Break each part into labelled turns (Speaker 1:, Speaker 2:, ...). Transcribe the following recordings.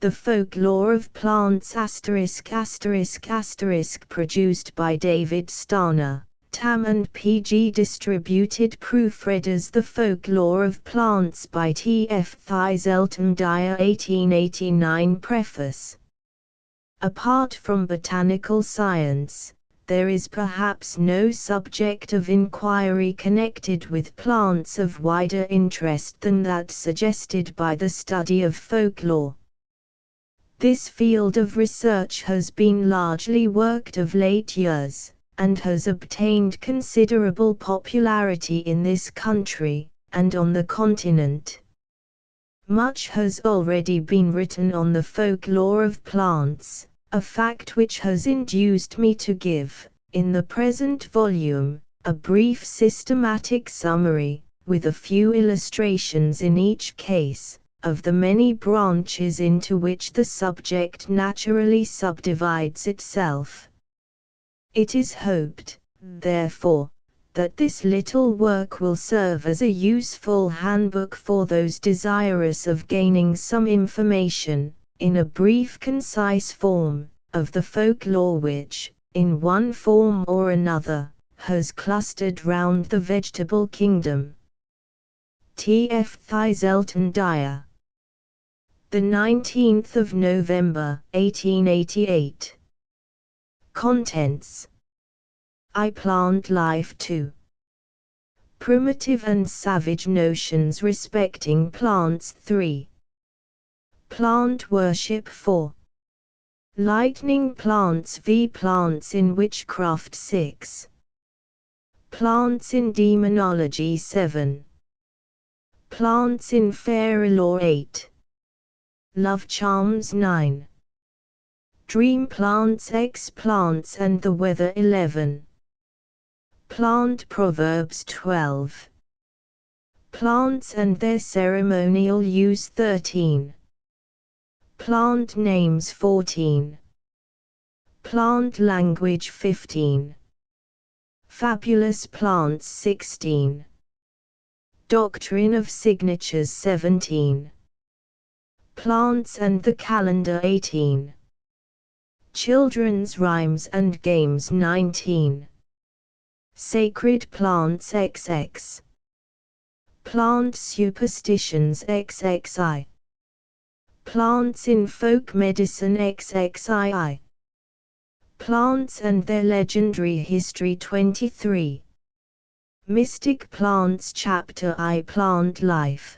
Speaker 1: The Folklore of Plants **** produced by David Starner, TAM and PG, distributed proofreaders. The Folklore of Plants by T.F. Thiselton-Dyer 1889. Preface. Apart from botanical science, there is perhaps no subject of inquiry connected with plants of wider interest than that suggested by the study of folklore. This field of research has been largely worked of late years, and has obtained considerable popularity in this country, and on the continent. Much has already been written on the folklore of plants, a fact which has induced me to give, in the present volume, a brief systematic summary, with a few illustrations in each case, of the many branches into which the subject naturally subdivides itself. It is hoped, therefore, that this little work will serve as a useful handbook for those desirous of gaining some information, in a brief concise form, of the folklore which, in one form or another, has clustered round the vegetable kingdom. T.F. Thiselton-Dyer. The 19th of November, 1888. Contents. I Plant Life 2. Primitive and Savage Notions Respecting Plants 3. Plant Worship 4. Lightning Plants v. Plants in Witchcraft 6. Plants in Demonology 7. Plants in Fairy Lore 8. Love Charms 9. Dream Plants X Plants and the Weather 11. Plant Proverbs 12. Plants and their Ceremonial Use 13. Plant Names 14. Plant Language 15. Fabulous Plants 16. Doctrine of Signatures 17. Plants and the Calendar 18. Children's Rhymes and Games 19. Sacred Plants XX. Plant Superstitions XXI. Plants in Folk Medicine XXII. Plants and their Legendary History 23. Mystic Plants Chapter I Plant Life.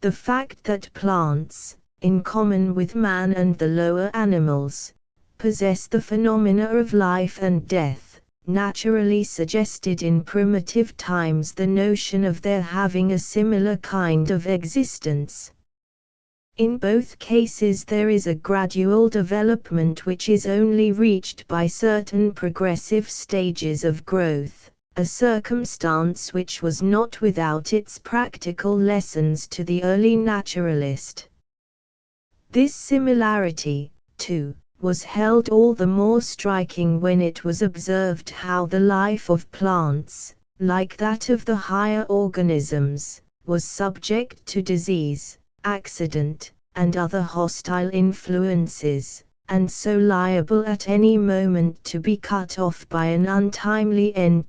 Speaker 1: The fact that plants, in common with man and the lower animals, possess the phenomena of life and death, naturally suggested in primitive times the notion of their having a similar kind of existence. In both cases there is a gradual development which is only reached by certain progressive stages of growth, a circumstance which was not without its practical lessons to the early naturalist. This similarity, too, was held all the more striking when it was observed how the life of plants, like that of the higher organisms, was subject to disease, accident, and other hostile influences, and so liable at any moment to be cut off by an untimely end.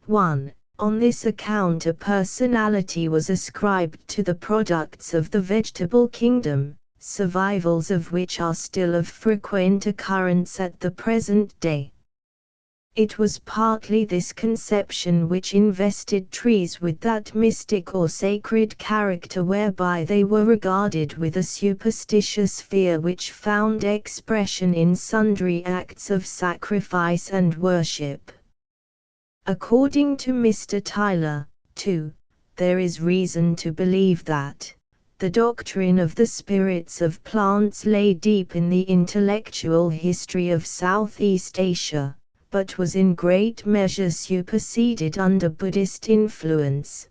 Speaker 1: 1. On this account a personality was ascribed to the products of the vegetable kingdom, survivals of which are still of frequent occurrence at the present day. It was partly this conception which invested trees with that mystic or sacred character whereby they were regarded with a superstitious fear which found expression in sundry acts of sacrifice and worship. According to Mr. Tyler, too, there is reason to believe that the doctrine of the spirits of plants lay deep in the intellectual history of Southeast Asia, but was in great measure superseded under Buddhist influence.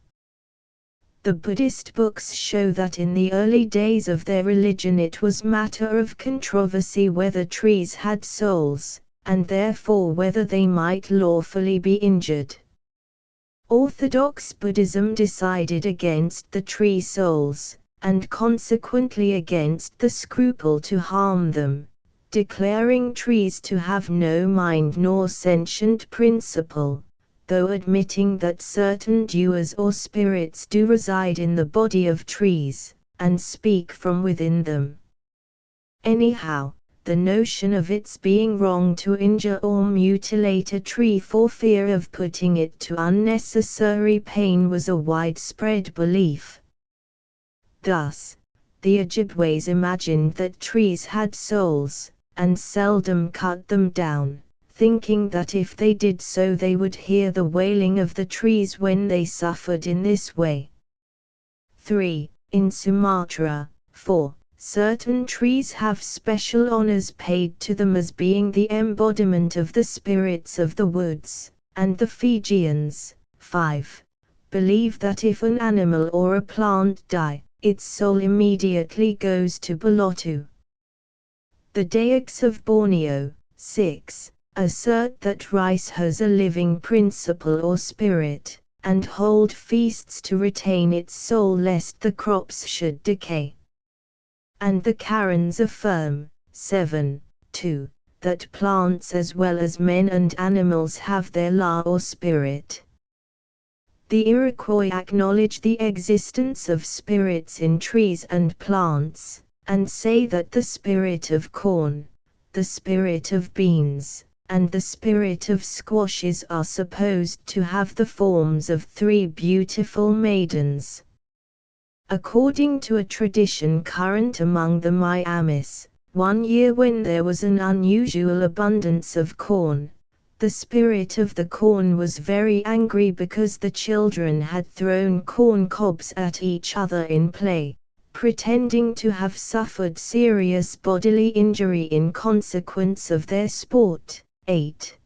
Speaker 1: The Buddhist books show that in the early days of their religion it was matter of controversy whether trees had souls, and therefore whether they might lawfully be injured. Orthodox Buddhism decided against the tree souls, and consequently against the scruple to harm them, declaring trees to have no mind nor sentient principle, though admitting that certain dewars or spirits do reside in the body of trees, and speak from within them. Anyhow, the notion of its being wrong to injure or mutilate a tree for fear of putting it to unnecessary pain was a widespread belief. Thus, the Ojibways imagined that trees had souls, and seldom cut them down, thinking that if they did so they would hear the wailing of the trees when they suffered in this way. 3. In Sumatra, 4. Certain trees have special honors paid to them as being the embodiment of the spirits of the woods, and the Fijians, 5. Believe that if an animal or a plant die, its soul immediately goes to Balotu. The Dayaks of Borneo, 6. Assert that rice has a living principle or spirit, and hold feasts to retain its soul lest the crops should decay. And the Karens affirm, 7. 2. That plants as well as men and animals have their la or spirit. The Iroquois acknowledge the existence of spirits in trees and plants, and say that the spirit of corn, the spirit of beans, and the spirit of squashes are supposed to have the forms of 3 beautiful maidens. According to a tradition current among the Miamis, one year when there was an unusual abundance of corn, the spirit of the corn was very angry because the children had thrown corn cobs at each other in play, pretending to have suffered serious bodily injury in consequence of their sport. 8.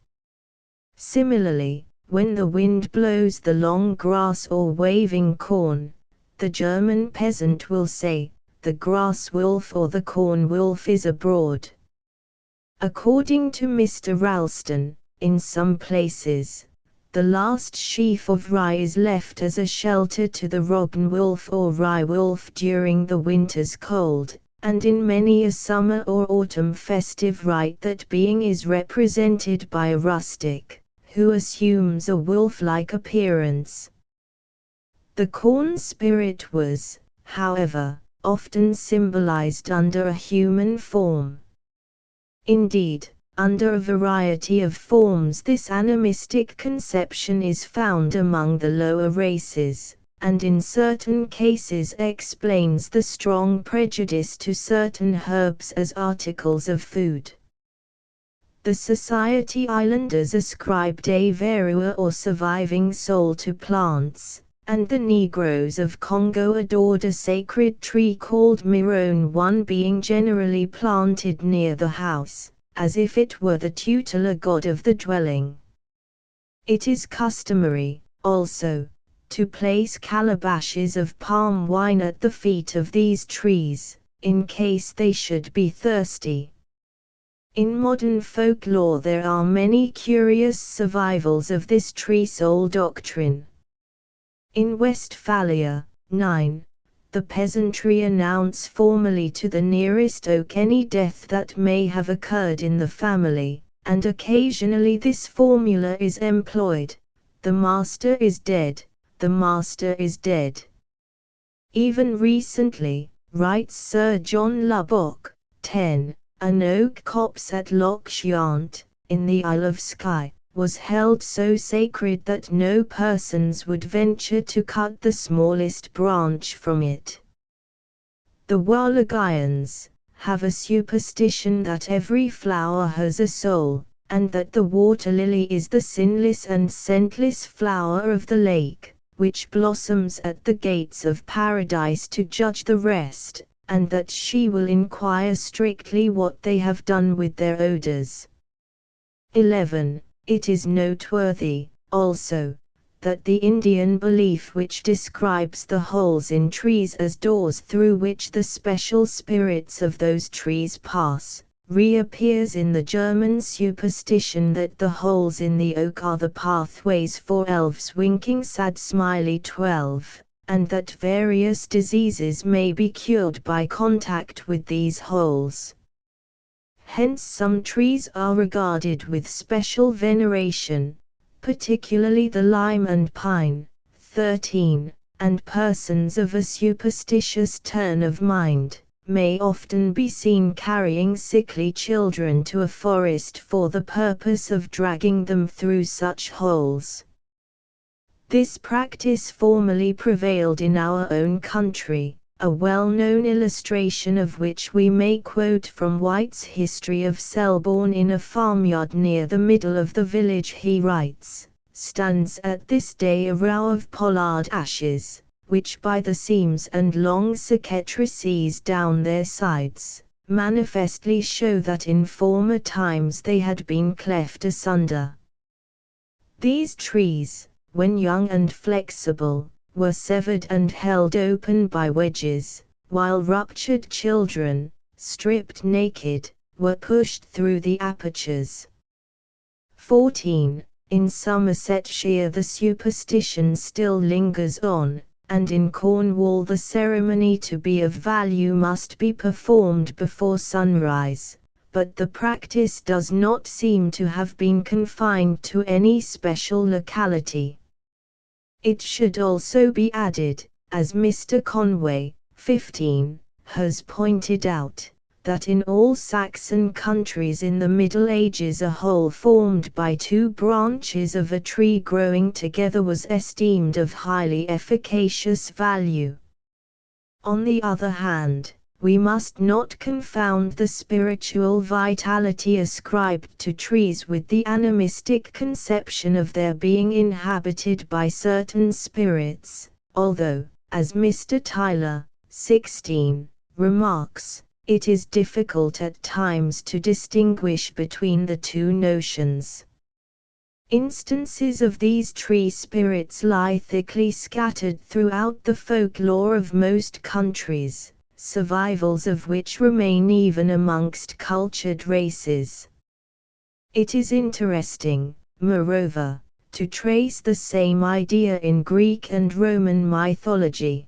Speaker 1: Similarly, when the wind blows the long grass or waving corn, the German peasant will say, the grass wolf or the corn wolf is abroad. According to Mr. Ralston, in some places, the last sheaf of rye is left as a shelter to the roggen wolf or rye wolf during the winter's cold, and in many a summer or autumn festive rite that being is represented by a rustic, who assumes a wolf-like appearance. The corn spirit was, however, often symbolized under a human form. Indeed, under a variety of forms this animistic conception is found among the lower races, and in certain cases explains the strong prejudice to certain herbs as articles of food. The Society Islanders ascribed a verua or surviving soul to plants, and the Negroes of Congo adored a sacred tree called Mirone, one being generally planted near the house, as if it were the tutelar god of the dwelling. It is customary, also, to place calabashes of palm wine at the feet of these trees, in case they should be thirsty. In modern folklore there are many curious survivals of this tree soul doctrine. In Westphalia, 9, the peasantry announce formally to the nearest oak any death that may have occurred in the family, and occasionally this formula is employed: the master is dead, the master is dead. Even recently, writes Sir John Lubbock, 10, an oak copse at Loch Shiant, in the Isle of Skye, was held so sacred that no persons would venture to cut the smallest branch from it. The Wallagians have a superstition that every flower has a soul, and that the water lily is the sinless and scentless flower of the lake, which blossoms at the gates of paradise to judge the rest, and that she will inquire strictly what they have done with their odors. 11. It is noteworthy, also, that the Indian belief which describes the holes in trees as doors through which the special spirits of those trees pass, reappears in the German superstition that the holes in the oak are the pathways for elves. Winking Sad Smiley 12. and that various diseases may be cured by contact with these holes. Hence some trees are regarded with special veneration, particularly the lime and pine. 13. And persons of a superstitious turn of mind may often be seen carrying sickly children to a forest for the purpose of dragging them through such holes. This practice formerly prevailed in our own country, a well-known illustration of which we may quote from White's History of Selborne. In a farmyard near the middle of the village, he writes, stands at this day a row of pollard ashes, which by the seams and long cicatrices down their sides, manifestly show that in former times they had been cleft asunder. These trees, when young and flexible, were severed and held open by wedges, while ruptured children, stripped naked, were pushed through the apertures. 14. In Somersetshire the superstition still lingers on, and in Cornwall the ceremony to be of value must be performed before sunrise, but the practice does not seem to have been confined to any special locality. It should also be added, as Mr. Conway, 15, has pointed out, that in all Saxon countries in the Middle Ages a hole formed by two branches of a tree growing together was esteemed of highly efficacious value. On the other hand, we must not confound the spiritual vitality ascribed to trees with the animistic conception of their being inhabited by certain spirits, although, as Mr. Tyler, 16, remarks, it is difficult at times to distinguish between the two notions. Instances of these tree spirits lie thickly scattered throughout the folklore of most countries, survivals of which remain even amongst cultured races. It is interesting, moreover, to trace the same idea in Greek and Roman mythology.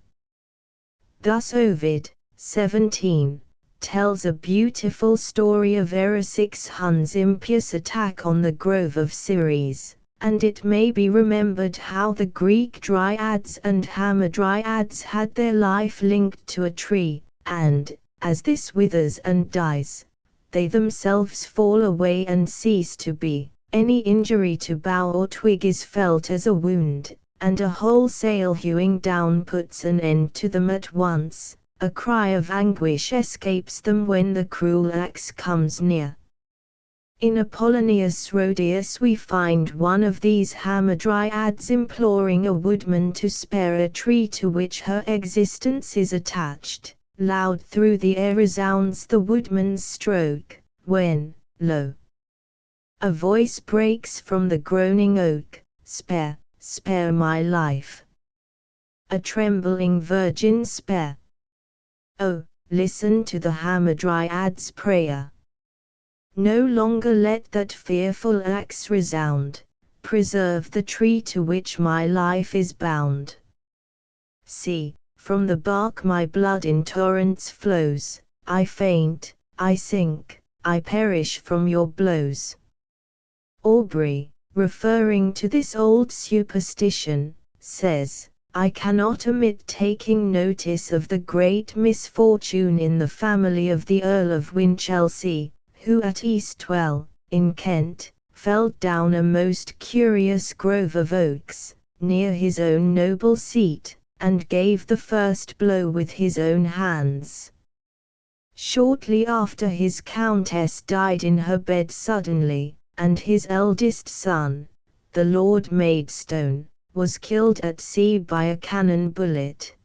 Speaker 1: Thus Ovid, 17, tells a beautiful story of Erysichthon's impious attack on the grove of Ceres, and it may be remembered how the Greek dryads and hamadryads had their life linked to a tree, and, as this withers and dies, they themselves fall away and cease to be. Any injury to bough or twig is felt as a wound, and a wholesale hewing down puts an end to them at once. A cry of anguish escapes them when the cruel axe comes near. In Apollonius Rhodius we find one of these hamadryads imploring a woodman to spare a tree to which her existence is attached. Loud through the air resounds the woodman's stroke, when, lo! a voice breaks from the groaning oak, "Spare, spare my life! A trembling virgin spare!" Oh, listen to the hamadryad's prayer. No longer let that fearful axe resound, preserve the tree to which my life is bound. See, from the bark my blood in torrents flows, I faint, I sink, I perish from your blows. Aubrey, referring to this old superstition, says, I cannot omit taking notice of the great misfortune in the family of the Earl of Winchelsea, who at Eastwell, in Kent, felled down a most curious grove of oaks, near his own noble seat, and gave the first blow with his own hands. Shortly after his countess died in her bed suddenly, and his eldest son, the Lord Maidstone, was killed at sea by a cannon bullet.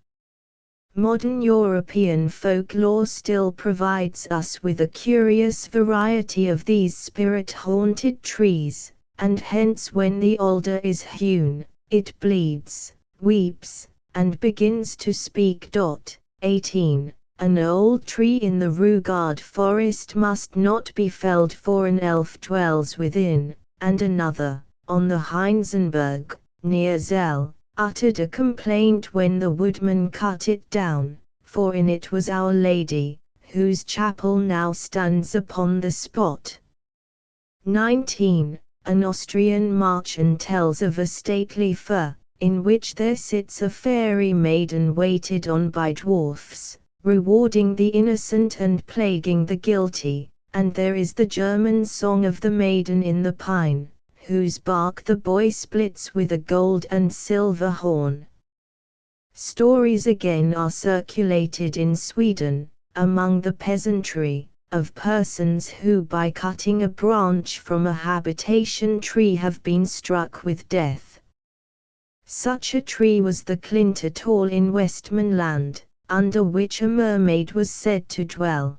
Speaker 1: Modern European folklore still provides us with a curious variety of these spirit-haunted trees, and hence when the alder is hewn, it bleeds, weeps, and begins to speak. 18. An old tree in the Rugard forest must not be felled, for an elf dwells within, and another, on the Heinzenberg, near Zell, uttered a complaint when the woodman cut it down, for in it was Our Lady, whose chapel now stands upon the spot. 19. An Austrian Märchen tells of a stately fir, in which there sits a fairy maiden waited on by dwarfs, rewarding the innocent and plaguing the guilty, and there is the German song of the maiden in the pine, whose bark the boy splits with a gold and silver horn. Stories again are circulated in Sweden, among the peasantry, of persons who by cutting a branch from a habitation tree have been struck with death. Such a tree was the Clintertall in Westmanland, under which a mermaid was said to dwell.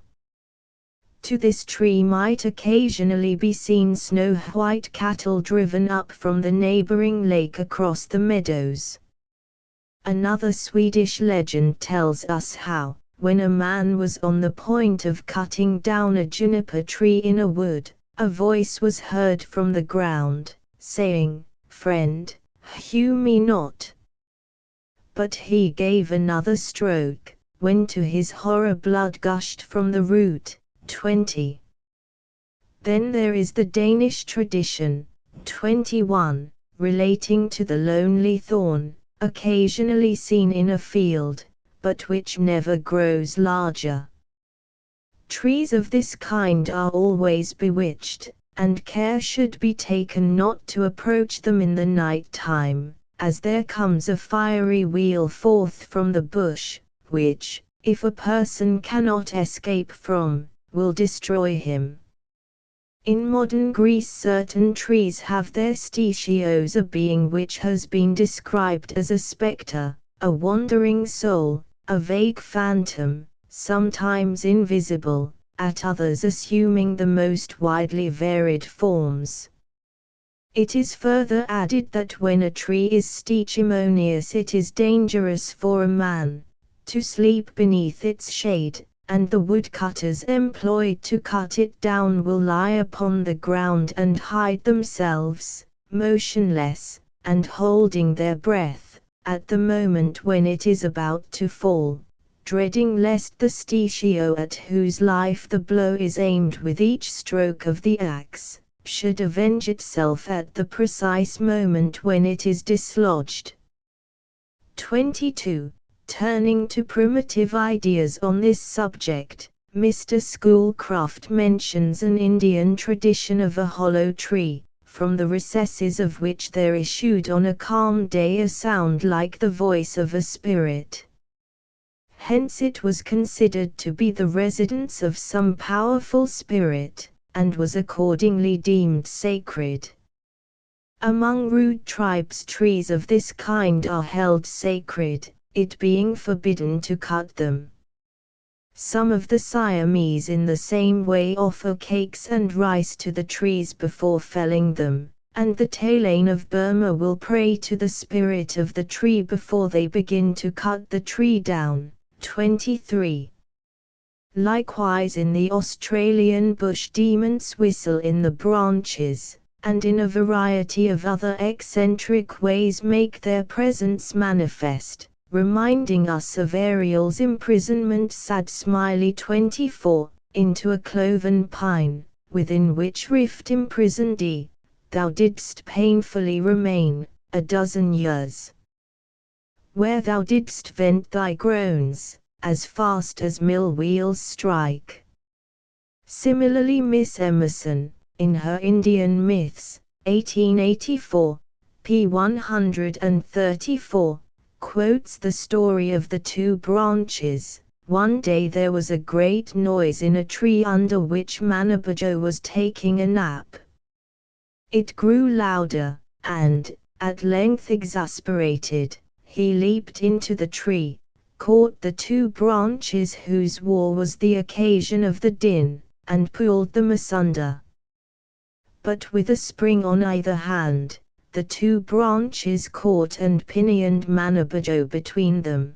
Speaker 1: To this tree might occasionally be seen snow-white cattle driven up from the neighboring lake across the meadows. Another Swedish legend tells us how, when a man was on the point of cutting down a juniper tree in a wood, a voice was heard from the ground, saying, "Friend, hew me not." But he gave another stroke, when to his horror blood gushed from the root. 20. Then there is the Danish tradition, 21, relating to the lonely thorn, occasionally seen in a field, but which never grows larger. Trees of this kind are always bewitched, and care should be taken not to approach them in the night time, as there comes a fiery wheel forth from the bush, which, if a person cannot escape from, will destroy him. In modern Greece certain trees have their stecios, a being which has been described as a spectre, a wandering soul, a vague phantom, sometimes invisible, at others assuming the most widely varied forms. It is further added that when a tree is stechimonious it is dangerous for a man to sleep beneath its shade, and the woodcutters employed to cut it down will lie upon the ground and hide themselves, motionless, and holding their breath, at the moment when it is about to fall, dreading lest the stechio at whose life the blow is aimed with each stroke of the axe, should avenge itself at the precise moment when it is dislodged. 22. Turning to primitive ideas on this subject, Mr. Schoolcraft mentions an Indian tradition of a hollow tree, from the recesses of which there issued on a calm day a sound like the voice of a spirit. Hence it was considered to be the residence of some powerful spirit, and was accordingly deemed sacred. Among rude tribes trees of this kind are held sacred, it being forbidden to cut them. Some of the Siamese in the same way offer cakes and rice to the trees before felling them, and the Talain of Burma will pray to the spirit of the tree before they begin to cut the tree down. 23. Likewise in the Australian bush demons whistle in the branches, and in a variety of other eccentric ways make their presence manifest, reminding us of Ariel's imprisonment. Sad Smiley 24, into a cloven pine, within which rift imprisoned thou didst painfully remain, a dozen years. Where thou didst vent thy groans, as fast as mill wheels strike. Similarly Miss Emerson, in her Indian Myths, 1884, p. 134, quotes the story of the two branches. One day there was a great noise in a tree under which Manabajo was taking a nap. It grew louder, and, at length exasperated, he leaped into the tree, caught the two branches whose war was the occasion of the din, and pulled them asunder. But with a spring on either hand, the two branches caught and pinioned Manabajo between them.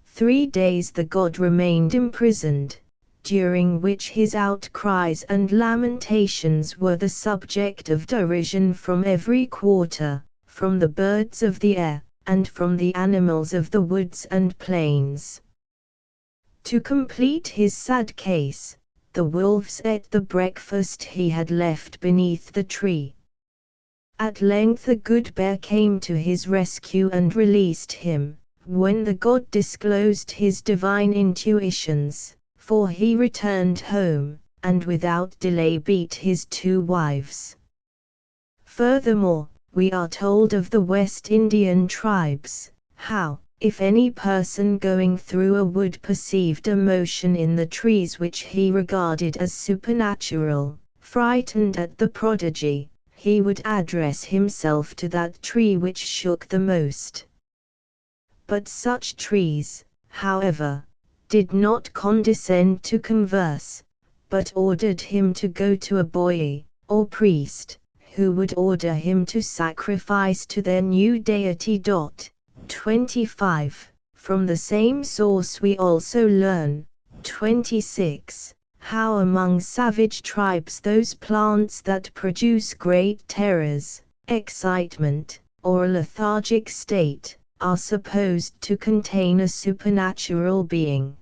Speaker 1: 3 days the god remained imprisoned, during which his outcries and lamentations were the subject of derision from every quarter, from the birds of the air, and from the animals of the woods and plains. To complete his sad case, the wolves ate the breakfast he had left beneath the tree. At length a good bear came to his rescue and released him, when the god disclosed his divine intuitions, for he returned home, and without delay beat his 2 wives. Furthermore, we are told of the West Indian tribes, how, if any person going through a wood perceived a motion in the trees which he regarded as supernatural, frightened at the prodigy, he would address himself to that tree which shook the most. But such trees, however, did not condescend to converse, but ordered him to go to a boy, or priest, who would order him to sacrifice to their new deity. 25. From the same source we also learn, 26, how among savage tribes those plants that produce great terrors, excitement, or a lethargic state, are supposed to contain a supernatural being.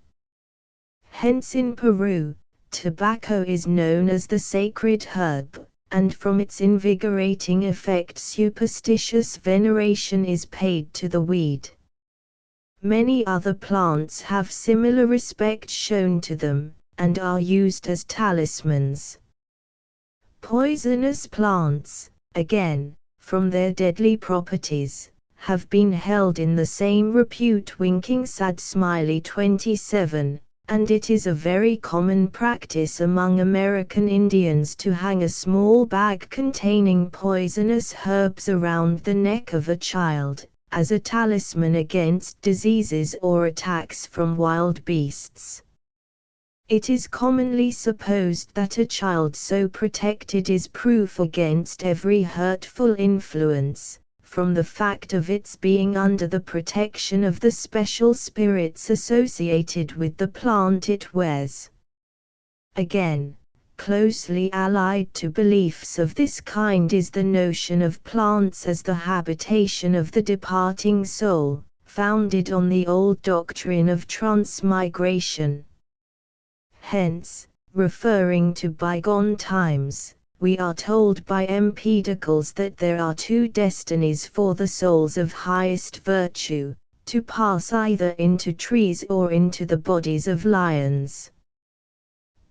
Speaker 1: Hence in Peru, tobacco is known as the sacred herb, and from its invigorating effect superstitious veneration is paid to the weed. Many other plants have similar respect shown to them, and are used as talismans. Poisonous plants, again, from their deadly properties, have been held in the same repute. Winking sad smiley 27, and it is a very common practice among American Indians to hang a small bag containing poisonous herbs around the neck of a child, as a talisman against diseases or attacks from wild beasts. It is commonly supposed that a child so protected is proof against every hurtful influence, from the fact of its being under the protection of the special spirits associated with the plant it wears. Again, closely allied to beliefs of this kind is the notion of plants as the habitation of the departing soul, founded on the old doctrine of transmigration. Hence, referring to bygone times, we are told by Empedocles that there are 2 destinies for the souls of highest virtue, to pass either into trees or into the bodies of lions.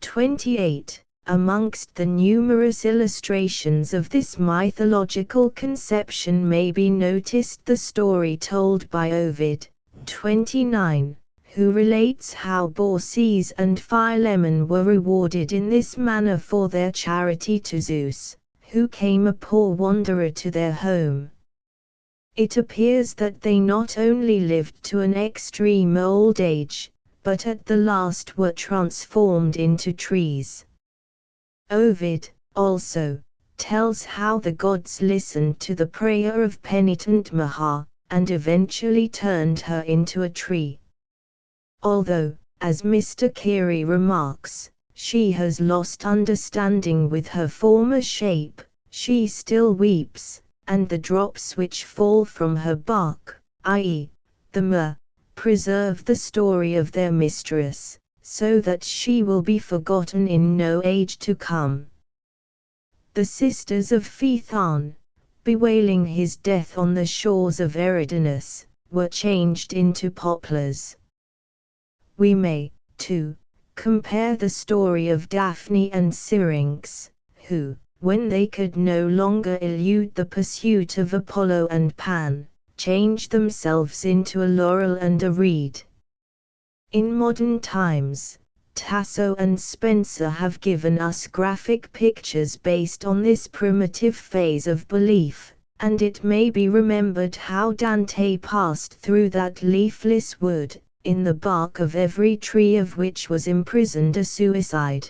Speaker 1: 28. Amongst the numerous illustrations of this mythological conception may be noticed the story told by Ovid, 29, who relates how Baucis and Philemon were rewarded in this manner for their charity to Zeus, who came a poor wanderer to their home. It appears that they not only lived to an extreme old age, but at the last were transformed into trees. Ovid, also, tells how the gods listened to the prayer of penitent Maha, and eventually turned her into a tree. Although, as Mr. Keary remarks, she has lost understanding with her former shape, she still weeps, and the drops which fall from her bark, i.e., the myrrh, preserve the story of their mistress, so that she will be forgotten in no age to come. The sisters of Phaethon, bewailing his death on the shores of Eridanus, were changed into poplars. We may, too, compare the story of Daphne and Syrinx, who, when they could no longer elude the pursuit of Apollo and Pan, changed themselves into a laurel and a reed. In modern times, Tasso and Spencer have given us graphic pictures based on this primitive phase of belief, and it may be remembered how Dante passed through that leafless wood, in the bark of every tree of which was imprisoned a suicide.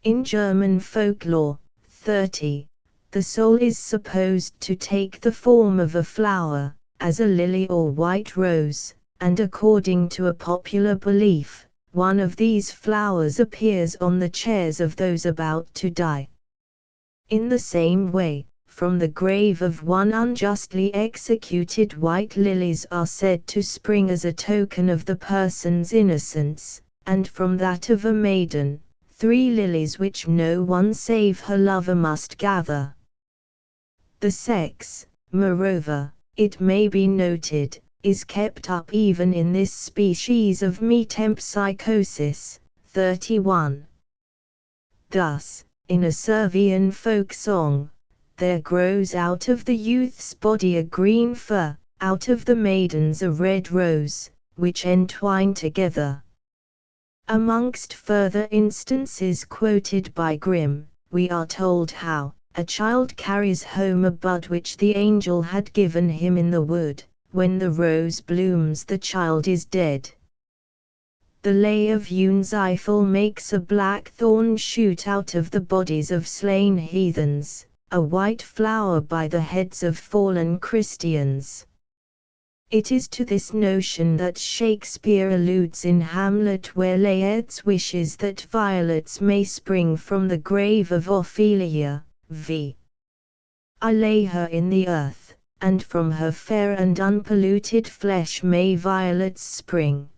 Speaker 1: In German folklore, 30, the soul is supposed to take the form of a flower, as a lily or white rose, and according to a popular belief, one of these flowers appears on the chairs of those about to die. In the same way, from the grave of one unjustly executed white lilies are said to spring as a token of the person's innocence, and from that of a maiden, 3 lilies which no one save her lover must gather. The sex, moreover, it may be noted, is kept up even in this species of metempsychosis. 31. Thus, in a Servian folk song, there grows out of the youth's body a green fir, out of the maiden's a red rose, which entwine together. Amongst further instances quoted by Grimm, we are told how a child carries home a bud which the angel had given him in the wood. When the rose blooms, the child is dead. The lay of Unzeifel makes a black thorn shoot out of the bodies of slain heathens, a white flower by the heads of fallen Christians. It is to this notion that Shakespeare alludes in Hamlet, where Laertes wishes that violets may spring from the grave of Ophelia, v. I lay her in the earth, and from her fair and unpolluted flesh may violets spring.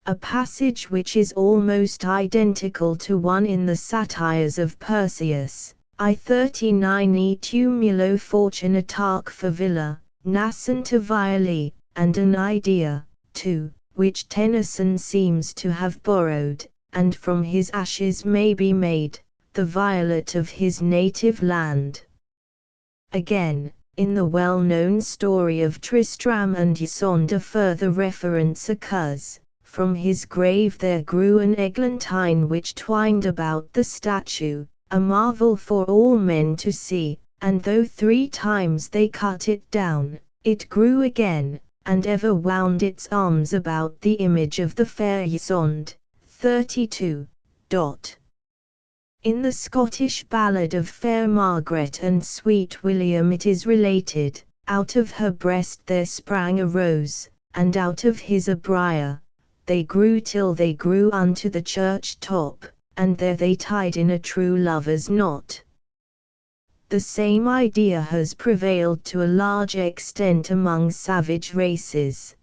Speaker 1: A passage which is almost identical to one in the satires of Persius, I 39 e tumulo fortunataque favilla, nascent of violi, and an idea, too, which Tennyson seems to have borrowed, and from his ashes may be made the violet of his native land. Again, in the well-known story of Tristram and Isolde a further reference occurs. From his grave there grew an eglantine which twined about the statue, a marvel for all men to see, and though 3 times they cut it down, it grew again, and ever wound its arms about the image of the fair Isolde. 32. In the Scottish ballad of Fair Margaret and Sweet William it is related, out of her breast there sprang a rose, and out of his a briar. They grew till they grew unto the church top, and there they tied in a true lover's knot. The same idea has prevailed to a large extent among savage races.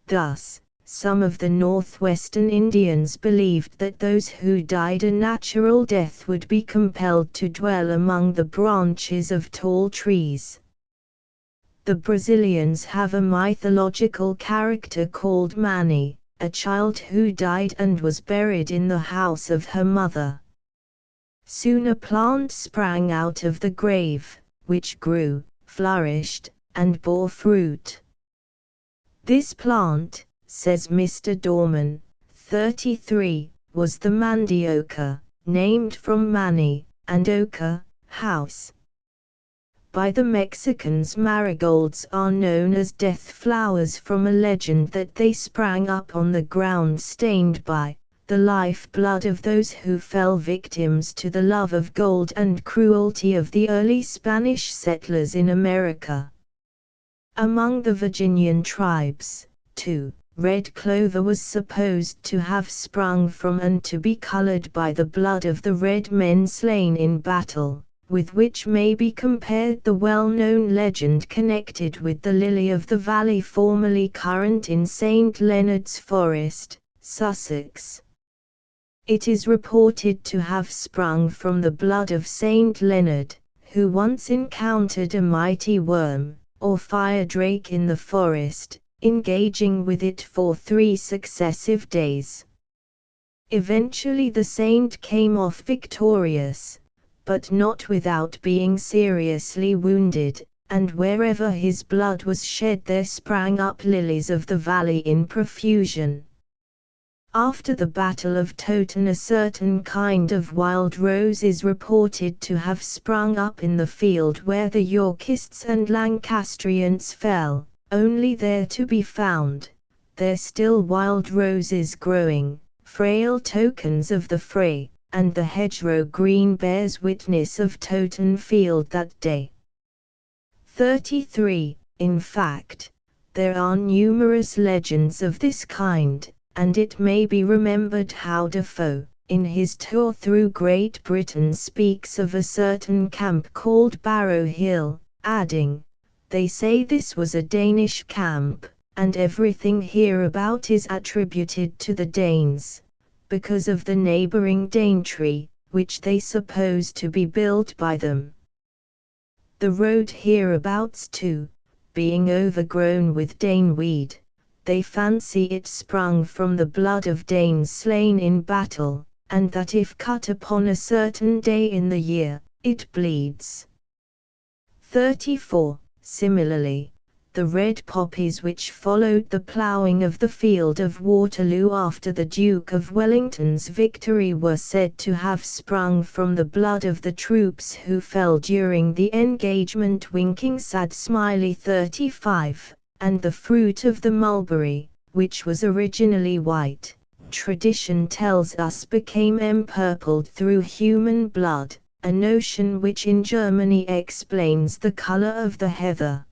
Speaker 1: Thus, some of the northwestern Indians believed that those who died a natural death would be compelled to dwell among the branches of tall trees. The Brazilians have a mythological character called Mani, a child who died and was buried in the house of her mother. Soon a plant sprang out of the grave, which grew, flourished, and bore fruit. This plant, says Mr. Dorman, 33, was the mandioca, named from Mani, and oca, house. By the Mexicans, marigolds are known as death flowers from a legend that they sprang up on the ground stained by the life blood of those who fell victims to the love of gold and cruelty of the early Spanish settlers in America. Among the Virginian tribes, too, red clover was supposed to have sprung from and to be colored by the blood of the red men slain in battle, with which may be compared the well-known legend connected with the lily of the valley formerly current in St. Leonard's Forest, Sussex. It is reported to have sprung from the blood of St. Leonard, who once encountered a mighty worm, or fire drake in the forest, engaging with it for 3 successive days. Eventually the saint came off victorious, but not without being seriously wounded, and wherever his blood was shed there sprang up lilies of the valley in profusion. After the Battle of Toten a certain kind of wild rose is reported to have sprung up in the field where the Yorkists and Lancastrians fell, only there to be found, there still wild roses growing, frail tokens of the fray, and the hedgerow green bears witness of Toten field that day. 33. In fact, there are numerous legends of this kind, and it may be remembered how Defoe, in his tour through Great Britain speaks of a certain camp called Barrow Hill, adding, "They say this was a Danish camp, and everything hereabout is attributed to the Danes, because of the neighbouring Danetree, which they suppose to be built by them. The road hereabouts too, being overgrown with Daneweed, they fancy it sprung from the blood of Danes slain in battle, and that if cut upon a certain day in the year, it bleeds." 34. Similarly, the red poppies which followed the ploughing of the field of Waterloo after the Duke of Wellington's victory were said to have sprung from the blood of the troops who fell during the engagement. Winking sad smiley 35, and the fruit of the mulberry, which was originally white, tradition tells us became empurpled through human blood, a notion which in Germany explains the color of the heather.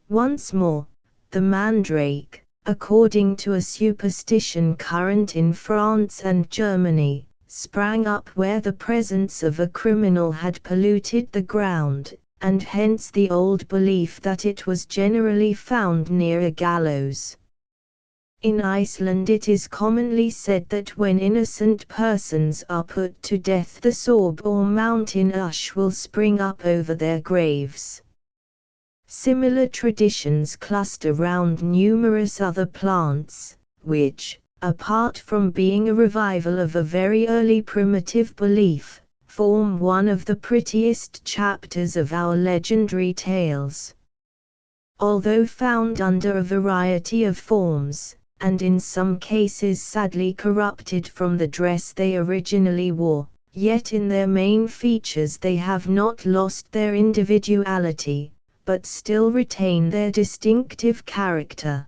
Speaker 1: Once more, the mandrake, according to a superstition current in France and Germany, sprang up where the presence of a criminal had polluted the ground, and hence the old belief that it was generally found near a gallows. In Iceland it is commonly said that when innocent persons are put to death the sorb or mountain ash will spring up over their graves. Similar traditions cluster round numerous other plants, which, apart from being a revival of a very early primitive belief, form one of the prettiest chapters of our legendary tales. Although found under a variety of forms, and in some cases sadly corrupted from the dress they originally wore, yet in their main features they have not lost their individuality, but still retain their distinctive character.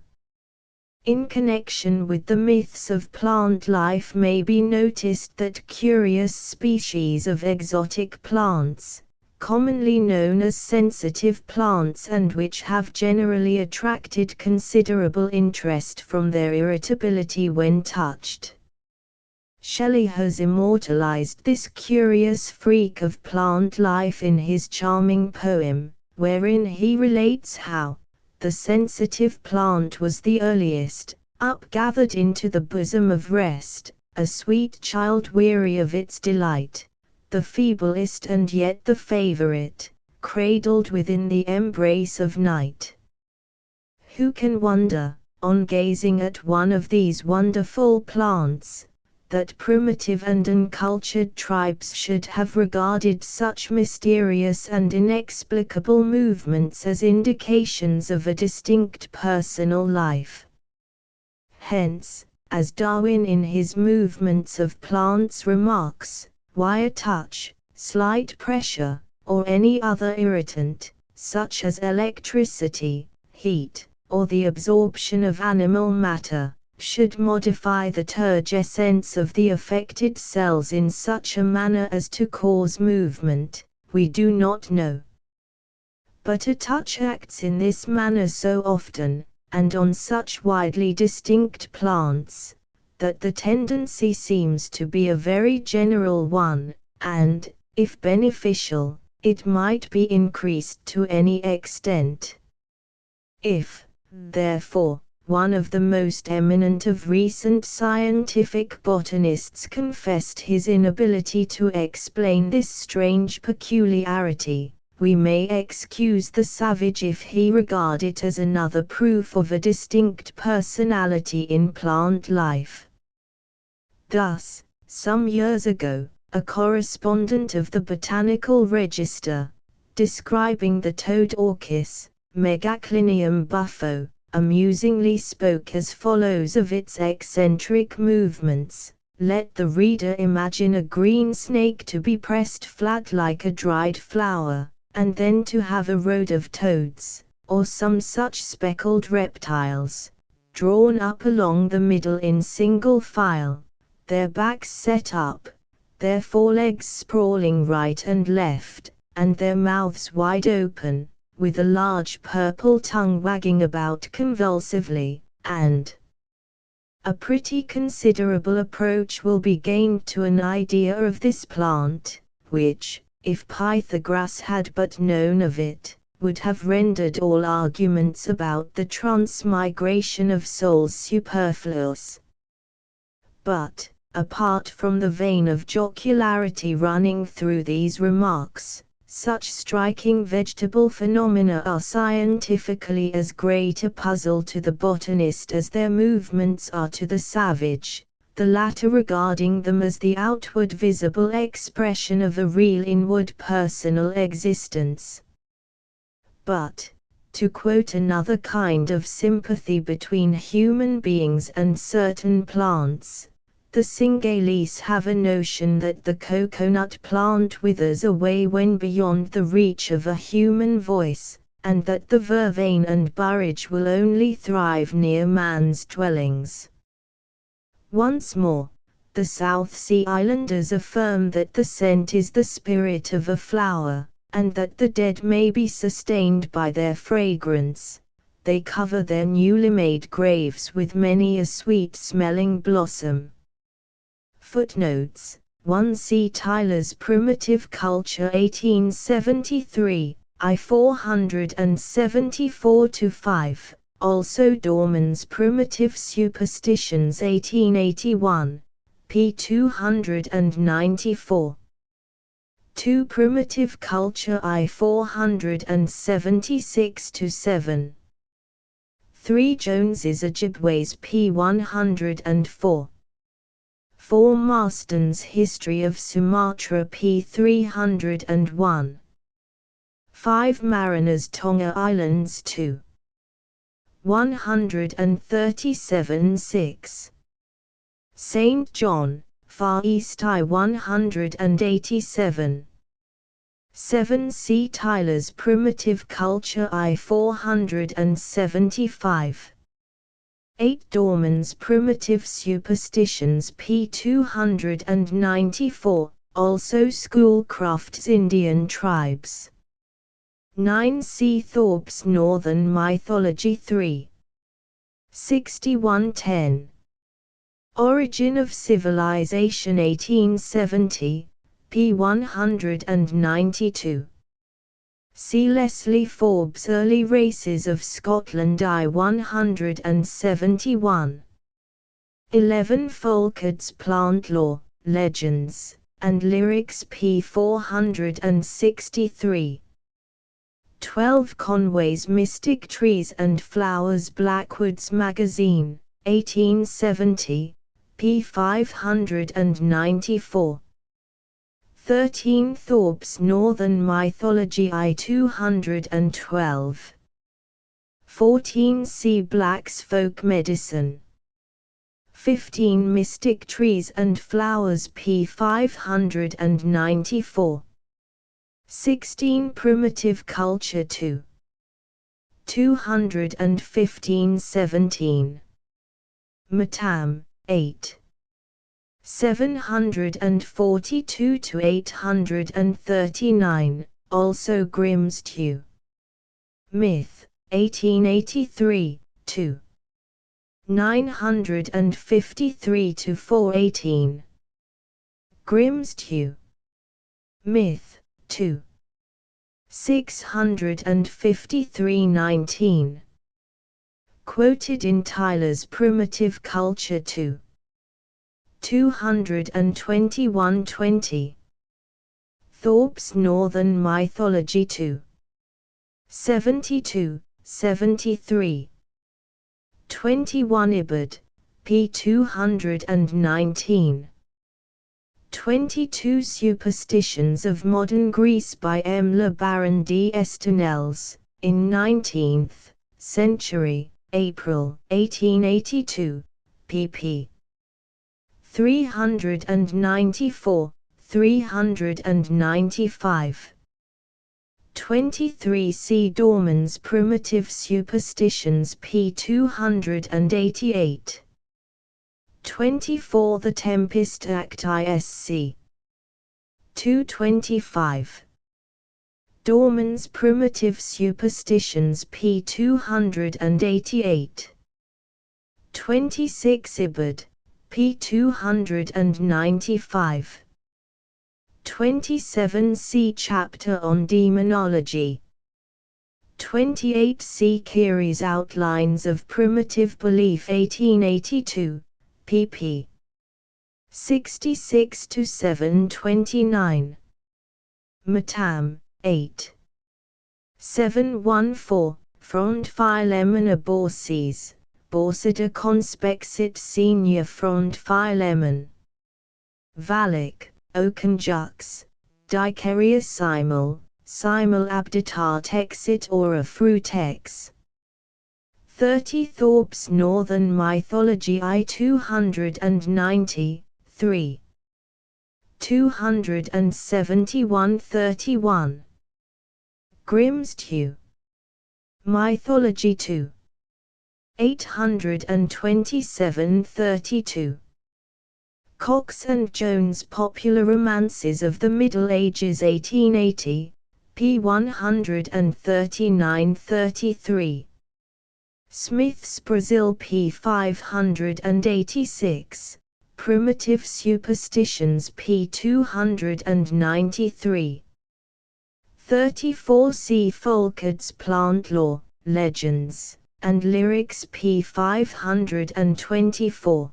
Speaker 1: In connection with the myths of plant life may be noticed that curious species of exotic plants, commonly known as sensitive plants and which have generally attracted considerable interest from their irritability when touched. Shelley has immortalized this curious freak of plant life in his charming poem, wherein he relates how the sensitive plant was the earliest, upgathered into the bosom of rest, a sweet child weary of its delight, the feeblest and yet the favorite, cradled within the embrace of night. Who can wonder, on gazing at one of these wonderful plants, that primitive and uncultured tribes should have regarded such mysterious and inexplicable movements as indications of a distinct personal life? Hence, as Darwin in his Movements of Plants remarks, why a touch, slight pressure, or any other irritant, such as electricity, heat, or the absorption of animal matter, should modify the turgescence of the affected cells in such a manner as to cause movement, we do not know. But a touch acts in this manner so often, and on such widely distinct plants, that the tendency seems to be a very general one, and, if beneficial, it might be increased to any extent. If, therefore, one of the most eminent of recent scientific botanists confessed his inability to explain this strange peculiarity, we may excuse the savage if he regard it as another proof of a distinct personality in plant life. Thus, some years ago, a correspondent of the Botanical Register, describing the toad orchis, Megaclinium buffo, amusingly spoke as follows of its eccentric movements: let the reader imagine a green snake to be pressed flat like a dried flower, and then to have a road of toads, or some such speckled reptiles, drawn up along the middle in single file, their backs set up, their forelegs sprawling right and left, and their mouths wide open, with a large purple tongue wagging about convulsively, and a pretty considerable approach will be gained to an idea of this plant, which, if Pythagoras had but known of it, would have rendered all arguments about the transmigration of souls superfluous. But, apart from the vein of jocularity running through these remarks, such striking vegetable phenomena are scientifically as great a puzzle to the botanist as their movements are to the savage, the latter regarding them as the outward visible expression of a real inward personal existence. But, to quote another kind of sympathy between human beings and certain plants, the Singalese have a notion that the coconut plant withers away when beyond the reach of a human voice, and that the vervain and burrage will only thrive near man's dwellings. Once more, the South Sea Islanders affirm that the scent is the spirit of a flower, and that the dead may be sustained by their fragrance. They cover their newly made graves with many a sweet-smelling blossom. Footnotes: 1 C. Tyler's Primitive Culture 1873, I 474-5, also Dorman's Primitive Superstitions 1881, p. 294. 2 Primitive Culture I 476-7. 3 Jones's Ojibways p. 104. 4 Marston's History of Sumatra p. 301. 5 Mariners Tonga Islands 2. 137-6. St. John, Far East I 187. 7 C. Tyler's Primitive Culture I 475. 8 Dorman's Primitive Superstitions p. 294, also Schoolcraft's Indian Tribes. 9 C. Thorpe's Northern Mythology 3. 6110. Origin of Civilization 1870, p. 192. See Leslie Forbes' Early Races of Scotland I 171. 11 Folkard's Plant Lore, Legends, and Lyrics p. 463. 12 Conway's Mystic Trees and Flowers Blackwood's Magazine, 1870, p. 594. 13 Thorpe's Northern Mythology I 212. 14 C. Black's Folk Medicine. 15 Mystic Trees and Flowers p. 594. 16 Primitive Culture 2. 215-17. Matam, 8. 742-839, also Grimm's Tew. Myth, 1883, 2. 953-418. Grimm's Tew. Myth, 2. 653-19. Quoted in Tyler's Primitive Culture 2. 221-20. Thorpe's Northern Mythology 2. 72-73. 21 Ibid, p. 219. 22 Superstitions of Modern Greece by M. Le Baron D. Estournels, in 19th Century, April 1882, pp. 394, 395. 23 C. Dorman's Primitive Superstitions p. 288. 24 The Tempest Act ISC. 225. Dorman's Primitive Superstitions p. 288. 26 Ibid, p. 295. 27 See Chapter on Demonology. 28 See Kiri's Outlines of Primitive Belief 1882, pp. 66–729. Matam, 8. 714, Front Philemon Borses, Borsida Conspexit Senior Front Philemon. Valak, Oconjux, Dicerius Simul abditat exit ora frutex. 30 Thorpe's Northern Mythology I 290, 3. 271 31. Grimsdew. Mythology 2. 827 32. Cox and Jones Popular Romances of the Middle Ages 1880, p. 139 33. Smith's Brazil p. 586, Primitive Superstitions p. 293. 34 See Folkard's Plant Lore, Legends, and Lyrics p. 524.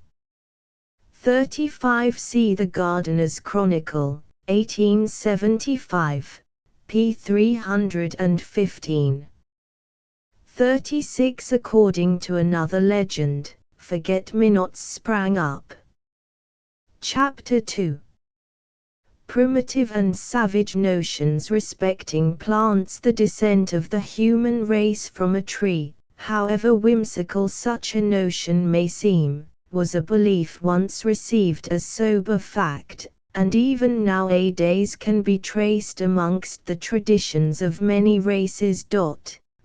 Speaker 1: 35 See The Gardener's Chronicle, 1875, p. 315. 36 According to another legend, forget-me-nots sprang up. Chapter 2. Primitive and savage notions respecting plants. The descent of the human race from a tree, however whimsical such a notion may seem, was a belief once received as sober fact, and even nowadays can be traced amongst the traditions of many races.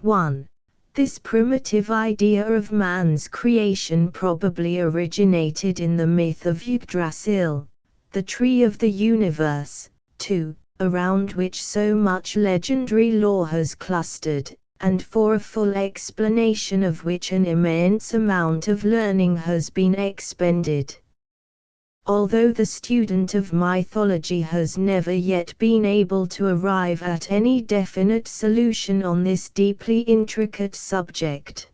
Speaker 1: 1. This primitive idea of man's creation probably originated in the myth of Yggdrasil, the tree of the universe. 2. Around which so much legendary lore has clustered, and for a full explanation of which an immense amount of learning has been expended. Although the student of mythology has never yet been able to arrive at any definite solution on this deeply intricate subject.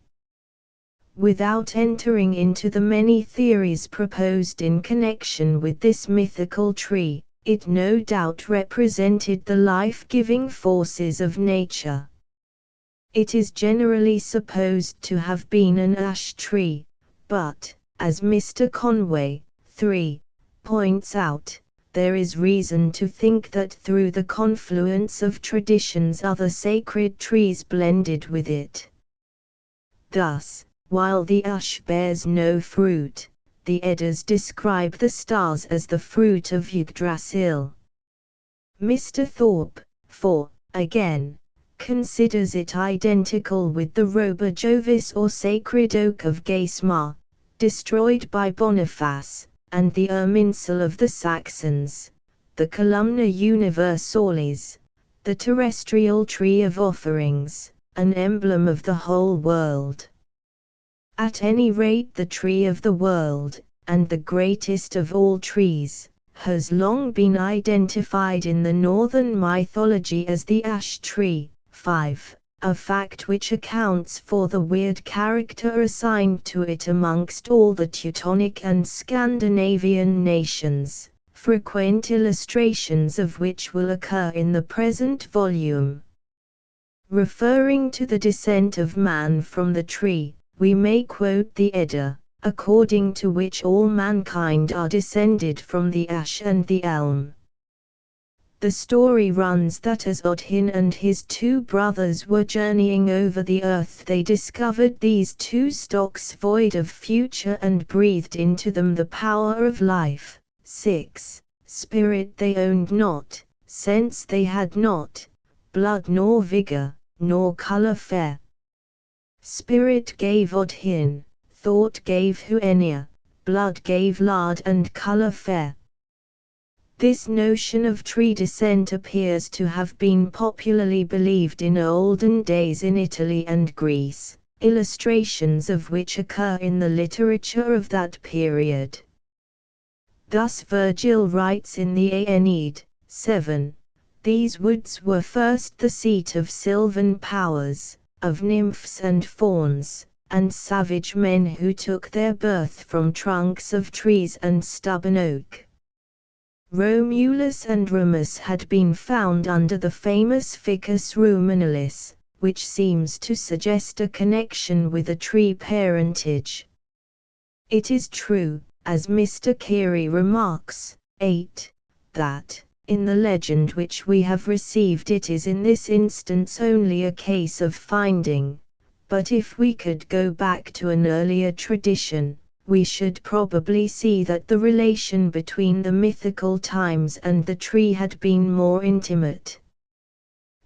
Speaker 1: Without entering into the many theories proposed in connection with this mythical tree, it no doubt represented the life-giving forces of nature. It is generally supposed to have been an ash tree, but, as Mr. Conway, 3, points out, there is reason to think that through the confluence of traditions other sacred trees blended with it. Thus, while the ash bears no fruit, the Eddas describe the stars as the fruit of Yggdrasil. Mr. Thorpe, 4, again, considers it identical with the Roba Jovis or sacred oak of Geismar, destroyed by Boniface, and the Irminsul of the Saxons, the Columna Universalis, the terrestrial tree of offerings, an emblem of the whole world. At any rate, the tree of the world, and the greatest of all trees, has long been identified in the northern mythology as the ash tree. 5. A fact which accounts for the weird character assigned to it amongst all the Teutonic and Scandinavian nations, frequent illustrations of which will occur in the present volume. Referring to the descent of man from the tree, we may quote the Edda, according to which all mankind are descended from the ash and the elm. The story runs that as Odin and his two brothers were journeying over the earth, they discovered these two stalks void of future and breathed into them the power of life. 6. Spirit they owned not, sense they had not, blood nor vigor, nor color fair. Spirit gave Odin, thought gave Huenia, blood gave Lard and color fair. This notion of tree descent appears to have been popularly believed in olden days in Italy and Greece, illustrations of which occur in the literature of that period. Thus Virgil writes in the Aeneid, 7, "These woods were first the seat of sylvan powers, of nymphs and fauns, and savage men who took their birth from trunks of trees and stubborn oak." Romulus and Remus had been found under the famous Ficus ruminalis, which seems to suggest a connection with a tree parentage. It is true, as Mr. Carey remarks, 8, that, in the legend which we have received, it is in this instance only a case of finding, but if we could go back to an earlier tradition, we should probably see that the relation between the mythical times and the tree had been more intimate.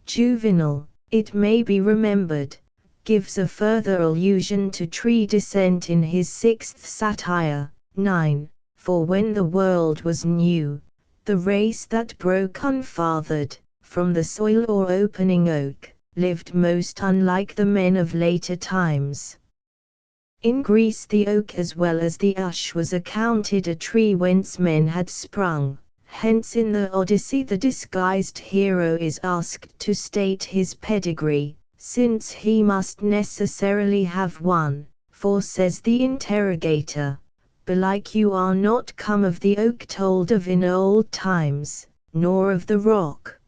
Speaker 1: Juvenal, it may be remembered, gives a further allusion to tree descent in his 6th satire, 9, "For when the world was new, the race that broke unfathered, from the soil or opening oak, lived most unlike the men of later times." In Greece the oak as well as the ash was accounted a tree whence men had sprung, hence in the Odyssey the disguised hero is asked to state his pedigree, since he must necessarily have one, for says the interrogator, "Belike you are not come of the oak told of in old times, nor of the rock."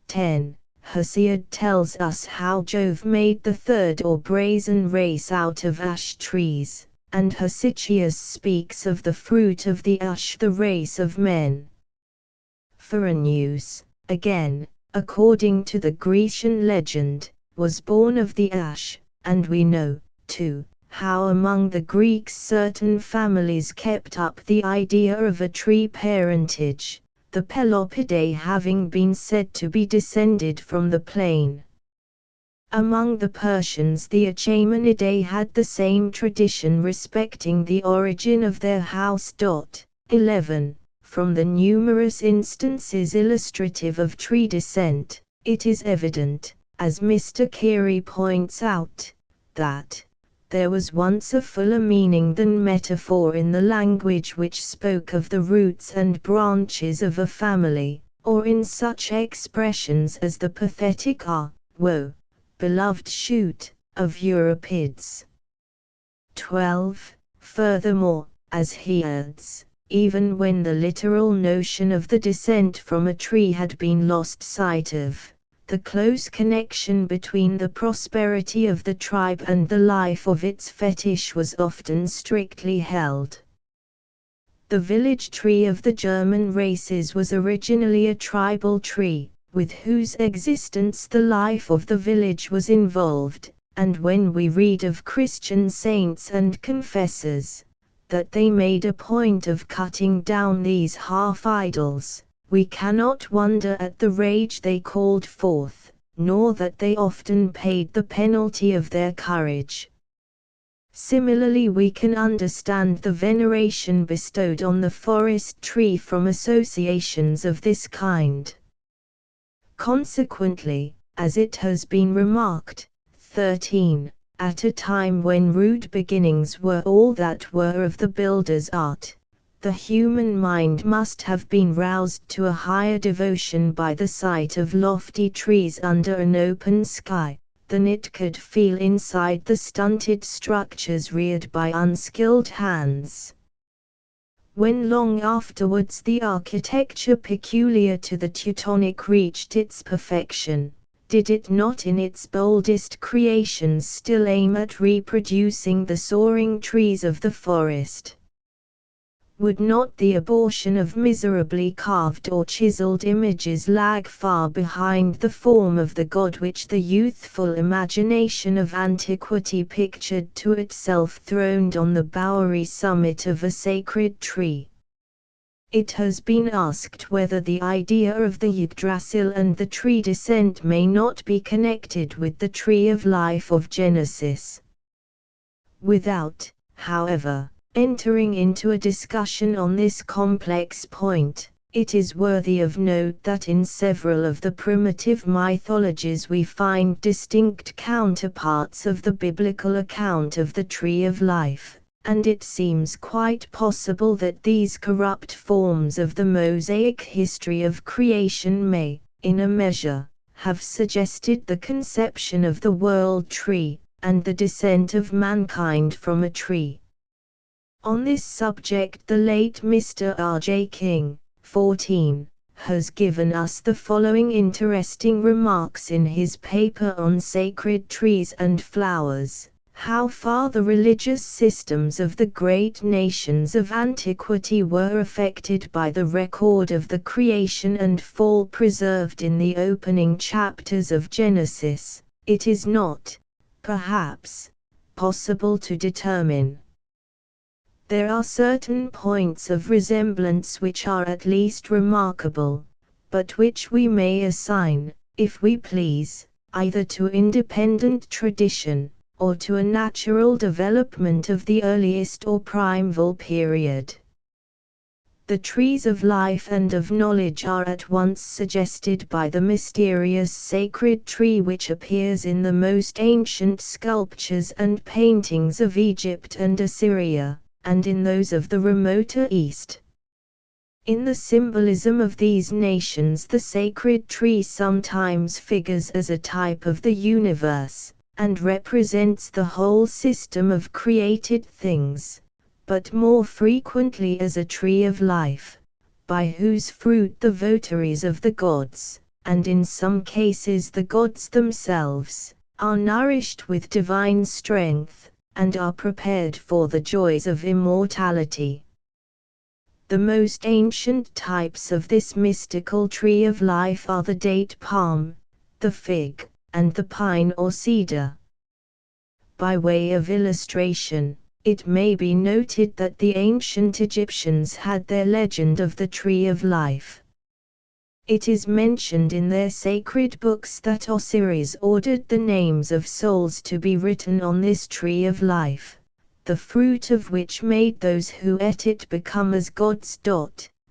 Speaker 1: 10. Hesiod tells us how Jove made the third or brazen race out of ash trees, and Hesychius speaks of the fruit of the ash, the race of men. Pheroneus, again, according to the Grecian legend, was born of the ash, and we know, too, how among the Greeks certain families kept up the idea of a tree parentage, the Pelopiddae having been said to be descended from the plane. Among the Persians the Achaemenidae had the same tradition respecting the origin of their house. 11. From the numerous instances illustrative of tree descent, it is evident, as Mr. Carey points out, that there was once a fuller meaning than metaphor in the language which spoke of the roots and branches of a family, or in such expressions as the pathetic woe, beloved shoot, of Euripides. 12. Furthermore, as he adds, even when the literal notion of the descent from a tree had been lost sight of, the close connection between the prosperity of the tribe and the life of its fetish was often strictly held. The village tree of the German races was originally a tribal tree, with whose existence the life of the village was involved, and when we read of Christian saints and confessors, that they made a point of cutting down these half-idols, we cannot wonder at the rage they called forth, nor that they often paid the penalty of their courage. Similarly, we can understand the veneration bestowed on the forest tree from associations of this kind. Consequently, as it has been remarked, 13, at a time when rude beginnings were all that were of the builder's art, the human mind must have been roused to a higher devotion by the sight of lofty trees under an open sky, than it could feel inside the stunted structures reared by unskilled hands. When long afterwards the architecture peculiar to the Teutonic reached its perfection, did it not in its boldest creations still aim at reproducing the soaring trees of the forest? Would not the abortion of miserably carved or chiseled images lag far behind the form of the god which the youthful imagination of antiquity pictured to itself throned on the bowery summit of a sacred tree? It has been asked whether the idea of the Yggdrasil and the tree descent may not be connected with the tree of life of Genesis. Without, however, entering into a discussion on this complex point, It is worthy of note that in several of the primitive mythologies we find distinct counterparts of the biblical account of the Tree of Life, and it seems quite possible that these corrupt forms of the Mosaic history of creation may, in a measure, have suggested the conception of the world tree, and the descent of mankind from a tree. On this subject the late Mr. R.J. King, 14, has given us the following interesting remarks in his paper on sacred trees and flowers: how far the religious systems of the great nations of antiquity were affected by the record of the creation and fall preserved in the opening chapters of Genesis, it is not, perhaps, possible to determine. There are certain points of resemblance which are at least remarkable, but which we may assign, if we please, either to independent tradition, or to a natural development of the earliest or primeval period. The trees of life and of knowledge are at once suggested by the mysterious sacred tree which appears in the most ancient sculptures and paintings of Egypt and Assyria, and in those of the remoter East. In the symbolism of these nations the sacred tree sometimes figures as a type of the universe, and represents the whole system of created things, but more frequently as a tree of life, by whose fruit the votaries of the gods, and in some cases the gods themselves, are nourished with divine strength, and are prepared for the joys of immortality. The most ancient types of this mystical tree of life are the date palm, the fig, and the pine or cedar. By way of illustration, it may be noted that the ancient Egyptians had their legend of the tree of life. It is mentioned in their sacred books that Osiris ordered the names of souls to be written on this tree of life, the fruit of which made those who ate it become as gods.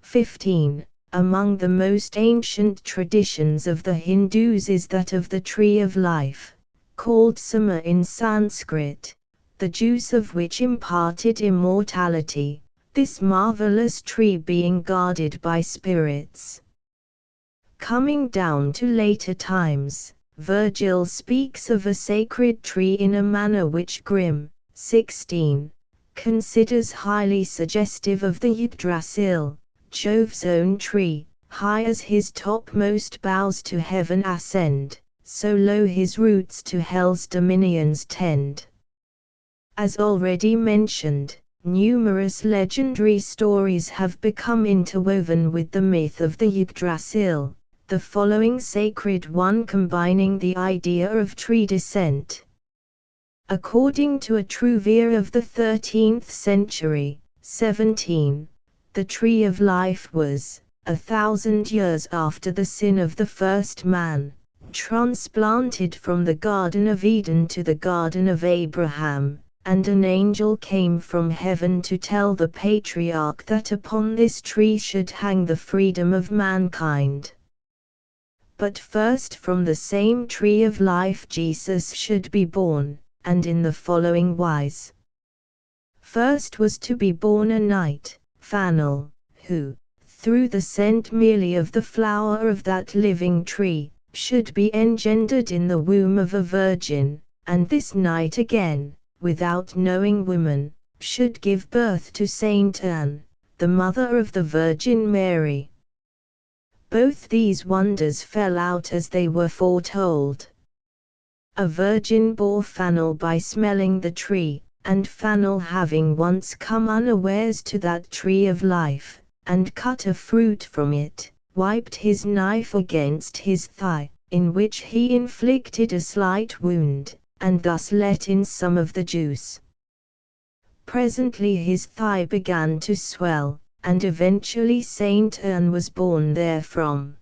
Speaker 1: 15. Among the most ancient traditions of the Hindus is that of the tree of life, called Sama in Sanskrit, the juice of which imparted immortality, this marvelous tree being guarded by spirits. Coming down to later times, Virgil speaks of a sacred tree in a manner which Grimm, 16, considers highly suggestive of the Yggdrasil, Jove's own tree. High as his topmost boughs to heaven ascend, so low his roots to hell's dominions tend. As already mentioned, numerous legendary stories have become interwoven with the myth of the Yggdrasil, the following sacred one combining the idea of tree descent. According to a Trouvier of the 13th century, 17, the tree of life was, 1,000 years after the sin of the first man, transplanted from the Garden of Eden to the Garden of Abraham, and an angel came from heaven to tell the patriarch that upon this tree should hang the freedom of mankind. But first from the same tree of life Jesus should be born, and in the following wise. First was to be born a knight, Phanuel, who, through the scent merely of the flower of that living tree, should be engendered in the womb of a virgin, and this knight again, without knowing woman, should give birth to Saint Anne, the mother of the Virgin Mary. Both these wonders fell out as they were foretold. A virgin bore Phanuel by smelling the tree, and Phanuel having once come unawares to that tree of life, and cut a fruit from it, wiped his knife against his thigh, in which he inflicted a slight wound, and thus let in some of the juice. Presently his thigh began to swell, and eventually Saint Anne was born therefrom.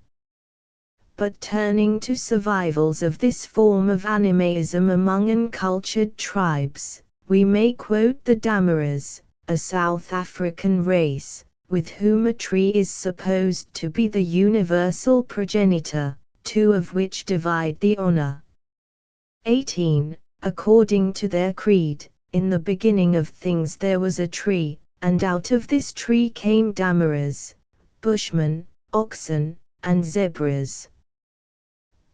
Speaker 1: But turning to survivals of this form of animism among uncultured tribes, we may quote the Damaras, a South African race, with whom a tree is supposed to be the universal progenitor, two of which divide the honor. 18. According to their creed, in the beginning of things there was a tree, and out of this tree came damaras, bushmen, oxen, and zebras.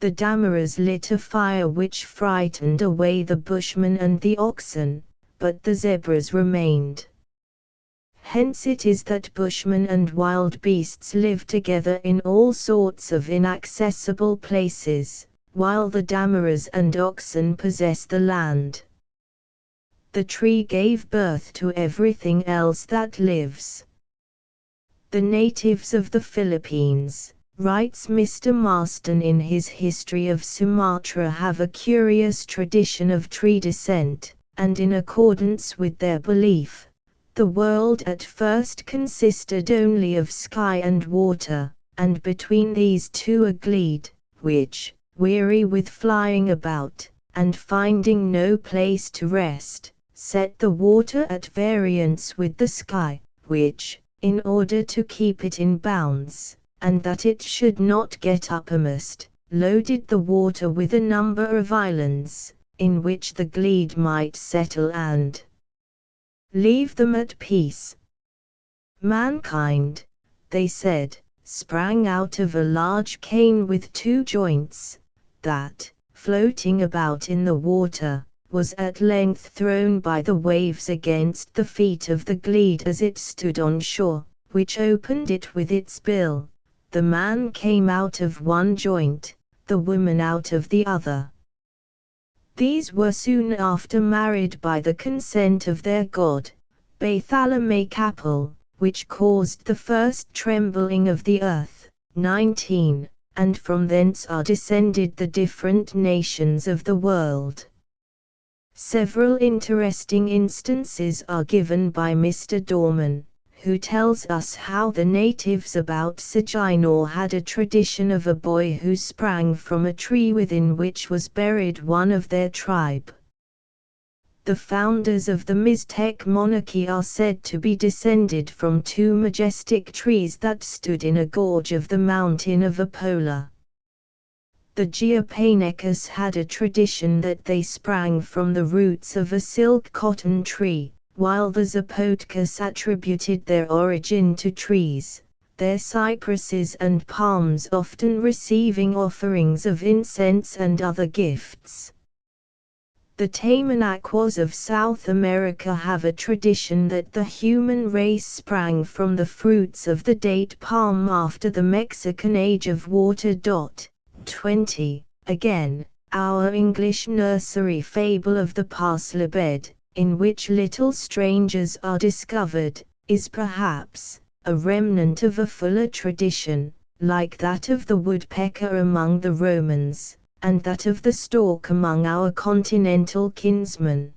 Speaker 1: The damaras lit a fire which frightened away the bushmen and the oxen, but the zebras remained. Hence it is that bushmen and wild beasts live together in all sorts of inaccessible places, while the damaras and oxen possess the land. The tree gave birth to everything else that lives. The natives of the Philippines, writes Mr. Marston in his History of Sumatra, have a curious tradition of tree descent, and in accordance with their belief, the world at first consisted only of sky and water, and between these two a glede, which, weary with flying about, and finding no place to rest, set the water at variance with the sky, which, in order to keep it in bounds, and that it should not get uppermost, loaded the water with a number of islands, in which the glede might settle and leave them at peace. Mankind, they said, sprang out of a large cane with two joints, that, floating about in the water, was at length thrown by the waves against the feet of the glede as it stood on shore, which opened it with its bill. The man came out of one joint, the woman out of the other. These were soon after married by the consent of their god, Bethalamekapal, which caused the first trembling of the earth. 19. And from thence are descended the different nations of the world. Several interesting instances are given by Mr. Dorman, who tells us how the natives about Saginaw had a tradition of a boy who sprang from a tree within which was buried one of their tribe. The founders of the Miztec monarchy are said to be descended from two majestic trees that stood in a gorge of the mountain of Apola. The Giapanecus had a tradition that they sprang from the roots of a silk cotton tree, while the Zapotecas attributed their origin to trees, their cypresses and palms often receiving offerings of incense and other gifts. The Tamanaquas of South America have a tradition that the human race sprang from the fruits of the date palm after the Mexican Age of Water. 20. Again, our English nursery fable of the parsley bed, in which little strangers are discovered, is perhaps a remnant of a fuller tradition, like that of the woodpecker among the Romans, and that of the stork among our continental kinsmen.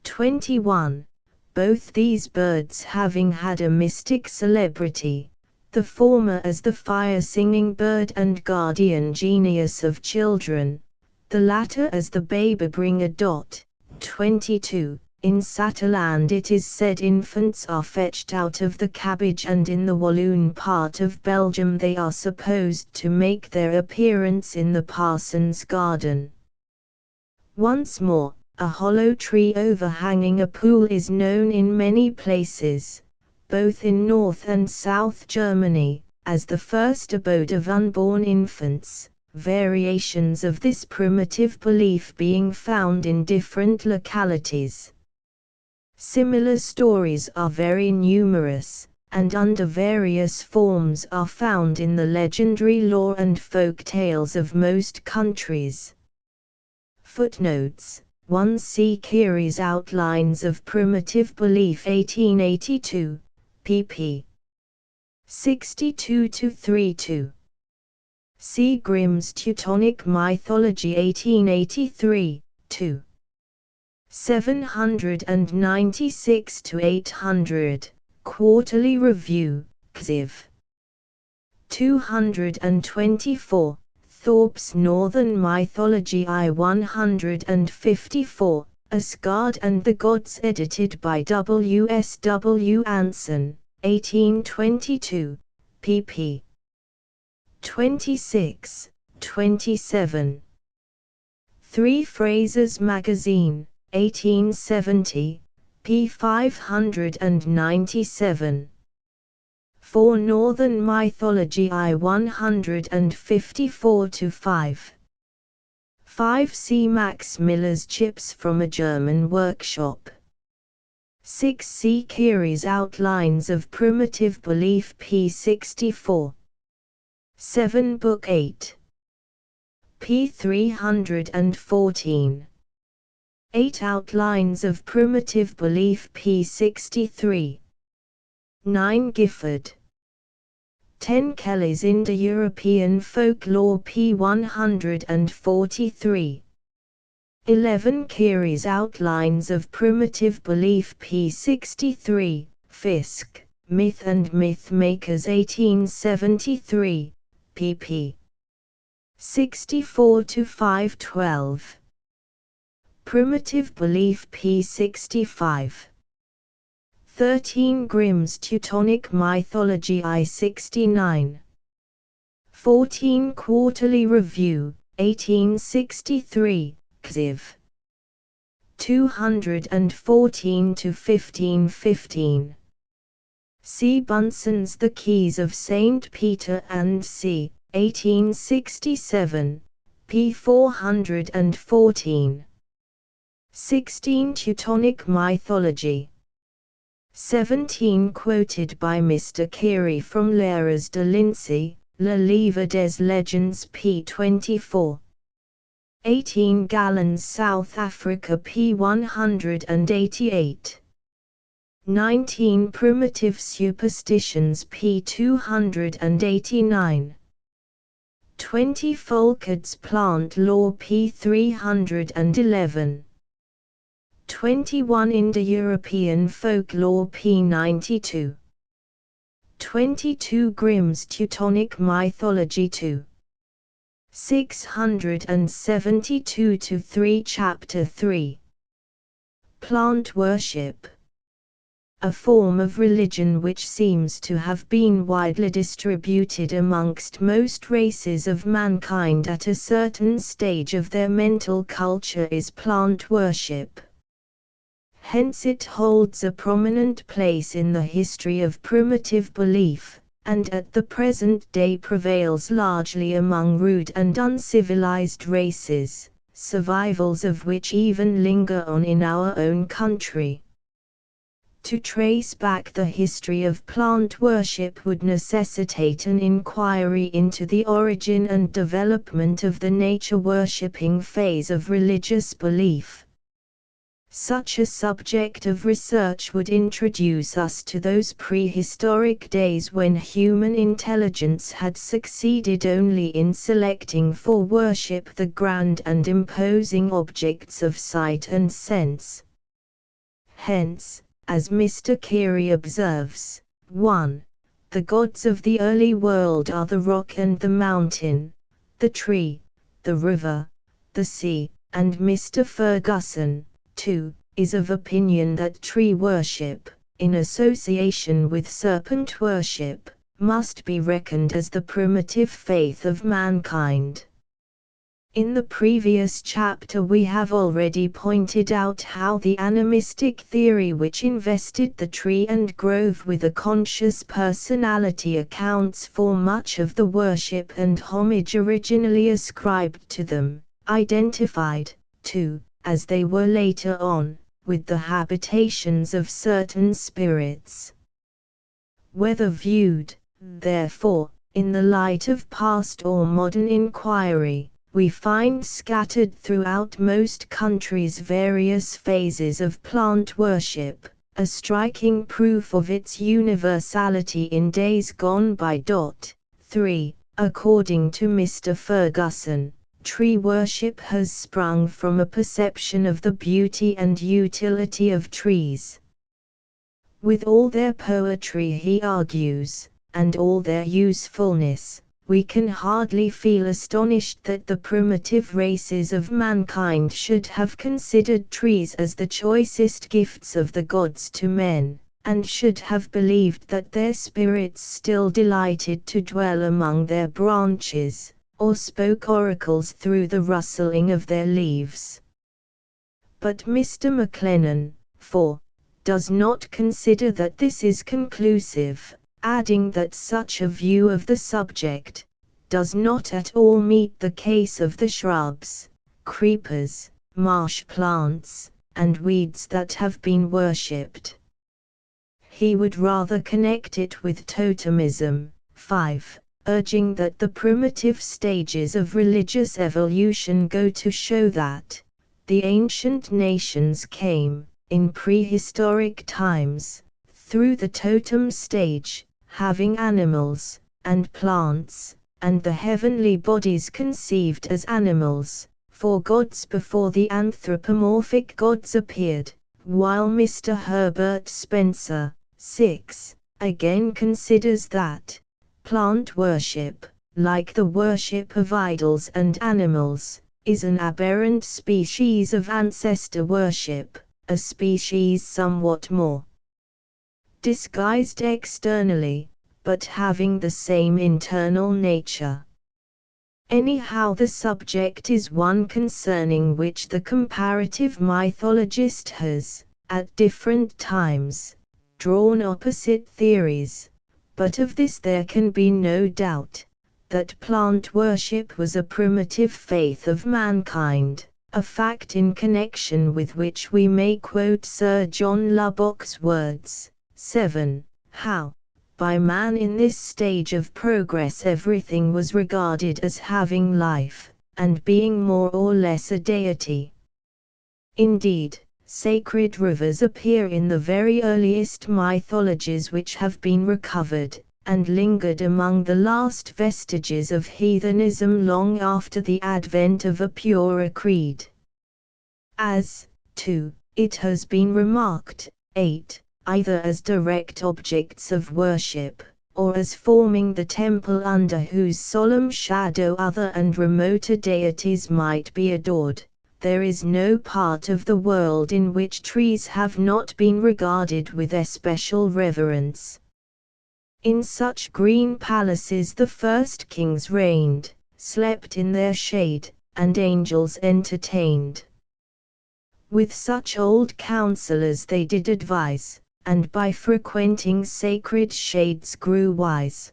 Speaker 1: 21. Both these birds having had a mystic celebrity, the former as the fire-singing bird and guardian genius of children, the latter as the babe-bringer. 22. In Saterland it is said infants are fetched out of the cabbage, and in the Walloon part of Belgium they are supposed to make their appearance in the parson's garden. Once more, a hollow tree overhanging a pool is known in many places, both in North and South Germany, as the first abode of unborn infants, variations of this primitive belief being found in different localities. Similar stories are very numerous, and under various forms are found in the legendary lore and folk tales of most countries. Footnotes: 1. See Keary's Outlines of Primitive Belief 1882, pp. 62–32. See Grimm's Teutonic Mythology 1883, 2. 796–800, Quarterly Review, Xiv. 224, Thorpe's Northern Mythology I 154, Asgard and the Gods edited by W. S. W. Anson, 1822, pp. 26, 27. 3 Fraser's Magazine, 1870, p. 597. 4 Northern Mythology I 154-5. 5 C. Max Miller's Chips from a German Workshop. 6 C. Keary's Outlines of Primitive Belief p. 64. 7 Book 8. p. 314. 8 Outlines of Primitive Belief p. 63. 9 Gifford. 10 Kelly's Indo-European Folklore p. 143. 11 Keary's Outlines of Primitive Belief p. 63. Fisk, Myth and Mythmakers 1873, pp. 64-512. Primitive Belief p. 65. 13 Grimm's Teutonic Mythology I 69. 14 Quarterly Review, 1863, Xiv. 214-1515. C. Bunson's The Keys of St. Peter and C. 1867, p. 414. 16 Teutonic Mythology. 17 Quoted by Mr. Keary from Leras de Lindsay, Le Livre des Legends p. 24. 18 Gallons South Africa p. 188. 19 Primitive Superstitions p. 289. 20 Folkard's Plant Law p. 311. 21 Indo-European Folklore p. 92. 22 Grimm's Teutonic Mythology 2. 672-3 Chapter 3. Plant worship. A form of religion which seems to have been widely distributed amongst most races of mankind at a certain stage of their mental culture is plant worship. Hence it holds a prominent place in the history of primitive belief, and at the present day prevails largely among rude and uncivilized races, survivals of which even linger on in our own country. To trace back the history of plant worship would necessitate an inquiry into the origin and development of the nature-worshipping phase of religious belief. Such a subject of research would introduce us to those prehistoric days when human intelligence had succeeded only in selecting for worship the grand and imposing objects of sight and sense. Hence, as Mr. Keary observes, 1. The gods of the early world are the rock and the mountain, the tree, the river, the sea, and Mr. Ferguson, 2, is of opinion that tree worship, in association with serpent worship, must be reckoned as the primitive faith of mankind. In the previous chapter we have already pointed out how the animistic theory which invested the tree and grove with a conscious personality accounts for much of the worship and homage originally ascribed to them, identified, too, as they were later on, with the habitations of certain spirits. Whether viewed, therefore, in the light of past or modern inquiry, we find scattered throughout most countries various phases of plant worship, a striking proof of its universality in days gone by. 3. According to Mr. Ferguson, tree worship has sprung from a perception of the beauty and utility of trees. With all their poetry, he argues, and all their usefulness, we can hardly feel astonished that the primitive races of mankind should have considered trees as the choicest gifts of the gods to men, and should have believed that their spirits still delighted to dwell among their branches, or spoke oracles through the rustling of their leaves. But Mr. McLennan, 4, does not consider that this is conclusive, adding that such a view of the subject does not at all meet the case of the shrubs, creepers, marsh plants, and weeds that have been worshipped. He would rather connect it with totemism. 5, urging that the primitive stages of religious evolution go to show that the ancient nations came, in prehistoric times, through the totem stage, having animals, and plants, and the heavenly bodies conceived as animals, for gods before the anthropomorphic gods appeared, while Mr. Herbert Spencer, 6, again considers that plant worship, like the worship of idols and animals, is an aberrant species of ancestor worship, a species somewhat more disguised externally, but having the same internal nature. Anyhow, the subject is one concerning which the comparative mythologist has, at different times, drawn opposite theories, but of this there can be no doubt, that plant worship was a primitive faith of mankind, a fact in connection with which we may quote Sir John Lubbock's words. 7. How, by man in this stage of progress everything was regarded as having life, and being more or less a deity. Indeed, sacred rivers appear in the very earliest mythologies which have been recovered, and lingered among the last vestiges of heathenism long after the advent of a purer creed. As, too, it has been remarked, 8, either as direct objects of worship, or as forming the temple under whose solemn shadow other and remoter deities might be adored, there is no part of the world in which trees have not been regarded with especial reverence. In such green palaces the first kings reigned, slept in their shade, and angels entertained. With such old counsellors they did advise, and by frequenting sacred shades grew wise.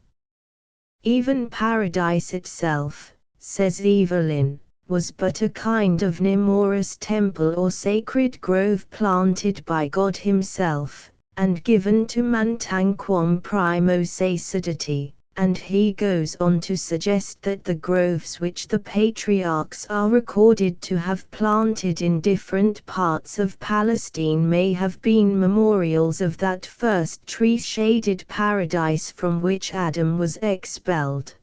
Speaker 1: Even paradise itself, says Evelyn, was but a kind of nemorous temple or sacred grove planted by God himself, and given to man tanquam primo se sediti, and he goes on to suggest that the groves which the patriarchs are recorded to have planted in different parts of Palestine may have been memorials of that first tree-shaded paradise from which Adam was expelled.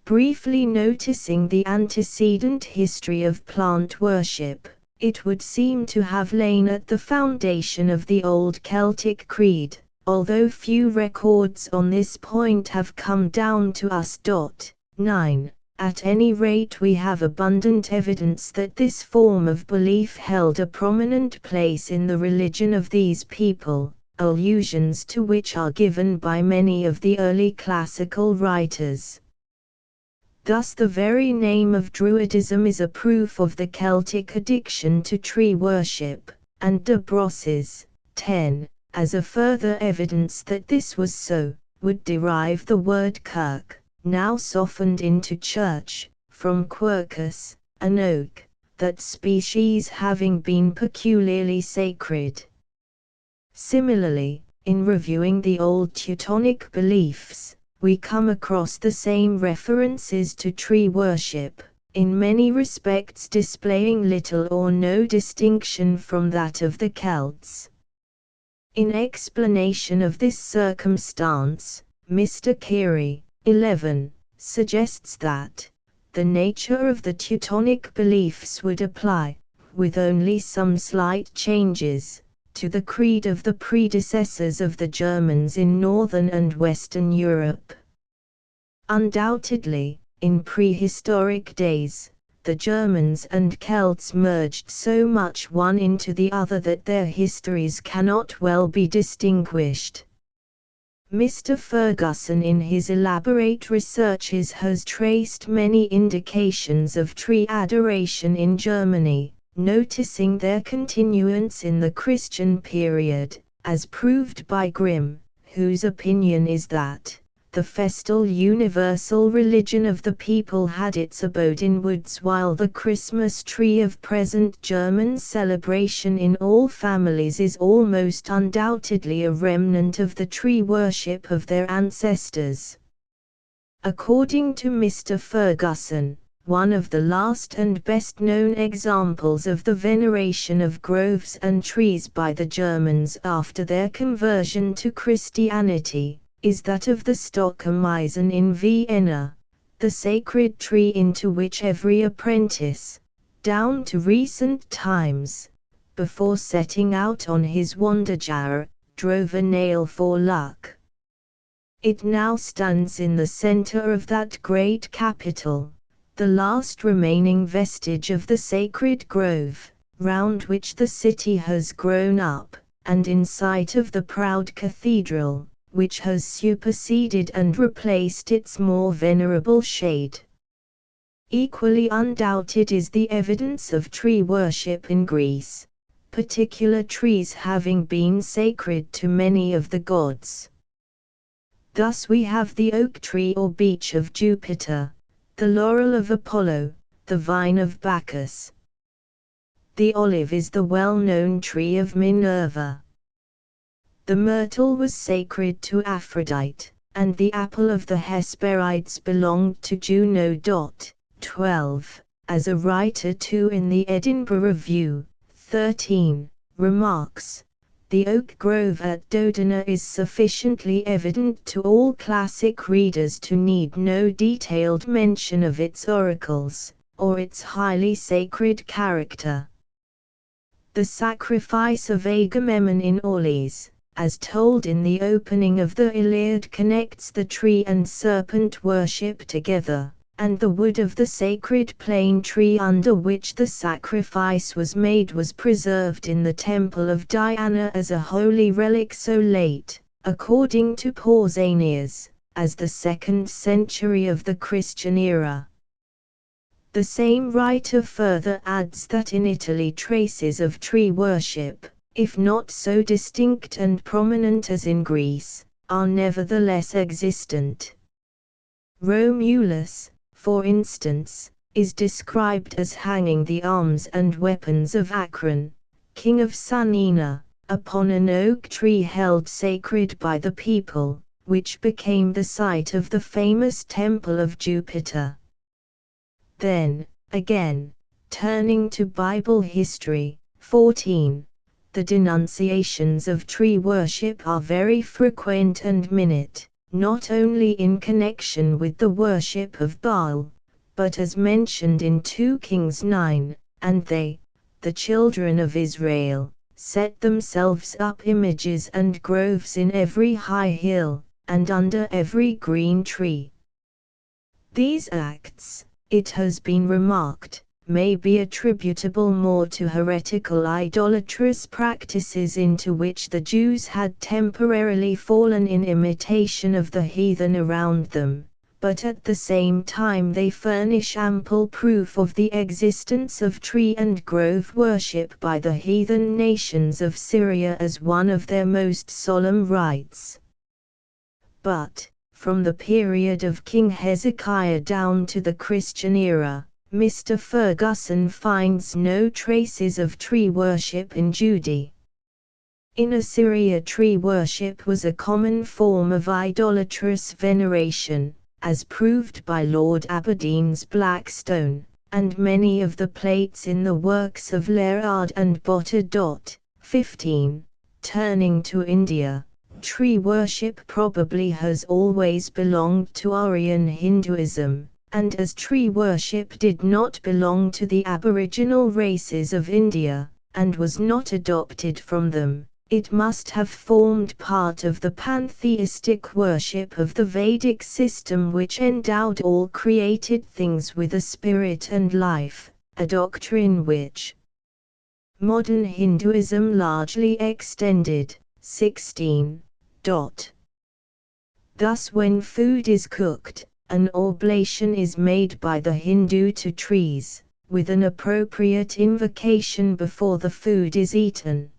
Speaker 1: Briefly noticing the antecedent history of plant worship, it would seem to have lain at the foundation of the old Celtic creed, although few records on this point have come down to us. 9. At any rate we have abundant evidence that this form of belief held a prominent place in the religion of these people, allusions to which are given by many of the early classical writers. Thus the very name of Druidism is a proof of the Celtic addiction to tree worship, and de Brosses, 10, as a further evidence that this was so, would derive the word kirk, now softened into church, from quercus, an oak, that species having been peculiarly sacred. Similarly, in reviewing the old Teutonic beliefs, we come across the same references to tree worship, in many respects displaying little or no distinction from that of the Celts. In explanation of this circumstance, Mr. Carey, 11, suggests that the nature of the Teutonic beliefs would apply, with only some slight changes, to the creed of the predecessors of the Germans in northern and western Europe. Undoubtedly, in prehistoric days, the Germans and Celts merged so much one into the other that their histories cannot well be distinguished. Mr. Ferguson in his elaborate researches has traced many indications of tree adoration in Germany, noticing their continuance in the Christian period, as proved by Grimm, whose opinion is that the festal universal religion of the people had its abode in woods, while the Christmas tree of present German celebration in all families is almost undoubtedly a remnant of the tree worship of their ancestors. According to Mr. Ferguson, one of the last and best known examples of the veneration of groves and trees by the Germans after their conversion to Christianity is that of the Stockermeisen in Vienna, the sacred tree into which every apprentice, down to recent times, before setting out on his Wanderjahre, drove a nail for luck. It now stands in the center of that great capital, the last remaining vestige of the sacred grove, round which the city has grown up, and in sight of the proud cathedral, which has superseded and replaced its more venerable shade. Equally undoubted is the evidence of tree worship in Greece, particular trees having been sacred to many of the gods. Thus we have the oak tree or beech of Jupiter, the laurel of Apollo, the vine of Bacchus. The olive is the well-known tree of Minerva. The myrtle was sacred to Aphrodite, and the apple of the Hesperides belonged to Juno. 12. As a writer too in the Edinburgh Review, 13, remarks, the oak grove at Dodona is sufficiently evident to all classic readers to need no detailed mention of its oracles, or its highly sacred character. The sacrifice of Agamemnon in Aulis, as told in the opening of the Iliad, connects the tree and serpent worship together, and the wood of the sacred plane tree under which the sacrifice was made was preserved in the temple of Diana as a holy relic so late, according to Pausanias, as the 2nd century of the Christian era. The same writer further adds that in Italy traces of tree worship, if not so distinct and prominent as in Greece, are nevertheless existent. Romulus, for instance, is described as hanging the arms and weapons of Acron, king of Sunena, upon an oak tree held sacred by the people, which became the site of the famous temple of Jupiter. Then, again, turning to Bible history, 14. The denunciations of tree worship are very frequent and minute, not only in connection with the worship of Baal, but as mentioned in 2 Kings 9, and they, the children of Israel, set themselves up images and groves in every high hill, and under every green tree. These acts, it has been remarked, may be attributable more to heretical idolatrous practices into which the Jews had temporarily fallen in imitation of the heathen around them, but at the same time they furnish ample proof of the existence of tree and grove worship by the heathen nations of Syria as one of their most solemn rites. But, from the period of King Hezekiah down to the Christian era, Mr. Ferguson finds no traces of tree worship in Judea. In Assyria, tree worship was a common form of idolatrous veneration, as proved by Lord Aberdeen's Blackstone, and many of the plates in the works of Lerard and Botta. 15. Turning to India, tree worship probably has always belonged to Aryan Hinduism, and as tree worship did not belong to the aboriginal races of India, and was not adopted from them, It must have formed part of the pantheistic worship of the Vedic system, which endowed all created things with a spirit and life, a doctrine which modern Hinduism largely extended. 16. Thus when food is cooked, an oblation is made by the Hindu to trees, with an appropriate invocation before the food is eaten.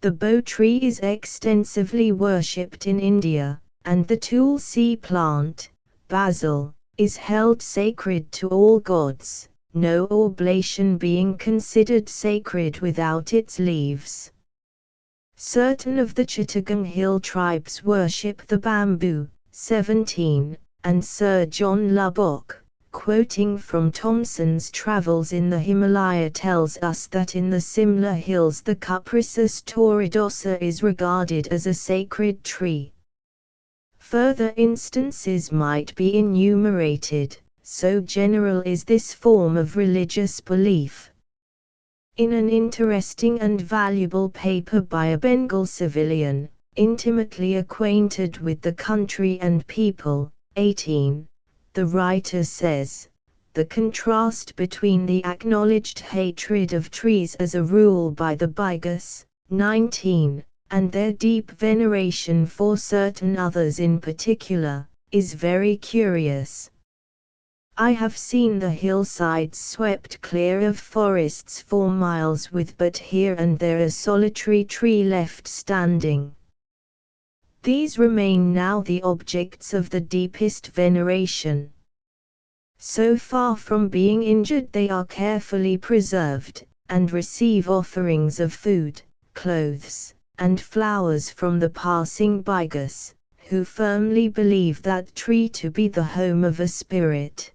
Speaker 1: The bo tree is extensively worshipped in India, and the tulsi plant, basil, is held sacred to all gods, no oblation being considered sacred without its leaves. Certain of the Chittagong Hill tribes worship the bamboo. 17, and Sir John Lubbock, quoting from Thomson's Travels in the Himalaya, tells us that in the Simla Hills the Cupressus torridosa is regarded as a sacred tree. Further instances might be enumerated, so general is this form of religious belief. In an interesting and valuable paper by a Bengal civilian, intimately acquainted with the country and people, 18, the writer says, the contrast between the acknowledged hatred of trees as a rule by the Bigas, 19, and their deep veneration for certain others in particular, is very curious. I have seen the hillsides swept clear of forests for miles with but here and there a solitary tree left standing. These remain now the objects of the deepest veneration. So far from being injured, they are carefully preserved, and receive offerings of food, clothes, and flowers from the passing Bigas, who firmly believe that tree to be the home of a spirit.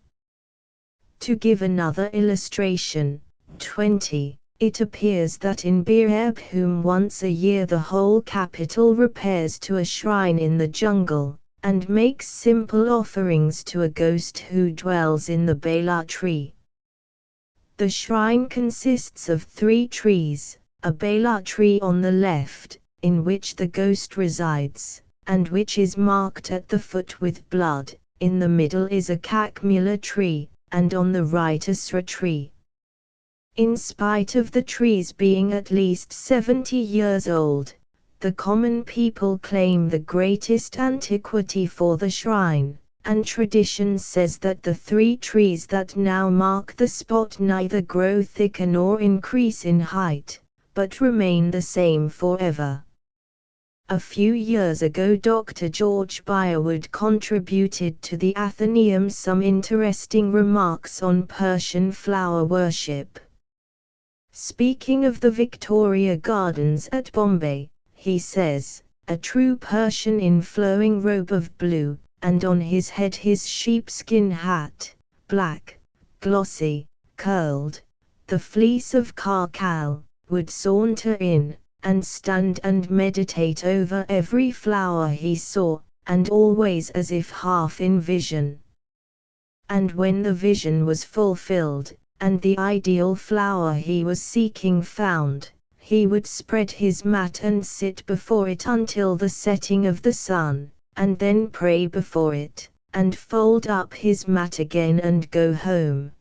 Speaker 1: To give another illustration, 20, it appears that in Birbhum once a year the whole capital repairs to a shrine in the jungle, and makes simple offerings to a ghost who dwells in the Bela tree. The shrine consists of 3 trees, a Bela tree on the left, in which the ghost resides, and which is marked at the foot with blood, in the middle is a Kakmula tree, and on the right a Sra tree. In spite of the trees being at least 70 years old, the common people claim the greatest antiquity for the shrine, and tradition says that the 3 trees that now mark the spot neither grow thicker nor increase in height, but remain the same forever. A few years ago Dr. George Byerwood contributed to the Athenaeum some interesting remarks on Persian flower worship. Speaking of the Victoria Gardens at Bombay, he says, a true Persian in flowing robe of blue, and on his head his sheepskin hat, black, glossy, curled, the fleece of carcal, would saunter in, and stand and meditate over every flower he saw, and always as if half in vision. And when the vision was fulfilled, and the ideal flower he was seeking found, he would spread his mat and sit before it until the setting of the sun, and then pray before it, and fold up his mat again and go home.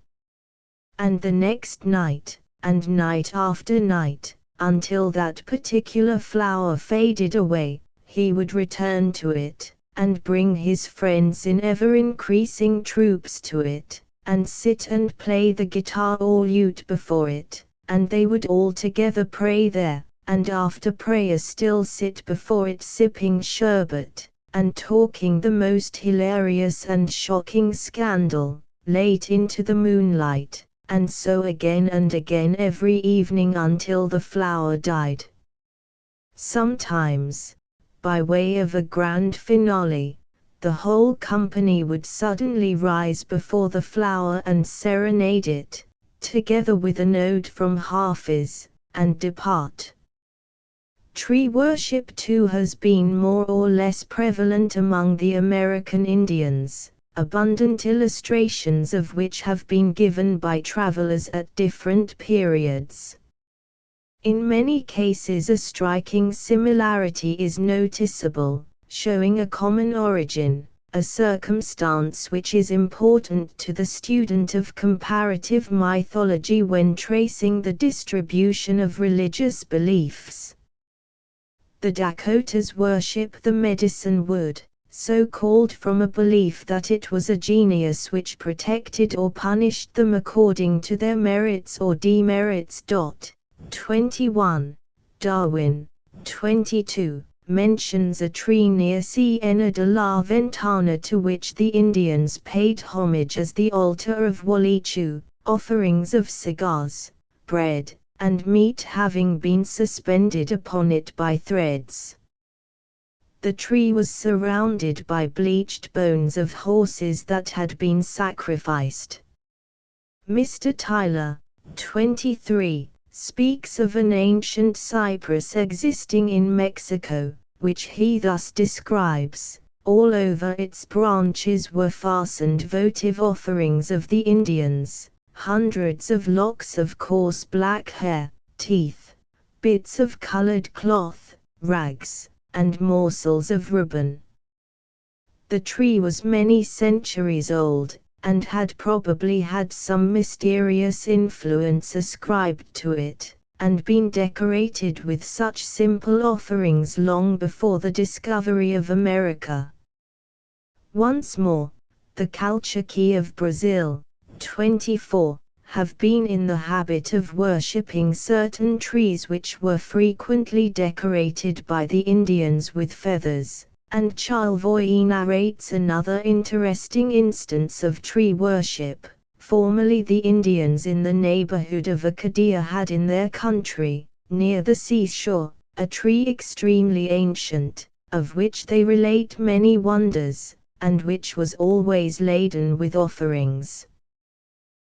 Speaker 1: And the next night, and night after night, until that particular flower faded away, he would return to it, and bring his friends in ever-increasing troops to it, and sit and play the guitar or lute before it, and they would all together pray there, and after prayer still sit before it sipping sherbet, and talking the most hilarious and shocking scandal, late into the moonlight, and so again and again every evening until the flower died. Sometimes, by way of a grand finale, the whole company would suddenly rise before the flower and serenade it, together with an ode from Hafiz, and depart. Tree worship too has been more or less prevalent among the American Indians, abundant illustrations of which have been given by travelers at different periods. In many cases a striking similarity is noticeable, showing a common origin, a circumstance which is important to the student of comparative mythology when tracing the distribution of religious beliefs. The Dakotas worship the medicine wood, so called from a belief that it was a genius which protected or punished them according to their merits or demerits. 21. Darwin, 22, mentions a tree near Siena de la Ventana to which the Indians paid homage as the altar of Walichu, offerings of cigars, bread, and meat having been suspended upon it by threads. The tree was surrounded by bleached bones of horses that had been sacrificed. Mr. Tyler, 23, speaks of an ancient cypress existing in Mexico, which he thus describes: all over its branches were fastened votive offerings of the Indians, hundreds of locks of coarse black hair, teeth, bits of colored cloth, rags, and morsels of ribbon. The tree was many centuries old, and had probably had some mysterious influence ascribed to it, and been decorated with such simple offerings long before the discovery of America. Once more, the Calchaquí of Brazil, 24, have been in the habit of worshipping certain trees which were frequently decorated by the Indians with feathers. And Chalvoy narrates another interesting instance of tree worship. Formerly the Indians in the neighborhood of Acadia had in their country, near the seashore, a tree extremely ancient, of which they relate many wonders, and which was always laden with offerings.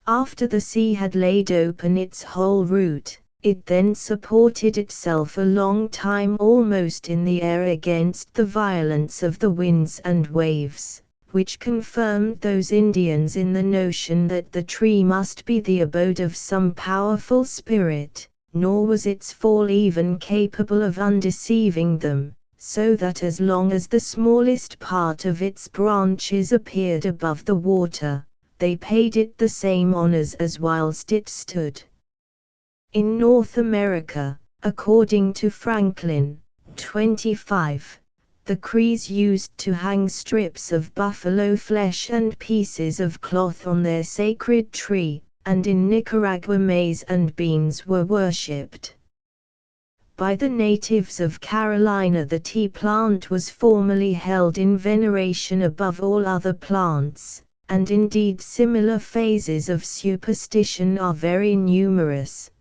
Speaker 1: After the sea had laid open its whole root, it then supported itself a long time almost in the air against the violence of the winds and waves, which confirmed those Indians in the notion that the tree must be the abode of some powerful spirit, nor was its fall even capable of undeceiving them, so that as long as the smallest part of its branches appeared above the water, they paid it the same honors as whilst it stood. In North America, according to Franklin, 25, the Crees used to hang strips of buffalo flesh and pieces of cloth on their sacred tree, and in Nicaragua maize and beans were worshipped. By the natives of Carolina the tea plant was formerly held in veneration above all other plants, and indeed similar phases of superstition are very numerous.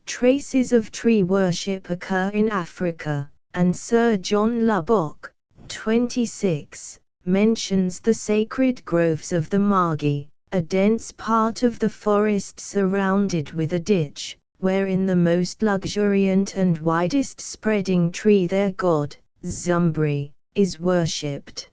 Speaker 1: Traces of tree worship occur in Africa, and Sir John Lubbock, 26, mentions the sacred groves of the Magi, a dense part of the forest surrounded with a ditch, wherein the most luxuriant and widest spreading tree their god, Zumbri, is worshipped.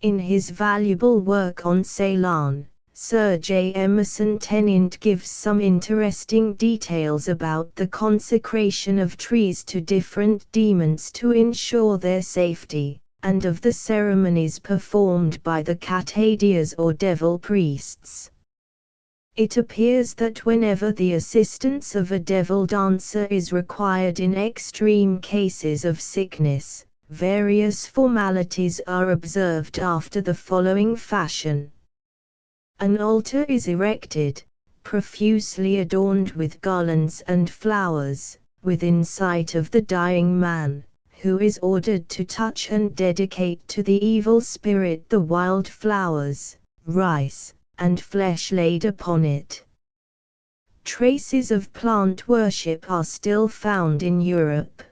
Speaker 1: In his valuable work on Ceylon, Sir J. Emerson Tennant gives some interesting details about the consecration of trees to different demons to ensure their safety, and of the ceremonies performed by the Catadias or devil priests. It appears that whenever the assistance of a devil dancer is required in extreme cases of sickness, various formalities are observed after the following fashion. An altar is erected, profusely adorned with garlands and flowers, within sight of the dying man, who is ordered to touch and dedicate to the evil spirit the wild flowers, rice, and flesh laid upon it. Traces of plant worship are still found in Europe.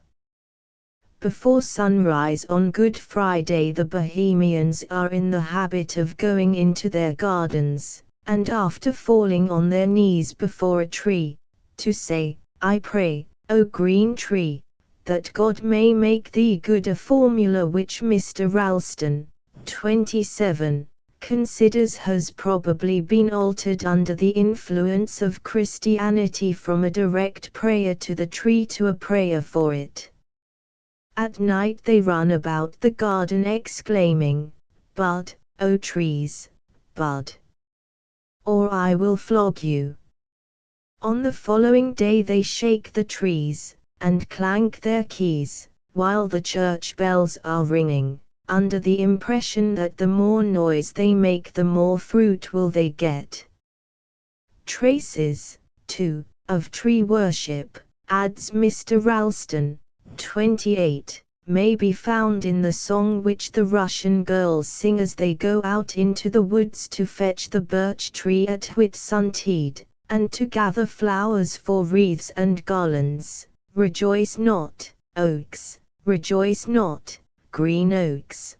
Speaker 1: Before sunrise on Good Friday the Bohemians are in the habit of going into their gardens, and after falling on their knees before a tree, to say, "I pray, O green tree, that God may make thee good," a formula which Mr. Ralston, 27, considers has probably been altered under the influence of Christianity from a direct prayer to the tree to a prayer for it. At night they run about the garden exclaiming, "Bud, O trees, bud! Or I will flog you." On the following day they shake the trees, and clank their keys, while the church bells are ringing, under the impression that the more noise they make the more fruit will they get. Traces, too, of tree worship, adds Mr. Ralston, 28, may be found in the song which the Russian girls sing as they go out into the woods to fetch the birch tree at Whitsuntide, and to gather flowers for wreaths and garlands. Rejoice not, oaks, rejoice not, green oaks.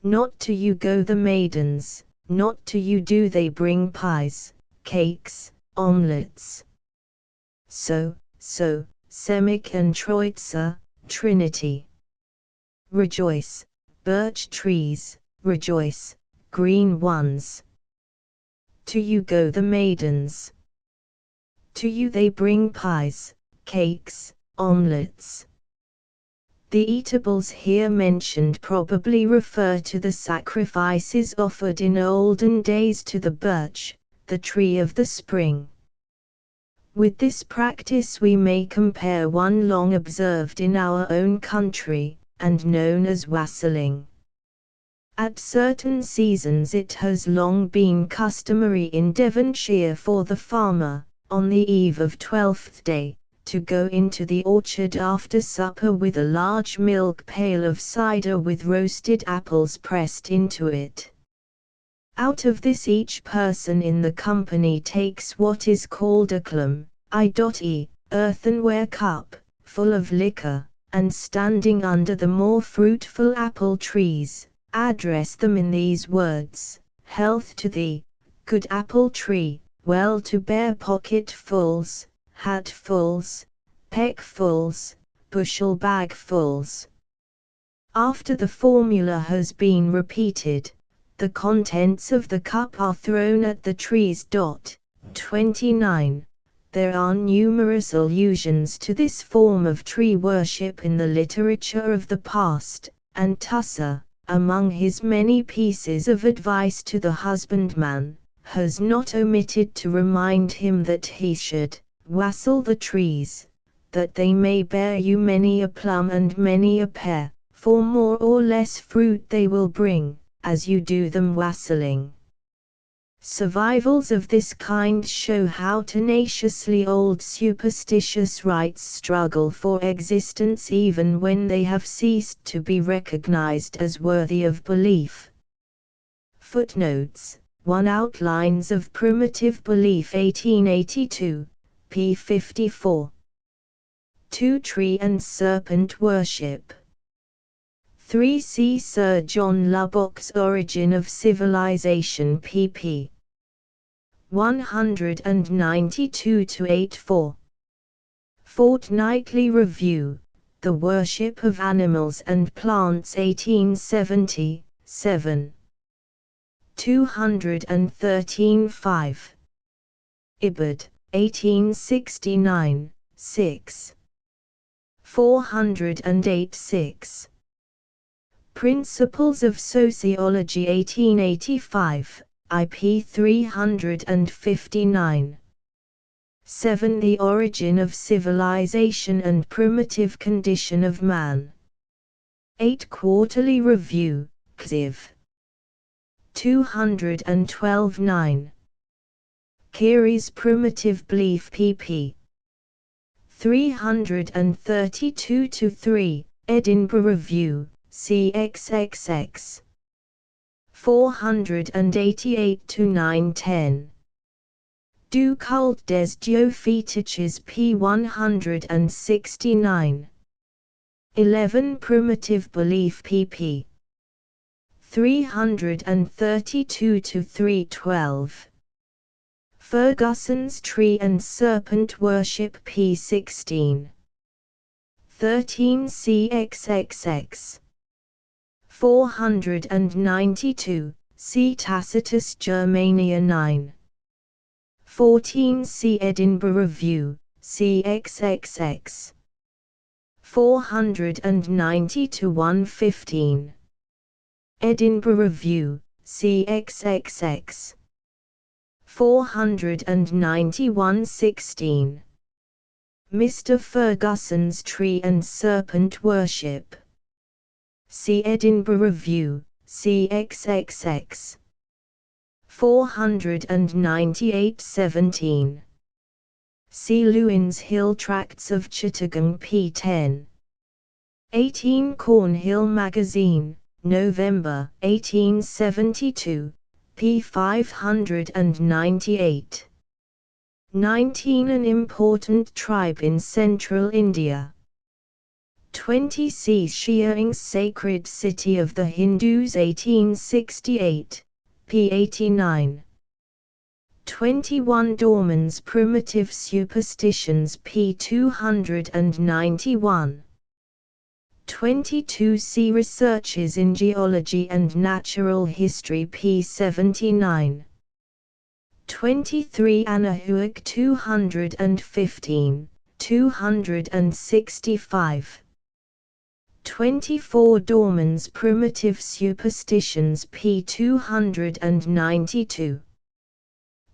Speaker 1: Not to you go the maidens, not to you do they bring pies, cakes, omelettes. So, Semic and Troitsa, Trinity. Rejoice, birch trees, rejoice, green ones. To you go the maidens. To you they bring pies, cakes, omelettes. The eatables here mentioned probably refer to the sacrifices offered in olden days to the birch, the tree of the spring. With this practice we may compare one long observed in our own country, and known as wassailing. At certain seasons it has long been customary in Devonshire for the farmer, on the eve of Twelfth Day, to go into the orchard after supper with a large milk pail of cider with roasted apples pressed into it. Out of this each person in the company takes what is called a clem, i.e., earthenware cup, full of liquor, and standing under the more fruitful apple trees, address them in these words: "Health to thee, good apple tree, well to bear pocketfuls, hatfuls, peckfuls, bushel bagfuls." After the formula has been repeated, the contents of the cup are thrown at the trees. 29. There are numerous allusions to this form of tree worship in the literature of the past, and Tusser, among his many pieces of advice to the husbandman, has not omitted to remind him that he should wassail the trees, that they may bear you many a plum and many a pear, for more or less fruit they will bring, as you do them wassailing. Survivals of this kind show how tenaciously old superstitious rites struggle for existence even when they have ceased to be recognized as worthy of belief. Footnotes: 1 Outlines of Primitive Belief 1882, p. 54. 2 Tree and Serpent Worship. 3 See Sir John Lubbock's Origin of Civilization pp. 192-84. Fortnightly Review, The Worship of Animals and Plants 1870, 7. 213-5. Ibid, 1869, 6. 408-6. Principles of Sociology 1885, IP 359. 7 The Origin of Civilization and Primitive Condition of Man. 8 Quarterly Review, Xiv. 212-9. Carey's Primitive Belief pp. 332-3, Edinburgh Review, CXXX. 488-910. Du Culte des Geophytiques p. 169. 11 Primitive Belief pp. 332-312. Ferguson's Tree and Serpent Worship p. 16. 13 CXXX. 492, see Tacitus Germania 9. 14 see Edinburgh Review, see XXX. 490 to 115. Edinburgh Review, see XXX. 491 16. Mr. Ferguson's Tree and Serpent Worship. See Edinburgh Review, see XXX. 498 17. See Lewin's Hill Tracts of Chittagong p. 10. 18 Cornhill Magazine, November 1872, p. 598. 19 An important tribe in central India. 20 See Shearing's Sacred City of the Hindus 1868, p. 89. 21 Dorman's Primitive Superstitions p. 291. 22 See Researches in Geology and Natural History p. 79. 23 Anahuac 215, 265. 24 Dorman's Primitive Superstitions p. 292.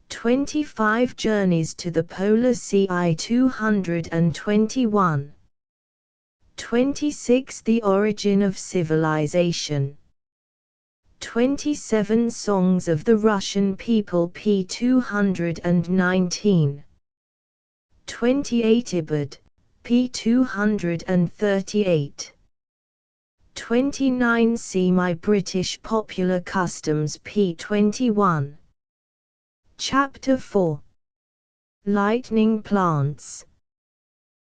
Speaker 1: 25 Journeys to the Polar Sea I 221. 26 The Origin of Civilization. 27 Songs of the Russian People p. 219. 28 Ibid, p. 238. 29 See My British Popular Customs p. 21. Chapter 4. Lightning Plants.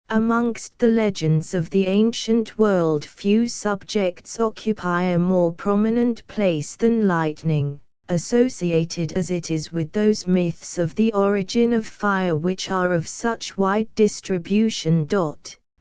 Speaker 1: Amongst the legends of the ancient world, few subjects occupy a more prominent place than lightning, associated as it is with those myths of the origin of fire which are of such wide distribution.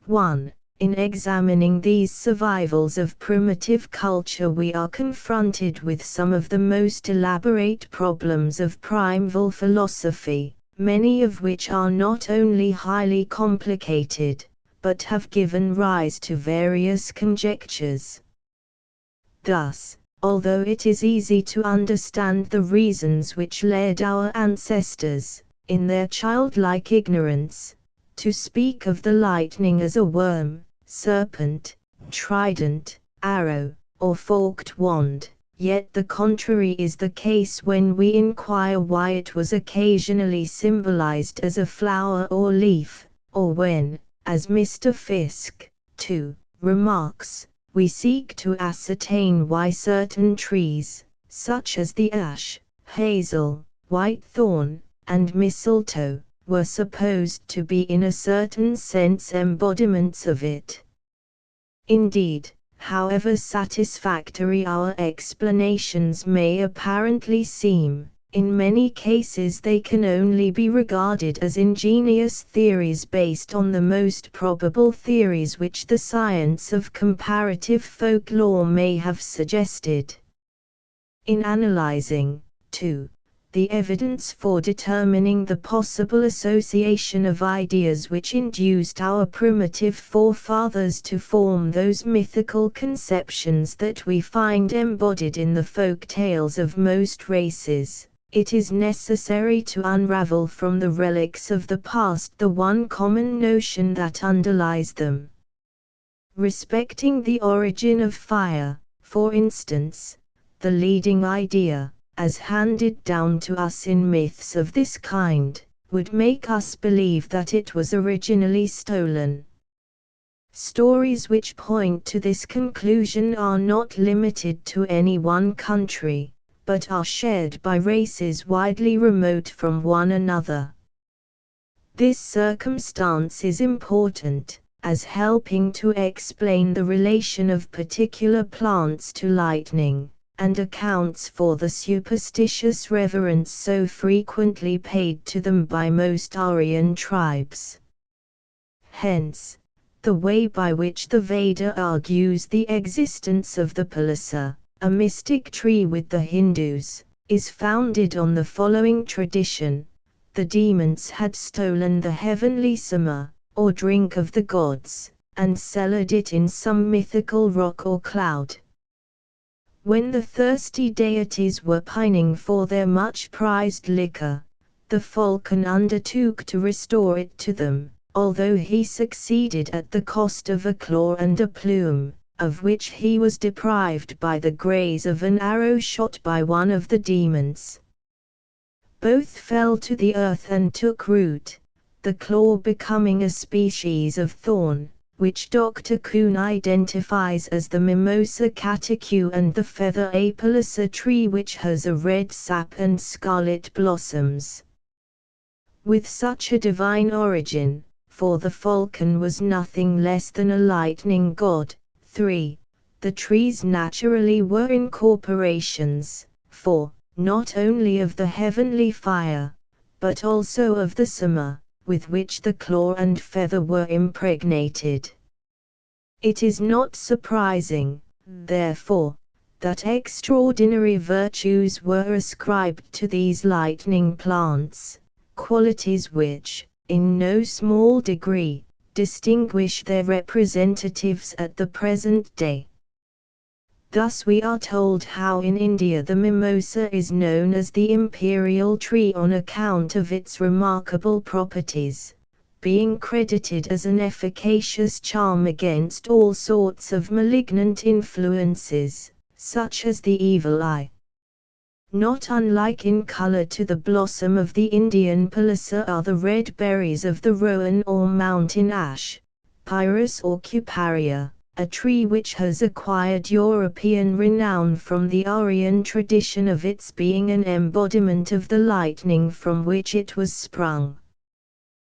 Speaker 1: 1. In examining these survivals of primitive culture, we are confronted with some of the most elaborate problems of primeval philosophy, many of which are not only highly complicated, but have given rise to various conjectures. Thus, although it is easy to understand the reasons which led our ancestors, in their childlike ignorance, to speak of the lightning as a worm, serpent, trident, arrow, or forked wand, yet the contrary is the case when we inquire why it was occasionally symbolized as a flower or leaf, or when, as Mr. Fiske, too, remarks, we seek to ascertain why certain trees, such as the ash, hazel, whitethorn, and mistletoe, were supposed to be in a certain sense embodiments of it. Indeed, however satisfactory our explanations may apparently seem, in many cases they can only be regarded as ingenious theories based on the most probable theories which the science of comparative folklore may have suggested. In analyzing, too, the evidence for determining the possible association of ideas which induced our primitive forefathers to form those mythical conceptions that we find embodied in the folk tales of most races, it is necessary to unravel from the relics of the past the one common notion that underlies them. Respecting the origin of fire, for instance, the leading idea, as handed down to us in myths of this kind, would make us believe that it was originally stolen. Stories which point to this conclusion are not limited to any one country, but are shared by races widely remote from one another. This circumstance is important, as helping to explain the relation of particular plants to lightning, and accounts for the superstitious reverence so frequently paid to them by most Aryan tribes. Hence, the way by which the Veda argues the existence of the Pulsar, a mystic tree with the Hindus, is founded on the following tradition. The demons had stolen the heavenly summa, or drink of the gods, and cellared it in some mythical rock or cloud. When the thirsty deities were pining for their much-prized liquor, the falcon undertook to restore it to them, although he succeeded at the cost of a claw and a plume, of which he was deprived by the graze of an arrow shot by one of the demons. Both fell to the earth and took root, the claw becoming a species of thorn, which Dr. Kuhn identifies as the Mimosa catechu, and the feather Apellis, a tree which has a red sap and scarlet blossoms. With such a divine origin, for the falcon was nothing less than a lightning god. 3. The trees naturally were incorporations, for, not only of the heavenly fire, but also of the summa, with which the claw and feather were impregnated. It is not surprising, therefore, that extraordinary virtues were ascribed to these lightning plants, qualities which, in no small degree, distinguish their representatives at the present day. Thus we are told how in India the mimosa is known as the imperial tree on account of its remarkable properties, being credited as an efficacious charm against all sorts of malignant influences, such as the evil eye. Not unlike in color to the blossom of the Indian palisa are the red berries of the rowan or mountain ash, Pyrus or Cuparia, a tree which has acquired European renown from the Aryan tradition of its being an embodiment of the lightning from which it was sprung.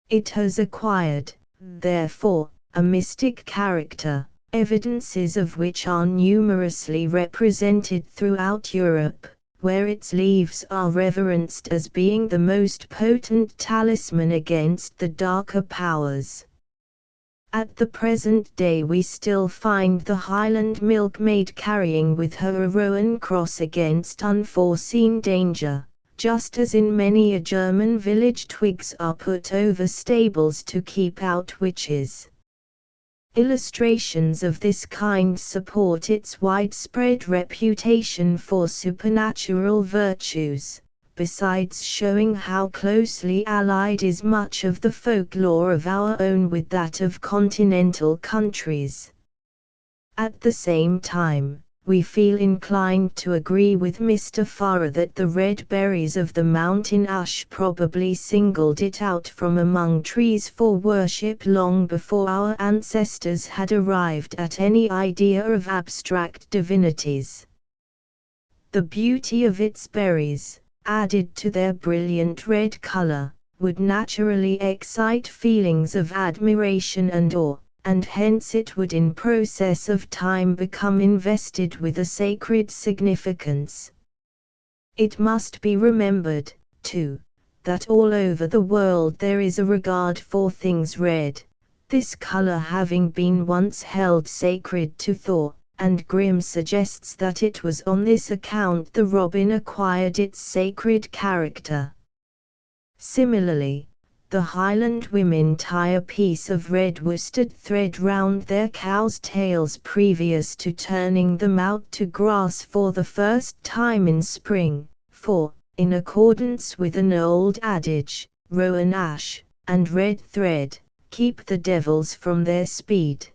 Speaker 1: It has acquired, therefore, a mystic character, evidences of which are numerously represented throughout Europe, where its leaves are reverenced as being the most potent talisman against the darker powers. At the present day we still find the Highland milkmaid carrying with her a rowan cross against unforeseen danger, just as in many a German village twigs are put over stables to keep out witches. Illustrations of this kind support its widespread reputation for supernatural virtues, besides showing how closely allied is much of the folklore of our own with that of continental countries. At the same time, we feel inclined to agree with Mr. Farrar that the red berries of the mountain ash probably singled it out from among trees for worship long before our ancestors had arrived at any idea of abstract divinities. The beauty of its berries, added to their brilliant red color, would naturally excite feelings of admiration and awe, and hence it would in process of time become invested with a sacred significance. It must be remembered, too, that all over the world there is a regard for things red, this color having been once held sacred to Thor, and Grimm suggests that it was on this account the robin acquired its sacred character. Similarly, the Highland women tie a piece of red worsted thread round their cows' tails previous to turning them out to grass for the first time in spring, for, in accordance with an old adage, rowan ash, and red thread, keep the devils from their speed.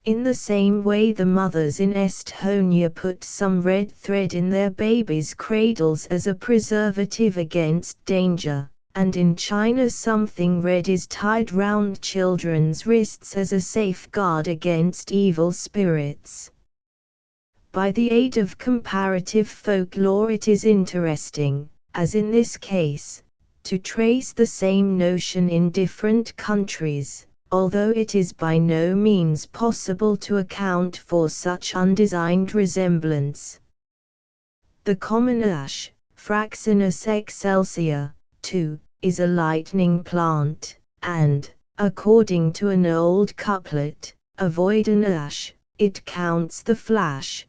Speaker 1: In the same way the mothers in Estonia put some red thread in their babies' cradles as a preservative against danger, and in China something red is tied round children's wrists as a safeguard against evil spirits. By the aid of comparative folklore it is interesting, as in this case, to trace the same notion in different countries, although it is by no means possible to account for such undesigned resemblance. The common ash, Fraxinus excelsior, too, is a lightning plant, and, according to an old couplet, avoid an ash, it counts the flash.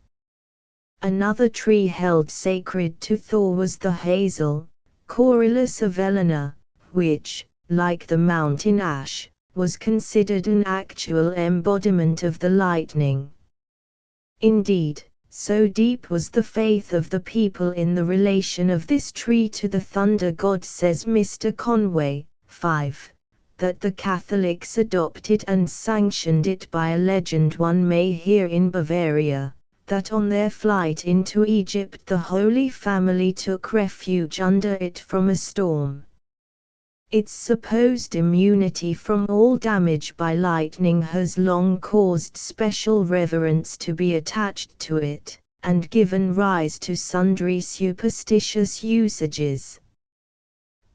Speaker 1: Another tree held sacred to Thor was the hazel, Corylus avellana, which, like the mountain ash, was considered an actual embodiment of the lightning. Indeed, so deep was the faith of the people in the relation of this tree to the thunder god, says Mr. Conway, 5, that the Catholics adopted and sanctioned it by a legend one may hear in Bavaria, that on their flight into Egypt the Holy Family took refuge under it from a storm. Its supposed immunity from all damage by lightning has long caused special reverence to be attached to it, and given rise to sundry superstitious usages.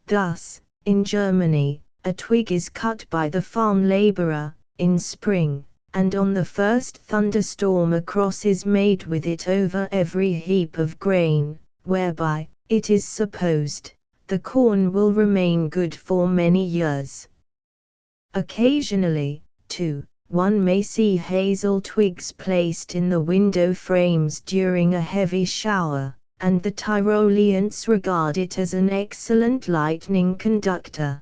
Speaker 1: Thus, in Germany, a twig is cut by the farm laborer, in spring, and on the first thunderstorm a cross is made with it over every heap of grain, whereby, it is supposed, the corn will remain good for many years. Occasionally, too, one may see hazel twigs placed in the window frames during a heavy shower, and the Tyroleans regard it as an excellent lightning conductor.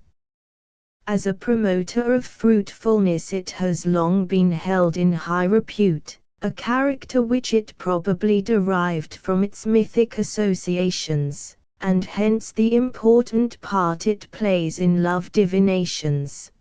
Speaker 1: As a promoter of fruitfulness it has long been held in high repute, a character which it probably derived from its mythic associations, and hence the important part it plays in love divinations.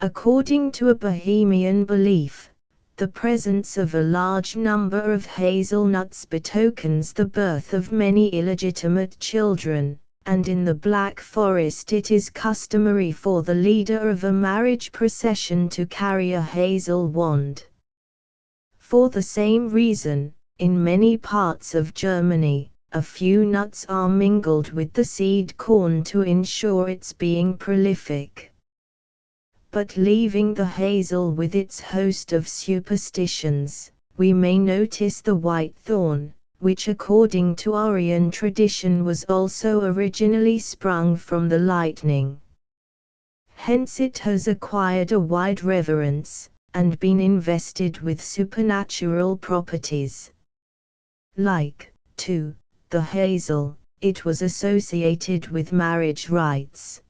Speaker 1: According to a Bohemian belief, the presence of a large number of hazelnuts betokens the birth of many illegitimate children, and in the Black Forest it is customary for the leader of a marriage procession to carry a hazel wand. For the same reason, in many parts of Germany, a few nuts are mingled with the seed corn to ensure its being prolific. But leaving the hazel with its host of superstitions, we may notice the white thorn, which according to Aryan tradition was also originally sprung from the lightning. Hence it has acquired a wide reverence, and been invested with supernatural properties. Like, too, the hazel, it was associated with marriage rites.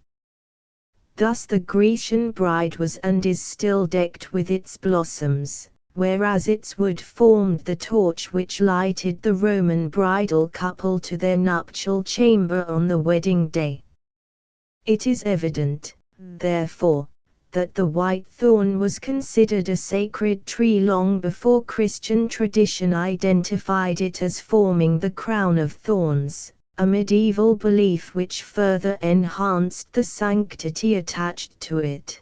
Speaker 1: Thus the Grecian bride was and is still decked with its blossoms, whereas its wood formed the torch which lighted the Roman bridal couple to their nuptial chamber on the wedding day. It is evident, therefore, that the white thorn was considered a sacred tree long before Christian tradition identified it as forming the crown of thorns, a medieval belief which further enhanced the sanctity attached to it.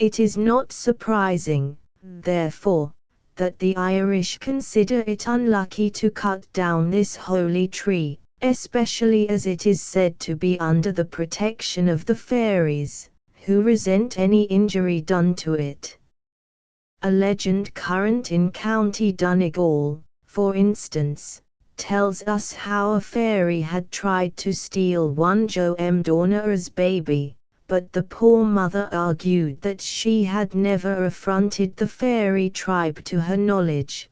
Speaker 1: It is not surprising, therefore, that the Irish consider it unlucky to cut down this holy tree, especially as it is said to be under the protection of the fairies, who resent any injury done to it. A legend current in County Donegal, for instance, tells us how a fairy had tried to steal one Joem Dorner's baby, but the poor mother argued that she had never affronted the fairy tribe to her knowledge.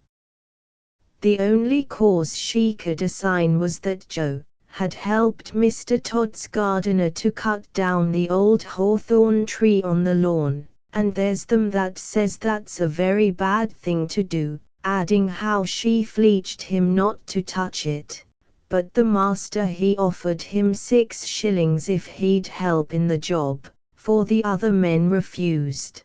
Speaker 1: The only cause she could assign was that Joe had helped Mr. Todd's gardener to cut down the old hawthorn tree on the lawn, and there's them that says that's a very bad thing to do, adding how she fleeched him not to touch it, but the master he offered him 6 shillings if he'd help in the job, for the other men refused.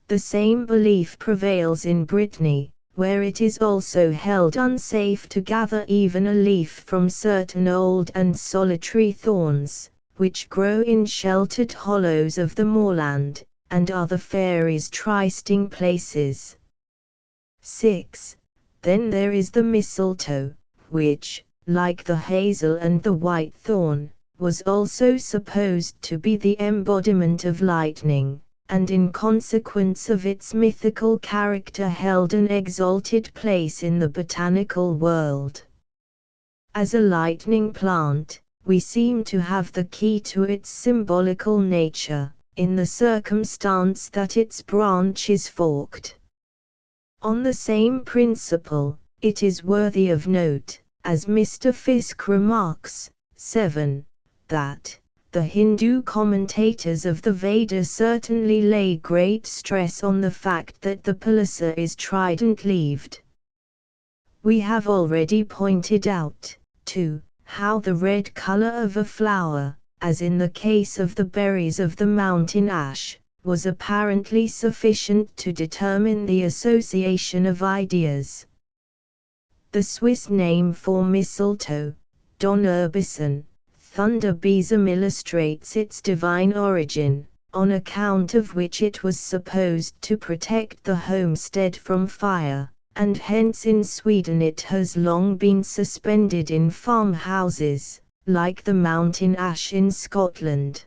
Speaker 1: The same belief prevails in Brittany, where it is also held unsafe to gather even a leaf from certain old and solitary thorns, which grow in sheltered hollows of the moorland, and are the fairies' trysting places. 6. Then there is the mistletoe, which, like the hazel and the white thorn, was also supposed to be the embodiment of lightning, and in consequence of its mythical character held an exalted place in the botanical world. As a lightning plant, we seem to have the key to its symbolical nature, in the circumstance that its branch is forked. On the same principle, It is worthy of note, as Mr. Fiske remarks, 7, that the Hindu commentators of the Vedas certainly lay great stress on the fact that the palasa is trident-leaved. We have already pointed out, too, how the red color of a flower, as in the case of the berries of the mountain ash, was apparently sufficient to determine the association of ideas. The Swiss name for mistletoe, Donnerbeeren, Thunderbesom, illustrates its divine origin, on account of which it was supposed to protect the homestead from fire, and hence in Sweden it has long been suspended in farmhouses, like the mountain ash in Scotland.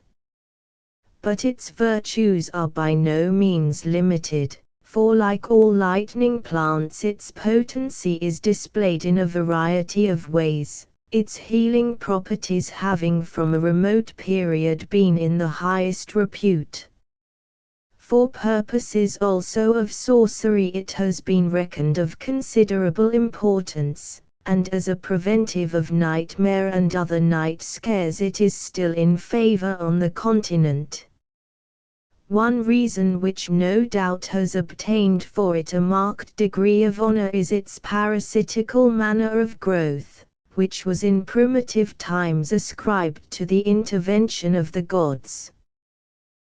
Speaker 1: But its virtues are by no means limited, for like all lightning plants its potency is displayed in a variety of ways, its healing properties having from a remote period been in the highest repute. For purposes also of sorcery it has been reckoned of considerable importance, and as a preventive of nightmare and other night scares it is still in favor on the continent. One reason which no doubt has obtained for it a marked degree of honor is its parasitical manner of growth, which was in primitive times ascribed to the intervention of the gods.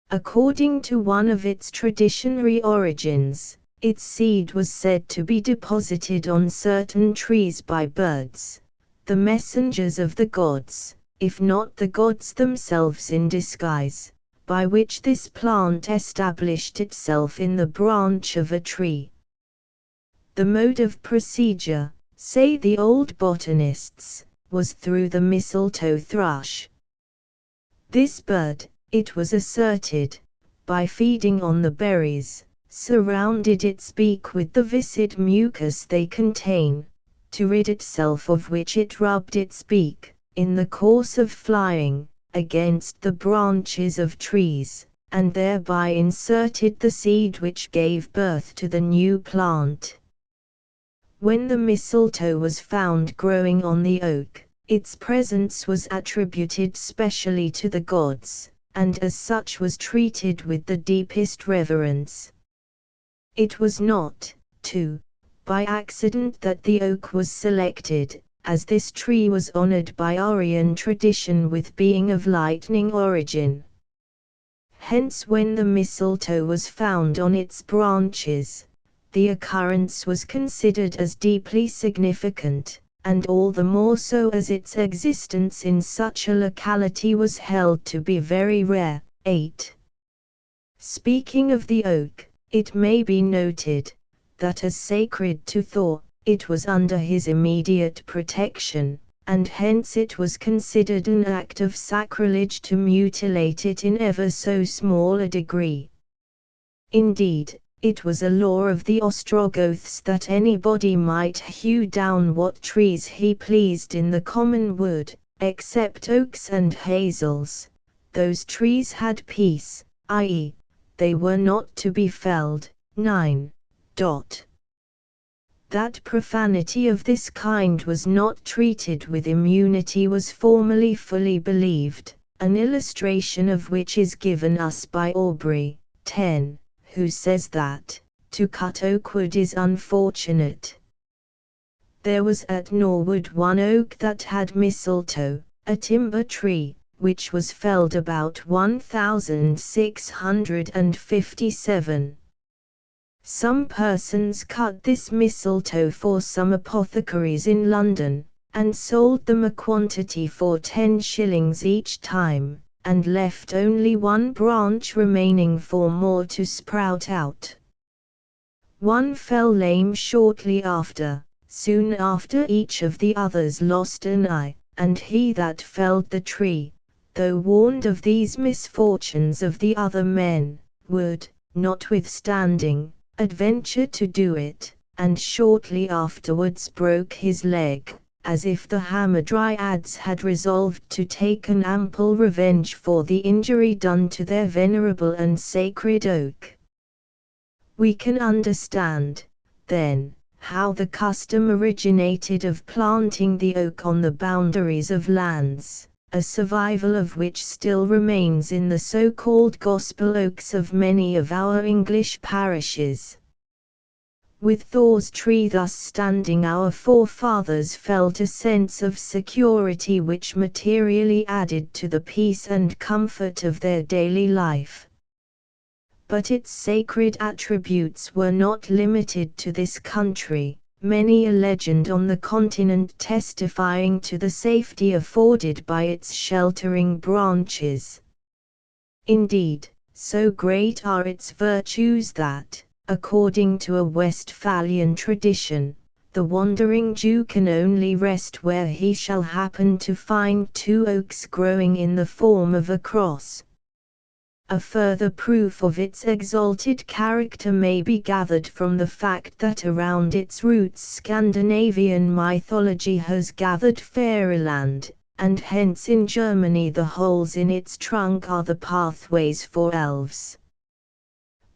Speaker 1: According to one of its traditionary origins, its seed was said to be deposited on certain trees by birds, the messengers of the gods, if not the gods themselves in disguise, by which this plant established itself in the branch of a tree. The mode of procedure, say the old botanists, was through the mistletoe thrush. This bird, it was asserted, by feeding on the berries, surrounded its beak with the viscid mucus they contain, to rid itself of which it rubbed its beak, in the course of flying, against the branches of trees, and thereby inserted the seed which gave birth to the new plant. When the mistletoe was found growing on the oak, its presence was attributed specially to the gods, and as such was treated with the deepest reverence. It was not, too, by accident that the oak was selected, as this tree was honored by Aryan tradition with being of lightning origin. Hence when the mistletoe was found on its branches, the occurrence was considered as deeply significant, and all the more so as its existence in such a locality was held to be very rare. 8. Speaking of the oak, it may be noted, that as sacred to Thor, it was under his immediate protection, and hence it was considered an act of sacrilege to mutilate it in ever so small a degree. Indeed, it was a law of the Ostrogoths that anybody might hew down what trees he pleased in the common wood, except oaks and hazels. Those trees had peace, i.e., they were not to be felled. 9. That profanity of this kind was not treated with immunity was formerly fully believed, an illustration of which is given us by Aubrey, 10, who says that, to cut oak wood is unfortunate. There was at Norwood one oak that had mistletoe, a timber tree, which was felled about 1657. Some persons cut this mistletoe for some apothecaries in London, and sold them a quantity for 10 shillings each time, and left only one branch remaining for more to sprout out. One fell lame shortly after, soon after each of the others lost an eye, and he that felled the tree, though warned of these misfortunes of the other men, would, notwithstanding, adventure to do it, and shortly afterwards broke his leg, as if the Hamadryads had resolved to take an ample revenge for the injury done to their venerable and sacred oak. We can understand, then, how the custom originated of planting the oak on the boundaries of lands, a survival of which still remains in the so-called gospel oaks of many of our English parishes. With Thor's tree thus standing, our forefathers felt a sense of security which materially added to the peace and comfort of their daily life. But its sacred attributes were not limited to this country, many a legend on the continent testifying to the safety afforded by its sheltering branches. Indeed, so great are its virtues that, according to a Westphalian tradition, the wandering Jew can only rest where he shall happen to find two oaks growing in the form of a cross. A further proof of its exalted character may be gathered from the fact that around its roots Scandinavian mythology has gathered fairyland, and hence in Germany the holes in its trunk are the pathways for elves.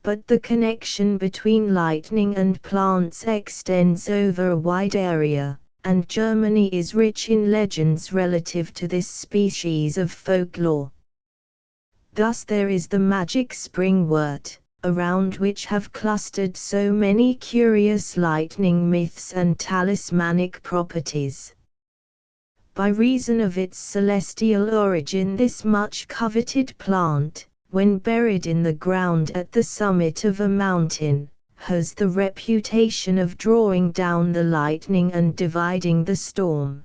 Speaker 1: But the connection between lightning and plants extends over a wide area, and Germany is rich in legends relative to this species of folklore. Thus there is the magic springwort, around which have clustered so many curious lightning myths and talismanic properties. By reason of its celestial origin, this much coveted plant, when buried in the ground at the summit of a mountain, has the reputation of drawing down the lightning and dividing the storm.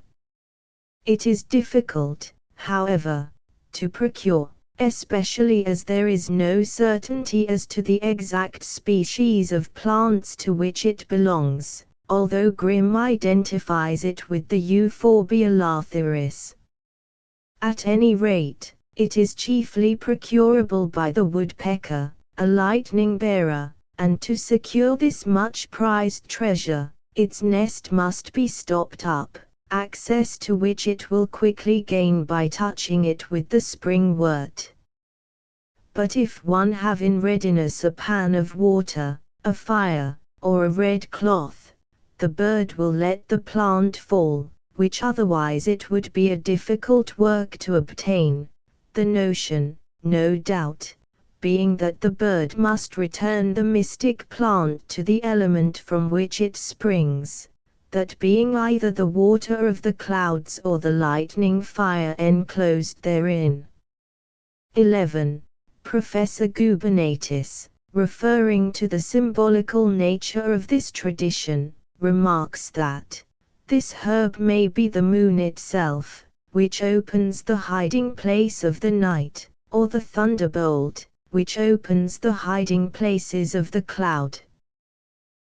Speaker 1: It is difficult, however, to procure, especially as there is no certainty as to the exact species of plants to which it belongs, although Grimm identifies it with the Euphorbia lathyrus. At any rate, it is chiefly procurable by the woodpecker, a lightning bearer, and to secure this much prized treasure, its nest must be stopped up, access to which it will quickly gain by touching it with the springwort. But if one have in readiness a pan of water, a fire, or a red cloth, the bird will let the plant fall, which otherwise it would be a difficult work to obtain, the notion, no doubt, being that the bird must return the mystic plant to the element from which it springs, that being either the water of the clouds or the lightning fire enclosed therein. 11. Professor Gubernatis, referring to the symbolical nature of this tradition, remarks that this herb may be the moon itself, which opens the hiding place of the night, or the thunderbolt, which opens the hiding places of the cloud.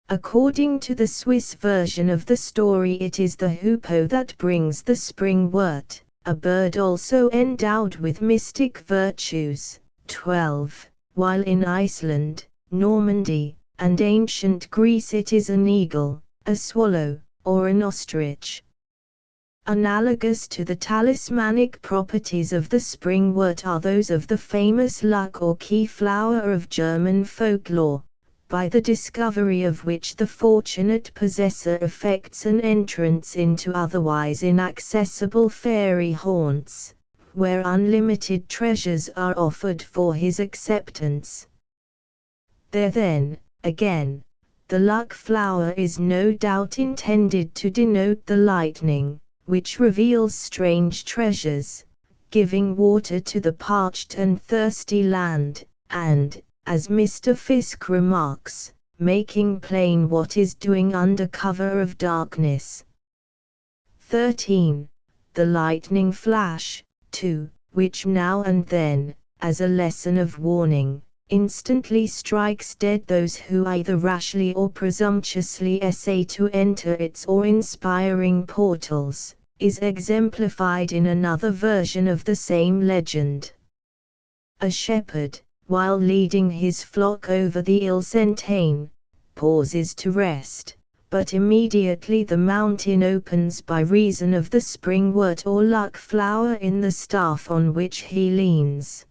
Speaker 1: According to the Swiss version of the story, it is the hoopoe that brings the springwort, a bird also endowed with mystic virtues. 12. While in Iceland, Normandy, and ancient Greece it is an eagle, a swallow, or an ostrich. Analogous to the talismanic properties of the springwort are those of the famous luck or key flower of German folklore, by the discovery of which the fortunate possessor effects an entrance into otherwise inaccessible fairy haunts, where unlimited treasures are offered for his acceptance. There then, again, the luck flower is no doubt intended to denote the lightning, which reveals strange treasures, giving water to the parched and thirsty land, and, as Mr. Fiske remarks, making plain what is doing under cover of darkness. 13. The lightning flash, too, which now and then, as a lesson of warning, instantly strikes dead those who either rashly or presumptuously essay to enter its awe-inspiring portals, is exemplified in another version of the same legend. A shepherd, while leading his flock over the Ile-Centane, pauses to rest, but immediately the mountain opens by reason of the springwort or luck flower in the staff on which he leans.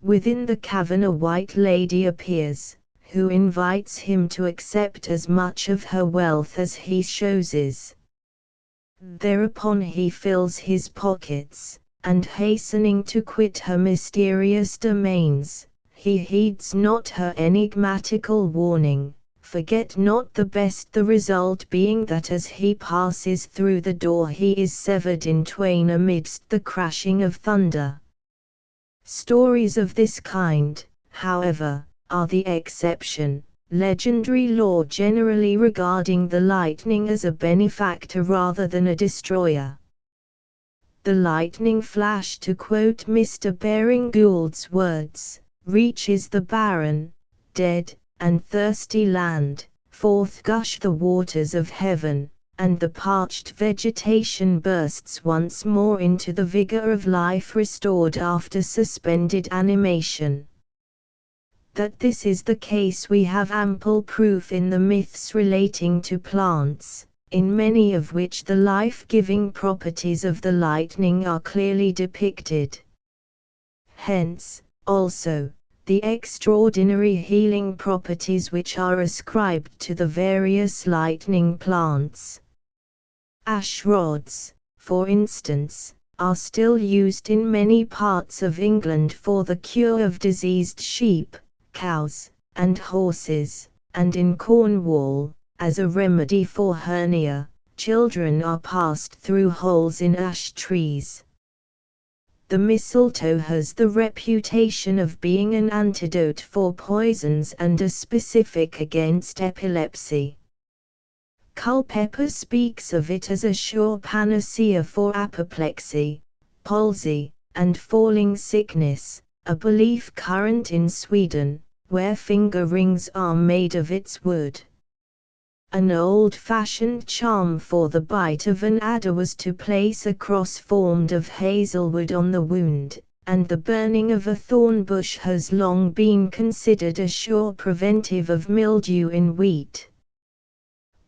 Speaker 1: Within the cavern a white lady appears, who invites him to accept as much of her wealth as he chooses. Thereupon he fills his pockets, and hastening to quit her mysterious domains, he heeds not her enigmatical warning, forget not the best, the result being that as he passes through the door he is severed in twain amidst the crashing of thunder. Stories of this kind, however, are the exception. Legendary lore generally regarding the lightning as a benefactor rather than a destroyer. The lightning flash, to quote Mr. Baring Gould's words, reaches the barren, dead, and thirsty land, forth gush the waters of heaven, and the parched vegetation bursts once more into the vigor of life restored after suspended animation. That this is the case we have ample proof in the myths relating to plants, in many of which the life-giving properties of the lightning are clearly depicted. Hence, also, the extraordinary healing properties which are ascribed to the various lightning plants. Ash rods, for instance, are still used in many parts of England for the cure of diseased sheep, cows, and horses, and in Cornwall, as a remedy for hernia, children are passed through holes in ash trees. The mistletoe has the reputation of being an antidote for poisons and a specific against epilepsy. Culpeper speaks of it as a sure panacea for apoplexy, palsy, and falling sickness, a belief current in Sweden, where finger rings are made of its wood. An old-fashioned charm for the bite of an adder was to place a cross formed of hazelwood on the wound, and the burning of a thorn bush has long been considered a sure preventive of mildew in wheat.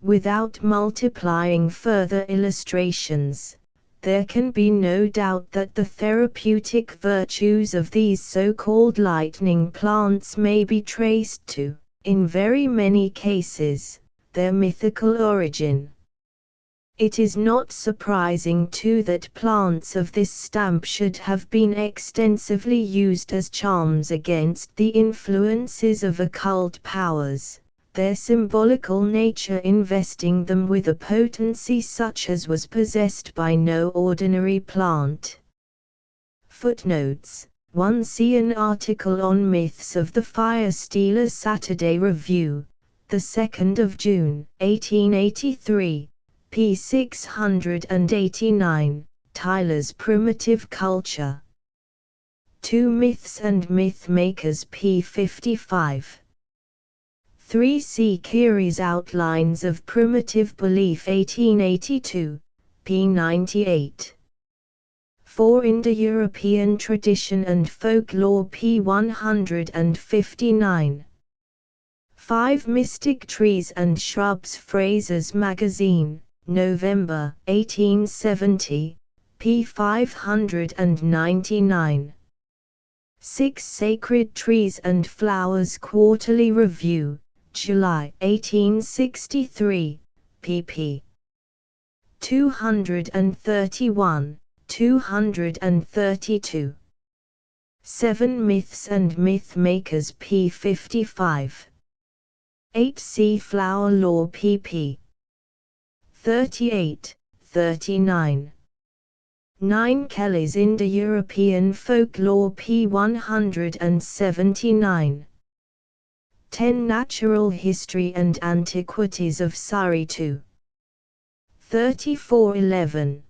Speaker 1: Without multiplying further illustrations, there can be no doubt that the therapeutic virtues of these so-called lightning plants may be traced to, in very many cases, their mythical origin. It is not surprising too that plants of this stamp should have been extensively used as charms against the influences of occult powers, their symbolical nature investing them with a potency such as was possessed by no ordinary plant. Footnotes: 1. See an article on Myths of the Fire Stealer's Saturday Review, 2 June, 1883, p. 689, Tyler's Primitive Culture. 2. Myths and Myth-Makers, p. 55. 3. See Keary's Outlines of Primitive Belief 1882, p. 98. 4. Indo-European Tradition and Folklore p. 159. 5. Mystic Trees and Shrubs Fraser's Magazine, November, 1870, p. 599. 6. Sacred Trees and Flowers Quarterly Review, July, 1863, pp. 231, 232. 7. Myths and Myth-Makers p. 55. 8. See Flower Lore pp. 38, 39. 9. Kelly's Indo-European Folklore p. 179. 10. Natural History and Antiquities of Surrey 2. 3411.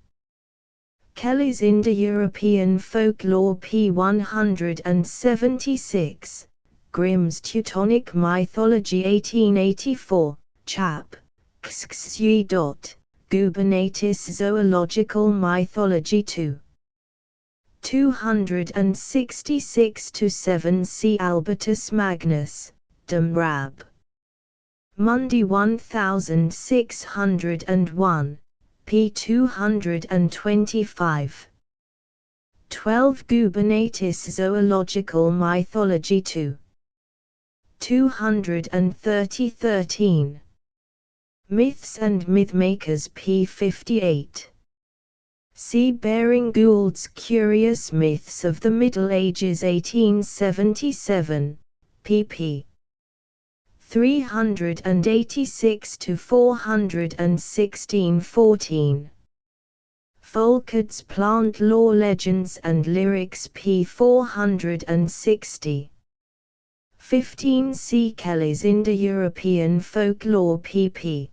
Speaker 1: Kelly's Indo-European Folklore p. 176, Grimm's Teutonic Mythology 1884, chap. Xxy. Gubernatis Zoological Mythology 2. 266-7. C. Albertus Magnus, Dum Rab. Monday 1601, p. 225. 12. Gubernatis Zoological Mythology 2. 230-13. Myths and Mythmakers p. 58. See Baring Gould's Curious Myths of the Middle Ages 1877, pp. 386-416-14. Folkard's Plant Lore Legends and Lyrics p. 460. 15 C. Kelly's Indo-European Folklore pp.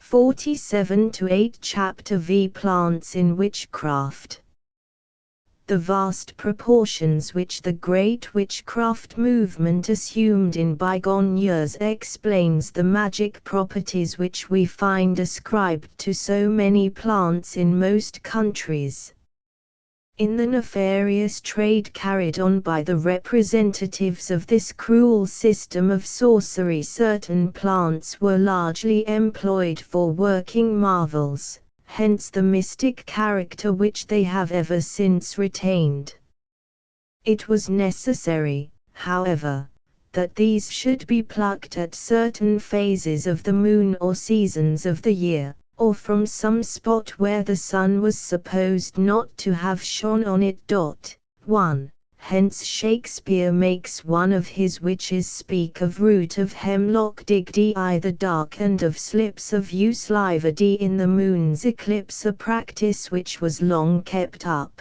Speaker 1: 47-8. Chapter V. Plants in Witchcraft. The vast proportions which the great witchcraft movement assumed in bygone years explains the magic properties which we find ascribed to so many plants in most countries. In the nefarious trade carried on by the representatives of this cruel system of sorcery, certain plants were largely employed for working marvels, hence the mystic character which they have ever since retained. It was necessary, however, that these should be plucked at certain phases of the moon or seasons of the year, or from some spot where the sun was supposed not to have shone on it. 1. Hence Shakespeare makes one of his witches speak of root of hemlock digged the dark and of slips of yew slivered in the moon's eclipse, a practice which was long kept up.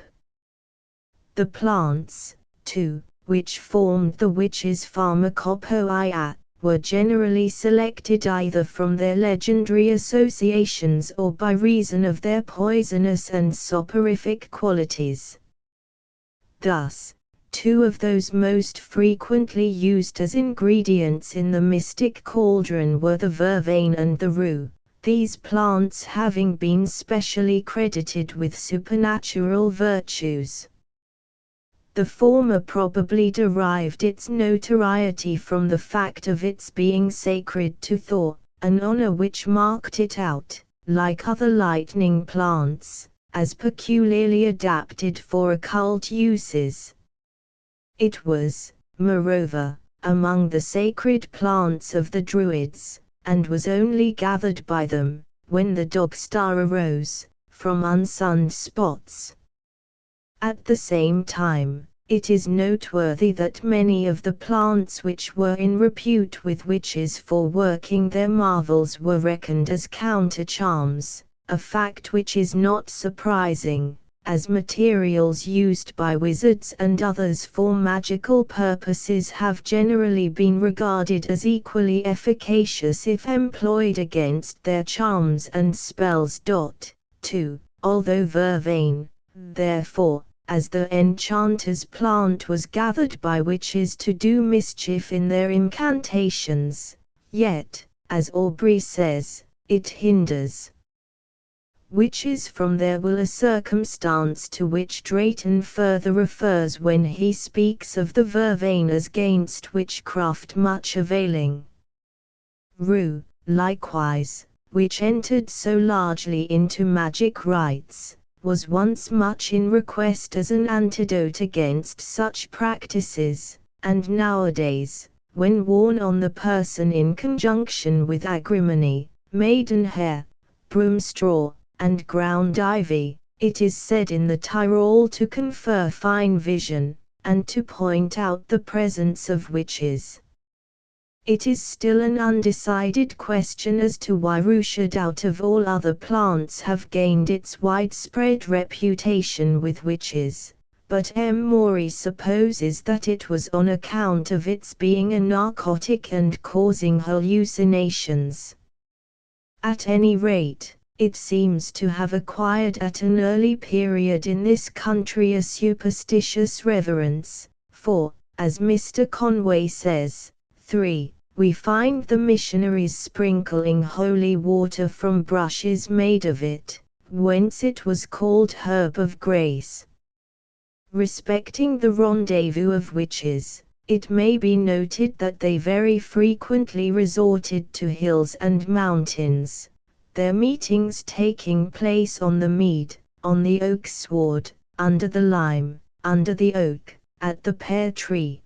Speaker 1: The plants, too, which formed the witches' pharmacopoeia, were generally selected either from their legendary associations or by reason of their poisonous and soporific qualities. Thus, two of those most frequently used as ingredients in the mystic cauldron were the vervain and the rue, these plants having been specially credited with supernatural virtues. The former probably derived its notoriety from the fact of its being sacred to Thor, an honor which marked it out, like other lightning plants, as peculiarly adapted for occult uses. It was, moreover, among the sacred plants of the Druids, and was only gathered by them, when the dog star arose, from unsunned spots. At the same time, it is noteworthy that many of the plants which were in repute with witches for working their marvels were reckoned as counter-charms, a fact which is not surprising, as materials used by wizards and others for magical purposes have generally been regarded as equally efficacious if employed against their charms and spells. 2. Although vervain, therefore, as the enchanter's plant was gathered by witches to do mischief in their incantations, yet, as Aubrey says, it hinders witches from their will, a circumstance to which Drayton further refers when he speaks of the vervain as gainst witchcraft much availing. Rue, likewise, which entered so largely into magic rites, was once much in request as an antidote against such practices, and nowadays, when worn on the person in conjunction with agrimony, maidenhair, broom straw, and ground ivy, it is said in the Tyrol to confer fine vision, and to point out the presence of witches. It is still an undecided question as to why rue should out of all other plants have gained its widespread reputation with witches, but M. Morey supposes that it was on account of its being a narcotic and causing hallucinations. At any rate, it seems to have acquired at an early period in this country a superstitious reverence, for, as Mr. Conway says, 3. We find the missionaries sprinkling holy water from brushes made of it, whence it was called herb of grace. Respecting the rendezvous of witches, it may be noted that they very frequently resorted to hills and mountains, their meetings taking place on the mead, on the oak sward, under the lime, under the oak, at the pear tree.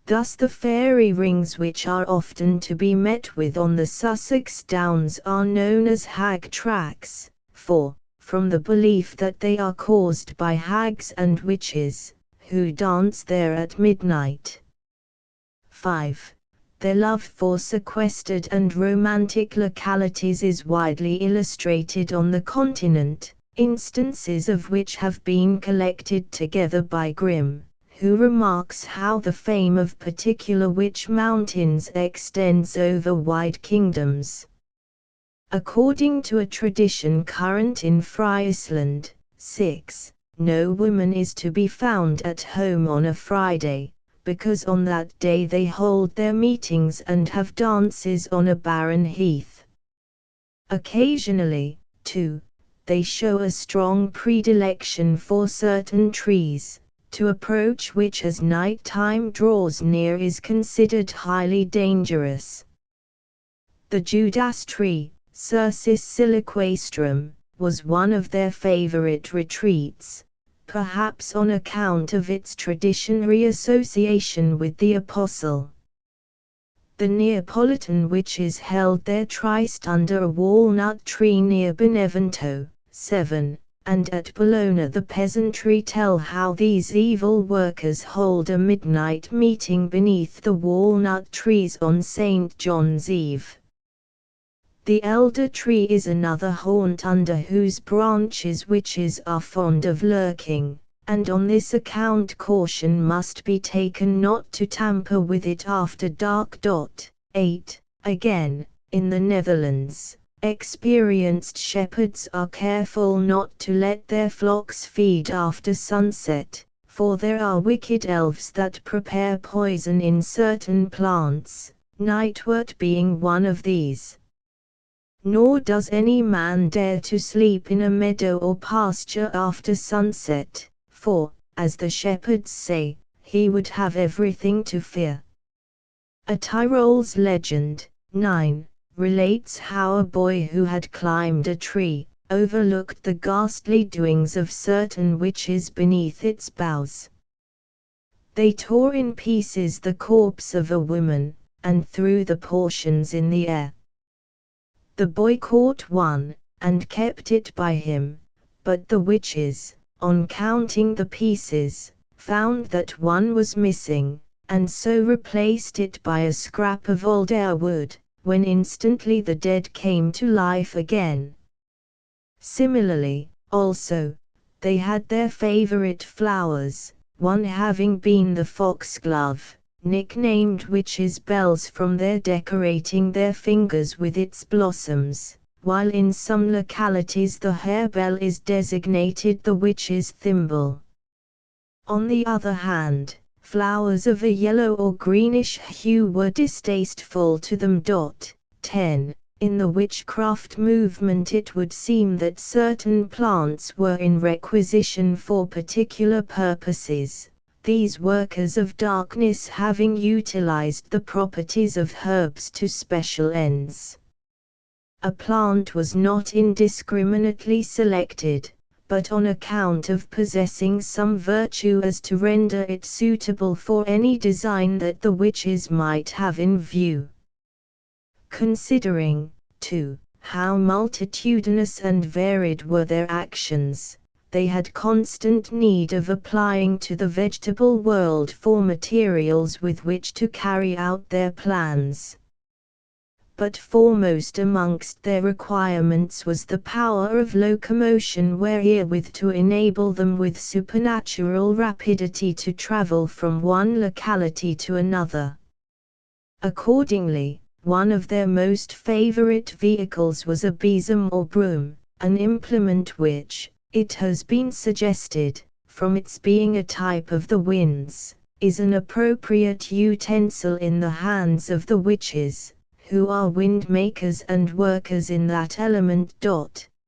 Speaker 1: Thus the fairy rings which are often to be met with on the Sussex Downs are known as hag tracks, from the belief that they are caused by hags and witches, who dance there at midnight. 5. Their love for sequestered and romantic localities is widely illustrated on the continent, instances of which have been collected together by Grimm, who remarks how the fame of particular witch mountains extends over wide kingdoms. According to a tradition current in Friesland, 6, no woman is to be found at home on a Friday, because on that day they hold their meetings and have dances on a barren heath. Occasionally, too, they show a strong predilection for certain trees, to approach which as night time draws near is considered highly dangerous. The Judas tree, Cercis siliquastrum, was one of their favorite retreats, perhaps on account of its traditionary association with the Apostle. The Neapolitan witches held their tryst under a walnut tree near Benevento, 7, and at Bologna the peasantry tell how these evil workers hold a midnight meeting beneath the walnut trees on St. John's Eve. The elder tree is another haunt under whose branches witches are fond of lurking, and on this account caution must be taken not to tamper with it after dark. 8. Again, in the Netherlands, experienced shepherds are careful not to let their flocks feed after sunset, for there are wicked elves that prepare poison in certain plants, nightwort being one of these. Nor does any man dare to sleep in a meadow or pasture after sunset, for, as the shepherds say, he would have everything to fear. A Tyrol's legend, 9, relates how a boy who had climbed a tree, overlooked the ghastly doings of certain witches beneath its boughs. They tore in pieces the corpse of a woman, and threw the portions in the air. The boy caught one, and kept it by him, but the witches, on counting the pieces, found that one was missing, and so replaced it by a scrap of old wood, when instantly the dead came to life again. Similarly, also, they had their favorite flowers, one having been the foxglove, nicknamed witches' bells from their decorating their fingers with its blossoms, while in some localities the harebell is designated the witch's thimble. On the other hand, flowers of a yellow or greenish hue were distasteful to them. 10. In the witchcraft movement it would seem that certain plants were in requisition for particular purposes, these workers of darkness having utilized the properties of herbs to special ends. A plant was not indiscriminately selected, but on account of possessing some virtue as to render it suitable for any design that the witches might have in view. Considering, too, how multitudinous and varied were their actions, they had constant need of applying to the vegetable world for materials with which to carry out their plans. But foremost amongst their requirements was the power of locomotion wherewith to enable them with supernatural rapidity to travel from one locality to another. Accordingly, one of their most favorite vehicles was a besom or broom, an implement which, it has been suggested, from its being a type of the winds, is an appropriate utensil in the hands of the witches, who are wind makers and workers in that element.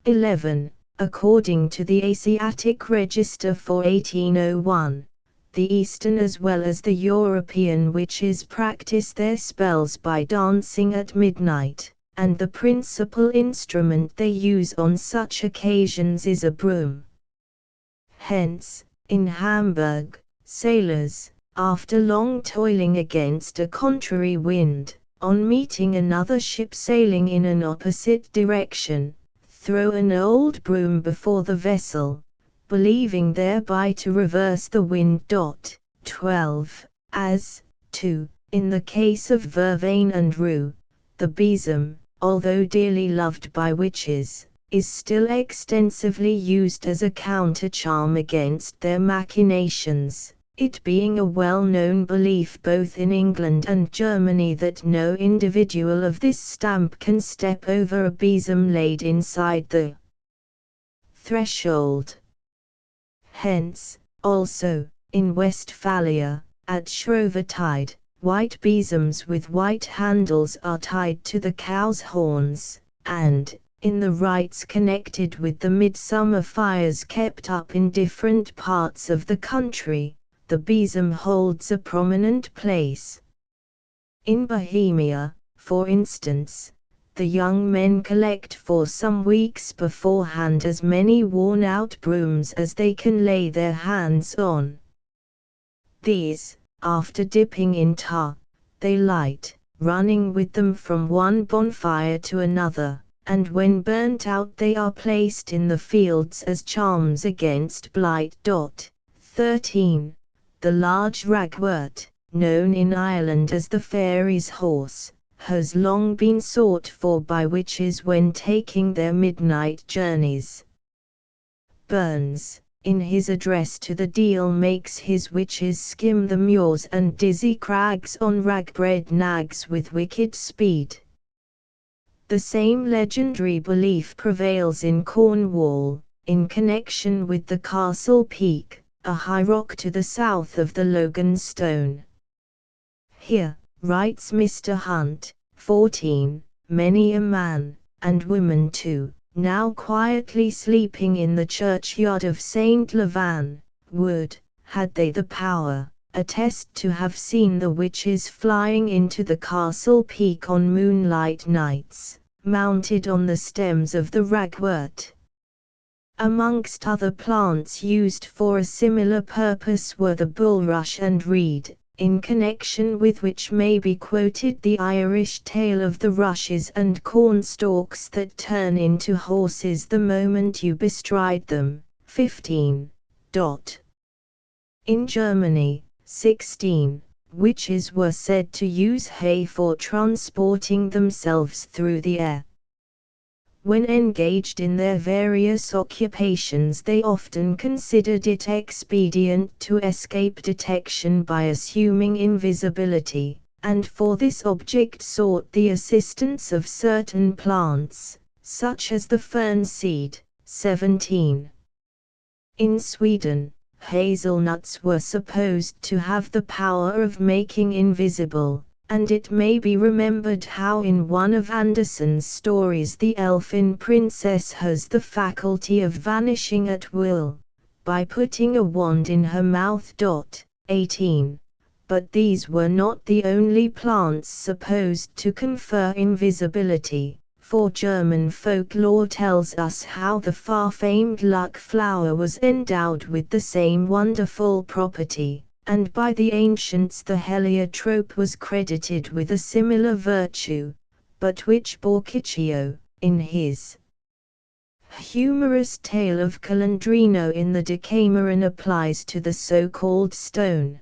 Speaker 1: 11. According to the Asiatic Register for 1801, the Eastern as well as the European witches practice their spells by dancing at midnight, and the principal instrument they use on such occasions is a broom. Hence, in Hamburg, sailors, after long toiling against a contrary wind, on meeting another ship sailing in an opposite direction, throw an old broom before the vessel, believing thereby to reverse the wind. 12. As, too, in the case of vervain and rue, the besom, although dearly loved by witches, is still extensively used as a counter-charm against their machinations, it being a well-known belief both in England and Germany that no individual of this stamp can step over a besom laid inside the threshold. Hence, also, in Westphalia, at Shrovetide, white besoms with white handles are tied to the cow's horns, and, in the rites connected with the midsummer fires kept up in different parts of the country, the besom holds a prominent place. In Bohemia, for instance, the young men collect for some weeks beforehand as many worn-out brooms as they can lay their hands on. These, after dipping in tar, they light, running with them from one bonfire to another, and when burnt out they are placed in the fields as charms against blight. 13. The large ragwort, known in Ireland as the fairy's horse, has long been sought for by witches when taking their midnight journeys. Burns, in his address to the Deil, makes his witches skim the muirs and dizzy crags on ragbred nags with wicked speed. The same legendary belief prevails in Cornwall, in connection with the Castle Peak, a high rock to the south of the Logan Stone. Here, writes Mr. Hunt, 14, many a man, and woman too, now quietly sleeping in the churchyard of St. Levan, would, had they the power, attest to have seen the witches flying into the castle peak on moonlight nights, mounted on the stems of the ragwort. Amongst other plants used for a similar purpose were the bulrush and reed, in connection with which may be quoted the Irish tale of the rushes and cornstalks that turn into horses the moment you bestride them. 15. In Germany, 16, witches were said to use hay for transporting themselves through the air. When engaged in their various occupations, they often considered it expedient to escape detection by assuming invisibility, and for this object sought the assistance of certain plants, such as the fern seed. 17. In Sweden, hazelnuts were supposed to have the power of making invisible, and it may be remembered how in one of Andersen's stories the elfin princess has the faculty of vanishing at will, by putting a wand in her mouth. 18. But these were not the only plants supposed to confer invisibility, for German folklore tells us how the far-famed luck flower was endowed with the same wonderful property, and by the ancients the heliotrope was credited with a similar virtue, but which Boccaccio, in his humorous tale of Calandrino in the Decameron, applies to the so-called stone.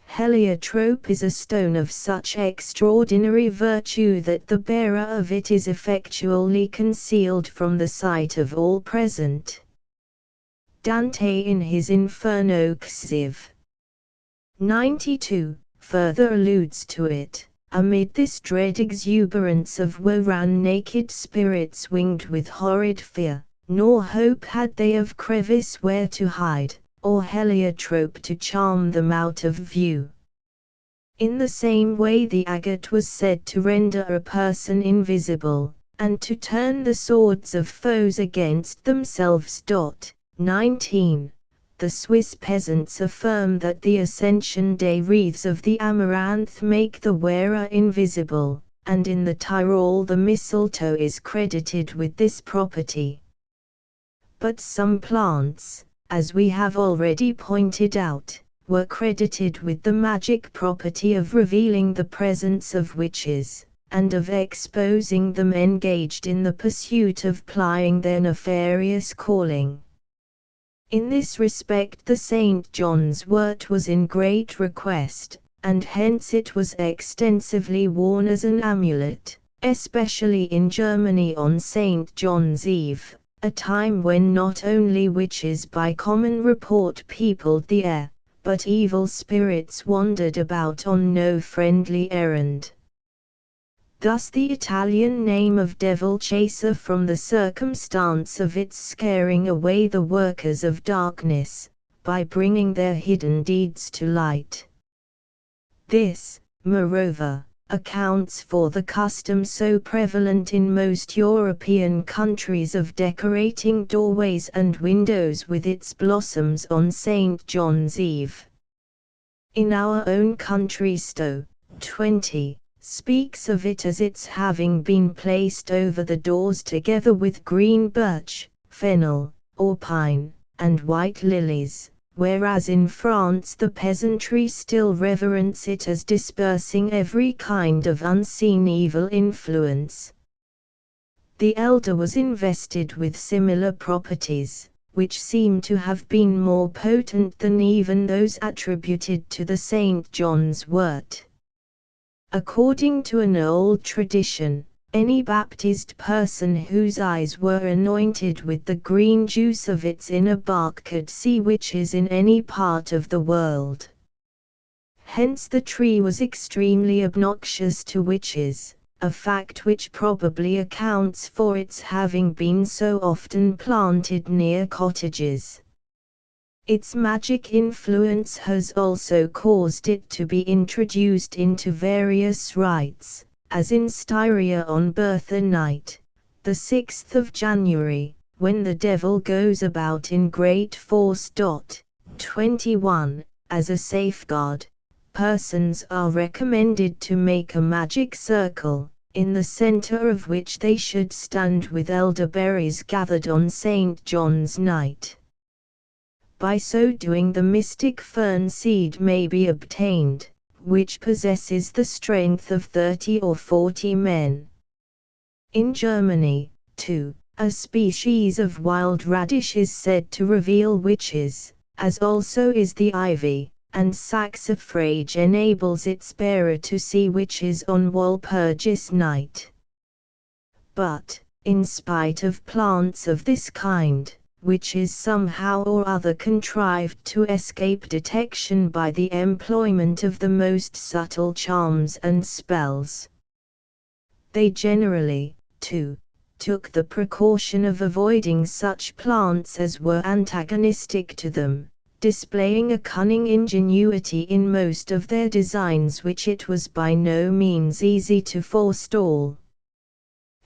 Speaker 1: Heliotrope is a stone of such extraordinary virtue that the bearer of it is effectually concealed from the sight of all present. Dante in his Inferno Xiv. 92, further alludes to it. Amid this dread exuberance of woe ran naked spirits winged with horrid fear, nor hope had they of crevice where to hide, or heliotrope to charm them out of view. In the same way the agate was said to render a person invisible, and to turn the swords of foes against themselves. 19. The Swiss peasants affirm that the Ascension Day wreaths of the amaranth make the wearer invisible, and in the Tyrol the mistletoe is credited with this property. But some plants, as we have already pointed out, were credited with the magic property of revealing the presence of witches, and of exposing them engaged in the pursuit of plying their nefarious calling. In this respect the St. John's wort was in great request, and hence it was extensively worn as an amulet, especially in Germany on St. John's Eve, a time when not only witches by common report peopled the air, but evil spirits wandered about on no friendly errand. Thus the Italian name of devil chaser from the circumstance of its scaring away the workers of darkness, by bringing their hidden deeds to light. This, moreover, accounts for the custom so prevalent in most European countries of decorating doorways and windows with its blossoms on St. John's Eve. In our own country Stowe, 20, speaks of it as its having been placed over the doors together with green birch, fennel, or pine, and white lilies, whereas in France the peasantry still reverence it as dispersing every kind of unseen evil influence. The elder was invested with similar properties, which seem to have been more potent than even those attributed to the St. John's wort. According to an old tradition, any baptized person whose eyes were anointed with the green juice of its inner bark could see witches in any part of the world. Hence the tree was extremely obnoxious to witches, a fact which probably accounts for its having been so often planted near cottages. Its magic influence has also caused it to be introduced into various rites, as in Styria on Bertha night, the 6th of January, when the devil goes about in great force. 21. As a safeguard, persons are recommended to make a magic circle, in the center of which they should stand with elderberries gathered on St. John's night. By so doing the mystic fern seed may be obtained, which possesses the strength of 30 or 40 men. In Germany, too, a species of wild radish is said to reveal witches, as also is the ivy, and saxifrage enables its bearer to see witches on Walpurgis night. But, in spite of plants of this kind, witches somehow or other contrived to escape detection by the employment of the most subtle charms and spells. They generally, too, took the precaution of avoiding such plants as were antagonistic to them, displaying a cunning ingenuity in most of their designs which it was by no means easy to forestall.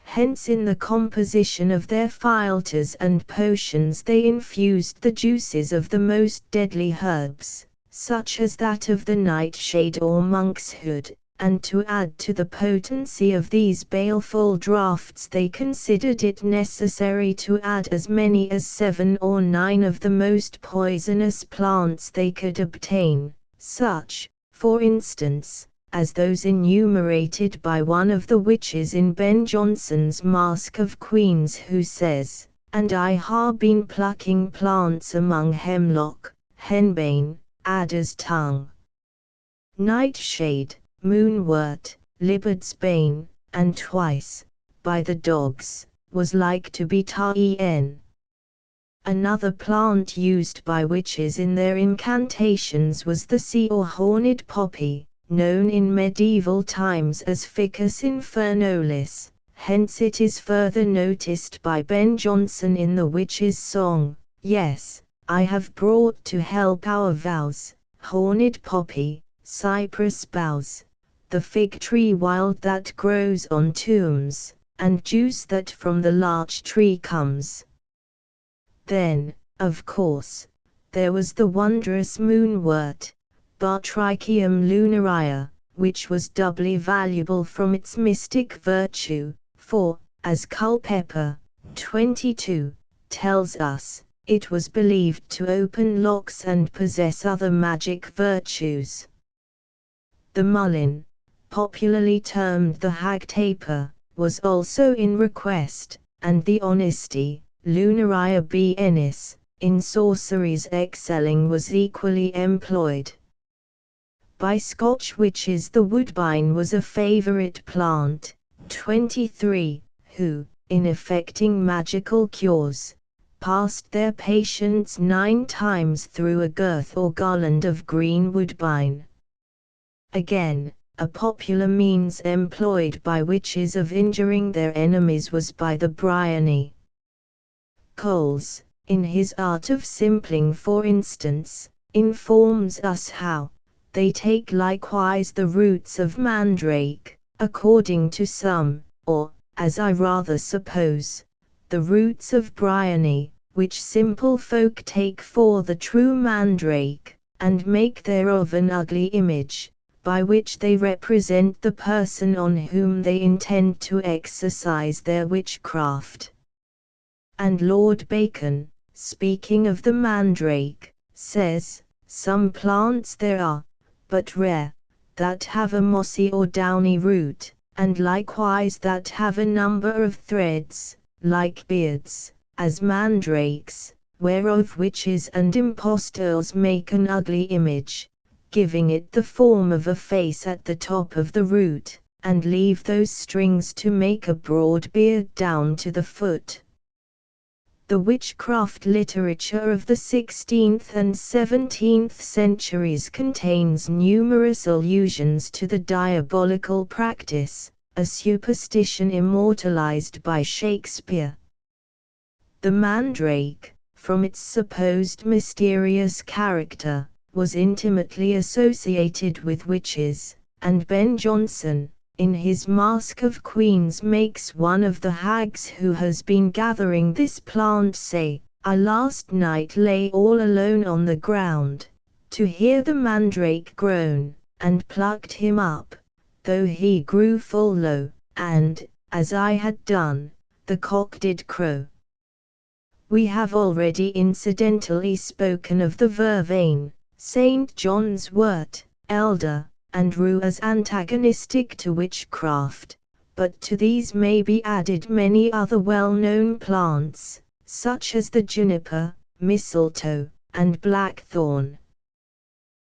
Speaker 1: Hence in the composition of their philters and potions they infused the juices of the most deadly herbs, such as that of the nightshade or monkshood, and to add to the potency of these baleful draughts they considered it necessary to add as many as 7 or 9 of the most poisonous plants they could obtain, such, for instance, as those enumerated by one of the witches in Ben Jonson's Masque of Queens, who says, "And I ha' been plucking plants among hemlock, henbane, adder's tongue, nightshade, moonwort, libard's bane, and twice, by the dogs, was like to be ta'en." Another plant used by witches in their incantations was the sea or horned poppy, known in medieval times as Ficus infernolis, hence it is further noticed by Ben Jonson in the witch's song, "Yes, I have brought to help our vows, horned poppy, cypress boughs, the fig tree wild that grows on tombs, and juice that from the larch tree comes." Then, of course, there was the wondrous moonwort, Batricium lunaria, which was doubly valuable from its mystic virtue, for, as Culpeper, 22, tells us, It was believed to open locks and possess other magic virtues. The mullein, popularly termed the hag taper, was also in request, and the honesty, lunaria b ennis, in sorceries excelling was equally employed. By Scotch witches the woodbine was a favourite plant. 23, who, in effecting magical cures, passed their patients 9 times through a girth or garland of green woodbine. Again, a popular means employed by witches of injuring their enemies was by the bryony. Coles, in his Art of Simpling for instance, informs us how they take likewise the roots of mandrake, according to some, or, as I rather suppose, the roots of bryony, which simple folk take for the true mandrake, and make thereof an ugly image, by which they represent the person on whom they intend to exercise their witchcraft. And Lord Bacon, speaking of the mandrake, says, some plants there are, but rare, that have a mossy or downy root, and likewise that have a number of threads, like beards, as mandrakes, whereof witches and impostors make an ugly image, giving it the form of a face at the top of the root, and leave those strings to make a broad beard down to the foot. The witchcraft literature of the 16th and 17th centuries contains numerous allusions to the diabolical practice, a superstition immortalized by Shakespeare. The mandrake, from its supposed mysterious character, was intimately associated with witches, and Ben Jonson, in his Masque of Queens, makes one of the hags who has been gathering this plant say, I last night lay all alone on the ground, to hear the mandrake groan, and plucked him up, though he grew full low, and, as I had done, the cock did crow. We have already incidentally spoken of the vervain, St. John's wort, elder, and rue as antagonistic to witchcraft, but to these may be added many other well-known plants, such as the juniper, mistletoe, and blackthorn.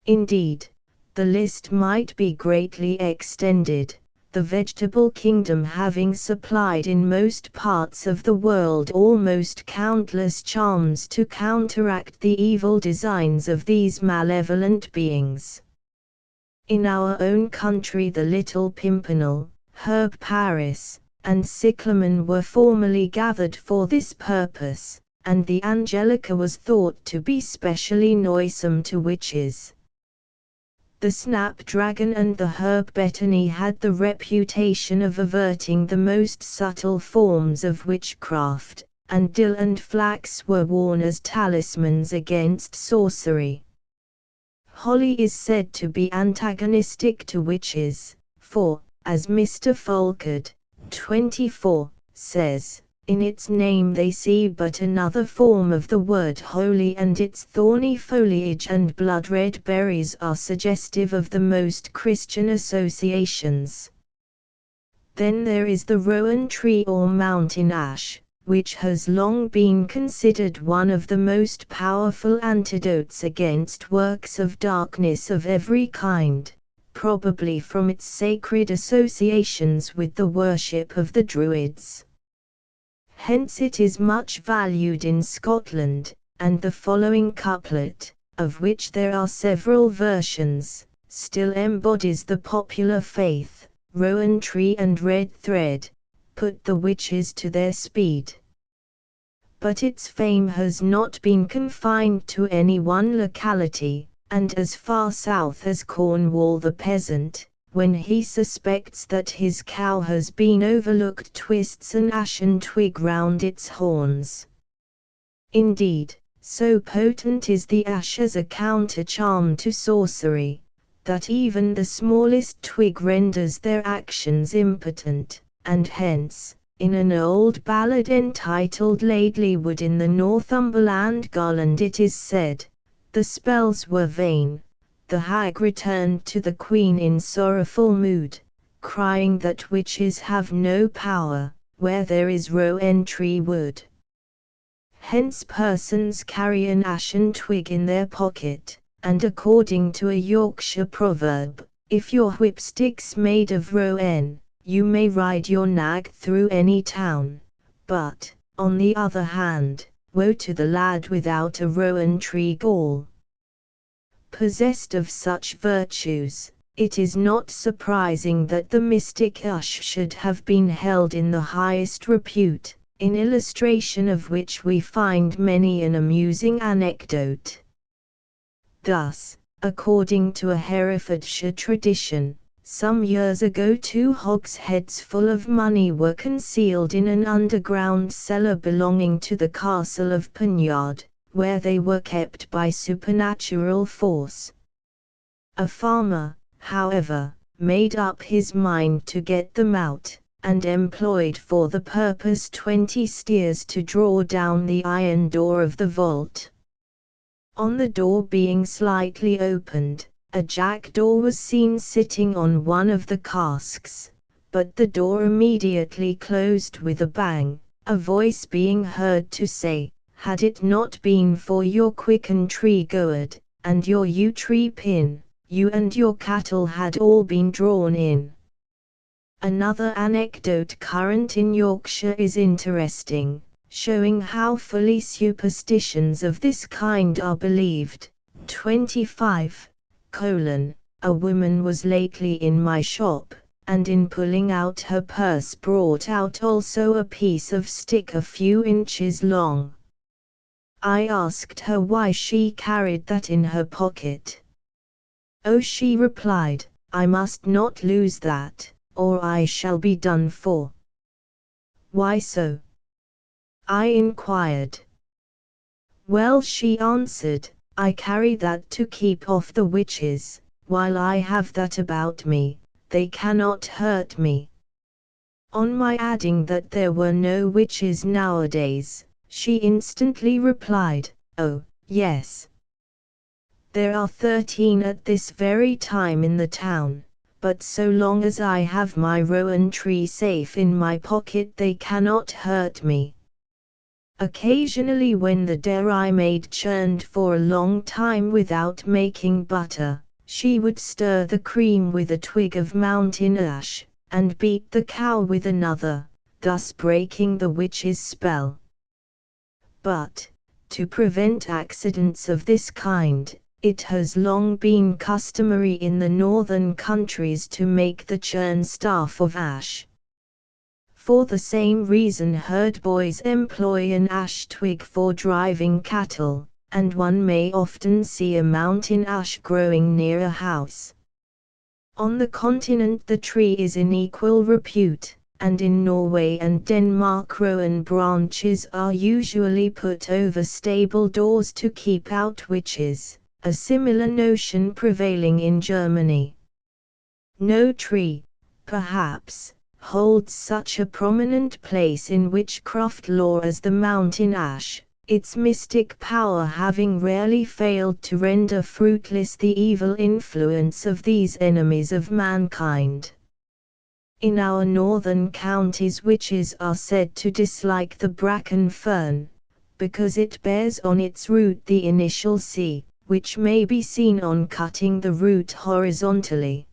Speaker 1: Indeed, the list might be greatly extended, the vegetable kingdom having supplied in most parts of the world almost countless charms to counteract the evil designs of these malevolent beings. In our own country the little pimpernel, herb Paris, and cyclamen were formerly gathered for this purpose, and the angelica was thought to be specially noisome to witches. The snapdragon and the herb betony had the reputation of averting the most subtle forms of witchcraft, and dill and flax were worn as talismans against sorcery. Holly is said to be antagonistic to witches, for, as Mr. Folkard, 24, says, in its name they see but another form of the word holy, and its thorny foliage and blood-red berries are suggestive of the most Christian associations. Then there is the rowan tree or mountain ash, which has long been considered one of the most powerful antidotes against works of darkness of every kind, probably from its sacred associations with the worship of the Druids. Hence it is much valued in Scotland, and the following couplet, of which there are several versions, still embodies the popular faith: rowan tree and red thread, put the witches to their speed. But its fame has not been confined to any one locality, and as far south as Cornwall the peasant, when he suspects that his cow has been overlooked, twists an ashen twig round its horns. Indeed, so potent is the ash as a counter-charm to sorcery, that even the smallest twig renders their actions impotent, and hence, In an old ballad entitled Ladylwood in the Northumberland Garland it is said, the spells were vain, the hag returned to the queen in sorrowful mood, crying that witches have no power, where there is rowan tree wood. Hence persons carry an ashen twig in their pocket, and according to a Yorkshire proverb, if your whipstick's made of rowan, you may ride your nag through any town, but, on the other hand, woe to the lad without a rowan tree gall. Possessed of such virtues, it is not surprising that the mystic Ush should have been held in the highest repute, in illustration of which we find many an amusing anecdote. Thus, according to a Herefordshire tradition, some years ago 2 hogsheads full of money were concealed in an underground cellar belonging to the castle of Panyard, where they were kept by supernatural force. A farmer, however, made up his mind to get them out, and employed for the purpose 20 steers to draw down the iron door of the vault. On the door being slightly opened, a jackdaw was seen sitting on one of the casks, but the door immediately closed with a bang, a voice being heard to say, "Had it not been for your quicken tree gourd, and your yew tree pin, you and your cattle had all been drawn in." Another anecdote current in Yorkshire is interesting, showing how fully superstitions of this kind are believed. 25. A woman was lately in my shop, and in pulling out her purse brought out also a piece of stick a few inches long. I asked her why she carried that in her pocket. "Oh," she replied, "I must not lose that, or I shall be done for." "Why so?" I inquired. "Well," she answered, "I carry that to keep off the witches. While I have that about me, they cannot hurt me." On my adding that there were no witches nowadays, she instantly replied, "Oh, yes. There are 13 at this very time in the town, but so long as I have my rowan tree safe in my pocket they cannot hurt me." Occasionally when the dairy maid churned for a long time without making butter, she would stir the cream with a twig of mountain ash, and beat the cow with another, thus breaking the witch's spell. But, to prevent accidents of this kind, it has long been customary in the northern countries to make the churn staff of ash. For the same reason herd boys employ an ash twig for driving cattle, and one may often see a mountain ash growing near a house. On the continent the tree is in equal repute, and in Norway and Denmark rowan branches are usually put over stable doors to keep out witches, a similar notion prevailing in Germany. No tree, perhaps, holds such a prominent place in witchcraft lore as the mountain ash, its mystic power having rarely failed to render fruitless the evil influence of these enemies of mankind. In our northern counties witches are said to dislike the bracken fern, because it bears on its root the initial C, which may be seen on cutting the root horizontally.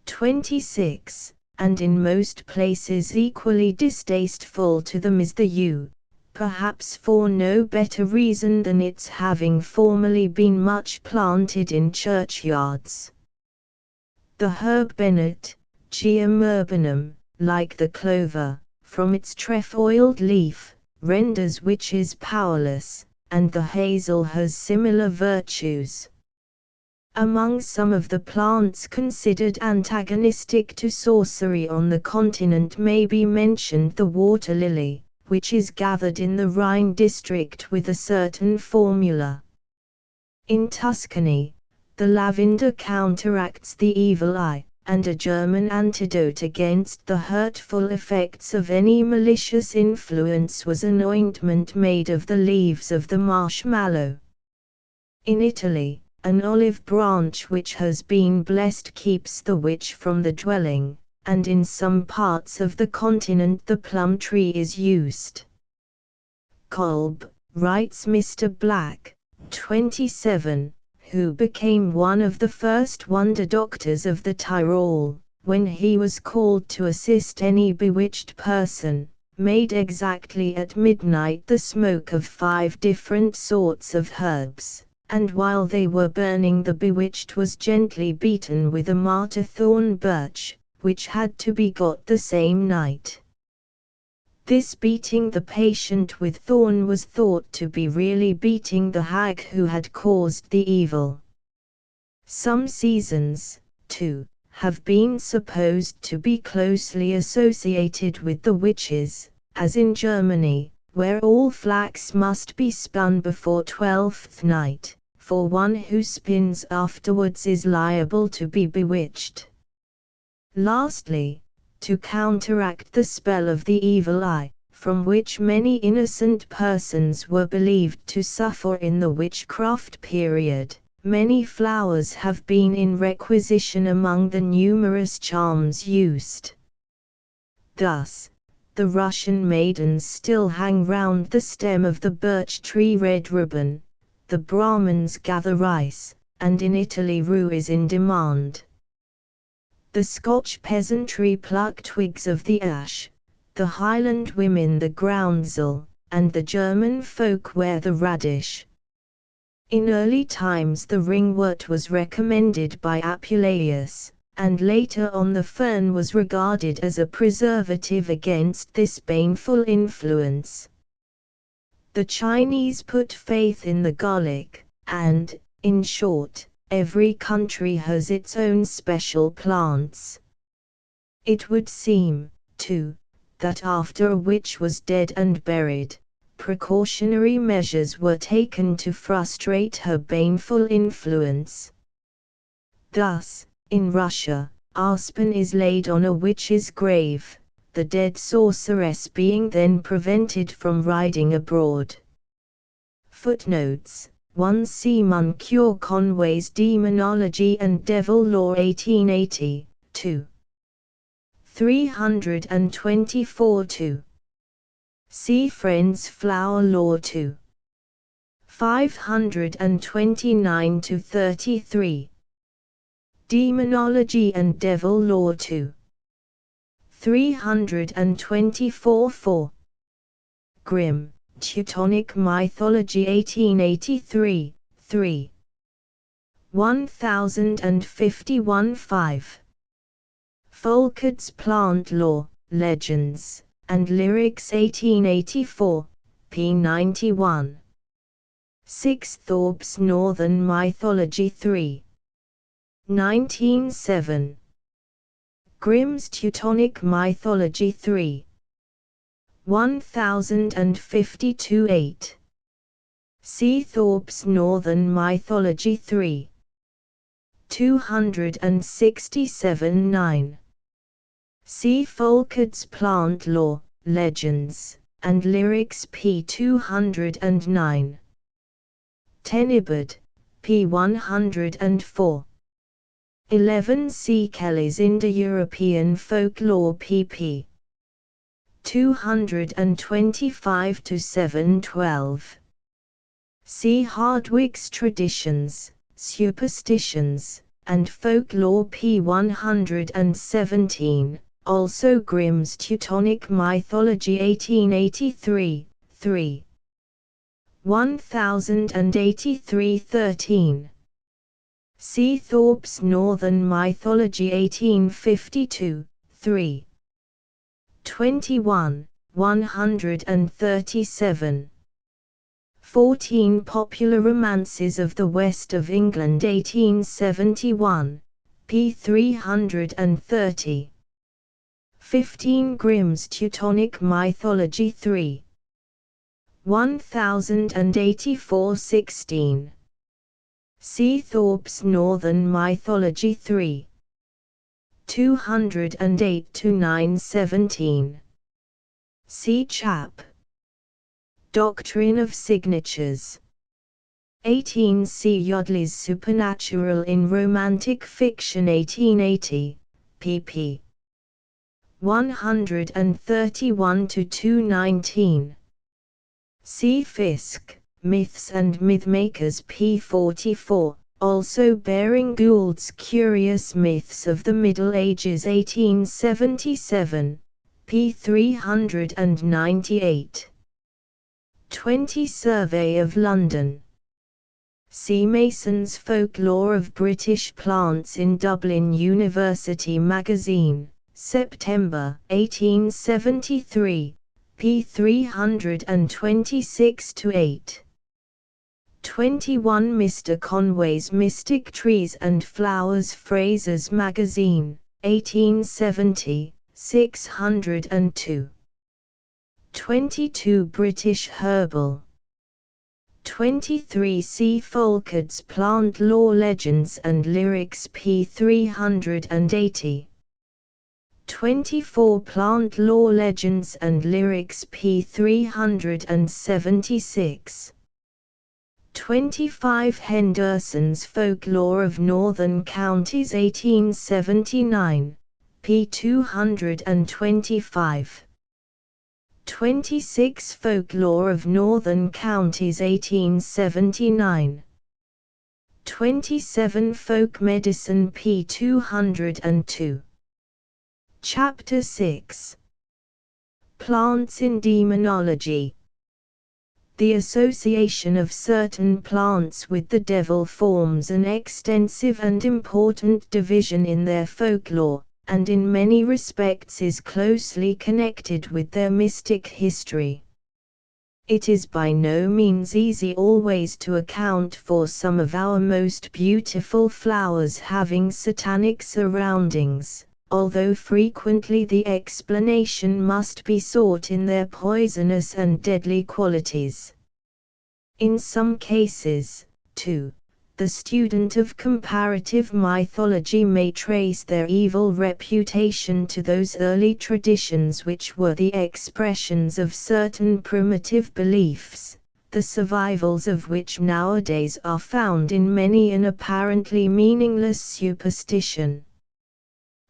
Speaker 1: 26. And in most places equally distasteful to them is the yew, perhaps for no better reason than its having formerly been much planted in churchyards. The herb bennet, Geum urbanum, like the clover, from its trefoiled leaf, renders witches powerless, and the hazel has similar virtues. Among some of the plants considered antagonistic to sorcery on the continent may be mentioned the water lily, which is gathered in the Rhine district with a certain formula. In Tuscany, the lavender counteracts the evil eye, and a German antidote against the hurtful effects of any malicious influence was an ointment made of the leaves of the marshmallow. In Italy, an olive branch which has been blessed keeps the witch from the dwelling, and in some parts of the continent the plum tree is used. Kolb, writes Mr. Black, 27, who became one of the first wonder doctors of the Tyrol, when he was called to assist any bewitched person, made exactly at midnight the smoke of 5 different sorts of herbs, and while they were burning the bewitched was gently beaten with a martyr thorn birch, which had to be got the same night. This beating the patient with thorn was thought to be really beating the hag who had caused the evil. Some seasons, too, have been supposed to be closely associated with the witches, as in Germany, where all flax must be spun before 12th night, for one who spins afterwards is liable to be bewitched. Lastly, to counteract the spell of the evil eye, from which many innocent persons were believed to suffer in the witchcraft period, many flowers have been in requisition among the numerous charms used. Thus, the Russian maidens still hang round the stem of the birch tree red ribbon, the Brahmins gather rice, and in Italy rue is in demand. The Scotch peasantry pluck twigs of the ash, the Highland women the groundsel, and the German folk wear the radish. In early times the ringwort was recommended by Apuleius, and later on the fern was regarded as a preservative against this baneful influence. The Chinese put faith in the garlic, and, in short, every country has its own special plants. It would seem, too, that after a witch was dead and buried, precautionary measures were taken to frustrate her baneful influence. Thus, in Russia, aspen is laid on a witch's grave, the dead sorceress being then prevented from riding abroad. Footnotes: 1 see Moncure Conway's Demonology and Devil Law 1880, 2. 324 2. See Friends Flower Law 2. 529 to 33. Demonology and Devil Law 2. 324 4. Grimm, Teutonic Mythology 1883, 3. 1051 5. Folkard's Plant Law, Legends, and Lyrics 1884, p. 91. Sixthorpe's Northern Mythology 3. 1907. Grimm's Teutonic Mythology 3. 1052 8. Seathorpe's Northern Mythology 3. 267 9. See Folkard's Plant Law, Legends, and Lyrics p. 209. Tenibud, p. 104. 11 C. Kelly's Indo-European Folklore pp. 225 to 712. See Hardwick's Traditions, Superstitions, and Folklore p. 117, also Grimm's Teutonic Mythology 1883, 3. 1083 13. See Thorpe's Northern Mythology 1852, 3. 21, 137. 14 Popular Romances of the West of England 1871, p. 330. 15 Grimm's Teutonic Mythology 3. 1084 16. See Thorpe's Northern Mythology 3. 208–917. See Chap. Doctrine of Signatures. 18. See Yodley's Supernatural in Romantic Fiction 1880, pp. 131–219. See Fiske, Myths and Mythmakers p. 44, also Baring Gould's Curious Myths of the Middle Ages 1877, p. 398. 20. Survey of London. See Mason's Folklore of British Plants in Dublin University Magazine, September 1873, p. 326–8. 21. Mr. Conway's Mystic Trees and Flowers Fraser's Magazine, 1870, 602. 22. British Herbal. 23. See Folkard's Plant Lore Legends and Lyrics p. 380. 24. Plant Lore Legends and Lyrics p. 376. 25. Henderson's Folklore of Northern Counties 1879, p. 225. 26. Folklore of Northern Counties 1879. 27. Folk Medicine p. 202. Chapter 6. Plants in Demonology. The association of certain plants with the devil forms an extensive and important division in their folklore, and in many respects is closely connected with their mystic history. It is by no means easy always to account for some of our most beautiful flowers having satanic surroundings, although frequently the explanation must be sought in their poisonous and deadly qualities. In some cases, too, the student of comparative mythology may trace their evil reputation to those early traditions which were the expressions of certain primitive beliefs, the survivals of which nowadays are found in many an apparently meaningless superstition.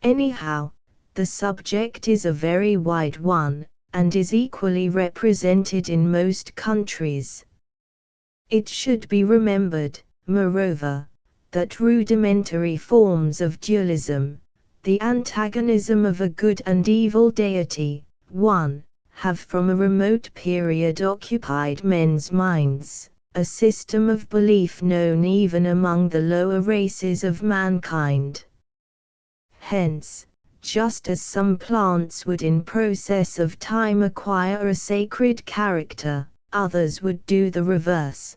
Speaker 1: Anyhow, the subject is a very wide one, and is equally represented in most countries. It should be remembered, moreover, that rudimentary forms of dualism, the antagonism of a good and evil deity, have from a remote period occupied men's minds, a system of belief known even among the lower races of mankind. Hence, just as some plants would in process of time acquire a sacred character, others would do the reverse.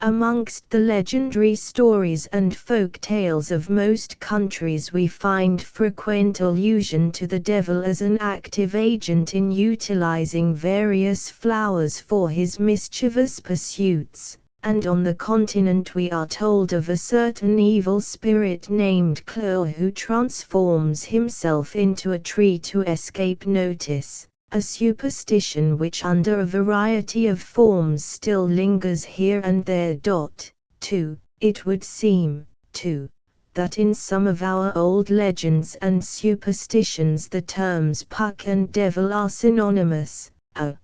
Speaker 1: Amongst the legendary stories and folk tales of most countries we find frequent allusion to the devil as an active agent in utilizing various flowers for his mischievous pursuits, and on the continent we are told of a certain evil spirit named Clor who transforms himself into a tree to escape notice. A superstition which under a variety of forms still lingers here and there. 2. It would seem, too, that in some of our old legends and superstitions the terms puck and devil are synonymous, a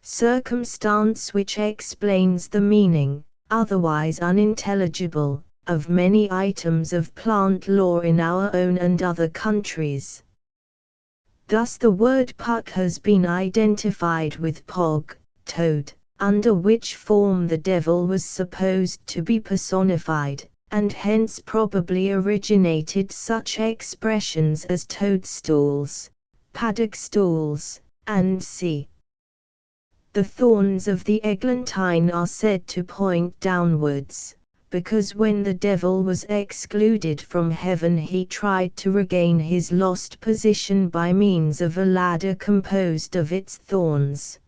Speaker 1: circumstance which explains the meaning, otherwise unintelligible, of many items of plant lore in our own and other countries. Thus the word puck has been identified with pog, toad, under which form the devil was supposed to be personified, and hence probably originated such expressions as toadstools, paddock stools, and c. The thorns of the eglantine are said to point downwards, because when the devil was excluded from heaven he tried to regain his lost position by means of a ladder composed of its thorns.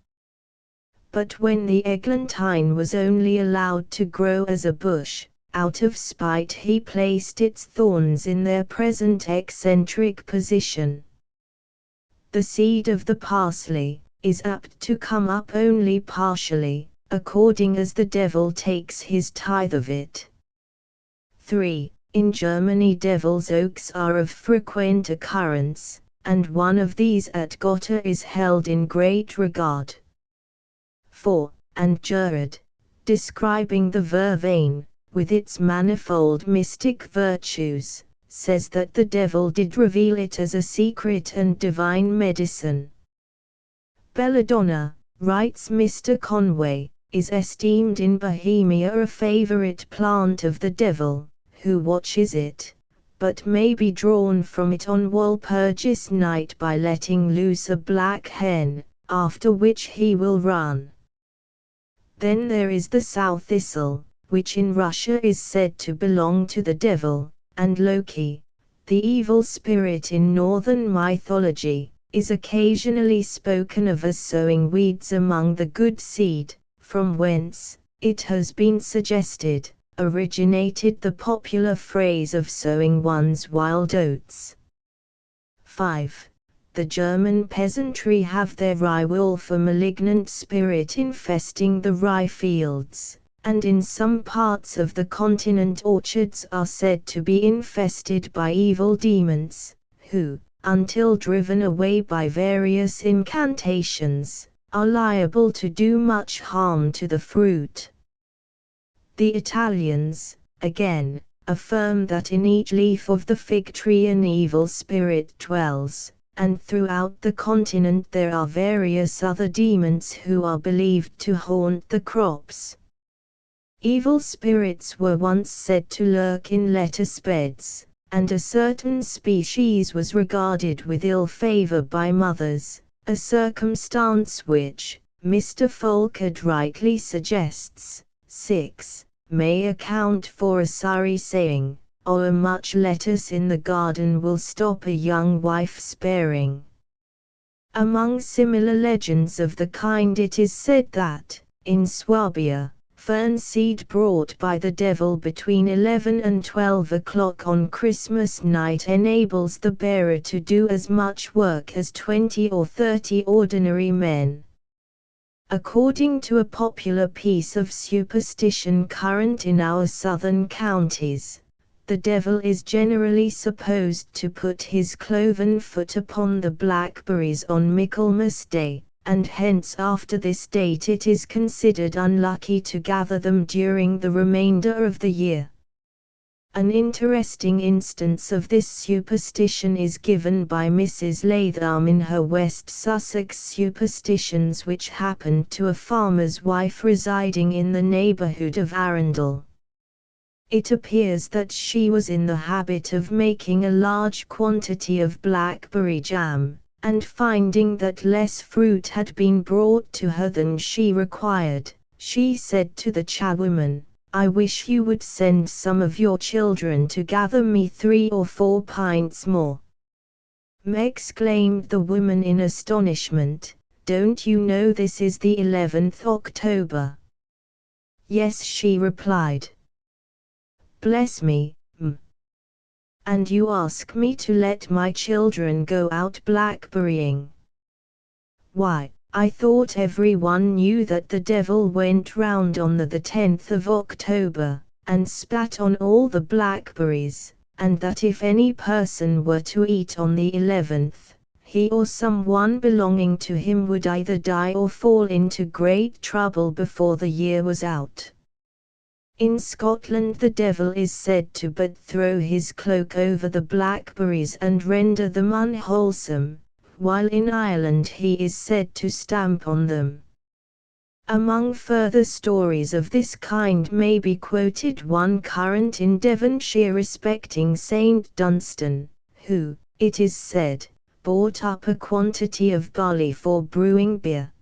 Speaker 1: But when the eglantine was only allowed to grow as a bush, out of spite he placed its thorns in their present eccentric position. The seed of the parsley is apt to come up only partially, according as the devil takes his tithe of it. 3. In Germany devil's oaks are of frequent occurrence, and one of these at Gotha is held in great regard. 4. And Gerard, describing the vervain, with its manifold mystic virtues, says that the devil did reveal it as a secret and divine medicine. Belladonna, writes Mr. Conway, is esteemed in Bohemia a favorite plant of the devil, who watches it, but may be drawn from it on Walpurgis night by letting loose a black hen, after which he will run. Then there is the sow thistle, which in Russia is said to belong to the devil, and Loki, the evil spirit in northern mythology, is occasionally spoken of as sowing weeds among the good seed, from whence, it has been suggested, originated the popular phrase of sowing one's wild oats. 5. The German peasantry have their rye wolf, a malignant spirit infesting the rye fields, and in some parts of the continent orchards are said to be infested by evil demons, who, until driven away by various incantations, are liable to do much harm to the fruit. The Italians, again, affirm that in each leaf of the fig tree an evil spirit dwells, and throughout the continent there are various other demons who are believed to haunt the crops. Evil spirits were once said to lurk in lettuce beds, and a certain species was regarded with ill favor by mothers, a circumstance which, Mr. Folkard rightly suggests, 6, may account for a Surrey saying, "O'er much lettuce in the garden will stop a young wife sparing." Among similar legends of the kind it is said that, in Swabia, fern seed brought by the devil between 11 and 12 o'clock on Christmas night enables the bearer to do as much work as 20 or 30 ordinary men. According to a popular piece of superstition current in our southern counties, the devil is generally supposed to put his cloven foot upon the blackberries on Michaelmas Day, and hence after this date it is considered unlucky to gather them during the remainder of the year. An interesting instance of this superstition is given by Mrs. Latham in her West Sussex Superstitions, which happened to a farmer's wife residing in the neighbourhood of Arundel. It appears that she was in the habit of making a large quantity of blackberry jam, and finding that less fruit had been brought to her than she required, she said to the charwoman, "I wish you would send some of your children to gather me 3 or 4 pints more." Exclaimed the woman in astonishment, "Don't you know this is the 11th October?" "Yes," she replied. "Bless me, and you ask me to let my children go out blackberrying? Why, I thought everyone knew that the devil went round on the 10th of October, and spat on all the blackberries, and that if any person were to eat on the 11th, he or someone belonging to him would either die or fall into great trouble before the year was out. In Scotland the devil is said to but throw his cloak over the blackberries and render them unwholesome, while in Ireland he is said to stamp on them. Among further stories of this kind may be quoted one current in Devonshire respecting Saint Dunstan, who, it is said, bought up a quantity of barley for brewing beer.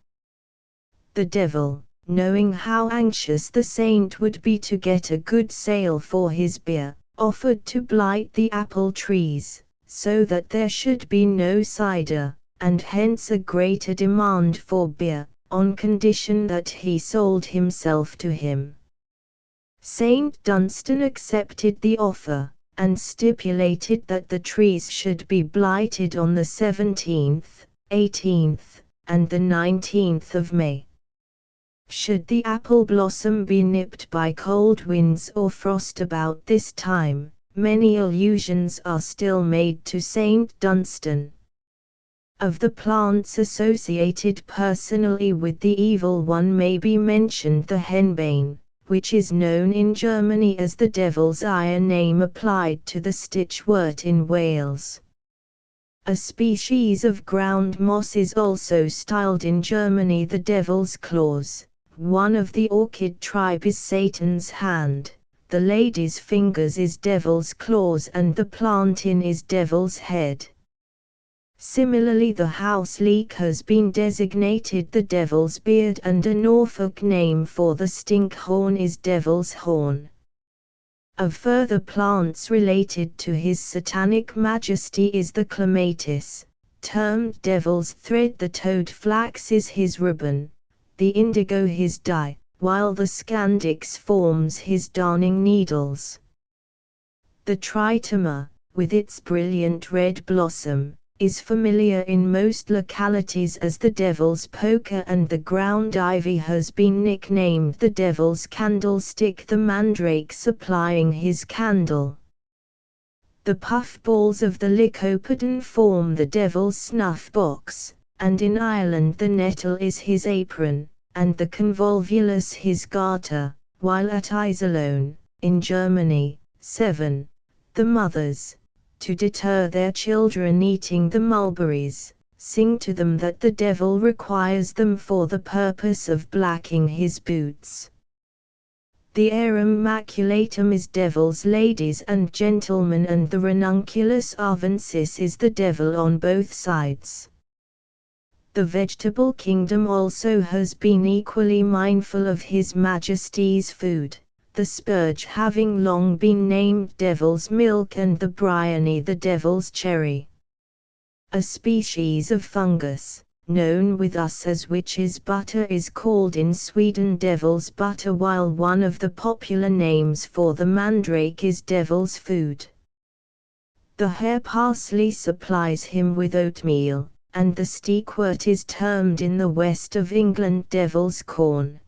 Speaker 1: The devil, knowing how anxious the saint would be to get a good sale for his beer, offered to blight the apple trees, so that there should be no cider, and hence a greater demand for beer, on condition that he sold himself to him. Saint Dunstan accepted the offer, and stipulated that the trees should be blighted on the 17th, 18th, and the 19th of May. Should the apple blossom be nipped by cold winds or frost about this time, many allusions are still made to Saint Dunstan. Of the plants associated personally with the evil one may be mentioned the henbane, which is known in Germany as the devil's eye, a name applied to the stitchwort in Wales. A species of ground moss is also styled in Germany the devil's claws. One of the orchid tribe is Satan's hand, the lady's fingers is devil's claws, and the plantain is devil's head. Similarly, the house leek has been designated the devil's beard, and a Norfolk name for the stinkhorn is devil's horn. Of further plants related to his satanic majesty is the clematis, termed devil's thread, the toad flax is his ribbon, the indigo his dye, while the scandix forms his darning needles. The tritoma, with its brilliant red blossom, is familiar in most localities as the devil's poker, and the ground ivy has been nicknamed the devil's candlestick, the mandrake supplying his candle. The puffballs of the lycopodon form the devil's snuff box, and in Ireland the nettle is his apron, and the convolvulus his garter, while at Iserlohn, in Germany, 7, the mothers, to deter their children eating the mulberries, sing to them that the devil requires them for the purpose of blacking his boots. The arum maculatum is devil's ladies and gentlemen, and the ranunculus arvensis is the devil on both sides. The vegetable kingdom also has been equally mindful of His Majesty's food, the spurge having long been named devil's milk and the bryony the devil's cherry. A species of fungus, known with us as witch's butter, is called in Sweden devil's butter, while one of the popular names for the mandrake is devil's food. The hare parsley supplies him with oatmeal, and the steakwort is termed in the west of England devil's corn.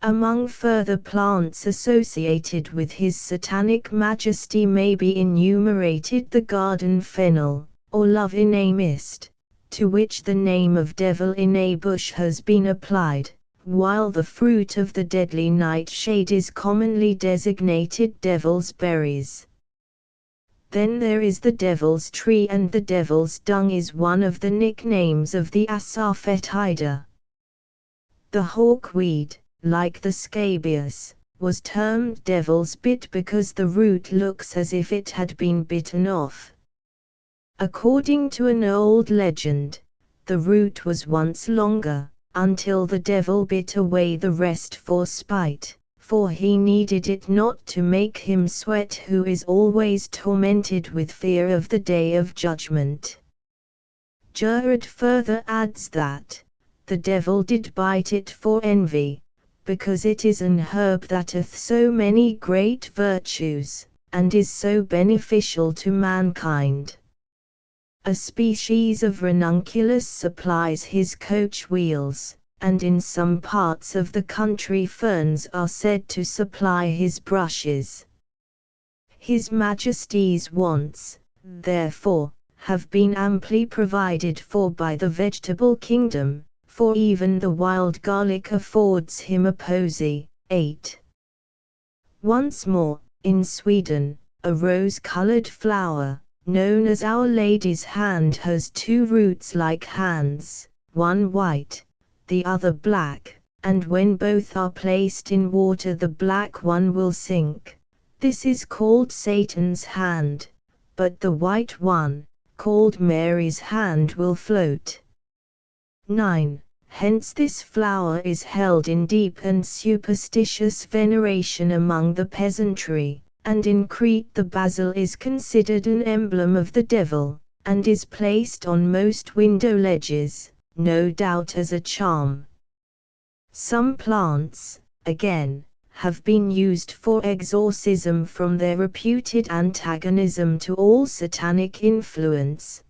Speaker 1: Among further plants associated with his satanic majesty may be enumerated the garden fennel, or love in a mist, to which the name of devil in a bush has been applied, while the fruit of the deadly nightshade is commonly designated devil's berries. Then there is the devil's tree, and the devil's dung is one of the nicknames of the asafoetida. The hawkweed, like the scabious, was termed devil's bit because the root looks as if it had been bitten off. According to an old legend, the root was once longer, until the devil bit away the rest for spite, for he needed it not to make him sweat, who is always tormented with fear of the day of judgment. Gerard further adds that, the devil did bite it for envy, because it is an herb that hath so many great virtues, and is so beneficial to mankind. A species of ranunculus supplies his coach wheels, and in some parts of the country ferns are said to supply his brushes. His Majesty's wants, therefore, have been amply provided for by the vegetable kingdom, for even the wild garlic affords him a posy. 8. Once more, in Sweden, a rose-colored flower, known as Our Lady's hand, has two roots like hands, one white, the other black, and when both are placed in water the black one will sink. This is called Satan's hand, but the white one, called Mary's hand, will float. 9. Hence this flower is held in deep and superstitious veneration among the peasantry, and in Crete the basil is considered an emblem of the devil, and is placed on most window ledges, no doubt as a charm. Some plants, again, have been used for exorcism from their reputed antagonism to all satanic influence.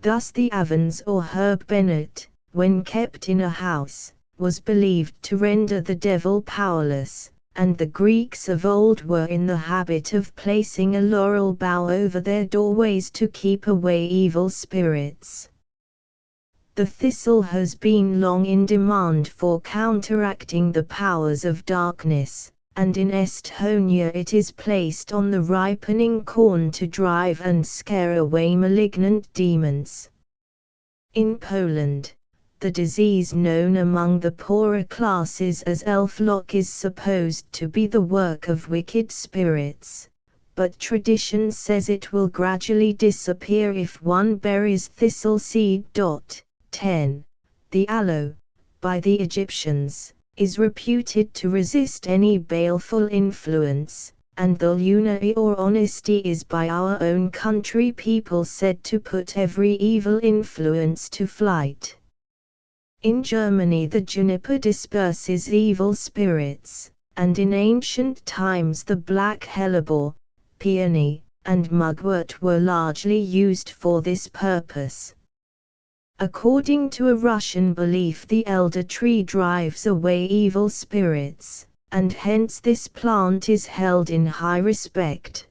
Speaker 1: Thus the Avens or herb bennet, when kept in a house, was believed to render the devil powerless, and the Greeks of old were in the habit of placing a laurel bough over their doorways to keep away evil spirits. The thistle has been long in demand for counteracting the powers of darkness, and in Estonia it is placed on the ripening corn to drive and scare away malignant demons. In Poland, the disease known among the poorer classes as elflock is supposed to be the work of wicked spirits, but tradition says it will gradually disappear if one buries thistle seed. 10. The aloe, by the Egyptians, is reputed to resist any baleful influence, and the lunary or honesty is by our own country people said to put every evil influence to flight. In Germany the juniper disperses evil spirits, and in ancient times the black hellebore, peony, and mugwort were largely used for this purpose. According to a Russian belief, the elder tree drives away evil spirits, and hence this plant is held in high respect.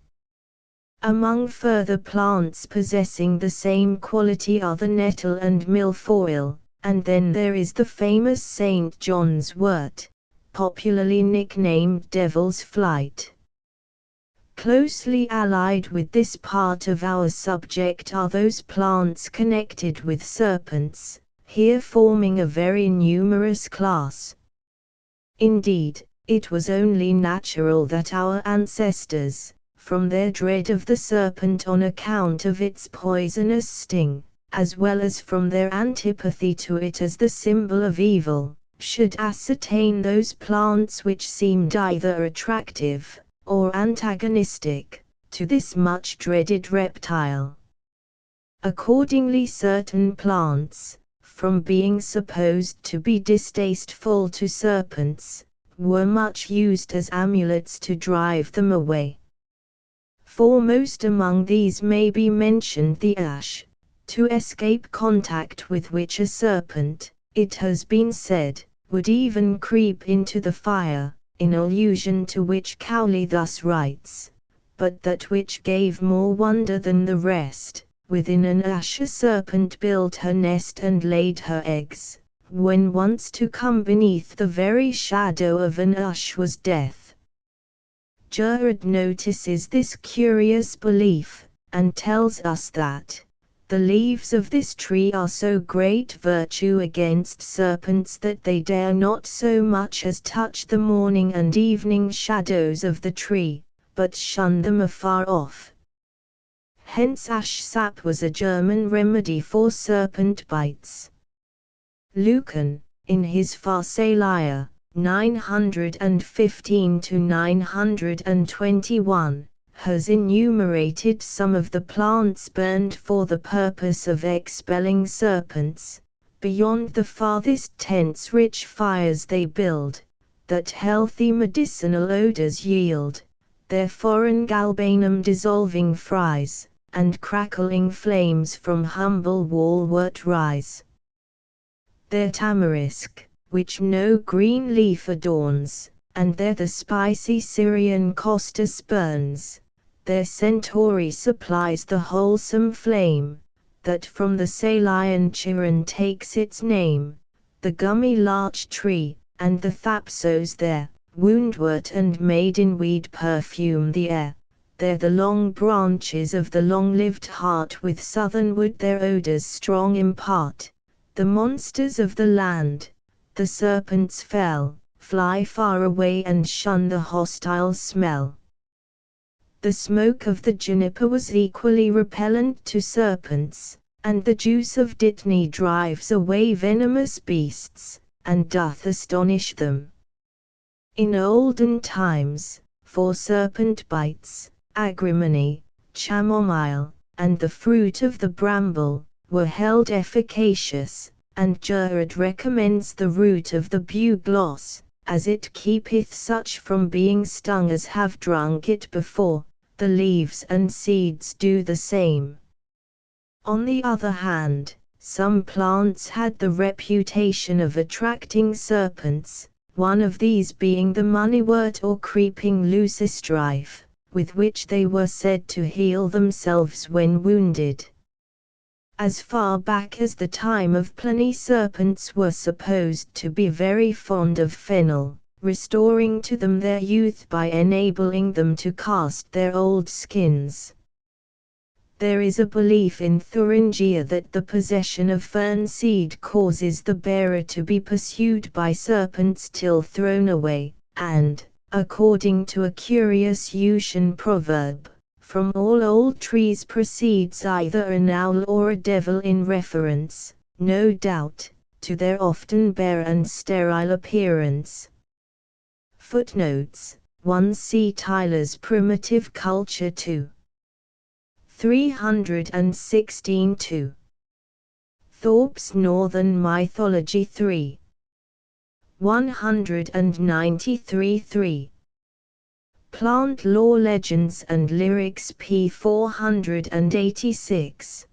Speaker 1: Among further plants possessing the same quality are the nettle and milfoil, and then there is the famous St. John's wort, popularly nicknamed Devil's Flight. Closely allied with this part of our subject are those plants connected with serpents, here forming a very numerous class. Indeed, it was only natural that our ancestors, from their dread of the serpent on account of its poisonous sting, as well as from their antipathy to it as the symbol of evil, should ascertain those plants which seemed either attractive, or antagonistic, to this much dreaded reptile. Accordingly certain plants, from being supposed to be distasteful to serpents, were much used as amulets to drive them away. Foremost among these may be mentioned the ash, to escape contact with which a serpent, it has been said, would even creep into the fire, in allusion to which Cowley thus writes, "But that which gave more wonder than the rest, within an ash a serpent built her nest and laid her eggs, when once to come beneath the very shadow of an ash was death." Gerard notices this curious belief, and tells us that the leaves of this tree are so great virtue against serpents that they dare not so much as touch the morning and evening shadows of the tree, but shun them afar off. Hence ash sap was a German remedy for serpent bites. Lucan, in his Pharsalia, 915–921, has enumerated some of the plants burned for the purpose of expelling serpents, beyond the farthest tents rich fires they build, that healthy medicinal odors yield, their foreign galbanum dissolving fries, and crackling flames from humble wallwort rise. Their tamarisk, which no green leaf adorns, and there the spicy Syrian costus burns, their centauri supplies the wholesome flame, that from the Salian chiron takes its name, the gummy larch tree, and the thapsos there, woundwort and maidenweed perfume the air, there the long branches of the long-lived heart with southernwood their odours strong impart, the monsters of the land, the serpents fell, fly far away and shun the hostile smell. The smoke of the juniper was equally repellent to serpents, and the juice of dittany drives away venomous beasts, and doth astonish them. In olden times, for serpent bites, agrimony, chamomile, and the fruit of the bramble, were held efficacious, and Gerard recommends the root of the bugloss, as it keepeth such from being stung as have drunk it before. The leaves and seeds do the same. On the other hand, some plants had the reputation of attracting serpents, one of these being the moneywort or creeping leucostrife, with which they were said to heal themselves when wounded. As far back as the time of Pliny, serpents were supposed to be very fond of fennel, restoring to them their youth by enabling them to cast their old skins. There is a belief in Thuringia that the possession of fern seed causes the bearer to be pursued by serpents till thrown away, and, according to a curious Usian proverb, from all old trees proceeds either an owl or a devil, in reference, no doubt, to their often bare and sterile appearance. Footnotes: 1 See Tyler's Primitive Culture 2. 316-2. Thorpe's Northern Mythology 3. 193-3. Plant Law Legends and Lyrics p. 486.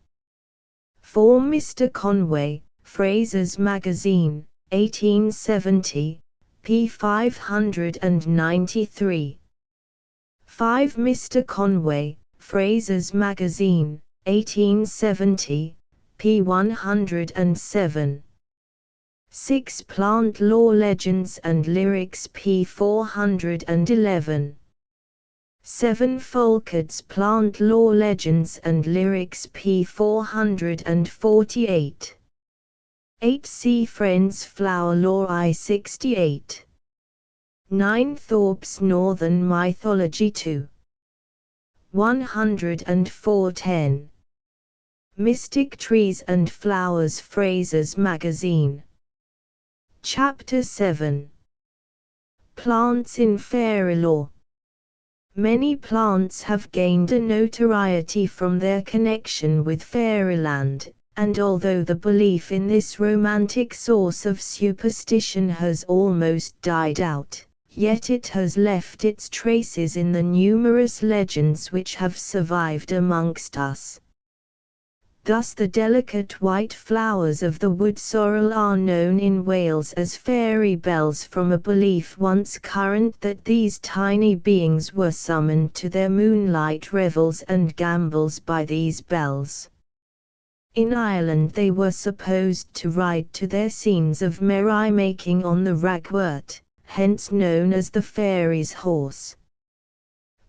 Speaker 1: 4 Mr. Conway, Fraser's Magazine, 1870, p. 593. 5 Mr. Conway, Fraser's Magazine, 1870, p. 107. 6 Plant Law Legends and Lyrics p. 411. 7 Folkard's Plant Law Legends and Lyrics p. 448. 8 See Friends Flower Law I-68. 9 Thorpe's Northern Mythology 2. 104-10. Mystic Trees and Flowers, Fraser's Magazine. Chapter 7. Plants in Fairy Lore. Many plants have gained a notoriety from their connection with fairyland, and although the belief in this romantic source of superstition has almost died out, yet it has left its traces in the numerous legends which have survived amongst us. Thus the delicate white flowers of the wood sorrel are known in Wales as fairy bells, from a belief once current that these tiny beings were summoned to their moonlight revels and gambols by these bells. In Ireland they were supposed to ride to their scenes of merrymaking on the ragwort, hence known as the fairies' horse.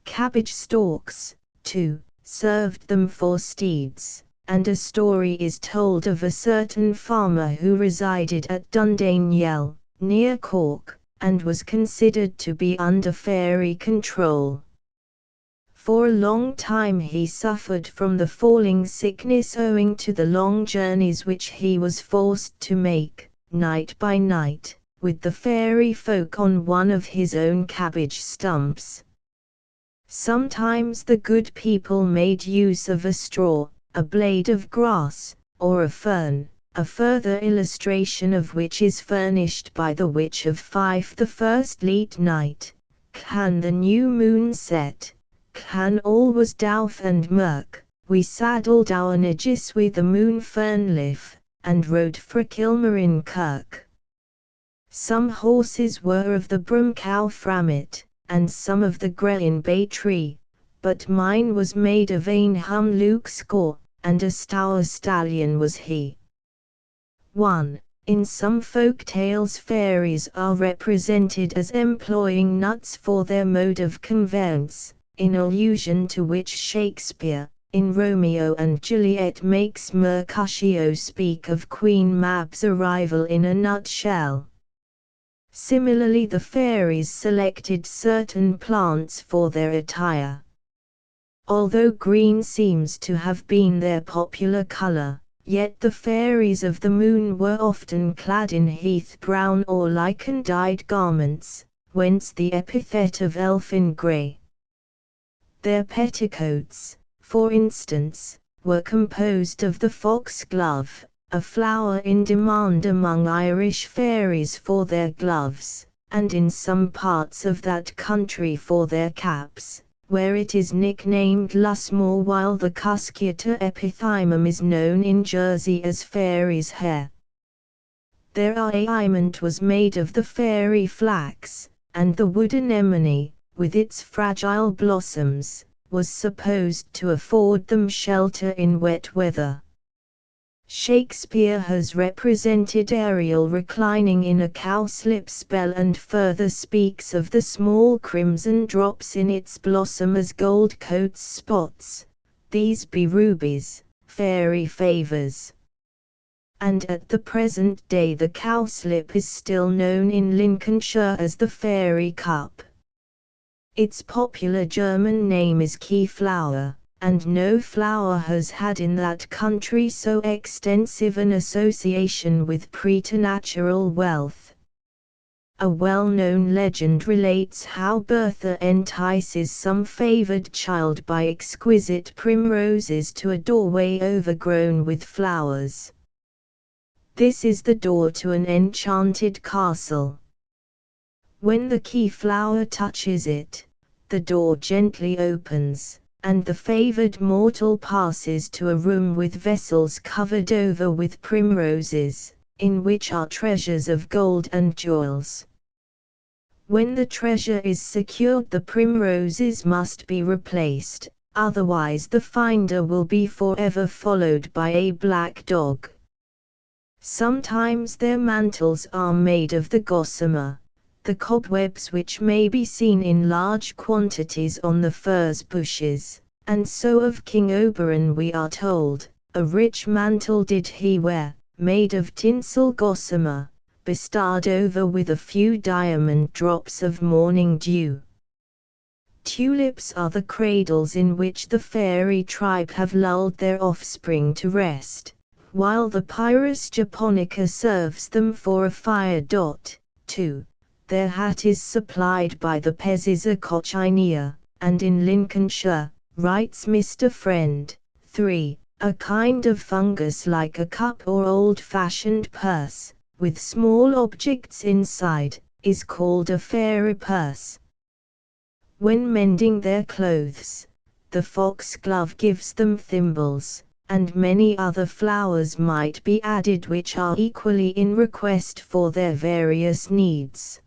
Speaker 1: Cabbage stalks, too, served them for steeds, and a story is told of a certain farmer who resided at Dundaniel, near Cork, and was considered to be under fairy control. For a long time he suffered from the falling sickness owing to the long journeys which he was forced to make, night by night, with the fairy folk on one of his own cabbage stumps. Sometimes the good people made use of a straw, a blade of grass, or a fern, a further illustration of which is furnished by the Witch of Fife the first leet night, can the new moon set, can all was douf and murk, we saddled our nigis with the moon fernleaf, and rode for Kilmarin Kirk. Some horses were of the broomcow framit, and some of the grelin bay tree, but mine was made of ain hum luke score, and a stour stallion was he. 1. In some folk tales fairies are represented as employing nuts for their mode of conveyance, in allusion to which Shakespeare, in Romeo and Juliet, makes Mercutio speak of Queen Mab's arrival in a nutshell. Similarly, the fairies selected certain plants for their attire. Although green seems to have been their popular color, yet the fairies of the moon were often clad in heath brown or lichen-dyed garments, whence the epithet of elfin grey. Their petticoats, for instance, were composed of the foxglove, a flower in demand among Irish fairies for their gloves, and in some parts of that country for their caps, where it is nicknamed lusmore, while the Cuscuta epithymium is known in Jersey as fairy's hair. Their ornament was made of the fairy flax, and the wood anemone, with its fragile blossoms, was supposed to afford them shelter in wet weather. Shakespeare has represented Ariel reclining in a cowslip spell, and further speaks of the small crimson drops in its blossom as gold coats spots, these be rubies, fairy favours. And at the present day the cowslip is still known in Lincolnshire as the fairy cup. Its popular German name is keyflower, and no flower has had in that country so extensive an association with preternatural wealth. A well-known legend relates how Bertha entices some favored child by exquisite primroses to a doorway overgrown with flowers. This is the door to an enchanted castle. When the keyflower touches it, the door gently opens, and the favored mortal passes to a room with vessels covered over with primroses, in which are treasures of gold and jewels. When the treasure is secured, the primroses must be replaced, otherwise the finder will be forever followed by a black dog. Sometimes their mantles are made of the gossamer, the cobwebs which may be seen in large quantities on the furze bushes, and so of King Oberon we are told, a rich mantle did he wear, made of tinsel gossamer, bestarred over with a few diamond drops of morning dew. Tulips are the cradles in which the fairy tribe have lulled their offspring to rest, while the Pyrus japonica serves them for a fire. 2. Their hat is supplied by the Pezisa coccinea, and in Lincolnshire, writes Mr. Friend, 3, a kind of fungus like a cup or old-fashioned purse, with small objects inside, is called a fairy purse. When mending their clothes, the foxglove gives them thimbles, and many other flowers might be added which are equally in request for their various needs.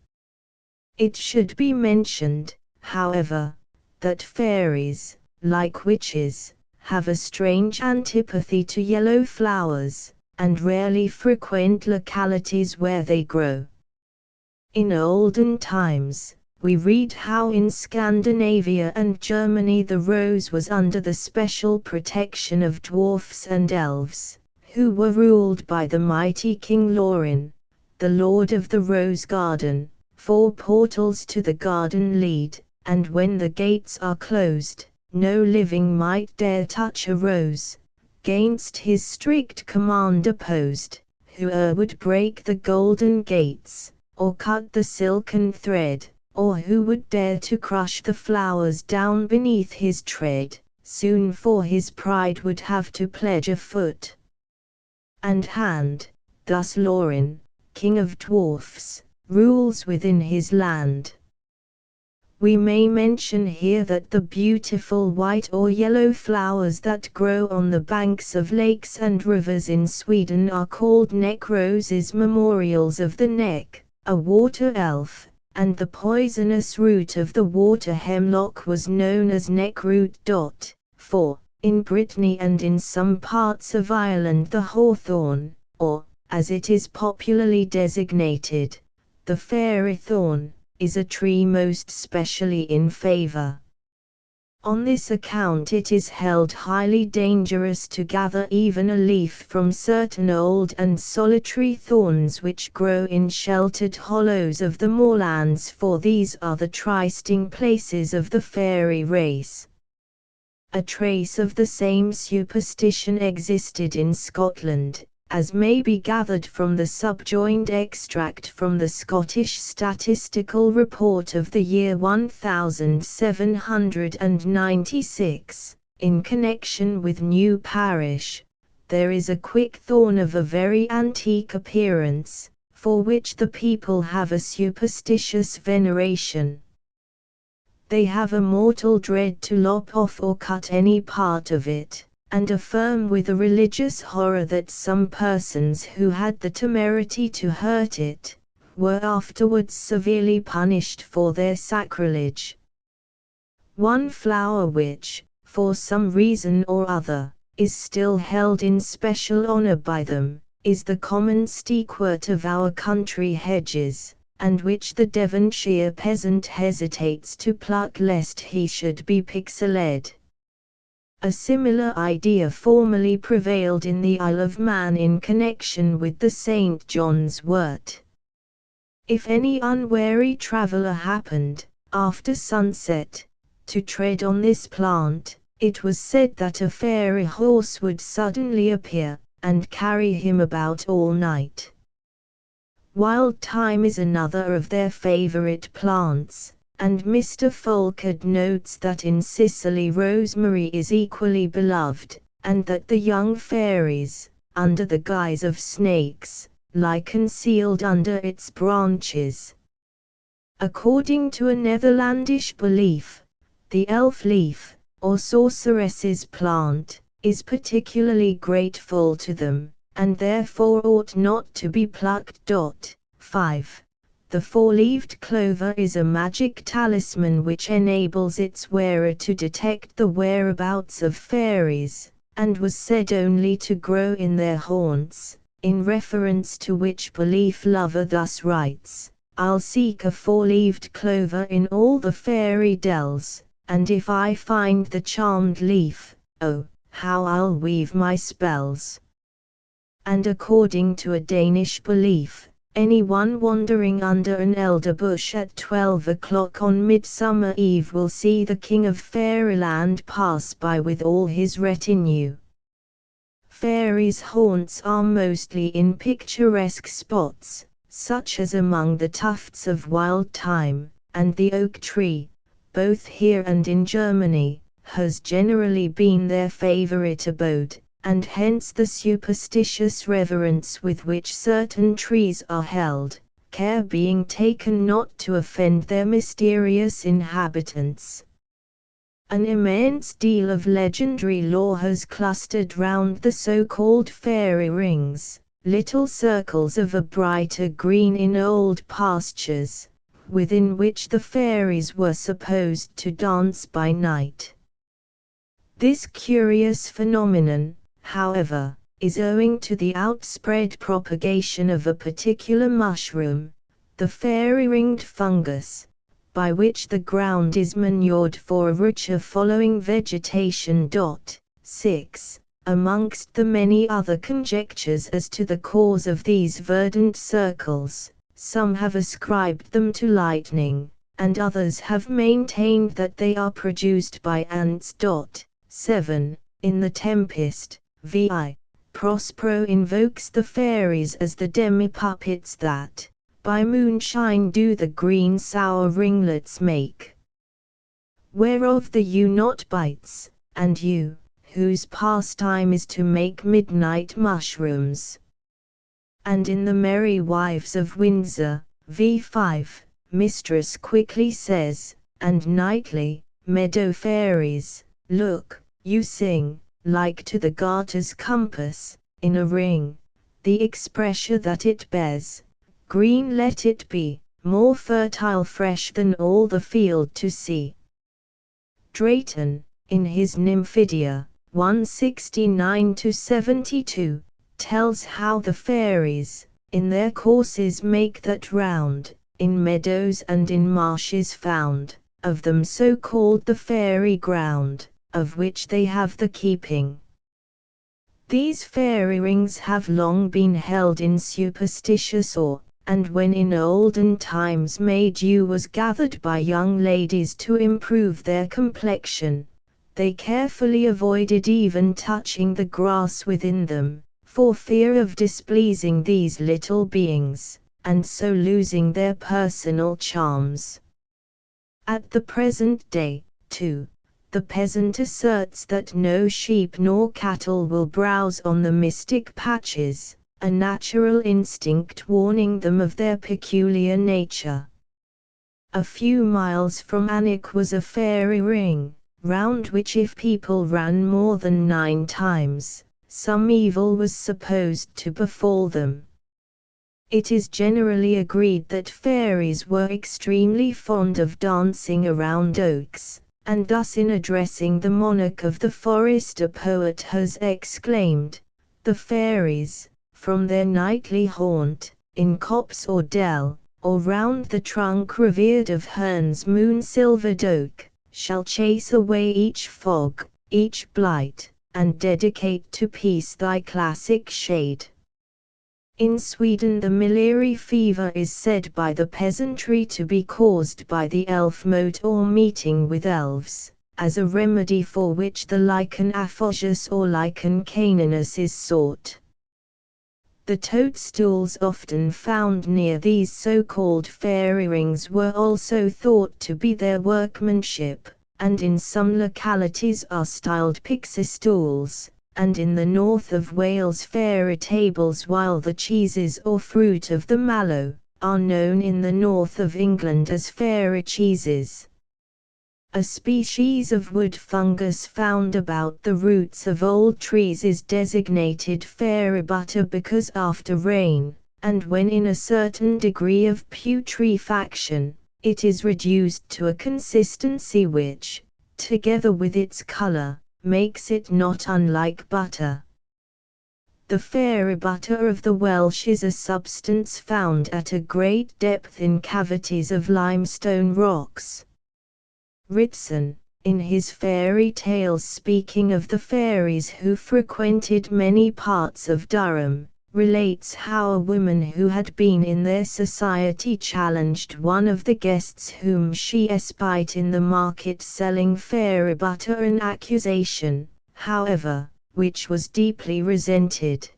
Speaker 1: It should be mentioned, however, that fairies, like witches, have a strange antipathy to yellow flowers, and rarely frequent localities where they grow. In olden times, we read how in Scandinavia and Germany the rose was under the special protection of dwarfs and elves, who were ruled by the mighty King Lorin, the lord of the rose garden. 4 portals to the garden lead, and when the gates are closed, no living might dare touch a rose, 'gainst his strict command opposed, whoe'er would break the golden gates, or cut the silken thread, or who would dare to crush the flowers down beneath his tread, soon for his pride would have to pledge a foot and hand. Thus Lorin, king of dwarfs, rules within his land. We may mention here that the beautiful white or yellow flowers that grow on the banks of lakes and rivers in Sweden are called neck roses, memorials of the neck, a water elf, and the poisonous root of the water hemlock was known as neckroot. 4. In Brittany and in some parts of Ireland the hawthorn, or, as it is popularly designated, the fairy thorn, is a tree most specially in favour. On this account it is held highly dangerous to gather even a leaf from certain old and solitary thorns which grow in sheltered hollows of the moorlands, for these are the trysting places of the fairy race. A trace of the same superstition existed in Scotland, as may be gathered from the subjoined extract from the Scottish Statistical Report of the year 1796, in connection with New Parish. There is a quick thorn of a very antique appearance, for which the people have a superstitious veneration. They have a mortal dread to lop off or cut any part of it, and affirm with a religious horror that some persons who had the temerity to hurt it, were afterwards severely punished for their sacrilege. One flower which, for some reason or other, is still held in special honor by them, is the common steekwort of our country hedges, and which the Devonshire peasant hesitates to pluck lest he should be pixeled. A similar idea formerly prevailed in the Isle of Man in connection with the St. John's wort. If any unwary traveller happened, after sunset, to tread on this plant, it was said that a fairy horse would suddenly appear, and carry him about all night. Wild thyme is another of their favourite plants, and Mr. Folkard notes that in Sicily rosemary is equally beloved, and that the young fairies, under the guise of snakes, lie concealed under its branches. According to a Netherlandish belief, the elf leaf, or sorceress's plant, is particularly grateful to them, and therefore ought not to be plucked. 5. The four-leaved clover is a magic talisman which enables its wearer to detect the whereabouts of fairies, and was said only to grow in their haunts, in reference to which belief Lover thus writes, "I'll seek a four-leaved clover in all the fairy dells, and if I find the charmed leaf, oh, how I'll weave my spells." And according to a Danish belief, anyone wandering under an elder bush at 12 o'clock on Midsummer Eve will see the King of Fairyland pass by with all his retinue. Fairies' haunts are mostly in picturesque spots, such as among the tufts of wild thyme, and the oak tree, both here and in Germany, has generally been their favourite abode, and hence the superstitious reverence with which certain trees are held, care being taken not to offend their mysterious inhabitants. An immense deal of legendary lore has clustered round the so-called fairy rings, little circles of a brighter green in old pastures, within which the fairies were supposed to dance by night. This curious phenomenon, however, is owing to the outspread propagation of a particular mushroom, the fairy-ringed fungus, by which the ground is manured for a richer following vegetation. 6. Amongst the many other conjectures as to the cause of these verdant circles, some have ascribed them to lightning, and others have maintained that they are produced by ants. 7. In The Tempest, vi. Prospero invokes the fairies as the demi-puppets that, by moonshine do the green sour ringlets make, whereof the ewe-not bites, and you, whose pastime is to make midnight mushrooms. And in The Merry Wives of Windsor, v5, Mistress quickly says, and nightly, meadow fairies, look, you sing, like to the garter's compass, in a ring, the expression that it bears, green let it be, more fertile fresh than all the field to see. Drayton, in his Nymphidia, 169-72, tells how the fairies, in their courses make that round, in meadows and in marshes found, of them so called the fairy ground, of which they have the keeping. These fairy rings have long been held in superstitious awe, and when in olden times May dew was gathered by young ladies to improve their complexion, they carefully avoided even touching the grass within them, for fear of displeasing these little beings, and so losing their personal charms. At the present day, too, the peasant asserts that no sheep nor cattle will browse on the mystic patches, a natural instinct warning them of their peculiar nature. A few miles from Alnwick was a fairy ring, round which if people ran more than 9 times, some evil was supposed to befall them. It is generally agreed that fairies were extremely fond of dancing around oaks, and thus in addressing the monarch of the forest a poet has exclaimed, "The fairies, from their nightly haunt, in copse or dell, or round the trunk revered of Herne's moon-silvered oak, shall chase away each fog, each blight, and dedicate to peace thy classic shade." In Sweden the miliary fever is said by the peasantry to be caused by the elf mote or meeting with elves, as a remedy for which the lichen aphogus or lichen caninus is sought. The toadstools often found near these so-called fairy rings were also thought to be their workmanship, and in some localities are styled pixie stools, and in the north of Wales fairy tables, while the cheeses or fruit of the mallow are known in the north of England as fairy cheeses. A species of wood fungus found about the roots of old trees is designated fairy butter because after rain, and when in a certain degree of putrefaction, it is reduced to a consistency which, together with its color, makes it not unlike butter. The fairy butter of the Welsh is a substance found at a great depth in cavities of limestone rocks. Ritson, in his fairy tales speaking of the fairies who frequented many parts of Durham, relates how a woman who had been in their society challenged one of the guests whom she espied in the market selling fairy butter, an accusation, however, which was deeply resented.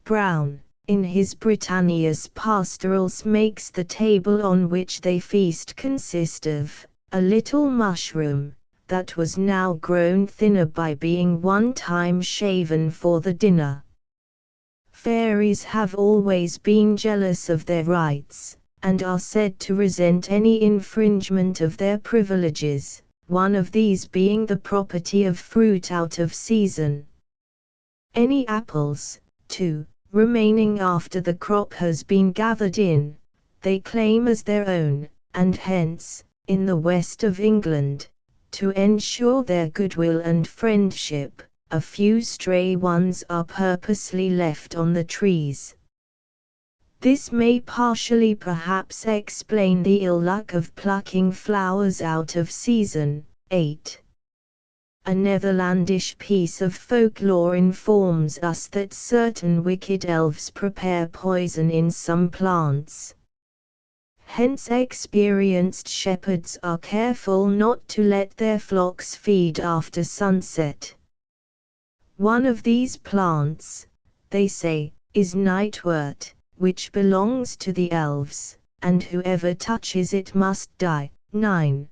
Speaker 1: Brown, in his Britannia's Pastorals, makes the table on which they feast consist of a little mushroom, that was now grown thinner by being one time shaven for the dinner. Fairies have always been jealous of their rights, and are said to resent any infringement of their privileges, one of these being the property of fruit out of season. Any apples, too, remaining after the crop has been gathered in, they claim as their own, and hence, in the west of England, to ensure their goodwill and friendship, a few stray ones are purposely left on the trees. This may partially perhaps explain the ill luck of plucking flowers out of season. 8. A Netherlandish piece of folklore informs us that certain wicked elves prepare poison in some plants. Hence experienced shepherds are careful not to let their flocks feed after sunset. One of these plants, they say, is nightwort, which belongs to the elves, and whoever touches it must die. 9.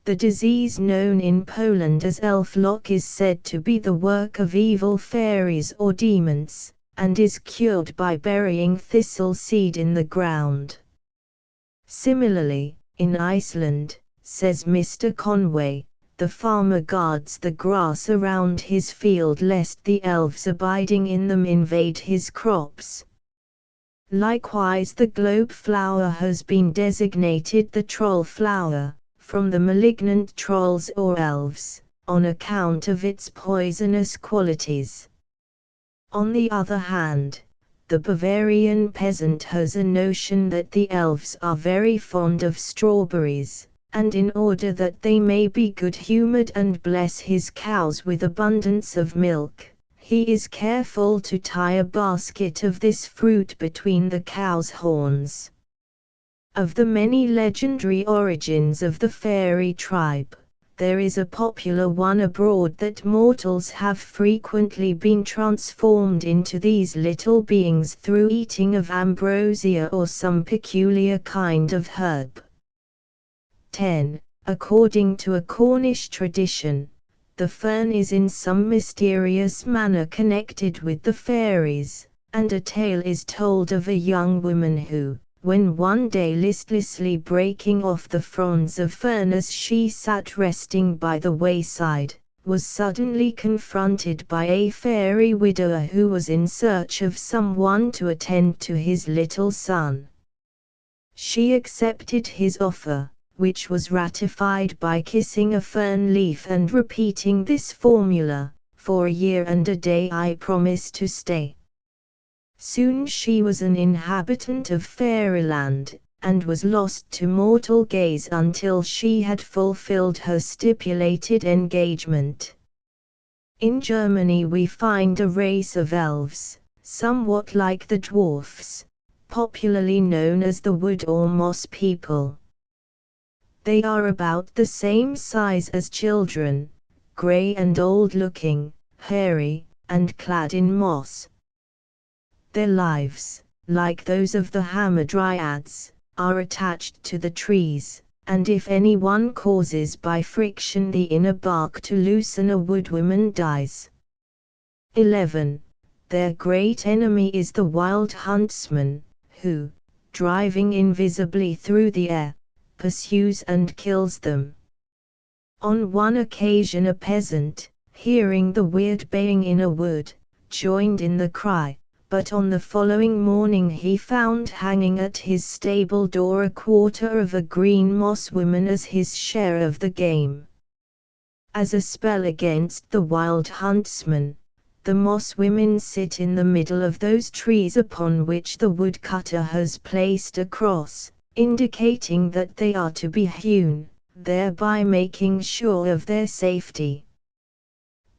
Speaker 1: The disease known in Poland as elf-lock is said to be the work of evil fairies or demons, and is cured by burying thistle seed in the ground. Similarly, in Iceland, says Mr. Conway, the farmer guards the grass around his field lest the elves abiding in them invade his crops. Likewise the globe flower has been designated the troll flower, from the malignant trolls or elves, on account of its poisonous qualities. On the other hand, the Bavarian peasant has a notion that the elves are very fond of strawberries, and in order that they may be good-humored and bless his cows with abundance of milk, he is careful to tie a basket of this fruit between the cow's horns. Of the many legendary origins of the fairy tribe, there is a popular one abroad that mortals have frequently been transformed into these little beings through eating of ambrosia or some peculiar kind of herb. 10. According to a Cornish tradition, the fern is in some mysterious manner connected with the fairies, and a tale is told of a young woman who, when one day listlessly breaking off the fronds of fern as she sat resting by the wayside, was suddenly confronted by a fairy widower who was in search of someone to attend to his little son. She accepted his offer, which was ratified by kissing a fern leaf and repeating this formula, "For a year and a day I promise to stay." Soon she was an inhabitant of fairyland, and was lost to mortal gaze until she had fulfilled her stipulated engagement. In Germany we find a race of elves, somewhat like the dwarfs, popularly known as the wood or moss people. They are about the same size as children, grey and old-looking, hairy, and clad in moss. Their lives, like those of the hamadryads, are attached to the trees, and if anyone causes by friction the inner bark to loosen, a woodwoman dies. 11. Their great enemy is the wild huntsman, who, driving invisibly through the air, pursues and kills them. On one occasion a peasant, hearing the weird baying in a wood, joined in the cry, but on the following morning he found hanging at his stable door a quarter of a green moss woman as his share of the game. As a spell against the wild huntsman, the moss women sit in the middle of those trees upon which the woodcutter has placed a cross, indicating that they are to be hewn, thereby making sure of their safety.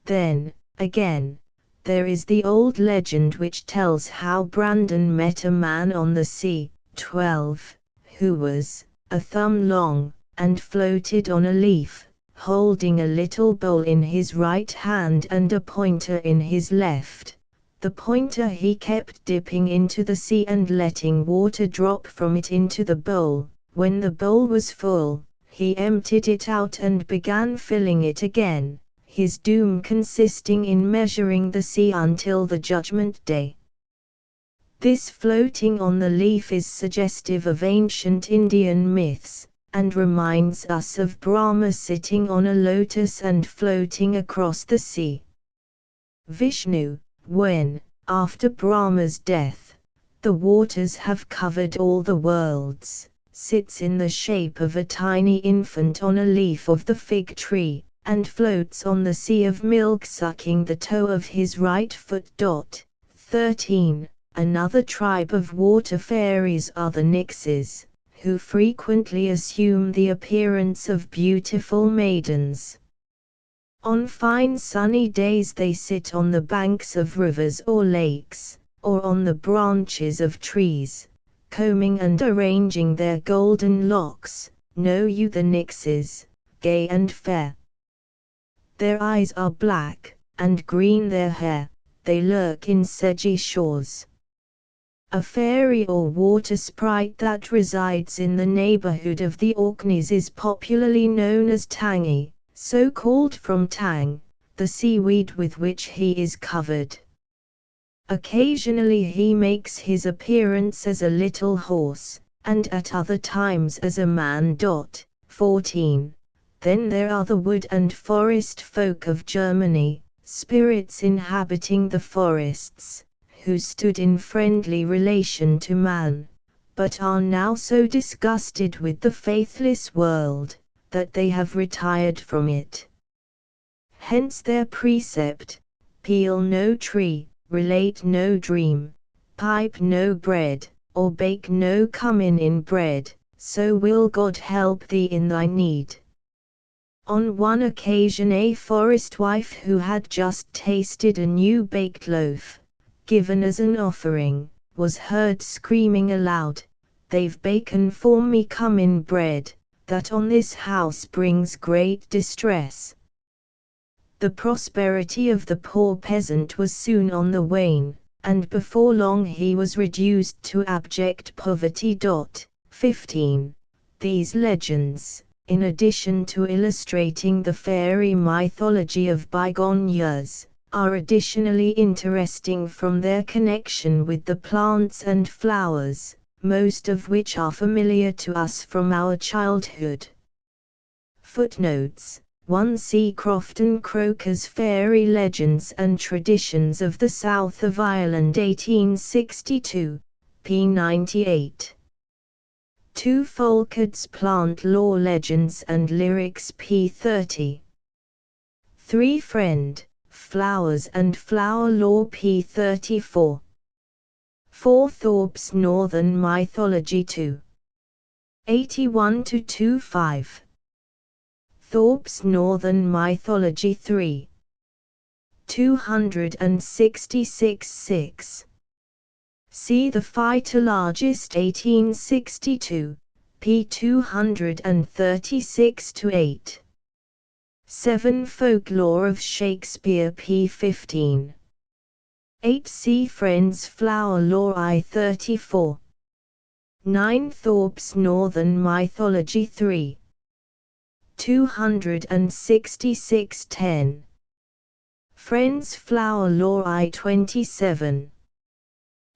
Speaker 1: Then, again, there is the old legend which tells how Brandon met a man on the sea, 12, who was a thumb long, and floated on a leaf, holding a little bowl in his right hand and a pointer in his left. The pointer he kept dipping into the sea and letting water drop from it into the bowl. When the bowl was full, he emptied it out and began filling it again, his doom consisting in measuring the sea until the judgment day. This floating on the leaf is suggestive of ancient Indian myths, and reminds us of Brahma sitting on a lotus and floating across the sea. Vishnu, when, after Brahma's death, the waters have covered all the worlds, sits in the shape of a tiny infant on a leaf of the fig tree, and floats on the sea of milk sucking the toe of his right foot. 13. Another tribe of water fairies are the nixes, who frequently assume the appearance of beautiful maidens. On fine sunny days they sit on the banks of rivers or lakes, or on the branches of trees, combing and arranging their golden locks. Know you the nixes, gay and fair? Their eyes are black, and green their hair, they lurk in sedgy shores. A fairy or water sprite that resides in the neighborhood of the Orkneys is popularly known as Tangi, so called from tang, the seaweed with which he is covered. Occasionally he makes his appearance as a little horse, and at other times as a man. 14. Then there are the wood and forest folk of Germany, spirits inhabiting the forests, who stood in friendly relation to man, but are now so disgusted with the faithless world, that they have retired from it. Hence their precept, peel no tree, relate no dream, pipe no bread, or bake no cumin in bread, so will God help thee in thy need. On one occasion a forest wife who had just tasted a new baked loaf, given as an offering, was heard screaming aloud, "They've baken for me cumin bread, that on this house brings great distress." The prosperity of the poor peasant was soon on the wane, and before long he was reduced to abject poverty. 15. These legends, in addition to illustrating the fairy mythology of bygone years, are additionally interesting from their connection with the plants and flowers, most of which are familiar to us from our childhood. Footnotes: 1. See Crofton Croker's Fairy Legends and Traditions of the South of Ireland 1862, p. 98. 2. Folkard's Plant Lore Legends and Lyrics p. 30. 3. Friend, Flowers and Flower Lore p. 34. 4. Thorpe's Northern Mythology 2. 81–25. Thorpe's Northern Mythology 3. 266–6. See The Phytologist 1862, p. 236–8. 7. Folklore of Shakespeare p. 15. 8. See Friend's Flower Lore I 34. 9. Thorpe's Northern Mythology 3. 266–10. Friend's Flower Lore I 27.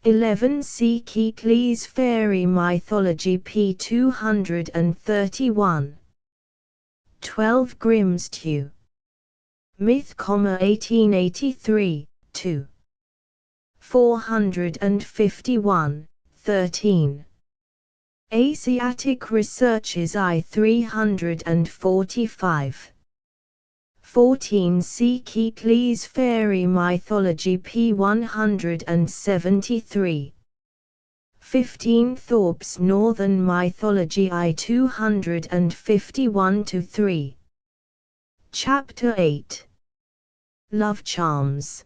Speaker 1: 11. See Keatley's Fairy Mythology p. 231. 12. Grimm's Tew. Myth, 1883, 2. 451, 13. Asiatic Researches I 345. 14. See Keatley's Fairy Mythology p. 173. 15. Thorpe's Northern Mythology I 251–3. Chapter 8. Love Charms.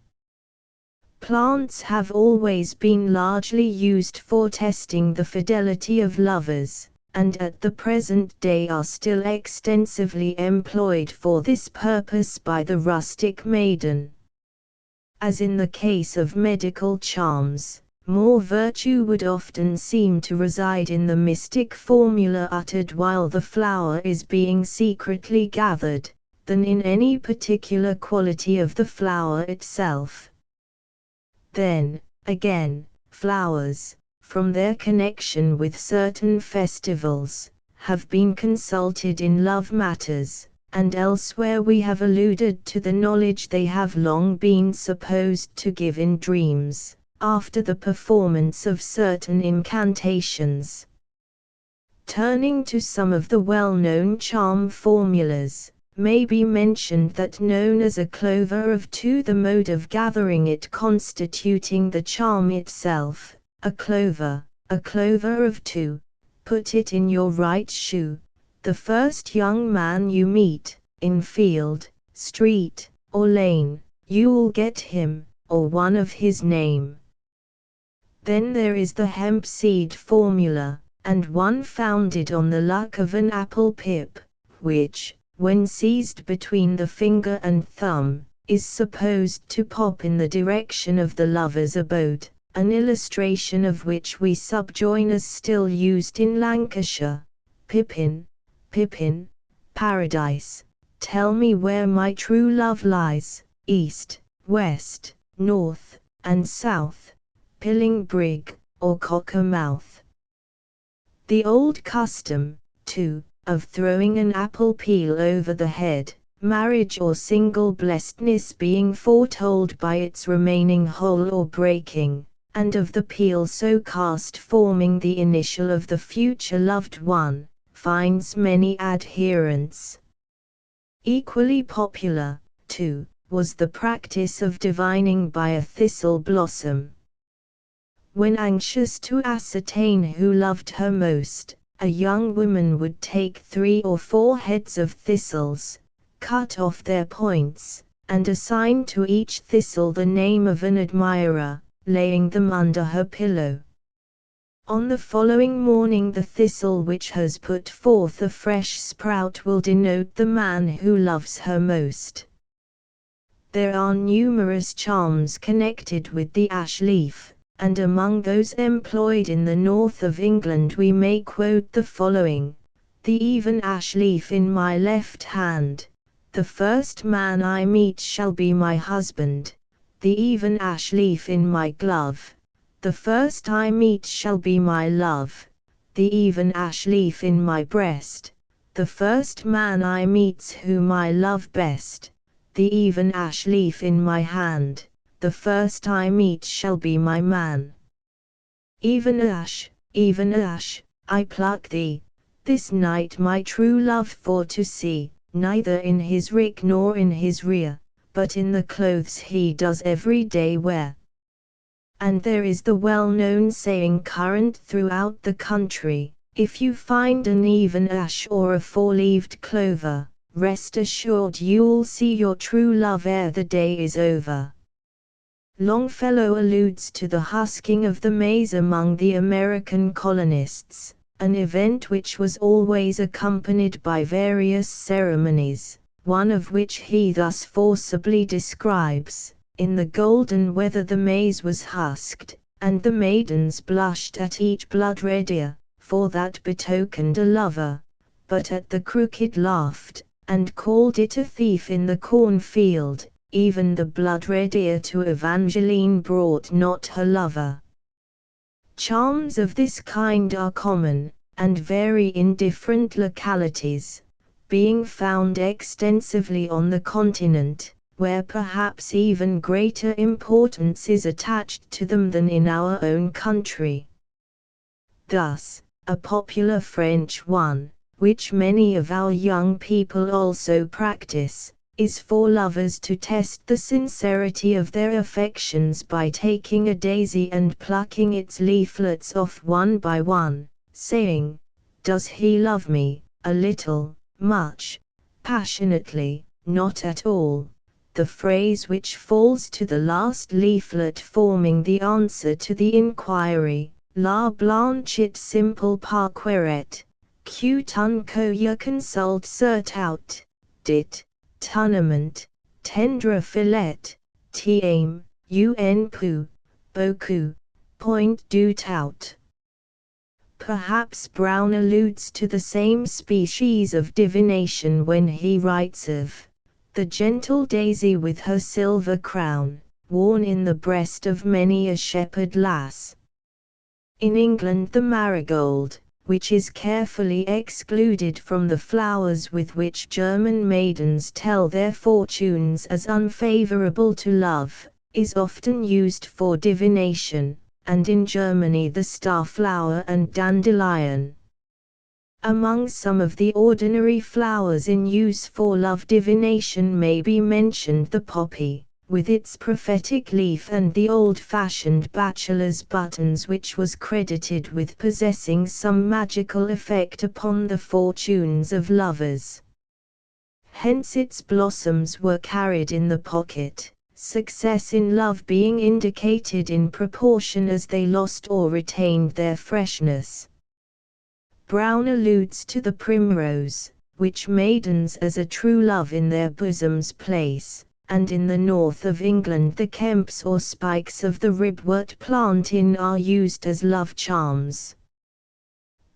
Speaker 1: Plants have always been largely used for testing the fidelity of lovers, and at the present day are still extensively employed for this purpose by the rustic maiden. As in the case of medical charms, more virtue would often seem to reside in the mystic formula uttered while the flower is being secretly gathered, than in any particular quality of the flower itself. Then, again, flowers, from their connection with certain festivals, have been consulted in love matters, and elsewhere we have alluded to the knowledge they have long been supposed to give in dreams, after the performance of certain incantations. Turning to some of the well-known charm formulas, may be mentioned that known as a clover of two, the mode of gathering it constituting the charm itself, a clover of two, put it in your right shoe, the first young man you meet, in field, street, or lane, you'll get him, or one of his name. Then there is the hemp seed formula, and one founded on the luck of an apple pip, which, when seized between the finger and thumb, is supposed to pop in the direction of the lover's abode, an illustration of which we subjoin as still used in Lancashire. Pippin, Pippin, Paradise, tell me where my true love lies, east, west, north, and south, Pilling-Brig, or Cockermouth. The old custom, too, of throwing an apple peel over the head, marriage or single blessedness being foretold by its remaining whole or breaking, and of the peel so cast forming the initial of the future loved one, finds many adherents. Equally popular, too, was the practice of divining by a thistle blossom. When anxious to ascertain who loved her most, a young woman would take 3 or 4 heads of thistles, cut off their points, and assign to each thistle the name of an admirer, laying them under her pillow. On the following morning the thistle which has put forth a fresh sprout will denote the man who loves her most. There are numerous charms connected with the ash leaf, and among those employed in the north of England we may quote the following: the even ash leaf in my left hand. The first man I meet shall be my husband, the even ash leaf in my glove. The first I meet shall be my love, the even ash leaf in my breast. The first man I meet's whom I love best, the even ash leaf in my hand. The first I meet shall be my man. Even ash, I pluck thee, this night my true love for to see, neither in his rick nor in his rear, but in the clothes he does every day wear. And there is the well-known saying current throughout the country, if you find an even ash or a four-leaved clover, rest assured you'll see your true love ere the day is over. Longfellow alludes to the husking of the maize among the American colonists, an event which was always accompanied by various ceremonies, one of which he thus forcibly describes: in the golden weather the maize was husked, and the maidens blushed at each blood-red ear, for that betokened a lover, but at the crooked laughed, and called it a thief in the cornfield. Even the blood-red ear to Evangeline brought not her lover. Charms of this kind are common, and vary in different localities, being found extensively on the continent, where perhaps even greater importance is attached to them than in our own country. Thus, a popular French one, which many of our young people also practice, is for lovers to test the sincerity of their affections by taking a daisy and plucking its leaflets off one by one, saying, "Does he love me, a little, much, passionately, not at all?" the phrase which falls to the last leaflet forming the answer to the inquiry, "La blanchit simple parqueret, que ton coeur consult cert out, dit tunnement, tendre filet, t'aime, un peu, beaucoup, point du tout." Perhaps Browne alludes to the same species of divination when he writes of the gentle daisy with her silver crown, worn in the breast of many a shepherd lass. In England the marigold, which is carefully excluded from the flowers with which German maidens tell their fortunes as unfavorable to love, is often used for divination, and in Germany the starflower and dandelion. Among some of the ordinary flowers in use for love divination may be mentioned the poppy, with its prophetic leaf, and the old-fashioned bachelor's buttons, which was credited with possessing some magical effect upon the fortunes of lovers. Hence its blossoms were carried in the pocket, success in love being indicated in proportion as they lost or retained their freshness. Browne alludes to the primrose, which maidens as a true love in their bosoms place, and in the north of England the kemps or spikes of the ribwort plantain are used as love charms.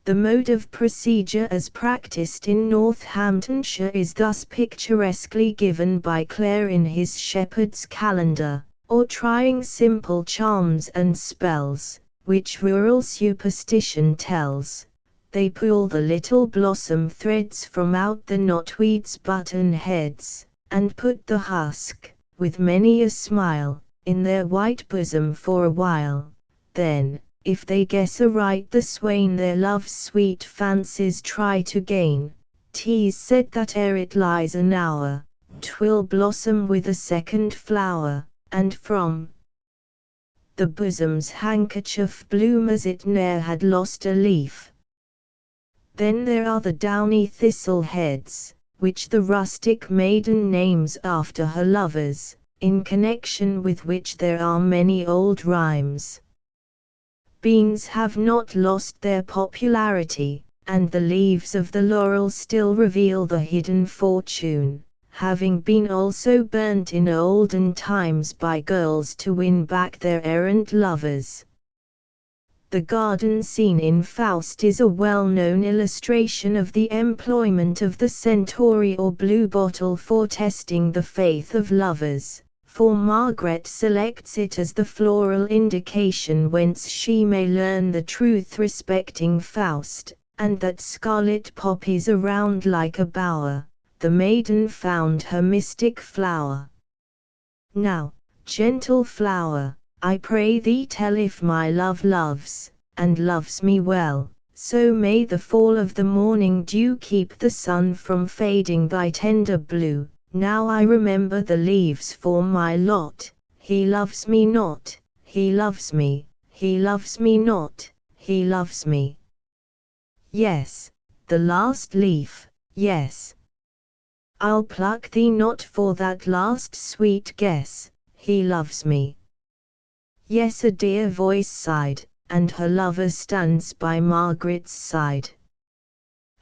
Speaker 1: The mode of procedure as practiced in Northamptonshire is thus picturesquely given by Clare in his Shepherd's Calendar, or trying simple charms and spells, which rural superstition tells. They pull the little blossom threads from out the knotweed's button heads, and put the husk, with many a smile, in their white bosom for a while. Then, if they guess aright the swain their love's sweet fancies try to gain, 'tis said that ere it lies an hour, 'twill blossom with a second flower, and from the bosom's handkerchief bloom as it ne'er had lost a leaf. Then there are the downy thistle heads, which the rustic maiden names after her lovers, in connection with which there are many old rhymes. Beans have not lost their popularity, and the leaves of the laurel still reveal the hidden fortune, having been also burnt in olden times by girls to win back their errant lovers. The garden scene in Faust is a well-known illustration of the employment of the centauri or blue bottle for testing the faith of lovers, for Margaret selects it as the floral indication whence she may learn the truth respecting Faust, and that scarlet poppies around like a bower, the maiden found her mystic flower. Now, gentle flower, I pray thee tell if my love loves, and loves me well, so may the fall of the morning dew keep the sun from fading thy tender blue. Now I remember the leaves for my lot, he loves me not, he loves me, he loves me not, he loves me. Yes, the last leaf, yes. I'll pluck thee not for that last sweet guess, he loves me. Yes, a dear voice sighed, and her lover stands by Margaret's side.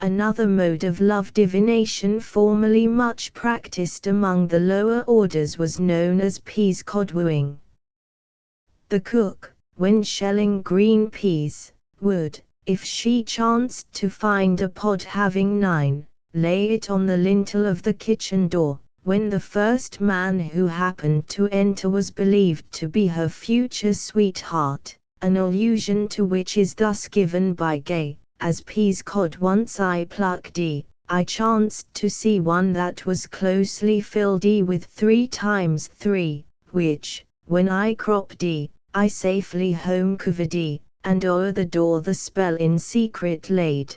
Speaker 1: Another mode of love divination formerly much practiced among the lower orders was known as peas-cod wooing. The cook, when shelling green peas, would, if she chanced to find a pod having 9, lay it on the lintel of the kitchen door, when the first man who happened to enter was believed to be her future sweetheart, an allusion to which is thus given by Gay, as peas-cod once I plucked I chanced to see one that was closely filled with 3 times 3, which, when I cropped I safely home covered and o'er the door the spell in secret laid.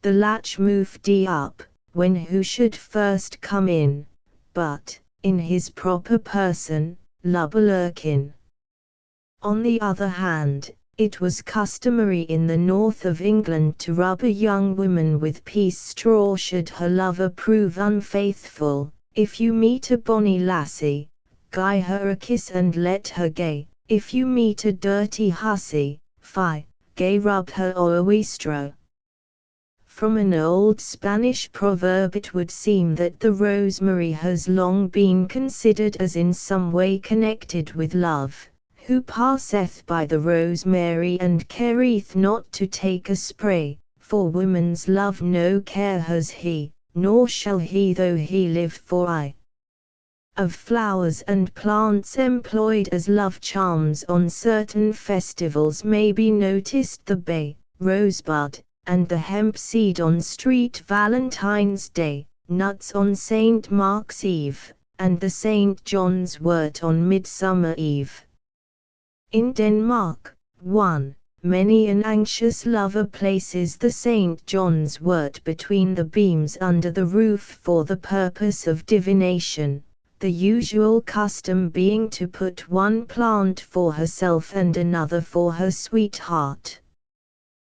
Speaker 1: The latch moved up, when who should first come in, but, in his proper person, lubber lurkin. On the other hand, it was customary in the north of England to rub a young woman with pease straw should her lover prove unfaithful. If you meet a bonny lassie, gie her a kiss and let her gae. If you meet a dirty hussy, fie, gae rub her o'er straw. From an old Spanish proverb it would seem that the rosemary has long been considered as in some way connected with love. Who passeth by the rosemary and careth not to take a spray, for woman's love no care has he, nor shall he though he live for aye. Of flowers and plants employed as love charms on certain festivals may be noticed the bay, rosebud, and the hemp seed on Street Valentine's Day, nuts on St. Mark's Eve, and the St. John's wort on Midsummer Eve. In Denmark, 1. Many an anxious lover places the St. John's wort between the beams under the roof for the purpose of divination, the usual custom being to put one plant for herself and another for her sweetheart.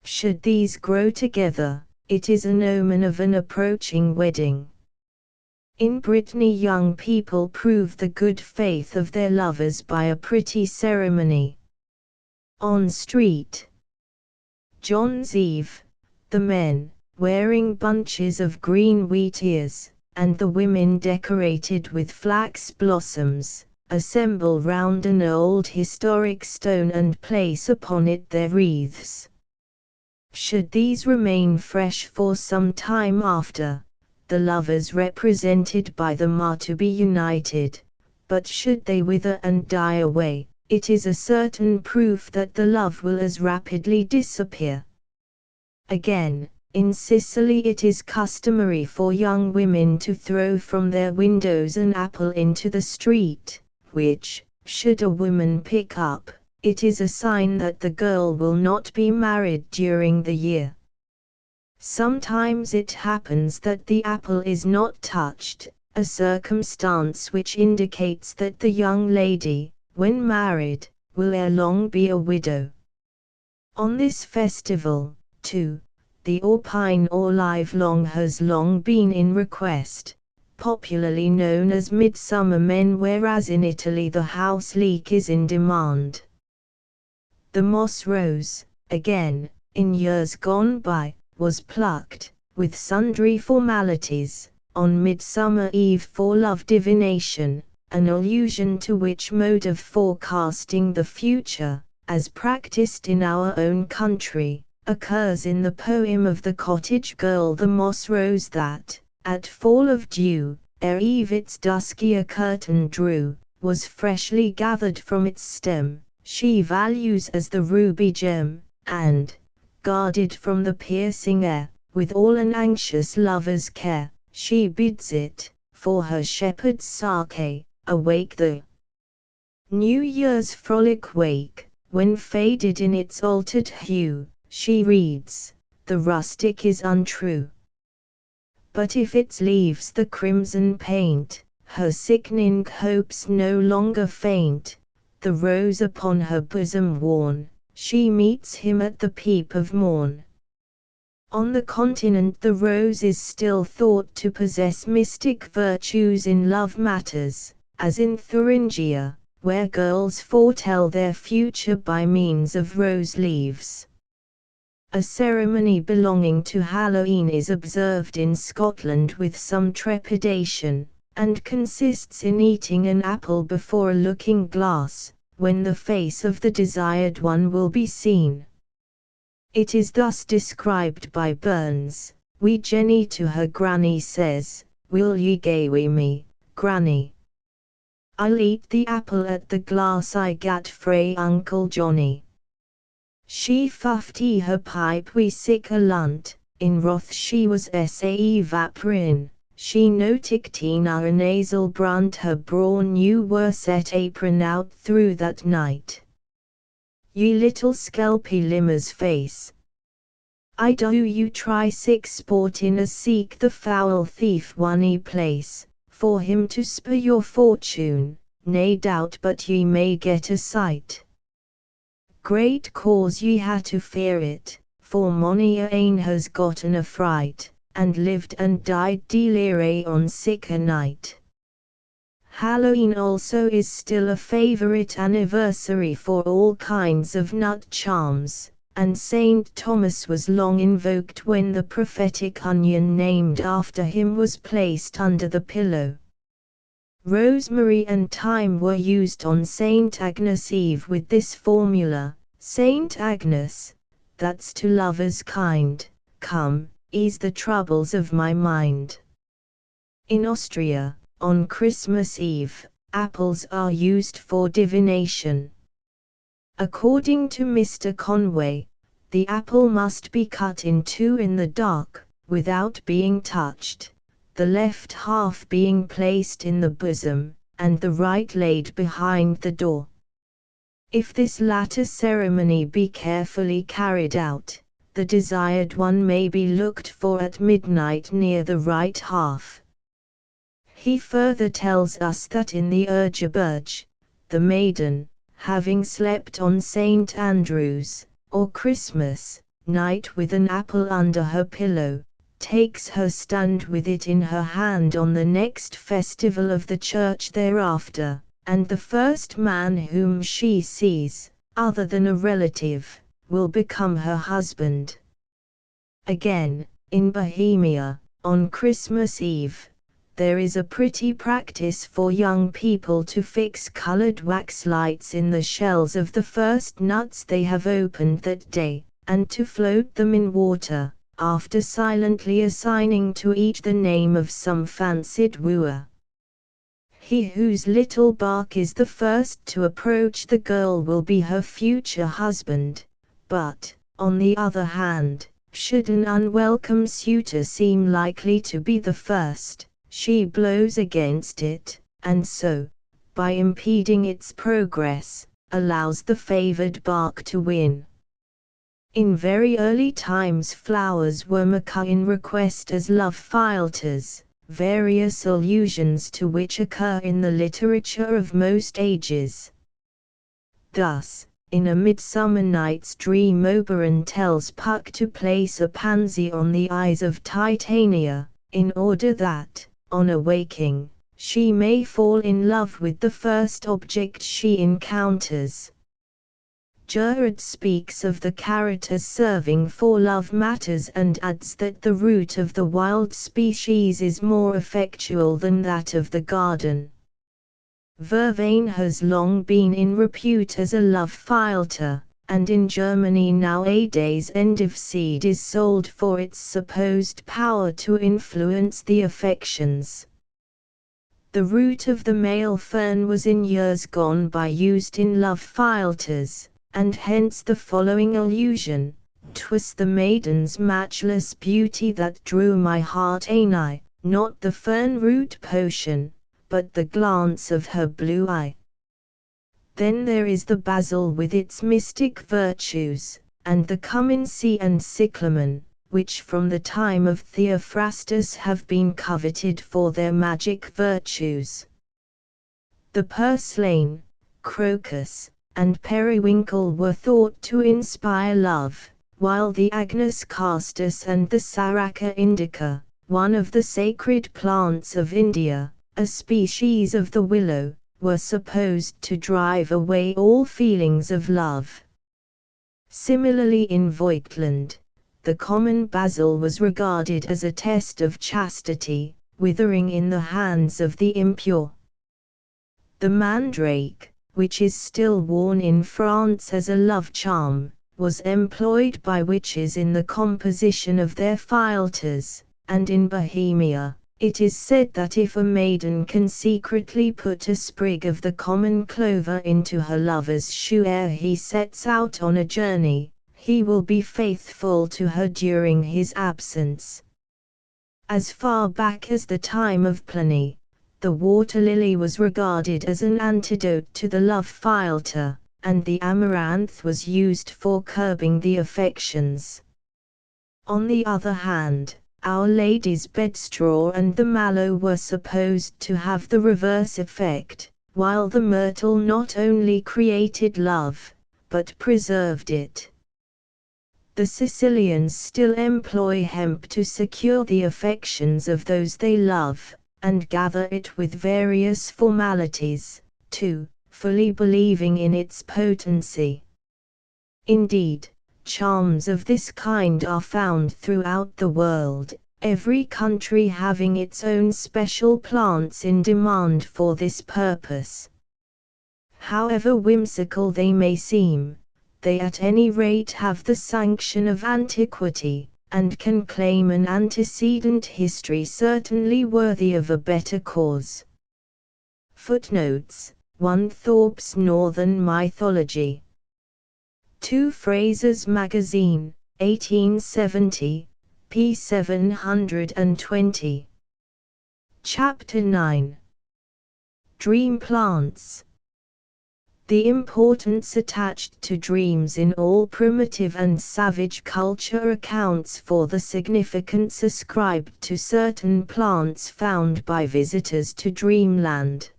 Speaker 1: Should these grow together, it is an omen of an approaching wedding. In Brittany young people prove the good faith of their lovers by a pretty ceremony. On Street John's Eve, the men, wearing bunches of green wheat ears, and the women decorated with flax blossoms, assemble round an old historic stone and place upon it their wreaths. Should these remain fresh for some time after, the lovers represented by them are to be united, but should they wither and die away, it is a certain proof that the love will as rapidly disappear. Again, in Sicily it is customary for young women to throw from their windows an apple into the street, which, should a woman pick up, it is a sign that the girl will not be married during the year. Sometimes it happens that the apple is not touched, a circumstance which indicates that the young lady, when married, will ere long be a widow. On this festival, too, the orpine or live-long has long been in request, popularly known as midsummer men, whereas in Italy the house leek is in demand. The moss rose, again, in years gone by, was plucked, with sundry formalities, on Midsummer Eve for love divination, an allusion to which mode of forecasting the future, as practiced in our own country, occurs in the poem of the cottage girl, the moss rose that, at fall of dew, ere eve its duskier curtain drew, was freshly gathered from its stem, she values as the ruby gem, and, guarded from the piercing air, with all an anxious lover's care, she bids it, for her shepherd's sake, awake the New Year's frolic wake, when faded in its altered hue, she reads, the rustic is untrue. But if its leaves the crimson paint, her sickening hopes no longer faint, the rose upon her bosom worn, she meets him at the peep of morn. On the continent the rose is still thought to possess mystic virtues in love matters, as in Thuringia, where girls foretell their future by means of rose leaves. A ceremony belonging to Halloween is observed in Scotland with some trepidation, and consists in eating an apple before a looking glass, when the face of the desired one will be seen. It is thus described by Burns: "Wee Jenny to her granny says, will ye gae wi' me, granny? I'll eat the apple at the glass I gat frae Uncle Johnny." She fuffed her pipe wi' sic a lunt, in wrath she was sae vapourin', she no tickteen our nasal brunt her brawn new worset apron out through that night. Ye little skelpy limmer's face, I do you try sic sport in a seek the foul thief one place, for him to spur your fortune, nae doubt but ye may get a sight. Great cause ye ha to fear it, for mony a ane has gotten a fright, and lived and died delire on sic a night. Halloween also is still a favourite anniversary for all kinds of nut charms, and Saint Thomas was long invoked when the prophetic onion named after him was placed under the pillow. Rosemary and thyme were used on Saint Agnes' Eve with this formula: Saint Agnes, that's to lovers kind, come, ease the troubles of my mind. In Austria, on Christmas Eve, apples are used for divination. According to Mr. Conway, the apple must be cut in two in the dark, without being touched, the left half being placed in the bosom, and the right laid behind the door. If this latter ceremony be carefully carried out, the desired one may be looked for at midnight near the right half. He further tells us that in the Urgeburg, the maiden, having slept on St. Andrew's, or Christmas, night with an apple under her pillow, takes her stand with it in her hand on the next festival of the church thereafter, and the first man whom she sees, other than a relative, will become her husband. Again, in Bohemia, on Christmas Eve, there is a pretty practice for young people to fix colored wax lights in the shells of the first nuts they have opened that day, and to float them in water, after silently assigning to each the name of some fancied wooer. He whose little bark is the first to approach the girl will be her future husband, but, on the other hand, should an unwelcome suitor seem likely to be the first, she blows against it, and so, by impeding its progress, allows the favored bark to win. In very early times flowers were made in request as love philters, various allusions to which occur in the literature of most ages. Thus, in A Midsummer Night's Dream Oberon tells Puck to place a pansy on the eyes of Titania, in order that, on awaking, she may fall in love with the first object she encounters. Gerard speaks of the carrot as serving for love matters and adds that the root of the wild species is more effectual than that of the garden. Vervain has long been in repute as a love philter, and in Germany nowadays endive is sold for its supposed power to influence the affections. The root of the male fern was in years gone by used in love philters, and hence the following allusion: "'Twas the maiden's matchless beauty that drew my heart anigh, not the fern root potion, but the glance of her blue eye." Then there is the basil with its mystic virtues, and the cummin-sea and cyclamen, which from the time of Theophrastus have been coveted for their magic virtues. The purslane, crocus, and periwinkle were thought to inspire love, while the agnus castus and the Saraca indica, one of the sacred plants of India, a species of the willow, were supposed to drive away all feelings of love. Similarly in Voigtland, the common basil was regarded as a test of chastity, withering in the hands of the impure. The mandrake, which is still worn in France as a love charm, was employed by witches in the composition of their philters, and in Bohemia, it is said that if a maiden can secretly put a sprig of the common clover into her lover's shoe ere he sets out on a journey, he will be faithful to her during his absence. As far back as the time of Pliny, the water lily was regarded as an antidote to the love philter, and the amaranth was used for curbing the affections. On the other hand, Our Lady's bedstraw and the mallow were supposed to have the reverse effect, while the myrtle not only created love, but preserved it. The Sicilians still employ hemp to secure the affections of those they love, and gather it with various formalities, too, fully believing in its potency. Indeed, charms of this kind are found throughout the world, every country having its own special plants in demand for this purpose. However whimsical they may seem, they at any rate have the sanction of antiquity, and can claim an antecedent history certainly worthy of a better cause. Footnotes: 1 Thorpe's Northern Mythology. 2 Fraser's Magazine, 1870, p. 720. Chapter 9. Dream Plants. The importance attached to dreams in all primitive and savage culture accounts for the significance ascribed to certain plants found by visitors to dreamland.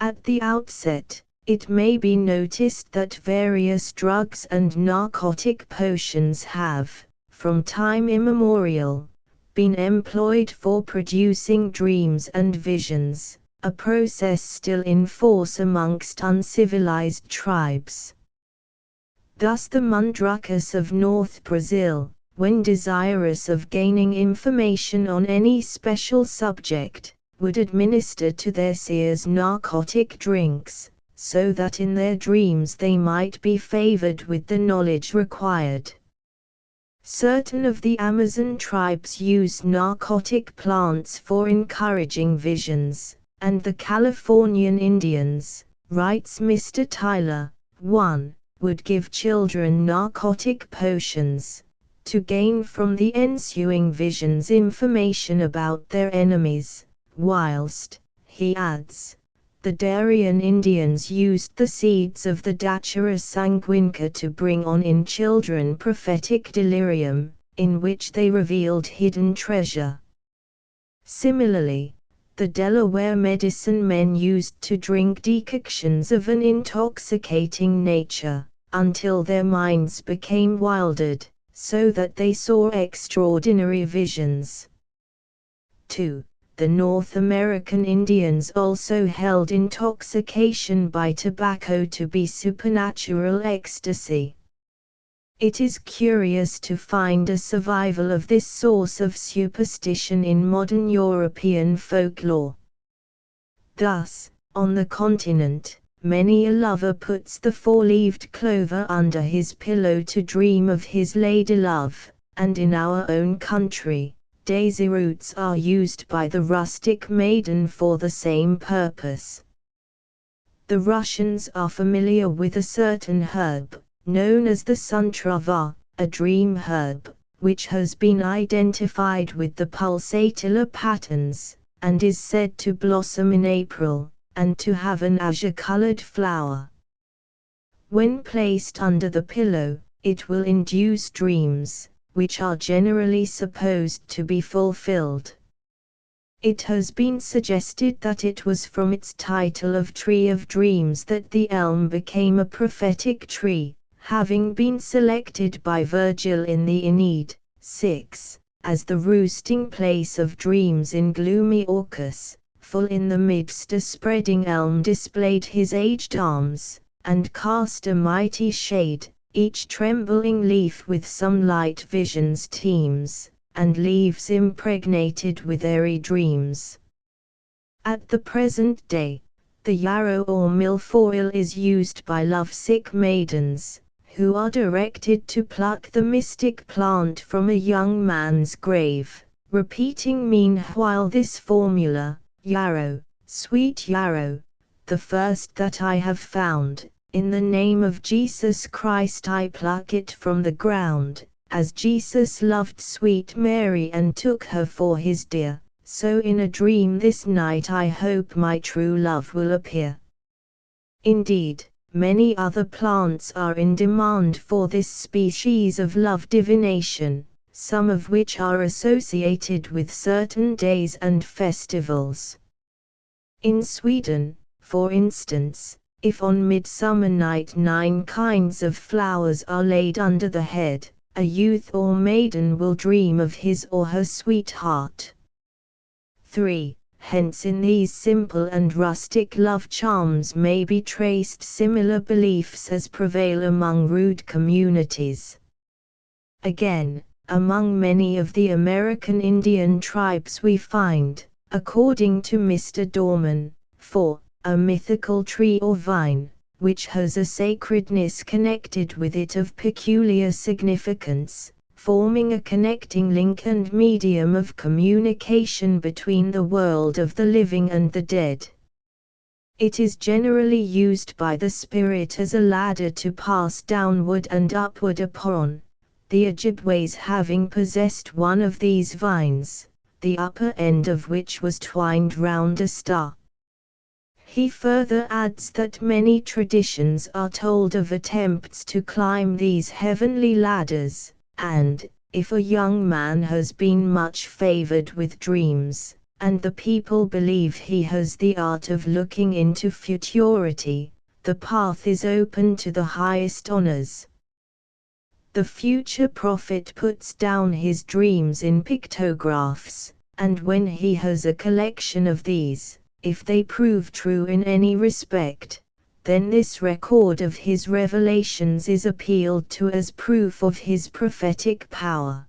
Speaker 1: At the outset, it may be noticed that various drugs and narcotic potions have, from time immemorial, been employed for producing dreams and visions, a process still in force amongst uncivilized tribes. Thus the Mundrucus of North Brazil, when desirous of gaining information on any special subject, would administer to their seers narcotic drinks, so that in their dreams they might be favored with the knowledge required. Certain of the Amazon tribes use narcotic plants for encouraging visions, and the Californian Indians, writes Mr. Tyler, 1, would give children narcotic potions, to gain from the ensuing visions information about their enemies, whilst, he adds, the Darien Indians used the seeds of the Datura sanguinica to bring on in children prophetic delirium, in which they revealed hidden treasure. Similarly, the Delaware medicine men used to drink decoctions of an intoxicating nature, until their minds became wildered, so that they saw extraordinary visions. 2. The North American Indians also held intoxication by tobacco to be supernatural ecstasy. It is curious to find a survival of this source of superstition in modern European folklore. Thus, On the continent, many a lover puts the four-leaved clover under his pillow to dream of his lady-love, and in our own country, daisy roots are used by the rustic maiden for the same purpose. The Russians are familiar with a certain herb, known as the suntrava, a dream herb, which has been identified with the pulsatilla patterns, and is said to blossom in April, and to have an azure-colored flower. When placed under the pillow, it will induce dreams, which are generally supposed to be fulfilled. It has been suggested that it was from its title of Tree of Dreams that the elm became a prophetic tree, having been selected by Virgil in the Aeneid, 6, as the roosting place of dreams in gloomy Orcus. Full in the midst a spreading elm displayed his aged arms, and cast a mighty shade, each trembling leaf with some light visions teems, and leaves impregnated with airy dreams. At the present day, the yarrow or milfoil is used by lovesick maidens, who are directed to pluck the mystic plant from a young man's grave, repeating meanwhile this formula: yarrow, sweet yarrow, the first that I have found, in the name of Jesus Christ I pluck it from the ground, as Jesus loved sweet Mary and took her for his dear, so in a dream this night I hope my true love will appear. Indeed, many other plants are in demand for this species of love divination, some of which are associated with certain days and festivals. In Sweden, for instance, if on midsummer night 9 kinds of flowers are laid under the head, a youth or maiden will dream of his or her sweetheart. 3. Hence in these simple and rustic love charms may be traced similar beliefs as prevail among rude communities. Again, among many of the American Indian tribes we find, according to Mr. Dorman, 4. A mythical tree or vine, which has a sacredness connected with it of peculiar significance, forming a connecting link and medium of communication between the world of the living and the dead. It is generally used by the spirit as a ladder to pass downward and upward upon, the Ojibways having possessed one of these vines, the upper end of which was twined round a star. He further adds that many traditions are told of attempts to climb these heavenly ladders, and, if a young man has been much favored with dreams, and the people believe he has the art of looking into futurity, the path is open to the highest honors. The future prophet puts down his dreams in pictographs, and when he has a collection of these, if they prove true in any respect, then this record of his revelations is appealed to as proof of his prophetic power.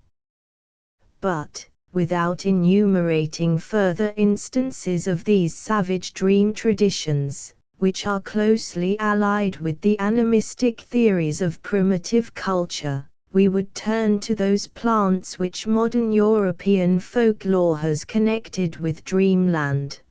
Speaker 1: But, without enumerating further instances of these savage dream traditions, which are closely allied with the animistic theories of primitive culture, we would turn to those plants which modern European folklore has connected with dreamland.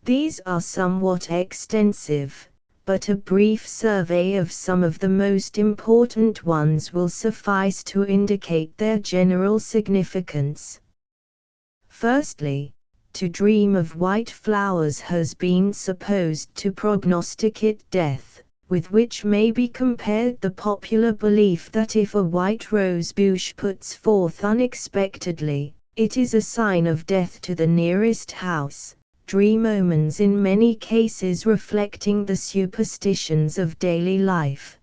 Speaker 1: These are somewhat extensive, but a brief survey of some of the most important ones will suffice to indicate their general significance. Firstly, to dream of white flowers has been supposed to prognosticate death, with which may be compared the popular belief that if a white rose bush puts forth unexpectedly, it is a sign of death to the nearest house, dream omens in many cases reflecting the superstitions of daily life.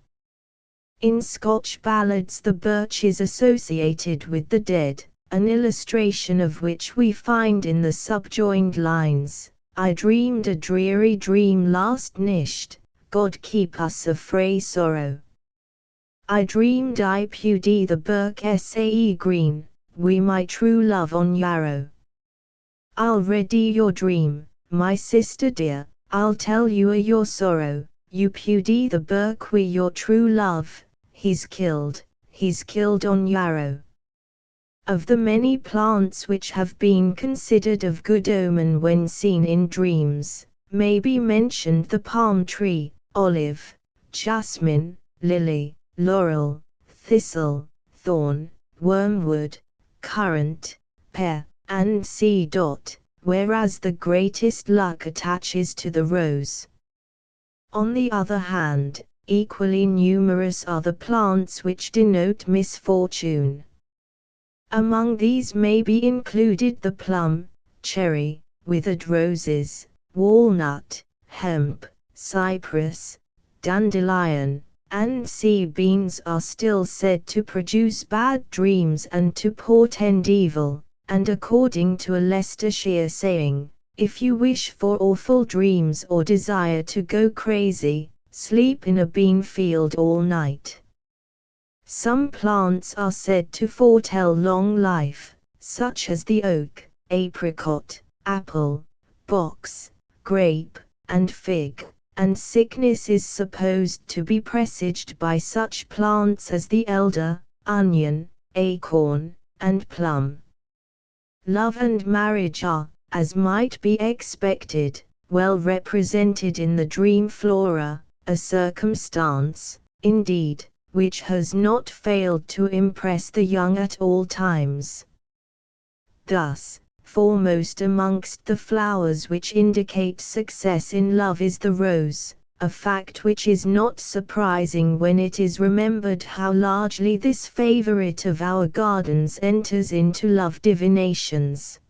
Speaker 1: In Scotch ballads the birch is associated with the dead, an illustration of which we find in the subjoined lines: I dreamed a dreary dream last nicht, God keep us of frae sorrow. I dreamed I pewed the birk sae green, wi my true love on yarrow. I'll ready your dream, my sister dear, I'll tell you your sorrow, you Pewdie the birk wi your true love, he's killed on yarrow. Of the many plants which have been considered of good omen when seen in dreams, may be mentioned the palm tree, olive, jasmine, lily, laurel, thistle, thorn, wormwood, currant, pear, and sea dot, whereas the greatest luck attaches to the rose. On the other hand, equally numerous are the plants which denote misfortune. Among these may be included the plum, cherry, withered roses, walnut, hemp, cypress, dandelion, and sea beans are still said to produce bad dreams and to portend evil, and according to a Leicestershire saying, if you wish for awful dreams or desire to go crazy, sleep in a bean field all night. Some plants are said to foretell long life, such as the oak, apricot, apple, box, grape, and fig, and sickness is supposed to be presaged by such plants as the elder, onion, acorn, and plum. Love and marriage are, as might be expected, well represented in the dream flora, a circumstance, indeed, which has not failed to impress the young at all times. Thus, foremost amongst the flowers which indicate success in love is the rose, a fact which is not surprising when it is remembered how largely this favorite of our gardens enters into love divinations.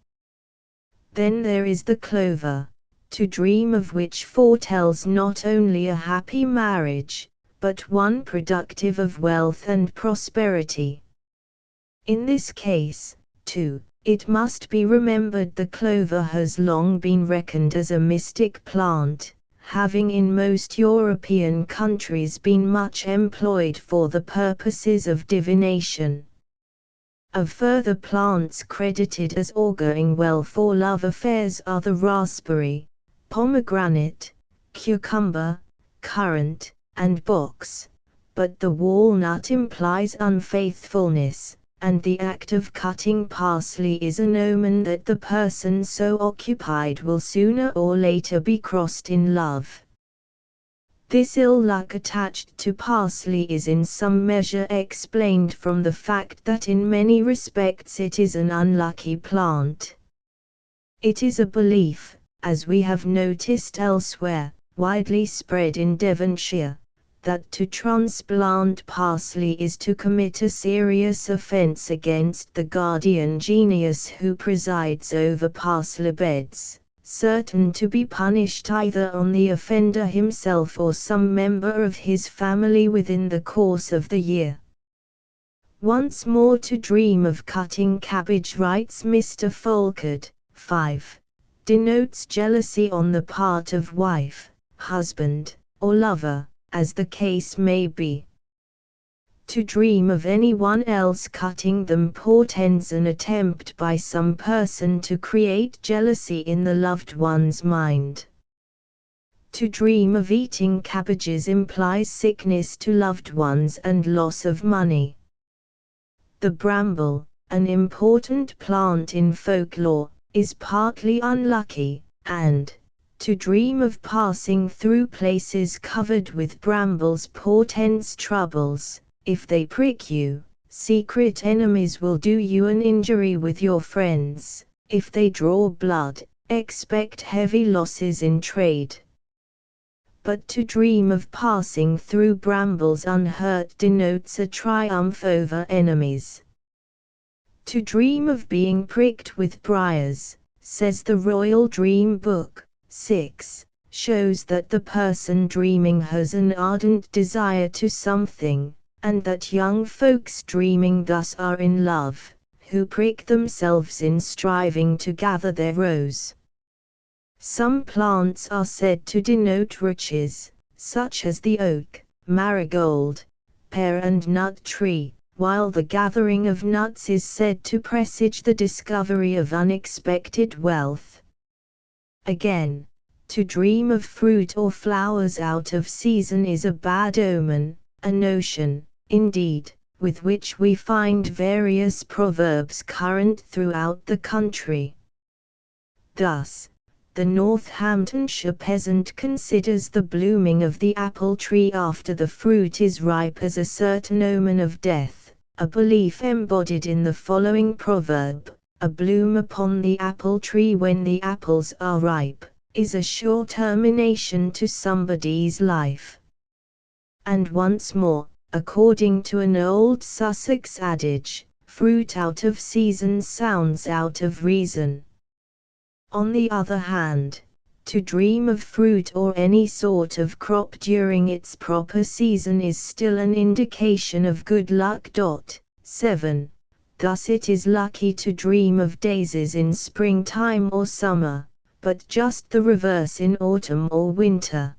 Speaker 1: Then there is the clover, to dream of which foretells not only a happy marriage, but one productive of wealth and prosperity. In this case, too, it must be remembered the clover has long been reckoned as a mystic plant, having in most European countries been much employed for the purposes of divination. Of further plants credited as auguring well for love affairs are the raspberry, pomegranate, cucumber, currant, and box, but the walnut implies unfaithfulness, and the act of cutting parsley is an omen that the person so occupied will sooner or later be crossed in love. This ill luck attached to parsley is in some measure explained from the fact that in many respects it is an unlucky plant. It is a belief, as we have noticed elsewhere, widely spread in Devonshire, that to transplant parsley is to commit a serious offence against the guardian genius who presides over parsley beds, certain to be punished either on the offender himself or some member of his family within the course of the year. Once more to dream of cutting cabbage, writes Mr. Folkard, 5. Denotes jealousy on the part of wife, husband, or lover, as the case may be. To dream of anyone else cutting them portends an attempt by some person to create jealousy in the loved one's mind. To dream of eating cabbages implies sickness to loved ones and loss of money. The bramble, an important plant in folklore, is partly unlucky, and to dream of passing through places covered with brambles portends troubles. If they prick you, secret enemies will do you an injury with your friends. If they draw blood, expect heavy losses in trade. But to dream of passing through brambles unhurt denotes a triumph over enemies. To dream of being pricked with briars, says the Royal Dream Book, 6, shows that the person dreaming has an ardent desire to something, and that young folks dreaming thus are in love, who prick themselves in striving to gather their rose. Some plants are said to denote riches, such as the oak, marigold, pear and nut tree, while the gathering of nuts is said to presage the discovery of unexpected wealth. Again, To dream of fruit or flowers out of season is a bad omen, a notion, indeed, with which we find various proverbs current throughout the country. Thus, the Northamptonshire peasant considers the blooming of the apple tree after the fruit is ripe as a certain omen of death, a belief embodied in the following proverb: "A bloom upon the apple tree when the apples are ripe, is a sure termination to somebody's life." And once more, according to an old Sussex adage, fruit out of season sounds out of reason. On the other hand, to dream of fruit or any sort of crop during its proper season is still an indication of good luck. 7. Thus it is lucky to dream of daisies in springtime or summer, but just the reverse in autumn or winter.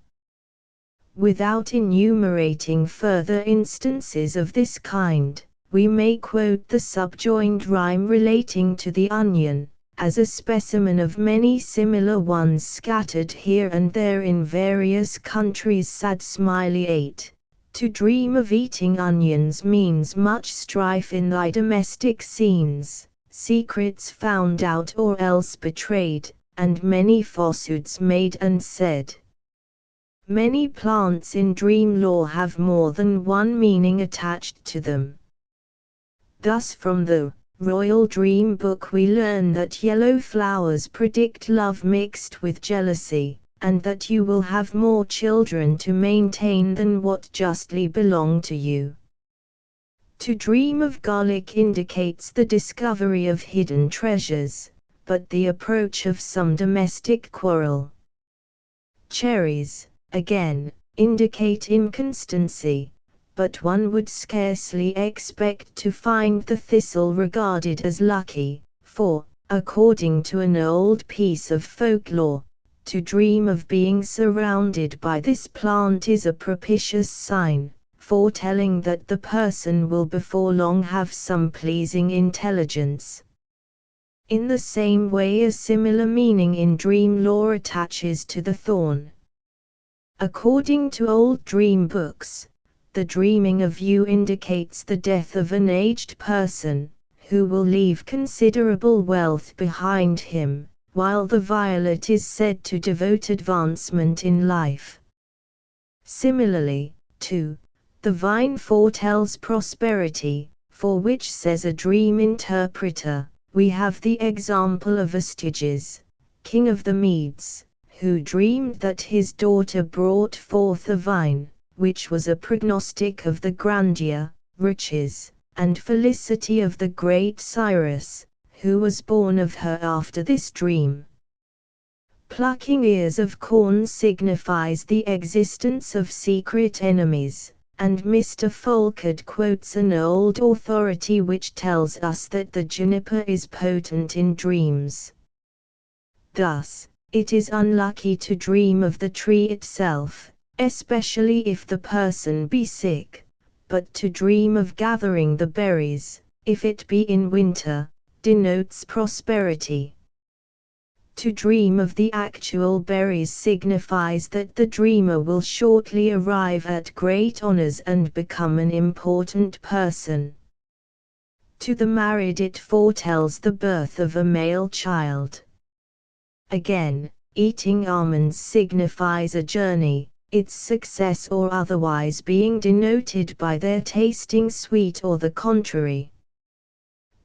Speaker 1: Without enumerating further instances of this kind, we may quote the subjoined rhyme relating to the onion, as a specimen of many similar ones scattered here and there in various countries. Sad Smiley 8. To dream of eating onions means much strife in thy domestic scenes, secrets found out or else betrayed, and many falsehoods made and said. Many plants in dream lore have more than one meaning attached to them. Thus from the Royal Dream Book we learn that yellow flowers predict love mixed with jealousy, and that you will have more children to maintain than what justly belong to you. To dream of garlic indicates the discovery of hidden treasures, but the approach of some domestic quarrel. Cherries, again, indicate inconstancy, but one would scarcely expect to find the thistle regarded as lucky, for, according to an old piece of folklore, to dream of being surrounded by this plant is a propitious sign, foretelling that the person will before long have some pleasing intelligence. In the same way a similar meaning in dream lore attaches to the thorn. According to old dream books, the dreaming of yew indicates the death of an aged person, who will leave considerable wealth behind him, while the violet is said to devote advancement in life. Similarly, too, the vine foretells prosperity, for which, says a dream interpreter, we have the example of Astyages, king of the Medes, who dreamed that his daughter brought forth a vine, which was a prognostic of the grandeur, riches, and felicity of the great Cyrus, who was born of her after this dream. Plucking ears of corn signifies the existence of secret enemies, and Mr. Folkard quotes an old authority which tells us that the juniper is potent in dreams. Thus, it is unlucky to dream of the tree itself, especially if the person be sick, but to dream of gathering the berries, if it be in winter, denotes prosperity. To dream of the actual berries signifies that the dreamer will shortly arrive at great honors and become an important person. To the married it foretells the birth of a male child. Again, eating almonds signifies a journey, its success or otherwise being denoted by their tasting sweet or the contrary.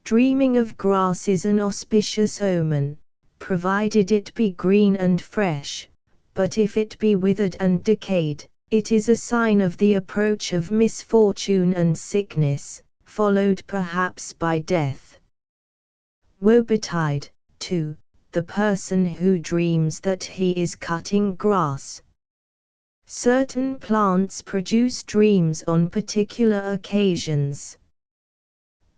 Speaker 1: Dreaming of grass is an auspicious omen, provided it be green and fresh, but if it be withered and decayed, it is a sign of the approach of misfortune and sickness, followed perhaps by death. Woe betide, too, the person who dreams that he is cutting grass. Certain plants produce dreams on particular occasions.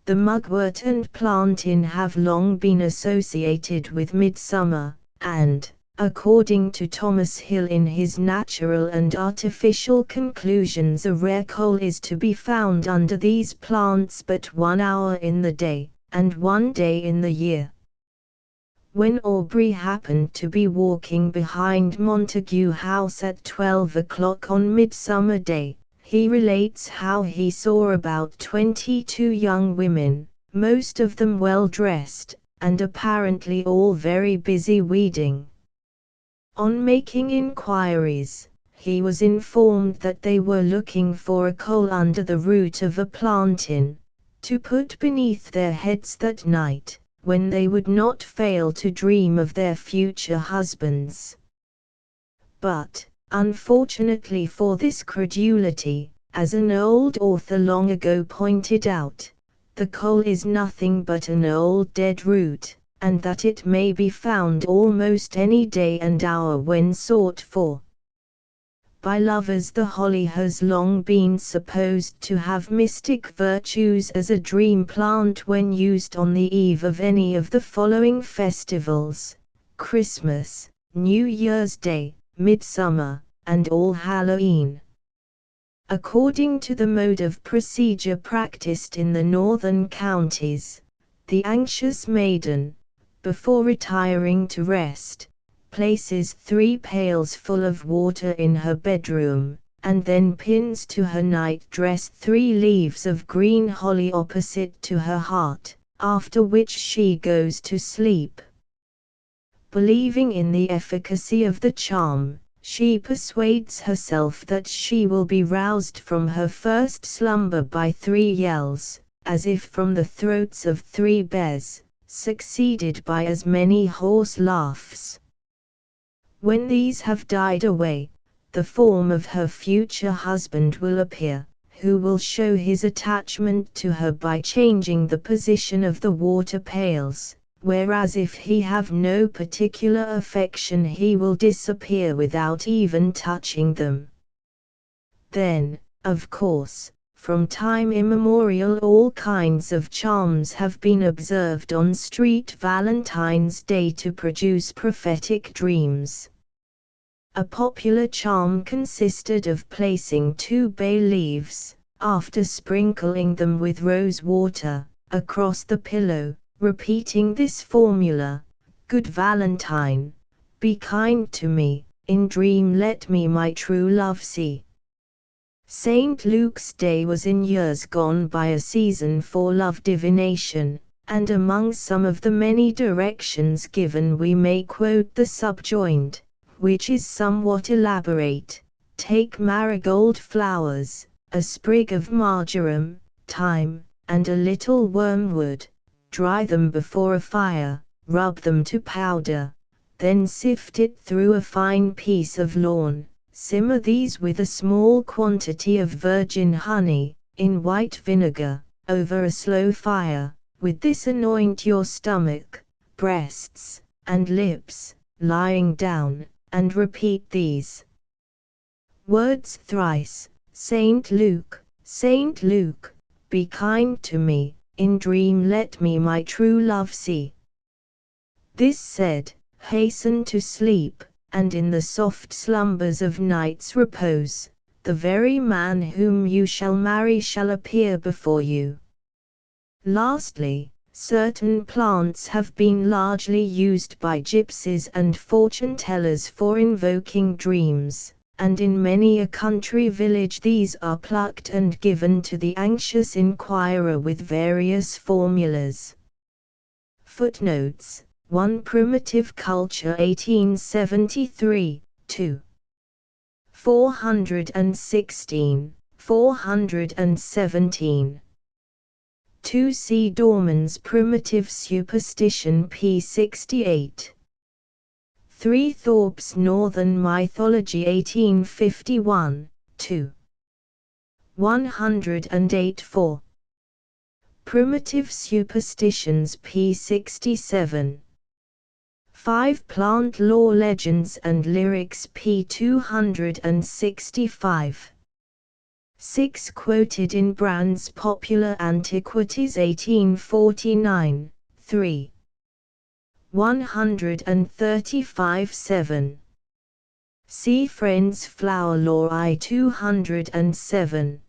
Speaker 1: The mugwort and plantain have long been associated with midsummer, and, according to Thomas Hill in his Natural and Artificial Conclusions, a rare coal is to be found under these plants but 1 hour in the day, and 1 day in the year. When Aubrey happened to be walking behind Montague House at 12 o'clock on Midsummer Day, he relates how he saw about 22 young women, most of them well dressed, and apparently all very busy weeding. On making inquiries, he was informed that they were looking for a coal under the root of a plantain, to put beneath their heads that night, when they would not fail to dream of their future husbands. But, unfortunately for this credulity, as an old author long ago pointed out, the coal is nothing but an old dead root, and that it may be found almost any day and hour when sought for. By lovers, the holly has long been supposed to have mystic virtues as a dream plant when used on the eve of any of the following festivals: Christmas, New Year's Day, Midsummer, and All Halloween. According to the mode of procedure practiced in the northern counties, the anxious maiden, before retiring to rest, places 3 pails full of water in her bedroom, and then pins to her night-dress 3 leaves of green holly opposite to her heart, after which she goes to sleep. Believing in the efficacy of the charm, she persuades herself that she will be roused from her first slumber by 3 yells, as if from the throats of 3 bears, succeeded by as many hoarse laughs. When these have died away, the form of her future husband will appear, who will show his attachment to her by changing the position of the water pails, whereas if he have no particular affection he will disappear without even touching them. Then, of course, from time immemorial all kinds of charms have been observed on Street Valentine's Day to produce prophetic dreams. A popular charm consisted of placing 2 bay leaves, after sprinkling them with rose water, across the pillow, repeating this formula: "Good Valentine, be kind to me, in dream let me my true love see." St. Luke's Day was in years gone by a season for love divination, and among some of the many directions given we may quote the subjoined, which is somewhat elaborate: "Take marigold flowers, a sprig of marjoram, thyme, and a little wormwood, dry them before a fire, rub them to powder, then sift it through a fine piece of lawn. Simmer these with a small quantity of virgin honey, in white vinegar, over a slow fire. With this anoint your stomach, breasts, and lips, lying down, and repeat these words thrice: Saint Luke, be kind to me, in dream let me my true love see." This said, hasten to sleep, and in the soft slumbers of night's repose, the very man whom you shall marry shall appear before you. Lastly, certain plants have been largely used by gypsies and fortune-tellers for invoking dreams, and in many a country village these are plucked and given to the anxious inquirer with various formulas. Footnotes: 1 Primitive Culture 1873, 2. 416, 417. 2 C. Dorman's Primitive Superstition p. 68. 3 Thorpe's Northern Mythology 1851, 2. 108 4. Primitive Superstitions p. 67. 5 Plant Lore Legends and Lyrics p. 265. 6 Quoted in Brand's Popular Antiquities 1849, 3. 135 7. See Friends Flower Lore I 207.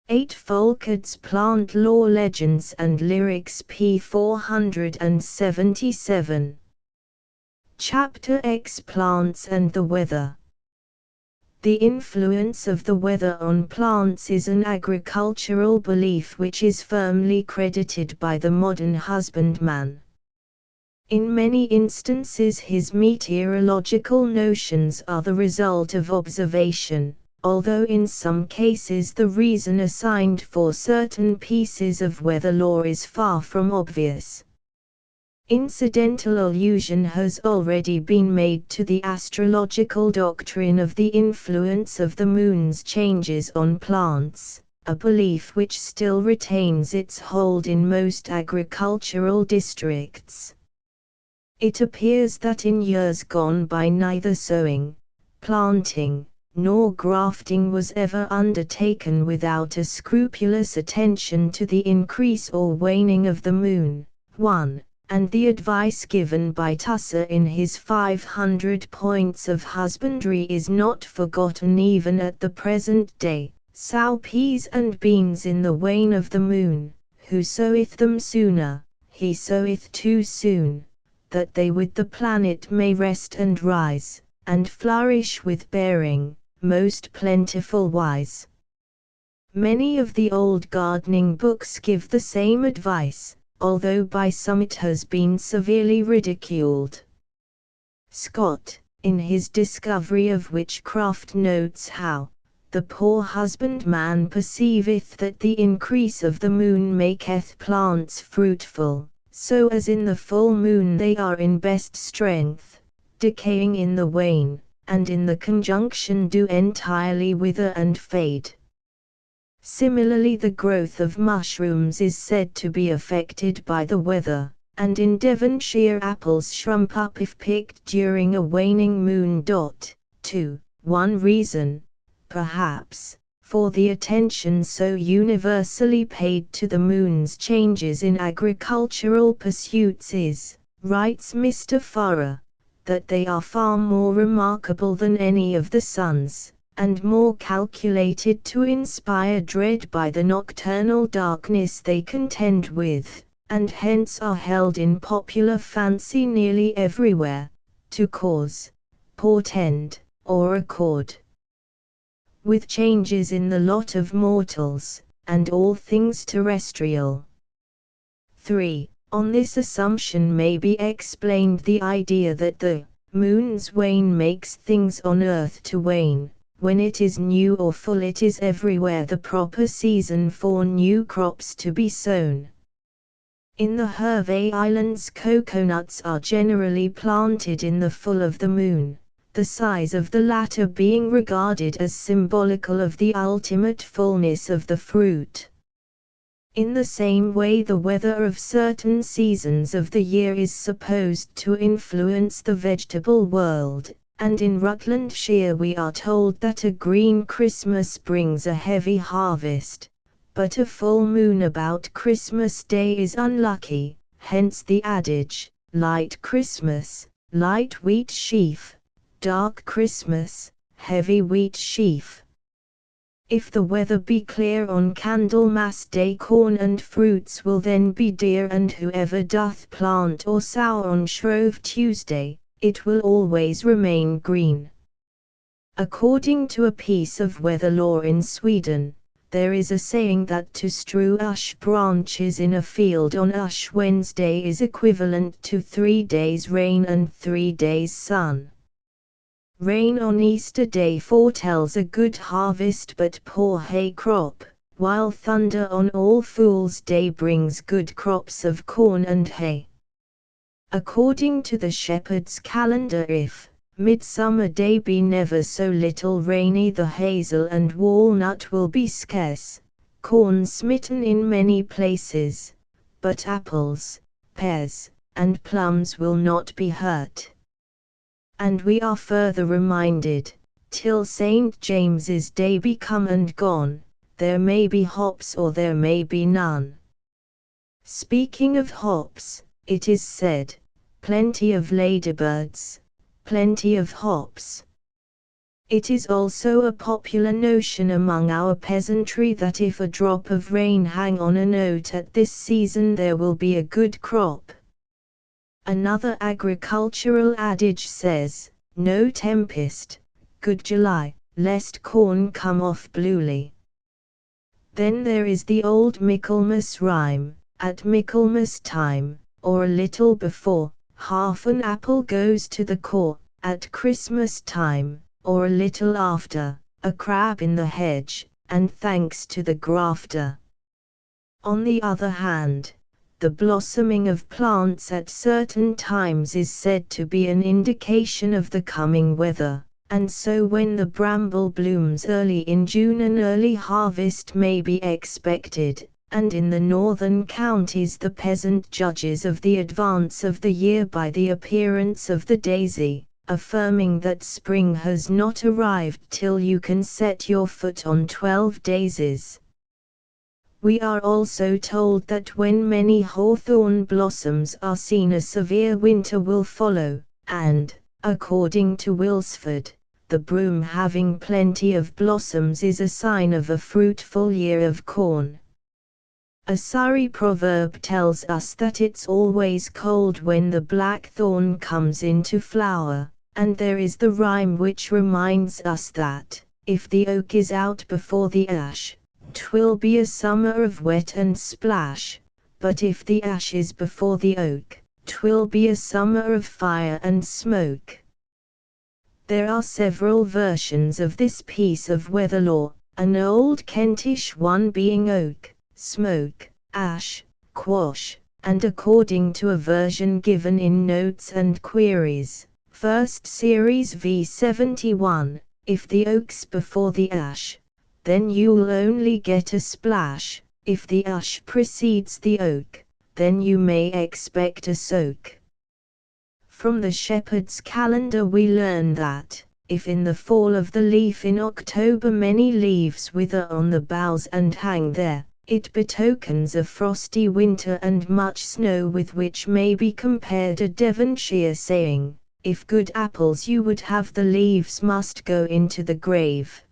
Speaker 1: 8 Folkard's Plant Lore Legends and Lyrics p. 477. Chapter X: Plants and the Weather. The influence of the weather on plants is an agricultural belief which is firmly credited by the modern husbandman. In many instances his meteorological notions are the result of observation, although in some cases the reason assigned for certain pieces of weather lore is far from obvious. Incidental allusion has already been made to the astrological doctrine of the influence of the moon's changes on plants, a belief which still retains its hold in most agricultural districts. It appears that in years gone by neither sowing, planting, nor grafting was ever undertaken without a scrupulous attention to the increase or waning of the moon. 1. And the advice given by Tusser in his 500 Points of Husbandry is not forgotten even at the present day. Sow peas and beans in the wane of the moon, who soweth them sooner, he soweth too soon, that they with the planet may rest and rise, and flourish with bearing, most plentiful wise. Many of the old gardening books give the same advice, although by some it has been severely ridiculed. Scott, in his Discovery of Witchcraft, notes how the poor husbandman perceiveth that the increase of the moon maketh plants fruitful, so as in the full moon they are in best strength, decaying in the wane, and in the conjunction do entirely wither and fade. Similarly, the growth of mushrooms is said to be affected by the weather, and in Devonshire apples shrunk up if picked during a waning moon. 2. One reason, perhaps, for the attention so universally paid to the moon's changes in agricultural pursuits is, writes Mr. Farrer, that they are far more remarkable than any of the sun's, and more calculated to inspire dread by the nocturnal darkness they contend with, and hence are held in popular fancy nearly everywhere, to cause, portend, or accord with changes in the lot of mortals, and all things terrestrial. 3. On this assumption may be explained the idea that the moon's wane makes things on earth to wane. When it is new or full, it is everywhere the proper season for new crops to be sown. In the Hervey Islands, coconuts are generally planted in the full of the moon, the size of the latter being regarded as symbolical of the ultimate fullness of the fruit. In the same way, the weather of certain seasons of the year is supposed to influence the vegetable world. And in Rutlandshire we are told that a green Christmas brings a heavy harvest, but a full moon about Christmas Day is unlucky, hence the adage, light Christmas, light wheat sheaf, dark Christmas, heavy wheat sheaf. If the weather be clear on Candlemas Day, corn and fruits will then be dear, and whoever doth plant or sow on Shrove Tuesday, it will always remain green. According to a piece of weather lore in Sweden, there is a saying that to strew ash branches in a field on Ash Wednesday is equivalent to 3 days rain and 3 days sun. Rain on Easter Day foretells a good harvest but poor hay crop, while thunder on All Fools' Day brings good crops of corn and hay. According to the shepherd's calendar, if Midsummer Day be never so little rainy, the hazel and walnut will be scarce, corn smitten in many places, but apples, pears, and plums will not be hurt. And we are further reminded, till St. James's Day be come and gone, there may be hops or there may be none. Speaking of hops, it is said, plenty of ladybirds, plenty of hops. It is also a popular notion among our peasantry that if a drop of rain hang on an oat at this season there will be a good crop. Another agricultural adage says, "No tempest, good July, lest corn come off bluely." Then there is the old Michaelmas rhyme, "At Michaelmas time, or a little before, half an apple goes to the core. At Christmas time, or a little after, a crab in the hedge, and thanks to the grafter." On the other hand, the blossoming of plants at certain times is said to be an indication of the coming weather, and so when the bramble blooms early in June an early harvest may be expected, and in the northern counties the peasant judges of the advance of the year by the appearance of the daisy, affirming that spring has not arrived till you can set your foot on 12 daisies. We are also told that when many hawthorn blossoms are seen a severe winter will follow, and, according to Wilsford, the broom having plenty of blossoms is a sign of a fruitful year of corn. A Surrey proverb tells us that it's always cold when the blackthorn comes into flower, and there is the rhyme which reminds us that, if the oak is out before the ash, 'twill be a summer of wet and splash, but if the ash is before the oak, 'twill be a summer of fire and smoke. There are several versions of this piece of weather lore, an old Kentish one being oak, smoke, ash, quash, and according to a version given in Notes and Queries, First Series v71, if the oak's before the ash, then you'll only get a splash, if the ash precedes the oak, then you may expect a soak. From the shepherd's calendar we learn that, if in the fall of the leaf in October many leaves wither on the boughs and hang there, it betokens a frosty winter and much snow, with which may be compared a Devonshire saying, "If good apples you would have, the leaves must go into the grave."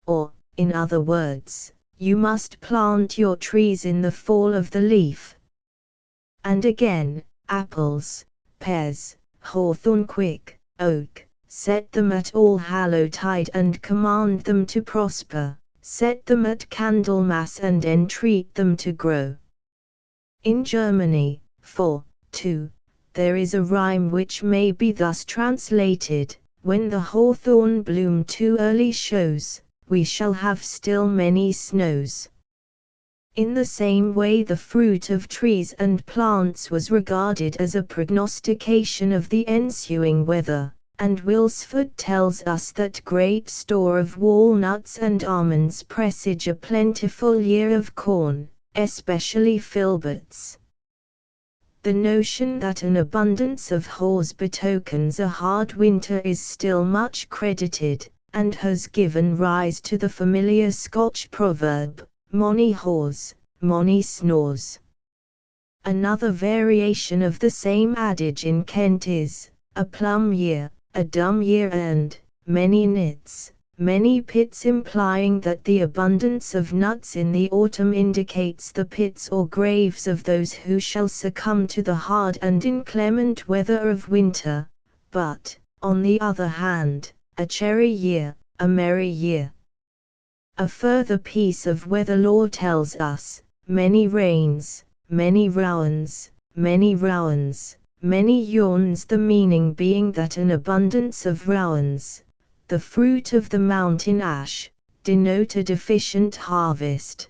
Speaker 1: Or, in other words, you must plant your trees in the fall of the leaf. And again, apples, pears, hawthorn quick, oak, set them at All-Hallow-Tide and command them to prosper, set them at Candlemas and entreat them to grow. In Germany, for, too, there is a rhyme which may be thus translated, "When the hawthorn bloom too early shows, we shall have still many snows." In the same way the fruit of trees and plants was regarded as a prognostication of the ensuing weather, and Wilsford tells us that great store of walnuts and almonds presage a plentiful year of corn, especially filberts. The notion that an abundance of haws betokens a hard winter is still much credited, and has given rise to the familiar Scotch proverb, "Mony haws, mony snores." Another variation of the same adage in Kent is, "A plum year, a dumb year and, many nits, many pits," implying that the abundance of nuts in the autumn indicates the pits or graves of those who shall succumb to the hard and inclement weather of winter, but, on the other hand, "A cherry year, a merry year." A further piece of weather lore tells us, "Many rains, many rowans, many rowans, many yawns," the meaning being that an abundance of rowans, the fruit of the mountain ash, denote a deficient harvest.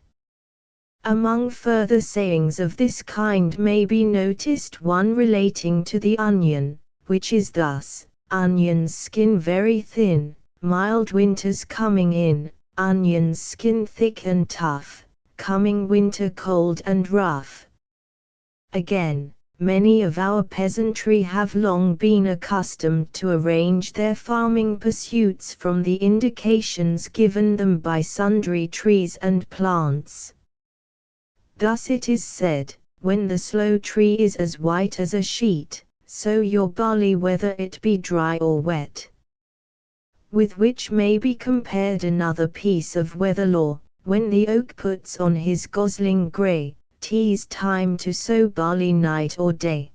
Speaker 1: Among further sayings of this kind may be noticed one relating to the onion, which is thus, "Onion's skin very thin, mild winter's coming in, onion's skin thick and tough, coming winter cold and rough." Again, many of our peasantry have long been accustomed to arrange their farming pursuits from the indications given them by sundry trees and plants. Thus it is said, "When the sloe tree is as white as a sheet, sow your barley whether it be dry or wet." With which may be compared another piece of weather lore, "When the oak puts on his gosling grey, 'tis time to sow barley night or day."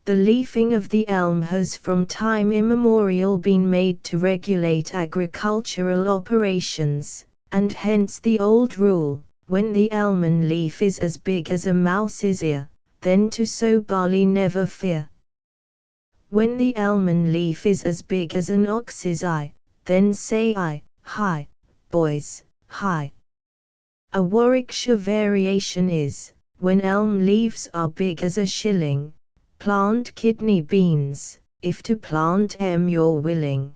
Speaker 1: The leafing of the elm has from time immemorial been made to regulate agricultural operations, and hence the old rule, when the almond leaf is as big as a mouse's ear, then to sow barley never fear. When the almond leaf is as big as an ox's eye, then say I, hi, boys, hi. A Warwickshire variation is, when elm leaves are big as a shilling, plant kidney beans, if to plant you're willing.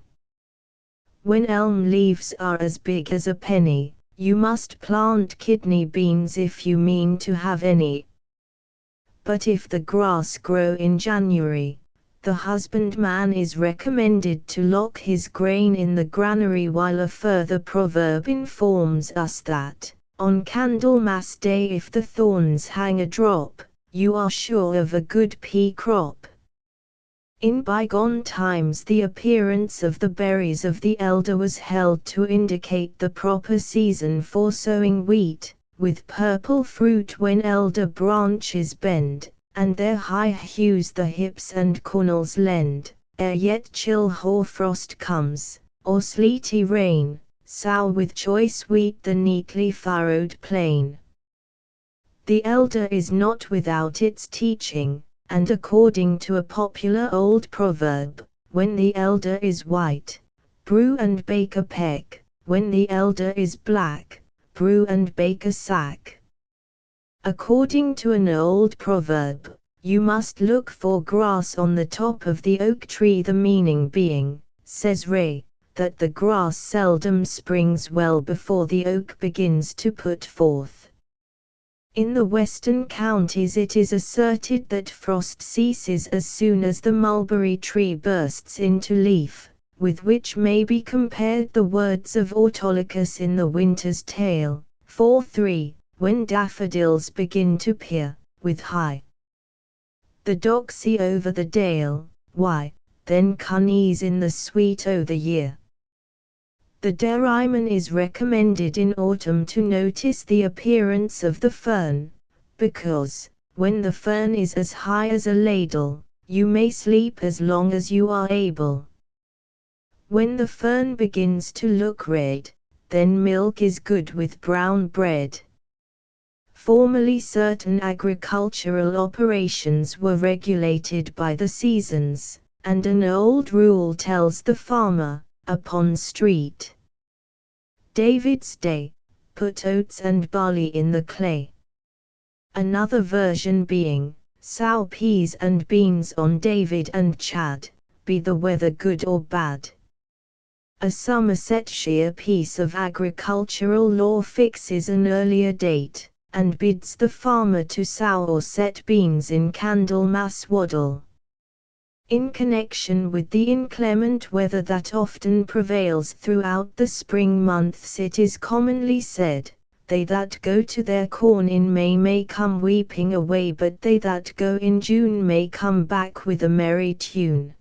Speaker 1: When elm leaves are as big as a penny, you must plant kidney beans if you mean to have any. But if the grass grow in January, the husbandman is recommended to lock his grain in the granary, while a further proverb informs us that, on Candlemas Day if the thorns hang a drop, you are sure of a good pea crop. In bygone times the appearance of the berries of the elder was held to indicate the proper season for sowing wheat, with purple fruit when elder branches bend, and their high hues the hips and cornels lend, ere yet chill hoarfrost comes, or sleety rain, sow with choice wheat the neatly furrowed plain. The elder is not without its teaching, and according to a popular old proverb, when the elder is white, brew and bake a peck, when the elder is black, brew and bake a sack. According to an old proverb, you must look for grass on the top of the oak tree, the meaning being, says Ray, that the grass seldom springs well before the oak begins to put forth. In the western counties it is asserted that frost ceases as soon as the mulberry tree bursts into leaf, with which may be compared the words of Autolycus in the Winter's Tale, 4:3, when daffodils begin to peer, with high the doxy over the dale, why, then conies in the sweet o' the year. The dairyman is recommended in autumn to notice the appearance of the fern, because, when the fern is as high as a ladle, you may sleep as long as you are able. When the fern begins to look red, then milk is good with brown bread. Formerly certain agricultural operations were regulated by the seasons, and an old rule tells the farmer, upon street David's day, put oats and barley in the clay. Another version being, sow peas and beans on David and Chad, be the weather good or bad. A Somersetshire piece of agricultural law fixes an earlier date, and bids the farmer to sow or set beans in Candlemas waddle. In connection with the inclement weather that often prevails throughout the spring months, it is commonly said, they that go to their corn in May come weeping away, but they that go in June may come back with a merry tune.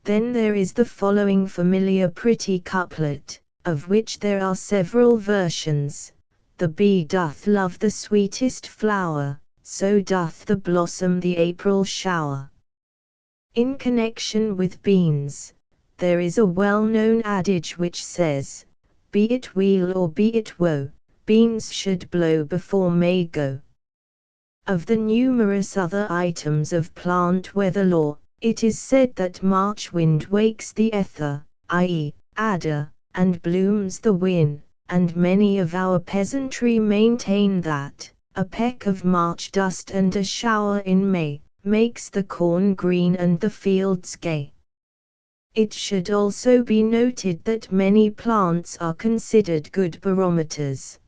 Speaker 1: Then there is the following familiar pretty couplet, of which there are several versions. The bee doth love the sweetest flower, so doth the blossom the April shower. In connection with beans, there is a well-known adage which says, be it weal or be it woe, beans should blow before May go. Of the numerous other items of plant weather law, it is said that March wind wakes the ether, i.e., adder, and blooms the whin, and many of our peasantry maintain that, a peck of March dust and a shower in May, makes the corn green and the fields gay. It should also be noted that many plants are considered good barometers.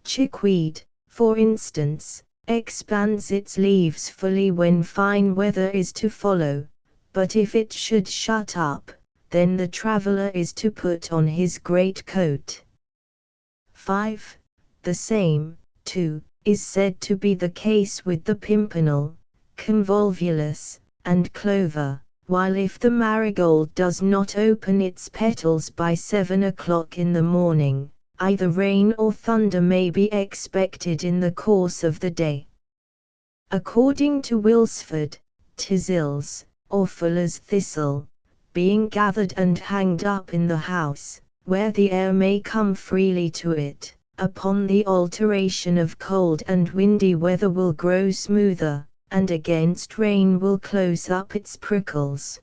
Speaker 1: Chickweed, for instance, expands its leaves fully when fine weather is to follow, but if it should shut up, then the traveller is to put on his great coat. 5. The same, too, is said to be the case with the pimpernel, convolvulus, and clover, while if the marigold does not open its petals by 7 o'clock in the morning, either rain or thunder may be expected in the course of the day. According to Wilsford, tisils, or fuller's thistle, being gathered and hanged up in the house, where the air may come freely to it, upon the alteration of cold and windy weather will grow smoother, and against rain will close up its prickles.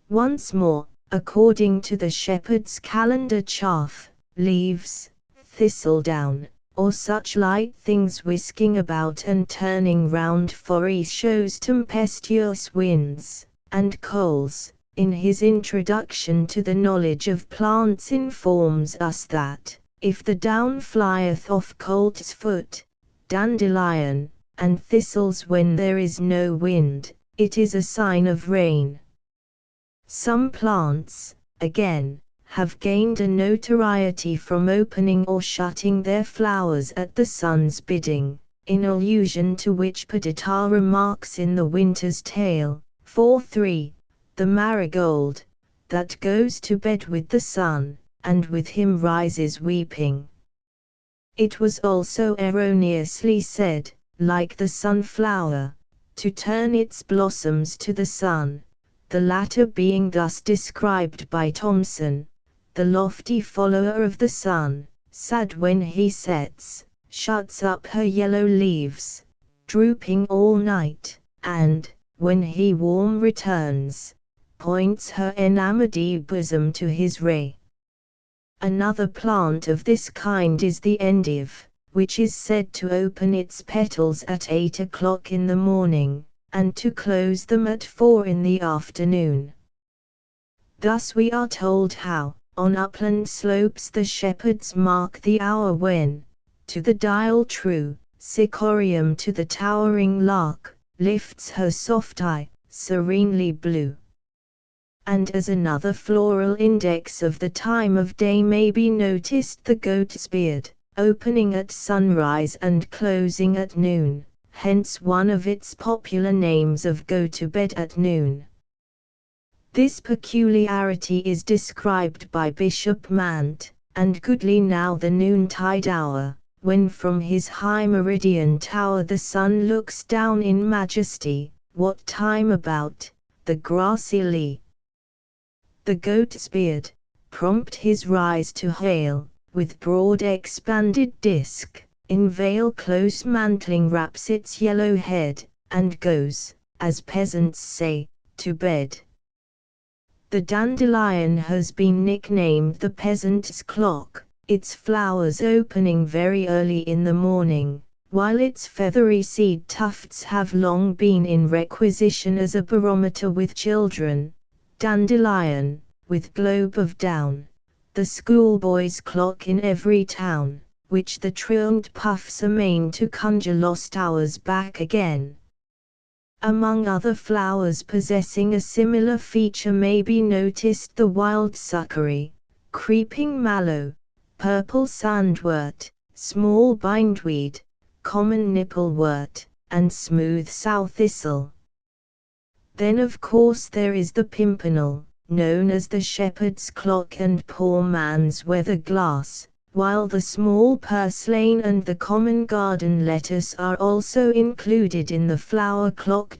Speaker 1: Once more, according to the shepherd's calendar, chaff, leaves, thistledown, or such light things whisking about and turning round for shows tempestuous winds, and Coles, in his introduction to the knowledge of plants, informs us that, if the down flieth off colt's foot, dandelion, and thistles when there is no wind, it is a sign of rain. Some plants, again, have gained a notoriety from opening or shutting their flowers at the sun's bidding, in allusion to which Perdita remarks in the Winter's Tale, 4:3, the marigold, that goes to bed with the sun, and with him rises weeping. It was also erroneously said, like the sunflower, to turn its blossoms to the sun, the latter being thus described by Thomson: the lofty follower of the sun, sad when he sets, shuts up her yellow leaves, drooping all night, and, when he warm returns, points her enamoured bosom to his ray. Another plant of this kind is the endive, which is said to open its petals at 8 o'clock in the morning, and to close them at 4 in the afternoon. Thus we are told how, on upland slopes the shepherds mark the hour when, to the dial true, Cicorium to the towering lark, lifts her soft eye, serenely blue. And as another floral index of the time of day may be noticed the goat's beard, opening at sunrise and closing at noon, hence one of its popular names of go to bed at noon. This peculiarity is described by Bishop Mant, and goodly now the noontide hour, when from his high meridian tower the sun looks down in majesty, what time about, the grassy lea. The goat's beard, prompt his rise to hail, with broad expanded disk, in veil close mantling wraps its yellow head, and goes, as peasants say, to bed. The dandelion has been nicknamed the peasant's clock, its flowers opening very early in the morning, while its feathery seed tufts have long been in requisition as a barometer with children. Dandelion, with globe of down, the schoolboy's clock in every town, which the truant puffs amain to conjure lost hours back again. Among other flowers possessing a similar feature may be noticed the wild succory, creeping mallow, purple sandwort, small bindweed, common nipplewort, and smooth sow thistle. Then of course there is the pimpernel, known as the shepherd's clock and poor man's weather glass, while the small purslane and the common garden lettuce are also included in the flower clock.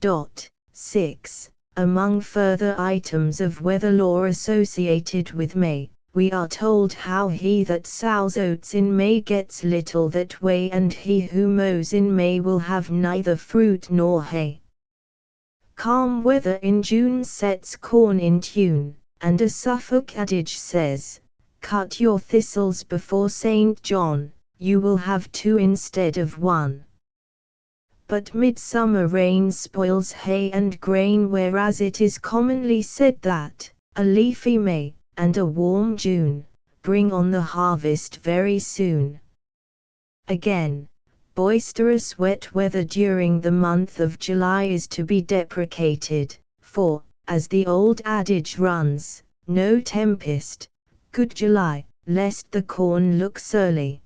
Speaker 1: 6. Among further items of weather lore associated with May, we are told how he that sows oats in May gets little that way, and he who mows in May will have neither fruit nor hay. Calm weather in June sets corn in tune, and a Suffolk adage says, "Cut your thistles before St. John, you will have 2 instead of 1. But midsummer rain spoils hay and grain, whereas it is commonly said that a leafy May and a warm June bring on the harvest very soon. Again, boisterous wet weather during the month of July is to be deprecated, for, as the old adage runs, no tempest, good July, lest the corn look surly.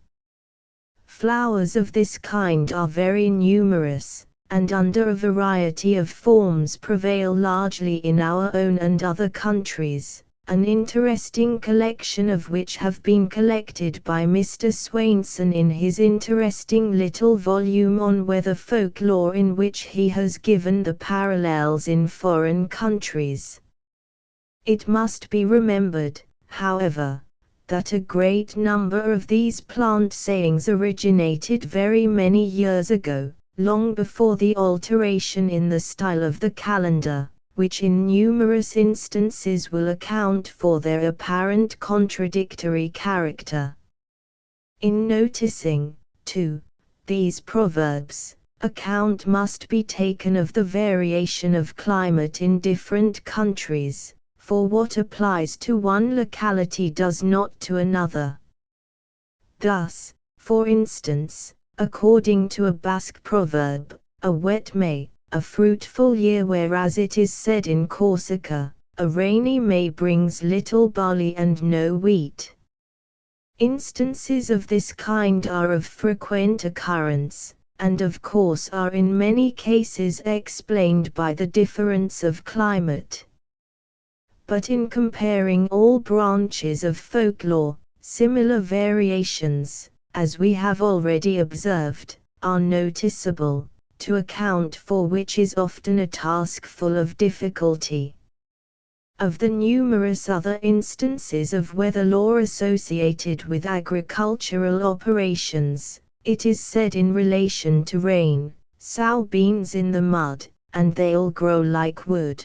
Speaker 1: Flowers of this kind are very numerous, and under a variety of forms prevail largely in our own and other countries, an interesting collection of which have been collected by Mr. Swainson in his interesting little volume on weather folklore, in which he has given the parallels in foreign countries. It must be remembered, however, that a great number of these plant sayings originated very many years ago, long before the alteration in the style of the calendar, which in numerous instances will account for their apparent contradictory character. In noticing, too, these proverbs, account must be taken of the variation of climate in different countries, for what applies to one locality does not to another. Thus, for instance, according to a Basque proverb, a wet May, a fruitful year, whereas it is said in Corsica, a rainy May brings little barley and no wheat. Instances of this kind are of frequent occurrence, and of course are in many cases explained by the difference of climate. But in comparing all branches of folklore, similar variations, as we have already observed, are noticeable, to account for which is often a task full of difficulty. Of the numerous other instances of weather law associated with agricultural operations, it is said in relation to rain, "Sow beans in the mud, and they'll grow like wood."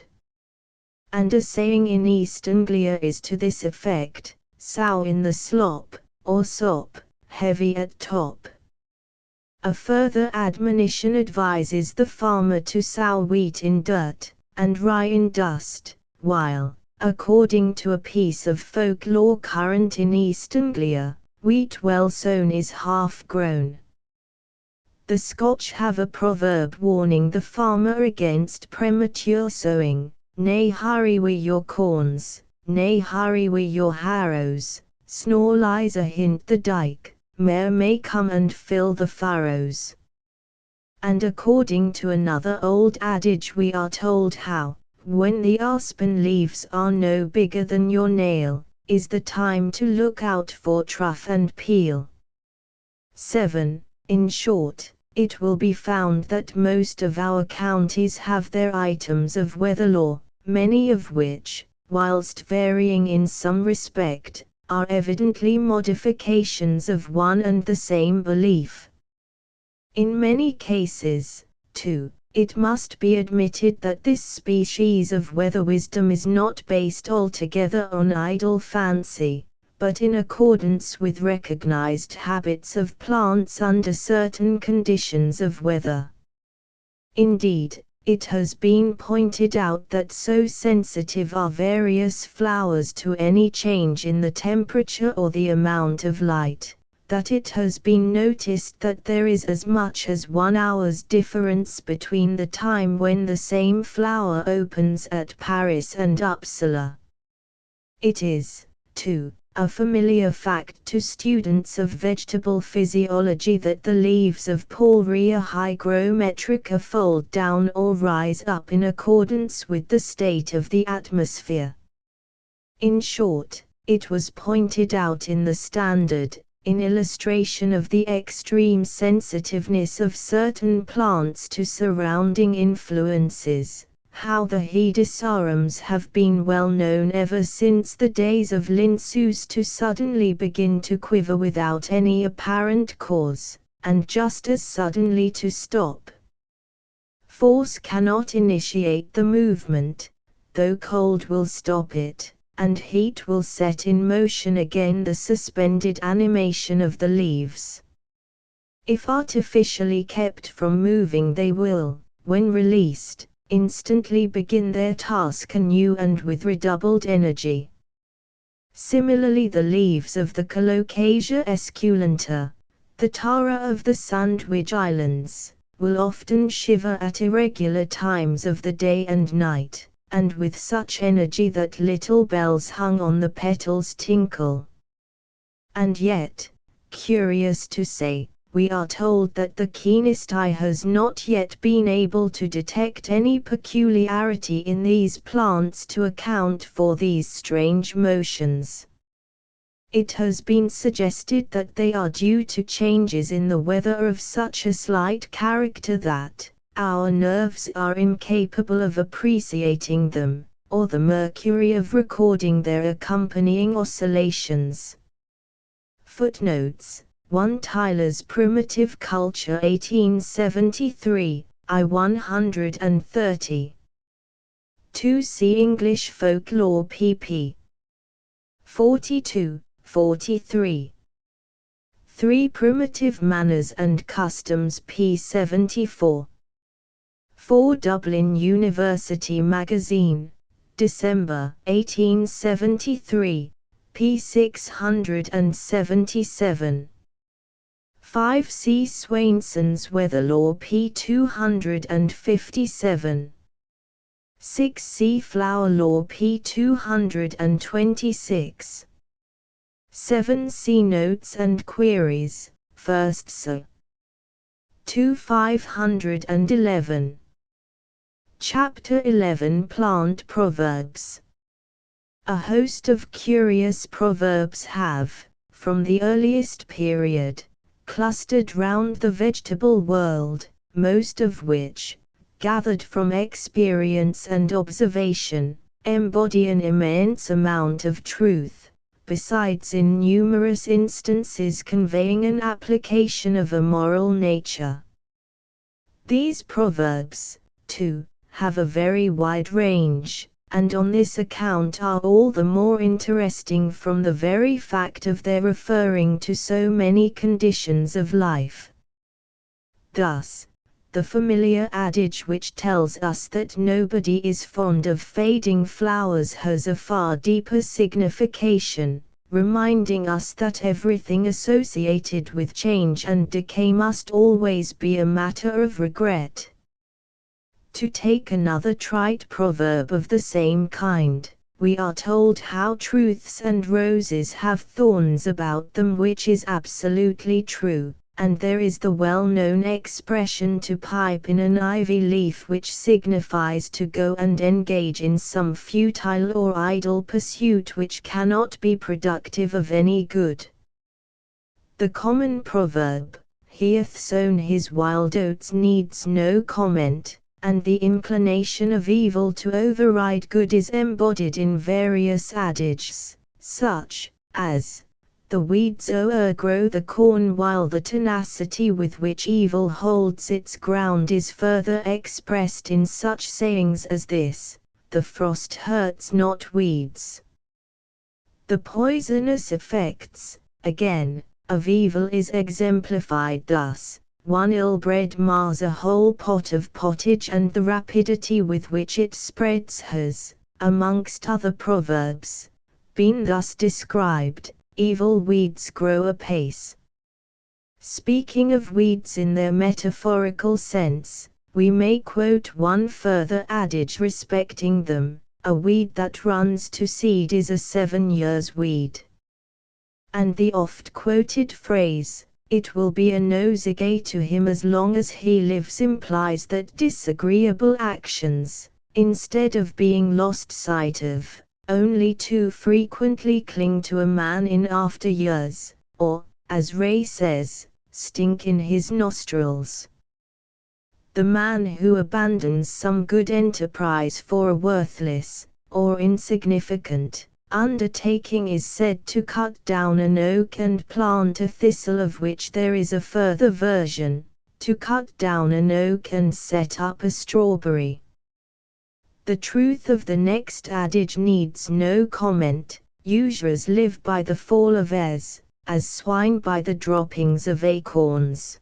Speaker 1: And a saying in East Anglia is to this effect, "Sow in the slop, or sop, heavy at top." A further admonition advises the farmer to sow wheat in dirt, and rye in dust, while, according to a piece of folklore current in East Anglia, wheat well sown is half grown. The Scotch have a proverb warning the farmer against premature sowing: "Nay hurry wi' your corns, nay hurry wi' your harrows, snore lies ahint the dyke, mare may come and fill the furrows." And according to another old adage we are told how, when the aspen leaves are no bigger than your nail, is the time to look out for truff and peel. 7. In short, it will be found that most of our counties have their items of weather law, many of which, whilst varying in some respect, are evidently modifications of one and the same belief. In many cases, too, it must be admitted that this species of weather wisdom is not based altogether on idle fancy, but in accordance with recognized habits of plants under certain conditions of weather. Indeed, it has been pointed out that so sensitive are various flowers to any change in the temperature or the amount of light, that it has been noticed that there is as much as 1 hour's difference between the time when the same flower opens at Paris and Uppsala. It is, too, a familiar fact to students of vegetable physiology that the leaves of Paureia hygrometrica fold down or rise up in accordance with the state of the atmosphere. In short, it was pointed out in the Standard, in illustration of the extreme sensitiveness of certain plants to surrounding influences, how the Hedysarums have been well known ever since the days of Linnaeus to suddenly begin to quiver without any apparent cause, and just as suddenly to stop. Force cannot initiate the movement, though cold will stop it, and heat will set in motion again the suspended animation of the leaves. If artificially kept from moving, they will, when released, instantly begin their task anew and with redoubled energy. Similarly, the leaves of the Colocasia esculenta, the tara of the Sandwich Islands, will often shiver at irregular times of the day and night, and with such energy that little bells hung on the petals tinkle. And yet, curious to say, we are told that the keenest eye has not yet been able to detect any peculiarity in these plants to account for these strange motions. It has been suggested that they are due to changes in the weather of such a slight character that our nerves are incapable of appreciating them, or the mercury of recording their accompanying oscillations. Footnotes: 1 Tyler's Primitive Culture 1873, I 130. 2 See English Folklore pp. 42, 43. 3 Primitive Manners and Customs p. 74. 4 Dublin University Magazine, December 1873, p. 677. 5 C. Swainson's Weather Law p. 257. 6 C. Flower Law p. 226. 7 C. Notes and Queries, 1st Sir. 2 511. Chapter 11 Plant Proverbs. A host of curious proverbs have, from the earliest period, clustered round the vegetable world, most of which, gathered from experience and observation, embody an immense amount of truth, besides in numerous instances conveying an application of a moral nature. These proverbs, too, have a very wide range, and on this account are all the more interesting from the very fact of their referring to so many conditions of life. Thus, the familiar adage which tells us that nobody is fond of fading flowers has a far deeper signification, reminding us that everything associated with change and decay must always be a matter of regret. To take another trite proverb of the same kind, we are told how truths and roses have thorns about them, which is absolutely true, and there is the well-known expression to pipe in an ivy leaf, which signifies to go and engage in some futile or idle pursuit which cannot be productive of any good. The common proverb, "He hath sown his wild oats," needs no comment, and the inclination of evil to override good is embodied in various adages, such as, "The weeds o'ergrow the corn," while the tenacity with which evil holds its ground is further expressed in such sayings as this, "The frost hurts not weeds." The poisonous effects, again, of evil is exemplified thus: one ill-bred mars a whole pot of pottage, and the rapidity with which it spreads has, amongst other proverbs, been thus described: "Evil weeds grow apace." Speaking of weeds in their metaphorical sense, we may quote one further adage respecting them: "A weed that runs to seed is a 7 years' weed." And the oft-quoted phrase, "It will be a nosegay to him as long as he lives," implies that disagreeable actions, instead of being lost sight of, only too frequently cling to a man in after years, or, as Ray says, stink in his nostrils. The man who abandons some good enterprise for a worthless, or insignificant, undertaking is said to cut down an oak and plant a thistle, of which there is a further version, to cut down an oak and set up a strawberry. The truth of the next adage needs no comment: usurers live by the fall of heirs, as swine by the droppings of acorns.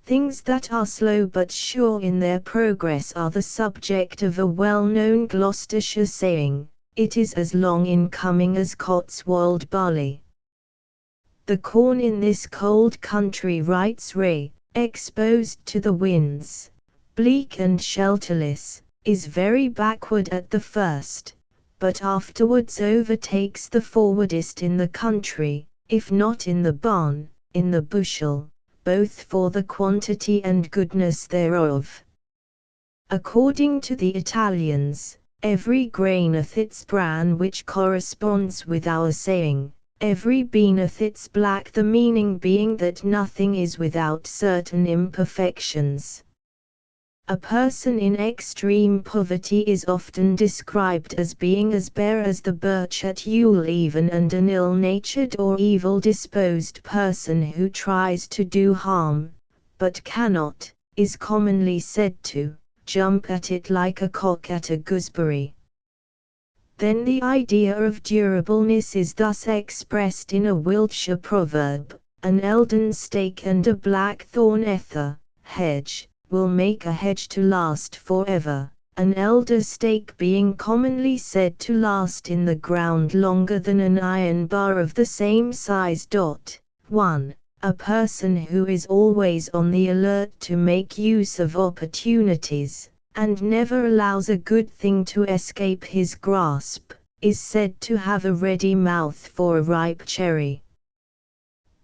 Speaker 1: Things that are slow but sure in their progress are the subject of a well-known Gloucestershire saying, "It is as long in coming as Cotswold barley." The corn in this cold country, writes Ray, exposed to the winds, bleak and shelterless, is very backward at the first, but afterwards overtakes the forwardest in the country, if not in the barn, in the bushel, both for the quantity and goodness thereof. According to the Italians, every grain hath its bran, which corresponds with our saying, every bean hath its black, the meaning being that nothing is without certain imperfections. A person in extreme poverty is often described as being as bare as the birch at Yule even, and an ill-natured or evil-disposed person who tries to do harm, but cannot, is commonly said to jump at it like a cock at a gooseberry. Then the idea of durableness is thus expressed in a Wiltshire proverb: an Eldon stake and a blackthorn ether hedge will make a hedge to last forever, an elder stake being commonly said to last in the ground longer than an iron bar of the same size. 1. A person who is always on the alert to make use of opportunities, and never allows a good thing to escape his grasp, is said to have a ready mouth for a ripe cherry.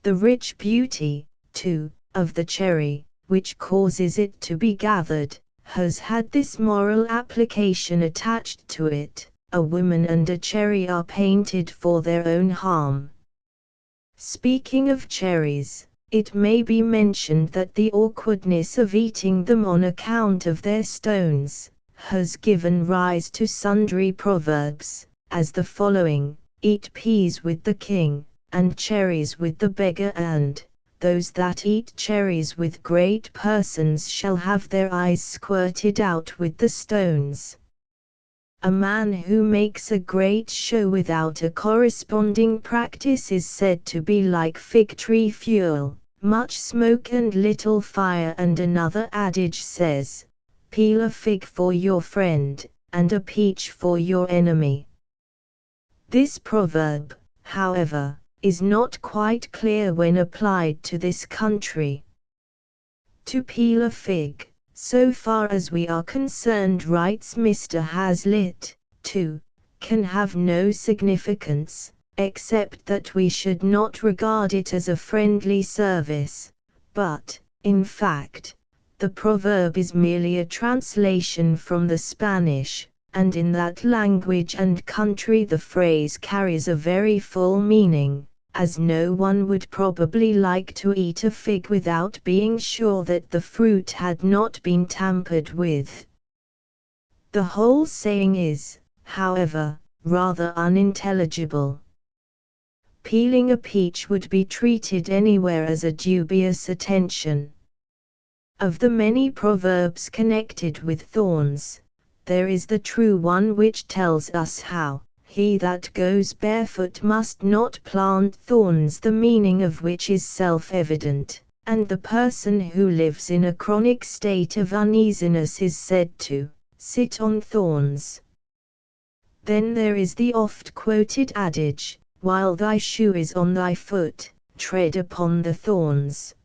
Speaker 1: The rich beauty, too, of the cherry, which causes it to be gathered, has had this moral application attached to it: a woman and a cherry are painted for their own harm. Speaking of cherries, it may be mentioned that the awkwardness of eating them on account of their stones has given rise to sundry proverbs, as the following: eat peas with the king, and cherries with the beggar, and those that eat cherries with great persons shall have their eyes squirted out with the stones. A man who makes a great show without a corresponding practice is said to be like fig tree fuel, much smoke and little fire. And another adage says, peel a fig for your friend, and a peach for your enemy. This proverb, however, is not quite clear when applied to this country. To peel a fig, so far as we are concerned, writes Mr. Hazlitt, can have no significance, except that we should not regard it as a friendly service, but, in fact, the proverb is merely a translation from the Spanish, and in that language and country the phrase carries a very full meaning, as no one would probably like to eat a fig without being sure that the fruit had not been tampered with. The whole saying is, however, rather unintelligible. Peeling a peach would be treated anywhere as a dubious attention. Of the many proverbs connected with thorns, there is the true one which tells us how he that goes barefoot must not plant thorns, the meaning of which is self-evident, and the person who lives in a chronic state of uneasiness is said to sit on thorns. Then there is the oft-quoted adage, while thy shoe is on thy foot, tread upon the thorns.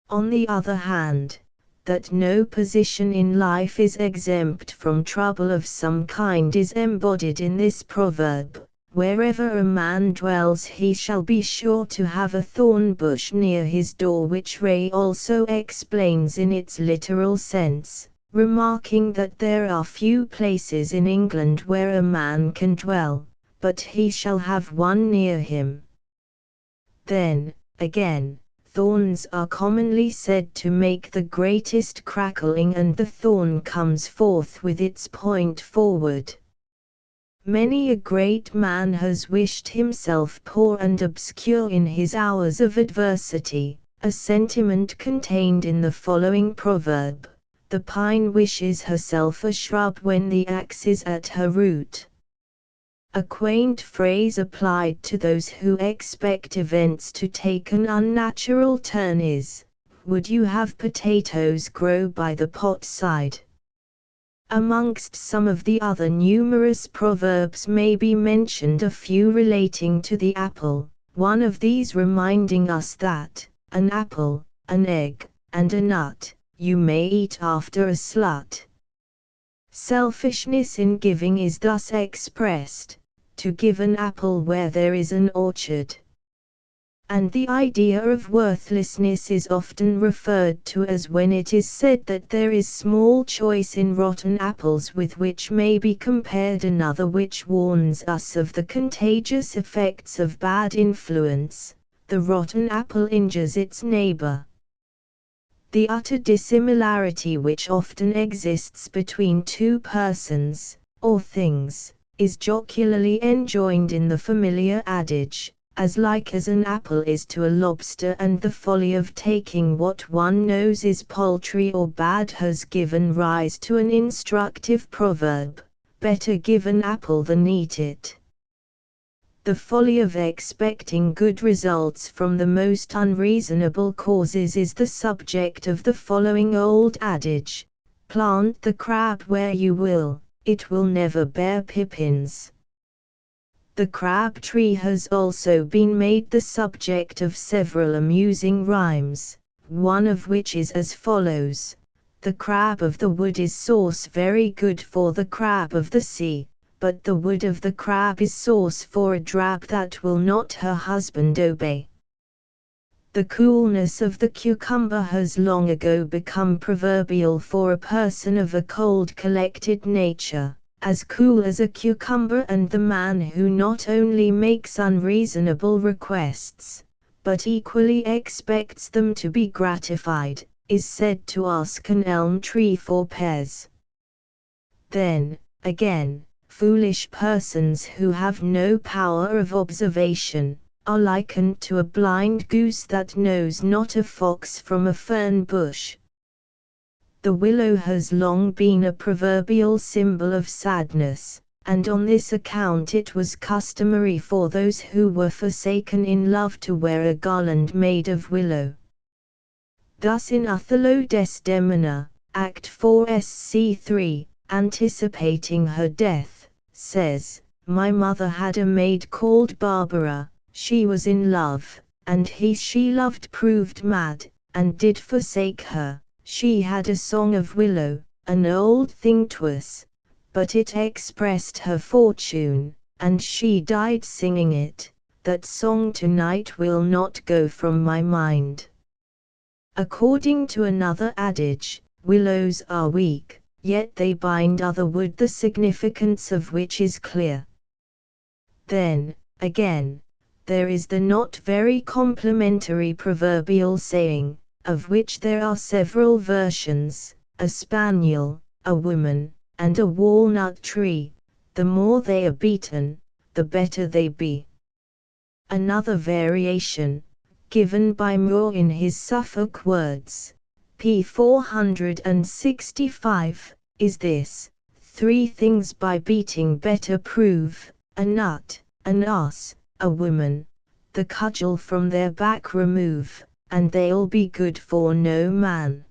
Speaker 1: On the other hand, that no position in life is exempt from trouble of some kind is embodied in this proverb: wherever a man dwells he shall be sure to have a thorn bush near his door, which Ray also explains in its literal sense, remarking that there are few places in England where a man can dwell, but he shall have one near him. Then, again, thorns are commonly said to make the greatest crackling, and the thorn comes forth with its point forward. Many a great man has wished himself poor and obscure in his hours of adversity, a sentiment contained in the following proverb: the pine wishes herself a shrub when the axe is at her root. A quaint phrase applied to those who expect events to take an unnatural turn is, would you have potatoes grow by the pot side? Amongst some of the other numerous proverbs may be mentioned a few relating to the apple, one of these reminding us that an apple, an egg, and a nut you may eat after a slut. Selfishness in giving is thus expressed: to give an apple where there is an orchard. and the idea of worthlessness is often referred to as when it is said that there is small choice in rotten apples, with which may be compared another which warns us of the contagious effects of bad influence: the rotten apple injures its neighbor. The utter dissimilarity which often exists between two persons, or things, is jocularly enjoined in the familiar adage, as like as an apple is to a lobster, and the folly of taking what one knows is paltry or bad has given rise to an instructive proverb, better give an apple than eat it. The folly of expecting good results from the most unreasonable causes is the subject of the following old adage: plant the crab where you will, it will never bear pippins. The crab tree has also been made the subject of several amusing rhymes, one of which is as follows: the crab of the wood is sauce very good for the crab of the sea, but the wood of the crab is sauce for a drab that will not her husband obey. The coolness of the cucumber has long ago become proverbial for a person of a cold collected nature, as cool as a cucumber, and the man who not only makes unreasonable requests, but equally expects them to be gratified, is said to ask an elm tree for pears. Then, again, foolish persons who have no power of observation, are likened to a blind goose that knows not a fox from a fern bush. The willow has long been a proverbial symbol of sadness, and on this account it was customary for those who were forsaken in love to wear a garland made of willow. Thus in Othello Desdemona, Act 4 Sc. 3, anticipating her death, says, "My mother had a maid called Barbara, she was in love, and he she loved proved mad, and did forsake her. She had a song of willow, an old thing 'twas, but it expressed her fortune, and she died singing it. That song tonight will not go from my mind." According to another adage, willows are weak, yet they bind other wood, the significance of which is clear. Then, again, there is the not very complimentary proverbial saying, of which there are several versions: a spaniel, a woman, and a walnut tree, the more they are beaten, the better they be. Another variation, given by Moore in his Suffolk Words, p. 465, is this: three things by beating better prove, a nut, an ass, a woman, the cudgel from their back remove, and they'll be good for no man.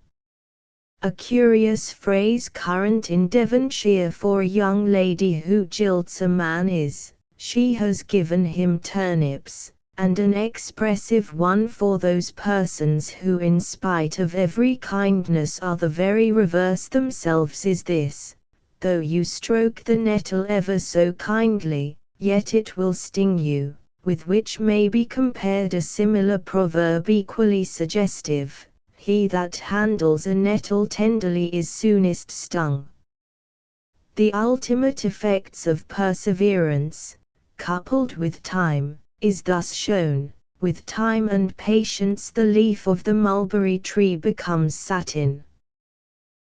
Speaker 1: A curious phrase current in Devonshire for a young lady who jilts a man is, "She has given him turnips," and an expressive one for those persons who in spite of every kindness are the very reverse themselves is this: "Though you stroke the nettle ever so kindly, yet it will sting you," with which may be compared a similar proverb equally suggestive: "He that handles a nettle tenderly is soonest stung." The ultimate effects of perseverance, coupled with time, is thus shown: with time and patience the leaf of the mulberry tree becomes satin.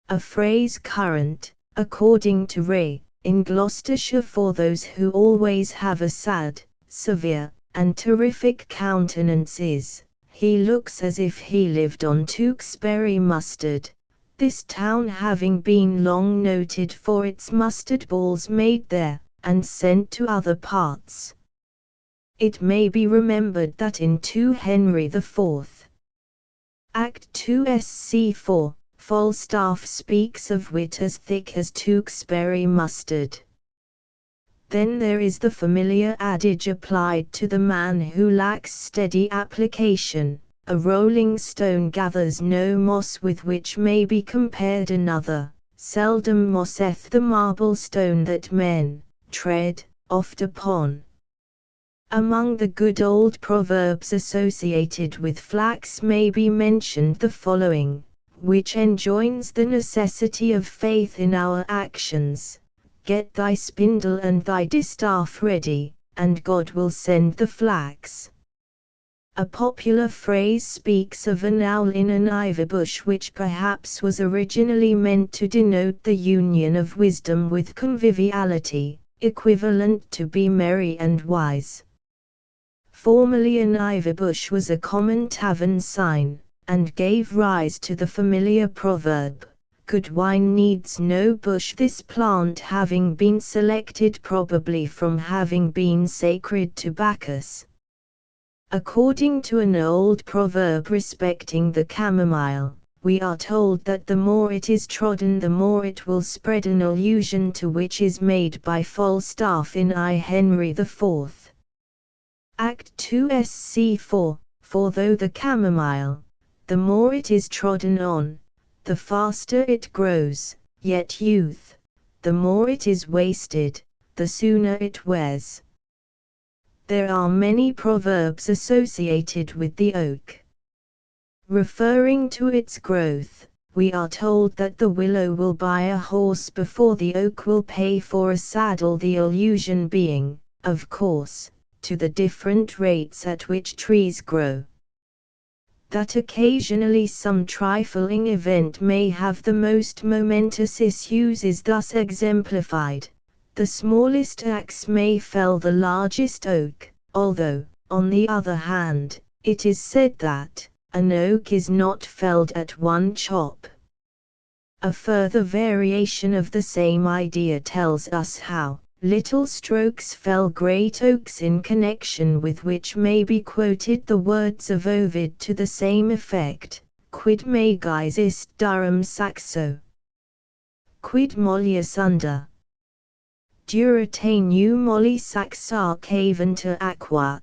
Speaker 1: A phrase current, according to Ray, in Gloucestershire for those who always have a sad, severe, and terrific countenance is, "He looks as if he lived on Tewkesbury mustard," this town having been long noted for its mustard balls made there, and sent to other parts. It may be remembered that in 2 Henry IV. Act 2 Sc. 4, Falstaff speaks of wit as thick as Tewkesbury mustard. Then there is the familiar adage applied to the man who lacks steady application: "A rolling stone gathers no moss," with which may be compared another: "Seldom mosseth the marble stone that men tread oft upon." Among the good old proverbs associated with flax may be mentioned the following, which enjoins the necessity of faith in our actions. Get thy spindle and thy distaff ready, and God will send the flax. A popular phrase speaks of an owl in an ivy bush, which perhaps was originally meant to denote the union of wisdom with conviviality, equivalent to be merry and wise. Formerly an ivy bush was a common tavern sign, and gave rise to the familiar proverb, good wine needs no bush, this plant having been selected probably from having been sacred to Bacchus. According to an old proverb respecting the chamomile, we are told that the more it is trodden the more it will spread, an allusion to which is made by Falstaff in I Henry IV. Act 2 Sc. 4, for though the chamomile, the more it is trodden on, the faster it grows, yet youth, the more it is wasted, the sooner it wears. There are many proverbs associated with the oak. Referring to its growth, we are told that the willow will buy a horse before the oak will pay for a saddle, the allusion being, of course, to the different rates at which trees grow. That occasionally some trifling event may have the most momentous issues is thus exemplified. The smallest axe may fell the largest oak, although, on the other hand, it is said that an oak is not felled at one chop. A further variation of the same idea tells us how little strokes fell great oaks, in connection with which may be quoted the words of Ovid to the same effect, quid magis ist durum saxo, quid mollius under durate nu molli saxa caventer aqua.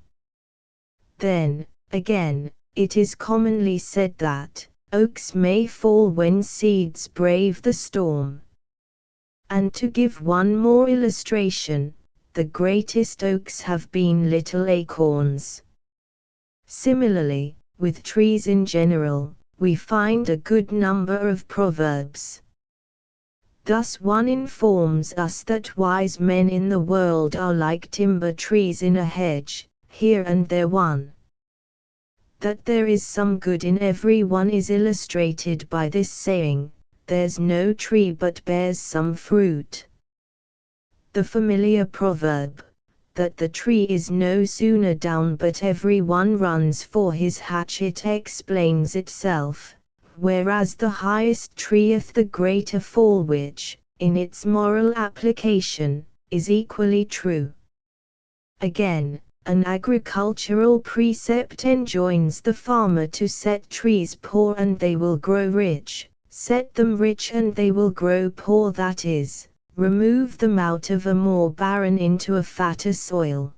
Speaker 1: Then, again, it is commonly said that oaks may fall when seeds brave the storm. And to give one more illustration, the greatest oaks have been little acorns. Similarly, with trees in general, we find a good number of proverbs. Thus one informs us that wise men in the world are like timber trees in a hedge, here and there one. That there is some good in every one is illustrated by this saying, there's no tree but bears some fruit. The familiar proverb, that the tree is no sooner down but every one runs for his hatchet, explains itself. Whereas the highest treeth the greater fall, which, in its moral application, is equally true. Again, an agricultural precept enjoins the farmer to set trees poor and they will grow rich, set them rich and they will grow poor, that is, remove them out of a more barren into a fatter soil.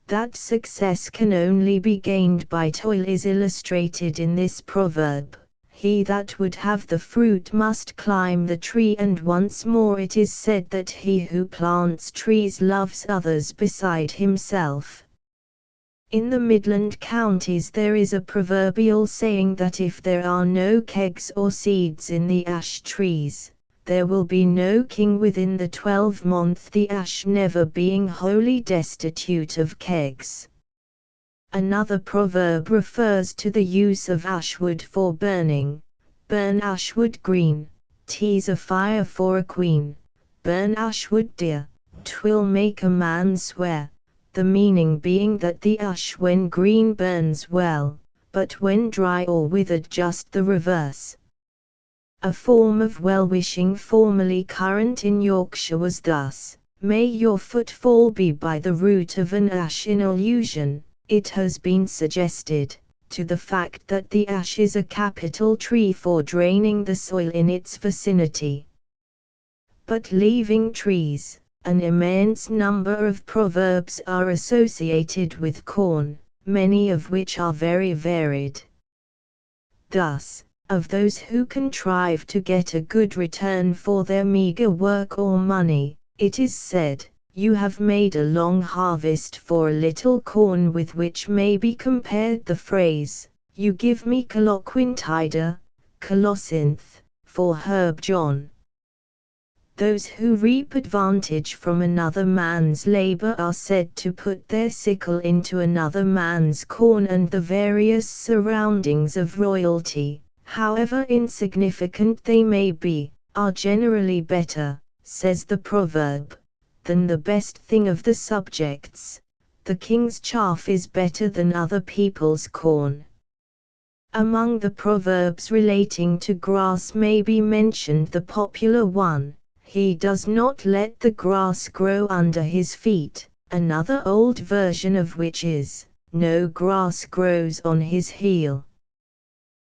Speaker 1: That success can only be gained by toil is illustrated in this proverb, he that would have the fruit must climb the tree, and once more it is said that he who plants trees loves others beside himself. In the Midland counties there is a proverbial saying that if there are no kegs or seeds in the ash trees, there will be no king within the 12-month, the ash never being wholly destitute of kegs. Another proverb refers to the use of ashwood for burning. Burn ashwood green, 'tis a fire for a queen. Burn ashwood dear, 'twill make a man swear. The meaning being that the ash when green burns well, but when dry or withered just the reverse. A form of well-wishing formerly current in Yorkshire was thus, may your footfall be by the root of an ash. In allusion, it has been suggested, to the fact that the ash is a capital tree for draining the soil in its vicinity. But leaving trees, an immense number of proverbs are associated with corn, many of which are very varied. Thus, of those who contrive to get a good return for their meager work or money, it is said, You have made a long harvest for a little corn, with which may be compared the phrase, you give me coloquintida, colocynth, for herb John. Those who reap advantage from another man's labor are said to put their sickle into another man's corn, and the various surroundings of royalty, however insignificant they may be, are generally better, says the proverb, than the best thing of the subjects. The king's chaff is better than other people's corn. Among the proverbs relating to grass may be mentioned the popular one, he does not let the grass grow under his feet, another old version of which is, no grass grows on his heel.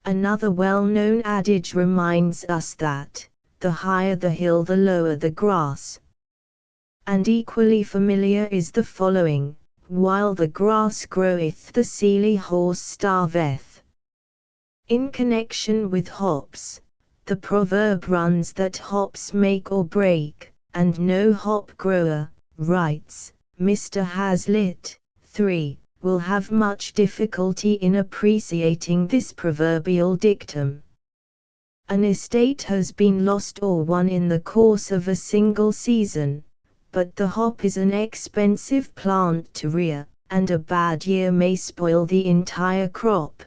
Speaker 1: Another well-known adage reminds us that, the higher the hill the lower the grass. And equally familiar is the following, while the grass groweth the seely horse starveth. In connection with hops, the proverb runs that hops make or break, and no hop grower, writes Mr. Hazlitt, 3, will have much difficulty in appreciating this proverbial dictum. An estate has been lost or won in the course of a single season, but the hop is an expensive plant to rear, and a bad year may spoil the entire crop.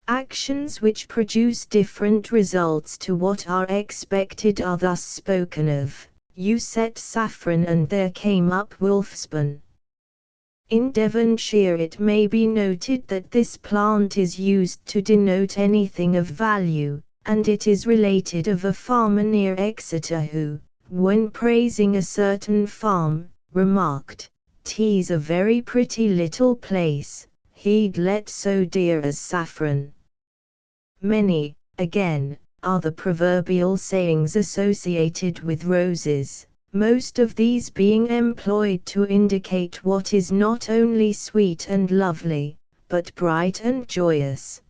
Speaker 1: Actions which produce different results to what are expected are thus spoken of. You set saffron and there came up wolfspan. In Devonshire it may be noted that this plant is used to denote anything of value, and it is related of a farmer near Exeter who, when praising a certain farm, remarked, "'Tis a very pretty little place, he'd let so dear as saffron." Many, again, are the proverbial sayings associated with roses, most of these being employed to indicate what is not only sweet and lovely, but bright and joyous.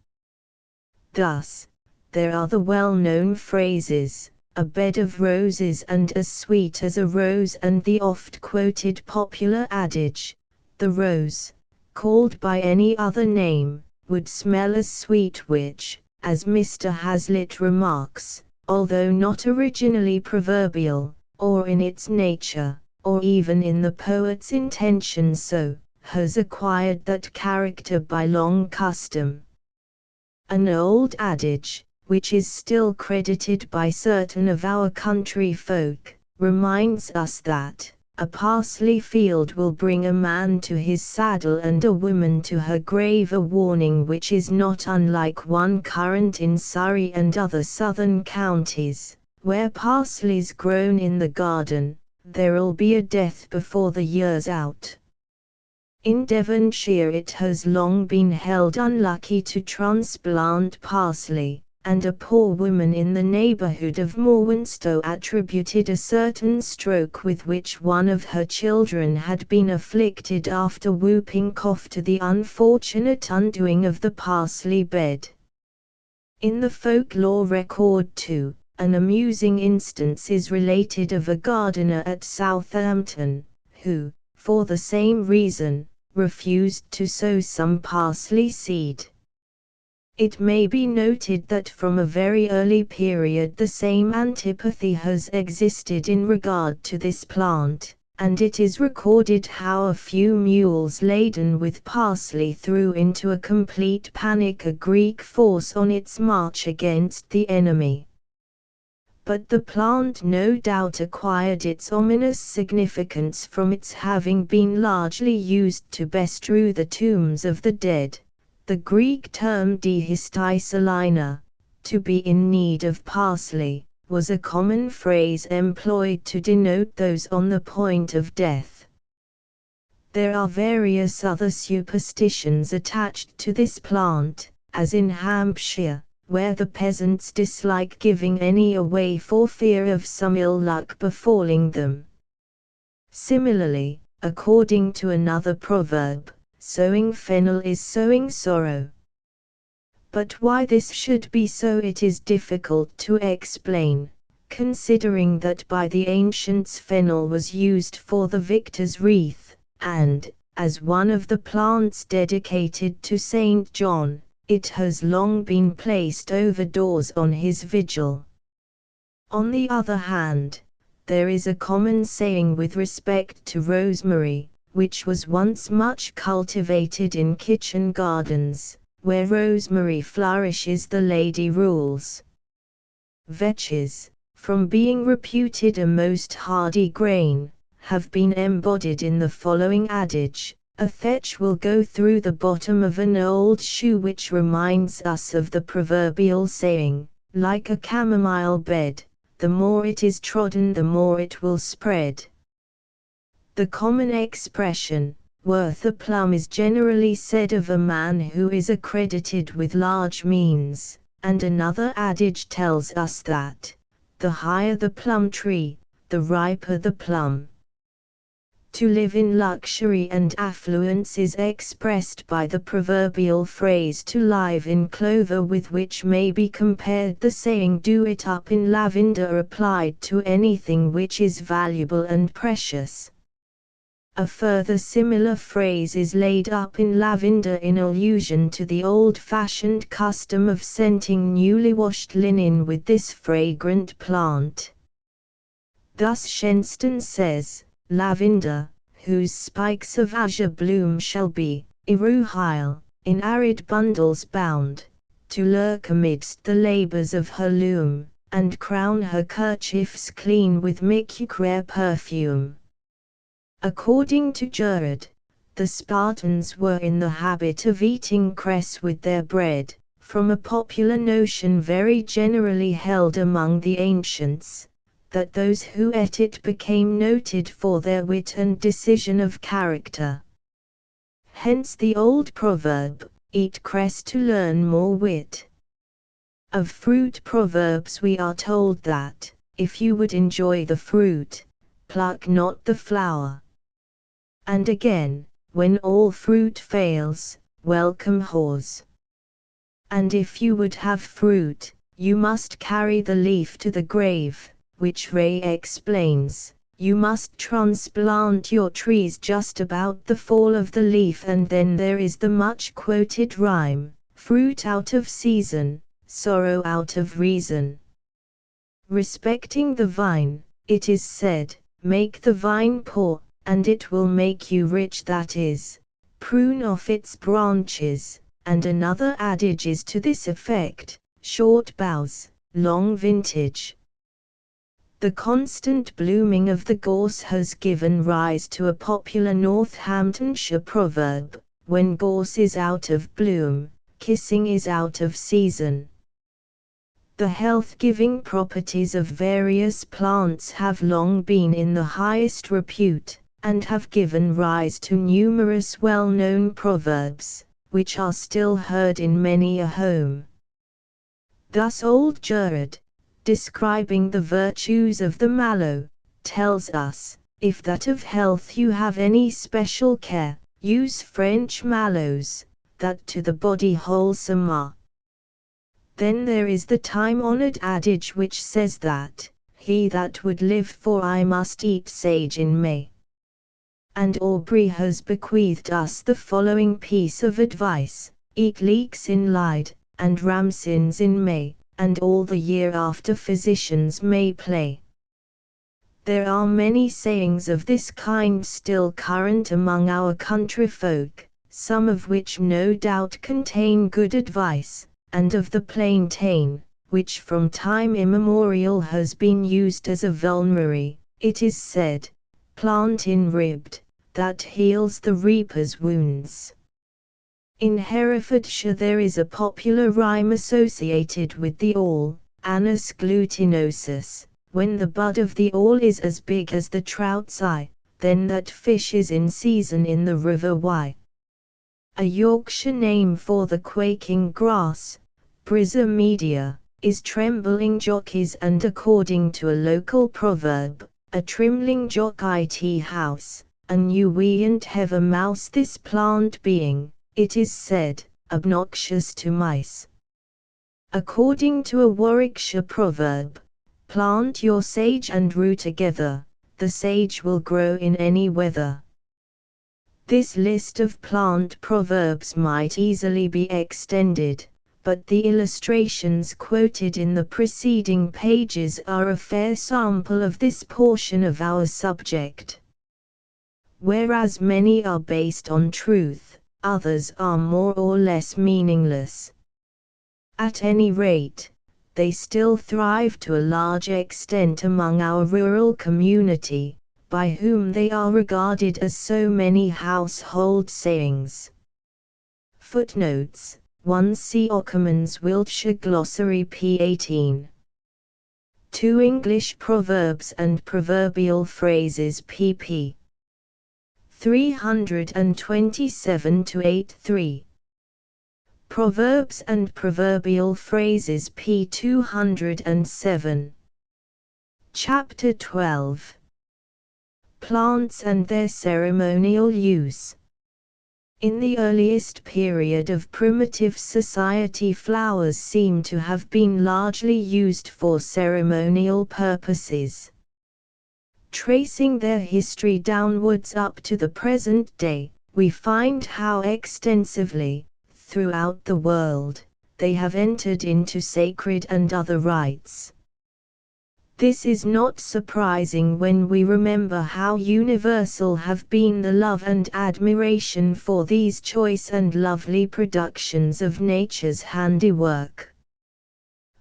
Speaker 1: Thus, there are the well-known phrases, a bed of roses and as sweet as a rose, and the oft-quoted popular adage, the rose, called by any other name, would smell as sweet, which, as Mr. Hazlitt remarks, although not originally proverbial, or in its nature, or even in the poet's intention so, has acquired that character by long custom. An old adage, which is still credited by certain of our country folk, reminds us that, a parsley field will bring a man to his saddle and a woman to her grave, a warning which is not unlike one current in Surrey and other southern counties, where parsley's grown in the garden, there'll be a death before the year's out. In Devonshire it has long been held unlucky to transplant parsley, and a poor woman in the neighbourhood of Morwenstow attributed a certain stroke with which one of her children had been afflicted after whooping cough to the unfortunate undoing of the parsley bed. In the folklore record too, an amusing instance is related of a gardener at Southampton, who, for the same reason, refused to sow some parsley seed. It may be noted that from a very early period the same antipathy has existed in regard to this plant, and it is recorded how a few mules laden with parsley threw into a complete panic a Greek force on its march against the enemy. But the plant no doubt acquired its ominous significance from its having been largely used to bestrew the tombs of the dead. The Greek term dihistisolina, to be in need of parsley, was a common phrase employed to denote those on the point of death. There are various other superstitions attached to this plant, as in Hampshire, where the peasants dislike giving any away for fear of some ill luck befalling them. Similarly, according to another proverb, sowing fennel is sowing sorrow. But why this should be so it is difficult to explain. considering that by the ancients fennel was used for the victor's wreath, and, as one of the plants dedicated to Saint John, it has long been placed over doors on his vigil. On the other hand, there is a common saying with respect to rosemary, which was once much cultivated in kitchen gardens, where rosemary flourishes the lady rules. Vetches, from being reputed a most hardy grain, have been embodied in the following adage: a vetch will go through the bottom of an old shoe, which reminds us of the proverbial saying, like a chamomile bed, the more it is trodden the more it will spread. The common expression, worth a plum, is generally said of a man who is accredited with large means, and another adage tells us that, the higher the plum tree, the riper the plum. To live in luxury and affluence is expressed by the proverbial phrase to live in clover, with which may be compared the saying do it up in lavender applied to anything which is valuable and precious. A further similar phrase is laid up in lavender in allusion to the old-fashioned custom of scenting newly washed linen with this fragrant plant. Thus Shenstone says, lavender, whose spikes of azure bloom shall be, iruhile, in arid bundles bound, to lurk amidst the labours of her loom, and crown her kerchiefs clean with microcrare perfume. According to Gerard, the Spartans were in the habit of eating cress with their bread, from a popular notion very generally held among the ancients, that those who ate it became noted for their wit and decision of character. Hence the old proverb, eat cress to learn more wit. Of fruit proverbs we are told that, if you would enjoy the fruit, pluck not the flower. And again, when all fruit fails, welcome haws. And if you would have fruit, you must carry the leaf to the grave, which Ray explains, you must transplant your trees just about the fall of the leaf. And then there is the much quoted rhyme, fruit out of season, sorrow out of reason. Respecting the vine, it is said, make the vine poor, and it will make you rich, that is, prune off its branches. And another adage is to this effect, short boughs, long vintage. The constant blooming of the gorse has given rise to a popular Northamptonshire proverb, when gorse is out of bloom, kissing is out of season. The health-giving properties of various plants have long been in the highest repute, and have given rise to numerous well-known proverbs, which are still heard in many a home. Thus old Gerard, describing the virtues of the mallow, tells us, if that of health you have any special care, use French mallows, that to the body wholesome are. Then there is the time-honored adage which says that, he that would live for aye must eat sage in May. And Aubrey has bequeathed us the following piece of advice, eat leeks in Lyde, and ramsons in May, and all the year after physicians may play. There are many sayings of this kind still current among our countryfolk, some of which no doubt contain good advice, and of the plaintain, which from time immemorial has been used as a vulnerary, it is said, plant in ribbed, that heals the reaper's wounds. In Herefordshire there is a popular rhyme associated with the awl, Anas glutinosus, when the bud of the awl is as big as the trout's eye, then that fish is in season in the river Wye. A Yorkshire name for the quaking grass, Brisa media, is trembling jockeys, and according to a local proverb, a trimling jock it house, a new weant have a mouse, this plant being, it is said, obnoxious to mice. According to a Warwickshire proverb, Plant your sage and rue together, the sage will grow in any weather. This list of plant proverbs might easily be extended, but the illustrations quoted in the preceding pages are a fair sample of this portion of our subject. Whereas many are based on truth, others are more or less meaningless. At any rate, they still thrive to a large extent among our rural community, by whom they are regarded as so many household sayings. Footnotes: 1 See Ockerman's Wiltshire Glossary p. 18. 2 English Proverbs and Proverbial Phrases pp. 327-83. Proverbs and Proverbial Phrases p. 207. Chapter 12. Plants and their ceremonial use. In the earliest period of primitive society, flowers seem to have been largely used for ceremonial purposes. Tracing their history downwards up to the present day, we find how extensively, throughout the world, they have entered into sacred and other rites. This is not surprising when we remember how universal have been the love and admiration for these choice and lovely productions of nature's handiwork.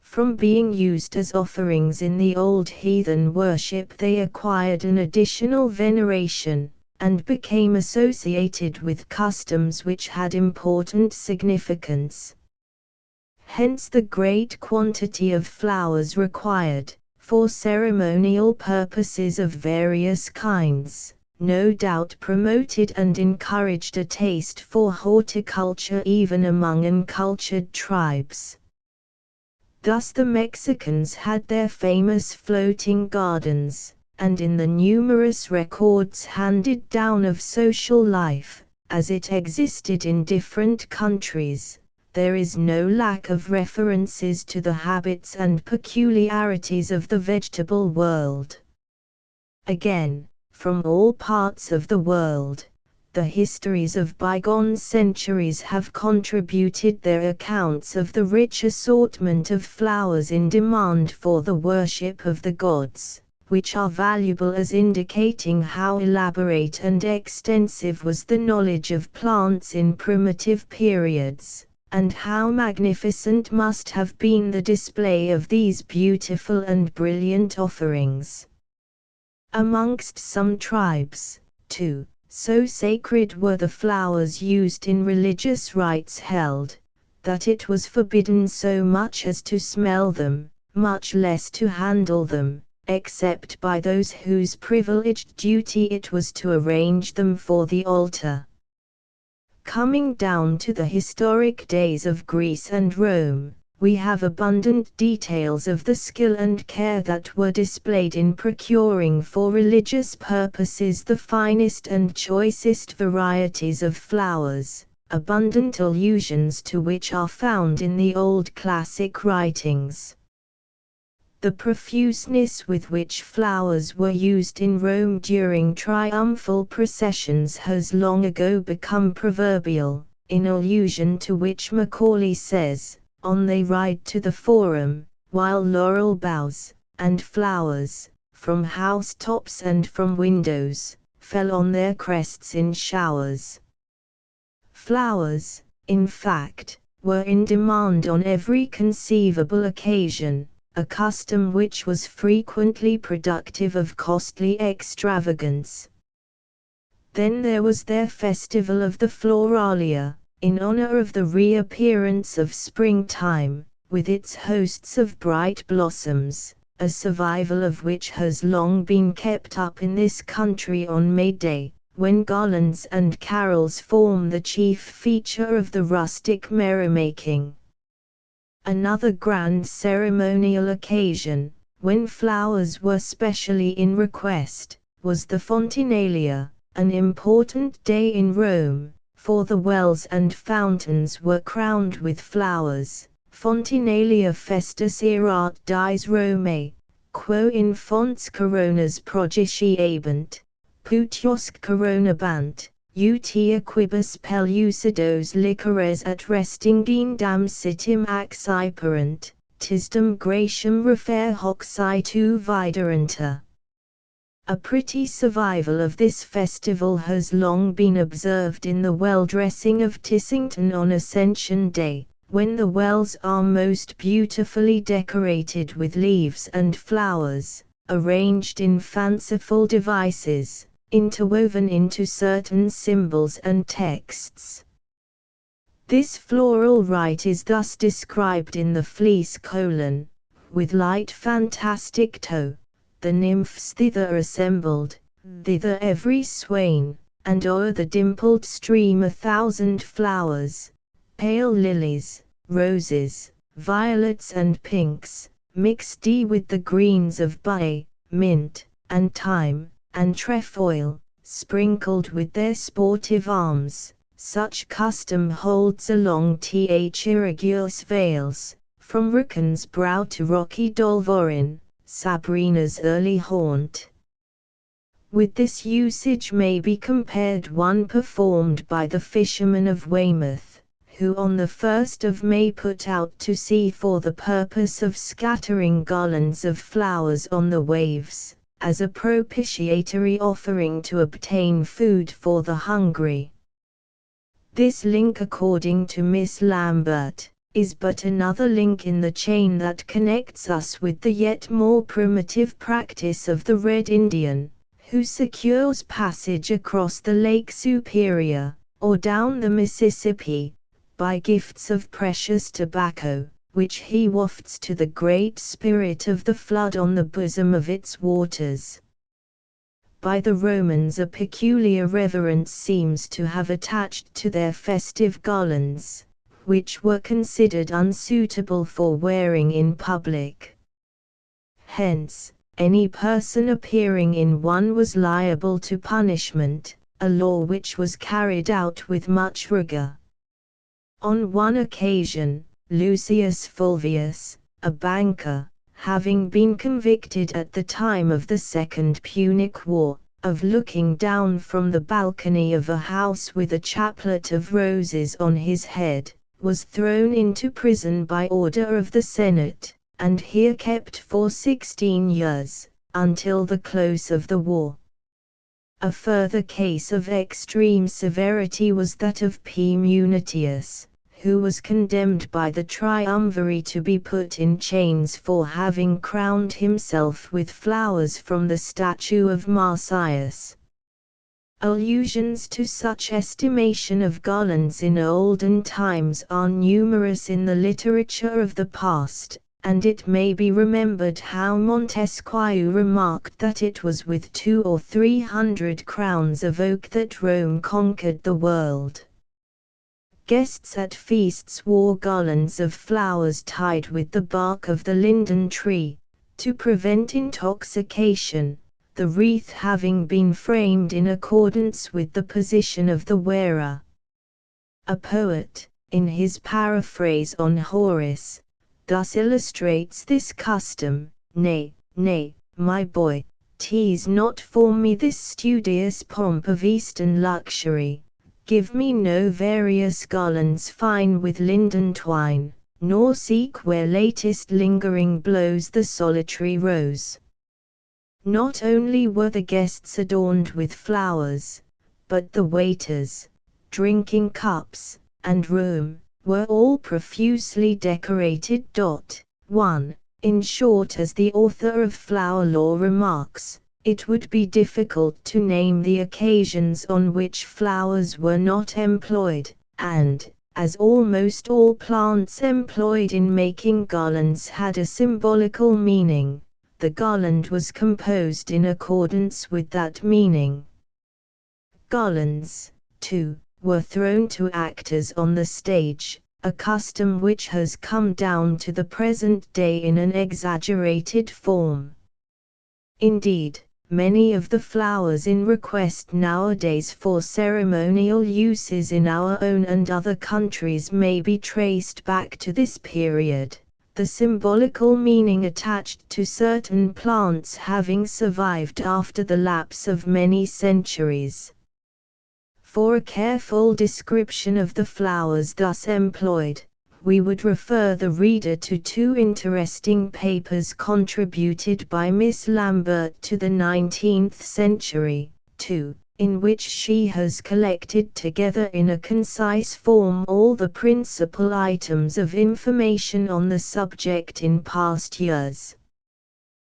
Speaker 1: From being used as offerings in the old heathen worship, they acquired an additional veneration, and became associated with customs which had important significance. Hence the great quantity of flowers required, for ceremonial purposes of various kinds, no doubt promoted and encouraged a taste for horticulture even among uncultured tribes. Thus the Mexicans had their famous floating gardens, and in the numerous records handed down of social life, as it existed in different countries, there is no lack of references to the habits and peculiarities of the vegetable world. Again, from all parts of the world, the histories of bygone centuries have contributed their accounts of the rich assortment of flowers in demand for the worship of the gods, which are valuable as indicating how elaborate and extensive was the knowledge of plants in primitive periods, and how magnificent must have been the display of these beautiful and brilliant offerings. Amongst some tribes, too, so sacred were the flowers used in religious rites held, that it was forbidden so much as to smell them, much less to handle them, except by those whose privileged duty it was to arrange them for the altar. Coming down to the historic days of Greece and Rome, we have abundant details of the skill and care that were displayed in procuring for religious purposes the finest and choicest varieties of flowers, abundant allusions to which are found in the old classic writings. The profuseness with which flowers were used in Rome during triumphal processions has long ago become proverbial, in allusion to which Macaulay says, "On they ride to the forum, while laurel boughs, and flowers, from housetops and from windows, fell on their crests in showers." Flowers, in fact, were in demand on every conceivable occasion, a custom which was frequently productive of costly extravagance. Then there was their festival of the Floralia, in honor of the reappearance of springtime, with its hosts of bright blossoms, a survival of which has long been kept up in this country on May Day, when garlands and carols form the chief feature of the rustic merrymaking. Another grand ceremonial occasion, when flowers were specially in request, was the Fontinalia, an important day in Rome, for the wells and fountains were crowned with flowers. Fontinalia festus erat dies Romae, quo in fonts coronas progisciebant, putiosk coronabant, ut equibus pellucidos licores at restingendam sitim acciperant, tisdem gratium refer hoc situ videranta. A pretty survival of this festival has long been observed in the well-dressing of Thiselton on Ascension Day, when the wells are most beautifully decorated with leaves and flowers, arranged in fanciful devices, interwoven into certain symbols and texts. This floral rite is thus described in the Fleece: with light fantastic toe, the nymphs thither assembled, thither every swain, and o'er the dimpled stream 1,000 flowers, pale lilies, roses, violets and pinks, mixed with the greens of bay, mint, and thyme, and trefoil, sprinkled with their sportive arms. Such custom holds along Irregular's vales, from Rüken's brow to rocky Dolvorin, Sabrina's early haunt. With this usage may be compared one performed by the fishermen of Weymouth, who on the 1st of May put out to sea for the purpose of scattering garlands of flowers on the waves, as a propitiatory offering to obtain food for the hungry. This link, according to Miss Lambert, is but another link in the chain that connects us with the yet more primitive practice of the Red Indian, who secures passage across the Lake Superior, or down the Mississippi, by gifts of precious tobacco, which he wafts to the Great Spirit of the flood on the bosom of its waters. By the Romans a peculiar reverence seems to have attached to their festive garlands, which were considered unsuitable for wearing in public. Hence, any person appearing in one was liable to punishment, a law which was carried out with much rigor. On one occasion, Lucius Fulvius, a banker, having been convicted at the time of the Second Punic War, of looking down from the balcony of a house with a chaplet of roses on his head, was thrown into prison by order of the Senate, and here kept for 16 years, until the close of the war. A further case of extreme severity was that of P. Munitius, who was condemned by the triumvirate to be put in chains for having crowned himself with flowers from the statue of Marsyas. Allusions to such estimation of garlands in olden times are numerous in the literature of the past, and it may be remembered how Montesquieu remarked that it was with 200 or 300 crowns of oak that Rome conquered the world. Guests at feasts wore garlands of flowers tied with the bark of the linden tree, to prevent intoxication, the wreath having been framed in accordance with the position of the wearer. A poet, in his paraphrase on Horace, thus illustrates this custom: "Nay, nay, my boy, tease not for me this studious pomp of Eastern luxury. Give me no various garlands fine with linden twine, nor seek where latest lingering blows the solitary rose." Not only were the guests adorned with flowers, but the waiters, drinking cups, and room, were all profusely decorated. 1. In short, as the author of Flower Law remarks, it would be difficult to name the occasions on which flowers were not employed, and, as almost all plants employed in making garlands had a symbolical meaning, the garland was composed in accordance with that meaning. Garlands, too, were thrown to actors on the stage, a custom which has come down to the present day in an exaggerated form. Indeed, many of the flowers in request nowadays for ceremonial uses in our own and other countries may be traced back to this period, the symbolical meaning attached to certain plants having survived after the lapse of many centuries. For a careful description of the flowers thus employed, we would refer the reader to two interesting papers contributed by Miss Lambert to the 19th century, in which she has collected together in a concise form all the principal items of information on the subject in past years.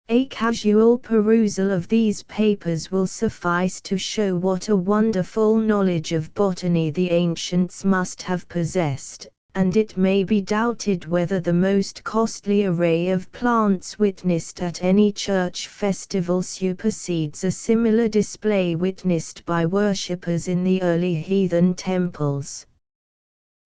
Speaker 1: A casual perusal of these papers will suffice to show what a wonderful knowledge of botany the ancients must have possessed, and it may be doubted whether the most costly array of plants witnessed at any church festival supersedes a similar display witnessed by worshippers in the early heathen temples.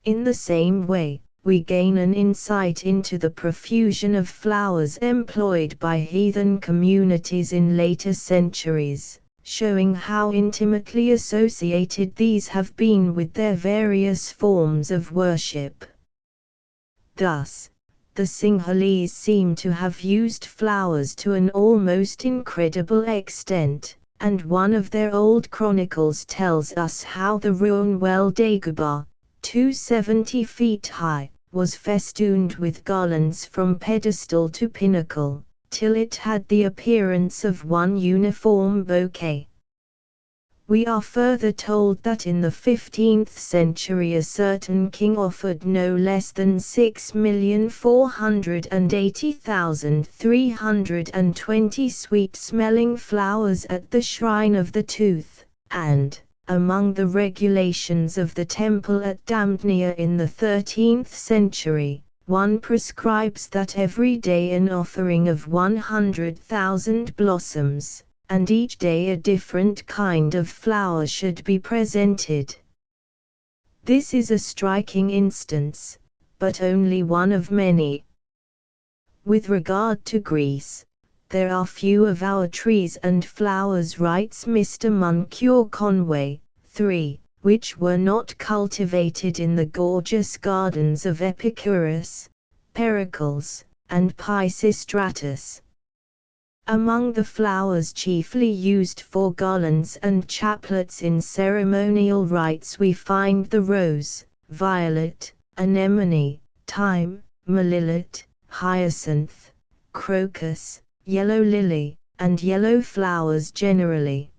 Speaker 1: In the same way, we gain an insight into the profusion of flowers employed by heathen communities in later centuries, showing how intimately associated these have been with their various forms of worship. Thus, the Sinhalese seem to have used flowers to an almost incredible extent, and one of their old chronicles tells us how the ruin well Dagobah, 270 feet high, was festooned with garlands from pedestal to pinnacle, till it had the appearance of one uniform bouquet. We are further told that in the 15th century a certain king offered no less than 6,480,320 sweet-smelling flowers at the shrine of the tooth, and, among the regulations of the temple at Damdnia in the 13th century, one prescribes that every day an offering of 100,000 blossoms, and each day a different kind of flower should be presented. This is a striking instance, but only one of many. With regard to Greece, there are few of our trees and flowers, writes Mr. Moncure Conway, which were not cultivated in the gorgeous gardens of Epicurus, Pericles, and Pisistratus. Among the flowers chiefly used for garlands and chaplets in ceremonial rites we find the rose, violet, anemone, thyme, melilot, hyacinth, crocus, yellow lily, and yellow flowers generally.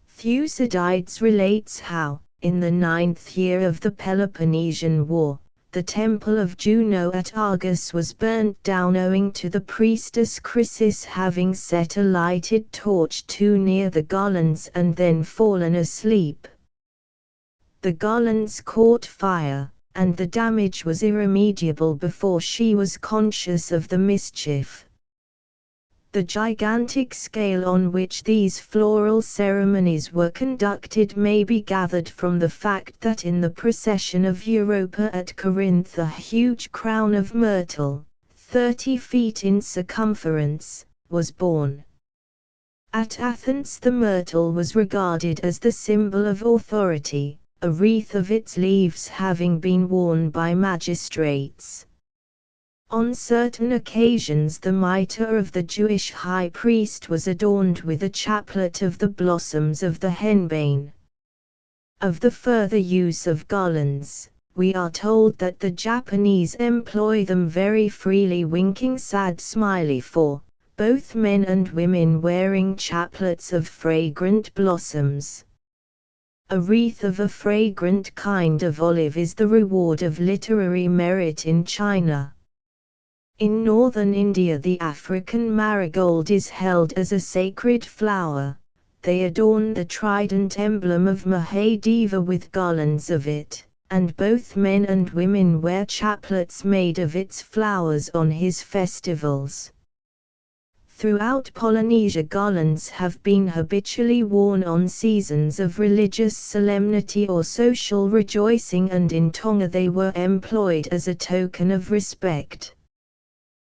Speaker 1: Thucydides relates how, in the 9th year of the Peloponnesian War, the temple of Juno at Argos was burnt down owing to the priestess Chrysis having set a lighted torch too near the garlands and then fallen asleep. The garlands caught fire, and the damage was irremediable before she was conscious of the mischief. The gigantic scale on which these floral ceremonies were conducted may be gathered from the fact that in the procession of Europa at Corinth a huge crown of myrtle, 30 feet in circumference, was borne. At Athens the myrtle was regarded as the symbol of authority, a wreath of its leaves having been worn by magistrates. On certain occasions the mitre of the Jewish high priest was adorned with a chaplet of the blossoms of the henbane. Of the further use of garlands, we are told that the Japanese employ them very freely, winking sad smiley for both men and women wearing chaplets of fragrant blossoms. A wreath of a fragrant kind of olive is the reward of literary merit in China. In northern India the African marigold is held as a sacred flower. They adorn the trident emblem of Mahadeva with garlands of it, and both men and women wear chaplets made of its flowers on his festivals. Throughout Polynesia garlands have been habitually worn on seasons of religious solemnity or social rejoicing, and in Tonga they were employed as a token of respect.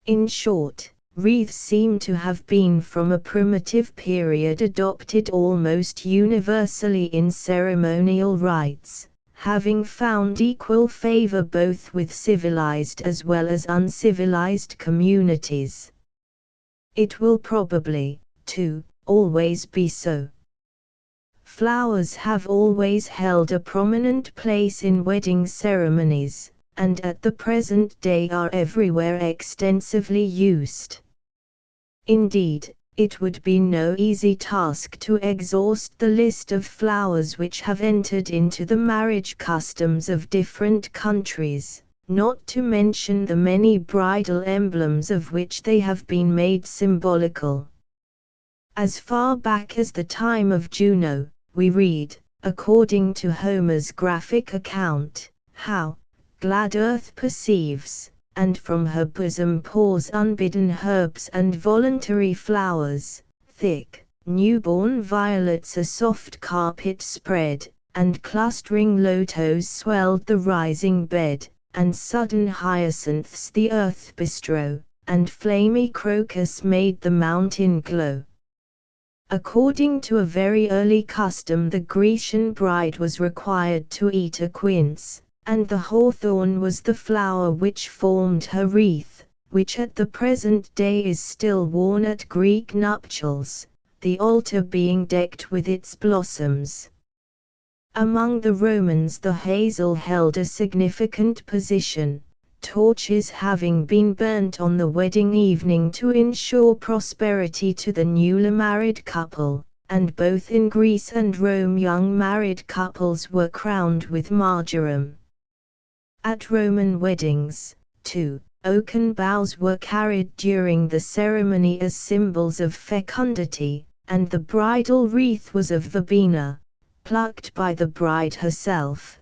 Speaker 1: In short, wreaths seem to have been from a primitive period adopted almost universally in ceremonial rites, having found equal favor both with civilized as well as uncivilized communities. It will probably, too, always be so. Flowers have always held a prominent place in wedding ceremonies, and at the present day are everywhere extensively used. Indeed, it would be no easy task to exhaust the list of flowers which have entered into the marriage customs of different countries, not to mention the many bridal emblems of which they have been made symbolical. As far back as the time of Juno, we read, according to Homer's graphic account, how glad earth perceives, and from her bosom pours unbidden herbs and voluntary flowers, thick, newborn violets a soft carpet spread, and clustering lotos swelled the rising bed, and sudden hyacinths the earth bestrow, and flamy crocus made the mountain glow. According to a very early custom, the Grecian bride was required to eat a quince, and the hawthorn was the flower which formed her wreath, which at the present day is still worn at Greek nuptials, the altar being decked with its blossoms. Among the Romans the hazel held a significant position, torches having been burnt on the wedding evening to ensure prosperity to the newly married couple, and both in Greece and Rome young married couples were crowned with marjoram. At Roman weddings, too, oaken boughs were carried during the ceremony as symbols of fecundity, and the bridal wreath was of verbena, plucked by the bride herself.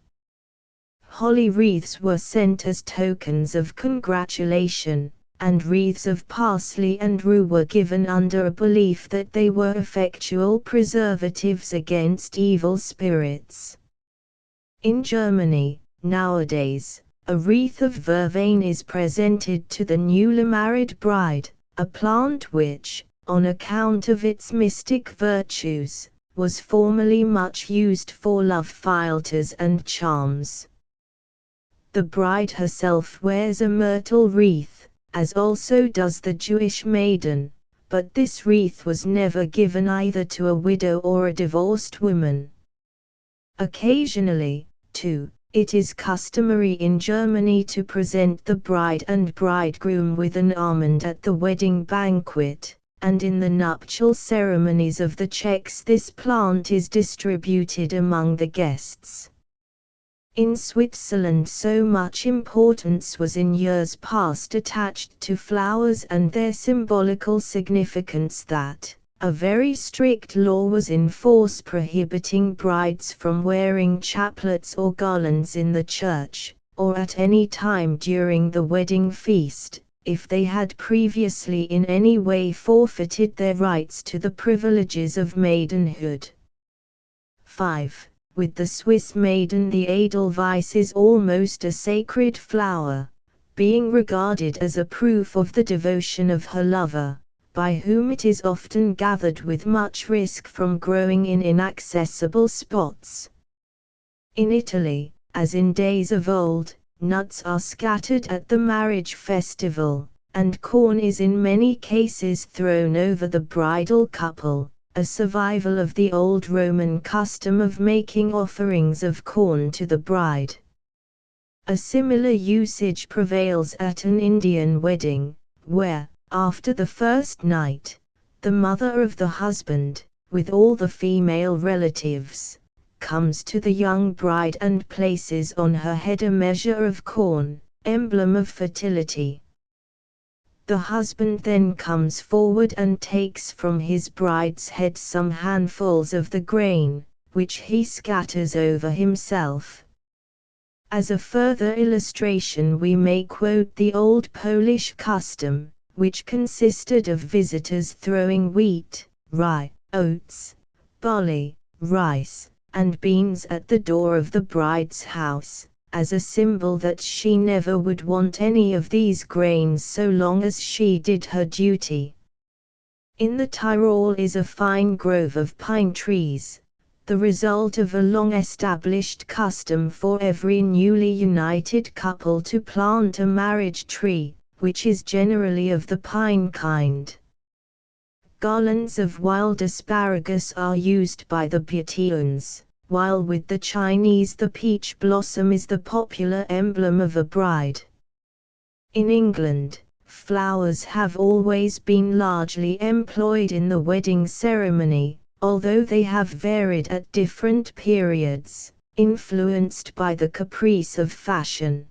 Speaker 1: Holly wreaths were sent as tokens of congratulation, and wreaths of parsley and rue were given under a belief that they were effectual preservatives against evil spirits. In Germany, nowadays, a wreath of vervain is presented to the newly married bride, a plant which, on account of its mystic virtues, was formerly much used for love philters and charms. The bride herself wears a myrtle wreath, as also does the Jewish maiden, but this wreath was never given either to a widow or a divorced woman. Occasionally, too, it is customary in Germany to present the bride and bridegroom with an almond at the wedding banquet, and in the nuptial ceremonies of the Czechs this plant is distributed among the guests. In Switzerland so much importance was in years past attached to flowers and their symbolical significance that a very strict law was in force prohibiting brides from wearing chaplets or garlands in the church, or at any time during the wedding feast, if they had previously in any way forfeited their rights to the privileges of maidenhood. 5. With the Swiss maiden the Edelweiss is almost a sacred flower, being regarded as a proof of the devotion of her lover, by whom it is often gathered with much risk from growing in inaccessible spots. In Italy, as in days of old, nuts are scattered at the marriage festival, and corn is in many cases thrown over the bridal couple, a survival of the old Roman custom of making offerings of corn to the bride. A similar usage prevails at an Indian wedding, where, after the first night, the mother of the husband, with all the female relatives, comes to the young bride and places on her head a measure of corn, emblem of fertility. The husband then comes forward and takes from his bride's head some handfuls of the grain, which he scatters over himself. As a further illustration we may quote the old Polish custom, which consisted of visitors throwing wheat, rye, oats, barley, rice, and beans at the door of the bride's house, as a symbol that she never would want any of these grains so long as she did her duty. In the Tyrol is a fine grove of pine trees, the result of a long-established custom for every newly united couple to plant a marriage tree, which is generally of the pine kind. Garlands of wild asparagus are used by the Bhutians, while with the Chinese the peach blossom is the popular emblem of a bride. In England, flowers have always been largely employed in the wedding ceremony, although they have varied at different periods, influenced by the caprice of fashion.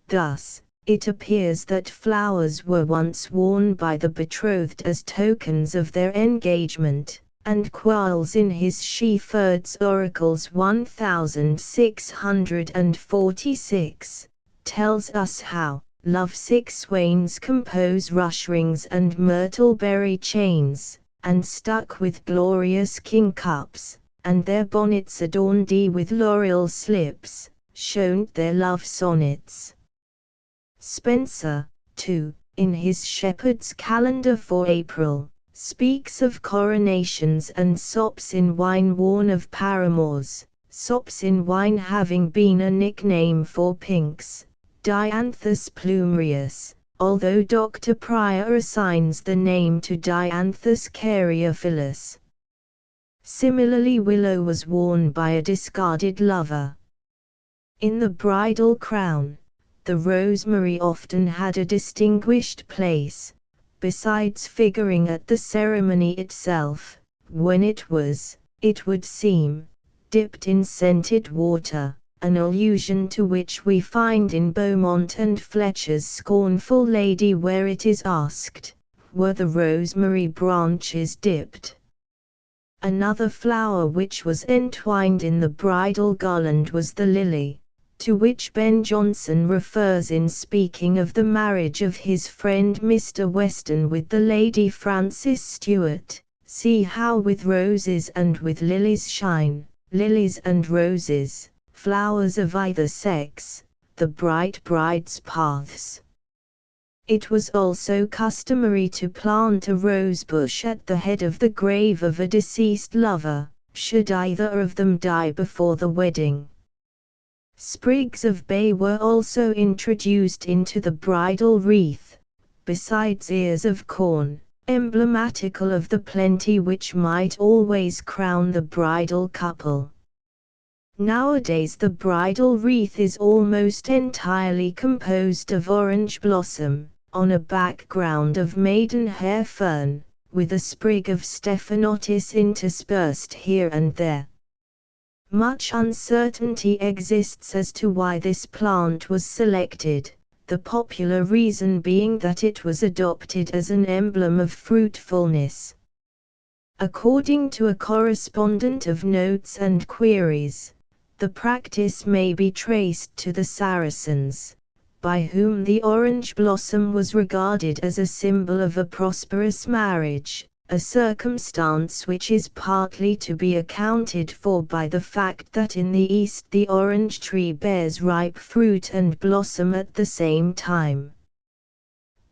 Speaker 1: Thus, it appears that flowers were once worn by the betrothed as tokens of their engagement, and Quarles in his Shepherd's Oracles 1646 tells us how love-sick swains compose rush rings and myrtle-berry chains, and stuck with glorious kingcups, and their bonnets adorned with laurel slips, shown their love sonnets. Spenser, too, in his Shepherd's Calendar for April, speaks of coronations and sops in wine worn of paramours, sops in wine having been a nickname for pinks, Dianthus plumereus, although Dr. Pryor assigns the name to Dianthus caryophyllus. Similarly, willow was worn by a discarded lover. In the bridal crown, the rosemary often had a distinguished place, besides figuring at the ceremony itself, when it was, it would seem, dipped in scented water, an allusion to which we find in Beaumont and Fletcher's Scornful Lady, where it is asked, were the rosemary branches dipped? Another flower which was entwined in the bridal garland was the lily, to which Ben Jonson refers in speaking of the marriage of his friend Mr. Weston with the Lady Frances Stuart. See how with roses and with lilies shine, lilies and roses, flowers of either sex, the bright bride's paths. It was also customary to plant a rosebush at the head of the grave of a deceased lover, should either of them die before the wedding. Sprigs of bay were also introduced into the bridal wreath, besides ears of corn, emblematical of the plenty which might always crown the bridal couple. Nowadays the bridal wreath is almost entirely composed of orange blossom, on a background of maidenhair fern, with a sprig of stephanotis interspersed here and there. Much uncertainty exists as to why this plant was selected, the popular reason being that it was adopted as an emblem of fruitfulness. According to a correspondent of Notes and Queries, the practice may be traced to the Saracens, by whom the orange blossom was regarded as a symbol of a prosperous marriage, a circumstance which is partly to be accounted for by the fact that in the East the orange tree bears ripe fruit and blossom at the same time.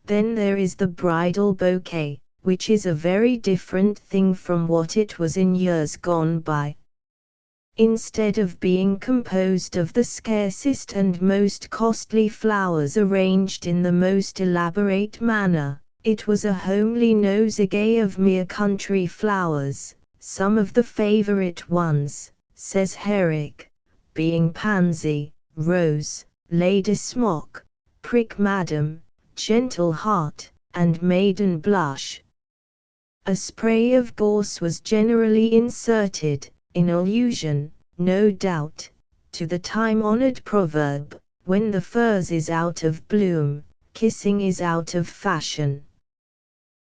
Speaker 1: Then there is the bridal bouquet, which is a very different thing from what it was in years gone by. Instead of being composed of the scarcest and most costly flowers arranged in the most elaborate manner, it was a homely nosegay of mere country flowers, some of the favorite ones, says Herrick, being pansy, rose, lady smock, prick madam, gentle heart, and maiden blush. A spray of gorse was generally inserted, in allusion, no doubt, to the time-honored proverb, when the furze is out of bloom, kissing is out of fashion.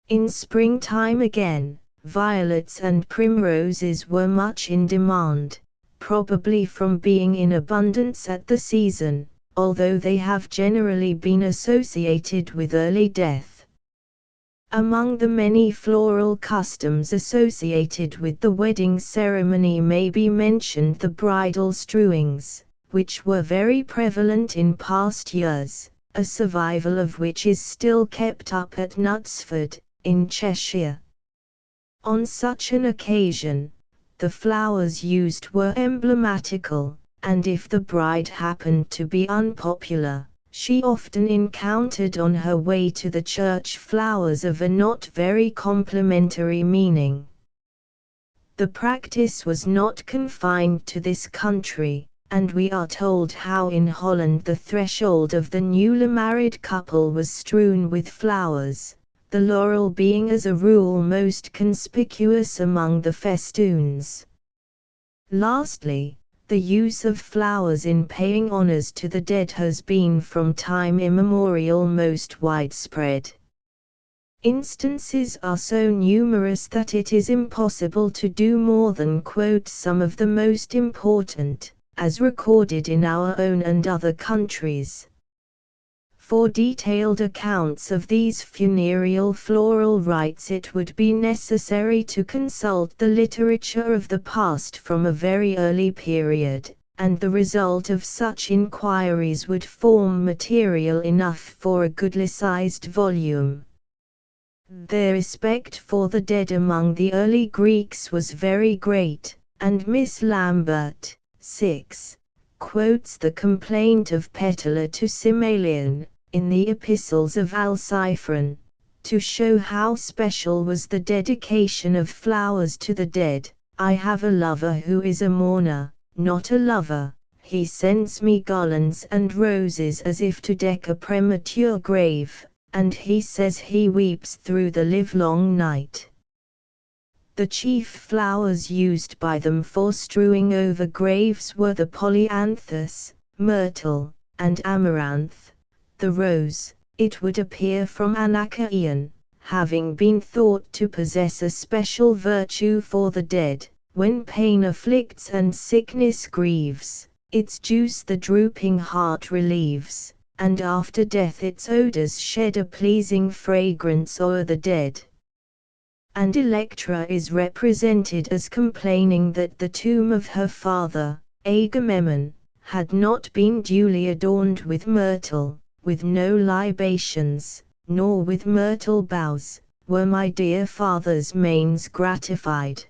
Speaker 1: In springtime again, violets and primroses were much in demand, probably from being in abundance at the season, although they have generally been associated with early death. Among the many floral customs associated with the wedding ceremony may be mentioned the bridal strewings, which were very prevalent in past years, a survival of which is still kept up at Knutsford, in Cheshire. On such an occasion, the flowers used were emblematical, and if the bride happened to be unpopular, she often encountered on her way to the church flowers of a not very complimentary meaning. The practice was not confined to this country, and we are told how in Holland the threshold of the newly married couple was strewn with flowers, the laurel being as a rule most conspicuous among the festoons. Lastly, the use of flowers in paying honors to the dead has been from time immemorial most widespread. Instances are so numerous that it is impossible to do more than quote some of the most important, as recorded in our own and other countries. For detailed accounts of these funereal floral rites it would be necessary to consult the literature of the past from a very early period, and the result of such inquiries would form material enough for a goodly-sized volume. Their respect for the dead among the early Greeks was very great, and Miss Lambert, 6, quotes the complaint of Petula to Simelian, in the Epistles of Alciphron, to show how special was the dedication of flowers to the dead. I have a lover who is a mourner, not a lover. He sends me garlands and roses as if to deck a premature grave, and he says he weeps through the livelong night. The chief flowers used by them for strewing over graves were the polyanthus, myrtle, and amaranth. The rose, it would appear from Anacreon, having been thought to possess a special virtue for the dead, when pain afflicts and sickness grieves, its juice the drooping heart relieves, and after death its odors shed a pleasing fragrance o'er the dead. And Electra is represented as complaining that the tomb of her father, Agamemnon, had not been duly adorned with myrtle, with no libations, nor with myrtle boughs, were my dear father's manes gratified.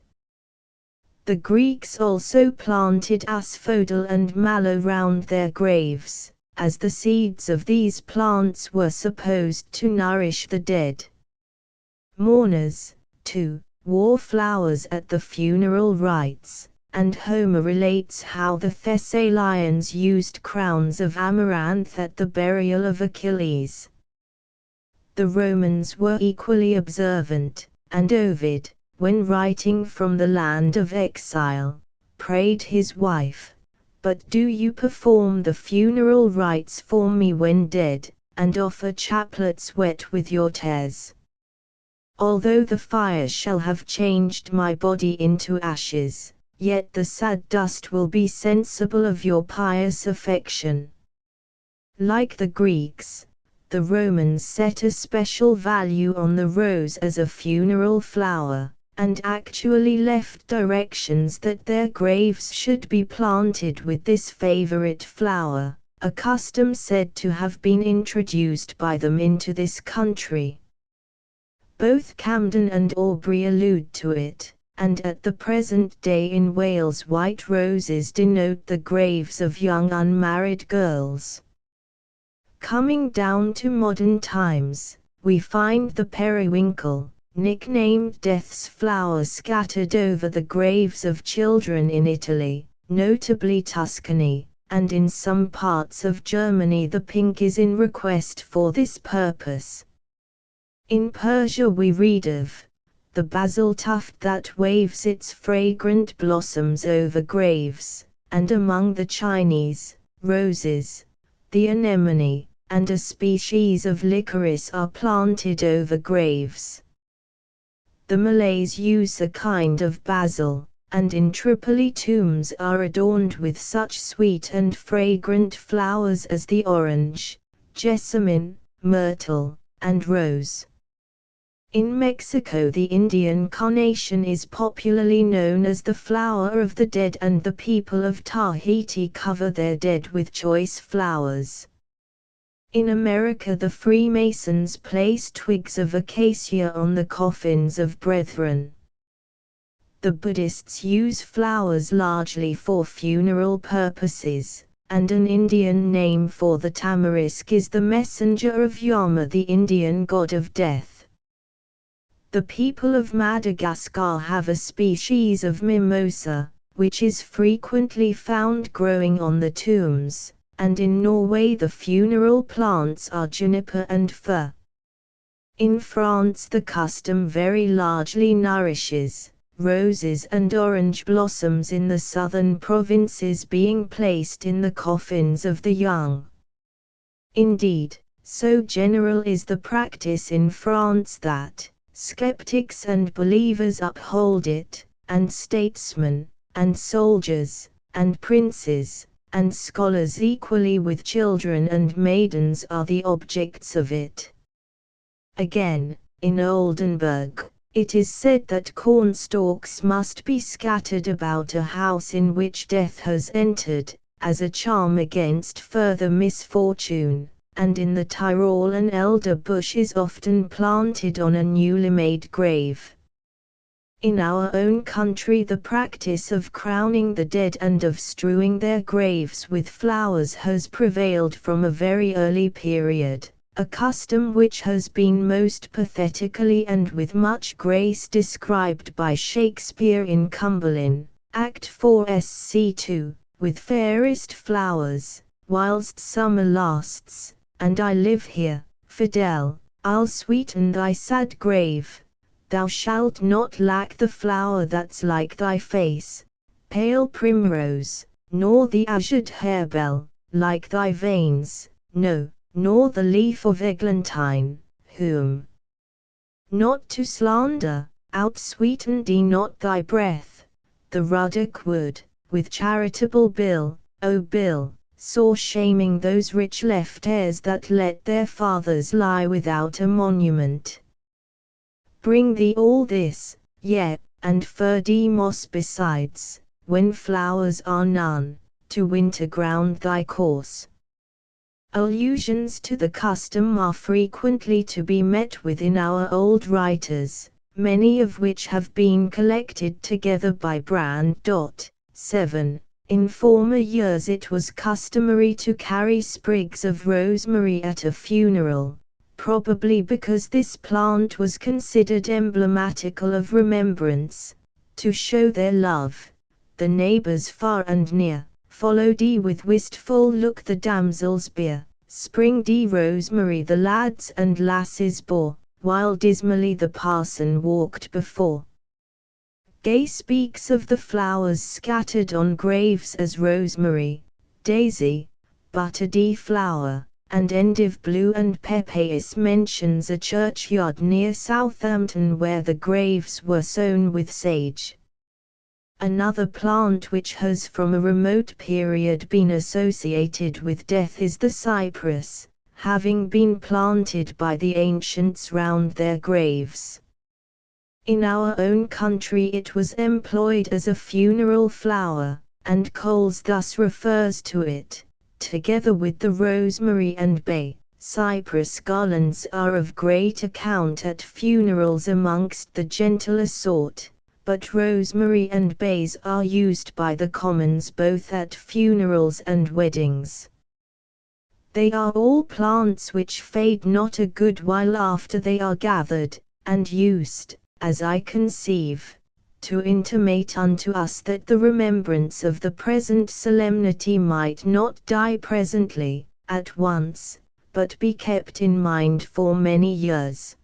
Speaker 1: The Greeks also planted asphodel and mallow round their graves, as the seeds of these plants were supposed to nourish the dead. Mourners, too, wore flowers at the funeral rites, and Homer relates how the Thessalians used crowns of amaranth at the burial of Achilles. The Romans were equally observant, and Ovid, when writing from the land of exile, prayed his wife, "But do you perform the funeral rites for me when dead, and offer chaplets wet with your tears? Although the fire shall have changed my body into ashes, yet the sad dust will be sensible of your pious affection." Like the Greeks, the Romans set a special value on the rose as a funeral flower, and actually left directions that their graves should be planted with this favorite flower, a custom said to have been introduced by them into this country. Both Camden and Aubrey allude to it, and at the present day in Wales white roses denote the graves of young unmarried girls. Coming down to modern times, we find the periwinkle, nicknamed Death's flower, scattered over the graves of children in Italy, notably Tuscany, and in some parts of Germany the pink is in request for this purpose. In Persia we read of the basil tuft that waves its fragrant blossoms over graves, and among the Chinese, roses, the anemone, and a species of licorice are planted over graves. The Malays use a kind of basil, and in Tripoli tombs are adorned with such sweet and fragrant flowers as the orange, jessamine, myrtle, and rose. In Mexico the Indian carnation is popularly known as the flower of the dead, and the people of Tahiti cover their dead with choice flowers. In America the Freemasons place twigs of acacia on the coffins of brethren. The Buddhists use flowers largely for funeral purposes, and an Indian name for the tamarisk is the messenger of Yama, the Indian god of death. The people of Madagascar have a species of mimosa, which is frequently found growing on the tombs, and in Norway the funeral plants are juniper and fir. In France the custom very largely nourishes roses and orange blossoms in the southern provinces being placed in the coffins of the young. Indeed, so general is the practice in France that skeptics and believers uphold it, and statesmen, and soldiers, and princes, and scholars equally with children and maidens are the objects of it. Again, in Oldenburg, it is said that cornstalks must be scattered about a house in which death has entered, as a charm against further misfortune, and in the Tyrol an elder bush is often planted on a newly made grave. In our own country the practice of crowning the dead and of strewing their graves with flowers has prevailed from a very early period, a custom which has been most pathetically and with much grace described by Shakespeare in Cumberland, Act 4 Sc. 2, with fairest flowers, whilst summer lasts, and I live here, Fidel, I'll sweeten thy sad grave. Thou shalt not lack the flower that's like thy face, pale primrose, nor the azured harebell, like thy veins, no, nor the leaf of eglantine, whom not to slander, outsweeten thee not thy breath. The ruddock wood, with charitable bill, O Bill, sore shaming those rich left heirs that let their fathers lie without a monument. Bring thee all this, yea, and fir moss besides, when flowers are none, to winter ground thy course. Allusions to the custom are frequently to be met with in our old writers, many of which have been collected together by Brand. 7. In former years it was customary to carry sprigs of rosemary at a funeral, probably because this plant was considered emblematical of remembrance, to show their love. The neighbors far and near followed with wistful look the damsels bear, spring rosemary the lads and lasses bore, while dismally the parson walked before. Gay speaks of the flowers scattered on graves as rosemary, daisy, butter flower, and endive blue, and Pepys mentions a churchyard near Southampton where the graves were sown with sage. Another plant which has from a remote period been associated with death is the cypress, having been planted by the ancients round their graves. In our own country it was employed as a funeral flower, and Coles thus refers to it, together with the rosemary and bay. Cypress garlands are of great account at funerals amongst the gentler sort, but rosemary and bays are used by the commons both at funerals and weddings. They are all plants which fade not a good while after they are gathered, and used, as I conceive, to intimate unto us that the remembrance of the present solemnity might not die presently, at once, but be kept in mind for many years.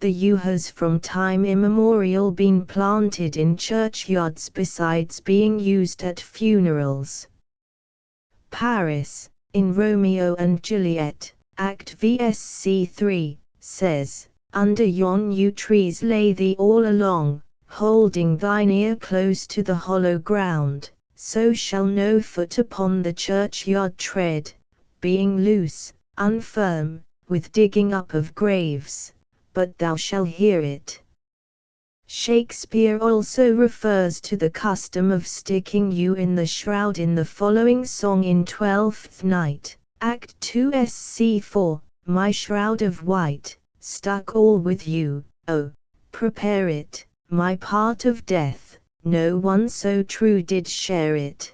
Speaker 1: The yew has from time immemorial been planted in churchyards besides being used at funerals. Paris, in Romeo and Juliet, Act VSC 3, says, under yon yew trees lay thee all along, holding thine ear close to the hollow ground, so shall no foot upon the churchyard tread, being loose, unfirm, with digging up of graves, but thou shalt hear it. Shakespeare also refers to the custom of sticking yew in the shroud in the following song in Twelfth Night, Act 2 Sc. 4, my shroud of white, stuck all with yew, oh, prepare it, my part of death, no one so true did share it.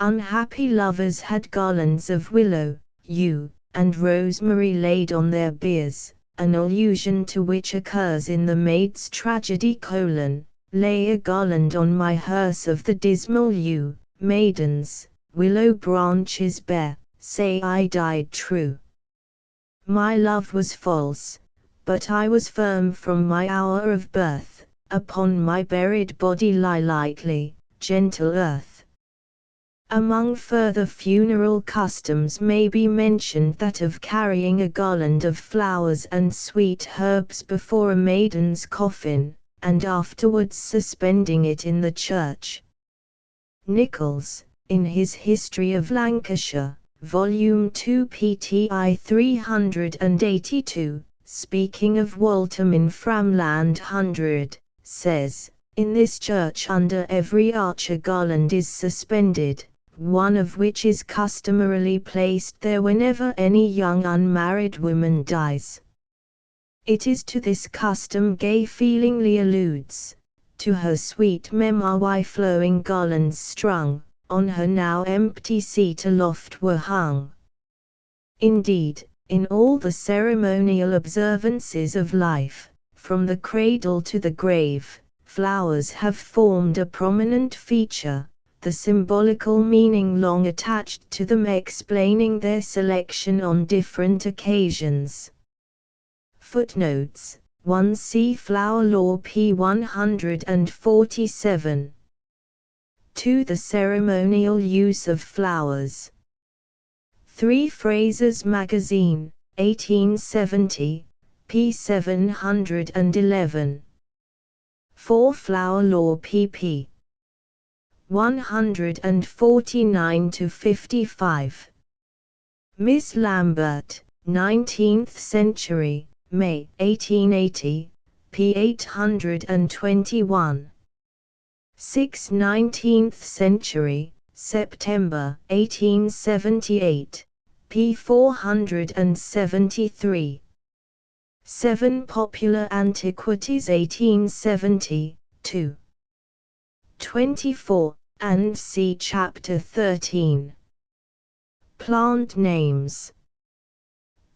Speaker 1: Unhappy lovers had garlands of willow, yew, and rosemary laid on their biers, an allusion to which occurs in the Maid's Tragedy: lay a garland on my hearse of the dismal yew, maidens, willow branches bear, say I died true. My love was false, but I was firm from my hour of birth, upon my buried body lie lightly, gentle earth. Among further funeral customs may be mentioned that of carrying a garland of flowers and sweet herbs before a maiden's coffin, and afterwards suspending it in the church. Nichols, in his History of Lancashire, Volume 2 pti 382, speaking of Waltham in Framland 100, says, "In this church under every arch a garland is suspended, one of which is customarily placed there whenever any young unmarried woman dies. It is to this custom Gay feelingly alludes, to her sweet memoir flowing garlands strung, on her now empty seat aloft were hung." Indeed, in all the ceremonial observances of life, from the cradle to the grave, flowers have formed a prominent feature, the symbolical meaning long attached to them explaining their selection on different occasions. Footnotes: 1 See Flower Law p. 147. 2 The ceremonial use of flowers. 3 Fraser's Magazine, 1870, p. 711. 4 Flower Law pp. 149–55. Miss Lambert, 19th Century, May 1880, p. 821. 6 19th Century, September 1878, p. 473. 7 Popular Antiquities 1870, 2. 24, and see Chapter 13. Plant names.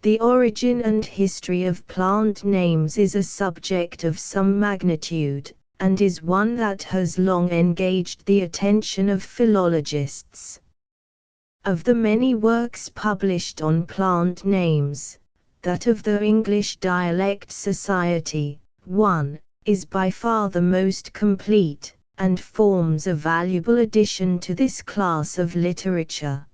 Speaker 1: The origin and history of plant names is a subject of some magnitude, and is one that has long engaged the attention of philologists. Of the many works published on plant names, that of the English Dialect Society, 1, is by far the most complete, and forms a valuable addition to this class of literature.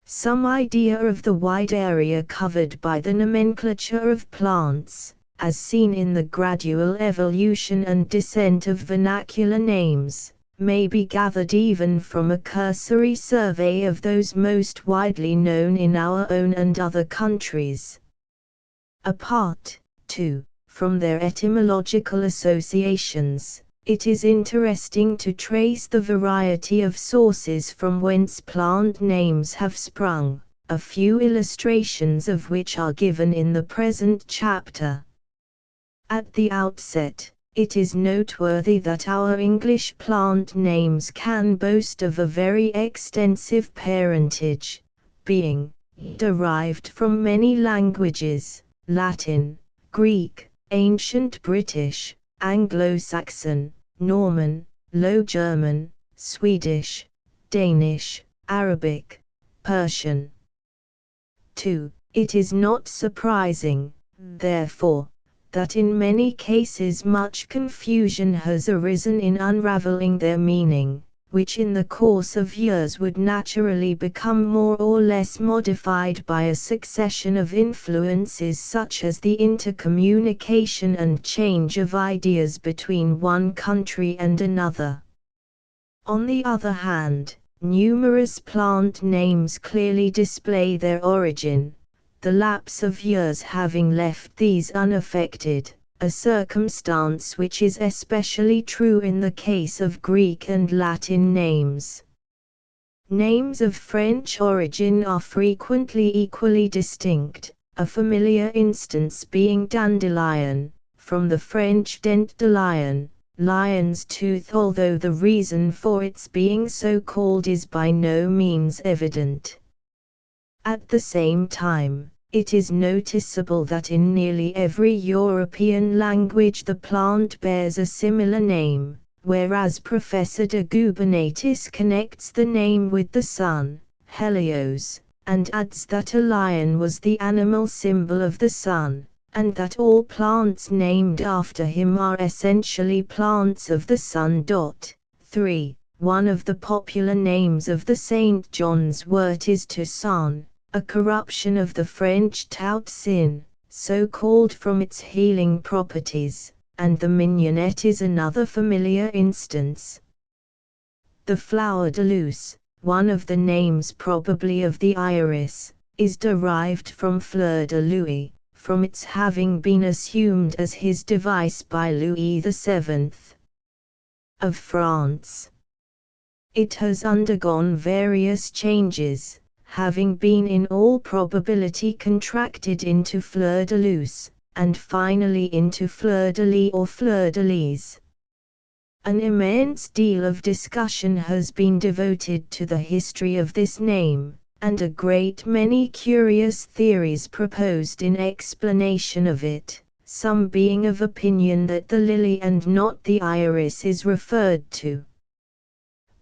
Speaker 1: Some idea of the wide area covered by the nomenclature of plants, as seen in the gradual evolution and descent of vernacular names, may be gathered even from a cursory survey of those most widely known in our own and other countries. Apart, too, from their etymological associations, it is interesting to trace the variety of sources from whence plant names have sprung, a few illustrations of which are given in the present chapter. At the outset, it is noteworthy that our English plant names can boast of a very extensive parentage, being derived from many languages: Latin, Greek, Ancient British, Anglo-Saxon, Norman, Low German, Swedish, Danish, Arabic, Persian. 2. It is not surprising, therefore, that in many cases much confusion has arisen in unraveling their meaning, which in the course of years would naturally become more or less modified by a succession of influences such as the intercommunication and change of ideas between one country and another. On the other hand, numerous plant names clearly display their origin, the lapse of years having left these unaffected, a circumstance which is especially true in the case of Greek and Latin names. Names of French origin are frequently equally distinct, a familiar instance being dandelion, from the French dent de lion, lion's tooth, although the reason for its being so called is by no means evident. At the same time, it is noticeable that in nearly every European language the plant bears a similar name, whereas Professor de Gubernatis connects the name with the sun, Helios, and adds that a lion was the animal symbol of the sun, and that all plants named after him are essentially plants of the sun. 3. One of the popular names of the St. John's wort is Toussaint, a corruption of the French Toutsin, so called from its healing properties, and the mignonette is another familiar instance. The flower de luce, one of the names probably of the iris, is derived from fleur de louis, from its having been assumed as his device by Louis VII of France. It has undergone various changes, having been in all probability contracted into fleur de luce, and finally into fleur de lis or fleur de lis. An immense deal of discussion has been devoted to the history of this name, and a great many curious theories proposed in explanation of it, some being of opinion that the lily and not the iris is referred to.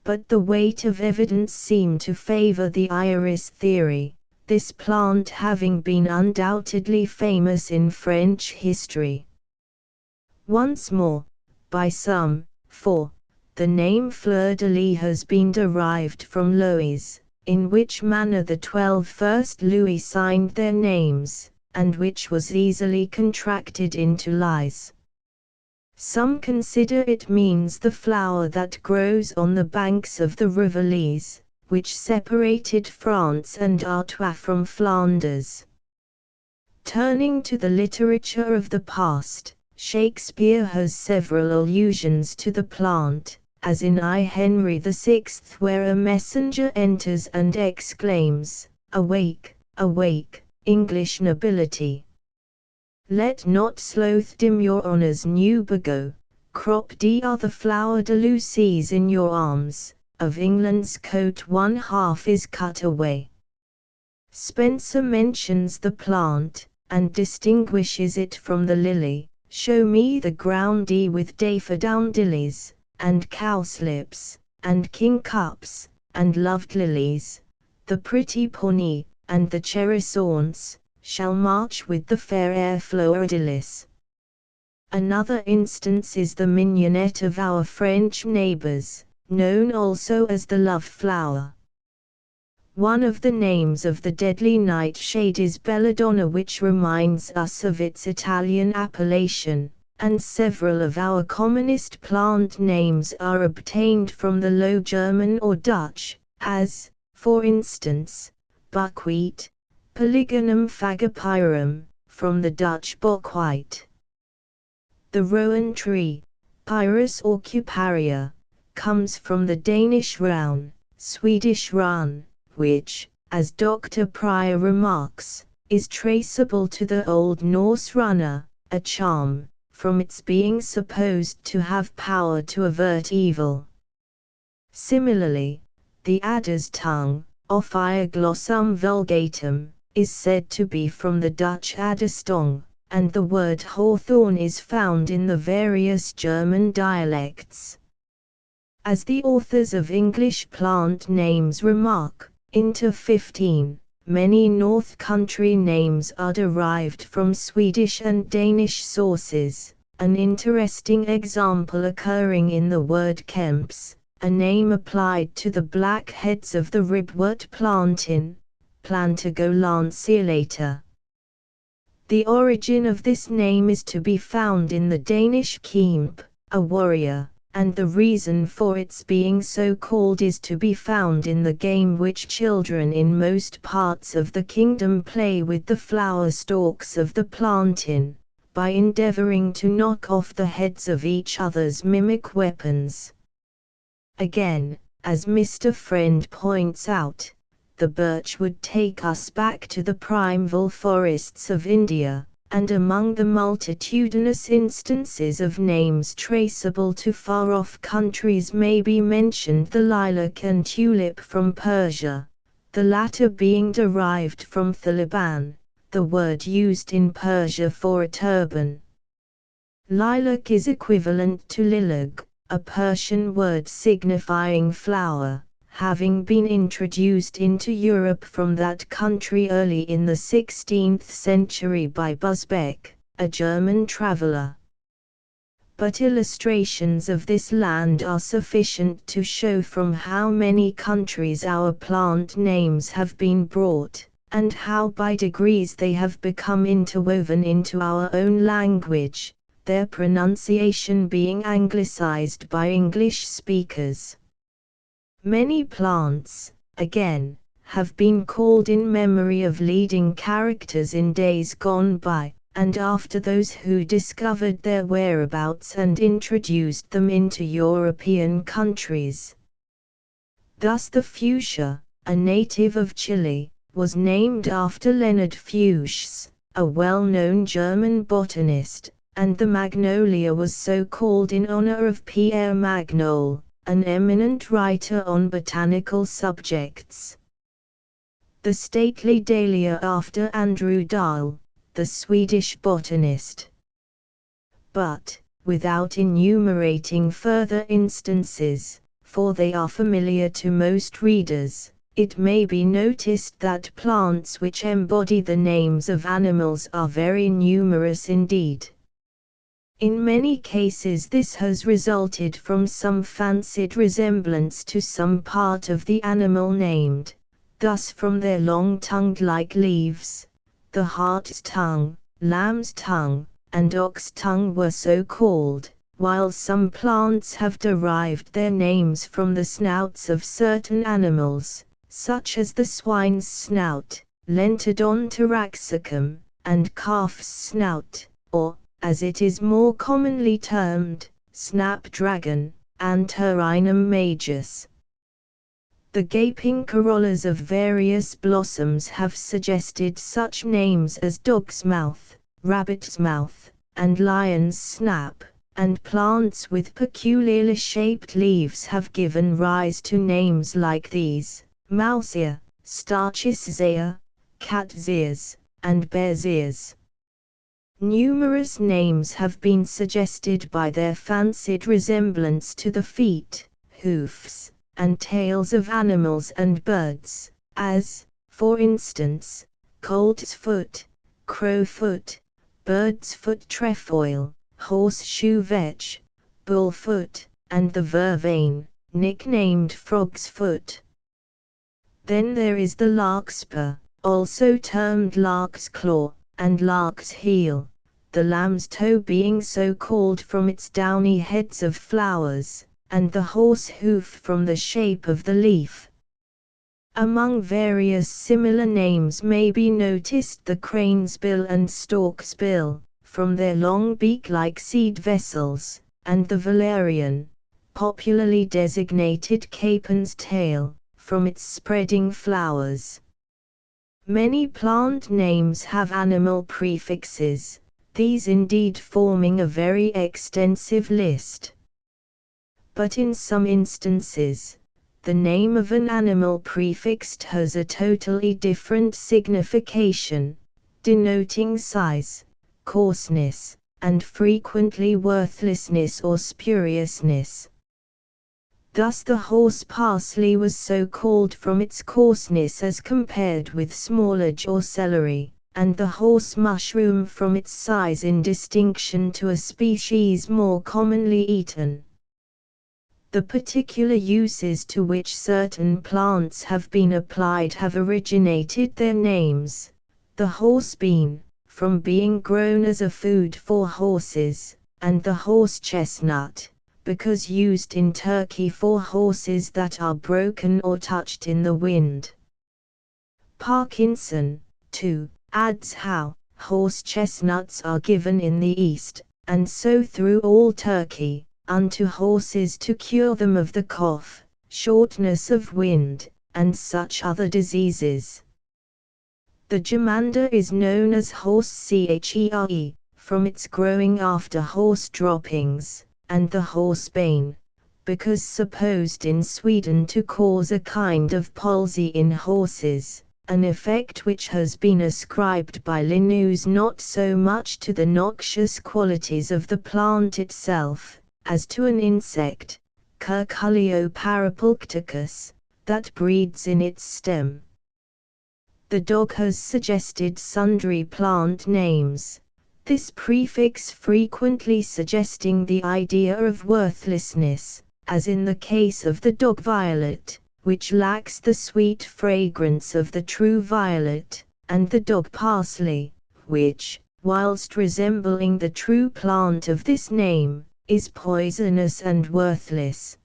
Speaker 1: But the weight of evidence seemed to favor the iris theory, this plant having been undoubtedly famous in French history. Once more, by some, for the name fleur de lis has been derived from Louis, in which manner the 12 first Louis signed their names, and which was easily contracted into Lys. Some consider it means the flower that grows on the banks of the river Lys, which separated France and Artois from Flanders. Turning to the literature of the past, Shakespeare has several allusions to the plant, as in I Henry VI, where a messenger enters and exclaims, "Awake, awake, English nobility! Let not sloth dim your honour's new begot, cropped are the flower de luces in your arms, of England's coat one half is cut away." Spenser mentions the plant, and distinguishes it from the lily, "Show me the groundy with daffodillies, and cowslips, and kingcups, and loved lilies, the pretty pony, and the cherrysaunce, shall march with the fair air floridilis." Another instance is the mignonette of our French neighbours, known also as the love flower. One of the names of the deadly nightshade is belladonna, which reminds us of its Italian appellation, and several of our commonest plant names are obtained from the Low German or Dutch, as, for instance, buckwheat, Polygonum phagopyrum, from the Dutch bokweit. The rowan tree, Pyrus or Cuparia, comes from the Danish roun, Swedish run, which, as Dr. Pryor remarks, is traceable to the Old Norse runna, a charm, from its being supposed to have power to avert evil. Similarly, the adder's tongue, Ophioglossum vulgatum, is said to be from the Dutch adderstong, and the word hawthorn is found in the various German dialects. As the authors of English plant names remark, into 15, many North Country names are derived from Swedish and Danish sources, an interesting example occurring in the word kemps, a name applied to the black heads of the ribwort plantain, Plantago lanceolata. The origin of this name is to be found in the Danish kemp, a warrior, and the reason for its being so called is to be found in the game which children in most parts of the kingdom play with the flower stalks of the plantain, by endeavoring to knock off the heads of each other's mimic weapons. Again, as Mr. Friend points out, the birch would take us back to the primeval forests of India, and among the multitudinous instances of names traceable to far-off countries may be mentioned the lilac and tulip from Persia, the latter being derived from Thaliban, the word used in Persia for a turban. Lilac is equivalent to lilag, a Persian word signifying flower, having been introduced into Europe from that country early in the 16th century by Busbeck, a German traveller. But illustrations of this land are sufficient to show from how many countries our plant names have been brought, and how by degrees they have become interwoven into our own language, their pronunciation being anglicized by English speakers. Many plants, again, have been called in memory of leading characters in days gone by, and after those who discovered their whereabouts and introduced them into European countries. Thus the fuchsia, a native of Chile, was named after Leonard Fuchs, a well-known German botanist, and the magnolia was so called in honor of Pierre Magnol, an eminent writer on botanical subjects. The stately dahlia after Andrew Dahl, the Swedish botanist. But, without enumerating further instances, for they are familiar to most readers, it may be noticed that plants which embody the names of animals are very numerous indeed. In many cases this has resulted from some fancied resemblance to some part of the animal named, thus from their long-tongued-like leaves, the hart's tongue, lamb's tongue, and ox tongue were so called, while some plants have derived their names from the snouts of certain animals, such as the swine's snout, Lentodon taraxacum, and calf's snout, or, as it is more commonly termed, snapdragon, Antherinum majus. The gaping corollas of various blossoms have suggested such names as dog's mouth, rabbit's mouth, and lion's snap, and plants with peculiarly shaped leaves have given rise to names like these: mouse-ear, starch's ear, cat's ears, and bear's ears. Numerous names have been suggested by their fancied resemblance to the feet, hoofs, and tails of animals and birds, as, for instance, colt's foot, crowfoot, bird's foot trefoil, horseshoe vetch, bullfoot, and the vervain, nicknamed frog's foot. Then there is the larkspur, also termed lark's claw, and lark's heel, the lamb's toe being so called from its downy heads of flowers, and the horse hoof from the shape of the leaf. Among various similar names may be noticed the crane's bill and stork's bill, from their long beak-like seed vessels, and the valerian, popularly designated capon's tail, from its spreading flowers. Many plant names have animal prefixes, these indeed forming a very extensive list. But in some instances, the name of an animal prefixed has a totally different signification, denoting size, coarseness, and frequently worthlessness or spuriousness. Thus the horse parsley was so called from its coarseness as compared with smallage or celery, and the horse mushroom from its size in distinction to a species more commonly eaten. The particular uses to which certain plants have been applied have originated their names. The horse bean, from being grown as a food for horses, and the horse chestnut, because used in Turkey for horses that are broken or touched in the wind. Parkinson, too, adds how horse chestnuts are given in the East, and so through all Turkey, unto horses to cure them of the cough, shortness of wind, and such other diseases. The germander is known as horse chere, from its growing after horse droppings, and the horsebane, because supposed in Sweden to cause a kind of palsy in horses, an effect which has been ascribed by Linnaeus not so much to the noxious qualities of the plant itself, as to an insect, Curculio parapulcticus, that breeds in its stem. The dog has suggested sundry plant names, this prefix frequently suggesting the idea of worthlessness, as in the case of the dog violet, which lacks the sweet fragrance of the true violet, and the dog parsley, which, whilst resembling the true plant of this name, is poisonous and worthless.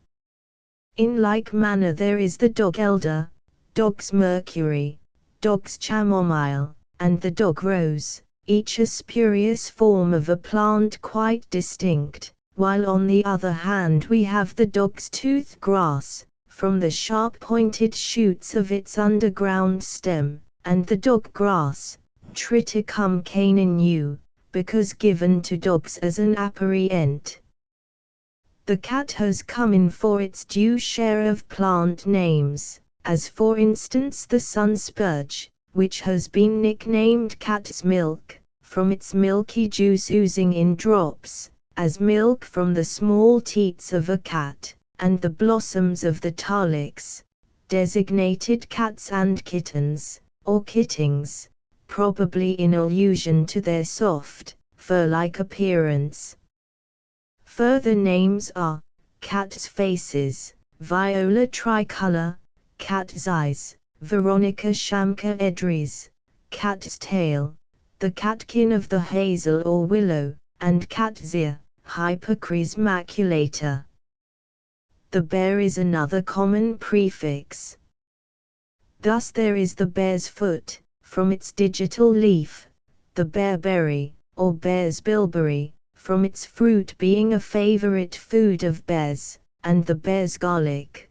Speaker 1: In like manner there is the dog elder, dog's mercury, dog's chamomile, and the dog rose, each a spurious form of a plant quite distinct, while on the other hand we have the dog's tooth grass, from the sharp-pointed shoots of its underground stem, and the dog grass, Triticum caninu, because given to dogs as an aperient. The cat has come in for its due share of plant names, as for instance the sun spurge, which has been nicknamed cat's milk, from its milky juice oozing in drops, as milk from the small teats of a cat, and the blossoms of the talix, designated cats and kittens, or kittings, probably in allusion to their soft, fur-like appearance. Further names are cat's faces, Viola tricolor, cat's eyes, Veronica chamca edris, cat's tail, the catkin of the hazel or willow, and cat's ear, Hypocris maculata. The bear is another common prefix. Thus there is the bear's foot, from its digital leaf, the bearberry, or bear's bilberry, from its fruit being a favorite food of bears, and the bear's garlic.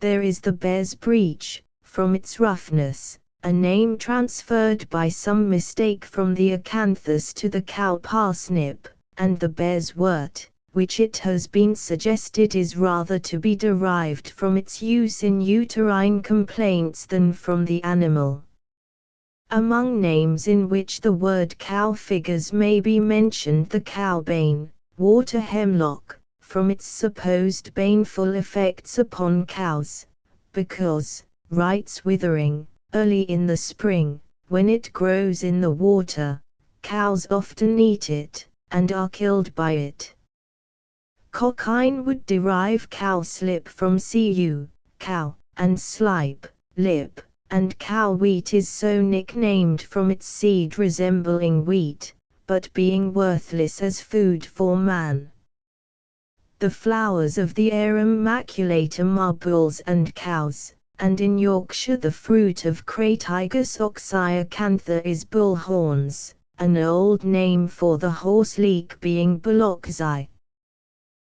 Speaker 1: There is the bear's breech, from its roughness, a name transferred by some mistake from the acanthus to the cow parsnip, and the bear's wort, which it has been suggested is rather to be derived from its use in uterine complaints than from the animal. Among names in which the word cow figures may be mentioned the cowbane, water hemlock, from its supposed baneful effects upon cows, because, writes Withering, early in the spring, when it grows in the water, cows often eat it, and are killed by it. Cockine would derive cowslip from cu, cow, and slipe, lip, and cow wheat is so nicknamed from its seed resembling wheat, but being worthless as food for man. The flowers of the arum maculatum are bulls and cows, and in Yorkshire the fruit of Crataegus oxyacantha is bull horns, an old name for the horseleek being bullock's.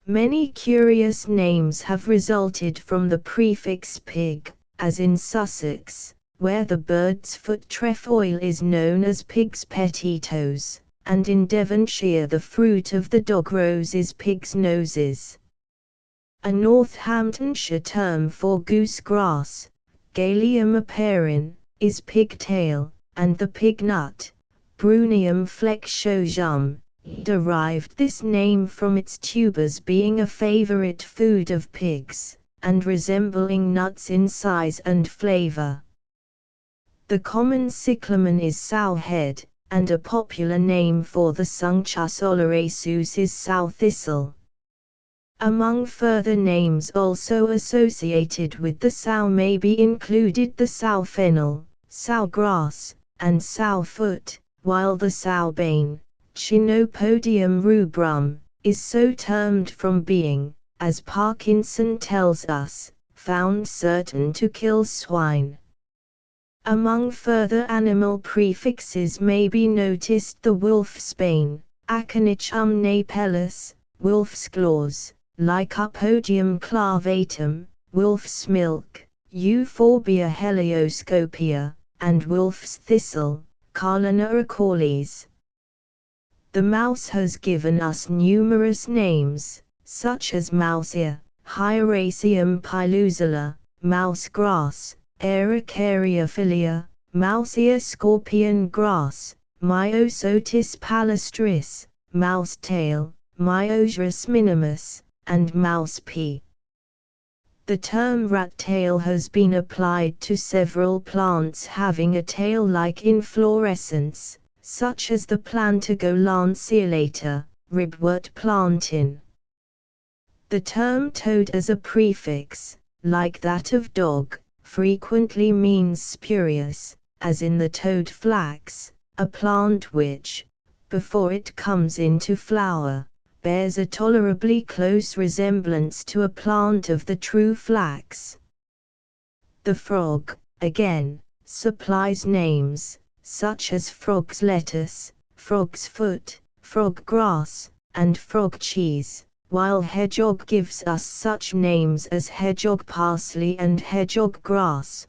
Speaker 1: Many curious names have resulted from the prefix pig, as in Sussex, where the bird's foot trefoil is known as pig's petitoes, and in Devonshire the fruit of the dog rose is pig's noses. A Northamptonshire term for goose grass, Galium aperin, is pigtail, and the pig nut, Brunium flexojum, derived this name from its tubers being a favorite food of pigs, and resembling nuts in size and flavor. The common cyclamen is sowhead, and a popular name for the Suncus oleraceus is sow thistle. Among further names also associated with the sow may be included the sow fennel, sow grass, and sow foot, while the sowbane, Chinopodium rubrum, is so termed from being, as Parkinson tells us, found certain to kill swine. Among further animal prefixes may be noticed the wolf's bane, Aconichum napellus, wolf's claws, Lycopodium clavatum, wolf's milk, Euphorbia helioscopia, and wolf's thistle, Carlina acaulis. The mouse has given us numerous names, such as mouse-ear, Hieracium pilosula, mouse grass, Araucaria mouse-ear scorpion grass, Myosotis palustris, mouse tail, Myosurus minimus, and mouse pea. The term rat tail has been applied to several plants having a tail-like inflorescence, such as the Plantago lanceolata, ribwort plantain. The term toad as a prefix, like that of dog, frequently means spurious, as in the toad flax, a plant which, before it comes into flower, bears a tolerably close resemblance to a plant of the true flax. The frog, again, supplies names, such as frog's lettuce, frog's foot, frog grass, and frog cheese, while hedgehog gives us such names as hedgehog parsley and hedgehog grass.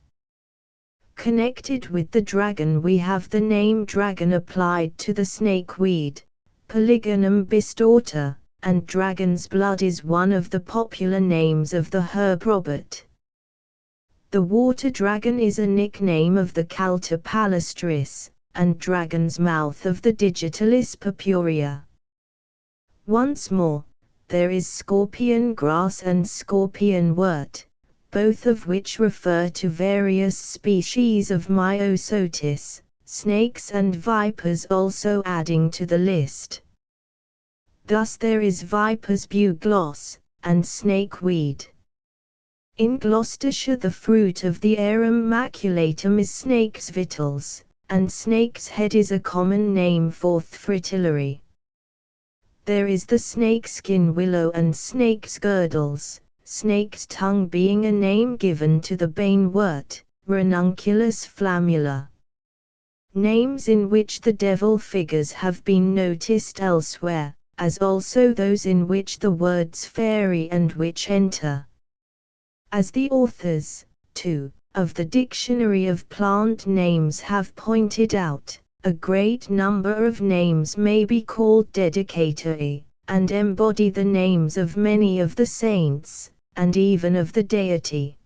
Speaker 1: Connected with the dragon we have the name dragon applied to the snakeweed, Polygonum bistorta, and dragon's blood is one of the popular names of the herb Robert. The water dragon is a nickname of the Calta palustris, and dragon's mouth of the Digitalis purpurea. Once more, there is scorpion grass and scorpion wort, both of which refer to various species of Myosotis, snakes and vipers also adding to the list. Thus there is viper's bugloss, and snakeweed. In Gloucestershire the fruit of the arum maculatum is snake's vitals, and snake's head is a common name for fritillary. There is the snakeskin willow and snake's girdles, snake's tongue being a name given to the banewort, Ranunculus flammula. Names in which the devil figures have been noticed elsewhere, as also those in which the words fairy and witch enter. As the authors, too, of the Dictionary of Plant Names have pointed out, a great number of names may be called dedicatory, and embody the names of many of the saints, and even of the deity.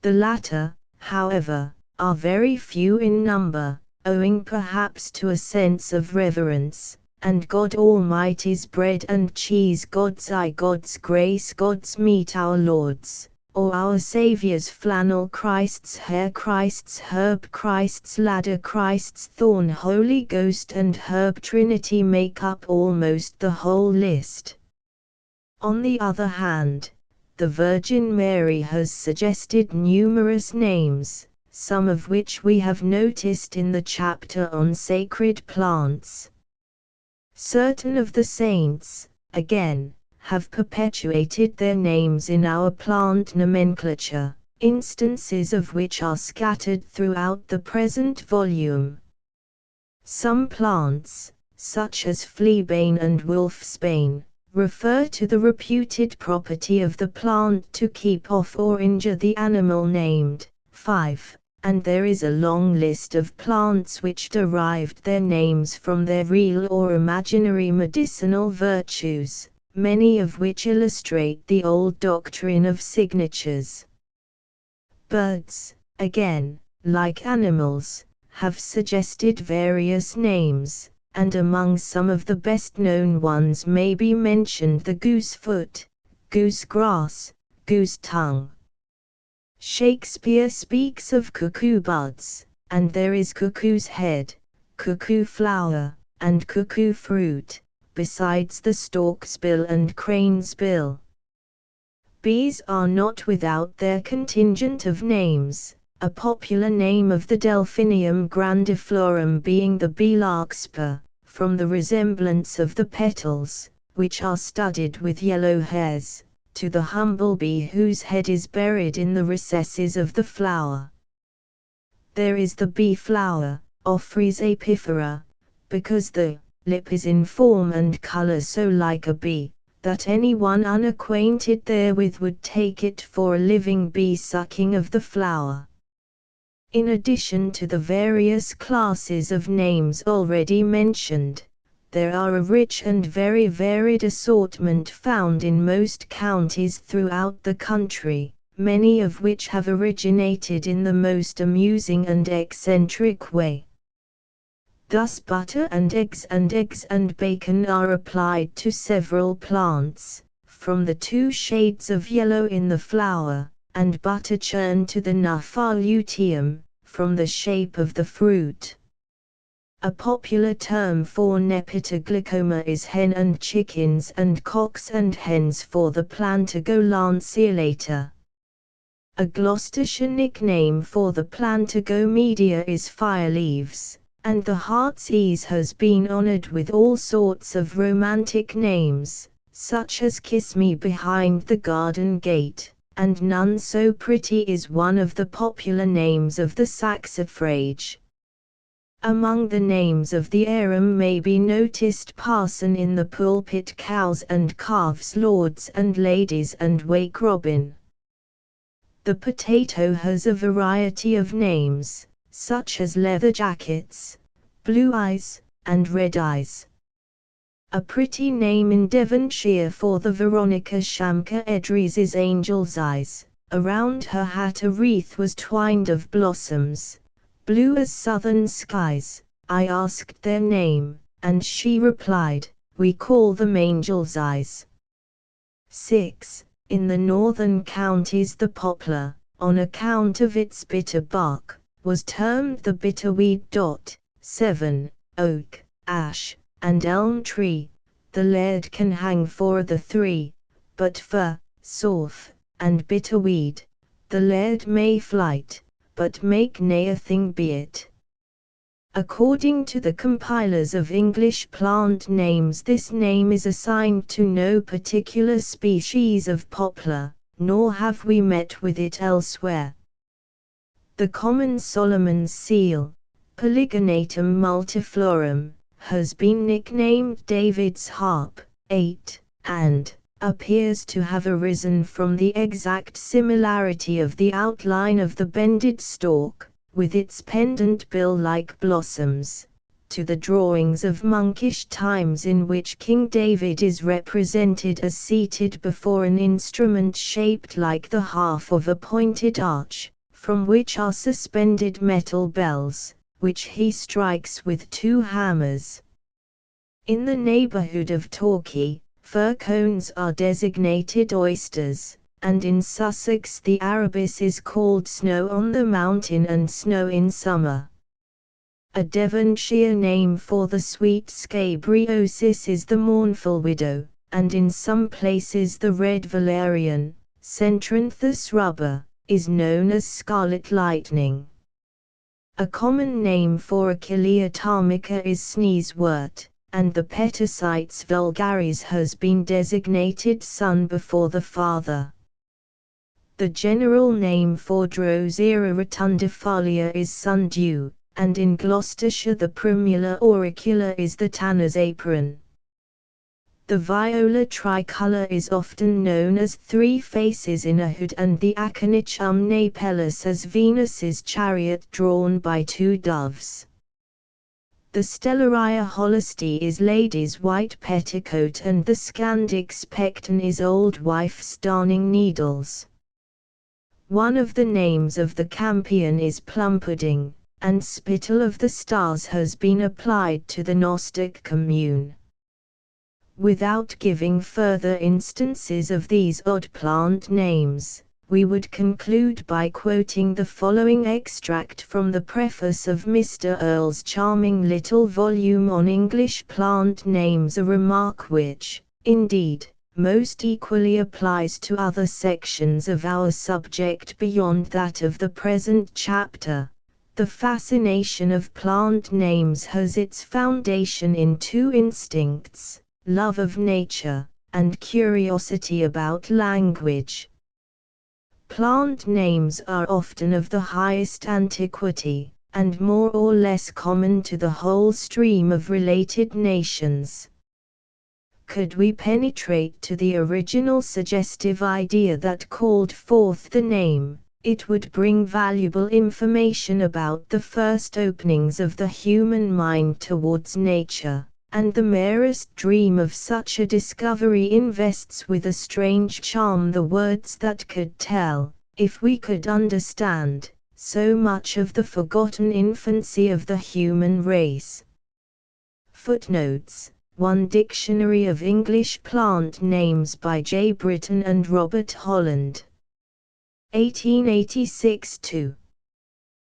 Speaker 1: The latter, however, are very few in number, owing perhaps to a sense of reverence, and God Almighty's bread and cheese, God's eye, God's grace, God's meat, our Lord's, or our Saviour's flannel, Christ's hair, Christ's herb, Christ's ladder, Christ's thorn, Holy Ghost and herb Trinity make up almost the whole list. On the other hand, the Virgin Mary has suggested numerous names, some of which we have noticed in the chapter on sacred plants. Certain of the saints, again, have perpetuated their names in our plant nomenclature, instances of which are scattered throughout the present volume. Some plants, such as fleabane and wolfsbane, refer to the reputed property of the plant to keep off or injure the animal named. 5. And there is a long list of plants which derived their names from their real or imaginary medicinal virtues, many of which illustrate the old doctrine of signatures. Birds, again, like animals, have suggested various names, and among some of the best-known ones may be mentioned the goosefoot, goosegrass, goose-tongue. Shakespeare speaks of cuckoo buds, and there is cuckoo's head, cuckoo flower, and cuckoo fruit, besides the stork's bill and crane's bill. Bees are not without their contingent of names, a popular name of the Delphinium grandiflorum being the bee larkspur, from the resemblance of the petals, which are studded with yellow hairs, to the humblebee whose head is buried in the recesses of the flower. There is the bee flower, Ophrys apifera, because the lip is in form and color so like a bee, that anyone unacquainted therewith would take it for a living bee sucking of the flower. In addition to the various classes of names already mentioned, there are a rich and very varied assortment found in most counties throughout the country, many of which have originated in the most amusing and eccentric way. Thus butter and eggs and bacon are applied to several plants, from the 2 shades of yellow in the flower, and butter churn to the Nupha luteum, from the shape of the fruit. A popular term for nepentaglycoma is hen and chickens and cocks and hens for the Plantago lanceolata. A Gloucestershire nickname for the Plantago media is fireleaves, and the Heartsease has been honoured with all sorts of romantic names, such as Kiss Me Behind the Garden Gate, and None So Pretty is one of the popular names of the saxifrage. Among the names of the arum may be noticed Parson in the Pulpit, Cows and Calves, Lords and Ladies and Wake Robin. The potato has a variety of names, such as Leather Jackets, Blue Eyes, and Red Eyes. A pretty name in Devonshire for the Veronica Shamka Edries is Angel's Eyes. Around her hat a wreath was twined of blossoms, blue as southern skies. I asked their name, and she replied, "We call them Angel's Eyes." 6. In the northern counties the poplar, on account of its bitter bark, was termed the bitterweed. 7. Oak, ash, and elm tree, the laird can hang for the 3, but fir, sorf, and bitterweed, the laird may flight, but make nae thing be it. According to the compilers of English plant names, this name is assigned to no particular species of poplar, nor have we met with it elsewhere. The common Solomon's seal, Polygonatum multiflorum, has been nicknamed David's harp, 8, and appears to have arisen from the exact similarity of the outline of the bended stalk, with its pendant bill-like blossoms, to the drawings of monkish times in which King David is represented as seated before an instrument shaped like the half of a pointed arch, from which are suspended metal bells, which he strikes with 2 hammers. In the neighborhood of Torquay, fir cones are designated oysters, and in Sussex the arabis is called snow on the mountain and snow in summer. A Devonshire name for the sweet scabriosis is the mournful widow, and in some places the red valerian, Centranthus rubber, is known as scarlet lightning. A common name for Achillea tarmica is sneezewort, and the Petasites vulgaris has been designated son before the father. The general name for Drosera rotundifolia is sundew, and in Gloucestershire the primula auricula is the tanner's apron. The viola tricolour is often known as 3 faces in a hood, and the Aconichum napellus as Venus's chariot drawn by 2 doves. The Stellaria hollisti is lady's white petticoat, and the Scandix pecten is old wife's darning needles. One of the names of the campion is plum pudding, and spittle of the stars has been applied to the Gnostic commune. Without giving further instances of these odd plant names, we would conclude by quoting the following extract from the preface of Mr. Earle's charming little volume on English plant names, a remark which, indeed, most equally applies to other sections of our subject beyond that of the present chapter. The fascination of plant names has its foundation in 2 instincts: love of nature, and curiosity about language. Plant names are often of the highest antiquity, and more or less common to the whole stream of related nations. Could we penetrate to the original suggestive idea that called forth the name, It would bring valuable information about the first openings of the human mind towards nature, and the merest dream of such a discovery invests with a strange charm the words that could tell, if we could understand, so much of the forgotten infancy of the human race. Footnotes: 1 Dictionary of English Plant Names by J. Britton and Robert Holland. 1886. 2.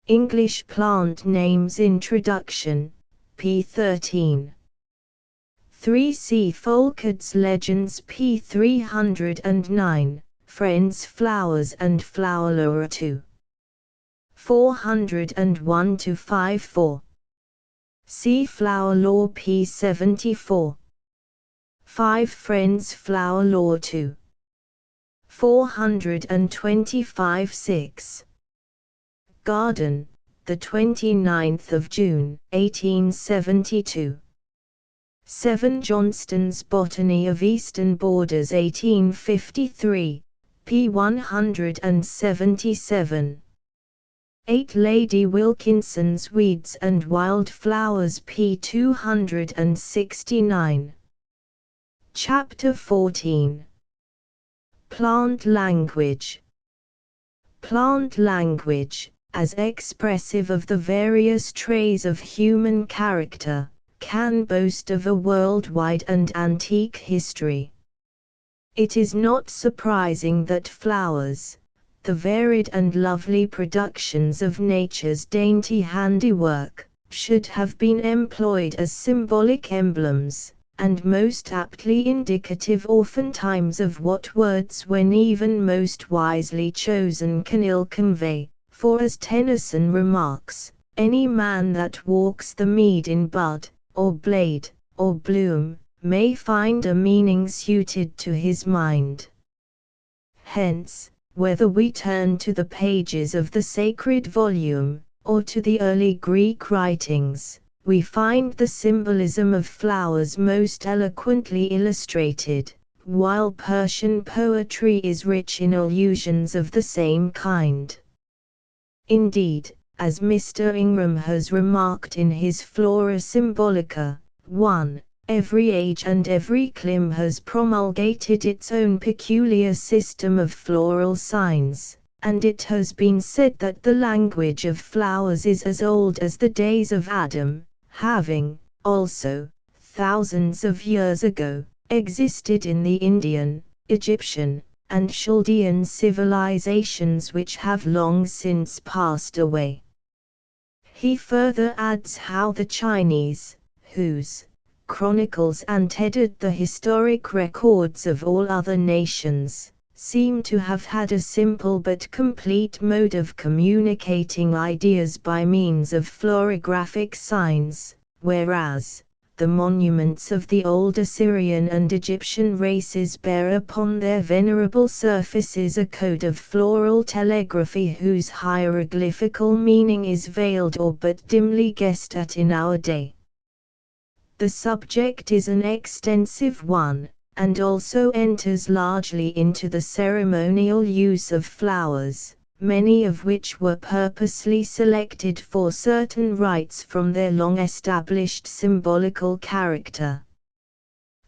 Speaker 1: English Plant Names Introduction, p. 13. 3 C. Folkard's Legends, p. 309, Friends Flowers and Flowerlore 2. 401-54. See Flower Law, p. 74. 5 Friends Flower Law 2. 425-6. Garden, the 29th of June, 1872. 7 Johnston's Botany of Eastern Borders, 1853, p. 177. 8 Lady Wilkinson's Weeds and Wild Flowers, p. 269. Chapter 14. Plant Language. Plant language, as expressive of the various traits of human character, can boast of a worldwide and antique history. It is not surprising that flowers, the varied and lovely productions of nature's dainty handiwork, should have been employed as symbolic emblems, and most aptly indicative oftentimes of what words, when even most wisely chosen, can ill convey, for as Tennyson remarks, any man that walks the mead in bud, or blade, or bloom, may find a meaning suited to his mind. Hence, whether we turn to the pages of the sacred volume, or to the early Greek writings, we find the symbolism of flowers most eloquently illustrated, while Persian poetry is rich in allusions of the same kind. Indeed, as Mr. Ingram has remarked in his Flora Symbolica, 1. Every age and every clime has promulgated its own peculiar system of floral signs, and it has been said that the language of flowers is as old as the days of Adam, having, also, thousands of years ago, existed in the Indian, Egyptian, and Chaldean civilizations which have long since passed away. He further adds how the Chinese, whose chronicles antedated the historic records of all other nations, seem to have had a simple but complete mode of communicating ideas by means of florographic signs, whereas the monuments of the old Assyrian and Egyptian races bear upon their venerable surfaces a code of floral telegraphy whose hieroglyphical meaning is veiled or but dimly guessed at in our day. The subject is an extensive one, and also enters largely into the ceremonial use of flowers, many of which were purposely selected for certain rites from their long-established symbolical character.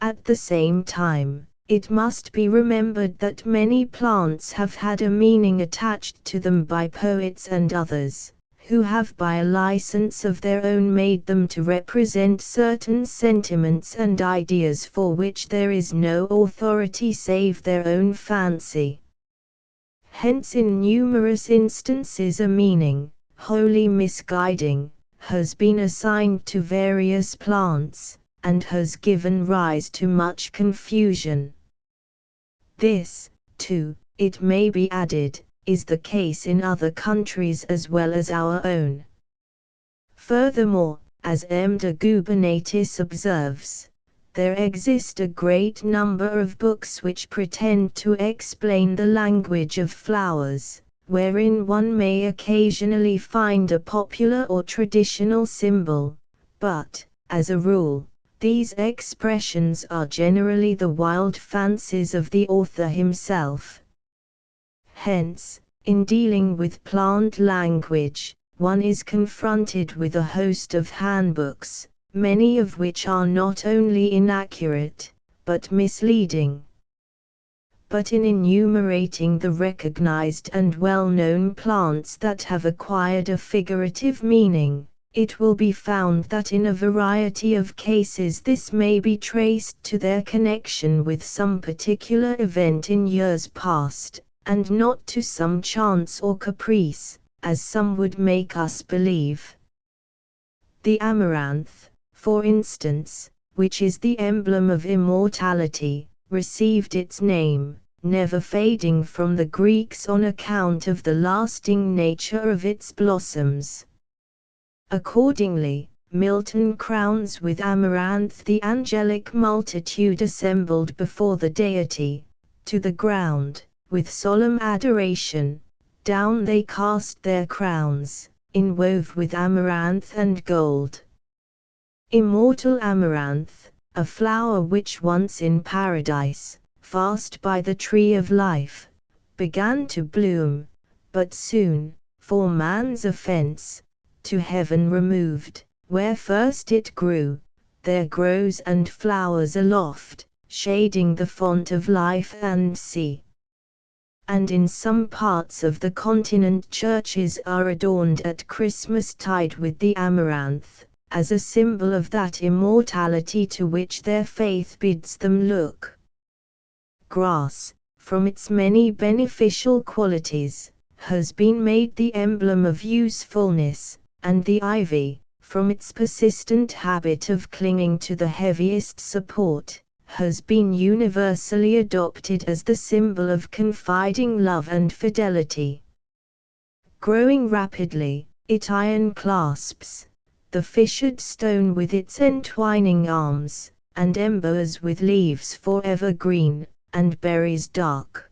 Speaker 1: At the same time, it must be remembered that many plants have had a meaning attached to them by poets and others, who have by a license of their own made them to represent certain sentiments and ideas for which there is no authority save their own fancy. Hence in numerous instances a meaning, wholly misguiding, has been assigned to various plants, and has given rise to much confusion. This, too, it may be added, is the case in other countries as well as our own. Furthermore, as M. de Gubernatis observes, there exist a great number of books which pretend to explain the language of flowers, wherein one may occasionally find a popular or traditional symbol, but, as a rule, these expressions are generally the wild fancies of the author himself. Hence, In dealing with plant language, one is confronted with a host of handbooks, many of which are not only inaccurate, but misleading. But in enumerating the recognized and well-known plants that have acquired a figurative meaning, it will be found that in a variety of cases this may be traced to their connection with some particular event in years past, and not to some chance or caprice, as some would make us believe. The amaranth, for instance, which is the emblem of immortality, received its name, never fading from the Greeks on account of the lasting nature of its blossoms. Accordingly, Milton crowns with amaranth the angelic multitude assembled before the deity, to the ground, with solemn adoration, down they cast their crowns, inwove with amaranth and gold. Immortal amaranth, a flower which once in paradise, fast by the tree of life, began to bloom, but soon, for man's offense, to heaven removed, where first it grew, there grows and flowers aloft, shading the font of life and sea. And in some parts of the continent churches are adorned at Christmas-tide with the amaranth, as a symbol of that immortality to which their faith bids them look. Grass, from its many beneficial qualities, has been made the emblem of usefulness, and the ivy, from its persistent habit of clinging to the heaviest support, has been universally adopted as the symbol of confiding love and fidelity. Growing rapidly, it iron clasps the fissured stone with its entwining arms, and embowers with leaves forever green, and berries dark.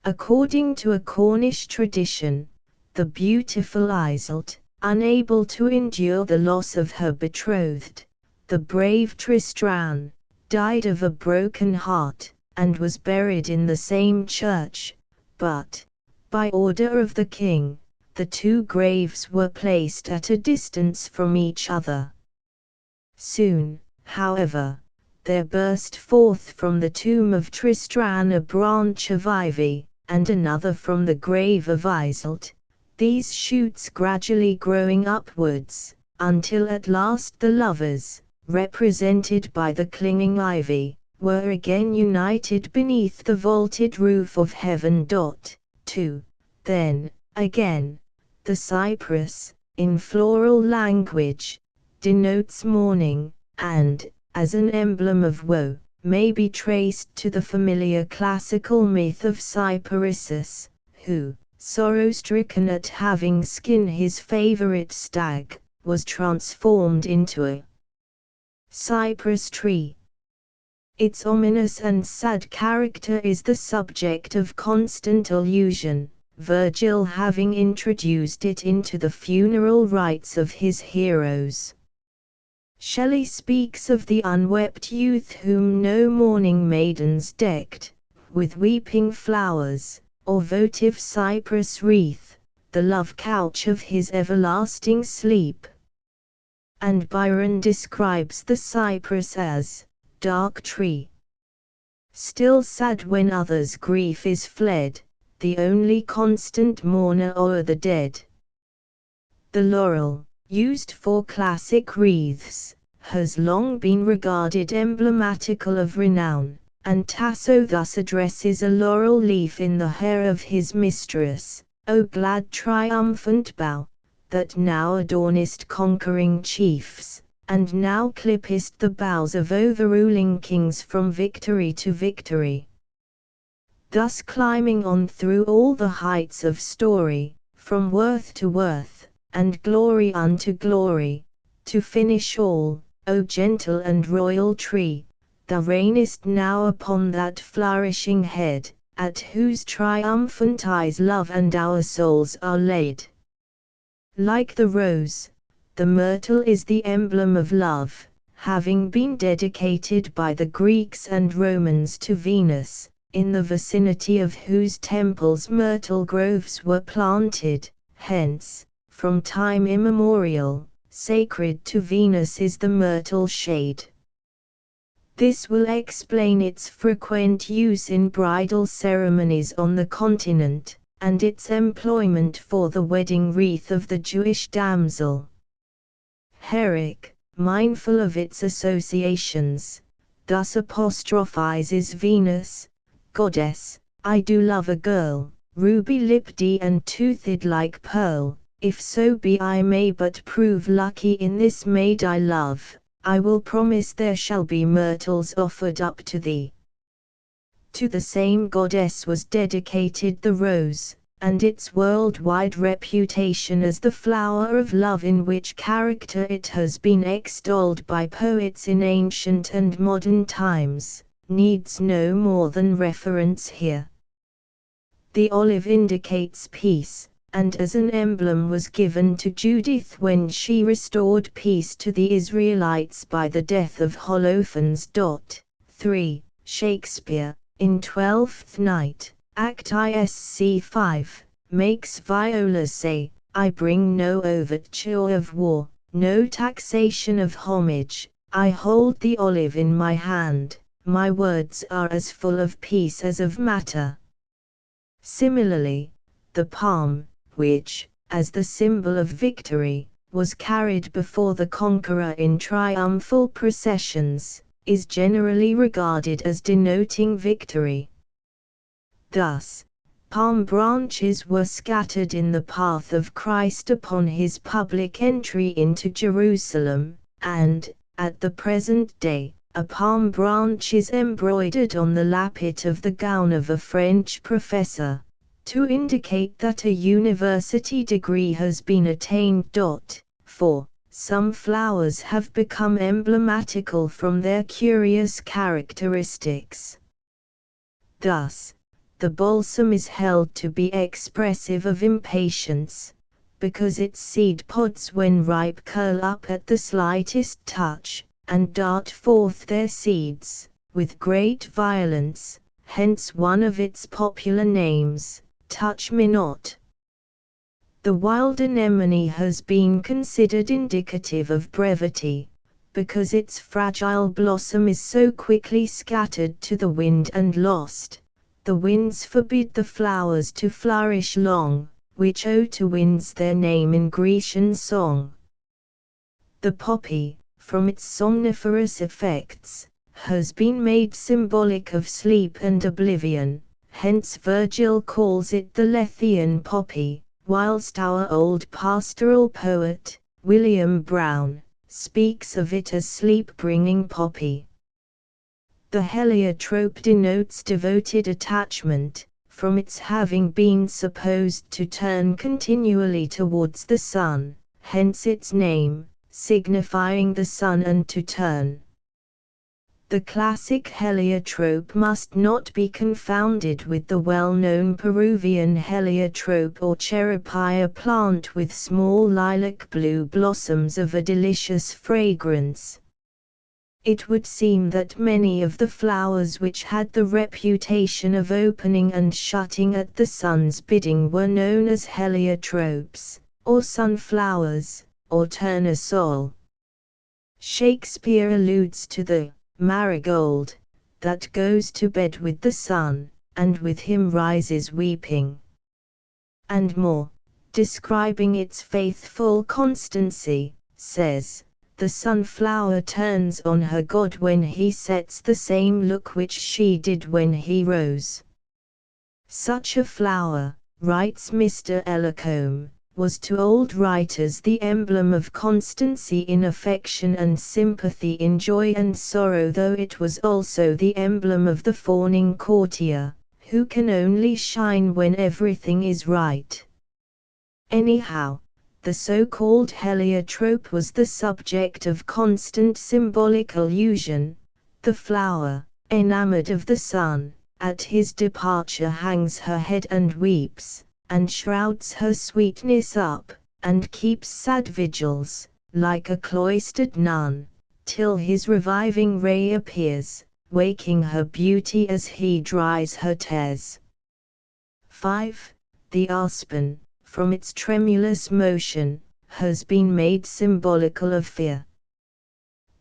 Speaker 1: According to a Cornish tradition, the beautiful Thiselton, unable to endure the loss of her betrothed, the brave Tristram, died of a broken heart, and was buried in the same church, but, by order of the king, the two graves were placed at a distance from each other. Soon, however, there burst forth from the tomb of Tristram a branch of ivy, and another from the grave of Thiselton, these shoots gradually growing upwards, until at last the lovers, represented by the clinging ivy, were again united beneath the vaulted roof of heaven. 2. Then, again, the cypress, in floral language, denotes mourning, and, as an emblem of woe, may be traced to the familiar classical myth of Cyparissus, who, sorrow-stricken at having skinned his favorite stag, was transformed into a cypress tree. Its ominous and sad character is the subject of constant allusion, Virgil having introduced it into the funeral rites of his heroes. Shelley speaks of the unwept youth whom no mourning maidens decked with weeping flowers, or votive cypress wreath, the love couch of his everlasting sleep. And Byron describes the cypress as dark tree, still sad when others' grief is fled, the only constant mourner o'er the dead. The laurel, used for classic wreaths, has long been regarded emblematical of renown, and Tasso thus addresses a laurel leaf in the hair of his mistress: O glad triumphant bough, that now adornest conquering chiefs, and now clippest the boughs of overruling kings from victory to victory. Thus climbing on through all the heights of story, from worth to worth, and glory unto glory, to finish all, O gentle and royal tree, thou reignest now upon that flourishing head, at whose triumphant eyes love and our souls are laid. Like the rose, the myrtle is the emblem of love, having been dedicated by the Greeks and Romans to Venus, in the vicinity of whose temples myrtle groves were planted. Hence, from time immemorial, sacred to Venus is the myrtle shade. This will explain its frequent use in bridal ceremonies on the continent, and its employment for the wedding wreath of the Jewish damsel. Herrick, mindful of its associations, thus apostrophizes Venus, Goddess, I do love a girl, ruby-lipped and toothed like pearl, if so be I may but prove lucky in this maid I love, I will promise there shall be myrtles offered up to thee. To the same goddess was dedicated the rose, and its worldwide reputation as the flower of love, in which character it has been extolled by poets in ancient and modern times, needs no more than reference here. The olive indicates peace, and as an emblem was given to Judith when she restored peace to the Israelites by the death of Holofernes. 3. Shakespeare, in Twelfth Night, Act ISC 5, makes Viola say, I bring no overture of war, no taxation of homage, I hold the olive in my hand, my words are as full of peace as of matter. Similarly, the palm, which, as the symbol of victory, was carried before the conqueror in triumphal processions, is generally regarded as denoting victory. Thus, palm branches were scattered in the path of Christ upon his public entry into Jerusalem, and, at the present day, a palm branch is embroidered on the lappet of the gown of a French professor, to indicate that a university degree has been attained. 4. Some flowers have become emblematical from their curious characteristics. Thus, the balsam is held to be expressive of impatience, because its seed pods when ripe curl up at the slightest touch, and dart forth their seeds, with great violence, hence one of its popular names, touch me not. The wild anemone has been considered indicative of brevity, because its fragile blossom is so quickly scattered to the wind and lost. The winds forbid the flowers to flourish long, which owe to winds their name in Grecian song. The poppy, from its somniferous effects, has been made symbolic of sleep and oblivion, hence Virgil calls it the Lethean poppy, whilst our old pastoral poet, William Browne, speaks of it as sleep-bringing poppy. The heliotrope denotes devoted attachment, from its having been supposed to turn continually towards the sun, hence its name, signifying the sun and to turn. The classic heliotrope must not be confounded with the well-known Peruvian heliotrope or cherepia plant with small lilac-blue blossoms of a delicious fragrance. It would seem that many of the flowers which had the reputation of opening and shutting at the sun's bidding were known as heliotropes, or sunflowers, or tournesol. Shakespeare alludes to the marigold, that goes to bed with the sun, and with him rises weeping. And more, describing its faithful constancy, says, the sunflower turns on her god when he sets the same look which she did when he rose. Such a flower, writes Mr. Ellacombe, was to old writers the emblem of constancy in affection and sympathy in joy and sorrow, though it was also the emblem of the fawning courtier, who can only shine when everything is right. Anyhow, the so-called heliotrope was the subject of constant symbolic allusion. The flower, enamored of the sun, at his departure hangs her head and weeps, and shrouds her sweetness up, and keeps sad vigils, like a cloistered nun, till his reviving ray appears, waking her beauty as he dries her tears. 5. The aspen, from its tremulous motion, has been made symbolical of fear.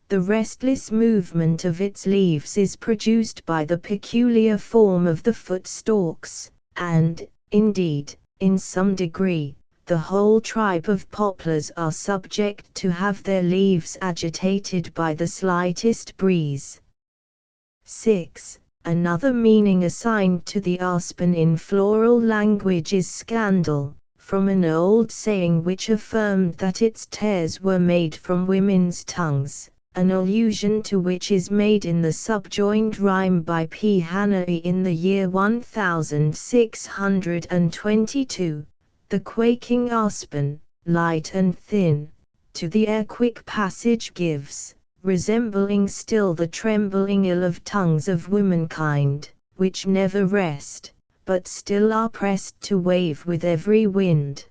Speaker 1: The restless movement of its leaves is produced by the peculiar form of the footstalks, and, indeed, in some degree, the whole tribe of poplars are subject to have their leaves agitated by the slightest breeze. 6. Another meaning assigned to the aspen in floral language is scandal, from an old saying which affirmed that its tears were made from women's tongues, an allusion to which is made in the subjoined rhyme by P. Hanay in the year 1622. The quaking aspen, light and thin, to the air quick passage gives, resembling still the trembling ill of tongues of womankind, which never rest, but still are pressed to wave with every wind.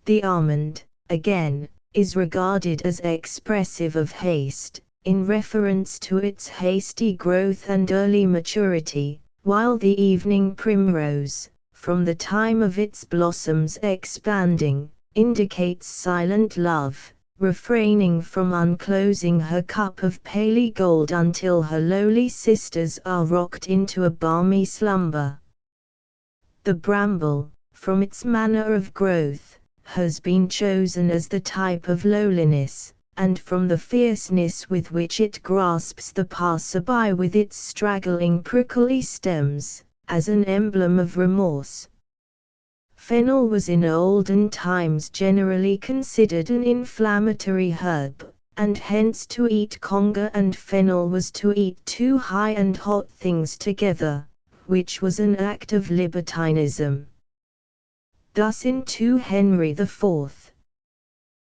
Speaker 1: The almond, again, is regarded as expressive of haste, in reference to its hasty growth and early maturity, while the evening primrose, from the time of its blossoms expanding, indicates silent love, refraining from unclosing her cup of paly gold until her lowly sisters are rocked into a balmy slumber. The bramble, from its manner of growth, has been chosen as the type of lowliness, and from the fierceness with which it grasps the passer-by with its straggling prickly stems, as an emblem of remorse. Fennel was in olden times generally considered an inflammatory herb, and hence to eat conger and fennel was to eat two high and hot things together, which was an act of libertinism. Thus in 2 Henry IV.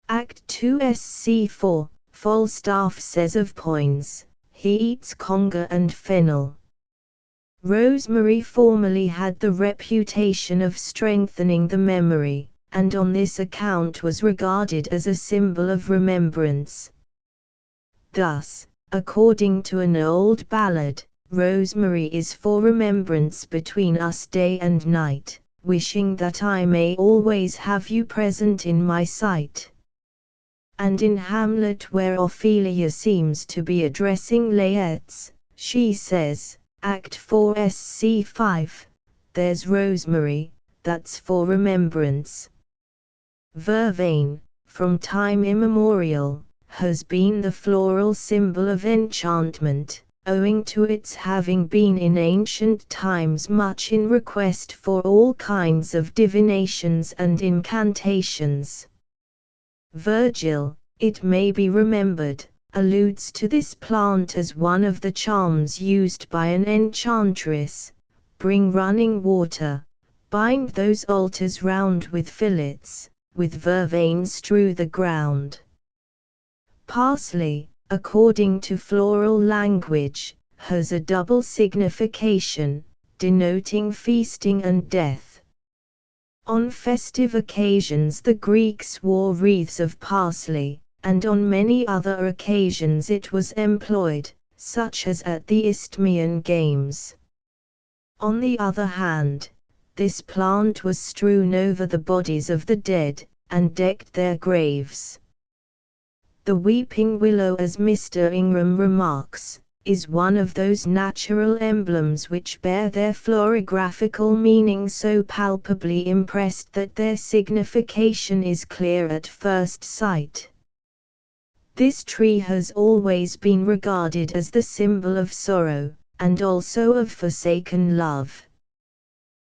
Speaker 1: Act 2 Sc. 4, Falstaff says of Poins, he eats conger and fennel. Rosemary formerly had the reputation of strengthening the memory, and on this account was regarded as a symbol of remembrance. Thus, according to an old ballad, rosemary is for remembrance between us day and night, wishing that I may always have you present in my sight. And in Hamlet, where Ophelia seems to be addressing Laertes, she says, Act 4 Sc. 5, there's rosemary, that's for remembrance. Vervain, from time immemorial, has been the floral symbol of enchantment, owing to its having been in ancient times much in request for all kinds of divinations and incantations. Virgil, it may be remembered, alludes to this plant as one of the charms used by an enchantress: bring running water, bind those altars round with fillets, with vervain strew the ground. Parsley, according to floral language, has a double signification, denoting feasting and death. On festive occasions the Greeks wore wreaths of parsley, and on many other occasions it was employed, such as at the Isthmian Games. On the other hand, this plant was strewn over the bodies of the dead, and decked their graves. The weeping willow, as Mr. Ingram remarks, is one of those natural emblems which bear their florographical meaning so palpably impressed that their signification is clear at first sight. This tree has always been regarded as the symbol of sorrow, and also of forsaken love.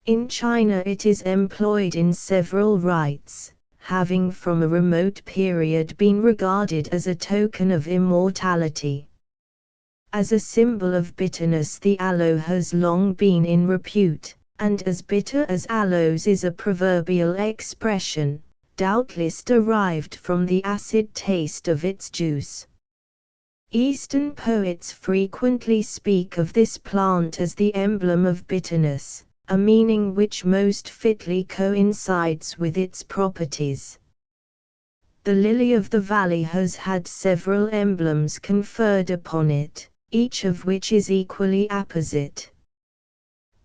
Speaker 1: In China it is employed in several rites, having from a remote period been regarded as a token of immortality. As a symbol of bitterness the aloe has long been in repute, and as bitter as aloes is a proverbial expression, doubtless derived from the acid taste of its juice. Eastern poets frequently speak of this plant as the emblem of bitterness, a meaning which most fitly coincides with its properties. The lily of the valley has had several emblems conferred upon it, each of which is equally apposite.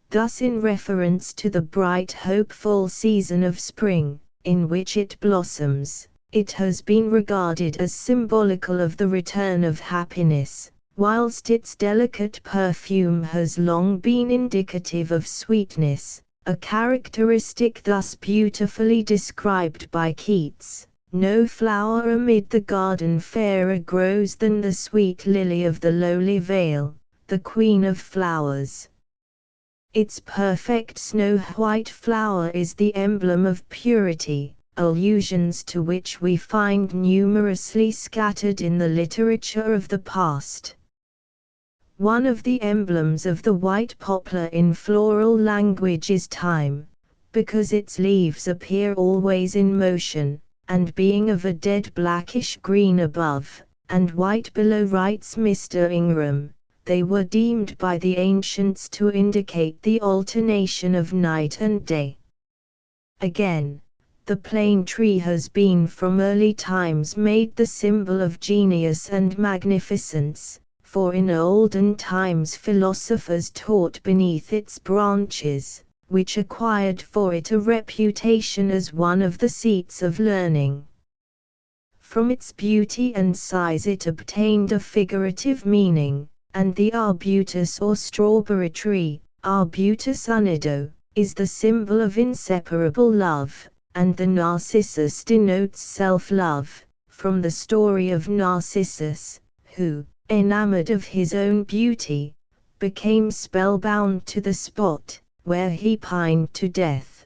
Speaker 1: Thus in reference to the bright hopeful season of spring, in which it blossoms, it has been regarded as symbolical of the return of happiness, whilst its delicate perfume has long been indicative of sweetness, a characteristic thus beautifully described by Keats. No flower amid the garden fairer grows than the sweet lily of the lowly vale, the queen of flowers. Its perfect snow-white flower is the emblem of purity, allusions to which we find numerously scattered in the literature of the past. One of the emblems of the white poplar in floral language is time, because its leaves appear always in motion, and being of a dead blackish green above, and white below, writes Mr. Ingram, they were deemed by the ancients to indicate the alternation of night and day. Again, the plane tree has been from early times made the symbol of genius and magnificence, for in olden times philosophers taught beneath its branches, which acquired for it a reputation as one of the seats of learning. From its beauty and size it obtained a figurative meaning, and the arbutus or strawberry tree, Arbutus unido, is the symbol of inseparable love, and the narcissus denotes self-love, from the story of Narcissus, who, enamored of his own beauty, became spellbound to the spot, where he pined to death.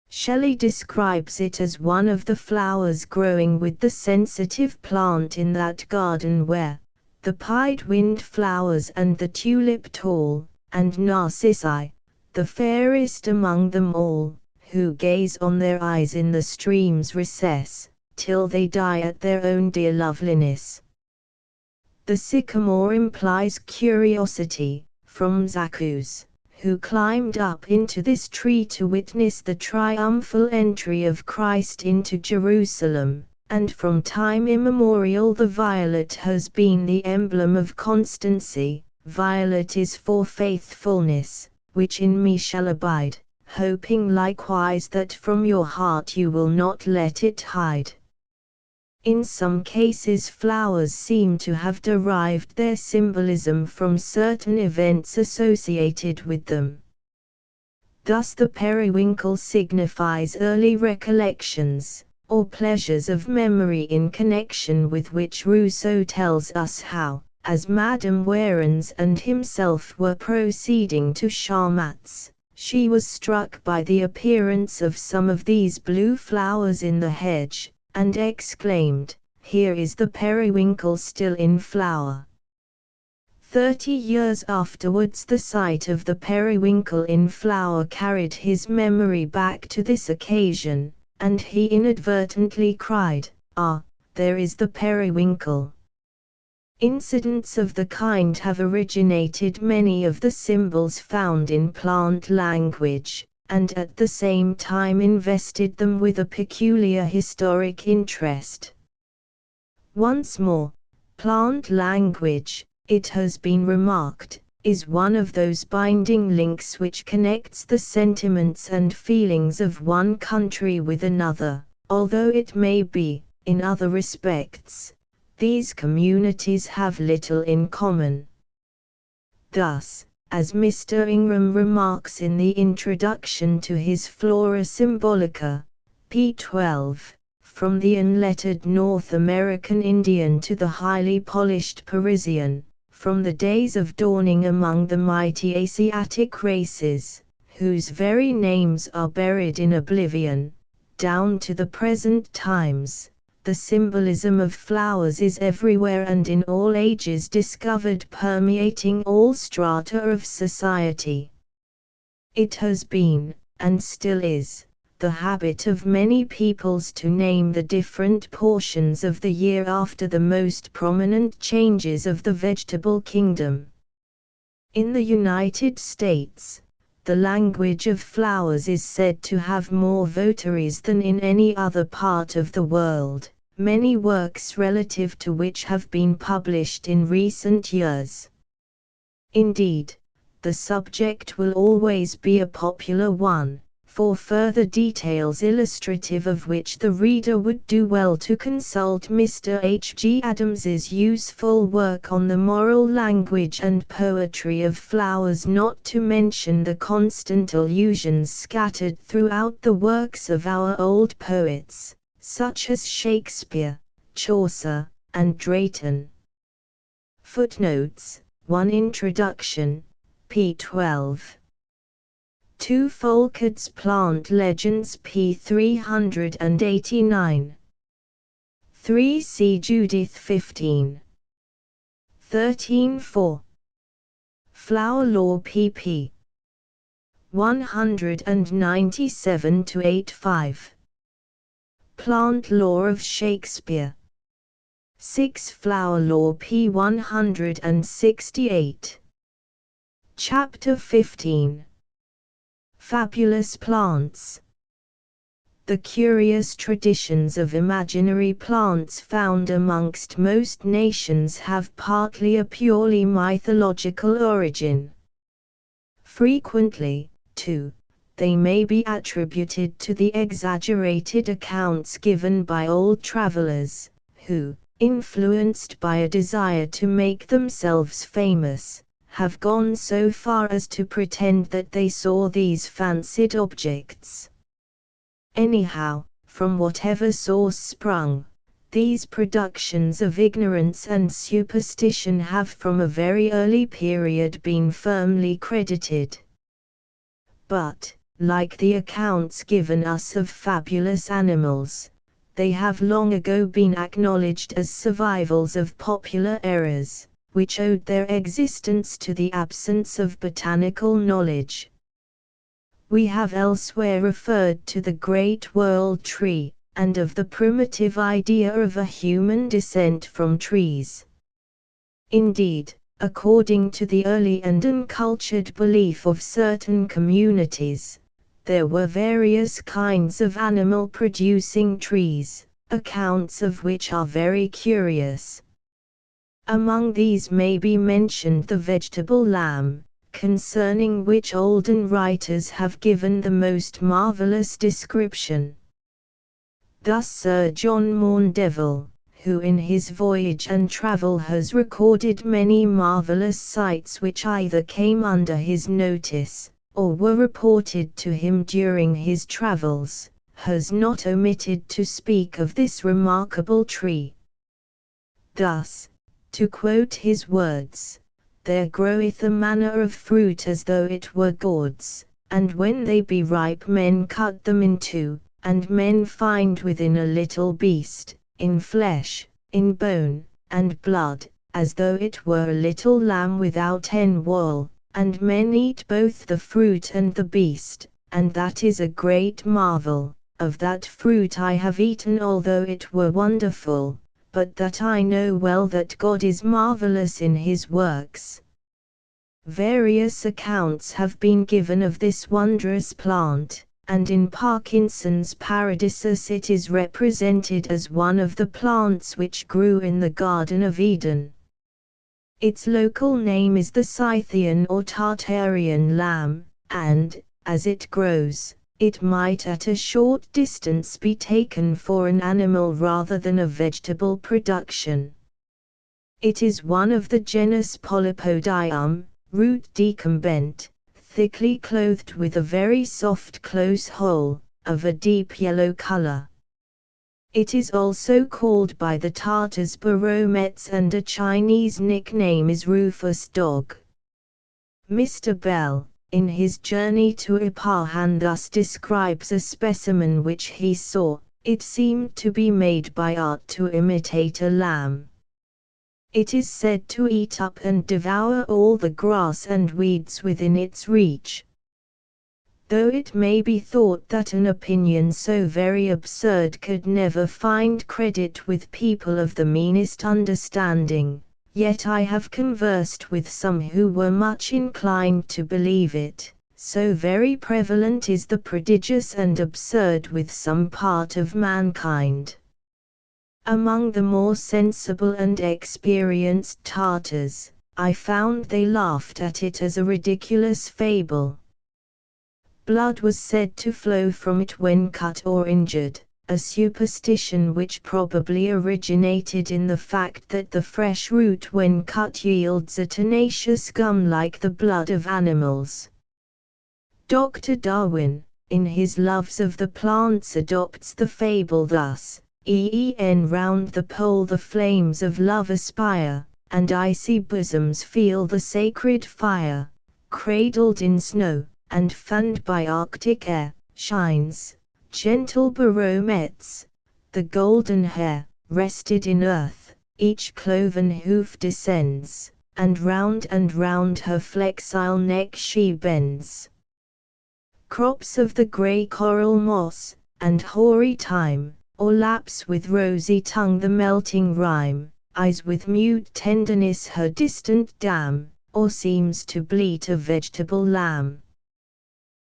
Speaker 1: Shelley describes it as one of the flowers growing with the sensitive plant in that garden where the pied wind flowers and the tulip tall, and Narcissi, the fairest among them all, who gaze on their eyes in the stream's recess, till they die at their own dear loveliness. The sycamore implies curiosity, from Zacchaeus, who climbed up into this tree to witness the triumphal entry of Christ into Jerusalem, and from time immemorial the violet has been the emblem of constancy. Violet is for faithfulness, which in me shall abide, hoping likewise that from your heart you will not let it hide. In some cases flowers seem to have derived their symbolism from certain events associated with them. Thus the periwinkle signifies early recollections, or pleasures of memory, in connection with which Rousseau tells us how, as Madame Warens and himself were proceeding to Charmat's, she was struck by the appearance of some of these blue flowers in the hedge, and exclaimed, "Here is the periwinkle still in flower." 30 years afterwards the sight of the periwinkle in flower carried his memory back to this occasion, and he inadvertently cried, "Ah, there is the periwinkle." Incidents of the kind have originated many of the symbols found in plant language, and at the same time invested them with a peculiar historic interest. Once more, plant language, it has been remarked, is one of those binding links which connects the sentiments and feelings of one country with another, although it may be, in other respects, these communities have little in common. Thus, as Mr. Ingram remarks in the introduction to his Flora Symbolica, p. 12, from the unlettered North American Indian to the highly polished Parisian, from the days of dawning among the mighty Asiatic races, whose very names are buried in oblivion, down to the present times, the symbolism of flowers is everywhere and in all ages discovered, permeating all strata of society. It has been, and still is, the habit of many peoples to name the different portions of the year after the most prominent changes of the vegetable kingdom. In the United States, the language of flowers is said to have more votaries than in any other part of the world, many works relative to which have been published in recent years. Indeed, the subject will always be a popular one, for further details illustrative of which the reader would do well to consult Mr. H. G. Adams's useful work on the moral language and poetry of flowers, not to mention the constant allusions scattered throughout the works of our old poets, such as Shakespeare, Chaucer, and Drayton. Footnotes: 1 Introduction, p. 12. 2 Folkard's Plant Legends, p. 389. 3 See Judith 15. 13 4. Flower Law, pp. 197–85. Plant Law of Shakespeare. 6 Flower Law, p. 168. Chapter 15. Fabulous Plants. The curious traditions of imaginary plants found amongst most nations have partly a purely mythological origin. Frequently, too, they may be attributed to the exaggerated accounts given by old travelers, who, influenced by a desire to make themselves famous, have gone so far as to pretend that they saw these fancied objects. Anyhow, from whatever source sprung, these productions of ignorance and superstition have from a very early period been firmly credited. But, like the accounts given us of fabulous animals, they have long ago been acknowledged as survivals of popular errors, which owed their existence to the absence of botanical knowledge. We have elsewhere referred to the great world tree, and of the primitive idea of a human descent from trees. Indeed, according to the early and uncultured belief of certain communities, there were various kinds of animal-producing trees, accounts of which are very curious. Among these may be mentioned the vegetable lamb, concerning which olden writers have given the most marvelous description. Thus Sir John Maundeville, who in his Voyage and Travel has recorded many marvelous sights which either came under his notice, or were reported to him during his travels, has not omitted to speak of this remarkable tree. Thus, to quote his words, "There groweth a manner of fruit as though it were gourds, and when they be ripe men cut them in two, and men find within a little beast, in flesh, in bone, and blood, as though it were a little lamb without any wool, and men eat both the fruit and the beast, and that is a great marvel. Of that fruit I have eaten although it were wonderful, but that I know well that God is marvelous in his works." Various accounts have been given of this wondrous plant, and in Parkinson's Paradisus it is represented as one of the plants which grew in the Garden of Eden. Its local name is the Scythian or Tartarian lamb, and, as it grows, it might at a short distance be taken for an animal rather than a vegetable production. It is one of the genus Polypodium, root decumbent, thickly clothed with a very soft close hole, of a deep yellow color. It is also called by the Tartars Boromets, and a Chinese nickname is Rufus dog. Mr. Bell, in his Journey to Ipahan, thus describes a specimen which he saw. It seemed to be made by art to imitate a lamb. It is said to eat up and devour all the grass and weeds within its reach. Though it may be thought that an opinion so very absurd could never find credit with people of the meanest understanding, yet I have conversed with some who were much inclined to believe it, so very prevalent is the prodigious and absurd with some part of mankind. Among the more sensible and experienced Tartars, I found they laughed at it as a ridiculous fable. Blood was said to flow from it when cut or injured, a superstition which probably originated in the fact that the fresh root when cut yields a tenacious gum like the blood of animals. Dr. Darwin, in his Loves of the Plants, adopts the fable thus: round the pole the flames of love aspire, and icy bosoms feel the sacred fire, cradled in snow, and fanned by Arctic air, shines, gentle barometes, the golden hair, rested in earth, each cloven hoof descends, and round her flexile neck she bends. Crops of the grey coral moss, and hoary thyme, or laps with rosy tongue the melting rime, eyes with mute tenderness her distant dam, or seems to bleat a vegetable lamb.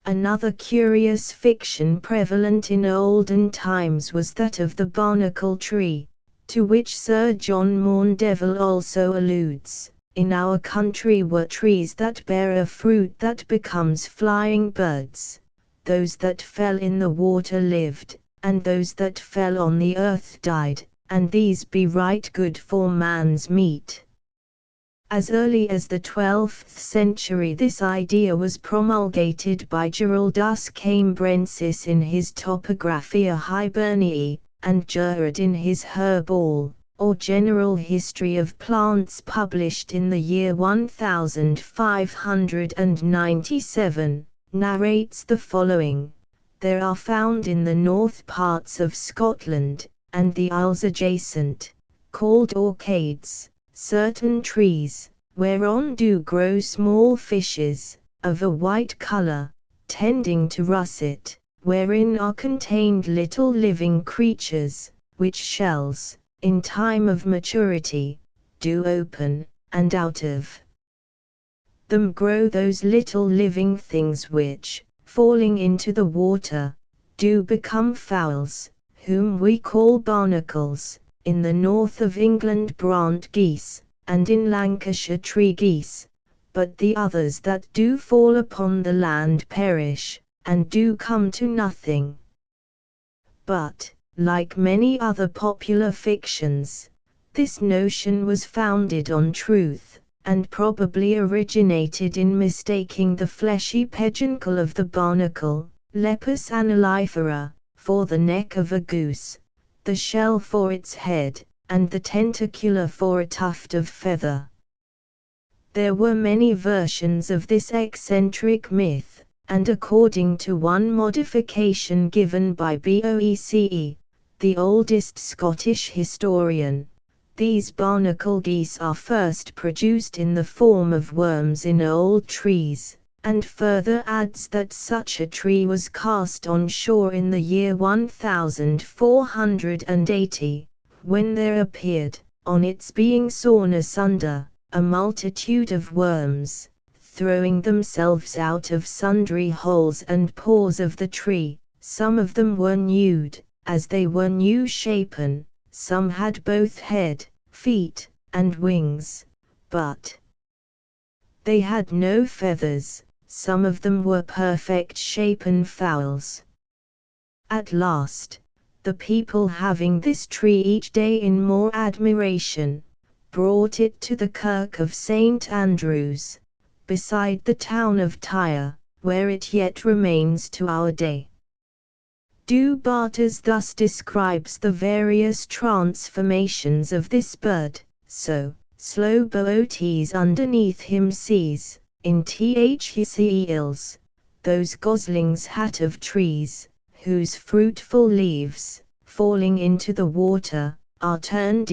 Speaker 1: Another curious fiction prevalent in olden times was that of the barnacle tree, to which Sir John Maundeville also alludes. In our country were trees that bear a fruit that becomes flying birds. Those that fell in the water lived, and those that fell on the earth died, and these be right good for man's meat. As early as the 12th century this idea was promulgated by Giraldus Cambrensis in his Topographia Hibernii, and Gerard in his Herbal, or General History of Plants published in the year 1597, narrates the following: there are found in the north parts of Scotland, and the isles adjacent, called orcades, certain trees, whereon do grow small fishes, of a white colour, tending to russet, wherein are contained little living creatures, which shells, in time of maturity, do open, and out of them grow those little living things which, falling into the water, do become fowls, whom we call barnacles, in the north of England brant geese, and in Lancashire tree geese, but the others that do fall upon the land perish, and do come to nothing. But, like many other popular fictions, this notion was founded on truth, and probably originated in mistaking the fleshy peduncle of the barnacle, Lepus annulifera, for the neck of a goose, the shell for its head, and the tentacula for a tuft of feather. There were many versions of this eccentric myth, and according to one modification given by Boece, the oldest Scottish historian, these barnacle geese are first produced in the form of worms in old trees, and further adds that such a tree was cast on shore in the year 1480, when there appeared, on its being sawn asunder, a multitude of worms, throwing themselves out of sundry holes and pores of the tree. Some of them were nude, as they were new-shapen, some had both head, feet, and wings, but they had no feathers. Some of them were perfect-shapen fowls. At last, the people having this tree each day in more admiration, brought it to the kirk of St. Andrews, beside the town of Tyre, where it yet remains to our day. Du Bartas thus describes the various transformations of this bird: so, slow Bootes underneath him sees, in Thseils, those goslings hat of trees, whose fruitful leaves, falling into the water, are turned,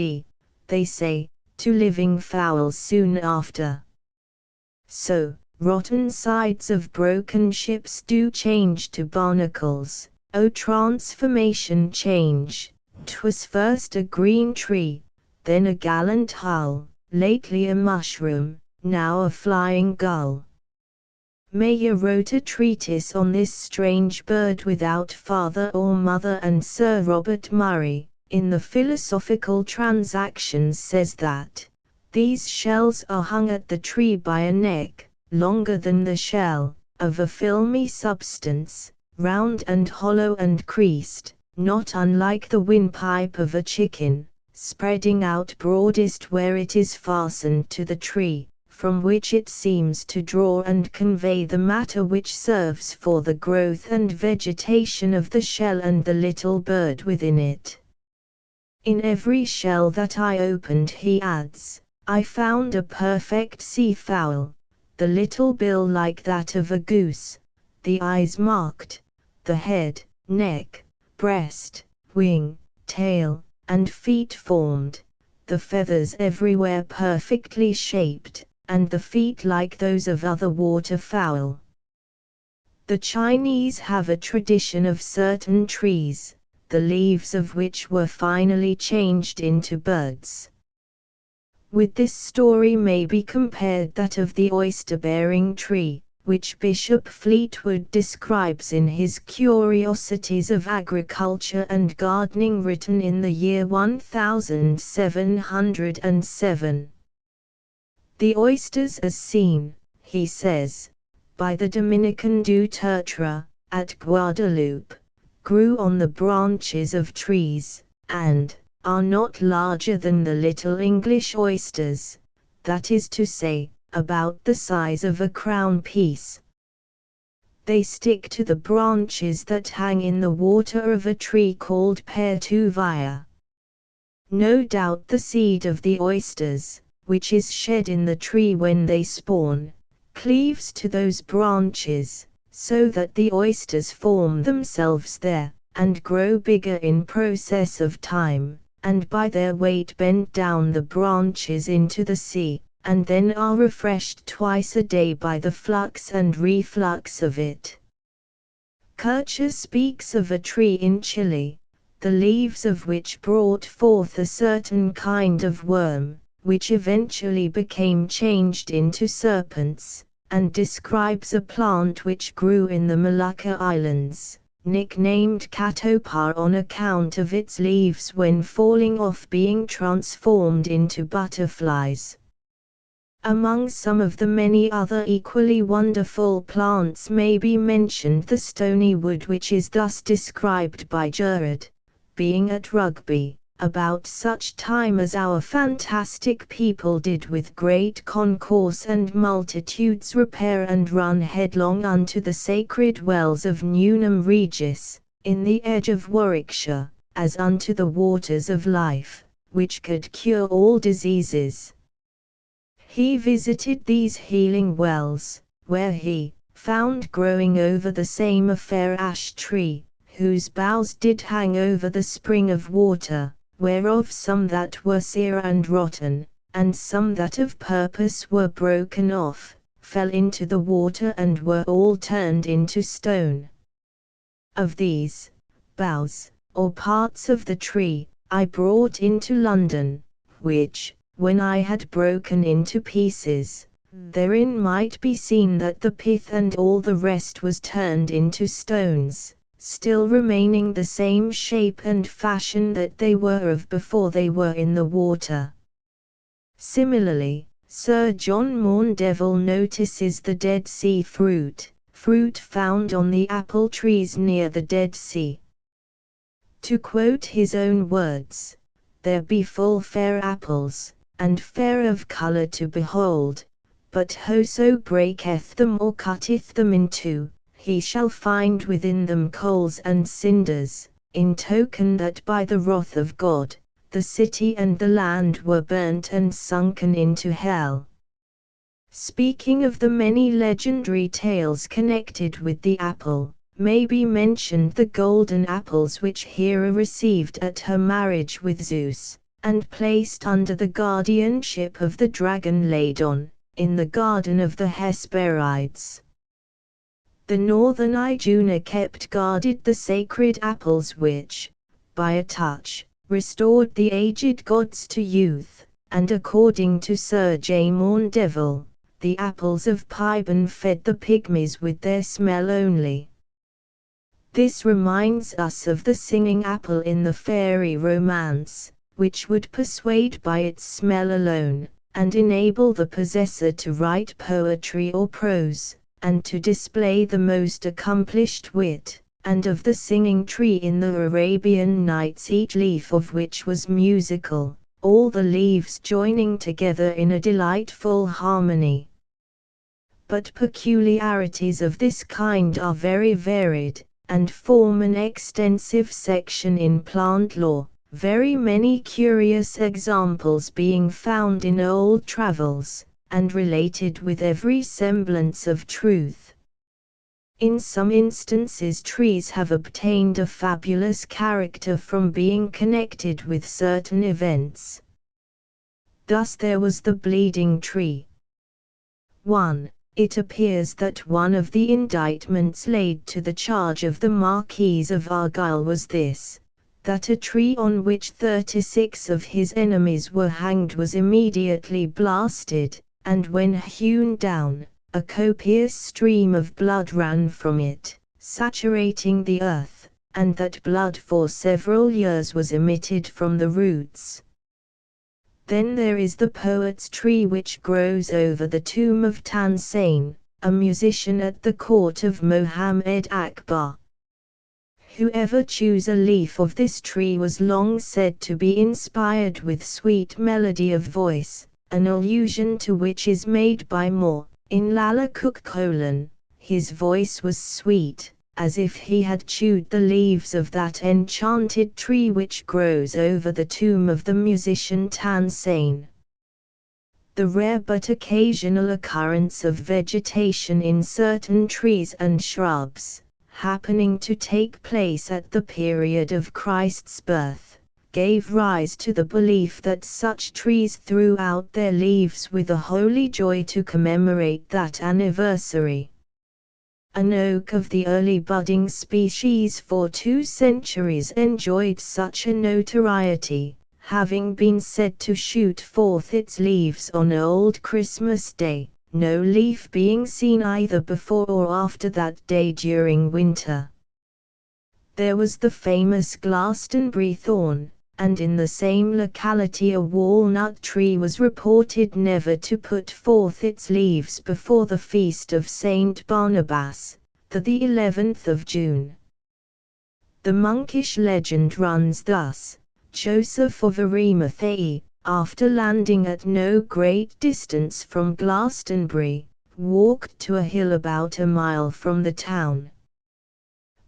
Speaker 1: they say, to living fowls soon after. So, rotten sides of broken ships do change to barnacles. O transformation change! 'Twas first a green tree, then a gallant hull, lately a mushroom, now a flying gull. Mayer wrote a treatise on this strange bird without father or mother, and Sir Robert Murray, in the Philosophical Transactions says that these shells are hung at the tree by a neck, longer than the shell, of a filmy substance, round and hollow and creased, not unlike the windpipe of a chicken, spreading out broadest where it is fastened to the tree, from which it seems to draw and convey the matter which serves for the growth and vegetation of the shell and the little bird within it. In every shell that I opened, he adds, I found a perfect sea-fowl, the little bill like that of a goose, the eyes marked, the head, neck, breast, wing, tail, and feet formed, the feathers everywhere perfectly shaped, and the feet like those of other waterfowl. The Chinese have a tradition of certain trees, the leaves of which were finally changed into birds. With this story may be compared that of the oyster-bearing tree, which Bishop Fleetwood describes in his Curiosities of Agriculture and Gardening, written in the year 1707. The oysters as seen, he says, by the Dominican Duterte, at Guadeloupe, grew on the branches of trees, and are not larger than the little English oysters, that is to say, about the size of a crown piece. They stick to the branches that hang in the water of a tree called Thiselton-Dyer. No doubt the seed of the oysters, which is shed in the tree when they spawn, cleaves to those branches, so that the oysters form themselves there, and grow bigger in process of time, and by their weight bend down the branches into the sea, and then are refreshed twice a day by the flux and reflux of it. Kircher speaks of a tree in Chile, the leaves of which brought forth a certain kind of worm, which eventually became changed into serpents, and describes a plant which grew in the Molucca Islands, nicknamed catopar on account of its leaves when falling off being transformed into butterflies. Among some of the many other equally wonderful plants may be mentioned the stony wood, which is thus described by Gerard, being at Rugby, about such time as our fantastic people did with great concourse and multitudes repair and run headlong unto the sacred wells of Newnham Regis, in the edge of Warwickshire, as unto the waters of life, which could cure all diseases. He visited these healing wells, where he found growing over the same a fair ash tree, whose boughs did hang over the spring of water, whereof some that were sere and rotten, and some that of purpose were broken off, fell into the water and were all turned into stone. Of these boughs, or parts of the tree, I brought into London, which, when I had broken into pieces, therein might be seen that the pith and all the rest was turned into stones, still remaining the same shape and fashion that they were of before they were in the water. Similarly, Sir John Maundeville notices the Dead Sea fruit found on the apple trees near the Dead Sea. To quote his own words, "There be full fair apples, and fair of colour to behold, but whoso breaketh them or cutteth them in two, he shall find within them coals and cinders, in token that by the wrath of God, the city and the land were burnt and sunken into hell." Speaking of the many legendary tales connected with the apple, may be mentioned the golden apples which Hera received at her marriage with Zeus, and placed under the guardianship of the dragon Ladon, in the garden of the Hesperides. The northern Ijuna kept guarded the sacred apples which, by a touch, restored the aged gods to youth, and according to Sir J. Maundeville, the apples of Pybon fed the pygmies with their smell only. This reminds us of the singing apple in the fairy romance, which would persuade by its smell alone, and enable the possessor to write poetry or prose, and to display the most accomplished wit, and of the singing tree in the Arabian Nights, each leaf of which was musical, all the leaves joining together in a delightful harmony. But peculiarities of this kind are very varied, and form an extensive section in plant lore, very many curious examples being found in old travels, and related with every semblance of truth. In some instances trees have obtained a fabulous character from being connected with certain events. Thus there was the bleeding tree. 1. It appears that one of the indictments laid to the charge of the Marquis of Argyll was this, that a tree on which 36 of his enemies were hanged was immediately blasted, and when hewn down, a copious stream of blood ran from it, saturating the earth, and that blood for several years was emitted from the roots. Then there is the poet's tree which grows over the tomb of Tansain, a musician at the court of Mohammed Akbar. Whoever chose a leaf of this tree was long said to be inspired with sweet melody of voice, an allusion to which is made by Moore, in Lalla Cook Colon, his voice was sweet, as if he had chewed the leaves of that enchanted tree which grows over the tomb of the musician Tansain. The rare but occasional occurrence of vegetation in certain trees and shrubs, happening to take place at the period of Christ's birth, gave rise to the belief that such trees threw out their leaves with a holy joy to commemorate that anniversary. An oak of the early budding species for 2 centuries enjoyed such a notoriety, having been said to shoot forth its leaves on Old Christmas Day, no leaf being seen either before or after that day during winter. There was the famous Glastonbury thorn, and in the same locality a walnut tree was reported never to put forth its leaves before the feast of Saint Barnabas, the 11th of June. The monkish legend runs thus: Joseph of Arimathea, after landing at no great distance from Glastonbury, walked to a hill about a mile from the town.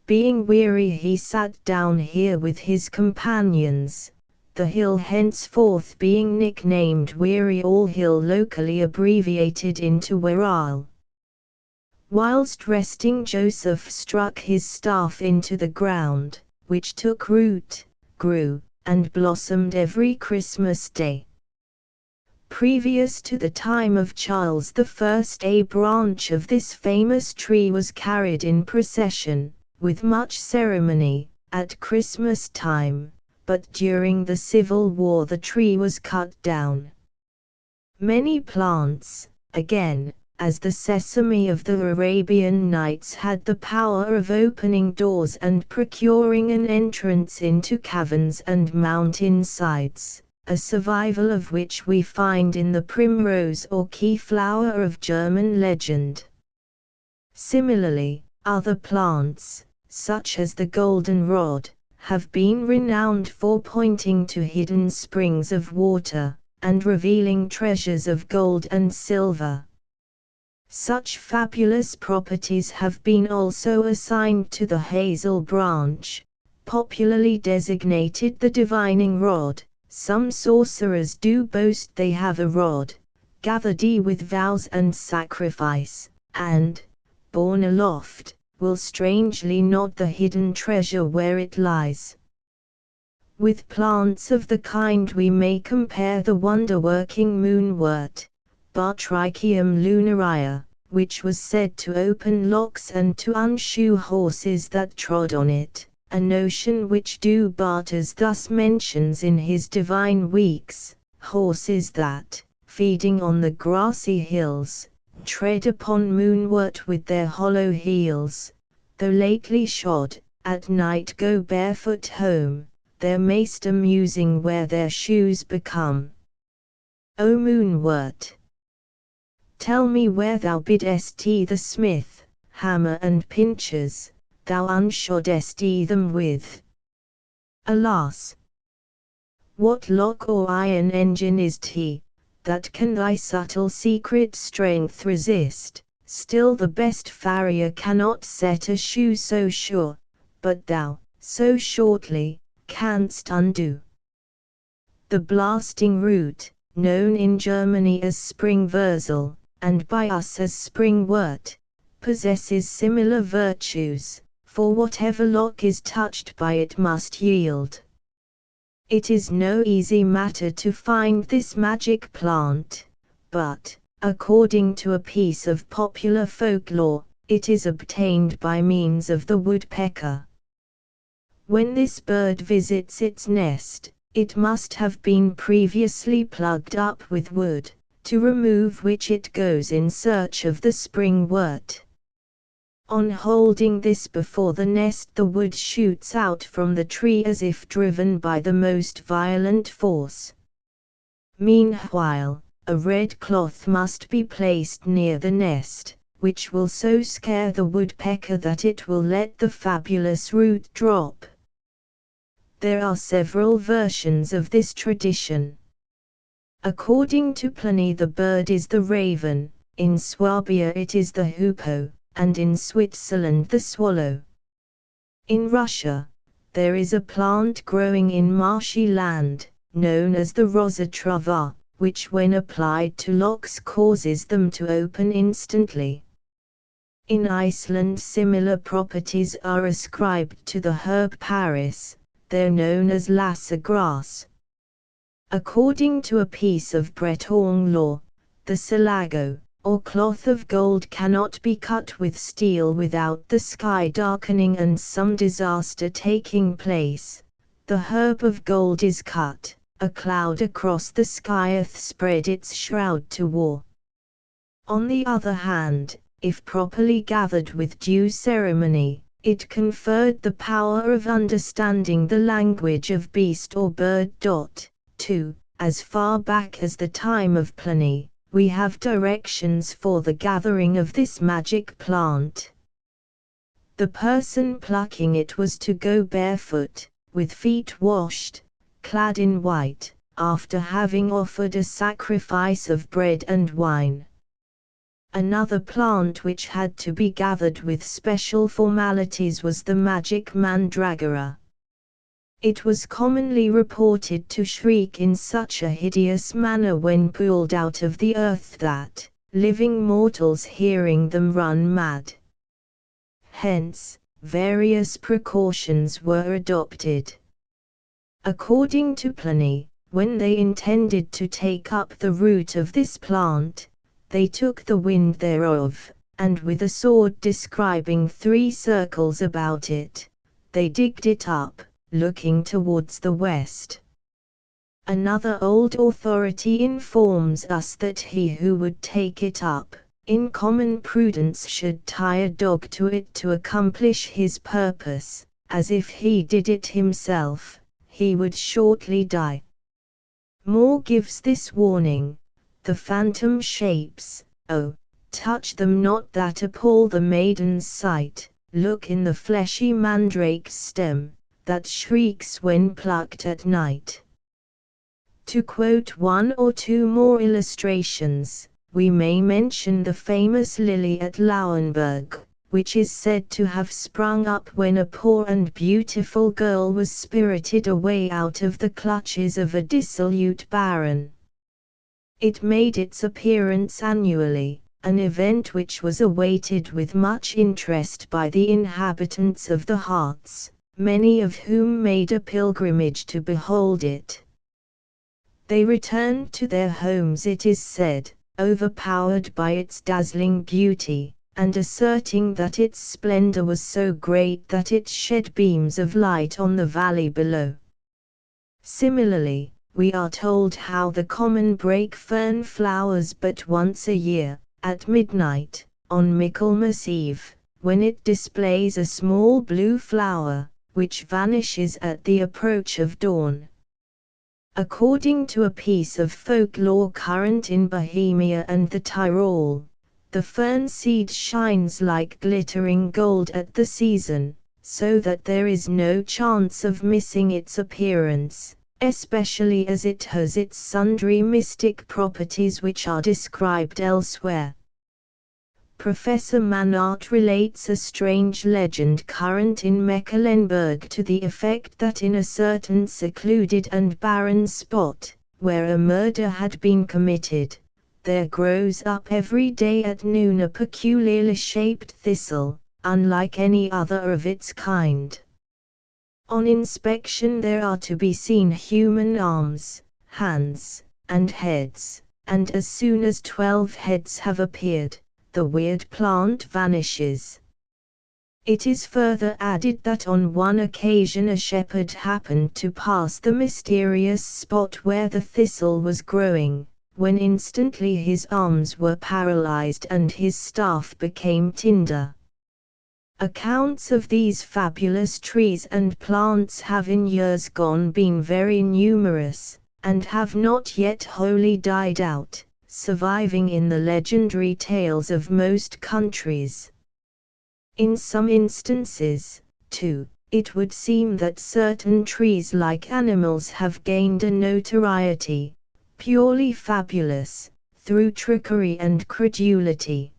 Speaker 1: Being weary he sat down here with his companions, the hill henceforth being nicknamed Weary All Hill, locally abbreviated into Weral. Whilst resting, Joseph struck his staff into the ground, which took root, grew, and blossomed every Christmas Day. Previous to the time of Charles I, a branch of this famous tree was carried in procession, with much ceremony, at Christmas time, but during the Civil War the tree was cut down. Many plants, again, as the sesame of the Arabian Nights, had the power of opening doors and procuring an entrance into caverns and mountain sides, a survival of which we find in the primrose or keyflower of German legend. Similarly, other plants, such as the goldenrod, have been renowned for pointing to hidden springs of water, and revealing treasures of gold and silver. Such fabulous properties have been also assigned to the hazel branch, popularly designated the divining rod. Some sorcerers do boast they have a rod, gathered with vows and sacrifice, and, borne aloft, will strangely nod the hidden treasure where it lies. With plants of the kind we may compare the wonder-working moonwort, Batricium lunaria, which was said to open locks and to unshoe horses that trod on it, a notion which Du Bartas thus mentions in his Divine Weeks: horses that, feeding on the grassy hills, tread upon moonwort with their hollow heels, though lately shod, at night go barefoot home, their master musing where their shoes become. O moonwort, tell me where thou bidst the smith, hammer and pincers, thou unshoddest them with. Alas! What lock or iron engine is 't, that can thy subtle secret strength resist? Still the best farrier cannot set a shoe so sure, but thou, so shortly, canst undo. The blasting root, known in Germany as Springwurzel, and by us as Springwort, possesses similar virtues, for whatever lock is touched by it must yield. It is no easy matter to find this magic plant, but, according to a piece of popular folklore, it is obtained by means of the woodpecker. When this bird visits its nest, it must have been previously plugged up with wood, to remove which it goes in search of the springwort. On holding this before the nest, the wood shoots out from the tree as if driven by the most violent force. Meanwhile, a red cloth must be placed near the nest, which will so scare the woodpecker that it will let the fabulous root drop. There are several versions of this tradition. According to Pliny, the bird is the raven, in Swabia it is the hoopoe, and in Switzerland the swallow. In Russia, there is a plant growing in marshy land, known as the rosa trava, which when applied to locks causes them to open instantly. In Iceland similar properties are ascribed to the herb Paris, they're known as lassa grass. According to a piece of Breton law, the salago, or cloth of gold, cannot be cut with steel without the sky darkening and some disaster taking place. The herb of gold is cut, a cloud across the skyeth spread its shroud to war. On the other hand, if properly gathered with due ceremony, it conferred the power of understanding the language of beast or bird. 2. As far back as the time of Pliny, we have directions for the gathering of this magic plant. The person plucking it was to go barefoot, with feet washed, clad in white, after having offered a sacrifice of bread and wine. Another plant which had to be gathered with special formalities was the magic mandragora. It was commonly reported to shriek in such a hideous manner when pulled out of the earth that, living mortals hearing them run mad. Hence, various precautions were adopted. According to Pliny, when they intended to take up the root of this plant, they took the wind thereof, and with a sword describing 3 circles about it, they digged it up, looking towards the west. Another old authority informs us that he who would take it up, in common prudence should tie a dog to it to accomplish his purpose, as if he did it himself, he would shortly die. Moore gives this warning: the phantom shapes, oh, touch them not that appall the maiden's sight, look in the fleshy mandrake's stem, that shrieks when plucked at night. To quote 1 or 2 more illustrations, we may mention the famous lily at Lauenburg, which is said to have sprung up when a poor and beautiful girl was spirited away out of the clutches of a dissolute baron. It made its appearance annually, an event which was awaited with much interest by the inhabitants of the Harz, many of whom made a pilgrimage to behold it. They returned to their homes, it is said, overpowered by its dazzling beauty, and asserting that its splendor was so great that it shed beams of light on the valley below. Similarly, we are told how the common brake fern flowers but once a year, at midnight, on Michaelmas Eve, when it displays a small blue flower, which vanishes at the approach of dawn. According to a piece of folklore current in Bohemia and the Tyrol, the fern seed shines like glittering gold at the season, so that there is no chance of missing its appearance, especially as it has its sundry mystic properties which are described elsewhere. Professor Mannart relates a strange legend current in Mecklenburg to the effect that in a certain secluded and barren spot, where a murder had been committed, there grows up every day at noon a peculiarly shaped thistle, unlike any other of its kind. On inspection there are to be seen human arms, hands, and heads, and as soon as 12 heads have appeared, the weird plant vanishes. It is further added that on one occasion a shepherd happened to pass the mysterious spot where the thistle was growing, when instantly his arms were paralyzed and his staff became tinder. Accounts of these fabulous trees and plants have in years gone been very numerous, and have not yet wholly died out, surviving in the legendary tales of most countries. In some instances, too, it would seem that certain trees like animals have gained a notoriety, purely fabulous, through trickery and credulity.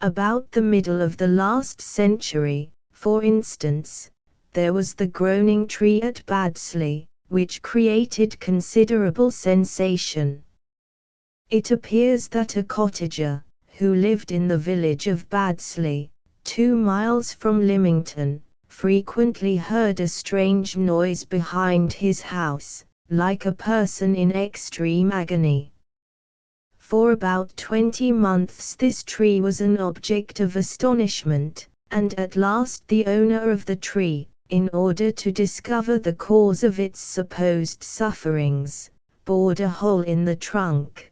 Speaker 1: About the middle of the last century, for instance, there was the groaning tree at Baddesley, which created considerable sensation. It appears that a cottager, who lived in the village of Baddesley, 2 miles from Lymington, frequently heard a strange noise behind his house, like a person in extreme agony. For about 20 months this tree was an object of astonishment, and at last the owner of the tree, in order to discover the cause of its supposed sufferings, bored a hole in the trunk.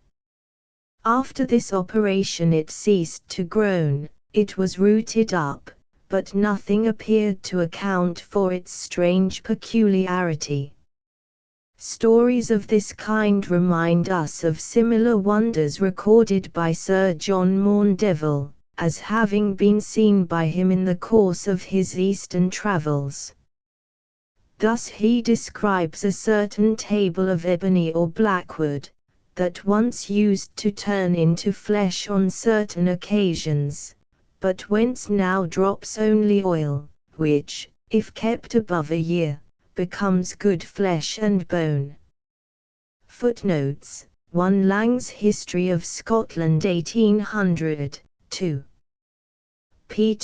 Speaker 1: After this operation it ceased to groan, it was rooted up, but nothing appeared to account for its strange peculiarity. Stories of this kind remind us of similar wonders recorded by Sir John Maundeville, as having been seen by him in the course of his eastern travels. Thus he describes a certain table of ebony or blackwood, that once used to turn into flesh on certain occasions, but whence now drops only oil, which, if kept above a year, becomes good flesh and bone. Footnotes: 1 Lang's History of Scotland 1800, 2. p.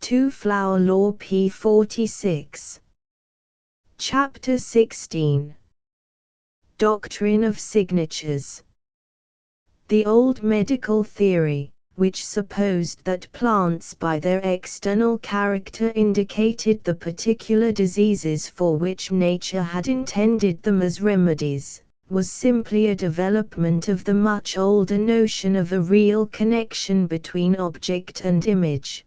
Speaker 1: 2 Flower Law p. 46. Chapter 16. Doctrine of Signatures. The old medical theory, which supposed that plants by their external character indicated the particular diseases for which nature had intended them as remedies, was simply a development of the much older notion of a real connection between object and image.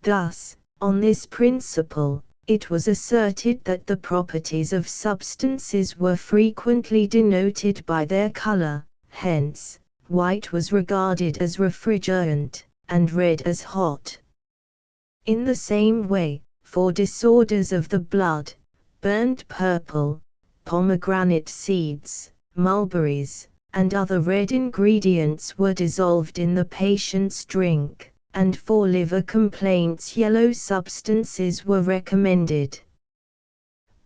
Speaker 1: Thus, on this principle, it was asserted that the properties of substances were frequently denoted by their color, hence, white was regarded as refrigerant, and red as hot. In the same way, for disorders of the blood, burnt purple, pomegranate seeds, mulberries, and other red ingredients were dissolved in the patient's drink, and for liver complaints yellow substances were recommended.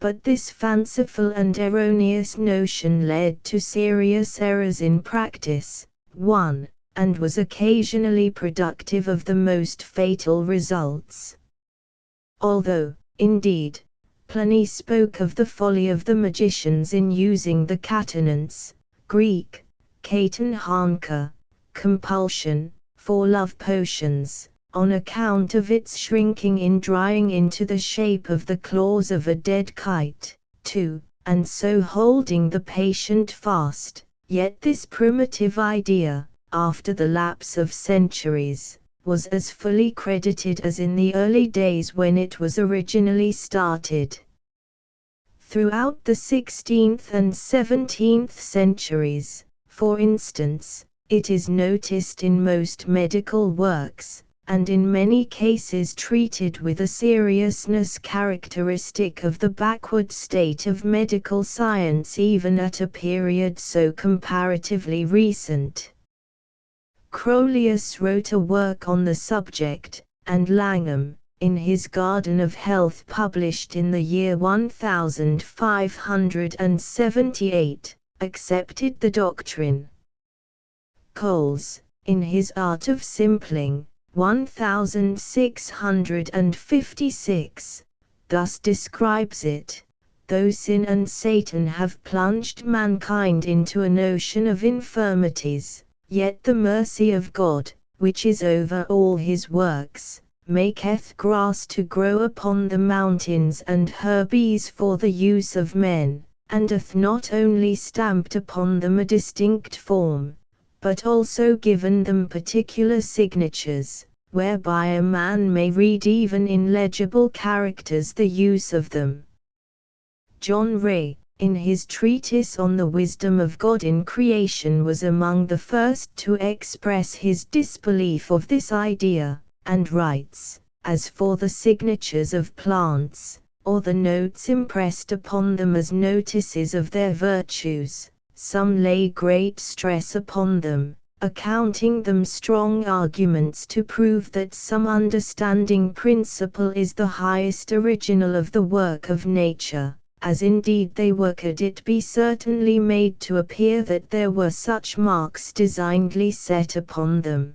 Speaker 1: But this fanciful and erroneous notion led to serious errors in practice, 1, and was occasionally productive of the most fatal results. Although, indeed, Pliny spoke of the folly of the magicians in using the catenance, Greek, katon hanka, compulsion, for love potions, on account of its shrinking in drying into the shape of the claws of a dead kite, 2, and so holding the patient fast. Yet this primitive idea, after the lapse of centuries, was as fully credited as in the early days when it was originally started. Throughout the 16th and 17th centuries, for instance, it is noticed in most medical works, and in many cases treated with a seriousness characteristic of the backward state of medical science even at a period so comparatively recent. Crolius wrote a work on the subject, and Langham, in his Garden of Health published in the year 1578, accepted the doctrine. Coles, in his Art of Simpling, 1656, thus describes it: though sin and Satan have plunged mankind into an ocean of infirmities, yet the mercy of God, which is over all his works, maketh grass to grow upon the mountains and herbes for the use of men, and hath not only stamped upon them a distinct form, but also given them particular signatures, whereby a man may read even in legible characters the use of them. John Ray, in his treatise on the wisdom of God in creation, was among the first to express his disbelief of this idea, and writes, as for the signatures of plants, or the notes impressed upon them as notices of their virtues, some lay great stress upon them, accounting them strong arguments to prove that some understanding principle is the highest original of the work of nature, as indeed they were, could it be certainly made to appear that there were such marks designedly set upon them.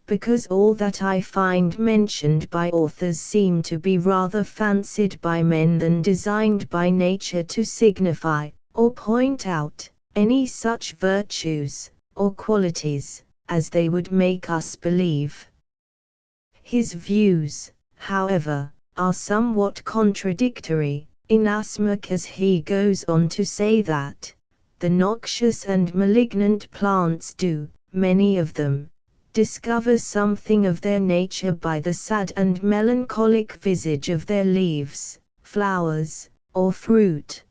Speaker 1: Because all that I find mentioned by authors seem to be rather fancied by men than designed by nature to signify, or point out, any such virtues, or qualities, as they would make us believe. His views, however, are somewhat contradictory, inasmuch as he goes on to say that the noxious and malignant plants do, many of them, discover something of their nature by the sad and melancholic visage of their leaves, flowers, or fruit.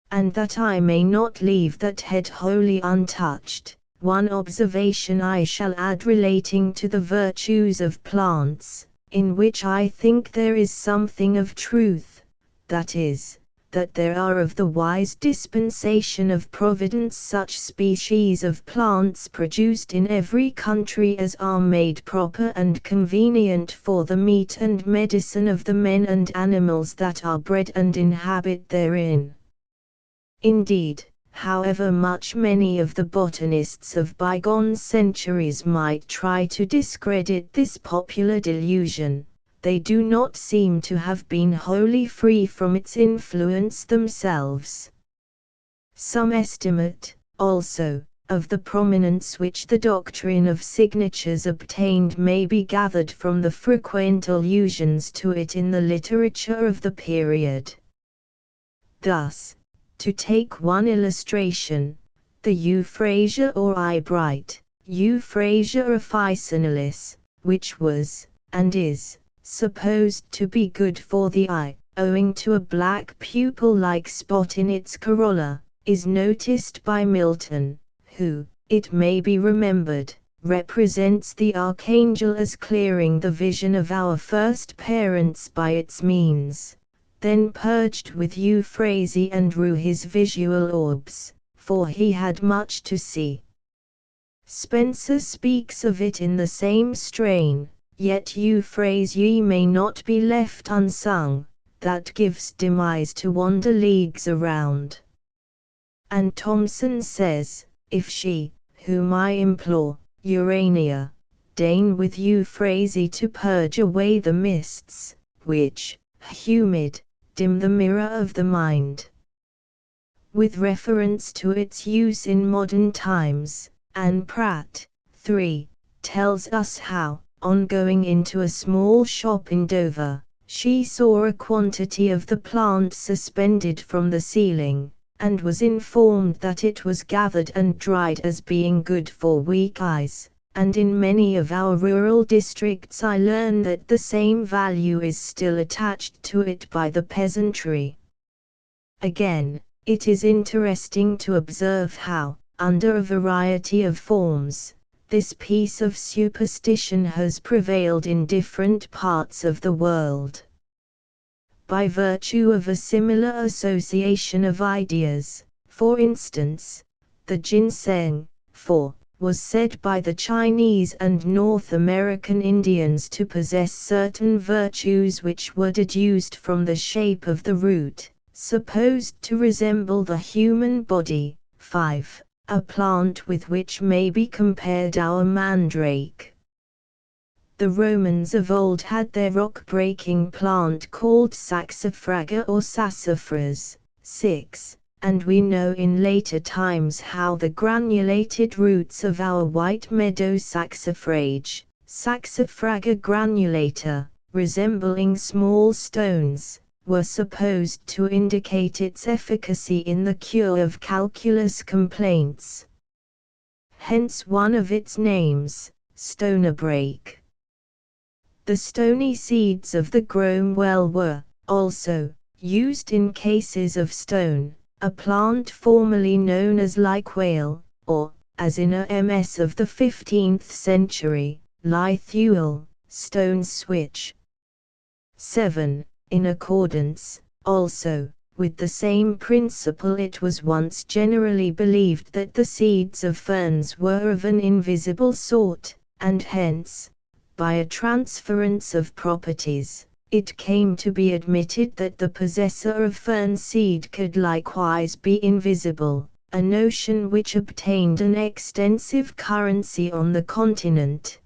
Speaker 1: And that I may not leave that head wholly untouched, one observation I shall add relating to the virtues of plants, in which I think there is something of truth, that is, that there are of the wise dispensation of Providence such species of plants produced in every country as are made proper and convenient for the meat and medicine of the men and animals that are bred and inhabit therein. Indeed, however much many of the botanists of bygone centuries might try to discredit this popular delusion, they do not seem to have been wholly free from its influence themselves. Some estimate, also, of the prominence which the doctrine of signatures obtained may be gathered from the frequent allusions to it in the literature of the period. Thus, to take one illustration, the euphrasia or eyebright, Euphrasia officinalis, which was, and is, supposed to be good for the eye, owing to a black pupil-like spot in its corolla, is noticed by Milton, who, it may be remembered, represents the archangel as clearing the vision of our first parents by its means, then purged with euphrasy and rue his visual orbs, for he had much to see. Spencer speaks of it in the same strain. Yet euphrasia may not be left unsung, that gives demise to wander leagues around. And Thomson says, if she, whom I implore, Urania, deign with euphrasia to purge away the mists, which, humid, dim the mirror of the mind. With reference to its use in modern times, Anne Pratt, 3, tells us how, on going into a small shop in Dover, she saw a quantity of the plant suspended from the ceiling, and was informed that it was gathered and dried as being good for weak eyes, and in many of our rural districts I learn that the same value is still attached to it by the peasantry. Again, it is interesting to observe how, under a variety of forms, this piece of superstition has prevailed in different parts of the world. By virtue of a similar association of ideas, for instance, the ginseng, was said by the Chinese and North American Indians to possess certain virtues which were deduced from the shape of the root, supposed to resemble the human body. 5. A plant with which may be compared our mandrake. The Romans of old had their rock-breaking plant called saxifraga or sassafras. 6. And we know in later times how the granulated roots of our white meadow saxifrage, Saxifraga granulata, resembling small stones, were supposed to indicate its efficacy in the cure of calculus complaints. Hence one of its names, stonebrake. The stony seeds of the grown well were, also, used in cases of stone, a plant formerly known as liquale, or, as in a MS of the 15th century, lithuel, stone switch. 7. In accordance, also, with the same principle, it was once generally believed that the seeds of ferns were of an invisible sort, and hence, by a transference of properties, it came to be admitted that the possessor of fern seed could likewise be invisible, a notion which obtained an extensive currency on the continent.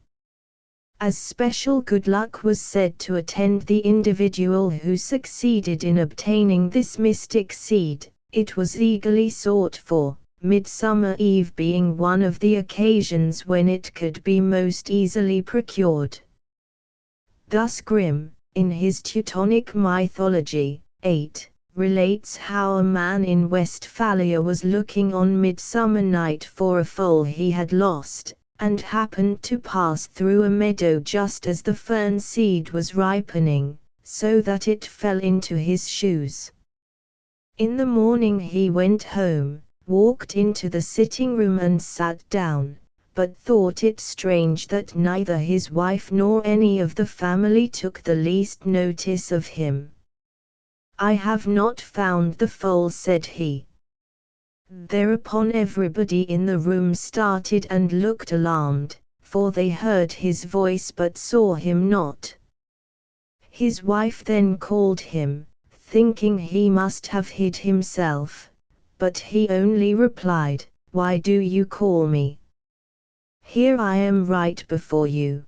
Speaker 1: As special good luck was said to attend the individual who succeeded in obtaining this mystic seed, it was eagerly sought for, Midsummer Eve being one of the occasions when it could be most easily procured. Thus Grimm, in his Teutonic mythology, 8, relates how a man in Westphalia was looking on midsummer night for a foal he had lost, and happened to pass through a meadow just as the fern seed was ripening, so that it fell into his shoes. In the morning he went home, walked into the sitting room and sat down, but thought it strange that neither his wife nor any of the family took the least notice of him. "I have not found the foal," said he. Thereupon everybody in the room started and looked alarmed, for they heard his voice but saw him not. His wife then called him, thinking he must have hid himself, but he only replied, "Why do you call me? Here I am right before you."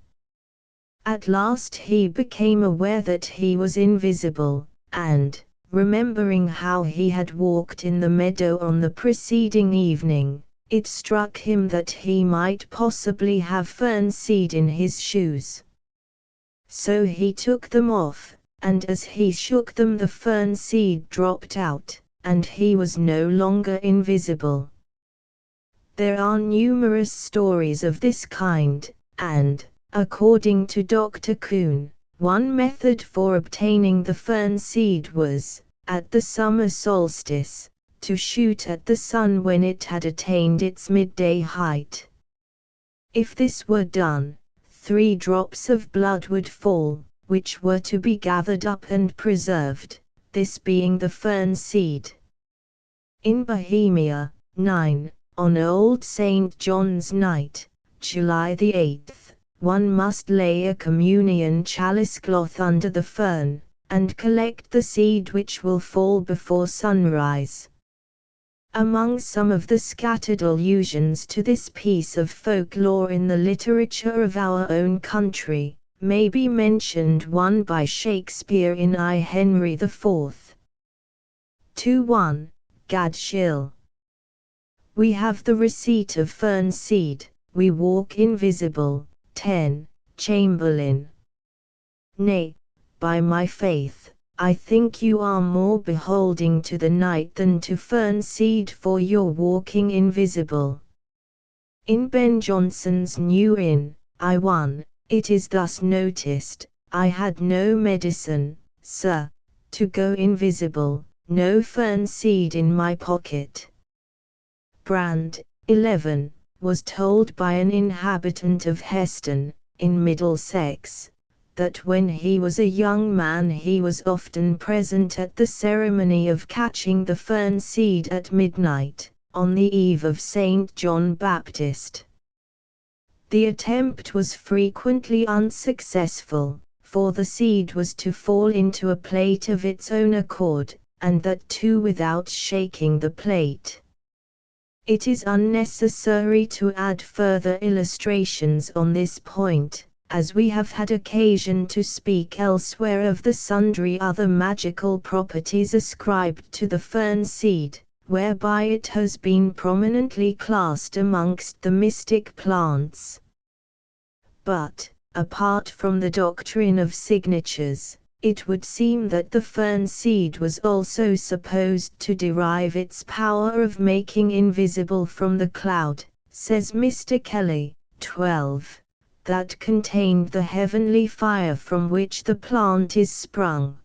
Speaker 1: At last he became aware that he was invisible, and, remembering how he had walked in the meadow on the preceding evening, it struck him that he might possibly have fern seed in his shoes. So he took them off, and as he shook them the fern seed dropped out, and he was no longer invisible. There are numerous stories of this kind, and, according to Dr. Kuhn, one method for obtaining the fern seed was, at the summer solstice, to shoot at the sun when it had attained its midday height. If this were done, 3 drops of blood would fall, which were to be gathered up and preserved, this being the fern seed. In Bohemia, 9, on Old St. John's Night, July the 8th, one must lay a communion chalice cloth under the fern, and collect the seed which will fall before sunrise. Among some of the scattered allusions to this piece of folklore in the literature of our own country, may be mentioned one by Shakespeare in I Henry IV. 2:1, Gadshill. We have the receipt of fern seed, we walk invisible. 10, Chamberlain. Nay, by my faith, I think you are more beholding to the night than to fern seed for your walking invisible. In Ben Jonson's New Inn, I1, it is thus noticed, I had no medicine, sir, to go invisible, no fern seed in my pocket. Brand, 11, was told by an inhabitant of Heston, in Middlesex, that when he was a young man he was often present at the ceremony of catching the fern seed at midnight, on the eve of St. John Baptist. The attempt was frequently unsuccessful, for the seed was to fall into a plate of its own accord, and that too without shaking the plate. It is unnecessary to add further illustrations on this point, as we have had occasion to speak elsewhere of the sundry other magical properties ascribed to the fern seed, whereby it has been prominently classed amongst the mystic plants. But, apart from the doctrine of signatures, it would seem that the fern seed was also supposed to derive its power of making invisible from the cloud, says Mr. Kelly, 12, that contained the heavenly fire from which the plant is sprung.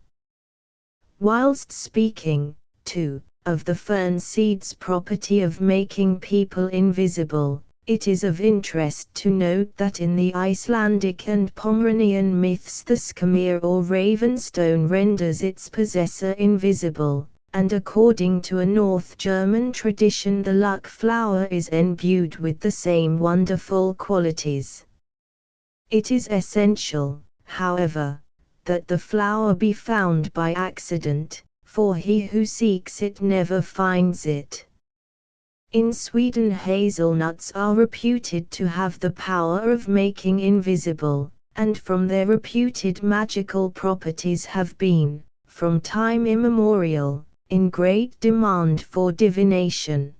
Speaker 1: Whilst speaking, too, of the fern seed's property of making people invisible, it is of interest to note that in the Icelandic and Pomeranian myths the Skemir or Ravenstone renders its possessor invisible, and according to a North German tradition the luck flower is endued with the same wonderful qualities. It is essential, however, that the flower be found by accident, for he who seeks it never finds it. In Sweden hazelnuts are reputed to have the power of making invisible, and from their reputed magical properties have been, from time immemorial, in great demand for divination.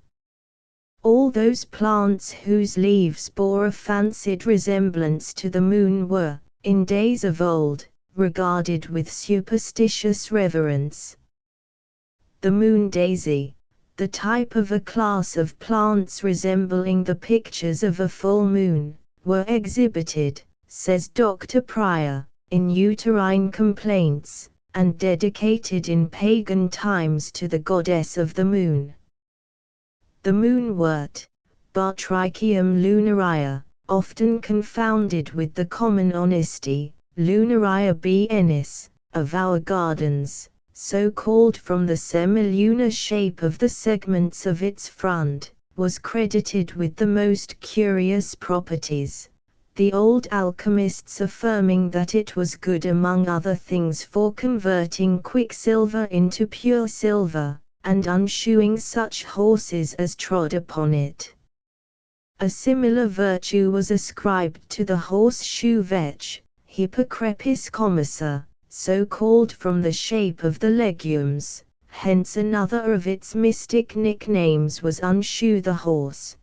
Speaker 1: All those plants whose leaves bore a fancied resemblance to the moon were, in days of old, regarded with superstitious reverence. The moon daisy, the type of a class of plants resembling the pictures of a full moon, were exhibited, says Dr. Pryor, in uterine complaints, and dedicated in pagan times to the goddess of the moon. The moonwort, Batricium lunaria, often confounded with the common honesty, Lunaria biennis, of our gardens, so called from the semilunar shape of the segments of its front, was credited with the most curious properties, the old alchemists affirming that it was good among other things for converting quicksilver into pure silver, and unshoeing such horses as trod upon it. A similar virtue was ascribed to the horseshoe vetch, Hippocrepis commissa, so called from the shape of the legumes, hence another of its mystic nicknames was Unshoe the horse.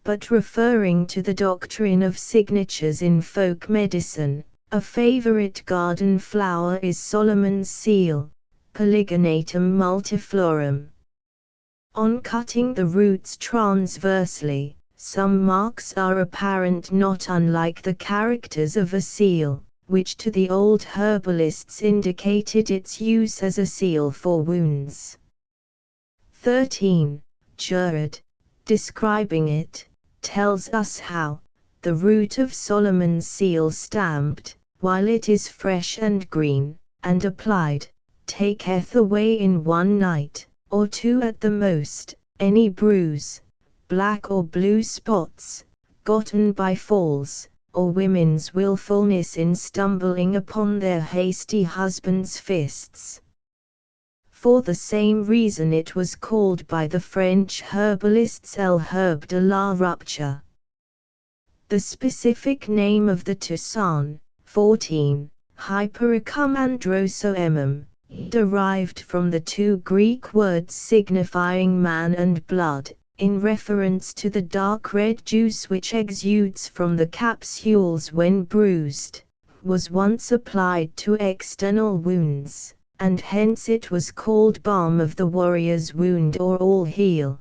Speaker 1: But referring to the doctrine of signatures in folk medicine, a favorite garden flower is Solomon's seal, Polygonatum multiflorum. On cutting the roots transversely, some marks are apparent not unlike the characters of a seal, which to the old herbalists indicated its use as a seal for wounds. 13. Gerard, describing it, tells us how, the root of Solomon's seal stamped, while it is fresh and green, and applied, taketh away in one night, or two at the most, any bruise, black or blue spots, gotten by falls, or women's wilfulness in stumbling upon their hasty husbands' fists. For the same reason it was called by the French herbalists El herbe de la rupture. The specific name of the Tuscan, 14, Hypericum androsoemum, derived from the two Greek words signifying man and blood, in reference to the dark red juice which exudes from the capsules when bruised, was once applied to external wounds, and hence it was called balm of the warrior's wound or all heal.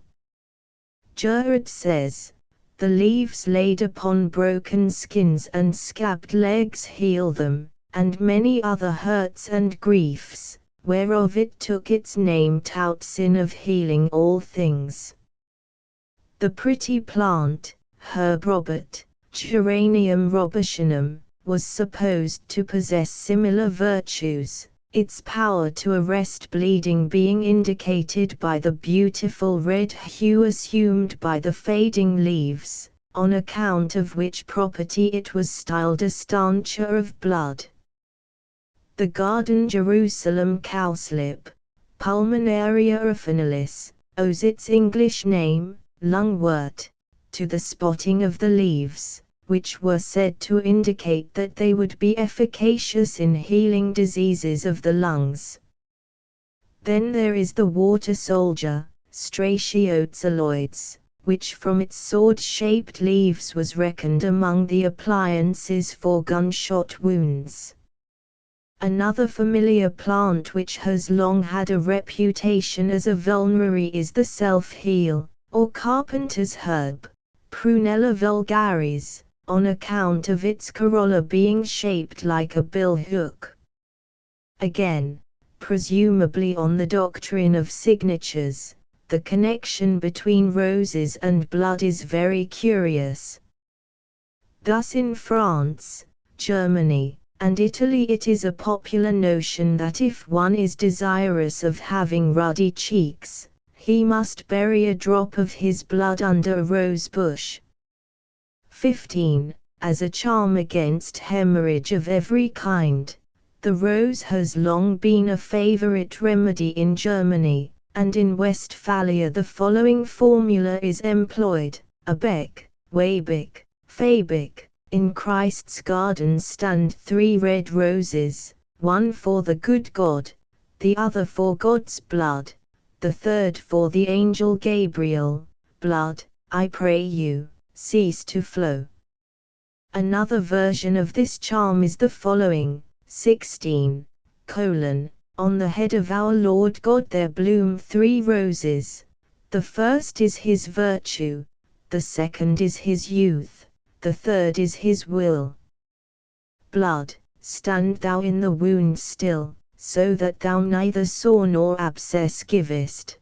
Speaker 1: Gerard says, The leaves laid upon broken skins and scabbed legs heal them, and many other hurts and griefs, whereof it took its name Toutsin of healing all things. The pretty plant, Herb Robert, Geranium robertianum, was supposed to possess similar virtues, its power to arrest bleeding being indicated by the beautiful red hue assumed by the fading leaves, on account of which property it was styled a stancher of blood. The garden Jerusalem cowslip, Pulmonaria officinalis, owes its English name, lungwort, to the spotting of the leaves, which were said to indicate that they would be efficacious in healing diseases of the lungs. Then there is the water soldier, Strachioxyloides, which from its sword-shaped leaves was reckoned among the appliances for gunshot wounds. Another familiar plant which has long had a reputation as a vulnerary is the self-heal, or carpenter's herb, Prunella vulgaris, on account of its corolla being shaped like a bill-hook. Again, presumably on the doctrine of signatures, the connection between roses and blood is very curious. Thus in France, Germany, and Italy it is a popular notion that if one is desirous of having ruddy cheeks, he must bury a drop of his blood under a rose bush. 15. As a charm against hemorrhage of every kind, the rose has long been a favorite remedy in Germany, and in Westphalia the following formula is employed: Abec, Weibic, Fabic. In Christ's garden stand 3 red roses, one for the good God, the other for God's blood, the third for the angel Gabriel. Blood, I pray you, cease to flow. Another version of this charm is the following: 16, on the head of our Lord God there bloom 3 roses. The first is his virtue, the second is his youth, the third is his will. Blood, stand thou in the wound still, so that thou neither sore nor abscess givest.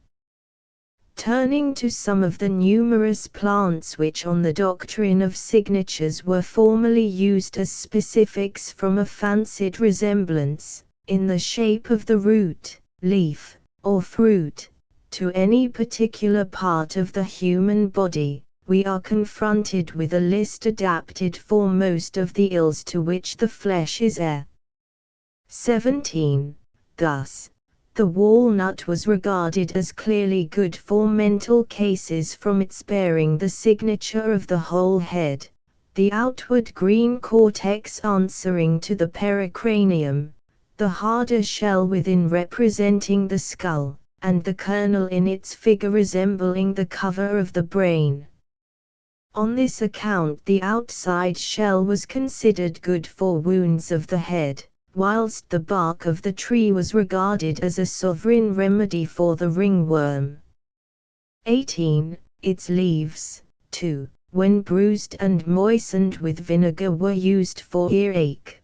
Speaker 1: Turning to some of the numerous plants which on the doctrine of signatures were formerly used as specifics from a fancied resemblance, in the shape of the root, leaf, or fruit, to any particular part of the human body, we are confronted with a list adapted for most of the ills to which the flesh is heir. 17. Thus, the walnut was regarded as clearly good for mental cases from its bearing the signature of the whole head, the outward green cortex answering to the pericranium, the harder shell within representing the skull, and the kernel in its figure resembling the cover of the brain. On this account the outside shell was considered good for wounds of the head, whilst the bark of the tree was regarded as a sovereign remedy for the ringworm. 18. Its leaves, too, when bruised and moistened with vinegar were used for earache.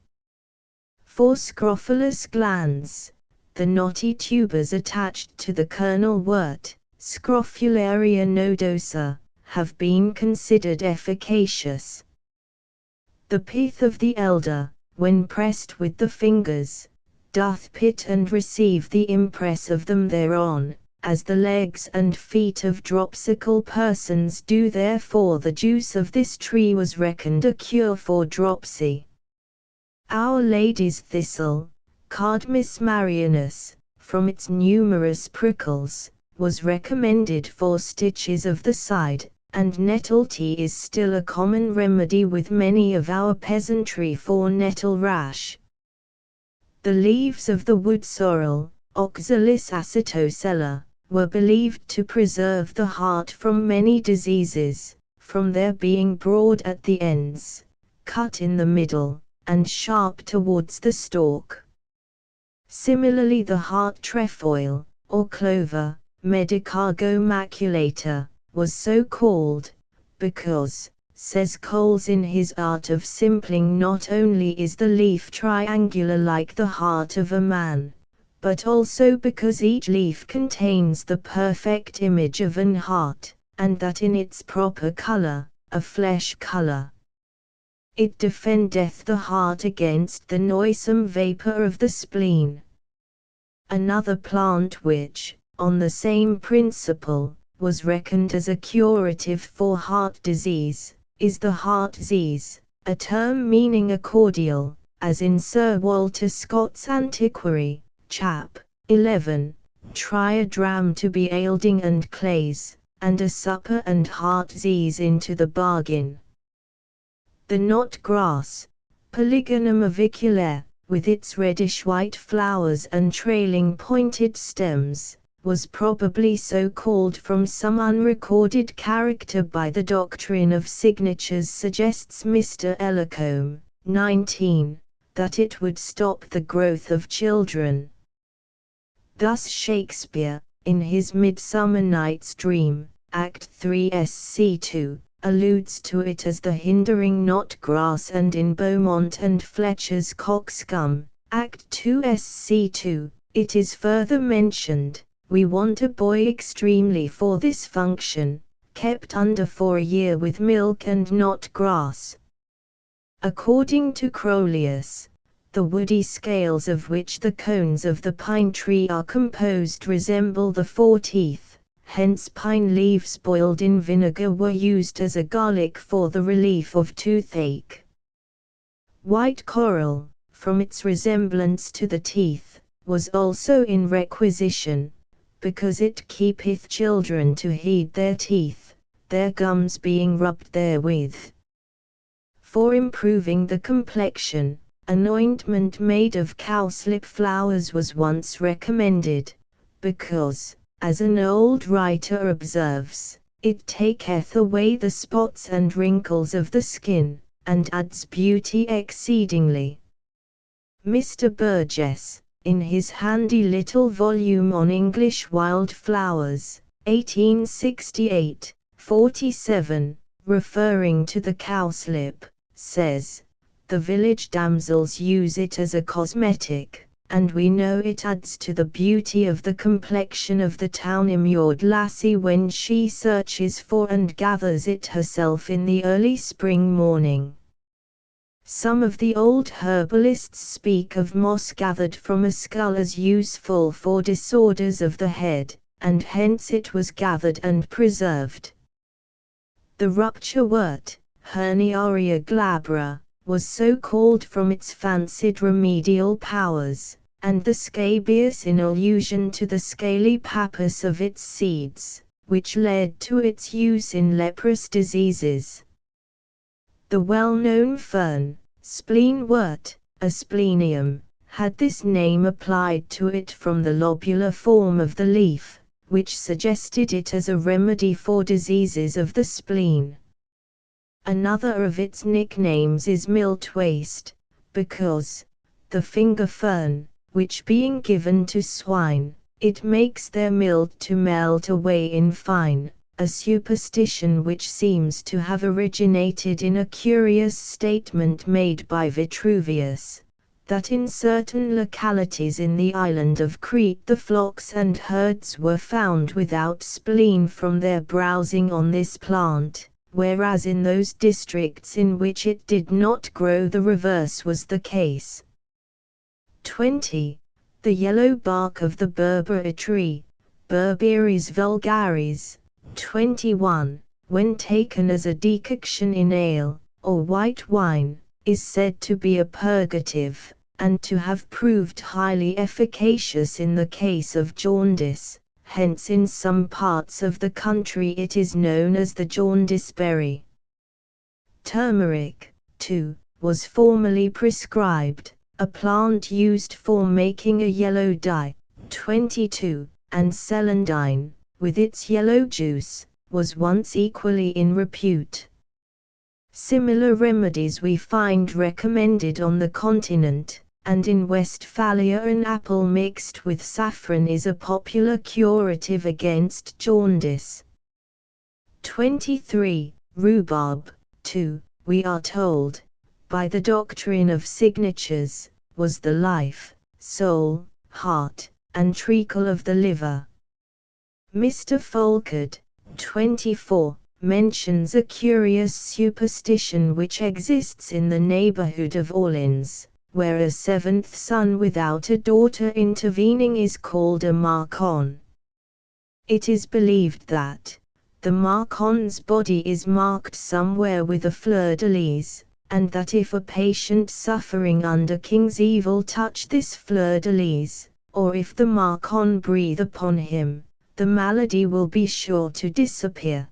Speaker 1: For scrofulous glands, the knotty tubers attached to the kernel wort, Scrofularia nodosa, have been considered efficacious. The pith of the elder, when pressed with the fingers, doth pit and receive the impress of them thereon, as the legs and feet of dropsical persons do. Therefore the juice of this tree was reckoned a cure for dropsy. Our Lady's thistle, Cardmus marianus, from its numerous prickles, was recommended for stitches of the side, and nettle tea is still a common remedy with many of our peasantry for nettle rash. The leaves of the wood sorrel, Oxalis acetosella, were believed to preserve the heart from many diseases, from their being broad at the ends, cut in the middle, and sharp towards the stalk. Similarly the heart trefoil, or clover, Medicago maculata, was so called, because, says Coles in his Art of Simpling, not only is the leaf triangular like the heart of a man, but also because each leaf contains the perfect image of an heart, and that in its proper color, a flesh color. It defendeth the heart against the noisome vapor of the spleen. Another plant which, on the same principle, was reckoned as a curative for heart disease, is the heart-zease, a term meaning a cordial, as in Sir Walter Scott's Antiquary, chap. 11, try a dram to be ailding and clays, and a supper and heart-zease into the bargain. The knot grass, Polygonum aviculaire, with its reddish-white flowers and trailing pointed stems, was probably so called from some unrecorded character by the doctrine of signatures, suggests Mr. Ellacombe, 19, that it would stop the growth of children. Thus Shakespeare, in his Midsummer Night's Dream, Act 3 Sc. 2, alludes to it as the hindering knot grass, and in Beaumont and Fletcher's Coxcomb, Act 2 Sc. 2, it is further mentioned, we want a boy extremely for this function, kept under for a year with milk and knot grass. According to Crolius, the woody scales of which the cones of the pine tree are composed resemble the foreteeth, hence pine leaves boiled in vinegar were used as a garlic for the relief of toothache. White coral, from its resemblance to the teeth, was also in requisition, because it keepeth children to heed their teeth, their gums being rubbed therewith. For improving the complexion, an ointment made of cowslip flowers was once recommended, because, as an old writer observes, it taketh away the spots and wrinkles of the skin, and adds beauty exceedingly. Mr. Burgess, in his handy little volume on English Wild Flowers, 1868, 47, referring to the cowslip, says, "The village damsels use it as a cosmetic, and we know it adds to the beauty of the complexion of the town-immured lassie when she searches for and gathers it herself in the early spring morning." Some of the old herbalists speak of moss gathered from a skull as useful for disorders of the head, and hence it was gathered and preserved. The rupture-wort, Herniaria glabra, was so called from its fancied remedial powers, and the scabious in allusion to the scaly pappus of its seeds, which led to its use in leprous diseases. The well-known fern, spleenwort, Asplenium, had this name applied to it from the lobular form of the leaf, which suggested it as a remedy for diseases of the spleen. Another of its nicknames is miltwaste, because, the finger fern, which being given to swine, it makes their milt to melt away in fine, a superstition which seems to have originated in a curious statement made by Vitruvius, that in certain localities in the island of Crete the flocks and herds were found without spleen from their browsing on this plant, whereas in those districts in which it did not grow the reverse was the case. 20. The yellow bark of the berbera tree, Berberis vulgaris. 21, when taken as a decoction in ale, or white wine, is said to be a purgative, and to have proved highly efficacious in the case of jaundice, hence in some parts of the country it is known as the jaundice berry. Turmeric, too, was formerly prescribed, a plant used for making a yellow dye. 22, and celandine, with its yellow juice, was once equally in repute. Similar remedies we find recommended on the continent, and in Westphalia an apple mixed with saffron is a popular curative against jaundice. 23. Rhubarb, 2, we are told, by the doctrine of signatures, was the life, soul, heart, and treacle of the liver. Mr. Folkard, 24, mentions a curious superstition which exists in the neighborhood of Orleans, where a seventh son without a daughter intervening is called a marcon. It is believed that the marcon's body is marked somewhere with a fleur-de-lis, and that if a patient suffering under King's evil touch this fleur-de-lis, or if the marcon breathe upon him, the malady will be sure to disappear.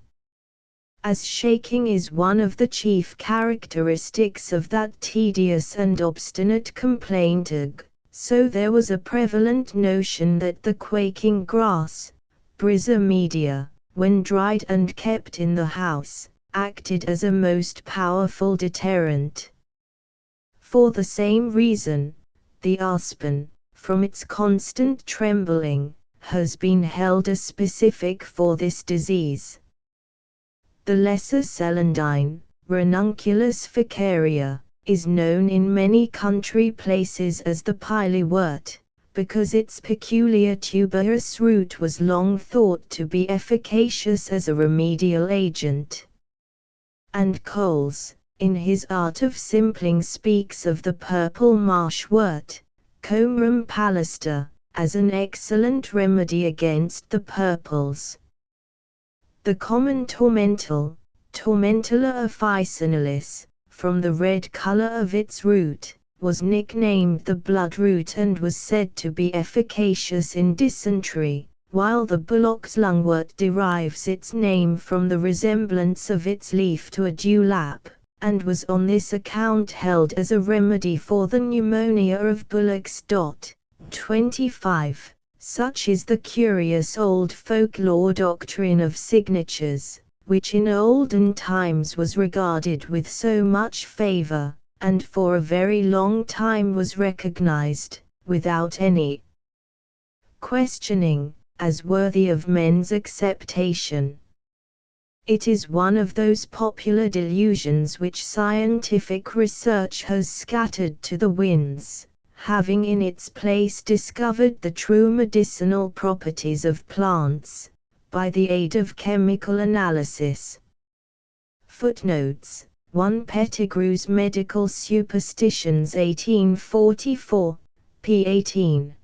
Speaker 1: As shaking is one of the chief characteristics of that tedious and obstinate complainant, so there was a prevalent notion that the quaking grass, Brisa media, when dried and kept in the house, acted as a most powerful deterrent. For the same reason, the aspen, from its constant trembling, has been held as specific for this disease. The lesser celandine, Ranunculus ficaria, is known in many country places as the pilywort, because its peculiar tuberous root was long thought to be efficacious as a remedial agent. And Coles, in his Art of Simpling, speaks of the purple marsh wort, Comarum palustre, as an excellent remedy against the purples. The common tormental, Tormentula officinalis, from the red color of its root, was nicknamed the bloodroot and was said to be efficacious in dysentery, while the bullock's lungwort derives its name from the resemblance of its leaf to a dewlap, and was on this account held as a remedy for the pneumonia of bullocks. 25. Such is the curious old folklore doctrine of signatures, which in olden times was regarded with so much favor, and for a very long time was recognized, without any questioning, as worthy of men's acceptation. It is one of those popular delusions which scientific research has scattered to the winds, having in its place discovered the true medicinal properties of plants, by the aid of chemical analysis. Footnotes: 1 Pettigrew's Medical Superstitions 1844, p. 18.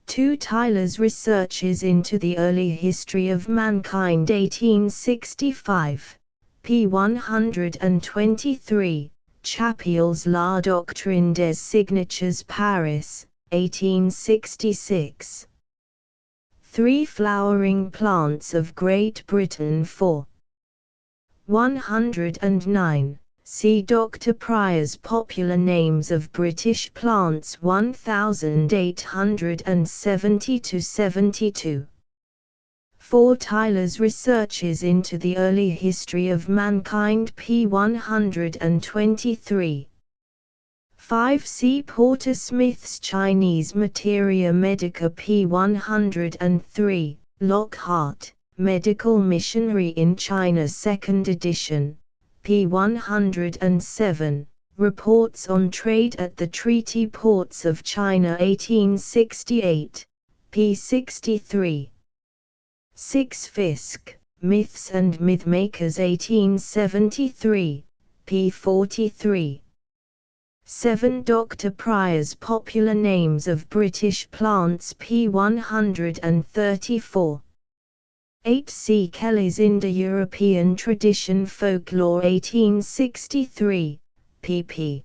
Speaker 1: 2 Tyler's Researches into the Early History of Mankind 1865, p. 123. Chapel's La Doctrine des Signatures Paris, 1866. 3 Flowering Plants of Great Britain 4. 109. See Dr. Pryor's Popular Names of British Plants 1870–72. 4 Tyler's Researches into the Early History of Mankind p. 123. 5 C. Porter Smith's Chinese Materia Medica p. 103, Lockhart, Medical Missionary in China 2nd edition, p. 107, Reports on Trade at the Treaty Ports of China 1868, p. 63. 6 Fiske, Myths and Mythmakers 1873, p. 43. 7 Dr. Pryor's Popular Names of British Plants p. 134. 8 C. Kelly's Indo-European Tradition Folklore 1863, pp.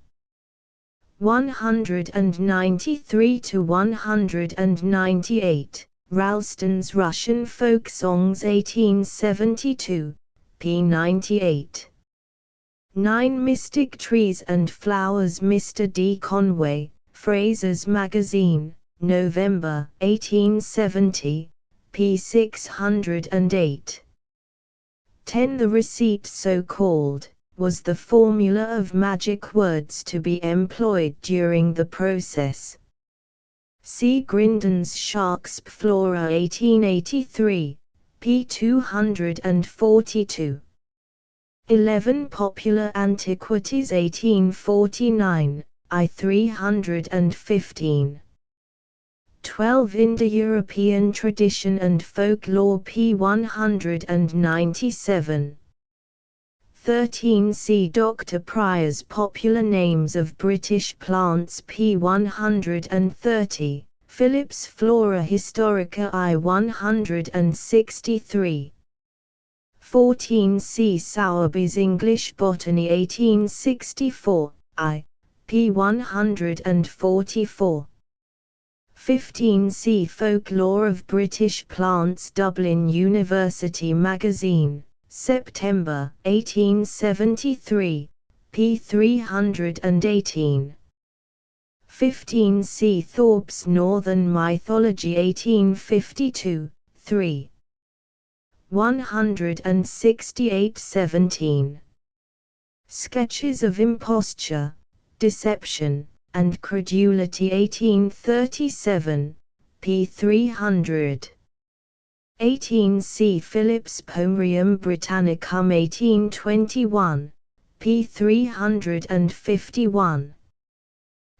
Speaker 1: 193–198. Ralston's Russian Folk Songs 1872, p. 98. 9 Mystic Trees and Flowers Mr. D. Conway, Fraser's Magazine, November 1870, p. 608. 10 The receipt so called, was the formula of magic words to be employed during the process. See Grindon's Shark's Flora 1883, p. 242. 11 Popular Antiquities 1849, I 315. 12 Indo-European Tradition and Folklore p. 197. 13 See Dr. Pryor's Popular Names of British Plants p. 130, Phillips Flora Historica I 163. 14 See Sowerby's English Botany 1864, I. p. 144. 15 See Folklore of British Plants Dublin University Magazine, September 1873, p. 318. 15 See Thorpe's Northern Mythology 1852, 3. 168 17. Sketches of Imposture, Deception, and Credulity 1837, p. 300. 18 See Phillips Pomerium Britannicum 1821, p. 351.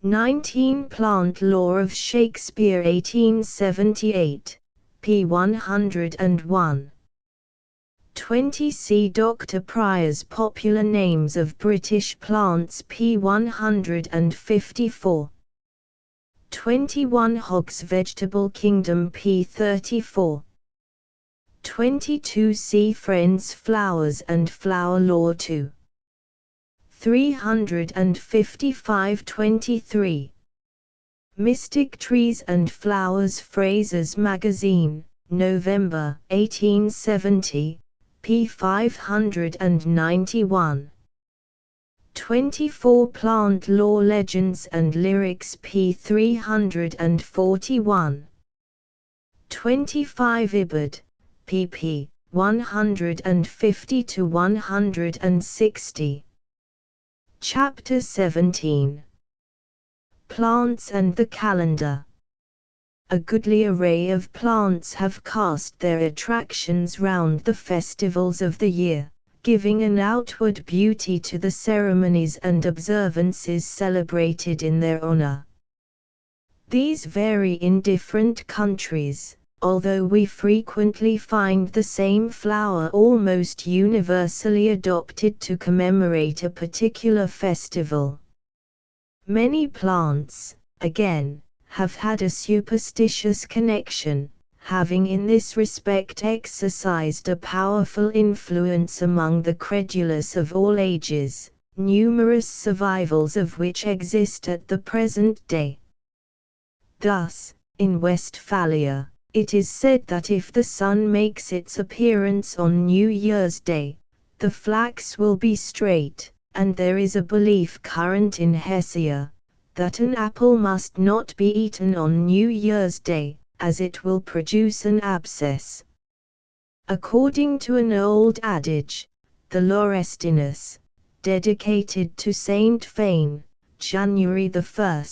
Speaker 1: 19 Plant Lore of Shakespeare 1878, p. 101. 20 See Dr. Pryor's Popular Names of British Plants p. 154. 21 Hogg's Vegetable Kingdom p. 34. 22 See Friends Flowers and Flower Lore 2. 355 23. Mystic Trees and Flowers Fraser's Magazine, November 1870, p. 591. 24 Plant Lore Legends and Lyrics p. 341. 25 Ibid, pp. 150 to 160. Chapter 17. Plants and the Calendar. A goodly array of plants have cast their attractions round the festivals of the year, giving an outward beauty to the ceremonies and observances celebrated in their honor. These vary in different countries, although we frequently find the same flower almost universally adopted to commemorate a particular festival. Many plants, again, have had a superstitious connection, having in this respect exercised a powerful influence among the credulous of all ages, numerous survivals of which exist at the present day. Thus, in Westphalia, it is said that if the sun makes its appearance on New Year's Day, the flax will be straight, and there is a belief current in Hessia, that an apple must not be eaten on New Year's Day, as it will produce an abscess. According to an old adage, the Laurestinus, dedicated to Saint Fane, January 1,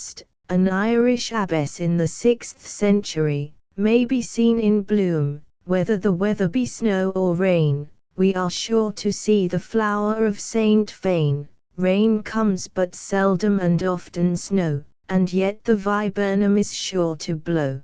Speaker 1: an Irish abbess in the 6th century, may be seen in bloom, whether the weather be snow or rain. We are sure to see the flower of Saint Fane. Rain comes but seldom and often snow, and yet the viburnum is sure to blow.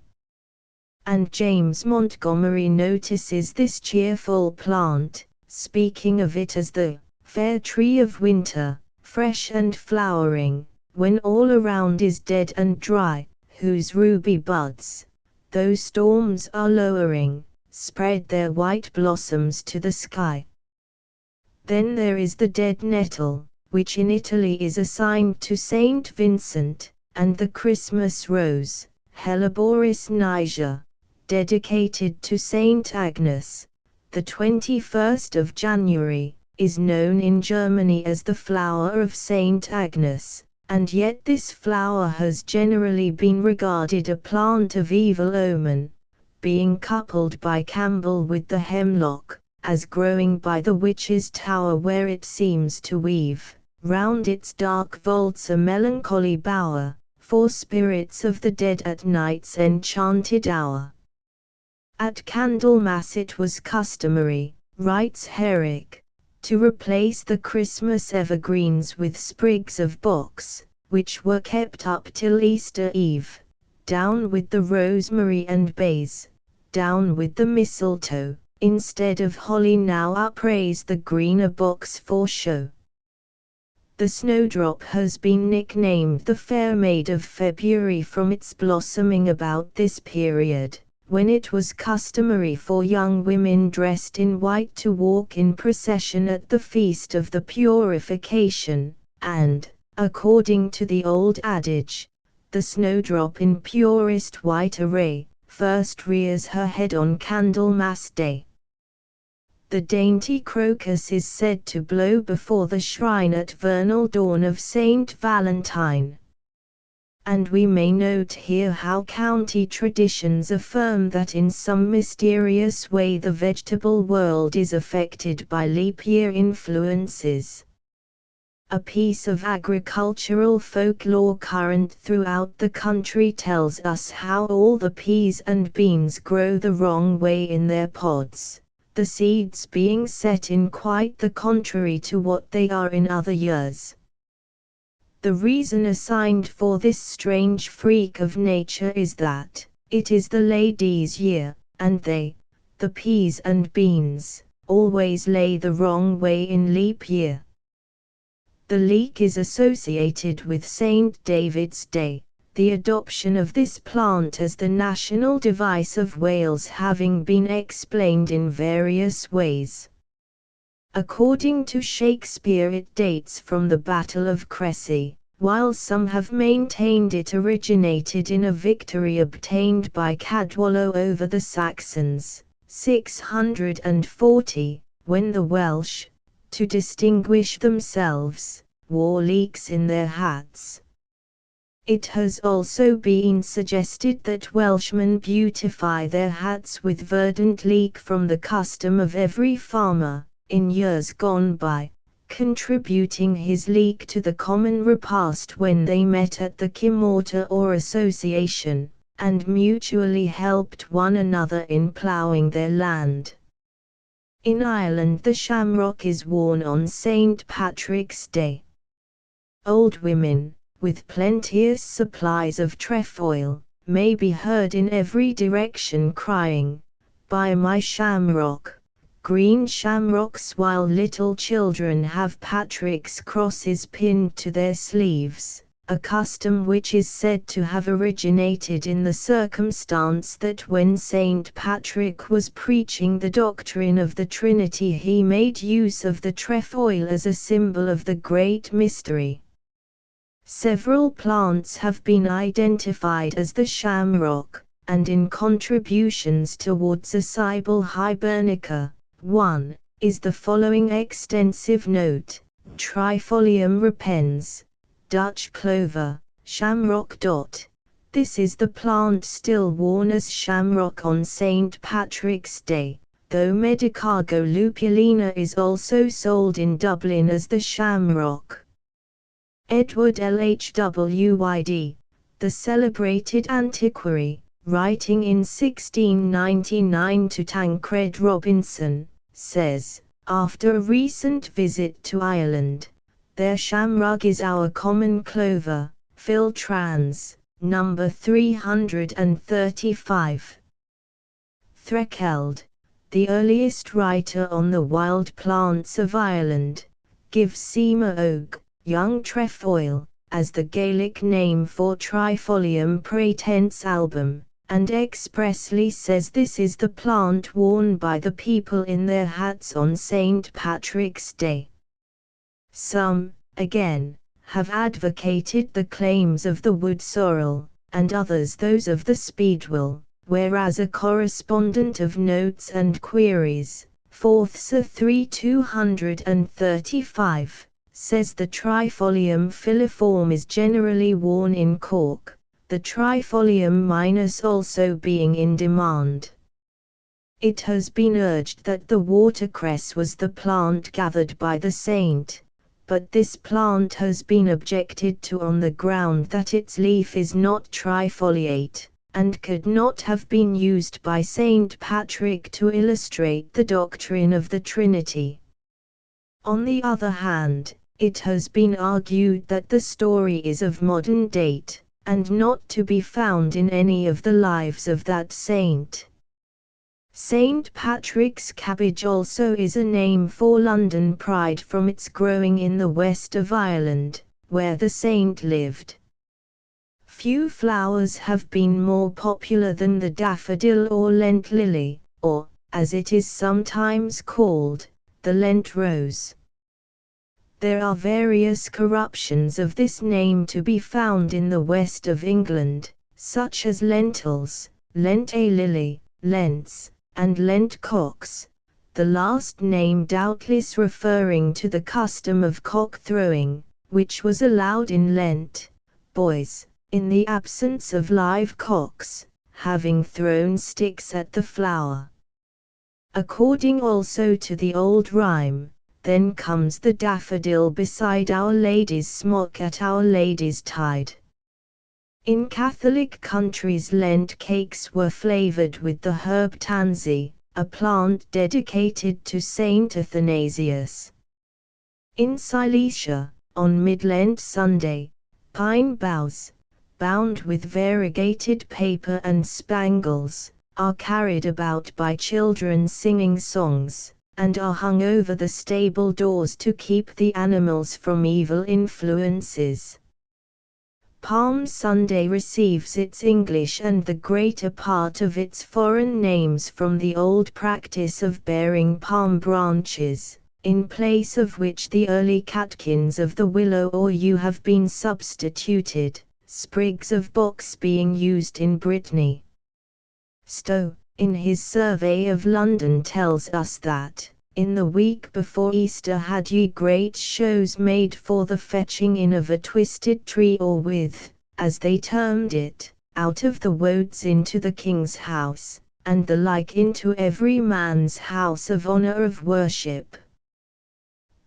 Speaker 1: And James Montgomery notices this cheerful plant, speaking of it as the fair tree of winter, fresh and flowering, when all around is dead and dry, whose ruby buds, though storms are lowering, spread their white blossoms to the sky. Then there is the dead nettle, which in Italy is assigned to Saint Vincent, and the Christmas rose, Helleborus niger, dedicated to Saint Agnes. The 21st of January is known in Germany as the flower of Saint Agnes, and yet this flower has generally been regarded a plant of evil omen, being coupled by Campbell with the hemlock, as growing by the witch's tower where it seems to weave, round its dark vaults a melancholy bower, for spirits of the dead at night's enchanted hour. At Candlemas it was customary, writes Herrick, to replace the Christmas evergreens with sprigs of box, which were kept up till Easter Eve. Down with the rosemary and bays, down with the mistletoe, instead of holly now upraise the greener box for show. The snowdrop has been nicknamed the fair maid of February from its blossoming about this period, when it was customary for young women dressed in white to walk in procession at the Feast of the Purification, and, according to the old adage, the snowdrop in purest white array, first rears her head on Candlemas Day. The dainty crocus is said to blow before the shrine at vernal dawn of Saint Valentine. And we may note here how county traditions affirm that in some mysterious way the vegetable world is affected by leap year influences. A piece of agricultural folklore current throughout the country tells us how all the peas and beans grow the wrong way in their pods, the seeds being set in quite the contrary to what they are in other years. The reason assigned for this strange freak of nature is that it is the ladies' year, and they, the peas and beans, always lay the wrong way in leap year. The leek is associated with St. David's Day, the adoption of this plant as the national device of Wales having been explained in various ways. According to Shakespeare, it dates from the Battle of Crecy, while some have maintained it originated in a victory obtained by Cadwallo over the Saxons, 640, when the Welsh, to distinguish themselves, wore leeks in their hats. It has also been suggested that Welshmen beautify their hats with verdant leek from the custom of every farmer, in years gone by, contributing his leek to the common repast when they met at the kimorta or association, and mutually helped one another in ploughing their land. In Ireland the shamrock is worn on St. Patrick's Day. Old women, with plenteous supplies of trefoil, may be heard in every direction crying, "Buy my shamrock, green shamrocks," while little children have Patrick's crosses pinned to their sleeves, a custom which is said to have originated in the circumstance that when Saint Patrick was preaching the doctrine of the Trinity he made use of the trefoil as a symbol of the great mystery. Several plants have been identified as the shamrock, and in contributions towards a Cybele hibernica, 1, is the following extensive note: Trifolium repens, Dutch clover, shamrock. This is the plant still worn as shamrock on St. Patrick's Day, though Medicago lupulina is also sold in Dublin as the shamrock. Edward L. H. Wyd, the celebrated antiquary, writing in 1699 to Tancred Robinson, says, after a recent visit to Ireland, "Their shamrock is our common clover, Phil Trans, number 335. Threkeld, the earliest writer on the wild plants of Ireland, gives Sema oak, young trefoil, as the Gaelic name for Trifolium pratense album, and expressly says this is the plant worn by the people in their hats on St. Patrick's Day. Some, again, have advocated the claims of the wood sorrel, and others those of the speedwell, whereas a correspondent of Notes and Queries, 4th Sir 3235, says the Trifolium filiform is generally worn in Cork, the Trifolium minus also being in demand. It has been urged that the watercress was the plant gathered by the saint, but this plant has been objected to on the ground that its leaf is not trifoliate, and could not have been used by Saint Patrick to illustrate the doctrine of the Trinity. On the other hand, it has been argued that the story is of modern date, and not to be found in any of the lives of that saint. St. Patrick's Cabbage also is a name for London Pride from its growing in the west of Ireland, where the saint lived. Few flowers have been more popular than the daffodil or Lent lily, or, as it is sometimes called, the Lent rose. There are various corruptions of this name to be found in the west of England, such as lentils, Lent a lily, lents, and Lent cocks, the last name doubtless referring to the custom of cock throwing, which was allowed in Lent, boys, in the absence of live cocks, having thrown sticks at the flower. According also to the old rhyme, then comes the daffodil beside Our Lady's smock at Our Lady's tide. In Catholic countries Lent cakes were flavored with the herb tansy, a plant dedicated to Saint Athanasius. In Silesia, on Mid-Lent Sunday, pine boughs, bound with variegated paper and spangles, are carried about by children singing songs, and are hung over the stable doors to keep the animals from evil influences. Palm Sunday receives its English and the greater part of its foreign names from the old practice of bearing palm branches, in place of which the early catkins of the willow or yew have been substituted, sprigs of box being used in Brittany. Stowe, in his survey of London, tells us that, in the week before Easter had ye great shows made for the fetching in of a twisted tree or with, as they termed it, out of the woads into the king's house, and the like into every man's house of honour of worship.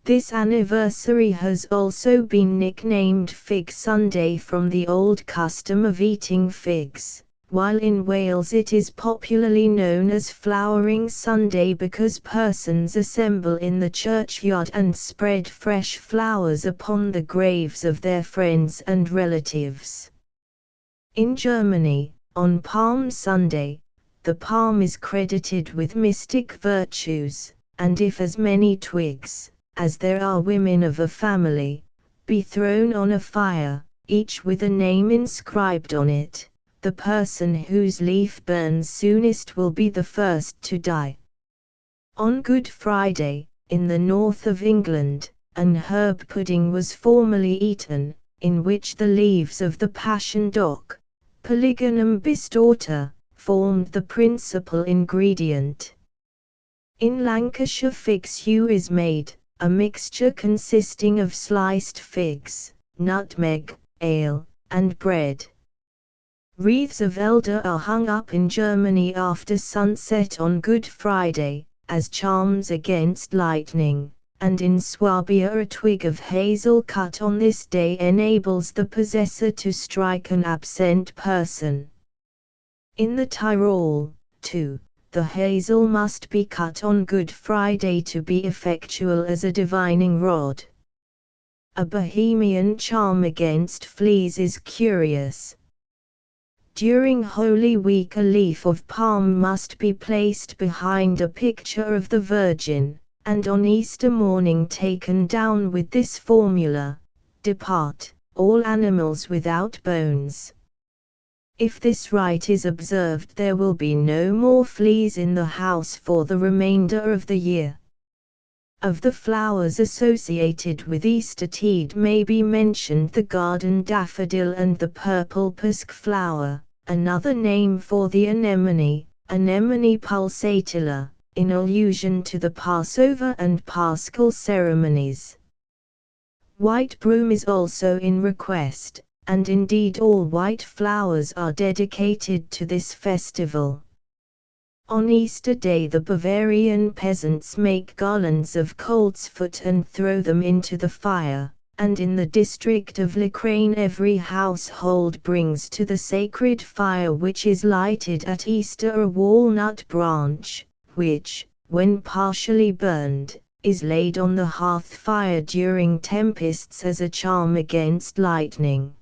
Speaker 1: This anniversary has also been nicknamed Fig Sunday from the old custom of eating figs, while in Wales it is popularly known as Flowering Sunday because persons assemble in the churchyard and spread fresh flowers upon the graves of their friends and relatives. In Germany, on Palm Sunday, the palm is credited with mystic virtues, and if as many twigs, as there are women of a family, be thrown on a fire, each with a name inscribed on it, the person whose leaf burns soonest will be the first to die. On Good Friday, in the north of England, an herb pudding was formerly eaten, in which the leaves of the passion dock, Polygonum bistorta, formed the principal ingredient. In Lancashire fig stew is made, a mixture consisting of sliced figs, nutmeg, ale, and bread. Wreaths of elder are hung up in Germany after sunset on Good Friday, as charms against lightning, and in Swabia a twig of hazel cut on this day enables the possessor to strike an absent person. In the Tyrol, too, the hazel must be cut on Good Friday to be effectual as a divining rod. A Bohemian charm against fleas is curious. During Holy Week a leaf of palm must be placed behind a picture of the Virgin, and on Easter morning taken down with this formula: "Depart, all animals without bones." If this rite is observed there will be no more fleas in the house for the remainder of the year. Of the flowers associated with Eastertide may be mentioned the garden daffodil and the purple pusk flower, another name for the anemone, Anemone pulsatilla, in allusion to the Passover and Paschal ceremonies. White broom is also in request, and indeed all white flowers are dedicated to this festival. On Easter Day the Bavarian peasants make garlands of coltsfoot and throw them into the fire, and in the district of Locraine every household brings to the sacred fire which is lighted at Easter a walnut branch, which, when partially burned, is laid on the hearth fire during tempests as a charm against lightning.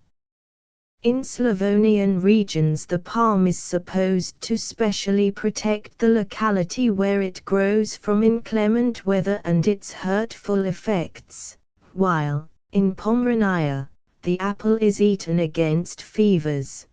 Speaker 1: In Slavonian regions the palm is supposed to specially protect the locality where it grows from inclement weather and its hurtful effects, while, in Pomerania, the apple is eaten against fevers.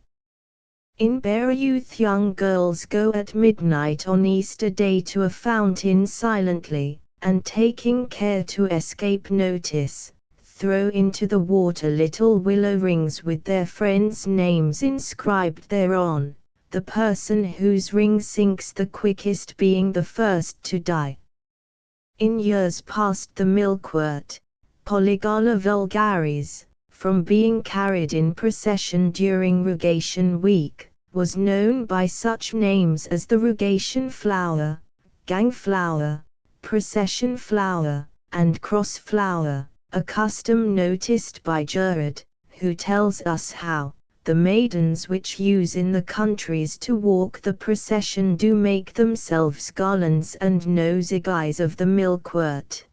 Speaker 1: In Bayreuth young girls go at midnight on Easter Day to a fountain silently, and taking care to escape notice, throw into the water little willow rings with their friends' names inscribed thereon, the person whose ring sinks the quickest being the first to die. In years past the milkwort, Polygala vulgaris, from being carried in procession during Rogation Week, was known by such names as the Rogation flower, gang flower, procession flower, and cross flower, a custom noticed by Gerard, who tells us how the maidens which use in the countries to walk the procession do make themselves garlands and nosegays of the milkwort.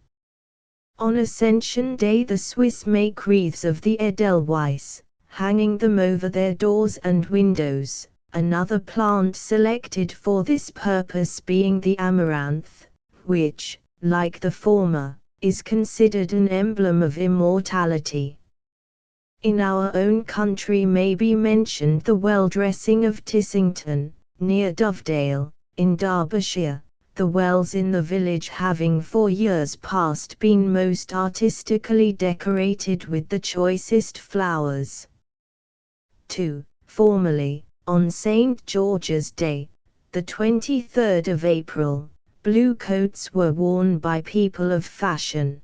Speaker 1: On Ascension Day the Swiss make wreaths of the edelweiss, hanging them over their doors and windows, another plant selected for this purpose being the amaranth, which, like the former, is considered an emblem of immortality. In our own country may be mentioned the well-dressing of Tissington, near Dovedale, in Derbyshire, the wells in the village having for years past been most artistically decorated with the choicest flowers. 2. Formerly, on St. George's Day, the 23rd of April, blue coats were worn by people of fashion.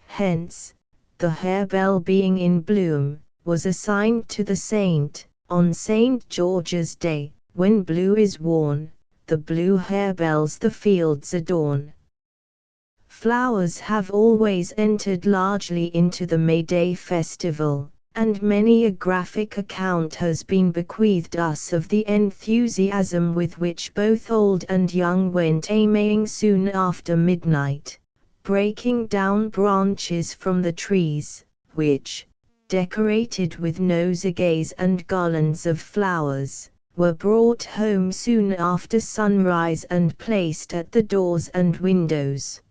Speaker 1: Hence, the harebell being in bloom, was assigned to the saint. On St. George's Day, when blue is worn, the blue harebells the fields adorn. Flowers have always entered largely into the May Day festival, and many a graphic account has been bequeathed us of the enthusiasm with which both old and young went a-maying soon after midnight, breaking down branches from the trees, which, decorated with nosegays and garlands of flowers, were brought home soon after sunrise and placed at the doors and windows.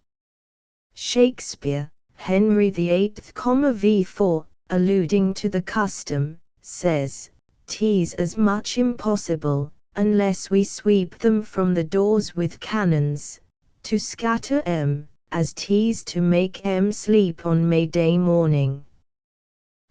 Speaker 1: Shakespeare, Henry VIII, v4, alluding to the custom, says, "'Tis as much impossible, unless we sweep them from the doors with cannons, to scatter 'em, as 'tis to make 'em sleep on May Day morning."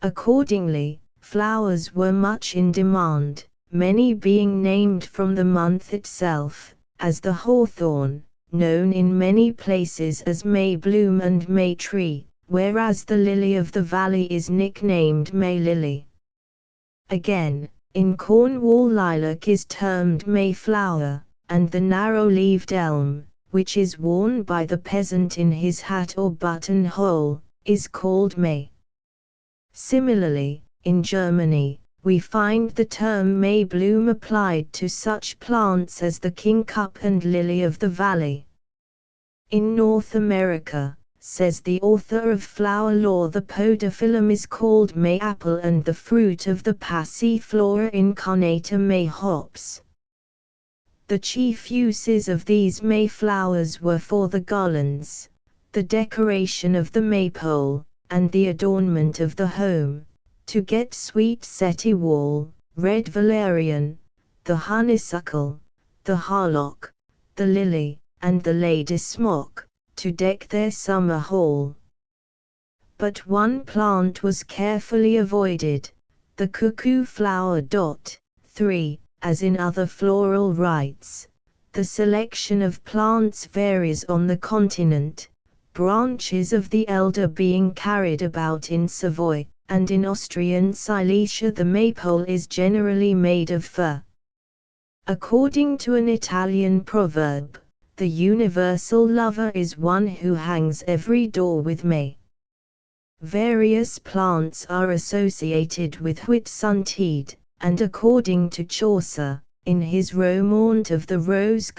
Speaker 1: Accordingly, flowers were much in demand, many being named from the month itself, as the hawthorn, known in many places as May bloom and May tree, whereas the lily of the valley is nicknamed May lily. Again, in Cornwall lilac is termed Mayflower, and the narrow-leaved elm, which is worn by the peasant in his hat or buttonhole, is called May. Similarly, in Germany, we find the term May bloom applied to such plants as the kingcup and lily of the valley. In North America, says the author of Flower Lore, the podophyllum is called May apple and the fruit of the Passiflora incarnata May hops. The chief uses of these May flowers were for the garlands, the decoration of the maypole, and the adornment of the home, to get sweet settywall, red valerian, the honeysuckle, the harlock, the lily, and the lady smock, to deck their summer hall. But one plant was carefully avoided, the cuckoo flower. 3. As in other floral rites, the selection of plants varies on the continent, branches of the elder being carried about in Savoy, and in Austrian Silesia the maypole is generally made of fir. According to an Italian proverb, the universal lover is one who hangs every door with May. Various plants are associated with Whitsuntide, and according to Chaucer, in his Romaunt of the Rose,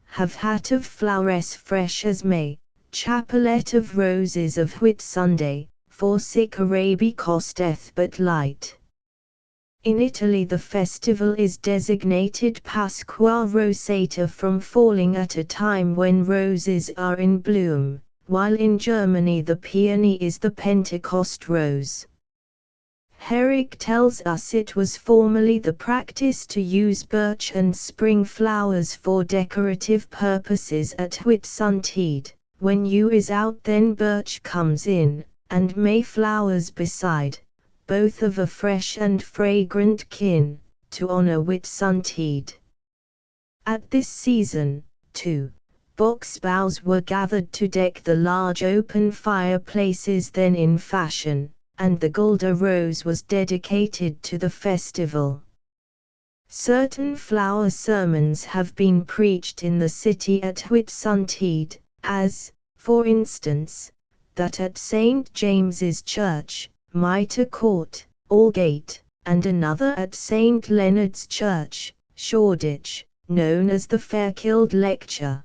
Speaker 1: have hat of flowers fresh as May, Chaplet of Roses of Whitsunday, for sic Arabi costeth but light. In Italy the festival is designated Pasqua Rosata from falling at a time when roses are in bloom, while in Germany the peony is the Pentecost rose. Herrick tells us it was formerly the practice to use birch and spring flowers for decorative purposes at Whitsuntide. When yew is out then birch comes in, and may flowers beside, both of a fresh and fragrant kin, to honour Whitsuntide. At this season, too, box boughs were gathered to deck the large open fireplaces then in fashion, and the Guelder rose was dedicated to the festival. Certain flower sermons have been preached in the city at Whitsuntide, as, for instance, that at St. James's Church, Mitre Court, Aldgate, and another at St. Leonard's Church, Shoreditch, known as the Fairfield Lecture.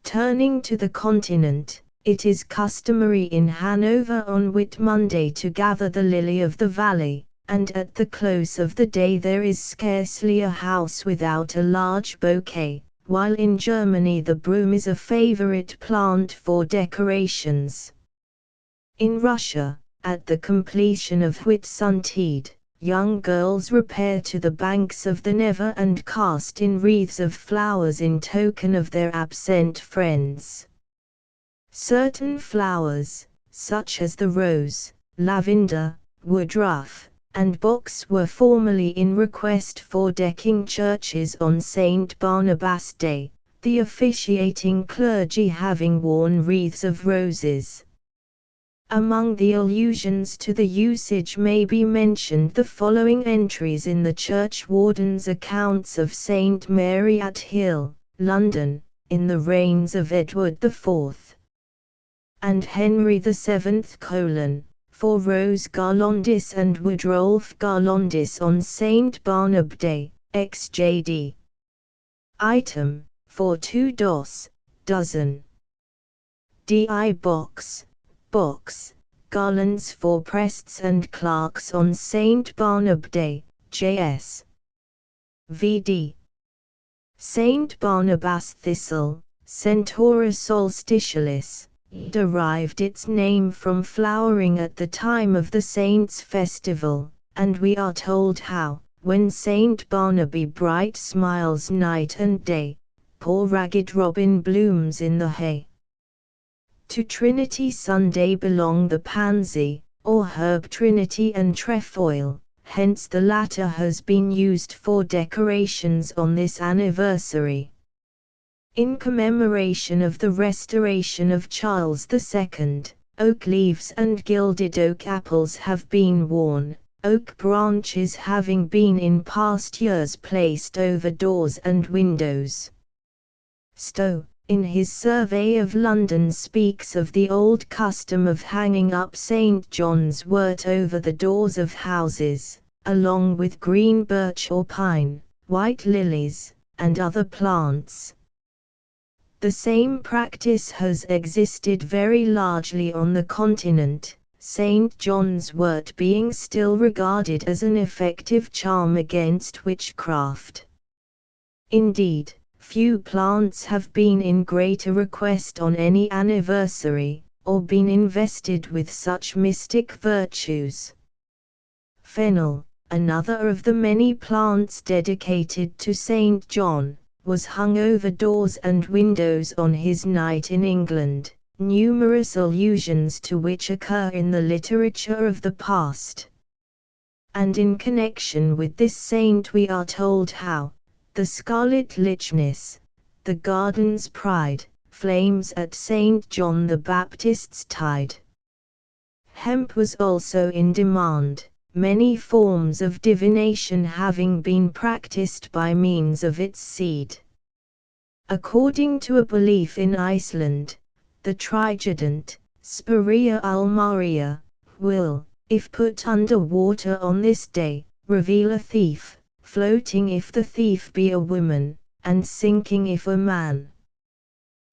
Speaker 1: Turning to the continent, it is customary in Hanover on Whit Monday to gather the lily of the valley, and at the close of the day there is scarcely a house without a large bouquet, while in Germany the broom is a favorite plant for decorations. In Russia, at the completion of Whitsuntide, young girls repair to the banks of the Neva and cast in wreaths of flowers in token of their absent friends. Certain flowers, such as the rose, lavender, woodruff, and box were formerly in request for decking churches on St. Barnabas Day, the officiating clergy having worn wreaths of roses. Among the allusions to the usage may be mentioned the following entries in the churchwarden's accounts of St. Mary at Hill, London, in the reigns of Edward IV. and Henry VII: for Rose Garlandis and Woodrolf Garlandis on St. Barnab Day, XJD. Item, for 2 dozen. DI box, garlands for prests and clerks on St. Barnab Day, JS. VD. St. Barnabas thistle, Centaurus solstitialis, derived its name from flowering at the time of the saint's festival, and we are told how, when Saint Barnaby bright smiles night and day, poor ragged robin blooms in the hay. To Trinity Sunday belong the pansy, or herb Trinity and trefoil, hence the latter has been used for decorations on this anniversary. In commemoration of the restoration of Charles II, oak leaves and gilded oak apples have been worn, oak branches having been in past years placed over doors and windows. Stowe, in his survey of London, speaks of the old custom of hanging up St. John's wort over the doors of houses, along with green birch or pine, white lilies, and other plants. The same practice has existed very largely on the continent, St. John's wort being still regarded as an effective charm against witchcraft. Indeed, few plants have been in greater request on any anniversary, or been invested with such mystic virtues. Fennel, another of the many plants dedicated to St. John, was hung over doors and windows on his night in England, numerous allusions to which occur in the literature of the past. And in connection with this saint we are told how, the scarlet lichnis, the garden's pride, flames at St. John the Baptist's tide. Hemp was also in demand, many forms of divination having been practiced by means of its seed. According to a belief in Iceland, the Trigidant, Spirea almaria, will, if put under water on this day, reveal a thief, floating if the thief be a woman, and sinking if a man.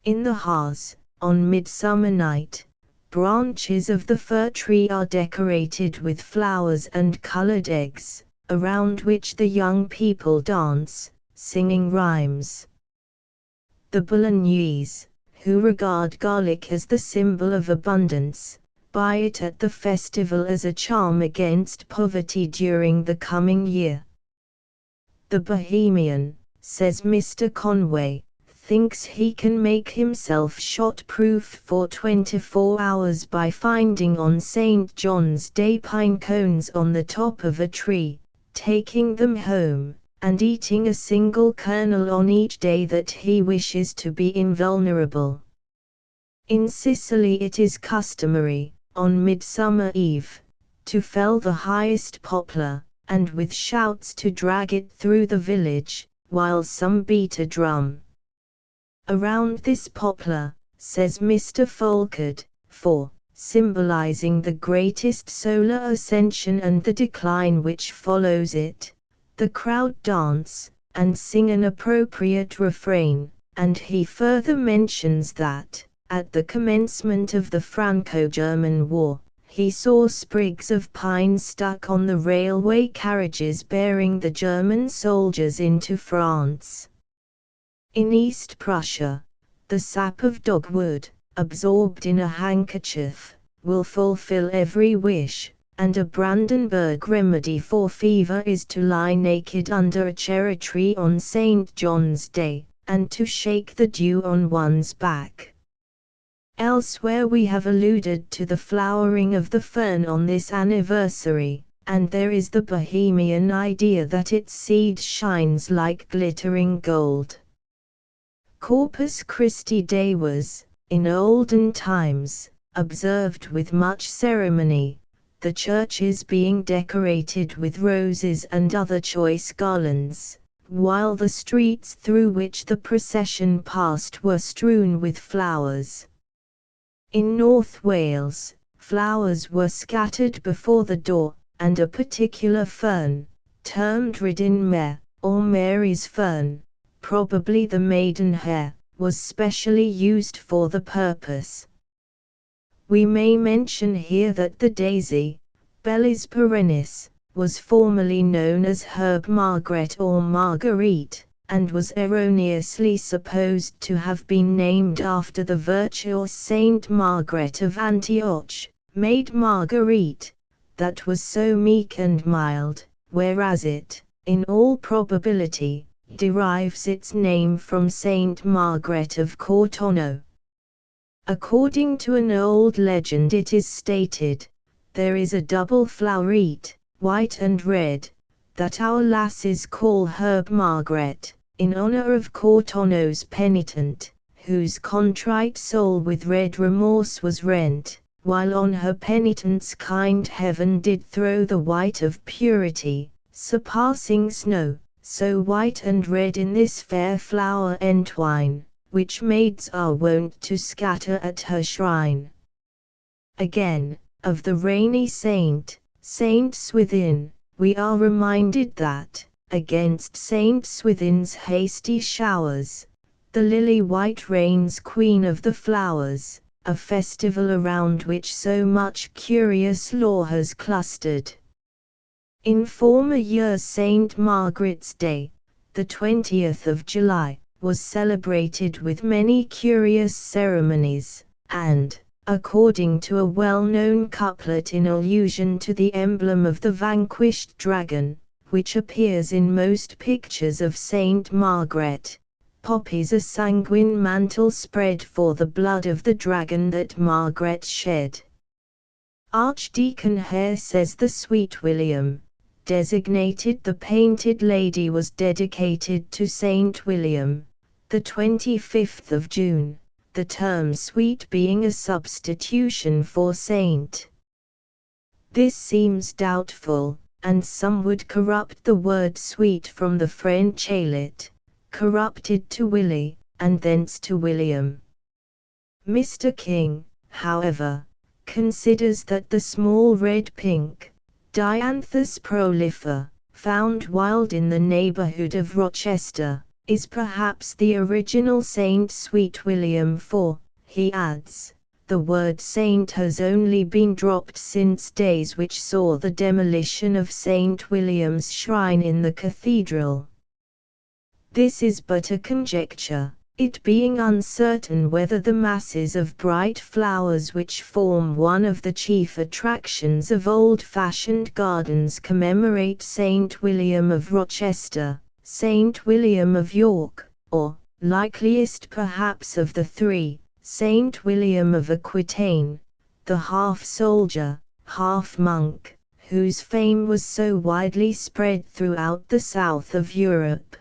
Speaker 1: In the Harz, on Midsummer Night, branches of the fir tree are decorated with flowers and colored eggs, around which the young people dance, singing rhymes. The Bolognese, who regard garlic as the symbol of abundance, buy it at the festival as a charm against poverty during the coming year. The Bohemian, says Mr. Conway, thinks he can make himself shot-proof for 24 hours by finding on St. John's Day pine cones on the top of a tree, taking them home, and eating a single kernel on each day that he wishes to be invulnerable. In Sicily it is customary, on Midsummer Eve, to fell the highest poplar, and with shouts to drag it through the village, while some beat a drum. Around this poplar, says Mr. Folkard, for, symbolizing the greatest solar ascension and the decline which follows it, the crowd dance, and sing an appropriate refrain, and he further mentions that, at the commencement of the Franco-German War, he saw sprigs of pine stuck on the railway carriages bearing the German soldiers into France. In East Prussia, the sap of dogwood, absorbed in a handkerchief, will fulfill every wish, and a Brandenburg remedy for fever is to lie naked under a cherry tree on St. John's Day, and to shake the dew on one's back. Elsewhere we have alluded to the flowering of the fern on this anniversary, and there is the Bohemian idea that its seed shines like glittering gold. Corpus Christi Day was, in olden times, observed with much ceremony, the churches being decorated with roses and other choice garlands, while the streets through which the procession passed were strewn with flowers. In North Wales, flowers were scattered before the door, and a particular fern, termed Rhydyn Mawr, or Mary's fern, probably the maidenhair, was specially used for the purpose. We may mention here that the daisy, Bellis perennis, was formerly known as Herb Margaret or Marguerite, and was erroneously supposed to have been named after the virtuous Saint Margaret of Antioch, Maid Marguerite, that was so meek and mild, whereas it, in all probability, derives its name from Saint Margaret of Cortona. According to an old legend it is stated, there is a double floweret, white and red, that our lasses call Herb Margaret, in honor of Cortono's penitent, whose contrite soul with red remorse was rent, while on her penitence kind heaven did throw the white of purity, surpassing snow, so white and red in this fair flower entwine, which maids are wont to scatter at her shrine. Again, of the rainy saint, Saint Swithin, we are reminded that, against Saint Swithin's hasty showers, the lily-white reigns queen of the flowers, a festival around which so much curious lore has clustered. In former years Saint Margaret's Day, the 20th of July, was celebrated with many curious ceremonies, and, according to a well-known couplet in allusion to the emblem of the vanquished dragon, which appears in most pictures of Saint Margaret, poppies a sanguine mantle spread for the blood of the dragon that Margaret shed. Archdeacon Hare says the Sweet William, designated the Painted Lady, was dedicated to Saint William, the 25th of June, the term sweet being a substitution for saint. This seems doubtful, and some would corrupt the word sweet from the French ailet, corrupted to Willie, and thence to William. Mr. King, however, considers that the small red-pink, Dianthus prolifer, found wild in the neighborhood of Rochester, is perhaps the original Saint Sweet William, for he adds, the word saint has only been dropped since days which saw the demolition of St. William's shrine in the cathedral. This is but a conjecture, it being uncertain whether the masses of bright flowers which form one of the chief attractions of old-fashioned gardens commemorate St. William of Rochester, St. William of York, or, likeliest perhaps of the three, St. William of Aquitaine, the half-soldier, half-monk, whose fame was so widely spread throughout the south of Europe.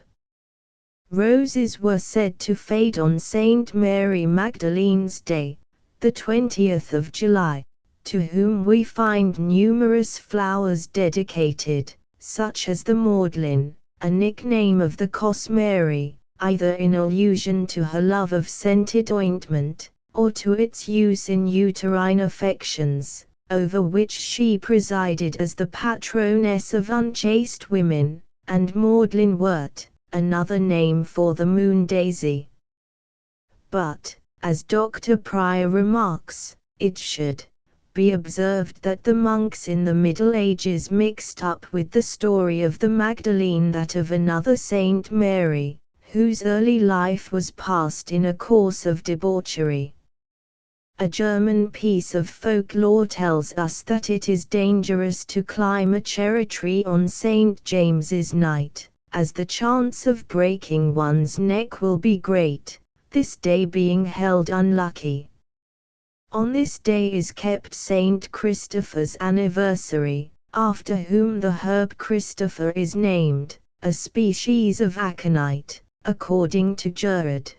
Speaker 1: Roses were said to fade on St. Mary Magdalene's Day, the 20th of July, to whom we find numerous flowers dedicated, such as the Magdalene, a nickname of the Cos Mary, either in allusion to her love of scented ointment, or to its use in uterine affections, over which she presided as the patroness of unchaste women, and Magdalene wort, another name for the moon daisy. But, as Dr. Pryor remarks, it should be observed that the monks in the Middle Ages mixed up with the story of the Magdalene that of another Saint Mary, whose early life was passed in a course of debauchery. A German piece of folklore tells us that it is dangerous to climb a cherry tree on St. James's night, as the chance of breaking one's neck will be great, this day being held unlucky. On this day is kept Saint Christopher's anniversary, after whom the herb Christopher is named, a species of aconite, according to Gerard.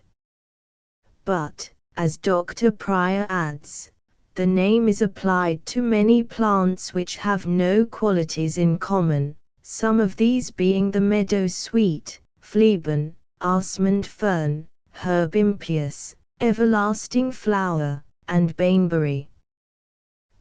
Speaker 1: But, as Dr. Pryor adds, the name is applied to many plants which have no qualities in common, some of these being the meadow sweet, fleabane, almond fern, herb impious, everlasting flower, and baneberry.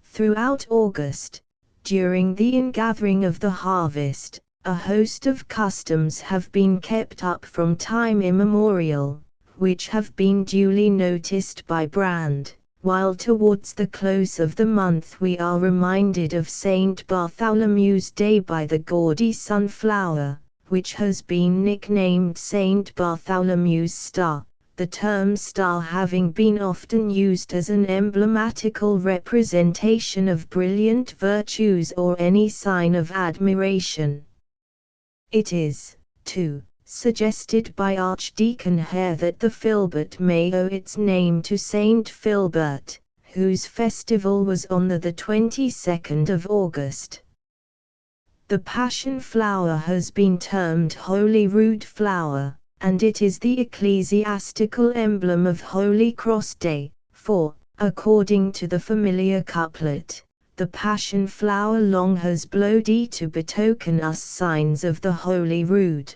Speaker 1: Throughout August, during the ingathering of the harvest, a host of customs have been kept up from time immemorial, which have been duly noticed by Brand, while towards the close of the month we are reminded of St. Bartholomew's Day by the gaudy sunflower, which has been nicknamed St. Bartholomew's Star, the term star having been often used as an emblematical representation of brilliant virtues or any sign of admiration. It is, too, suggested by Archdeacon Hare that the filbert may owe its name to Saint Filbert, whose festival was on the 22nd of August. The passion flower has been termed Holy Rood flower, and it is the ecclesiastical emblem of Holy Cross Day, for, according to the familiar couplet, the passion flower long has blowed to betoken us signs of the Holy Rood.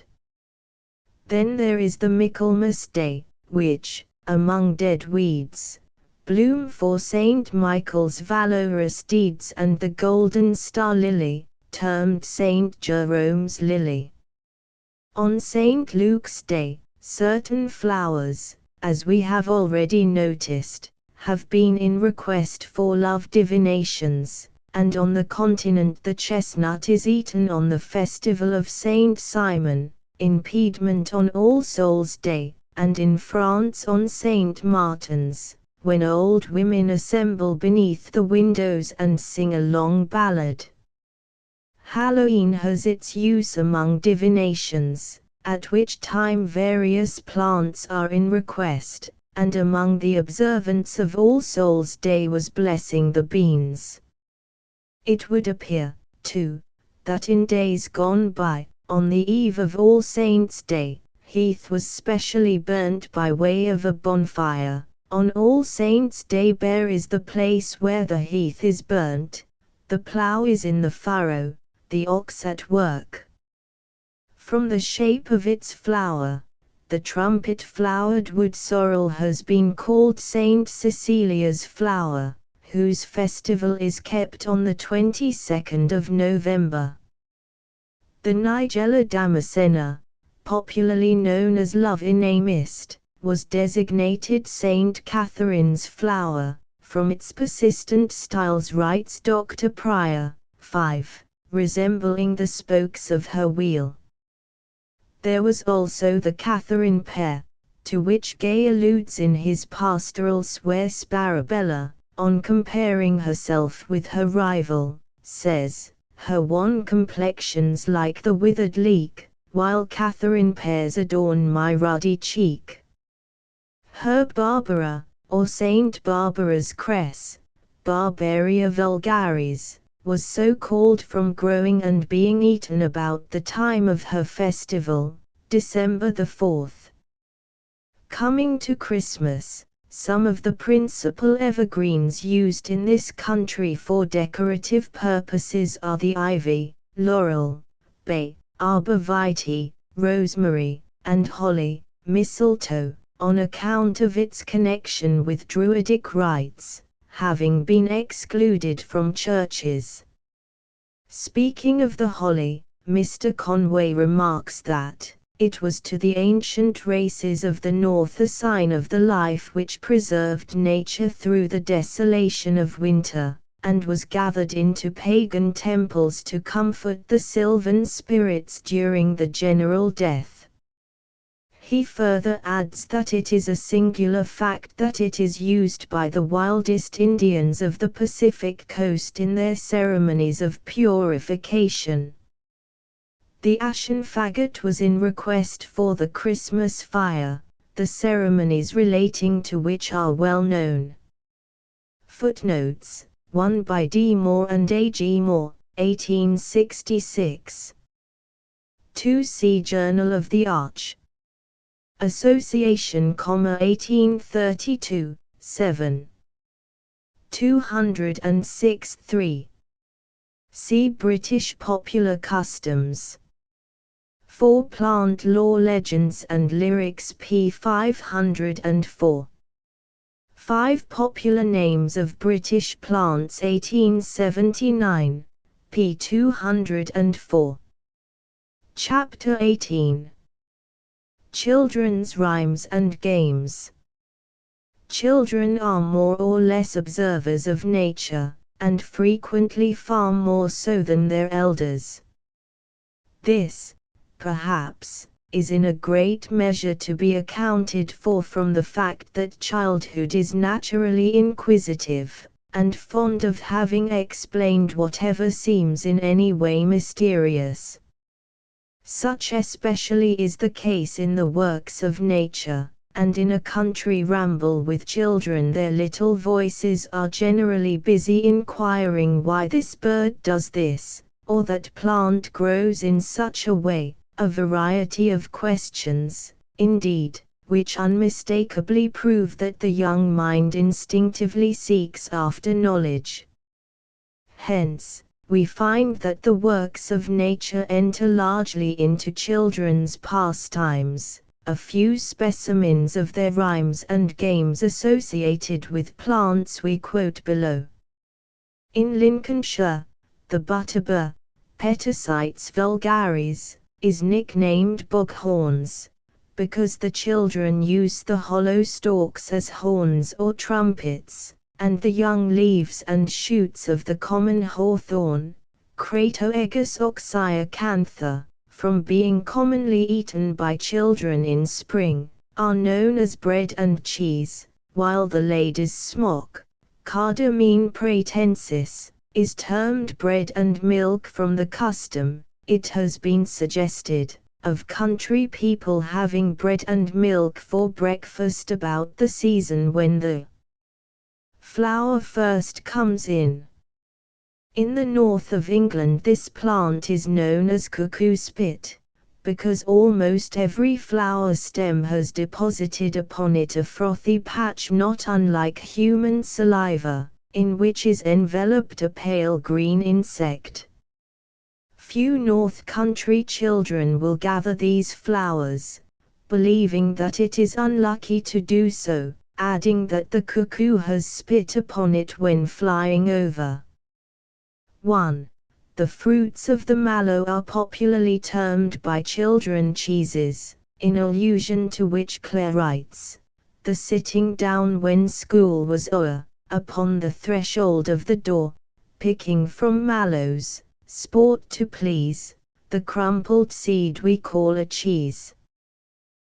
Speaker 1: Then there is the Michaelmas Day, which, among dead weeds, bloom for St. Michael's valorous deeds, and the golden star lily, termed St. Jerome's lily. On St. Luke's Day, certain flowers, as we have already noticed, have been in request for love divinations, and on the continent the chestnut is eaten on the festival of St. Simon, in Piedmont on All Souls' Day, and in France on St. Martin's, when old women assemble beneath the windows and sing a long ballad. Halloween has its use among divinations, at which time various plants are in request, and among the observance of All Souls' Day was blessing the beans. It would appear, too, that in days gone by, on the eve of All Saints' Day, heath was specially burnt by way of a bonfire. On All Saints' Day bare is the place where the heath is burnt, the plough is in the furrow, the ox at work. From the shape of its flower, the trumpet-flowered wood sorrel has been called Saint Cecilia's flower, whose festival is kept on the 22nd of November. The Nigella damascena, popularly known as love in a mist, was designated St. Catherine's flower, from its persistent styles, writes Dr. Pryor. 5. Resembling the spokes of her wheel. There was also the Catherine pear, to which Gay alludes in his pastoral Sue Sparabella, on comparing herself with her rival, says, her wan complexion's like the withered leek, while Catherine pears adorn my ruddy cheek. Her Barbara, or Saint Barbara's cress, Barbaria vulgaris, was so called from growing and being eaten about the time of her festival, December the 4th. Coming to Christmas, some of the principal evergreens used in this country for decorative purposes are the ivy, laurel, bay, arbor vitae, rosemary, and holly, mistletoe, on account of its connection with Druidic rites, having been excluded from churches. Speaking of the holly, Mr. Conway remarks that it was to the ancient races of the North a sign of the life which preserved nature through the desolation of winter, and was gathered into pagan temples to comfort the sylvan spirits during the general death. He further adds that it is a singular fact that it is used by the wildest Indians of the Pacific coast in their ceremonies of purification. The ashen faggot was in request for the Christmas fire, the ceremonies relating to which are well known. Footnotes: 1 by D. Moore and A. G. Moore, 1866. 2 see Journal of the Arch. Association, 1832, 7. 206 3. See British Popular Customs. 4 Plant Law Legends and Lyrics p. 504. 5 Popular Names of British Plants 1879, p. 204. Chapter 18. Children's Rhymes and Games. Children are more or less observers of nature, and frequently far more so than their elders. This, perhaps, is in a great measure to be accounted for from the fact that childhood is naturally inquisitive, and fond of having explained whatever seems in any way mysterious. Such especially is the case in the works of nature, and in a country ramble with children their little voices are generally busy inquiring why this bird does this, or that plant grows in such a way, a variety of questions, indeed, which unmistakably prove that the young mind instinctively seeks after knowledge. Hence, we find that the works of nature enter largely into children's pastimes, a few specimens of their rhymes and games associated with plants we quote below. In Lincolnshire, the butterbur, Petasites vulgaris, is nicknamed boghorns, because the children use the hollow stalks as horns or trumpets, and the young leaves and shoots of the common hawthorn, Cratoegus oxyacantha, from being commonly eaten by children in spring, are known as bread and cheese, while the lady's smock, Cardamine pratensis, is termed bread and milk from the custom, it has been suggested, of country people having bread and milk for breakfast about the season when the flower first comes in. In the north of England this plant is known as cuckoo spit, because almost every flower stem has deposited upon it a frothy patch not unlike human saliva, in which is enveloped a pale green insect. Few north country children will gather these flowers, believing that it is unlucky to do so, adding that the cuckoo has spit upon it when flying over. 1. The fruits of the mallow are popularly termed by children cheeses, in allusion to which Clare writes, "The sitting down when school was o'er, upon the threshold of the door, picking from mallows, sport to please, the crumpled seed we call a cheese."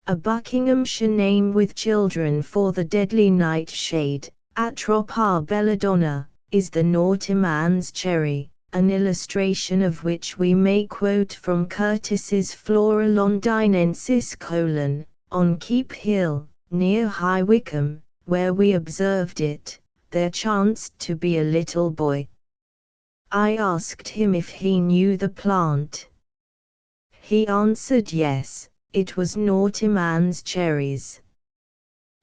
Speaker 1: A Buckinghamshire name with children for the deadly nightshade, Atropa belladonna, is the naughty-man's cherry, an illustration of which we may quote from Curtis's Flora londinensis: "On Keep Hill, near High Wycombe, where we observed it, there chanced to be a little boy. I asked him if he knew the plant. He answered yes, it was naughty man's cherries."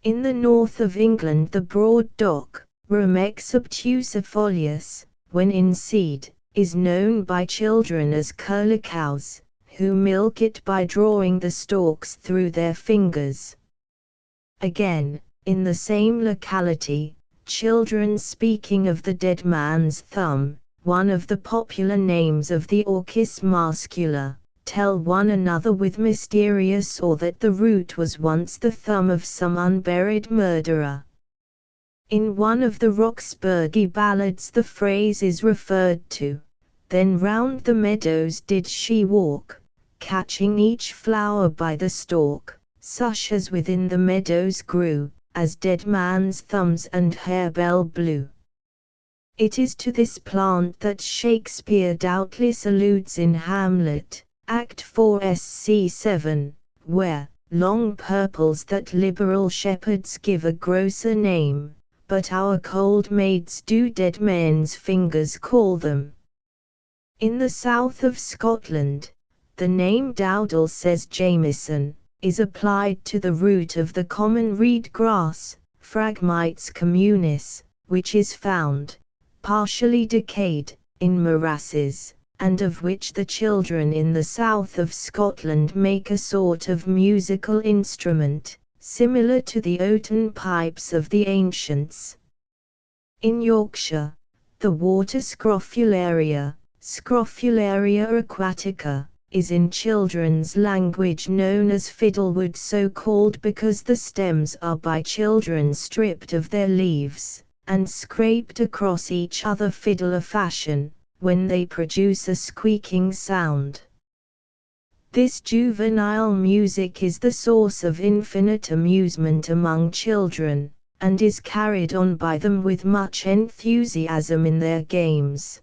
Speaker 1: In the north of England the broad dock, Rumex obtusifolius, when in seed, is known by children as curlicows, who milk it by drawing the stalks through their fingers. Again, in the same locality, children speaking of the dead man's thumb, one of the popular names of the Orchis mascula, tell one another with mysterious awe that the root was once the thumb of some unburied murderer. In one of the Roxburghy ballads the phrase is referred to, "Then round the meadows did she walk, catching each flower by the stalk, such as within the meadows grew, as dead man's thumbs and harebell blue." It is to this plant that Shakespeare doubtless alludes in Hamlet, Act 4 Sc. 7, where, "Long purples that liberal shepherds give a grosser name, but our cold maids do dead men's fingers call them." In the south of Scotland, the name dowdle, says Jamieson, is applied to the root of the common reed grass, Phragmites communis, which is found, partially decayed, in morasses, and of which the children in the south of Scotland make a sort of musical instrument, similar to the oaten pipes of the ancients. In Yorkshire, the water scrofularia, Scrofularia aquatica, is in children's language known as fiddlewood, so called because the stems are by children stripped of their leaves, and scraped across each other fiddler fashion, when they produce a squeaking sound. This juvenile music is the source of infinite amusement among children, and is carried on by them with much enthusiasm in their games.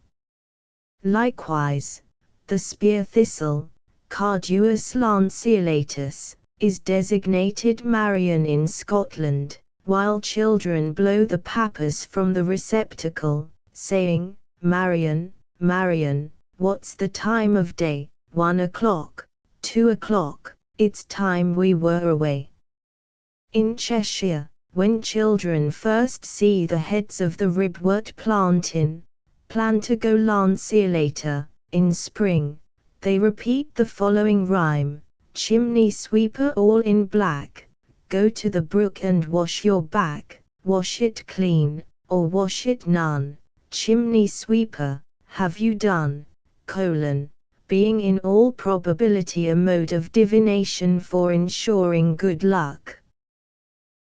Speaker 1: Likewise, the spear thistle, Carduus lanceolatus, is designated Marion in Scotland, while children blow the pappus from the receptacle, saying, "Marion, Marion, what's the time of day? 1 o'clock, 2 o'clock, it's time we were away." In Cheshire, when children first see the heads of the ribwort Plantago lanceolata, in spring, they repeat the following rhyme: "Chimney sweeper all in black, go to the brook and wash your back, wash it clean, or wash it none, chimney sweeper, have you done?" Being in all probability a mode of divination for ensuring good luck.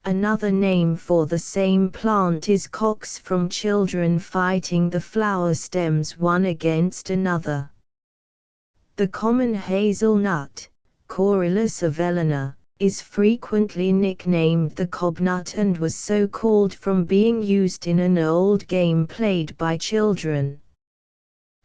Speaker 1: Another name for the same plant is cox, from children fighting the flower stems one against another. The common hazelnut, Corylus avellana, is frequently nicknamed the cobnut and was so called from being used in an old game played by children.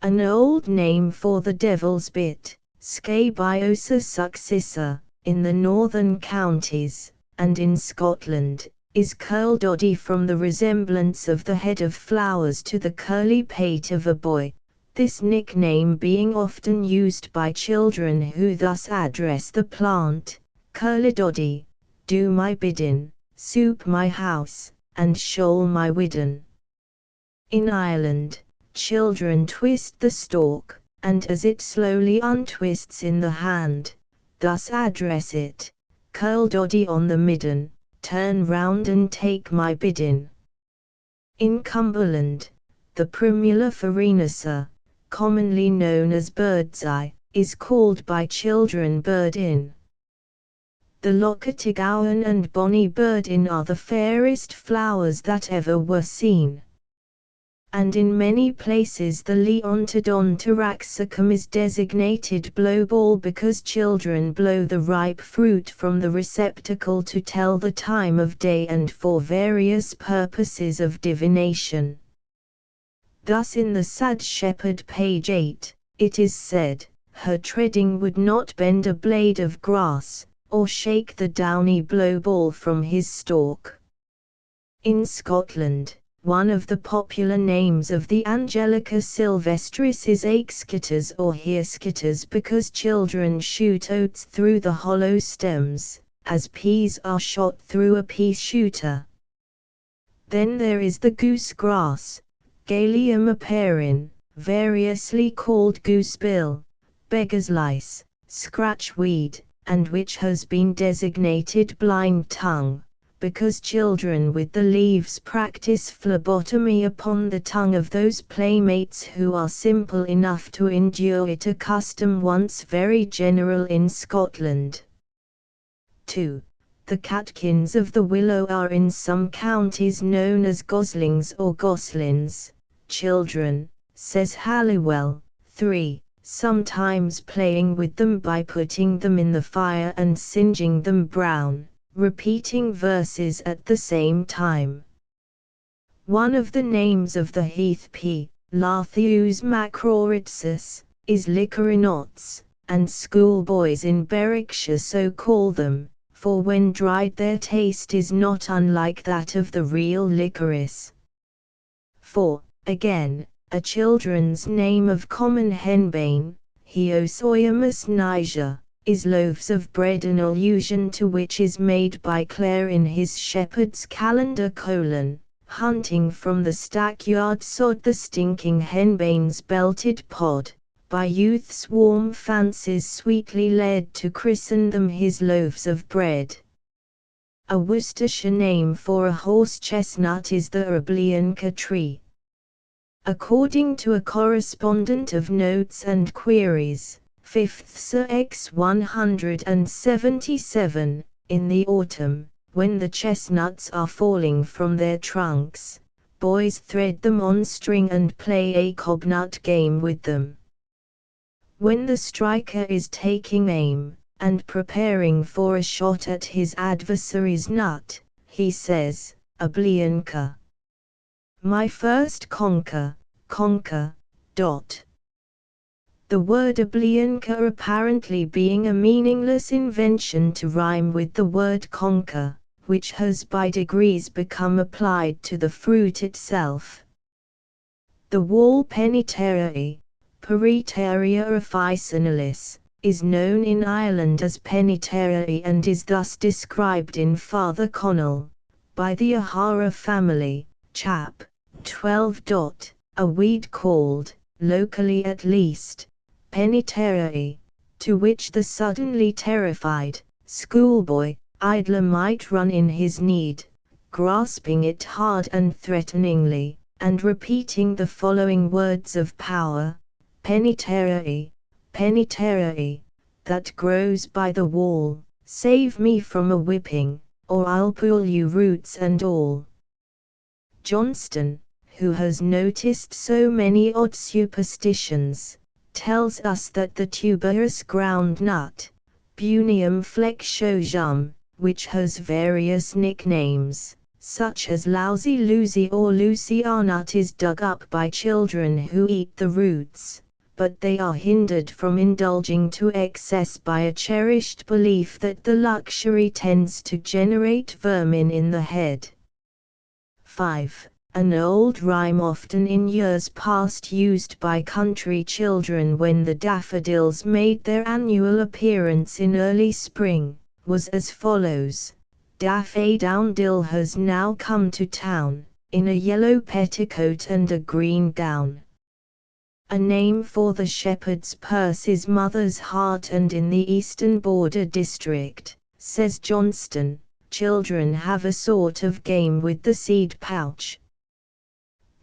Speaker 1: An old name for the devil's bit, Scabiosa succissa, in the northern counties, and in Scotland, is curldoddy, from the resemblance of the head of flowers to the curly pate of a boy, this nickname being often used by children who thus address the plant: "Curlydoddy, do my biddin, soup my house, and shoal my widden." In Ireland, children twist the stalk, and as it slowly untwists in the hand, thus address it: "Curldoddy on the midden, turn round and take my biddin." In Cumberland, the Primula farinosa, commonly known as bird's eye, is called by children bird-in. The locketigowan and bonny birdin are the fairest flowers that ever were seen. And in many places the Leontodon taraxacum is designated blowball because children blow the ripe fruit from the receptacle to tell the time of day and for various purposes of divination. Thus in the Sad Shepherd page 8, it is said, her treading would not bend a blade of grass, or shake the downy blowball from his stalk. In Scotland, one of the popular names of the Angelica sylvestris is Aixkitters or Heerskitters because children shoot oats through the hollow stems, as peas are shot through a pea shooter. Then there is the goosegrass, Galium aperin, variously called goosebill, beggar's lice, scratchweed, and which has been designated blind tongue, because children with the leaves practice phlebotomy upon the tongue of those playmates who are simple enough to endure it, a custom once very general in Scotland. 2. The catkins of the willow are in some counties known as goslings or goslins, children, says Halliwell. 3. Sometimes playing with them by putting them in the fire and singeing them brown, repeating verses at the same time. One of the names of the heath pea, Lartheus macroritsus, is licorinots, and schoolboys in Berwickshire so call them, for when dried their taste is not unlike that of the real licorice. 4. Again, a children's name of common henbane, Heosoimus niger, is loaves of bread, an allusion to which is made by Clare in his Shepherd's Calendar : hunting from the stackyard sod the stinking henbane's belted pod, by youth's warm fancies sweetly led to christen them his loaves of bread. A Worcestershire name for a horse chestnut is the Erblianca tree. According to a correspondent of Notes and Queries, 5th Sir X 177, in the autumn, when the chestnuts are falling from their trunks, boys thread them on string and play a cobnut game with them. When the striker is taking aim, and preparing for a shot at his adversary's nut, he says, Erblianca. My first conquer. The word Erblianca apparently being a meaningless invention to rhyme with the word conker, which has by degrees become applied to the fruit itself. The wall pennyterrae, Paritaria officinalis, is known in Ireland as pennyterrae and is thus described in Father Connell, by the O'Hara family, chap. 12. A weed called, locally at least, pennyterrae, to which the suddenly terrified, schoolboy, idler might run in his need, grasping it hard and threateningly, and repeating the following words of power, pennyterrae, pennyterrae, that grows by the wall, save me from a whipping, or I'll pull you roots and all. Johnston, who has noticed so many odd superstitions, tells us that the tuberous ground nut, Bunium flexosum, which has various nicknames, such as lousy Lucy or Lucianut, is dug up by children who eat the roots, but they are hindered from indulging to excess by a cherished belief that the luxury tends to generate vermin in the head. 5. An old rhyme often in years past used by country children when the daffodils made their annual appearance in early spring, was as follows: Daffodil has now come to town, in a yellow petticoat and a green gown. A name for the shepherd's purse is mother's heart, and in the eastern border district, says Johnston, children have a sort of game with the seed pouch.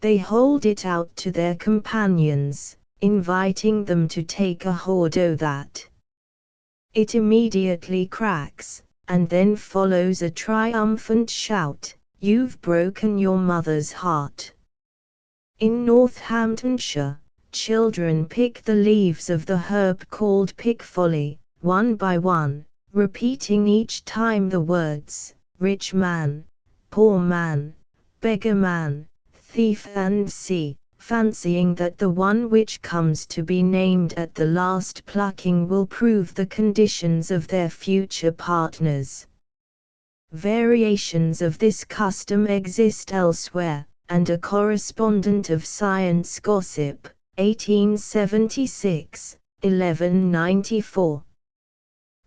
Speaker 1: They hold it out to their companions, inviting them to take a hoard o' that. It immediately cracks, and then follows a triumphant shout, "You've broken your mother's heart." In Northamptonshire, children pick the leaves of the herb called pickfolly, one by one, repeating each time the words, "rich man," "poor man," "beggar man," "thief," and "see," fancying that the one which comes to be named at the last plucking will prove the conditions of their future partners. Variations of this custom exist elsewhere, and a correspondent of Science Gossip, 1876, 1194,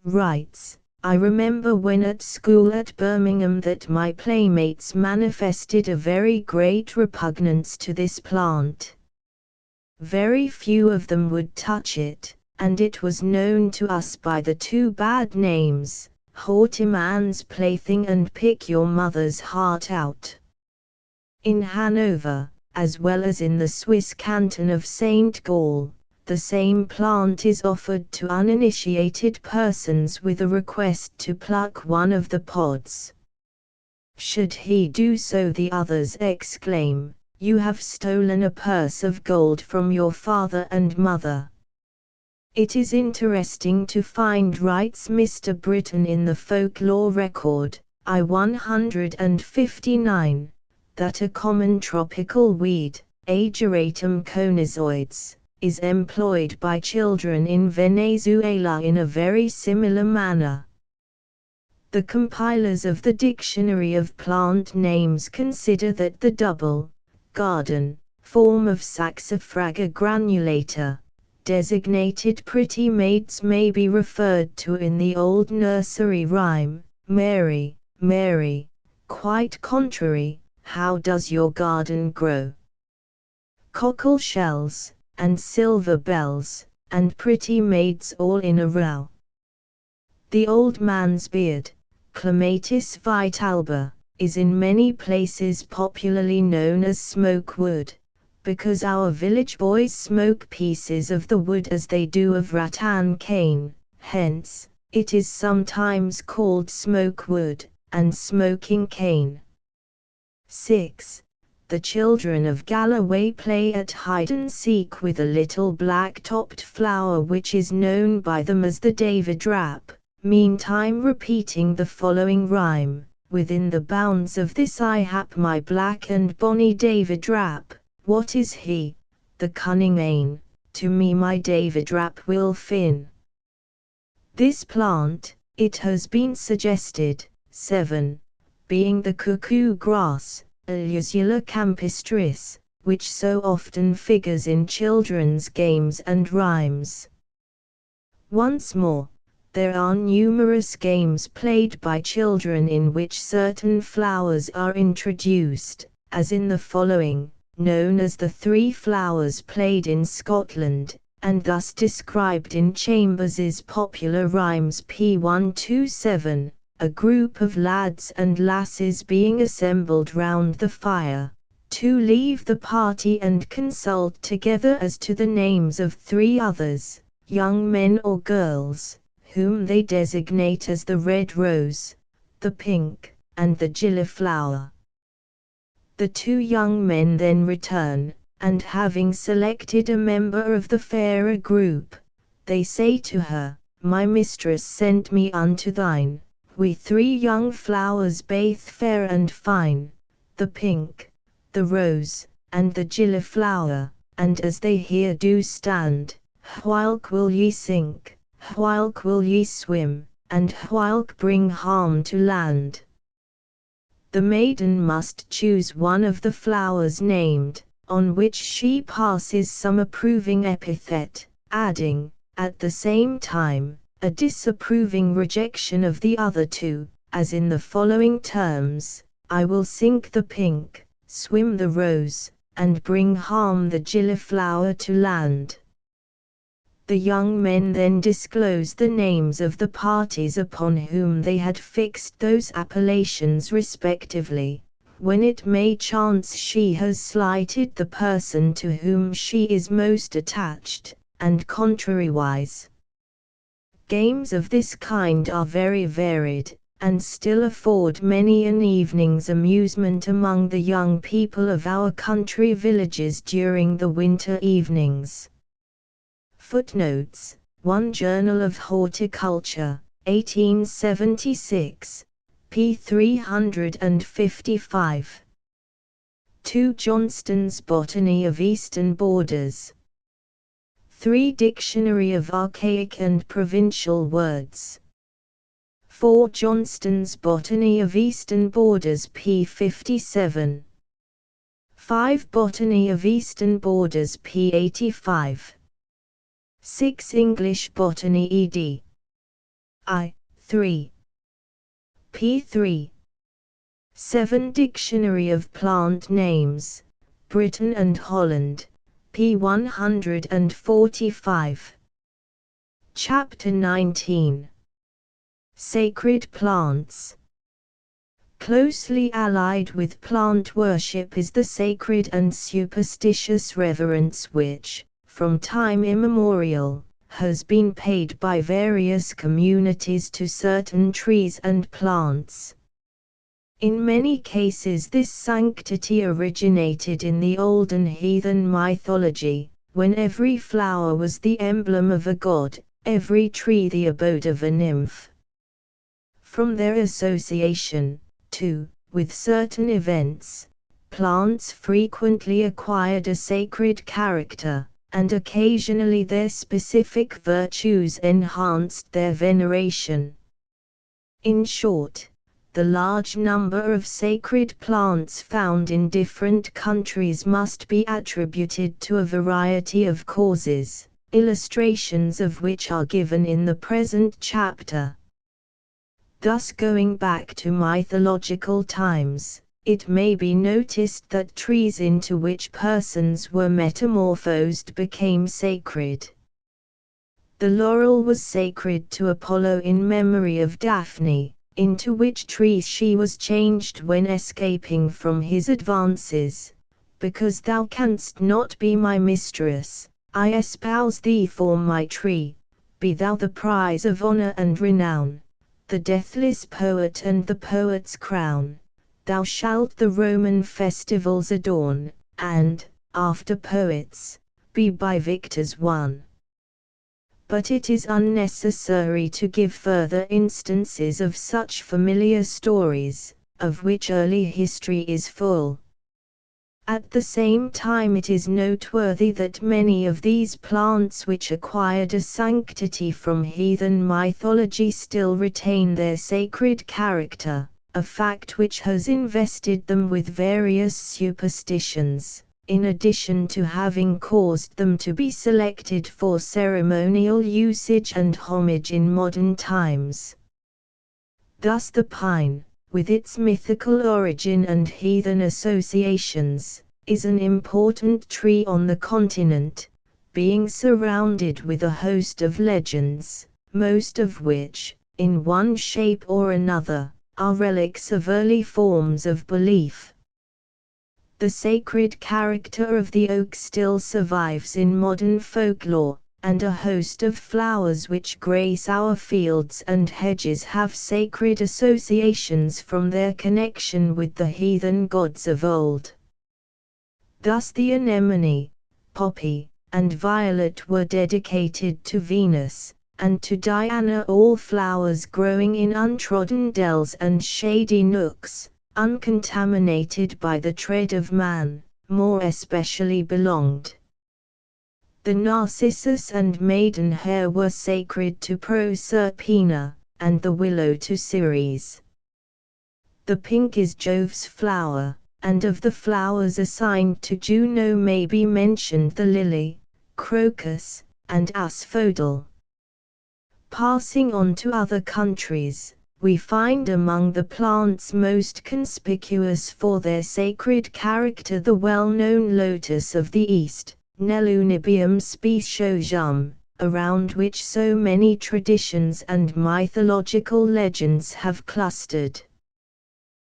Speaker 1: writes, "I remember when at school at Birmingham that my playmates manifested a very great repugnance to this plant. Very few of them would touch it, and it was known to us by the two bad names, haughty man's plaything and pick your mother's heart out." In Hanover, as well as in the Swiss canton of St. Gall, the same plant is offered to uninitiated persons with a request to pluck one of the pods. Should he do so, the others exclaim, "You have stolen a purse of gold from your father and mother." It is interesting to find, writes Mr. Britton in the Folklore Record, I 159, that a common tropical weed, Ageratum conizoides, is employed by children in Venezuela in a very similar manner. The compilers of the Dictionary of Plant Names consider that the double, garden, form of Saxifraga granulata, designated pretty maids may be referred to in the old nursery rhyme, "Mary, Mary, quite contrary, how does your garden grow?" Cockle shells, and silver bells, and pretty maids all in a row. The old man's beard, Clematis vitalba, is in many places popularly known as smoke wood, because our village boys smoke pieces of the wood as they do of rattan cane, hence, it is sometimes called smoke wood, and smoking cane. 6. The children of Galloway play at hide-and-seek with a little black-topped flower which is known by them as the David rap, meantime repeating the following rhyme, "Within the bounds of this I hap my black and bonny David rap, what is he? The cunning ane, to me my David rap will fin." This plant, it has been suggested, 7, being the cuckoo grass, Alusula campestris, which so often figures in children's games and rhymes. Once more, there are numerous games played by children in which certain flowers are introduced, as in the following, known as the three flowers played in Scotland, and thus described in Chambers's popular rhymes P127. A group of lads and lasses being assembled round the fire, to leave the party and consult together as to the names of three others, young men or girls, whom they designate as the red rose, the pink, and the gilliflower. The two young men then return, and having selected a member of the fairer group, they say to her, "My mistress sent me unto thine. We three young flowers baith fair and fine, the pink, the rose, and the gilliflower, and as they here do stand, whilk will ye sink, whilk will ye swim, and whilk bring harm to land?" The maiden must choose one of the flowers named, on which she passes some approving epithet, adding, at the same time, a disapproving rejection of the other two, as in the following terms, "I will sink the pink, swim the rose, and bring harm the gilliflower to land." The young men then disclose the names of the parties upon whom they had fixed those appellations respectively, when it may chance she has slighted the person to whom she is most attached, and contrariwise. Games of this kind are very varied, and still afford many an evening's amusement among the young people of our country villages during the winter evenings. Footnotes: 1 Journal of Horticulture, 1876, p. 355. 2 Johnston's Botany of Eastern Borders. 3 Dictionary of Archaic and Provincial Words. 4 Johnston's Botany of Eastern Borders, p. 57. 5 Botany of Eastern Borders, p. 85. 6 English Botany ed. I. 3. p. 3. 7 Dictionary of Plant Names, Britain and Holland, p. 145. Chapter 19. Sacred Plants. Closely allied with plant worship is the sacred and superstitious reverence which, from time immemorial, has been paid by various communities to certain trees and plants. In many cases this sanctity originated in the olden heathen mythology, when every flower was the emblem of a god, every tree the abode of a nymph. From their association, too, with certain events, plants frequently acquired a sacred character, and occasionally their specific virtues enhanced their veneration. In short, the large number of sacred plants found in different countries must be attributed to a variety of causes, illustrations of which are given in the present chapter. Thus, going back to mythological times, it may be noticed that trees into which persons were metamorphosed became sacred. The laurel was sacred to Apollo in memory of Daphne, into which tree she was changed when escaping from his advances. Because thou canst not be my mistress, I espouse thee for my tree, be thou the prize of honor and renown, the deathless poet and the poet's crown. Thou shalt the Roman festivals adorn, and, after poets, be by victors won. But it is unnecessary to give further instances of such familiar stories, of which early history is full. At the same time, it is noteworthy that many of these plants which acquired a sanctity from heathen mythology still retain their sacred character, a fact which has invested them with various superstitions, in addition to having caused them to be selected for ceremonial usage and homage in modern times. Thus the pine, with its mythical origin and heathen associations, is an important tree on the continent, being surrounded with a host of legends, most of which, in one shape or another, are relics of early forms of belief. The sacred character of the oak still survives in modern folklore, and a host of flowers which grace our fields and hedges have sacred associations from their connection with the heathen gods of old. Thus the anemone, poppy, and violet were dedicated to Venus, and to Diana all flowers growing in untrodden dells and shady nooks, uncontaminated by the tread of man, more especially belonged. The narcissus and maidenhair were sacred to Proserpina, and the willow to Ceres. The pink is Jove's flower, and of the flowers assigned to Juno may be mentioned the lily, crocus, and asphodel. Passing on to other countries, we find among the plants most conspicuous for their sacred character the well-known lotus of the East, Nelunibium speciosum, around which so many traditions and mythological legends have clustered.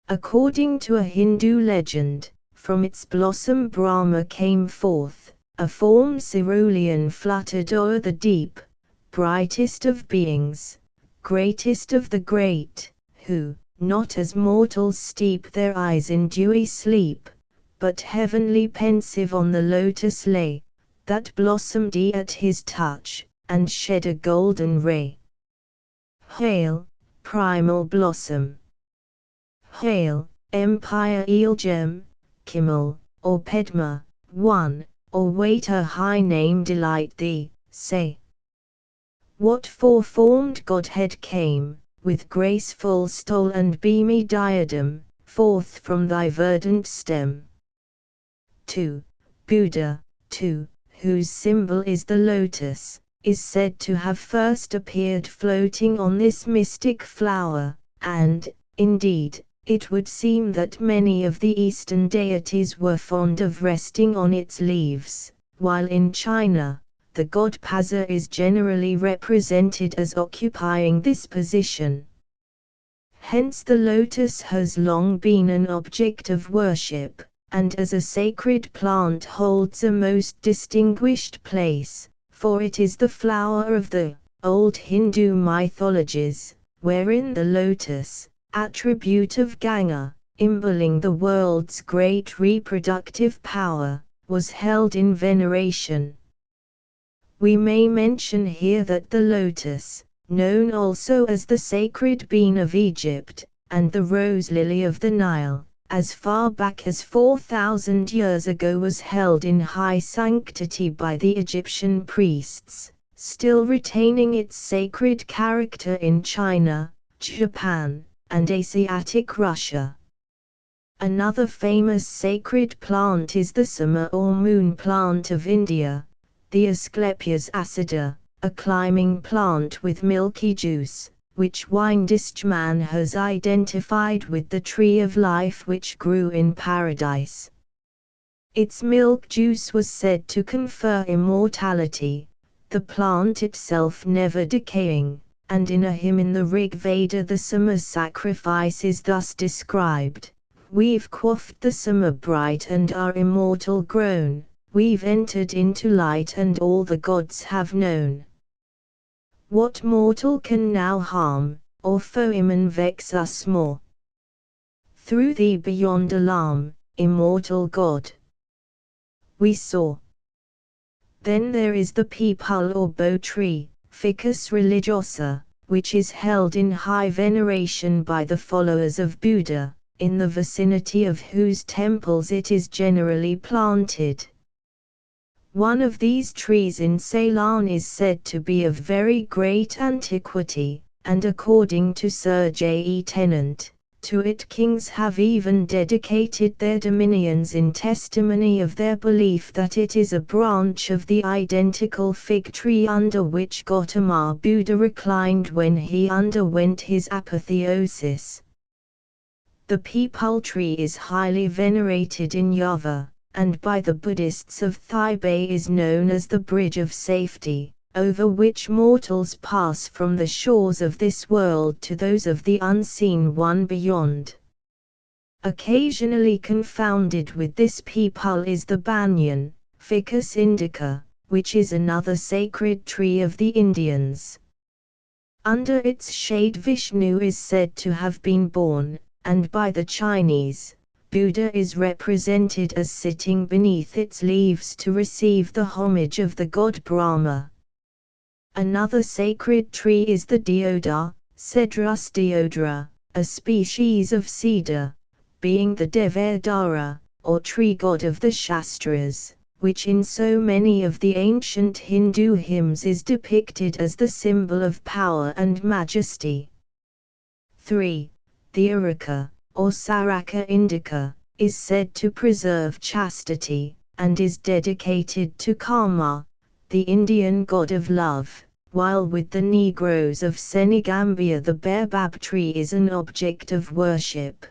Speaker 1: According to a Hindu legend, from its blossom Brahma came forth, a form cerulean fluttered o'er the deep, brightest of beings, greatest of the great, who, not as mortals steep their eyes in dewy sleep, but heavenly pensive on the lotus lay, that blossomed at his touch, and shed a golden ray. Hail, primal blossom! Hail, empire eel gem, Kimmel, or Pedma, one, or waiter high name delight thee, say. What four-formed Godhead came, with graceful stole and beamy diadem, forth from thy verdant stem? 2. Buddha, 2, whose symbol is the lotus, is said to have first appeared floating on this mystic flower, and, indeed, it would seem that many of the Eastern deities were fond of resting on its leaves, while in China, the god Paza is generally represented as occupying this position. Hence the lotus has long been an object of worship, and as a sacred plant holds a most distinguished place, for it is the flower of the old Hindu mythologies, wherein the lotus, attribute of Ganga, embodying the world's great reproductive power, was held in veneration. We may mention here that the lotus, known also as the sacred bean of Egypt, and the rose lily of the Nile, as far back as 4,000 years ago was held in high sanctity by the Egyptian priests, still retaining its sacred character in China, Japan, and Asiatic Russia. Another famous sacred plant is the summer or moon plant of India, the Asclepias acida, a climbing plant with milky juice, which Windistman has identified with the tree of life which grew in paradise. Its milk juice was said to confer immortality, the plant itself never decaying, and in a hymn in the Rig Veda the summer sacrifice is thus described: "We've quaffed the summer bright and are immortal grown, we've entered into light and all the gods have known. What mortal can now harm, or foeman vex us more? Through thee beyond alarm, immortal God, we saw." Then there is the peepul or bow tree, Ficus religiosa, which is held in high veneration by the followers of Buddha, in the vicinity of whose temples it is generally planted. One of these trees in Ceylon is said to be of very great antiquity, and according to Sir J. E. Tennant, to it kings have even dedicated their dominions in testimony of their belief that it is a branch of the identical fig tree under which Gautama Buddha reclined when he underwent his apotheosis. The peepul tree is highly venerated in Java, and by the Buddhists of Taipei is known as the Bridge of Safety, over which mortals pass from the shores of this world to those of the unseen one beyond. Occasionally confounded with this peepul is the banyan, Ficus indica, which is another sacred tree of the Indians. Under its shade Vishnu is said to have been born, and by the Chinese, Buddha is represented as sitting beneath its leaves to receive the homage of the god Brahma. Another sacred tree is the deodar, Cedrus deodara, a species of cedar, being the Devadara, or tree god of the Shastras, which in so many of the ancient Hindu hymns is depicted as the symbol of power and majesty. 3. The areca, or Saraka indica, is said to preserve chastity, and is dedicated to Kama, the Indian god of love, while with the Negroes of Senegambia the baobab tree is an object of worship.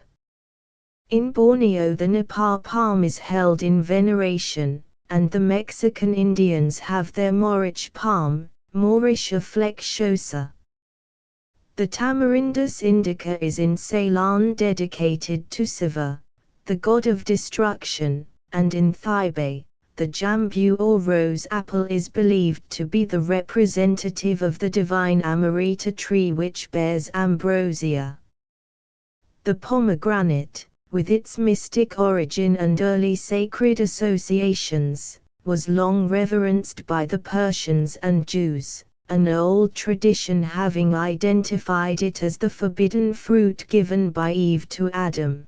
Speaker 1: In Borneo the Nipah palm is held in veneration, and the Mexican Indians have their Morich palm, Mauritia flexuosa. The Tamarindus indica is in Ceylon dedicated to Siva, the god of destruction, and in Taipei, the jambu or rose apple is believed to be the representative of the divine Amarita tree which bears ambrosia. The pomegranate, with its mystic origin and early sacred associations, was long reverenced by the Persians and Jews, an old tradition having identified it as the forbidden fruit given by Eve to Adam.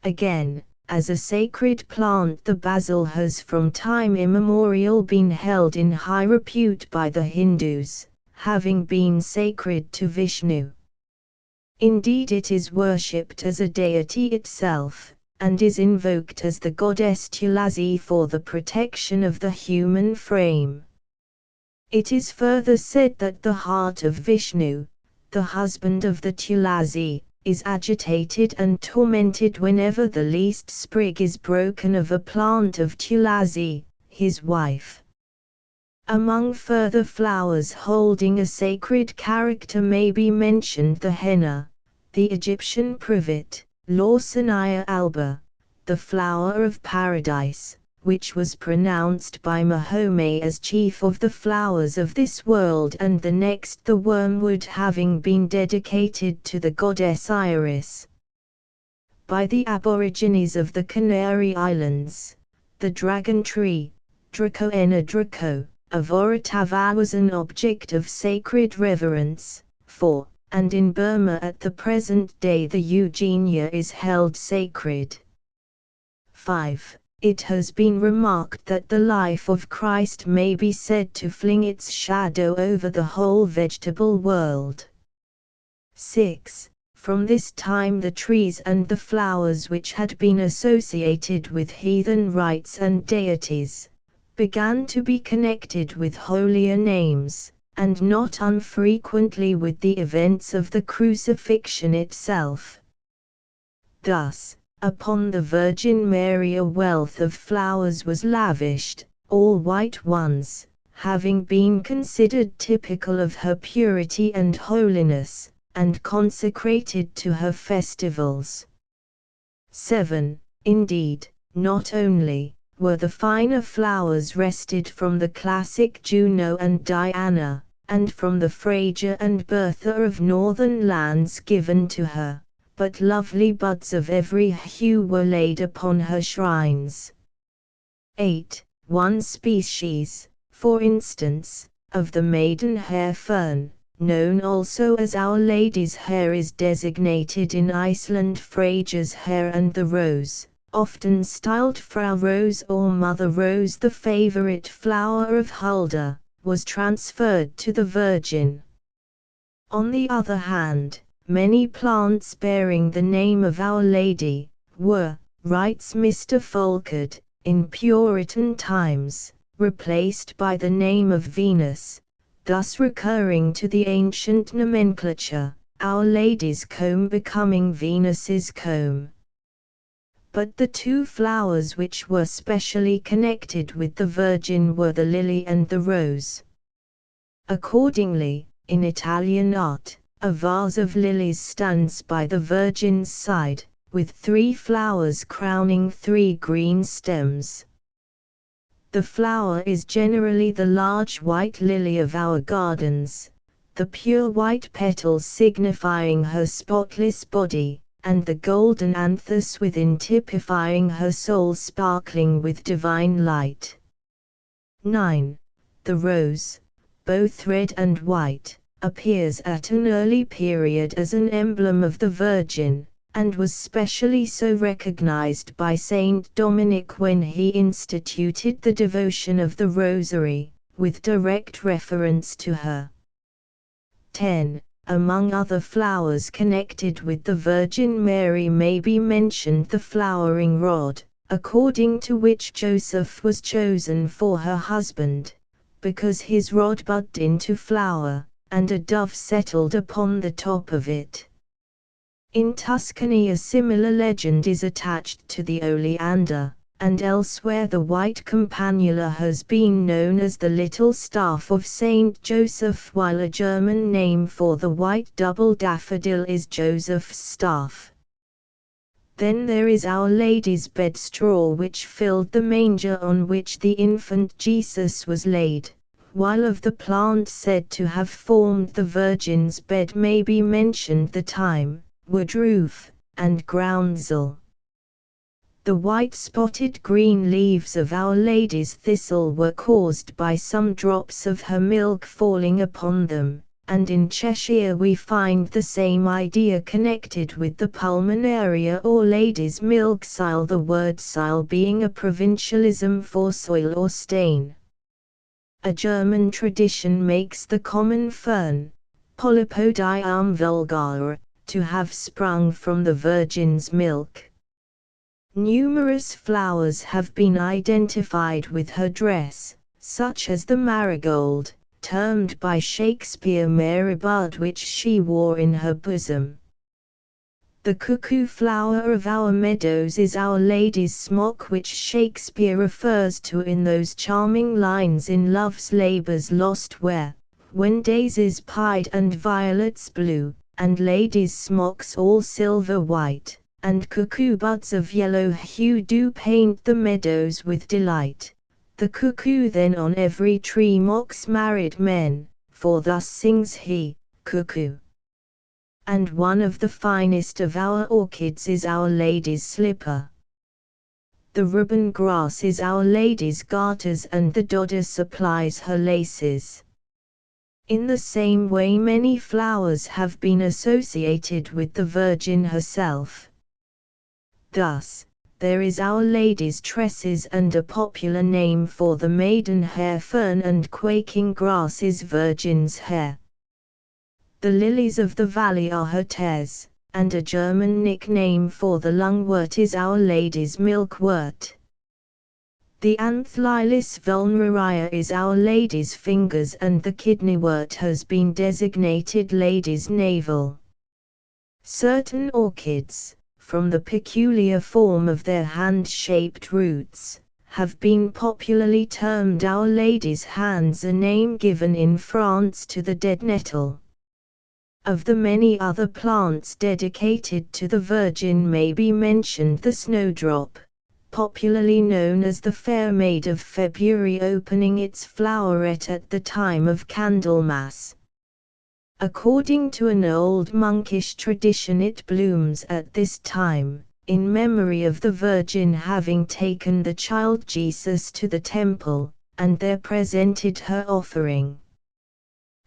Speaker 1: Again, as a sacred plant, the basil has from time immemorial been held in high repute by the Hindus, having been sacred to Vishnu. Indeed, it is worshipped as a deity itself, and is invoked as the goddess Tulasi for the protection of the human frame. It is further said that the heart of Vishnu, the husband of the Tulasi, is agitated and tormented whenever the least sprig is broken of a plant of Tulasi, his wife. Among further flowers holding a sacred character may be mentioned the henna, the Egyptian privet, Lawsonia alba, the flower of paradise, which was pronounced by Mahomet as chief of the flowers of this world, and the next the wormwood, having been dedicated to the goddess Iris. By the Aborigines of the Canary Islands, the dragon tree, Dracoena draco, of Oratava, was an object of sacred reverence, and in Burma at the present day the Eugenia is held sacred. 5. It has been remarked that the life of Christ may be said to fling its shadow over the whole vegetable world. 6. From this time the trees and the flowers which had been associated with heathen rites and deities, began to be connected with holier names, and not unfrequently with the events of the crucifixion itself. Thus, upon the Virgin Mary a wealth of flowers was lavished, all white ones, having been considered typical of her purity and holiness, and consecrated to her festivals. 7. Indeed, not only were the finer flowers wrested from the classic Juno and Diana, and from the Phrygia and Bertha of northern lands given to her, but lovely buds of every hue were laid upon her shrines. 8. One species, for instance, of the maidenhair fern, known also as Our Lady's hair, is designated in Iceland Phrygia's hair, and the rose, often styled Frau Rose or Mother Rose, the favorite flower of Hulda, was transferred to the Virgin. On the other hand, many plants bearing the name of Our Lady were, writes Mr. Folkard, in Puritan times, replaced by the name of Venus, thus recurring to the ancient nomenclature, Our Lady's comb becoming Venus's comb. But the two flowers which were specially connected with the Virgin were the lily and the rose. Accordingly, in Italian art, a vase of lilies stands by the Virgin's side, with 3 flowers crowning 3 green stems. The flower is generally the large white lily of our gardens, the pure white petals signifying her spotless body, and the golden anthus within typifying her soul sparkling with divine light. 9. The rose, both red and white, appears at an early period as an emblem of the Virgin, and was specially so recognized by Saint Dominic when he instituted the devotion of the Rosary, with direct reference to her. 10. Among other flowers connected with the Virgin Mary may be mentioned the flowering rod, according to which Joseph was chosen for her husband, because his rod budded into flower, and a dove settled upon the top of it. In Tuscany a similar legend is attached to the oleander, and elsewhere the white campanula has been known as the little staff of Saint Joseph, while a German name for the white double daffodil is Joseph's staff. Then there is Our Lady's bed straw, which filled the manger on which the infant Jesus was laid, while of the plant said to have formed the Virgin's bed may be mentioned the thyme, woodroof, and groundsel. The white-spotted green leaves of Our Lady's thistle were caused by some drops of her milk falling upon them, and in Cheshire we find the same idea connected with the pulmonaria or lady's milk sile, the word sile being a provincialism for soil or stain. A German tradition makes the common fern, Polypodium vulgare, to have sprung from the Virgin's milk. Numerous flowers have been identified with her dress, such as the marigold, termed by Shakespeare Mary Bud, which she wore in her bosom. The cuckoo flower of our meadows is Our Lady's smock, which Shakespeare refers to in those charming lines in Love's Labour's Lost, where, when daisies pied and violets blue, and ladies' smocks all silver white, and cuckoo buds of yellow hue do paint the meadows with delight, the cuckoo then on every tree mocks married men, for thus sings he, cuckoo. And one of the finest of our orchids is Our Lady's slipper. The ribbon grass is Our Lady's garters, and the dodder supplies her laces. In the same way many flowers have been associated with the Virgin herself. Thus, there is Our Lady's tresses, and a popular name for the maidenhair fern and quaking grass is Virgin's hair. The lilies of the valley are her teres, and a German nickname for the lungwort is Our Lady's milkwort. The Anthlylis vulneraria is Our Lady's fingers, and the kidneywort has been designated Lady's navel. Certain orchids, from the peculiar form of their hand-shaped roots, have been popularly termed Our Lady's hands, a name given in France to the dead nettle. Of the many other plants dedicated to the Virgin may be mentioned the snowdrop, popularly known as the Fair Maid of February, opening its floweret at the time of Candlemas. According to an old monkish tradition, it blooms at this time, in memory of the Virgin having taken the child Jesus to the temple, and there presented her offering.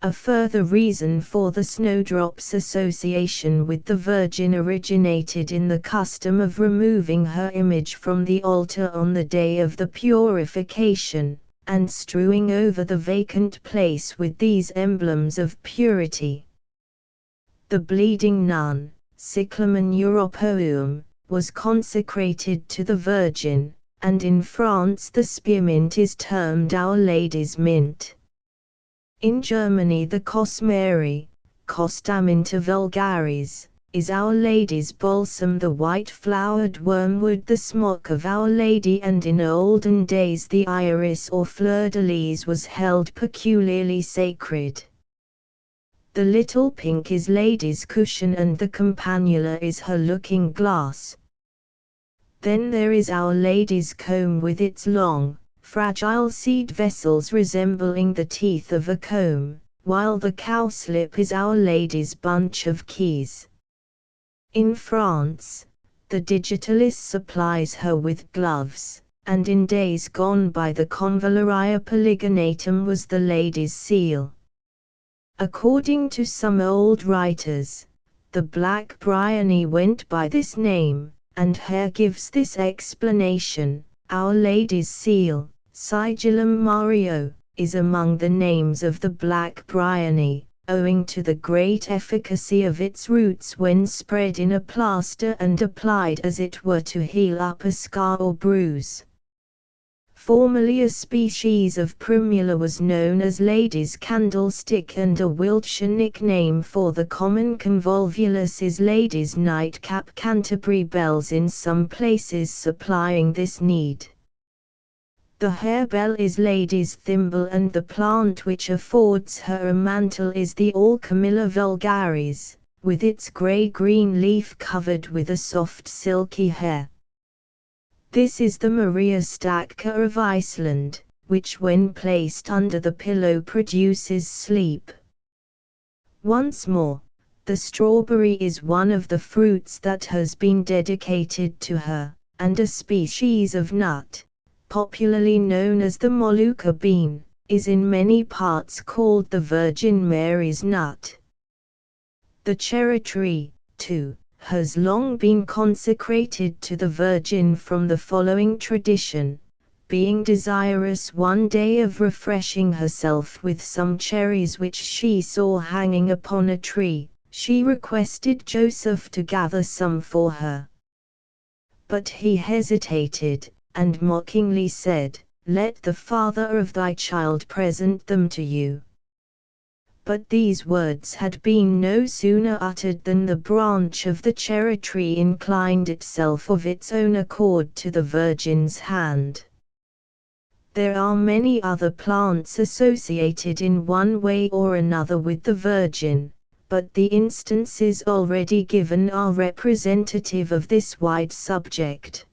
Speaker 1: A further reason for the snowdrop's association with the Virgin originated in the custom of removing her image from the altar on the day of the purification, and strewing over the vacant place with these emblems of purity. The bleeding nun, Cyclamen Europaeum, was consecrated to the Virgin, and in France the spearmint is termed Our Lady's mint. In Germany the Cosmeri, Costaminta vulgaris, is Our Lady's balsam, the white-flowered wormwood the smock of Our Lady, and in olden days the iris or fleur-de-lis was held peculiarly sacred. The little pink is Lady's cushion, and the campanula is her looking-glass. Then there is Our Lady's comb with its long, fragile seed vessels resembling the teeth of a comb, while the cowslip is Our Lady's bunch of keys. In France, the digitalis supplies her with gloves, and in days gone by the Convallaria polygonatum was the lady's seal. According to some old writers, the black bryony went by this name, and Hare gives this explanation: Our Lady's seal, Sigillum Mario, is among the names of the black bryony, owing to the great efficacy of its roots when spread in a plaster and applied as it were to heal up a scar or bruise. Formerly a species of primula was known as Lady's candlestick, and a Wiltshire nickname for the common convolvulus is Lady's nightcap. Canterbury bells in some places supplying this need. The harebell is Lady's thimble, and the plant which affords her a mantle is the Alchemilla vulgaris, with its grey-green leaf covered with a soft silky hair. This is the Maria Stacka of Iceland, which when placed under the pillow produces sleep. Once more, The strawberry is one of the fruits that has been dedicated to her, and a species of nut, popularly known as the Molucca bean, is in many parts called the Virgin Mary's nut. The cherry tree, too, has long been consecrated to the Virgin from the following tradition. Being desirous one day of refreshing herself with some cherries which she saw hanging upon a tree, she requested Joseph to gather some for her. But he hesitated, and mockingly said, "Let the father of thy child present them to you." But these words had been no sooner uttered than the branch of the cherry tree inclined itself of its own accord to the Virgin's hand. There are many other plants associated in one way or another with the Virgin, but the instances already given are representative of this wide subject.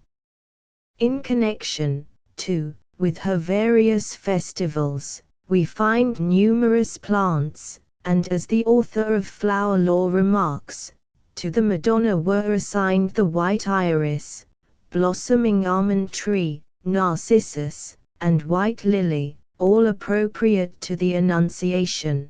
Speaker 1: In connection, too, with her various festivals, we find numerous plants, and as the author of Flower Lore remarks, to the Madonna were assigned the white iris, blossoming almond tree, narcissus, and white lily, all appropriate to the Annunciation.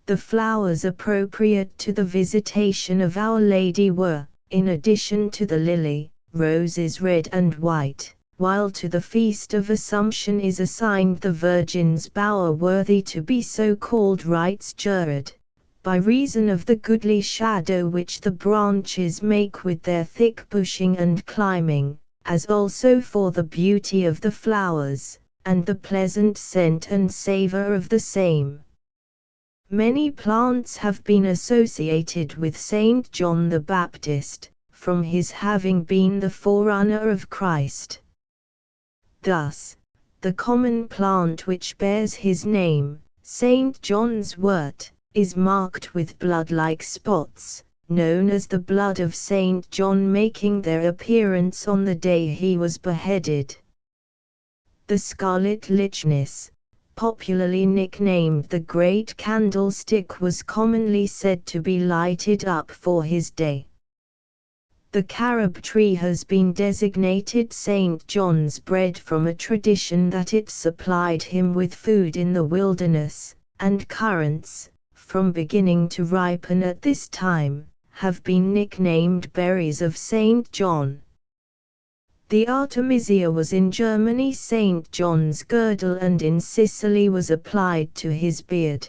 Speaker 1: The flowers appropriate to the Visitation of Our Lady were, in addition to the lily, roses red and white, while to the Feast of Assumption is assigned the Virgin's bower worthy to be so called, writes Gerard, by reason of the goodly shadow which the branches make with their thick bushing and climbing, as also for the beauty of the flowers, and the pleasant scent and savour of the same. Many plants have been associated with Saint John the Baptist, from his having been the forerunner of Christ. Thus, the common plant which bears his name, Saint John's wort, is marked with blood-like spots, known as the blood of Saint John, making their appearance on the day he was beheaded. The scarlet lichnis, popularly nicknamed the Great Candlestick, was commonly said to be lighted up for his day. The carob tree has been designated Saint John's bread from a tradition that it supplied him with food in the wilderness, and currants, from beginning to ripen at this time, have been nicknamed berries of Saint John. The Artemisia was in Germany Saint John's girdle, and in Sicily was applied to his beard.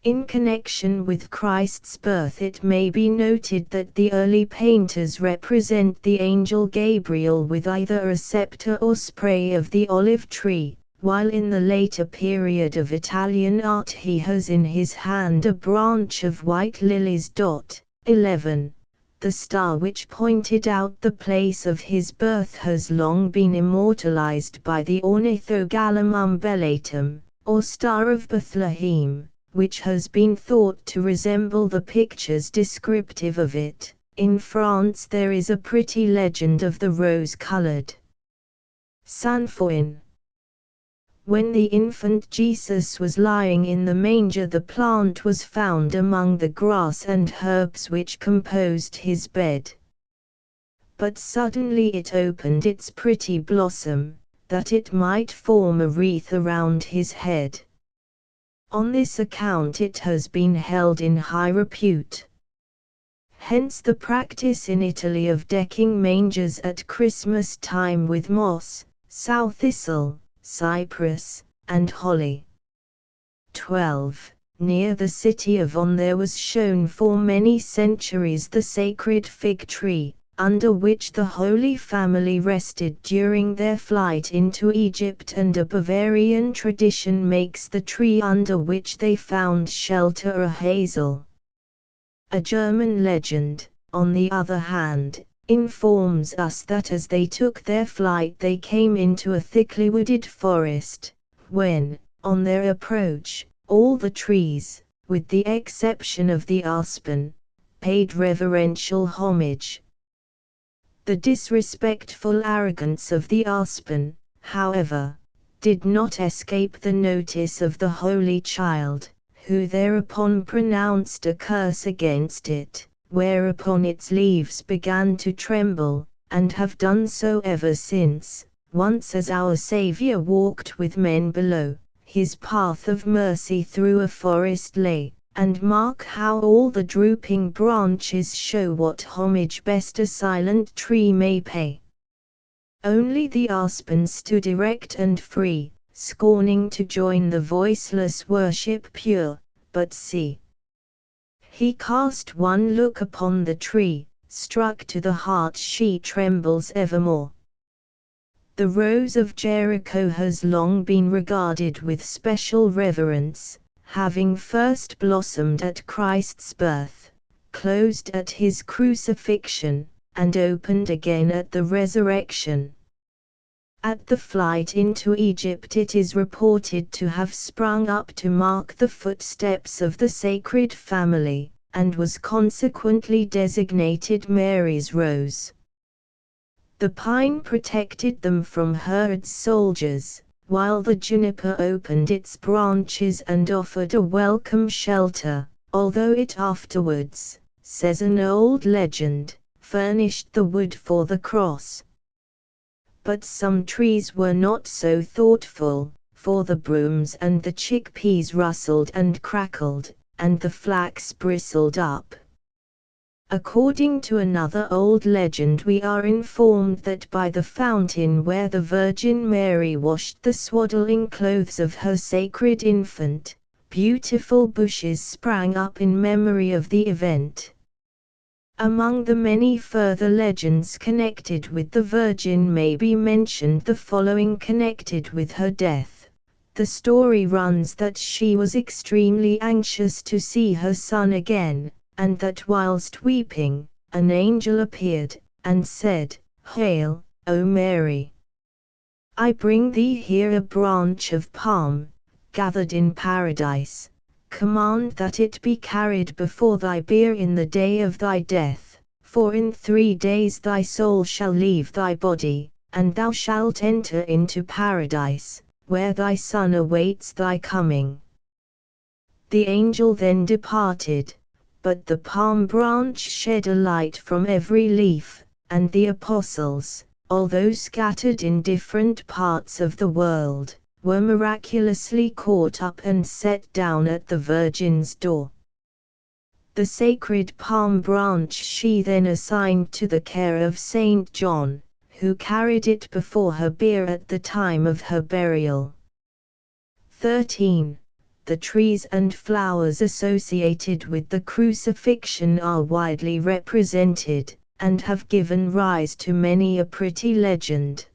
Speaker 1: In connection with Christ's birth, it may be noted that the early painters represent the angel Gabriel with either a scepter or spray of the olive tree, while in the later period of Italian art he has in his hand a branch of white lilies. 11. The star which pointed out the place of his birth has long been immortalized by the Ornithogalum umbellatum, or Star of Bethlehem, which has been thought to resemble the pictures descriptive of it. In France there is a pretty legend of the rose-colored Sainfoin. When the infant Jesus was lying in the manger, the plant was found among the grass and herbs which composed his bed. But suddenly it opened its pretty blossom, that it might form a wreath around his head. On this account it has been held in high repute. Hence the practice in Italy of decking mangers at Christmas time with moss, sow thistle, cypress, and holly. 12. Near the city of On there was shown for many centuries the sacred fig tree, under which the Holy Family rested during their flight into Egypt, and a Bavarian tradition makes the tree under which they found shelter a hazel. A German legend, on the other hand, informs us that as they took their flight they came into a thickly wooded forest, when, on their approach, all the trees, with the exception of the aspen, paid reverential homage. The disrespectful arrogance of the aspen, however, did not escape the notice of the Holy Child, who thereupon pronounced a curse against it, whereupon its leaves began to tremble, and have done so ever since. Once as our Saviour walked with men below, his path of mercy through a forest lay, and mark how all the drooping branches show what homage best a silent tree may pay. Only the aspen stood erect and free, scorning to join the voiceless worship pure, but see. He cast one look upon the tree, struck to the heart she trembles evermore. The rose of Jericho has long been regarded with special reverence, having first blossomed at Christ's birth, closed at his crucifixion, and opened again at the resurrection. At the flight into Egypt it is reported to have sprung up to mark the footsteps of the Sacred Family, and was consequently designated Mary's Rose. The pine protected them from Herod's soldiers, while the juniper opened its branches and offered a welcome shelter, although it afterwards, says an old legend, furnished the wood for the cross. But some trees were not so thoughtful, for the brooms and the chickpeas rustled and crackled, and the flax bristled up. According to another old legend, we are informed that by the fountain where the Virgin Mary washed the swaddling clothes of her sacred infant, beautiful bushes sprang up in memory of the event. Among the many further legends connected with the Virgin may be mentioned the following connected with her death. The story runs that she was extremely anxious to see her son again, and that whilst weeping, an angel appeared, and said, "Hail, O Mary! I bring thee here a branch of palm, gathered in paradise. Command that it be carried before thy bier in the day of thy death, for in 3 days thy soul shall leave thy body, and thou shalt enter into paradise, where thy son awaits thy coming." The angel then departed, but the palm branch shed a light from every leaf, and the apostles, although scattered in different parts of the world, were miraculously caught up and set down at the Virgin's door. The sacred palm branch she then assigned to the care of Saint John, who carried it before her bier at the time of her burial. 13. The trees and flowers associated with the crucifixion are widely represented, and have given rise to many a pretty legend.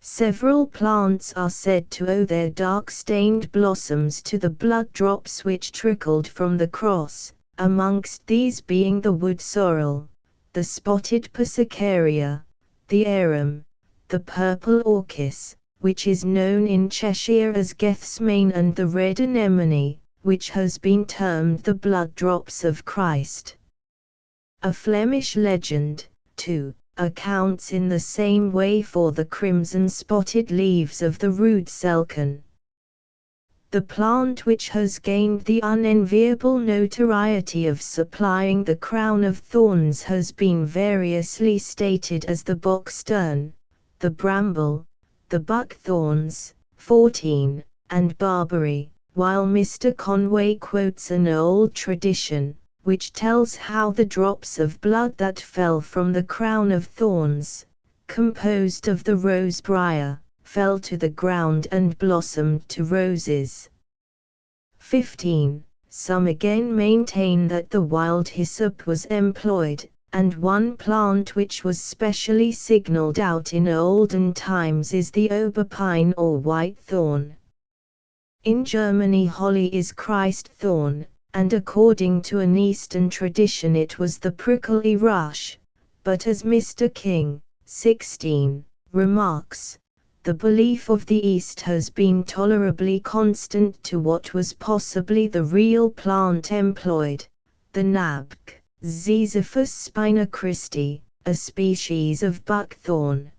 Speaker 1: Several plants are said to owe their dark-stained blossoms to the blood drops which trickled from the cross, amongst these being the wood sorrel, the spotted persicaria, the arum, the purple orchis, which is known in Cheshire as Gethsemane, and the red anemone, which has been termed the blood drops of Christ. A Flemish legend, too, accounts in the same way for the crimson spotted leaves of the roodselken. The plant which has gained the unenviable notoriety of supplying the crown of thorns has been variously stated as the boxstern, the bramble, the buckthorns, 14, and barberry, while Mr. Conway quotes an old tradition, which tells how the drops of blood that fell from the crown of thorns, composed of the rose briar, fell to the ground and blossomed to roses. 15. Some again maintain that the wild hyssop was employed, and one plant which was specially signalled out in olden times is the oberpine or white thorn. In Germany holly is Christ thorn, and according to an Eastern tradition it was the prickly rush, but as Mr. King, 16, remarks, the belief of the East has been tolerably constant to what was possibly the real plant employed, the nabk, Ziziphus spina Christi, a species of buckthorn.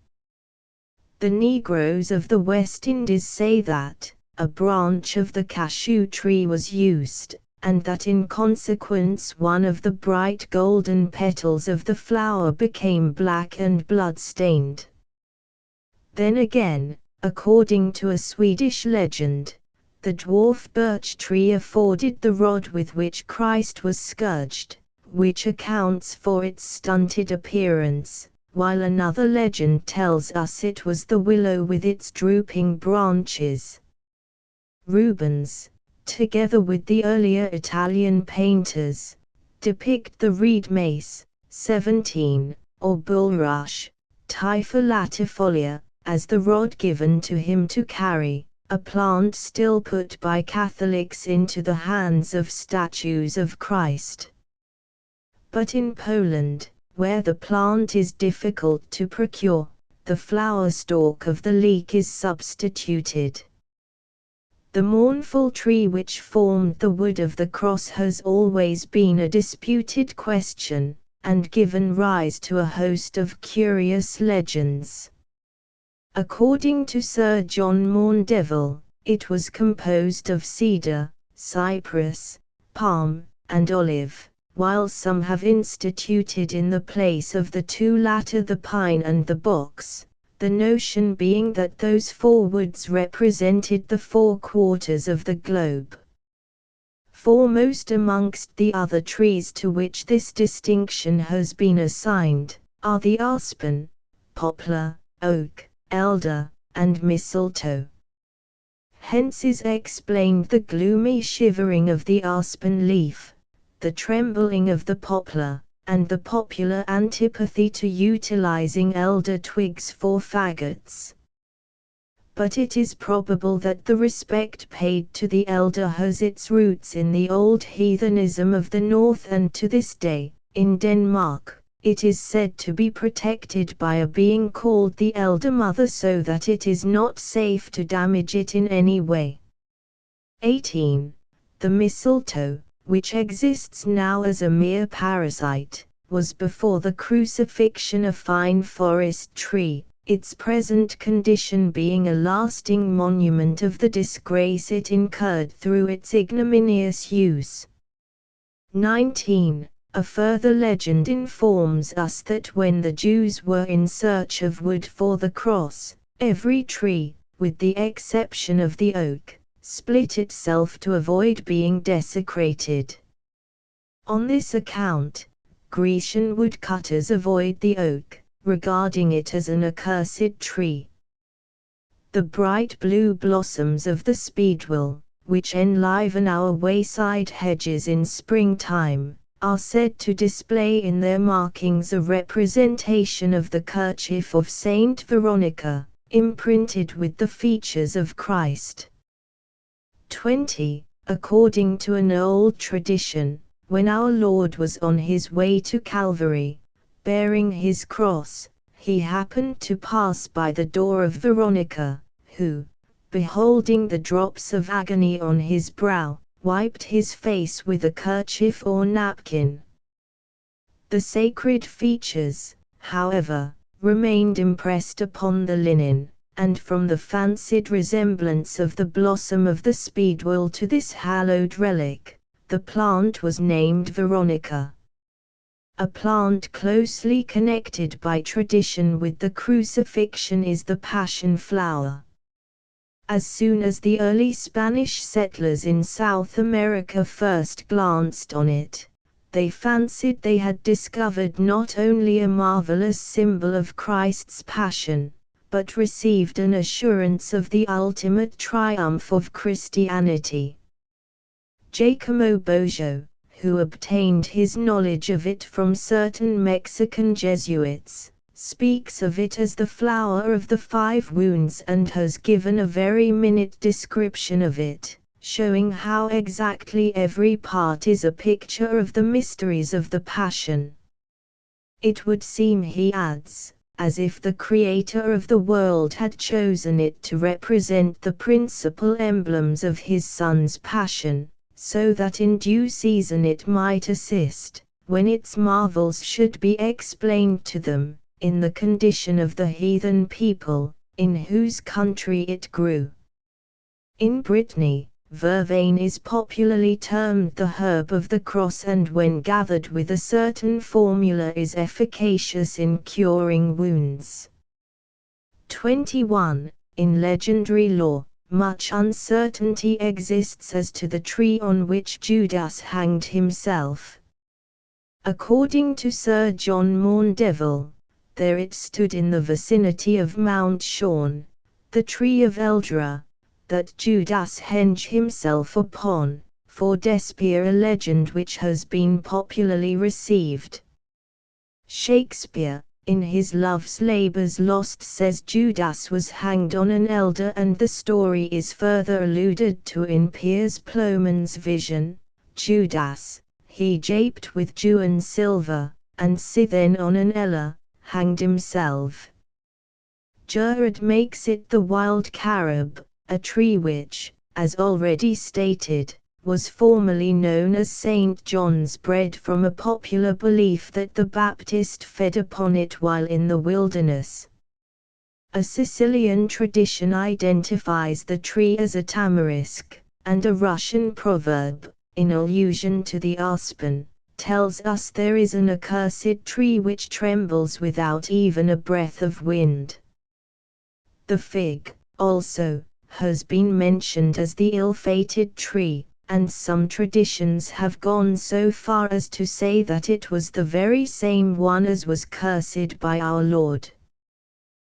Speaker 1: The Negroes of the West Indies say that, a branch of the cashew tree was used, and that in consequence one of the bright golden petals of the flower became black and blood-stained. Then again, according to a Swedish legend, the dwarf birch tree afforded the rod with which Christ was scourged, which accounts for its stunted appearance, while another legend tells us it was the willow with its drooping branches. Rubens, together with the earlier Italian painters, depict the reed mace, 17, or bulrush, Typha latifolia, as the rod given to him to carry, a plant still put by Catholics into the hands of statues of Christ. But in Poland, where the plant is difficult to procure, the flower stalk of the leek is substituted. The mournful tree which formed the wood of the cross has always been a disputed question, and given rise to a host of curious legends. According to Sir John Maundeville, it was composed of cedar, cypress, palm, and olive, while some have instituted in the place of the two latter the pine and the box, the notion being that those four woods represented the 4 quarters of the globe. Foremost amongst the other trees to which this distinction has been assigned, are the aspen, poplar, oak, elder, and mistletoe. Hence is explained the gloomy shivering of the aspen leaf, the trembling of the poplar, and the popular antipathy to utilizing elder twigs for faggots. But it is probable that the respect paid to the elder has its roots in the old heathenism of the north, and to this day, in Denmark, it is said to be protected by a being called the Elder Mother, so that it is not safe to damage it in any way. 18. The mistletoe, which exists now as a mere parasite, was before the crucifixion a fine forest tree, its present condition being a lasting monument of the disgrace it incurred through its ignominious use. 19. A further legend informs us that when the Jews were in search of wood for the cross, every tree, with the exception of the oak, split itself to avoid being desecrated. On this account, Grecian woodcutters avoid the oak, regarding it as an accursed tree. The bright blue blossoms of the speedwell, which enliven our wayside hedges in springtime, are said to display in their markings a representation of the kerchief of Saint Veronica, imprinted with the features of Christ. 20. According to an old tradition, when our Lord was on his way to Calvary, bearing his cross, he happened to pass by the door of Veronica, who, beholding the drops of agony on his brow, wiped his face with a kerchief or napkin. The sacred features, however, remained impressed upon the linen, and from the fancied resemblance of the blossom of the speedwell to this hallowed relic, the plant was named Veronica. A plant closely connected by tradition with the crucifixion is the passion flower. As soon as the early Spanish settlers in South America first glanced on it, they fancied they had discovered not only a marvelous symbol of Christ's passion, but received an assurance of the ultimate triumph of Christianity. Giacomo Boggio, who obtained his knowledge of it from certain Mexican Jesuits, speaks of it as the flower of the 5 wounds, and has given a very minute description of it, showing how exactly every part is a picture of the mysteries of the Passion. It would seem, he adds, as if the Creator of the world had chosen it to represent the principal emblems of his Son's Passion, so that in due season it might assist, when its marvels should be explained to them, in the condition of the heathen people, in whose country it grew. In Brittany, vervain is popularly termed the herb of the cross, and when gathered with a certain formula is efficacious in curing wounds. 21. In legendary lore, much uncertainty exists as to the tree on which Judas hanged himself. According to Sir John Maundeville, there it stood in the vicinity of Mount Shawn, the tree of Eldra, that Judas henged himself upon, for Despia, a legend which has been popularly received. Shakespeare, in his Love's Labours Lost, says Judas was hanged on an elder, and the story is further alluded to in Piers Plowman's vision. Judas, he japed with dew and silver, and then on an ella, hanged himself. Gerard makes it the wild carob, a tree which, as already stated, was formerly known as St. John's bread, from a popular belief that the Baptist fed upon it while in the wilderness. A Sicilian tradition identifies the tree as a tamarisk, and a Russian proverb, in allusion to the aspen, tells us there is an accursed tree which trembles without even a breath of wind. The fig, also, has been mentioned as the ill-fated tree, and some traditions have gone so far as to say that it was the very same one as was cursed by our Lord.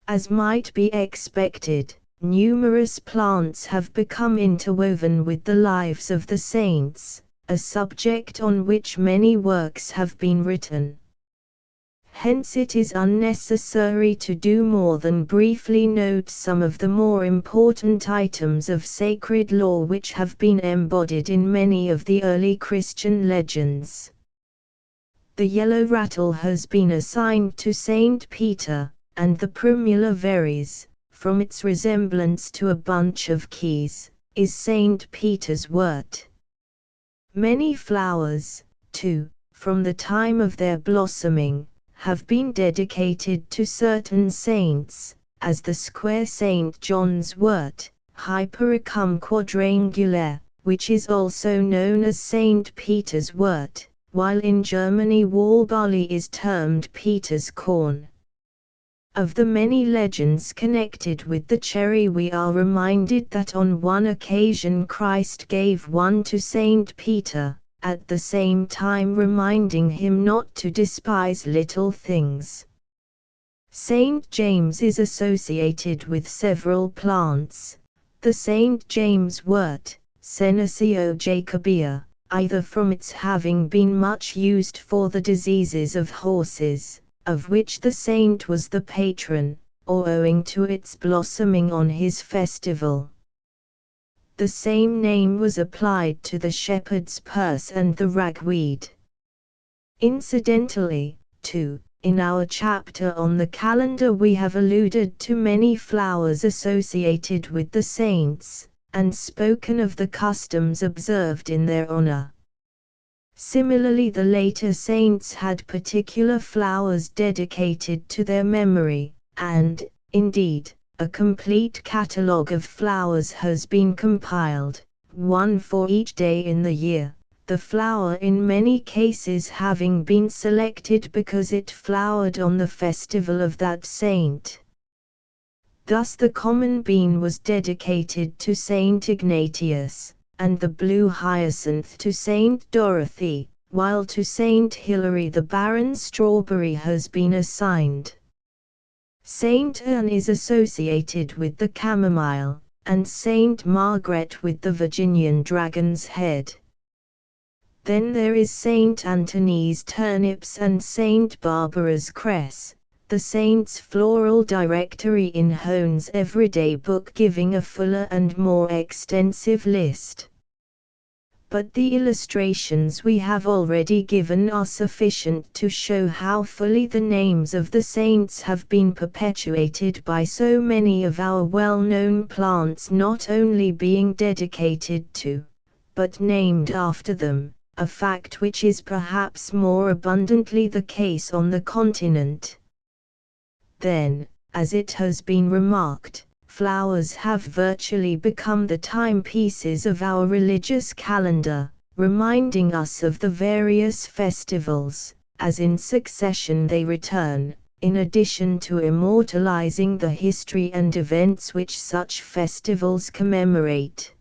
Speaker 1: As might be expected, numerous plants have become interwoven with the lives of the saints, a subject on which many works have been written. Hence it is unnecessary to do more than briefly note some of the more important items of sacred lore which have been embodied in many of the early Christian legends. The yellow rattle has been assigned to Saint Peter, and the primula veris, from its resemblance to a bunch of keys, is Saint Peter's wort. Many flowers, too, from the time of their blossoming, have been dedicated to certain saints, as the square St. John's wort, Hypericum quadrangulare, which is also known as St. Peter's wort, while in Germany wall barley is termed Peter's corn. Of the many legends connected with the cherry, we are reminded that on one occasion Christ gave one to Saint Peter, at the same time reminding him not to despise little things. Saint James is associated with several plants. The Saint James wort, Senecio jacobea, either from its having been much used for the diseases of horses, of which the saint was the patron, or owing to its blossoming on his festival. The same name was applied to the shepherd's purse and the ragweed. Incidentally, too, in our chapter on the calendar we have alluded to many flowers associated with the saints, and spoken of the customs observed in their honor. Similarly, the later saints had particular flowers dedicated to their memory, and, indeed, a complete catalogue of flowers has been compiled, one for each day in the year, the flower in many cases having been selected because it flowered on the festival of that saint. Thus the common bean was dedicated to Saint Ignatius, and the blue hyacinth to Saint Dorothy, while to Saint Hilary the barren strawberry has been assigned. Saint Anne is associated with the chamomile, and Saint Margaret with the Virginian dragon's head. Then there is Saint Anthony's turnips and Saint Barbara's cress, the saint's floral directory in Hone's Everyday Book giving a fuller and more extensive list. But the illustrations we have already given are sufficient to show how fully the names of the saints have been perpetuated by so many of our well-known plants not only being dedicated to, but named after them, a fact which is perhaps more abundantly the case on the continent. Then, as it has been remarked, flowers have virtually become the timepieces of our religious calendar, reminding us of the various festivals, as in succession they return, in addition to immortalizing the history and events which such festivals commemorate.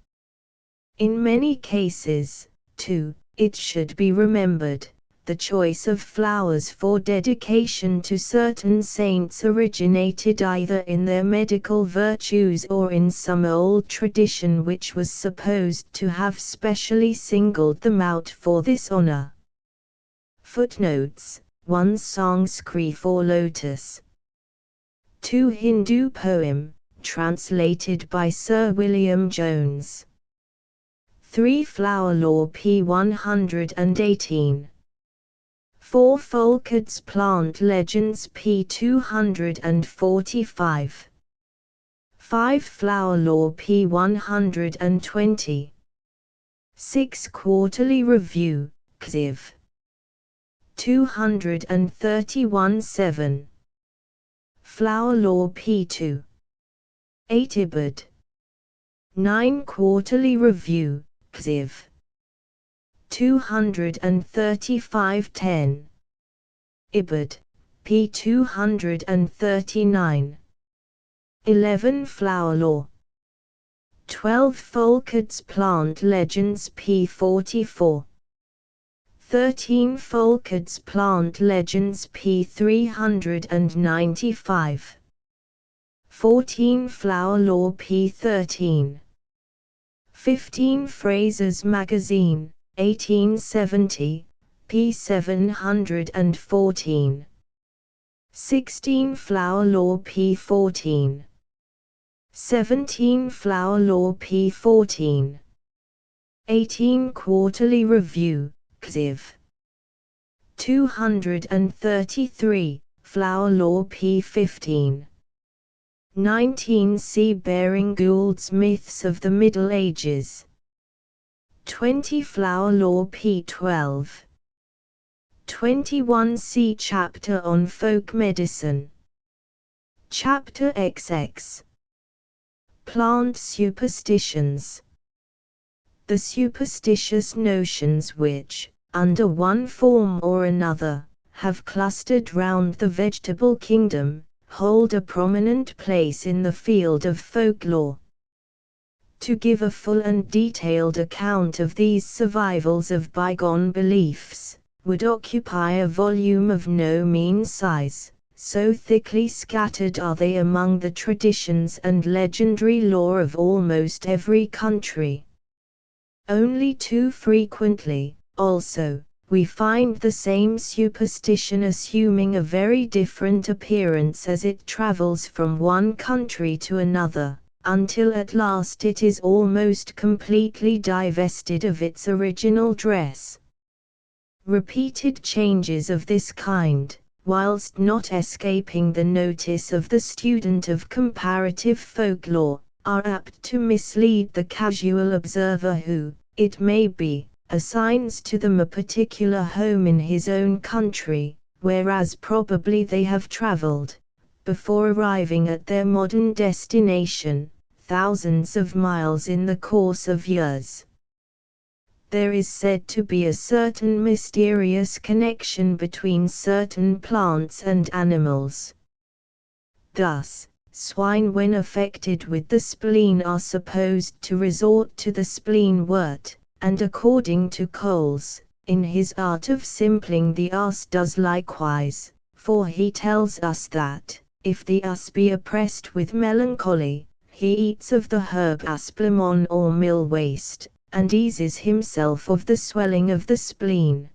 Speaker 1: In many cases, too, it should be remembered, the choice of flowers for dedication to certain saints originated either in their medical virtues or in some old tradition which was supposed to have specially singled them out for this honor. Footnotes: 1 Sanskrit for lotus. 2 Hindu poem, translated by Sir William Jones. 3 Flower Law p. 118. 4 Folkard's Plant Legends p. 245. 5 Flower Law p. 120. 6 Quarterly Review, Xiv. 231-7. Flower Law p. 2. 8 Ibid. 9 Quarterly Review, Xiv. 235-10. Ibid. p. 239. 11 Flower Law. 12 Folkard's Plant Legends p. 44. 13 Folkard's Plant Legends p. 395. 14 Flower Law p. 13. 15 Fraser's Magazine, 1870, p. 714. 16 Flower Law p. 14. 17 Flower Law p. 14. 18 Quarterly Review, Xiv. 233, Flower Law p. 15. 19 C. Baring Gould's Myths of the Middle Ages. 20 Flower Law p. 12. 21 C. Chapter on Folk Medicine. Chapter XX. Plant Superstitions. The superstitious notions which, under one form or another, have clustered round the vegetable kingdom, hold a prominent place in the field of folklore. To give a full and detailed account of these survivals of bygone beliefs, would occupy a volume of no mean size, so thickly scattered are they among the traditions and legendary lore of almost every country. Only too frequently, also, we find the same superstition assuming a very different appearance as it travels from one country to another, until at last it is almost completely divested of its original dress. Repeated changes of this kind, whilst not escaping the notice of the student of comparative folklore, are apt to mislead the casual observer who, it may be, assigns to them a particular home in his own country, whereas probably they have traveled, before arriving at their modern destination, thousands of miles in the course of years. There is said to be a certain mysterious connection between certain plants and animals. Thus, swine when affected with the spleen are supposed to resort to the spleen wort, and according to Coles, in his Art of Simpling the ass does likewise, for he tells us that, if the ass be oppressed with melancholy, he eats of the herb asplemon or millwaste, and eases himself of the swelling of the spleen.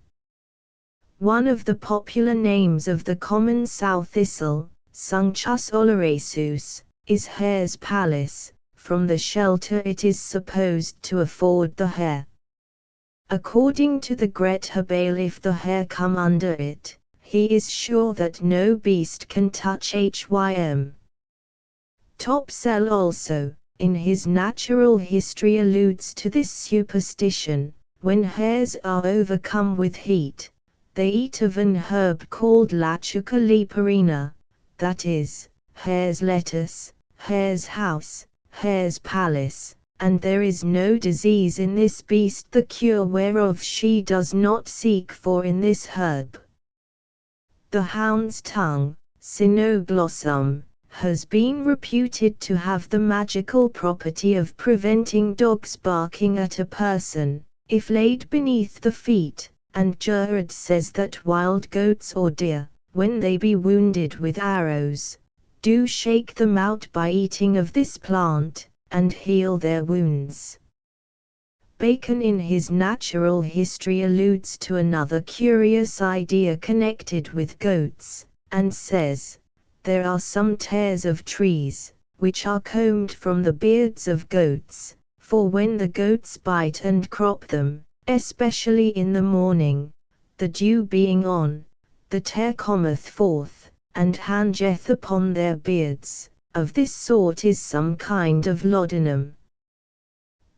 Speaker 1: One of the popular names of the common sow thistle, Suncus oleraceus, is hare's palace, from the shelter it is supposed to afford the hare. According to the Greta Bale, if the hare come under it, he is sure that no beast can touch him. Topsell also, in his Natural History, alludes to this superstition. When hares are overcome with heat, they eat of an herb called Lachuca leporina, that is, hare's lettuce, hare's house, hare's palace, and there is no disease in this beast the cure whereof she does not seek for in this herb. The hound's tongue, Cynoglossum, has been reputed to have the magical property of preventing dogs barking at a person, if laid beneath the feet, and Gerard says that wild goats or deer, when they be wounded with arrows, do shake them out by eating of this plant, and heal their wounds. Bacon in his Natural History alludes to another curious idea connected with goats, and says, "There are some tares of trees, which are combed from the beards of goats, for when the goats bite and crop them, especially in the morning, the dew being on, the tare cometh forth, and hangeth upon their beards, of this sort is some kind of laudanum."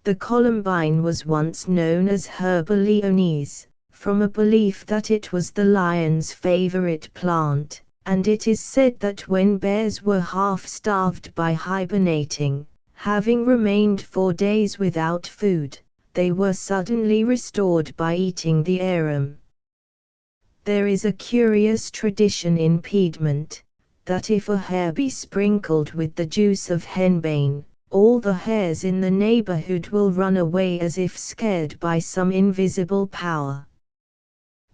Speaker 1: The columbine was once known as Herba leonis, from a belief that it was the lion's favorite plant, and it is said that when bears were half-starved by hibernating, having remained 4 days without food, they were suddenly restored by eating the arum. There is a curious tradition in Piedmont, that if a hare be sprinkled with the juice of henbane, all the hares in the neighborhood will run away as if scared by some invisible power.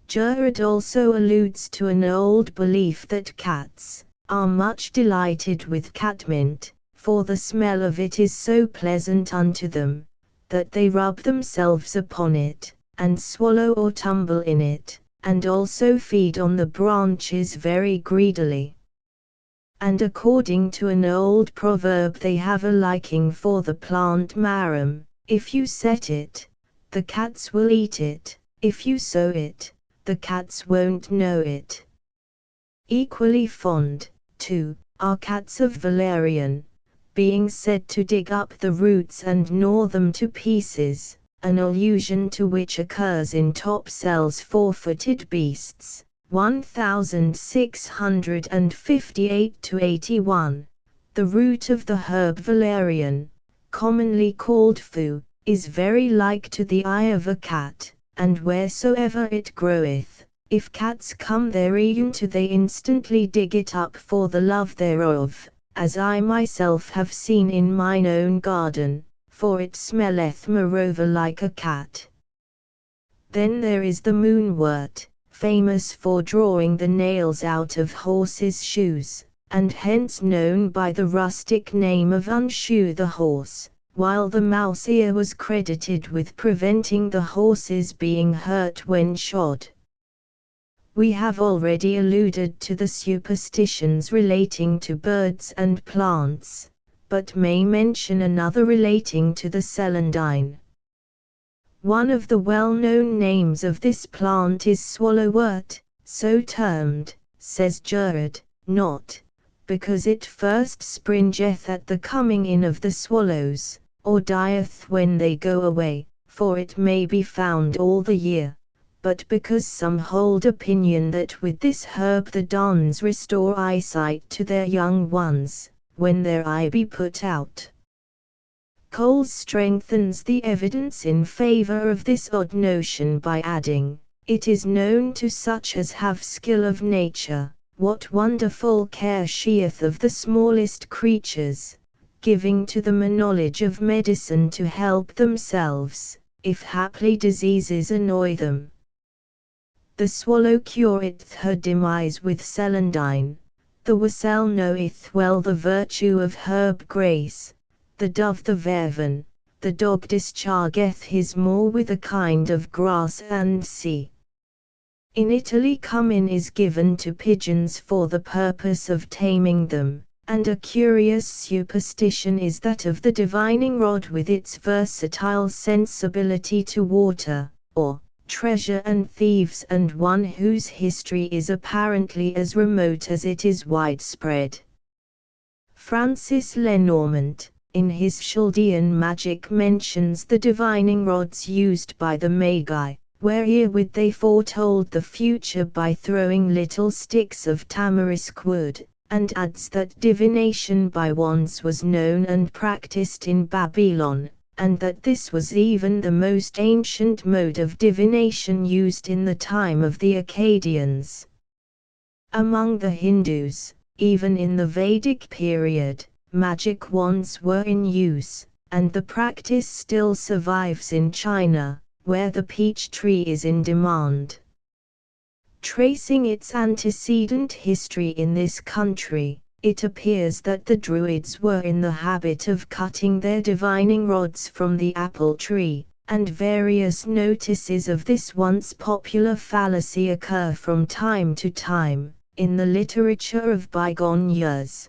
Speaker 1: Gerard also alludes to an old belief that cats are much delighted with catmint, for the smell of it is so pleasant unto them, that they rub themselves upon it, and swallow or tumble in it, and also feed on the branches very greedily. And according to an old proverb they have a liking for the plant marum: if you set it, the cats will eat it; if you sow it, the cats won't know it. Equally fond, too, are cats of valerian, being said to dig up the roots and gnaw them to pieces, an allusion to which occurs in Topsell's Four-Footed Beasts, 1658-81. The root of the herb valerian, commonly called fu, is very like to the eye of a cat, and wheresoever it groweth, if cats come therein to they instantly dig it up for the love thereof, as I myself have seen in mine own garden, for it smelleth moreover like a cat. Then there is the moonwort, famous for drawing the nails out of horses' shoes, and hence known by the rustic name of unshoe the horse, while the mouse ear was credited with preventing the horses being hurt when shod. We have already alluded to the superstitions relating to birds and plants, but may mention another relating to the celandine. One of the well-known names of this plant is swallowwort, so termed, says Gerard, not because it first springeth at the coming in of the swallows, or dieth when they go away, for it may be found all the year, but because some hold opinion that with this herb the dons restore eyesight to their young ones, when their eye be put out. Coles strengthens the evidence in favor of this odd notion by adding, "It is known to such as have skill of nature, what wonderful care she'eth of the smallest creatures, giving to them a knowledge of medicine to help themselves, if haply diseases annoy them." The swallow cureth her demise with celandine, the wassail knoweth well the virtue of herb grace, the dove the verven, the dog dischargeth his maw with a kind of grass and sea. In Italy cumin is given to pigeons for the purpose of taming them, and a curious superstition is that of the divining rod with its versatile sensibility to water, or treasure and thieves, and one whose history is apparently as remote as it is widespread. Francis Lenormant, in his Chaldean magic, mentions the divining rods used by the Magi, wherewith they foretold the future by throwing little sticks of tamarisk wood, and adds that divination by wands was known and practiced in Babylon, and that this was even the most ancient mode of divination used in the time of the Akkadians. Among the Hindus, even in the Vedic period, magic wands were in use, and the practice still survives in China, where the peach tree is in demand. Tracing its antecedent history in this country, it appears that the Druids were in the habit of cutting their divining rods from the apple tree, and various notices of this once popular fallacy occur from time to time in the literature of bygone years.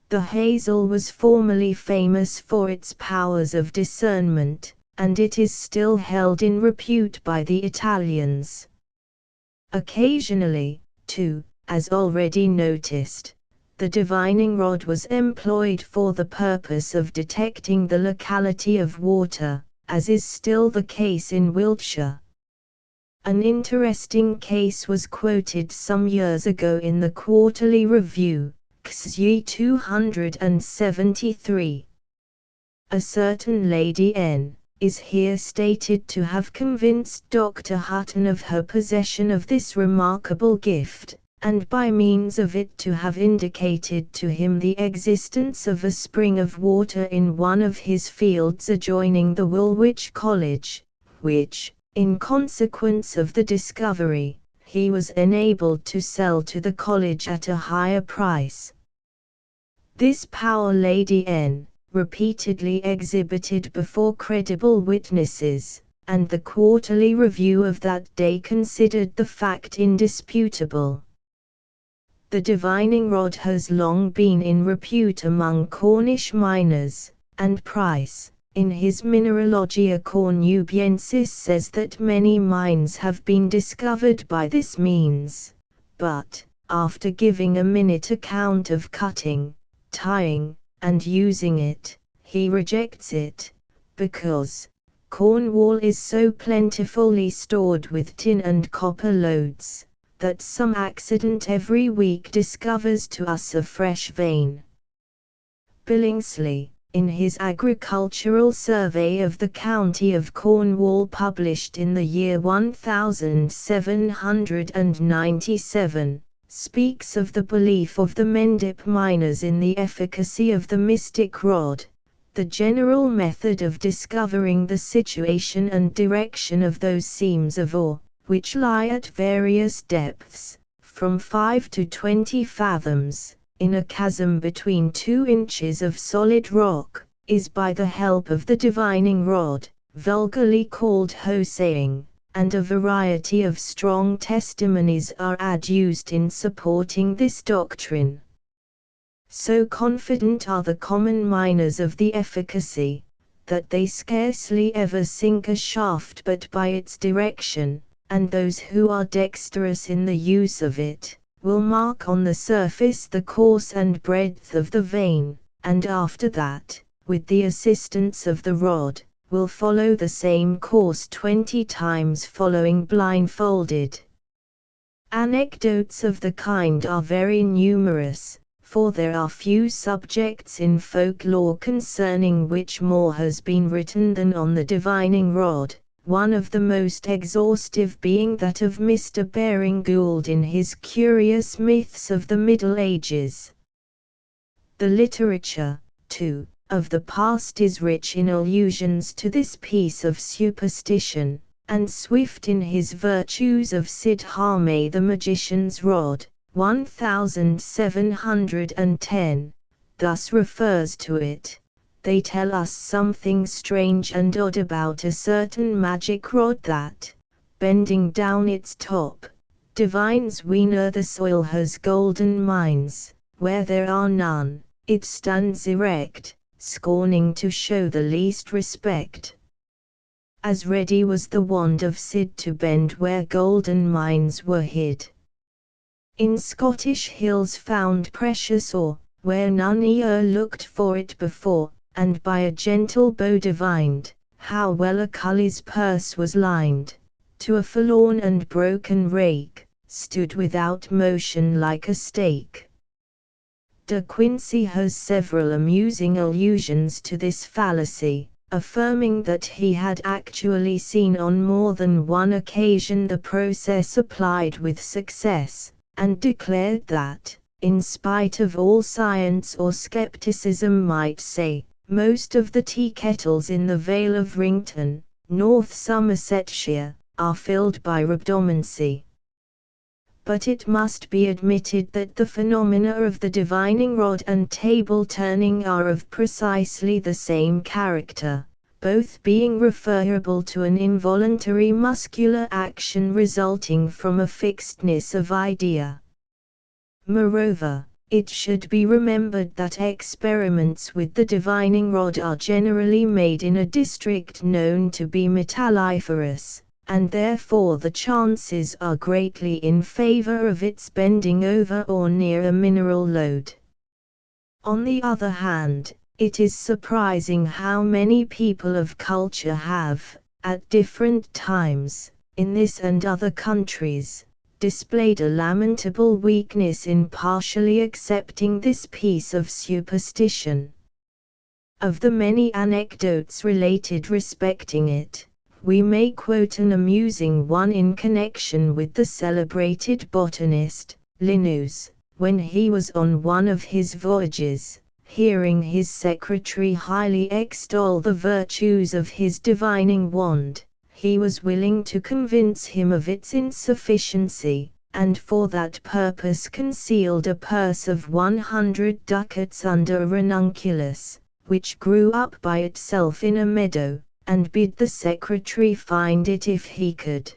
Speaker 1: The hazel was formerly famous for its powers of discernment, and it is still held in repute by the Italians. Occasionally, too, as already noticed, the divining rod was employed for the purpose of detecting the locality of water, as is still the case in Wiltshire. An interesting case was quoted some years ago in the Quarterly Review, XY 273. A certain Lady N. is here stated to have convinced Dr. Hutton of her possession of this remarkable gift, and by means of it to have indicated to him the existence of a spring of water in one of his fields adjoining the Woolwich College, which, in consequence of the discovery, he was enabled to sell to the college at a higher price. This power Lady N. repeatedly exhibited before credible witnesses, and the Quarterly Review of that day considered the fact indisputable. The divining rod has long been in repute among Cornish miners, and Price, in his Mineralogia Cornubiensis, says that many mines have been discovered by this means, but, after giving a minute account of cutting, tying, and using it, he rejects it, because Cornwall is so plentifully stored with tin and copper lodes, that some accident every week discovers to us a fresh vein. Billingsley, in his Agricultural Survey of the County of Cornwall published in the year 1797, speaks of the belief of the Mendip miners in the efficacy of the mystic rod, the general method of discovering the situation and direction of those seams of ore, which lie at various depths, from 5 to 20 fathoms, in a chasm between 2 inches of solid rock, is by the help of the divining rod, vulgarly called hoseing, and a variety of strong testimonies are adduced in supporting this doctrine. So confident are the common miners of the efficacy, that they scarcely ever sink a shaft but by its direction, and those who are dexterous in the use of it, will mark on the surface the course and breadth of the vein, and after that, with the assistance of the rod, will follow the same course 20 times following blindfolded. Anecdotes of the kind are very numerous, for there are few subjects in folklore concerning which more has been written than on the divining rod, one of the most exhaustive being that of Mr. Baring Gould in his Curious Myths of the Middle Ages. The literature, too, of the past is rich in allusions to this piece of superstition, and Swift in his Virtues of Cid Hamet the Magician's Rod, 1710, thus refers to it: "They tell us something strange and odd about a certain magic rod that, bending down its top, divines we near the soil has golden mines, where there are none, it stands erect, scorning to show the least respect. As ready was the wand of Cid to bend where golden mines were hid. In Scottish hills found precious ore, where none e'er looked for it before, and by a gentle bow divined, how well a culley's purse was lined, to a forlorn and broken rake, stood without motion like a stake. De Quincey has several amusing allusions to this fallacy, affirming that he had actually seen on more than one occasion the process applied with success, and declared that, in spite of all science or skepticism might say, most of the tea kettles in the Vale of Rington, North Somersetshire, are filled by rhabdomancy. But it must be admitted that the phenomena of the divining rod and table turning are of precisely the same character, both being referable to an involuntary muscular action resulting from a fixedness of idea. Moreover, it should be remembered that experiments with the divining rod are generally made in a district known to be metalliferous, and therefore the chances are greatly in favor of its bending over or near a mineral lode. On the other hand, it is surprising how many people of culture have, at different times, in this and other countries, displayed a lamentable weakness in partially accepting this piece of superstition. Of the many anecdotes related respecting it, we may quote an amusing one in connection with the celebrated botanist, Linnaeus, when he was on one of his voyages, hearing his secretary highly extol the virtues of his divining wand, he was willing to convince him of its insufficiency, and for that purpose concealed a purse of 100 ducats under a ranunculus, which grew up by itself in a meadow, and bid the secretary find it if he could.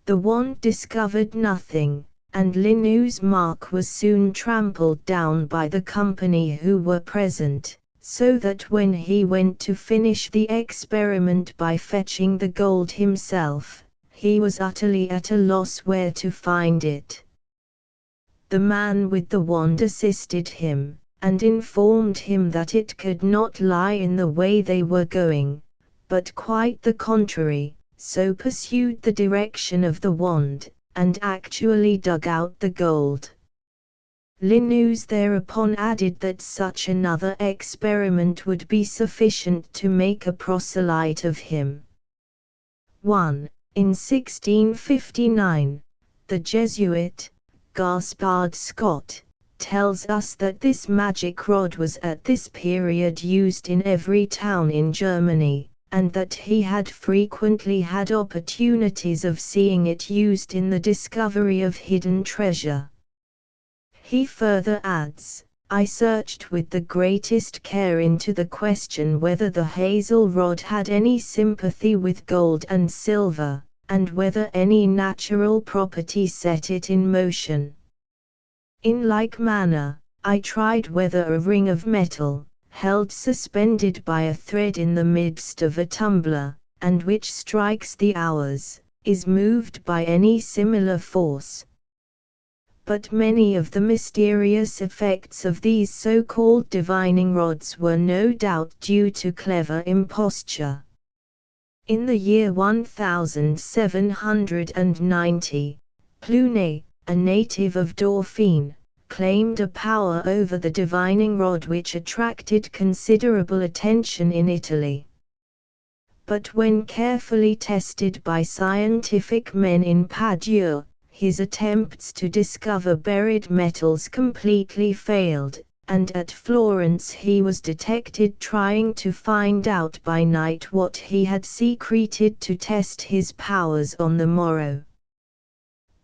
Speaker 1: The wand discovered nothing, and Linnaeus' mark was soon trampled down by the company who were present, so that when he went to finish the experiment by fetching the gold himself, he was utterly at a loss where to find it. The man with the wand assisted him, and informed him that it could not lie in the way they were going, but quite the contrary, so pursued the direction of the wand, and actually dug out the gold. Linnaeus thereupon added that such another experiment would be sufficient to make a proselyte of him. 1. In 1659, the Jesuit, Gaspard Scott, tells us that this magic rod was at this period used in every town in Germany, and that he had frequently had opportunities of seeing it used in the discovery of hidden treasure. He further adds, I searched with the greatest care into the question whether the hazel rod had any sympathy with gold and silver, and whether any natural property set it in motion. In like manner, I tried whether a ring of metal, held suspended by a thread in the midst of a tumbler, and which strikes the hours, is moved by any similar force. But many of the mysterious effects of these so-called divining rods were no doubt due to clever imposture. In the year 1790, Plunet, a native of Dauphine, claimed a power over the divining rod which attracted considerable attention in Italy. But when carefully tested by scientific men in Padua, his attempts to discover buried metals completely failed, and at Florence he was detected trying to find out by night what he had secreted to test his powers on the morrow.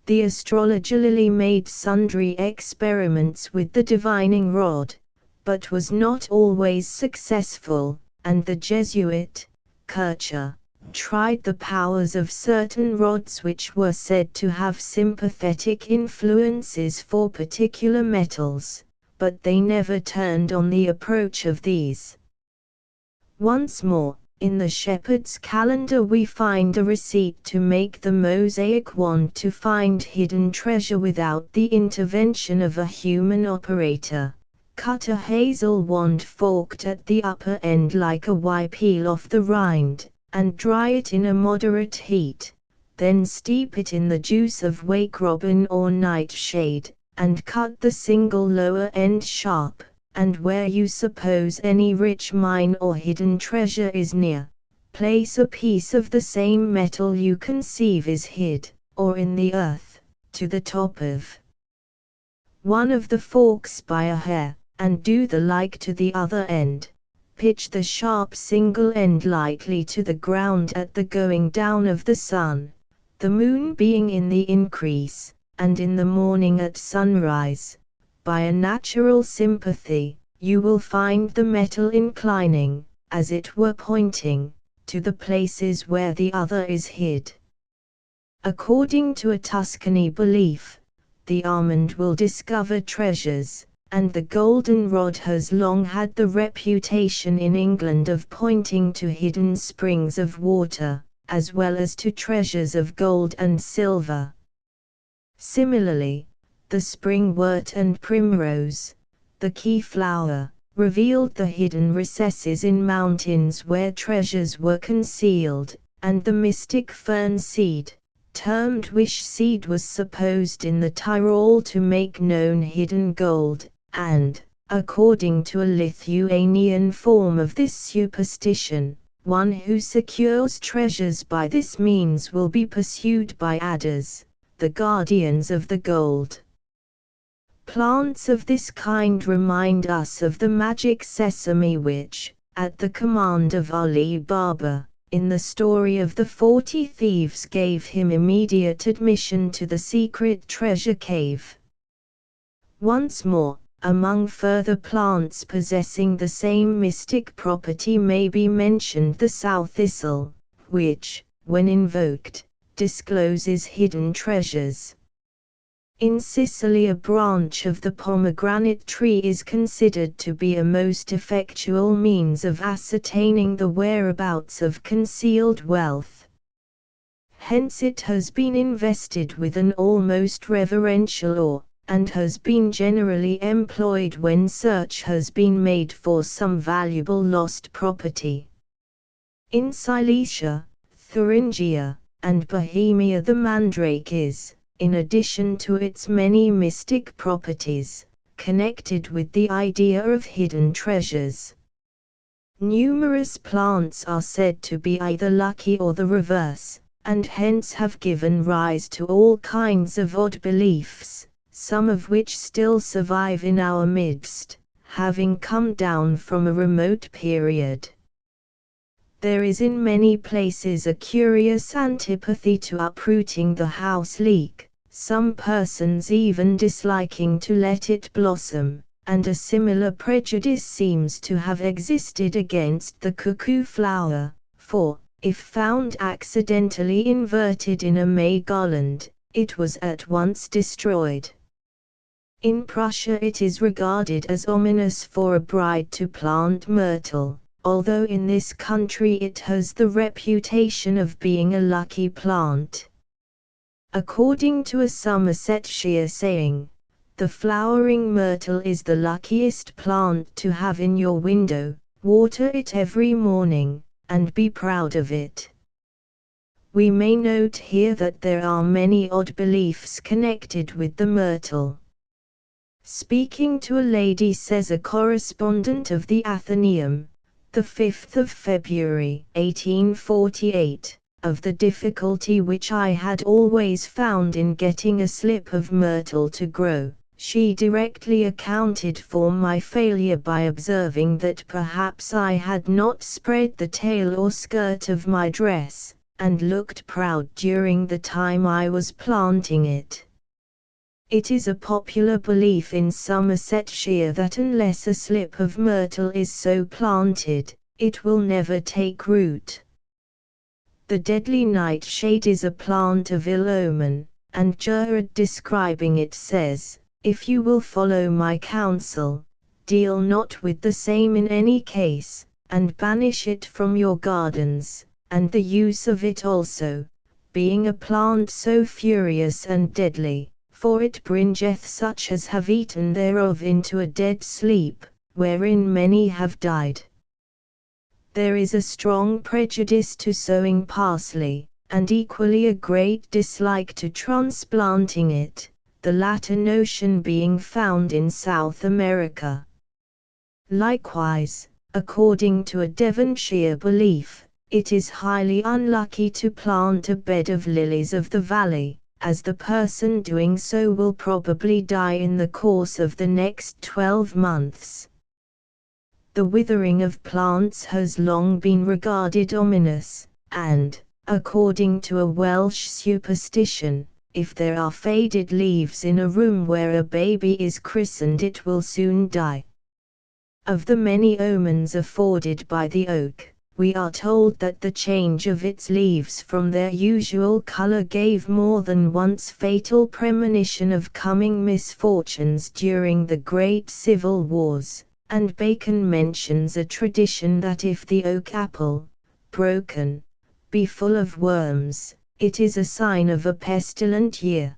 Speaker 1: The astrologer Lilly made sundry experiments with the divining rod, but was not always successful, and the Jesuit, Kircher, tried the powers of certain rods which were said to have sympathetic influences for particular metals, but they never turned on the approach of these. Once more, in the Shepherd's Calendar we find a receipt to make the mosaic wand to find hidden treasure without the intervention of a human operator. Cut a hazel wand forked at the upper end like a Y, peel off the rind, and dry it in a moderate heat, then steep it in the juice of wake robin or nightshade, and cut the single lower end sharp, and where you suppose any rich mine or hidden treasure is near, place a piece of the same metal you conceive is hid, or in the earth, to the top of one of the forks by a hair, and do the like to the other end. Pitch the sharp single end lightly to the ground at the going down of the sun, the moon being in the increase, and in the morning at sunrise. By a natural sympathy, you will find the metal inclining, as it were pointing, to the places where the other is hid. According to a Tuscany belief, the almond will discover treasures, and the goldenrod has long had the reputation in England of pointing to hidden springs of water, as well as to treasures of gold and silver. Similarly, the springwort and primrose, the key flower, revealed the hidden recesses in mountains where treasures were concealed, and the mystic fern seed, termed wish seed, was supposed in the Tyrol to make known hidden gold, and, according to a Lithuanian form of this superstition, one who secures treasures by this means will be pursued by adders, the guardians of the gold. Plants of this kind remind us of the magic sesame which, at the command of Ali Baba, in the story of the 40 thieves, gave him immediate admission to the secret treasure cave. Once more, among further plants possessing the same mystic property may be mentioned the sow thistle, which, when invoked, discloses hidden treasures. In Sicily, a branch of the pomegranate tree is considered to be a most effectual means of ascertaining the whereabouts of concealed wealth. Hence it has been invested with an almost reverential awe, and has been generally employed when search has been made for some valuable lost property. In Silesia, Thuringia, and Bohemia the mandrake is, in addition to its many mystic properties, connected with the idea of hidden treasures. Numerous plants are said to be either lucky or the reverse, and hence have given rise to all kinds of odd beliefs, some of which still survive in our midst, having come down from a remote period. There is in many places a curious antipathy to uprooting the house leek, some persons even disliking to let it blossom, and a similar prejudice seems to have existed against the cuckoo flower, for, if found accidentally inverted in a May garland, it was at once destroyed. In Prussia it is regarded as ominous for a bride to plant myrtle, although in this country it has the reputation of being a lucky plant. According to a Somersetshire saying, the flowering myrtle is the luckiest plant to have in your window, water it every morning, and be proud of it. We may note here that there are many odd beliefs connected with the myrtle. Speaking to a lady, says a correspondent of the Athenaeum, the 5th of February, 1848, of the difficulty which I had always found in getting a slip of myrtle to grow, she directly accounted for my failure by observing that perhaps I had not spread the tail or skirt of my dress, and looked proud during the time I was planting it. It is a popular belief in Somersetshire that unless a slip of myrtle is so planted, it will never take root. The deadly nightshade is a plant of ill omen, and Gerard, describing it, says, "If you will follow my counsel, deal not with the same in any case, and banish it from your gardens, and the use of it also, being a plant so furious and deadly, for it bringeth such as have eaten thereof into a dead sleep, wherein many have died." There is a strong prejudice to sowing parsley, and equally a great dislike to transplanting it. the latter notion being found in South America. Likewise, according to a Devonshire belief, it is highly unlucky to plant a bed of lilies of the valley, as the person doing so will probably die in the course of the next 12 months. The withering of plants has long been regarded ominous, and, according to a Welsh superstition, if there are faded leaves in a room where a baby is christened, it will soon die. Of the many omens afforded by the oak, we are told that the change of its leaves from their usual color gave more than once fatal premonition of coming misfortunes during the great civil wars, and Bacon mentions a tradition that if the oak apple, broken, be full of worms, it is a sign of a pestilent year.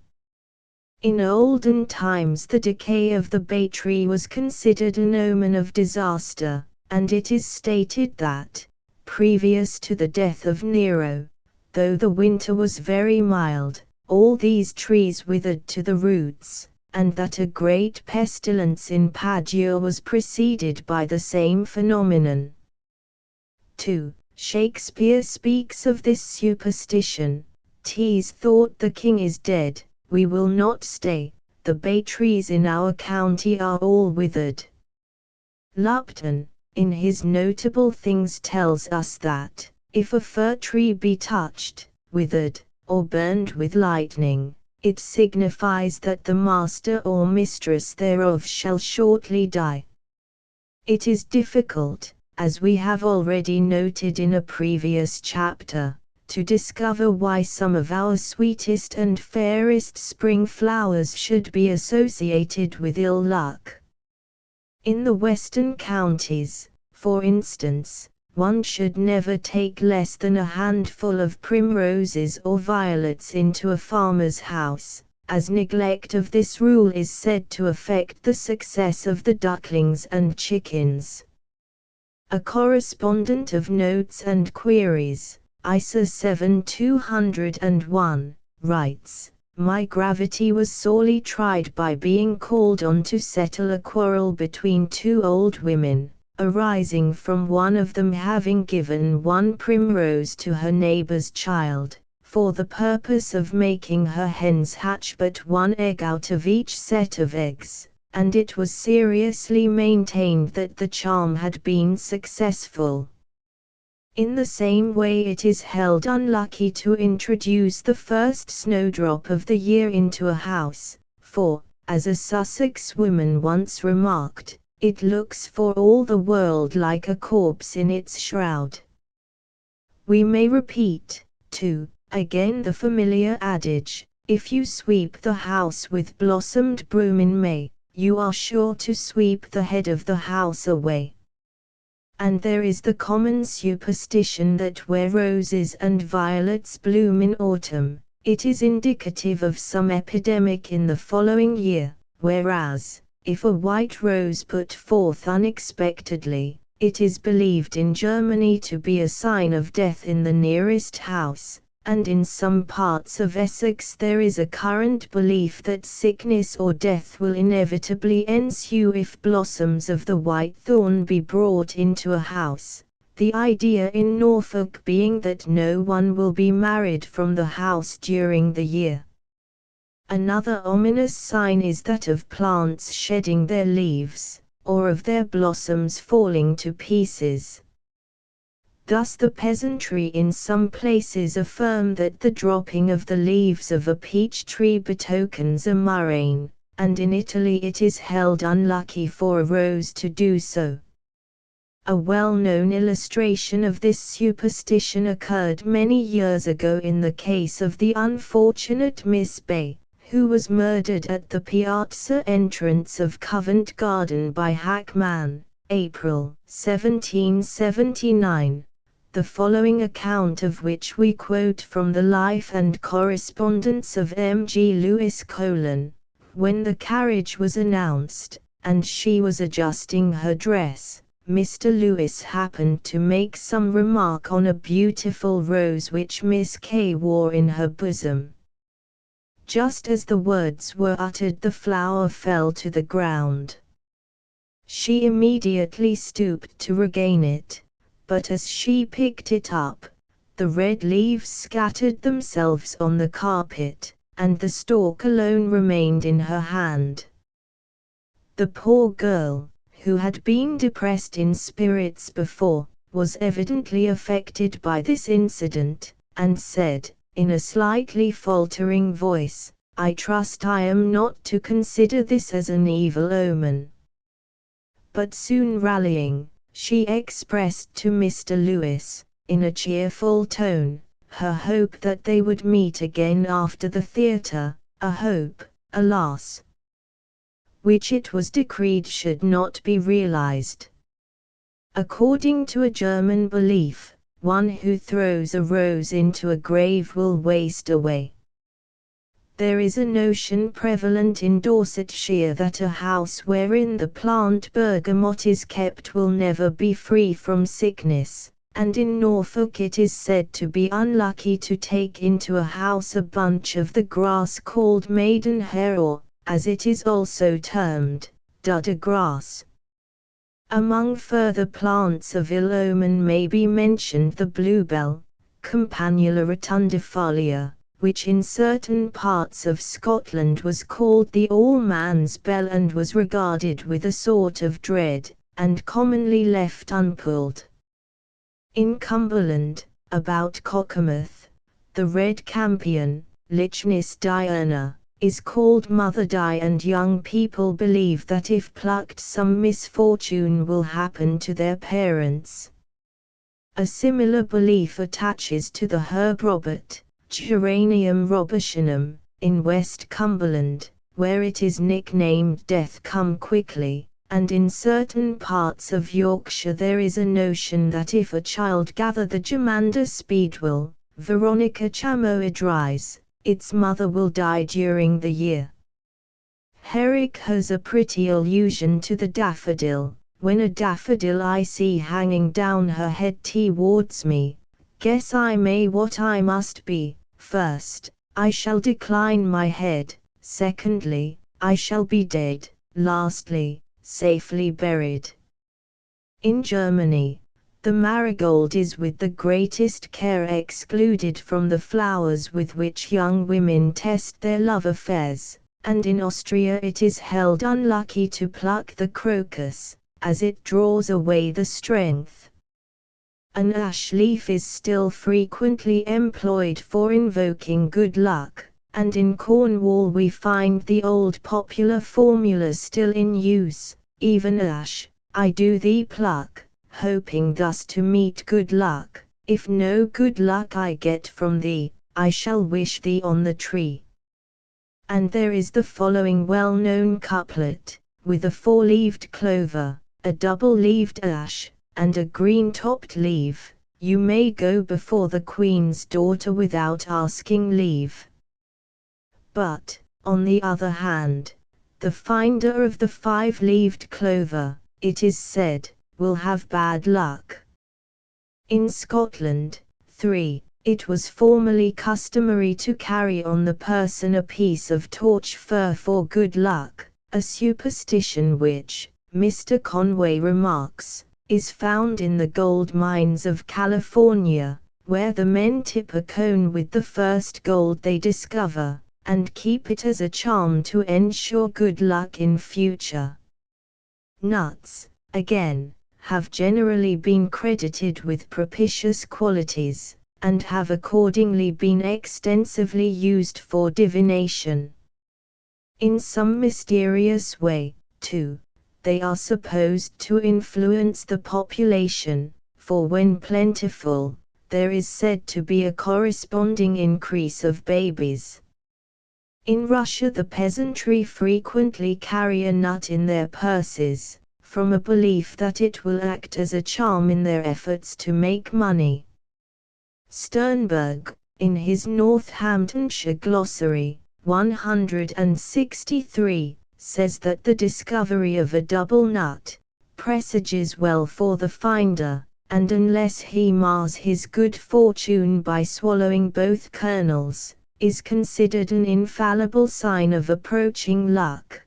Speaker 1: In olden times the decay of the bay tree was considered an omen of disaster, and it is stated that, previous to the death of Nero, though the winter was very mild, all these trees withered to the roots, and that a great pestilence in Padua was preceded by the same phenomenon. 2. Shakespeare speaks of this superstition. "'Tis thought the king is dead, we will not stay, the bay trees in our county are all withered." Lupton, in his Notable Things, tells us that, if a fir tree be touched, withered, or burned with lightning, it signifies that the master or mistress thereof shall shortly die. It is difficult, as we have already noted in a previous chapter, to discover why some of our sweetest and fairest spring flowers should be associated with ill luck. In the western counties, for instance, one should never take less than a handful of primroses or violets into a farmer's house, as neglect of this rule is said to affect the success of the ducklings and chickens. A correspondent of Notes and Queries, ISA 7201, writes, "My gravity was sorely tried by being called on to settle a quarrel between two old women, arising from one of them having given one primrose to her neighbor's child, for the purpose of making her hens hatch but one egg out of each set of eggs, and it was seriously maintained that the charm had been successful." In the same way it is held unlucky to introduce the first snowdrop of the year into a house, for, as a Sussex woman once remarked, it looks for all the world like a corpse in its shroud. We may repeat, too, again the familiar adage, "If you sweep the house with blossomed broom in May, you are sure to sweep the head of the house away." And there is the common superstition that where roses and violets bloom in autumn, it is indicative of some epidemic in the following year, whereas, if a white rose put forth unexpectedly, it is believed in Germany to be a sign of death in the nearest house, and in some parts of Essex there is a current belief that sickness or death will inevitably ensue if blossoms of the white thorn be brought into a house, the idea in Norfolk being that no one will be married from the house during the year. Another ominous sign is that of plants shedding their leaves, or of their blossoms falling to pieces. Thus the peasantry in some places affirm that the dropping of the leaves of a peach tree betokens a murrain, and in Italy it is held unlucky for a rose to do so. A well-known illustration of this superstition occurred many years ago in the case of the unfortunate Miss Bay, who was murdered at the piazza entrance of Covent Garden by hackman, April 1779. The following account of which we quote from the Life and Correspondence of M. G. Lewis: "When the carriage was announced, and she was adjusting her dress, Mr. Lewis happened to make some remark on a beautiful rose which Miss K. wore in her bosom. Just as the words were uttered, the flower fell to the ground. She immediately stooped to regain it, but as she picked it up, the red leaves scattered themselves on the carpet, and the stalk alone remained in her hand. The poor girl, who had been depressed in spirits before, was evidently affected by this incident, and said, in a slightly faltering voice, "I trust I am not to consider this as an evil omen." But soon rallying, she expressed to Mr. Lewis, in a cheerful tone, her hope that they would meet again after the theatre, a hope, alas, which it was decreed should not be realized. According to a German belief, one who throws a rose into a grave will waste away. There is a notion prevalent in Dorsetshire that a house wherein the plant bergamot is kept will never be free from sickness, and in Norfolk it is said to be unlucky to take into a house a bunch of the grass called maidenhair, or, as it is also termed, dudder grass. Among further plants of ill omen may be mentioned the bluebell, Campanula rotundifolia, which in certain parts of Scotland was called the all-man's bell and was regarded with a sort of dread, and commonly left unpulled. In Cumberland, about Cockermouth, the red campion, Lichnis diurna, is called mother dye, and young people believe that if plucked some misfortune will happen to their parents. A similar belief attaches to the herb Robert, Geranium robertianum, in West Cumberland, where it is nicknamed Death Come Quickly, and in certain parts of Yorkshire there is a notion that if a child gather the Germander speedwell, Veronica chamoedris, its mother will die during the year. Herrick has a pretty allusion to the daffodil. When a daffodil I see hanging down her head towards me, guess I may what I must be. First, I shall decline my head, secondly, I shall be dead, lastly, safely buried. In Germany, the marigold is with the greatest care excluded from the flowers with which young women test their love affairs, and in Austria it is held unlucky to pluck the crocus, as it draws away the strength. An ash leaf is still frequently employed for invoking good luck, and in Cornwall we find the old popular formula still in use, even ash, I do thee pluck, hoping thus to meet good luck. If no good luck I get from thee, I shall wish thee on the tree. And there is the following well-known couplet: with a four-leaved clover, a double-leaved ash, and a green-topped leaf, you may go before the Queen's daughter without asking leave. But, on the other hand, the finder of the five-leaved clover, it is said, will have bad luck. In Scotland, 3. It was formerly customary to carry on the person a piece of torch fur for good luck, a superstition which, Mr. Conway remarks, is found in the gold mines of California, where the men tip a cone with the first gold they discover, and keep it as a charm to ensure good luck in future. Nuts, again, have generally been credited with propitious qualities, and have accordingly been extensively used for divination. In some mysterious way, too, they are supposed to influence the population, for when plentiful, there is said to be a corresponding increase of babies. In Russia the peasantry frequently carry a nut in their purses, from a belief that it will act as a charm in their efforts to make money. Sternberg, in his Northamptonshire Glossary, 163, says that the discovery of a double nut presages well for the finder, and unless he mars his good fortune by swallowing both kernels, is considered an infallible sign of approaching luck.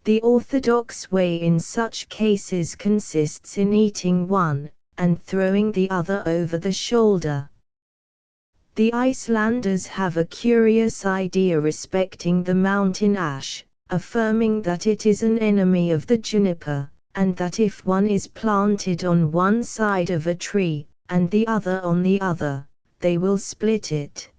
Speaker 1: The orthodox way in such cases consists in eating one, and throwing the other over the shoulder. The Icelanders have a curious idea respecting the mountain ash, affirming that it is an enemy of the juniper, and that if one is planted on one side of a tree, and the other on the other, they will split it.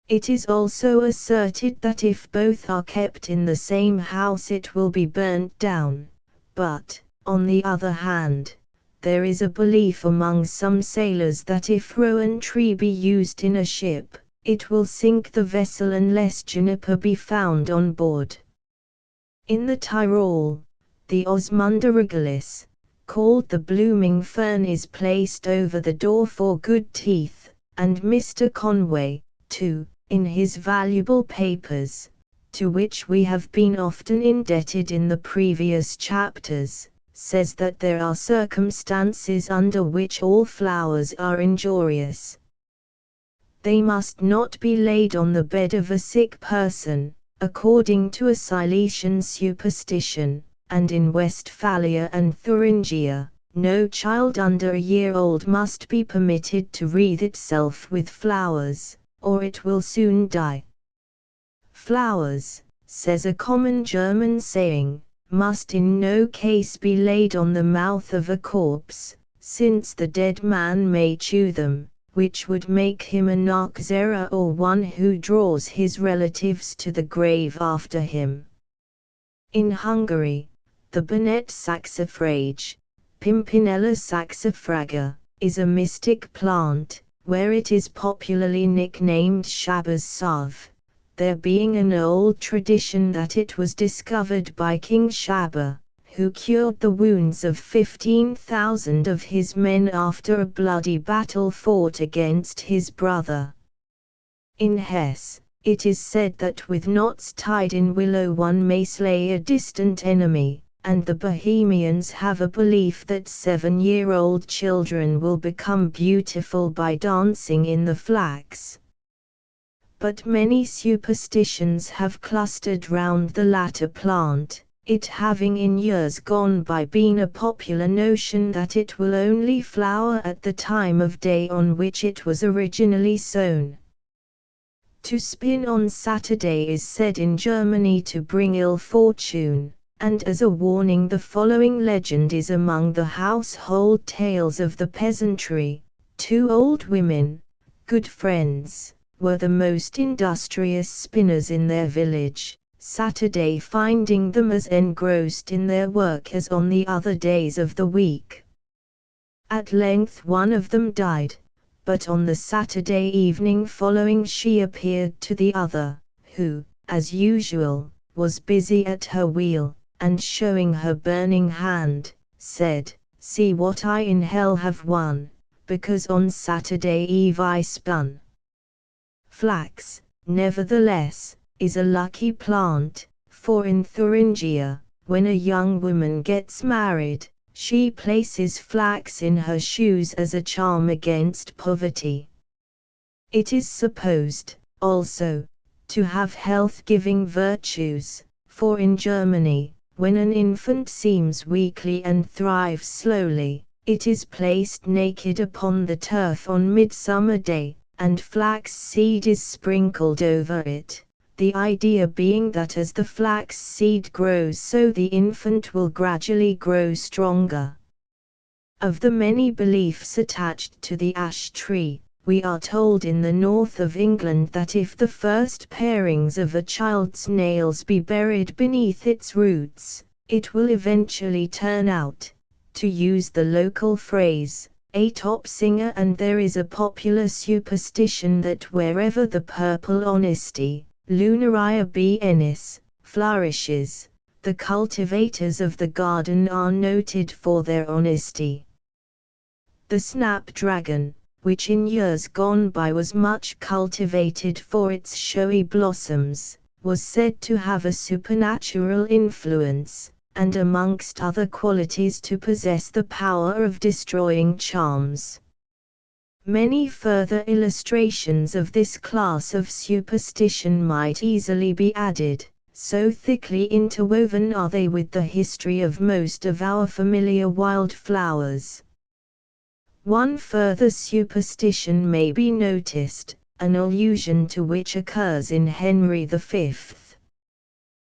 Speaker 1: It is also asserted that if both are kept in the same house it will be burnt down, but, on the other hand, there is a belief among some sailors that if rowan tree be used in a ship, it will sink the vessel unless juniper be found on board. In the Tyrol, the Osmunda regalis, called the blooming fern, is placed over the door for good teeth, and Mr. Conway, too, in his valuable papers, to which we have been often indebted in the previous chapters, says that there are circumstances under which all flowers are injurious. They must not be laid on the bed of a sick person, according to a Silesian superstition, and in Westphalia and Thuringia, no child under a year old must be permitted to wreathe itself with flowers, or it will soon die. Flowers, says a common German saying, must in no case be laid on the mouth of a corpse, since the dead man may chew them, which would make him a Nachzehrer, or one who draws his relatives to the grave after him. In Hungary, the Bonnet saxifrage, Pimpinella saxifraga, is a mystic plant, where it is popularly nicknamed Shaba's salve, there being an old tradition that it was discovered by King Shaba, who cured the wounds of 15,000 of his men after a bloody battle fought against his brother. In Hesse, it is said that with knots tied in willow one may slay a distant enemy, and the Bohemians have a belief that 7-year-old children will become beautiful by dancing in the flax. But many superstitions have clustered round the latter plant, it having in years gone by been a popular notion that it will only flower at the time of day on which it was originally sown. To spin on Saturday is said in Germany to bring ill fortune, and as a warning the following legend is among the household tales of the peasantry. 2 old women, good friends, were the most industrious spinners in their village, Saturday finding them as engrossed in their work as on the other days of the week. At length one of them died, but on the Saturday evening following she appeared to the other, who, as usual, was busy at her wheel, and showing her burning hand, said, "See what I in hell have won, because on Saturday eve I spun." Flax, nevertheless, is a lucky plant, for in Thuringia, when a young woman gets married, she places flax in her shoes as a charm against poverty. It is supposed, also, to have health-giving virtues, for in Germany, when an infant seems weakly and thrives slowly, it is placed naked upon the turf on Midsummer Day, and flax seed is sprinkled over it, the idea being that as the flax seed grows so the infant will gradually grow stronger. Of the many beliefs attached to the ash tree, we are told in the north of England that if the first parings of a child's nails be buried beneath its roots, it will eventually turn out, to use the local phrase, a top singer, and there is a popular superstition that wherever the purple honesty, Lunaria b ennis, flourishes, the cultivators of the garden are noted for their honesty. The snapdragon, which in years gone by was much cultivated for its showy blossoms, was said to have a supernatural influence, and amongst other qualities to possess the power of destroying charms. Many further illustrations of this class of superstition might easily be added, so thickly interwoven are they with the history of most of our familiar wildflowers. One further superstition may be noticed, an allusion to which occurs in Henry V.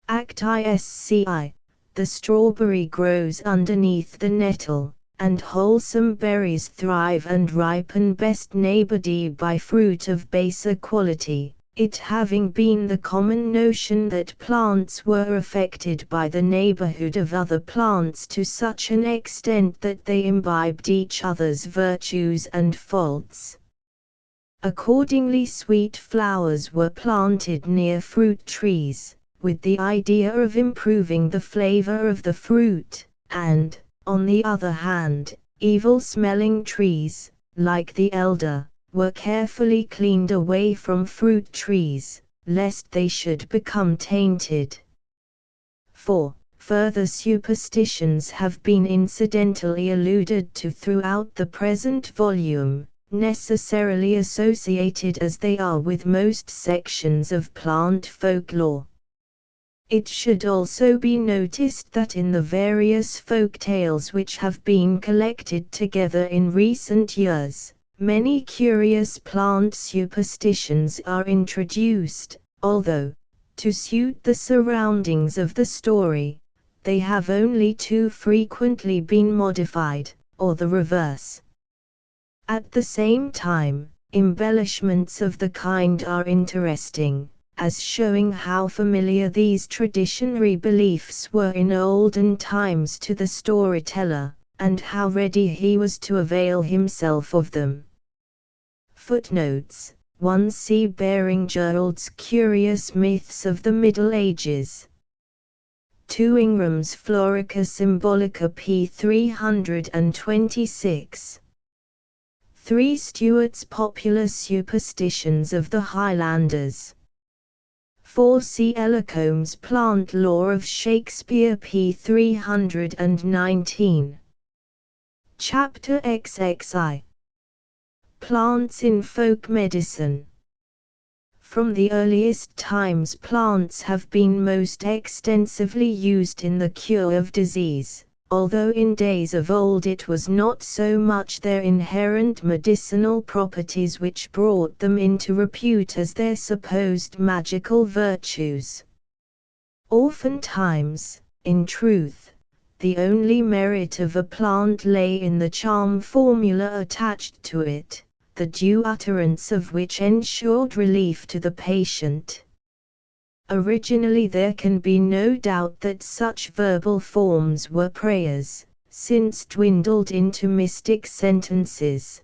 Speaker 1: Act Isci, the strawberry grows underneath the nettle, and wholesome berries thrive and ripen best neighbored by fruit of baser quality, it having been the common notion that plants were affected by the neighborhood of other plants to such an extent that they imbibed each other's virtues and faults. Accordingly, sweet flowers were planted near fruit trees, with the idea of improving the flavor of the fruit, and, on the other hand, evil-smelling trees, like the elder, were carefully cleaned away from fruit trees, lest they should become tainted. 4. Further superstitions have been incidentally alluded to throughout the present volume, necessarily associated as they are with most sections of plant folklore. It should also be noticed that in the various folk tales which have been collected together in recent years, many curious plant superstitions are introduced, although, to suit the surroundings of the story, they have only too frequently been modified, or the reverse. At the same time, embellishments of the kind are interesting, as showing how familiar these traditionary beliefs were in olden times to the storyteller, and how ready he was to avail himself of them. Footnotes: 1. See Baring Gerald's Curious Myths of the Middle Ages. 2. Ingram's Florica Symbolica p. 326. 3. Stewart's Popular Superstitions of the Highlanders. 4. See Ellacombe's Plant Lore of Shakespeare p. 319. Chapter XXI. Plants in Folk Medicine. From the earliest times plants have been most extensively used in the cure of disease, although in days of old it was not so much their inherent medicinal properties which brought them into repute as their supposed magical virtues. Oftentimes, in truth, the only merit of a plant lay in the charm formula attached to it, the due utterance of which ensured relief to the patient. Originally there can be no doubt that such verbal forms were prayers, since dwindled into mystic sentences.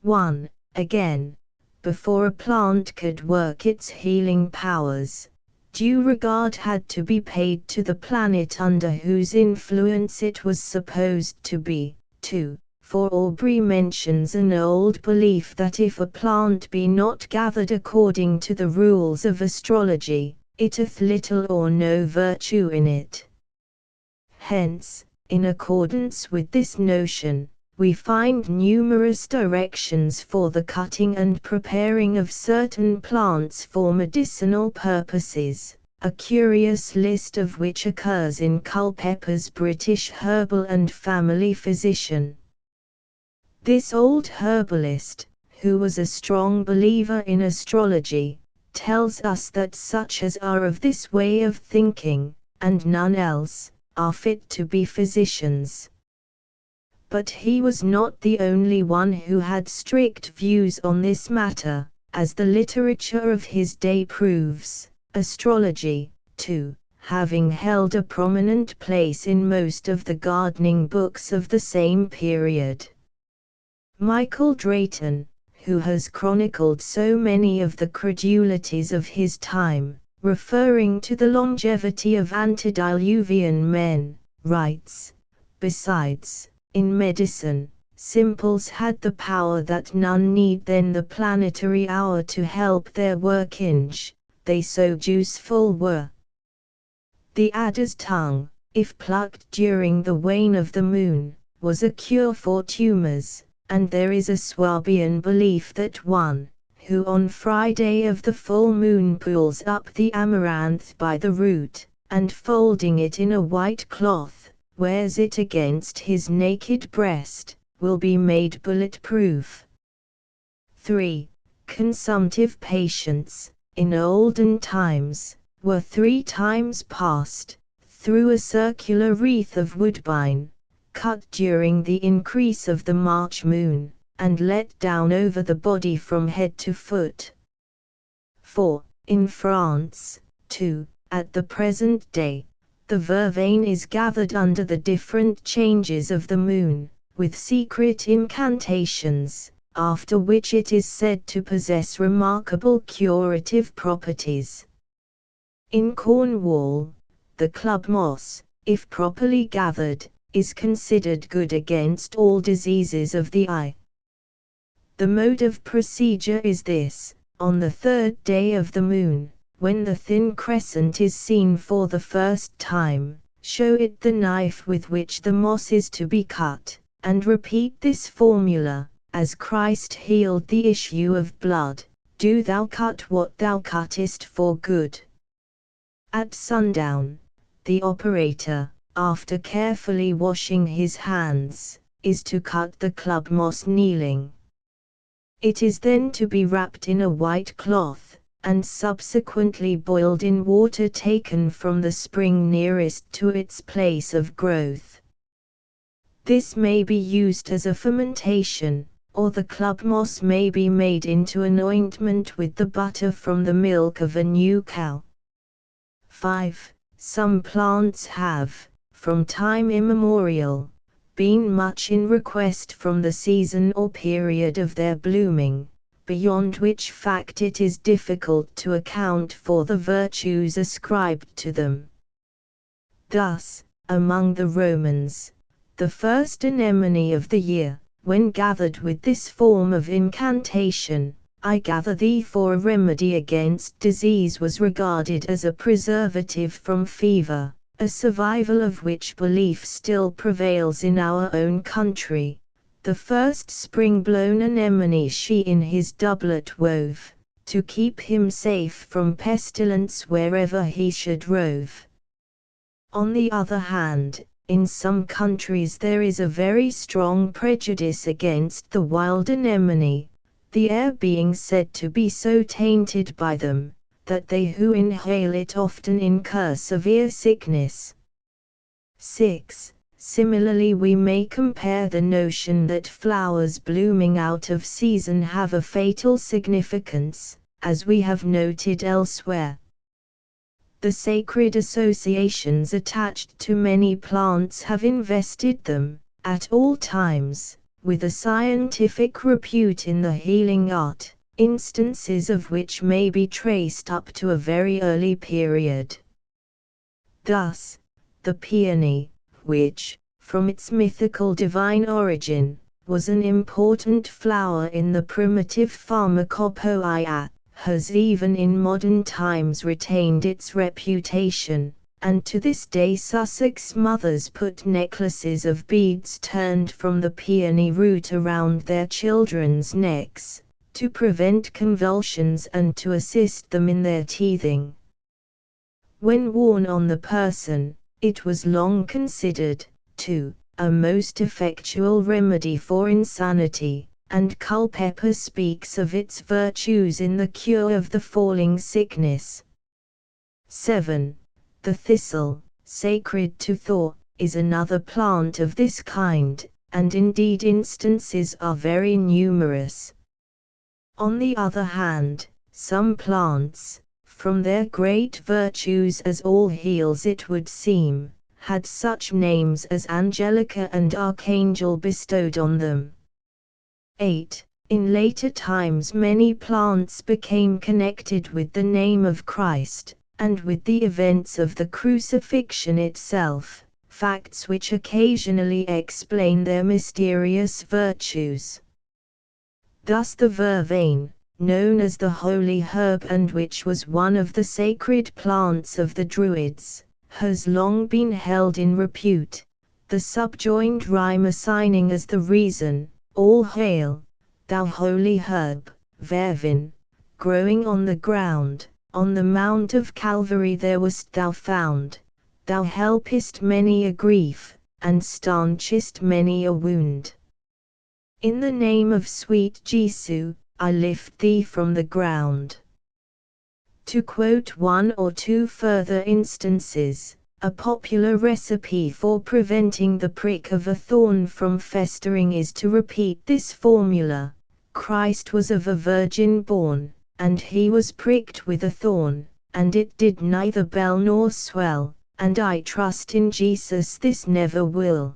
Speaker 1: 1. Again, before a plant could work its healing powers, due regard had to be paid to the planet under whose influence it was supposed to be. 2. For Aubrey mentions an old belief that if a plant be not gathered according to the rules of astrology, it hath little or no virtue in it. Hence, in accordance with this notion, we find numerous directions for the cutting and preparing of certain plants for medicinal purposes, a curious list of which occurs in Culpeper's British Herbal and Family Physician. This old herbalist, who was a strong believer in astrology, tells us that such as are of this way of thinking, and none else, are fit to be physicians. But he was not the only one who had strict views on this matter, as the literature of his day proves, astrology, too, having held a prominent place in most of the gardening books of the same period. Michael Drayton, who has chronicled so many of the credulities of his time, referring to the longevity of antediluvian men, writes, "Besides, in medicine, simples had the power that none need then the planetary hour to help their workinge, they so useful were. The adder's tongue, if plucked during the wane of the moon, was a cure for tumors, and there is a Swabian belief that one, who on Friday of the full moon pulls up the amaranth by the root, and folding it in a white cloth, wears it against his naked breast, will be made bullet-proof. 3. Consumptive patients, in olden times, were 3 times passed through a circular wreath of woodbine, cut during the increase of the March moon, and let down over the body from head to foot. 4. In France, too, at the present day, the vervain is gathered under the different changes of the moon, with secret incantations, after which it is said to possess remarkable curative properties. In Cornwall, the club moss, if properly gathered, is considered good against all diseases of the eye. The mode of procedure is this: on the 3rd day of the moon, when the thin crescent is seen for the first time, show it the knife with which the moss is to be cut, and repeat this formula: as Christ healed the issue of blood, do thou cut what thou cuttest for good. At sundown, the operator, after carefully washing his hands, is to cut the club moss kneeling. It is then to be wrapped in a white cloth, and subsequently boiled in water taken from the spring nearest to its place of growth. This may be used as a fermentation, or the club moss may be made into an ointment with the butter from the milk of a new cow. 5. Some plants have, from time immemorial, been much in request from the season or period of their blooming, beyond which fact it is difficult to account for the virtues ascribed to them. Thus, among the Romans, the first anemone of the year, when gathered with this form of incantation, I gather thee for a remedy against disease, was regarded as a preservative from fever, a survival of which belief still prevails in our own country. The first spring-blown anemone she in his doublet wove, to keep him safe from pestilence wherever he should rove. On the other hand, in some countries there is a very strong prejudice against the wild anemone, the air being said to be so tainted by them, that they who inhale it often incur severe sickness. 6. Similarly, we may compare the notion that flowers blooming out of season have a fatal significance, as we have noted elsewhere. The sacred associations attached to many plants have invested them, at all times, with a scientific repute in the healing art, instances of which may be traced up to a very early period. Thus, the peony, which, from its mythical divine origin, was an important flower in the primitive pharmacopoeia, has even in modern times retained its reputation, and to this day Sussex mothers put necklaces of beads turned from the peony root around their children's necks, to prevent convulsions and to assist them in their teething. When worn on the person, it was long considered, too, a most effectual remedy for insanity, and Culpeper speaks of its virtues in the cure of the falling sickness. 7. The thistle, sacred to Thor, is another plant of this kind, and indeed instances are very numerous. On the other hand, some plants, from their great virtues as all heals it would seem, had such names as Angelica and Archangel bestowed on them. 8. In later times many plants became connected with the name of Christ, and with the events of the crucifixion itself, facts which occasionally explain their mysterious virtues. Thus the vervain, known as the holy herb and which was one of the sacred plants of the Druids, has long been held in repute, the subjoined rhyme assigning as the reason, All hail, thou holy herb, vervin, growing on the ground. On the mount of Calvary there wast thou found. Thou helpest many a grief, and stanchest many a wound. In the name of sweet Jesu, I lift thee from the ground. To quote one or two further instances, a popular recipe for preventing the prick of a thorn from festering is to repeat this formula: Christ was of a virgin born, and he was pricked with a thorn, and it did neither bell nor swell, and I trust in Jesus this never will.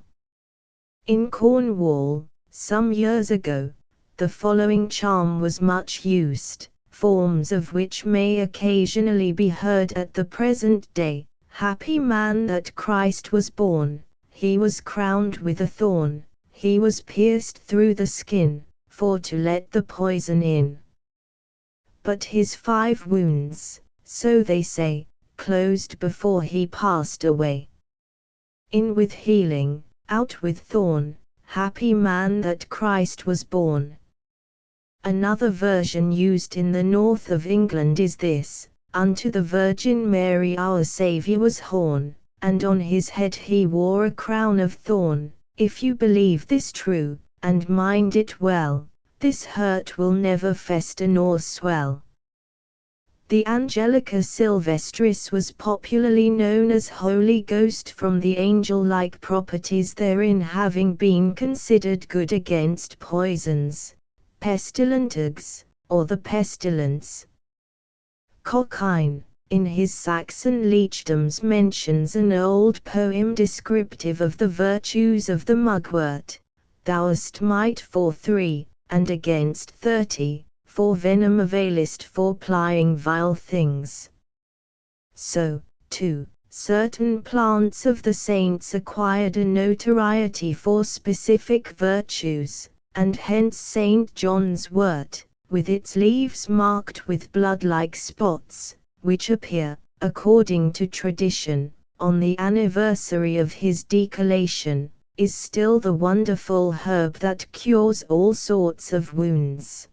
Speaker 1: In Cornwall, some years ago, the following charm was much used, forms of which may occasionally be heard at the present day. Happy man that Christ was born, he was crowned with a thorn, he was pierced through the skin, for to let the poison in. But his 5 wounds, so they say, closed before he passed away. In with healing, out with thorn, happy man that Christ was born. Another version used in the north of England is this: Unto the Virgin Mary our Saviour was horn, and on his head he wore a crown of thorn. If you believe this true, and mind it well, this hurt will never fester nor swell. The Angelica Sylvestris was popularly known as Holy Ghost from the angel-like properties therein having been considered good against poisons, pestilentigs, or the pestilence. Cockine, in his Saxon Leechdoms, mentions an old poem descriptive of the virtues of the mugwort: Thou'st might for 3, and against 30, for venom availest for plying vile things. So, too, certain plants of the saints acquired a notoriety for specific virtues, and hence St. John's wort, with its leaves marked with blood-like spots, which appear, according to tradition, on the anniversary of his decollation, is still the wonderful herb that cures all sorts of wounds.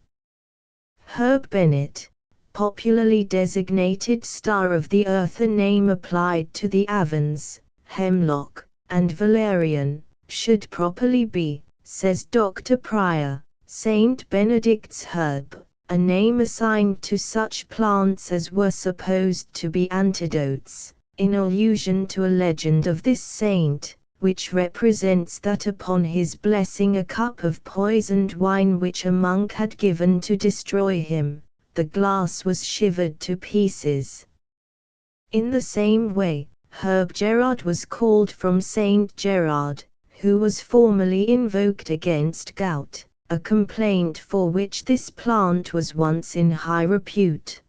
Speaker 1: Herb Bennet, popularly designated Star of the Earth, a name applied to the Avens, hemlock, and valerian, should properly be, says Dr. Pryor, Saint Benedict's herb, a name assigned to such plants as were supposed to be antidotes, in allusion to a legend of this saint, which represents that upon his blessing a cup of poisoned wine which a monk had given to destroy him, the glass was shivered to pieces. In the same way, herb Gerard was called from Saint Gerard, who was formerly invoked against gout, a complaint for which this plant was once in high repute.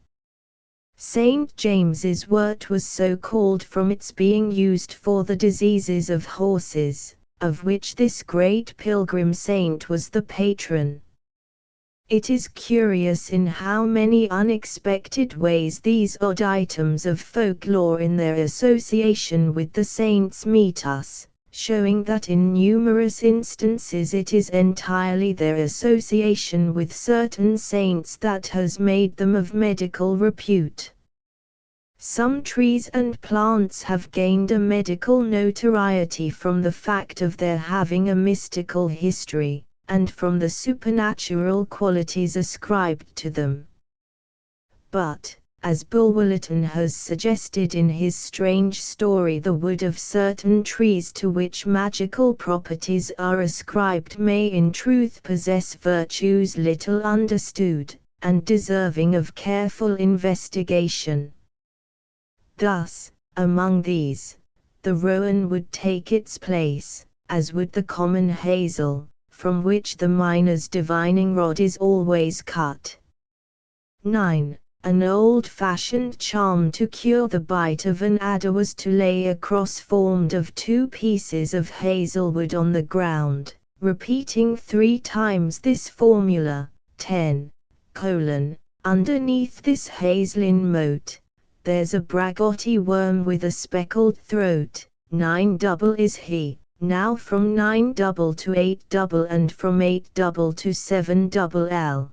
Speaker 1: St. James's wort was so called from its being used for the diseases of horses, of which this great pilgrim saint was the patron. It is curious in how many unexpected ways these odd items of folklore in their association with the saints meet us, showing that in numerous instances it is entirely their association with certain saints that has made them of medical repute. Some trees and plants have gained a medical notoriety from the fact of their having a mystical history, and from the supernatural qualities ascribed to them. But, as Bulwer-Lytton has suggested in his strange story, the wood of certain trees to which magical properties are ascribed may in truth possess virtues little understood, and deserving of careful investigation. Thus, among these, the rowan would take its place, as would the common hazel, from which the miner's divining rod is always cut. 9. An old-fashioned charm to cure the bite of an adder was to lay a cross formed of 2 pieces of hazelwood on the ground, repeating 3 times this formula: 10, underneath this hazelin moat, there's a bragotty worm with a speckled throat, 9 double is he, now from 9 double to 8 double and from 8 double to 7 double L.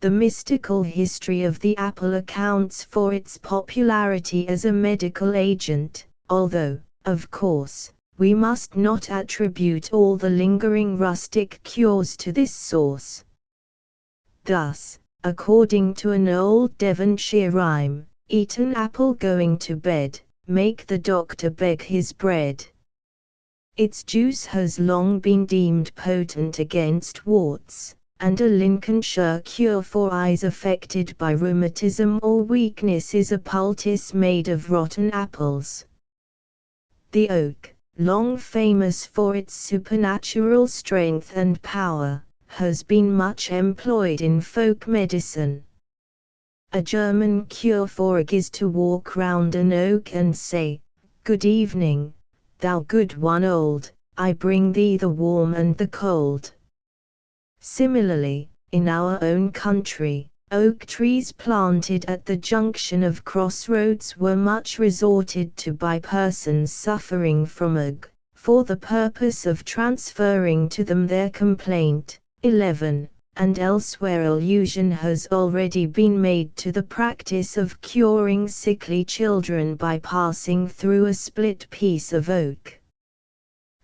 Speaker 1: The mystical history of the apple accounts for its popularity as a medical agent, although, of course, we must not attribute all the lingering rustic cures to this source. Thus, according to an old Devonshire rhyme, eat an apple going to bed, make the doctor beg his bread. Its juice has long been deemed potent against warts, and a Lincolnshire cure for eyes affected by rheumatism or weakness is a poultice made of rotten apples. The oak, long famous for its supernatural strength and power, has been much employed in folk medicine. A German cure for ague is to walk round an oak and say, "Good evening, thou good one old, I bring thee the warm and the cold." Similarly, in our own country, oak trees planted at the junction of crossroads were much resorted to by persons suffering from ague, for the purpose of transferring to them their complaint. 11. And elsewhere allusion has already been made to the practice of curing sickly children by passing through a split piece of oak.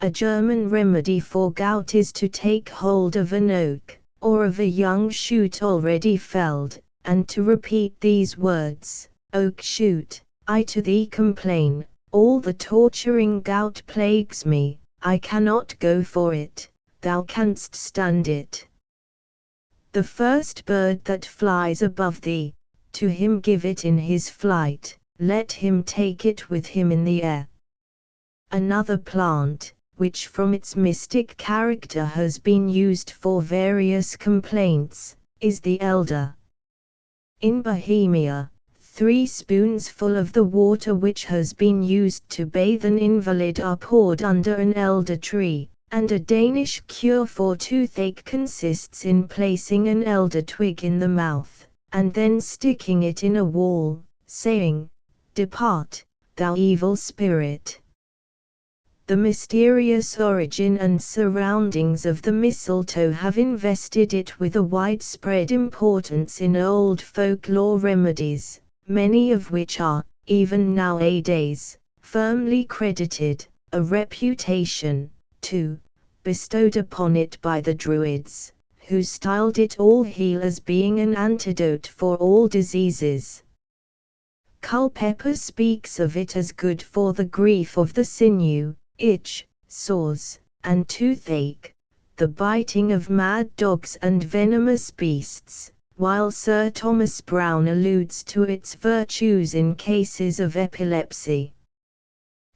Speaker 1: A German remedy for gout is to take hold of an oak, or of a young shoot already felled, and to repeat these words, "Oak shoot, I to thee complain, all the torturing gout plagues me, I cannot go for it, thou canst stand it. The first bird that flies above thee, to him give it in his flight, let him take it with him in the air." Another plant, which from its mystic character has been used for various complaints, is the elder. In Bohemia, 3 spoonsful of the water which has been used to bathe an invalid are poured under an elder tree, and a Danish cure for toothache consists in placing an elder twig in the mouth, and then sticking it in a wall, saying, "Depart, thou evil spirit." The mysterious origin and surroundings of the mistletoe have invested it with a widespread importance in old folklore remedies, many of which are, even nowadays, firmly credited, a reputation, too, bestowed upon it by the Druids, who styled it all heal as being an antidote for all diseases. Culpeper speaks of it as good for the grief of the sinew, itch, sores, and toothache, the biting of mad dogs and venomous beasts, while Sir Thomas Browne alludes to its virtues in cases of epilepsy.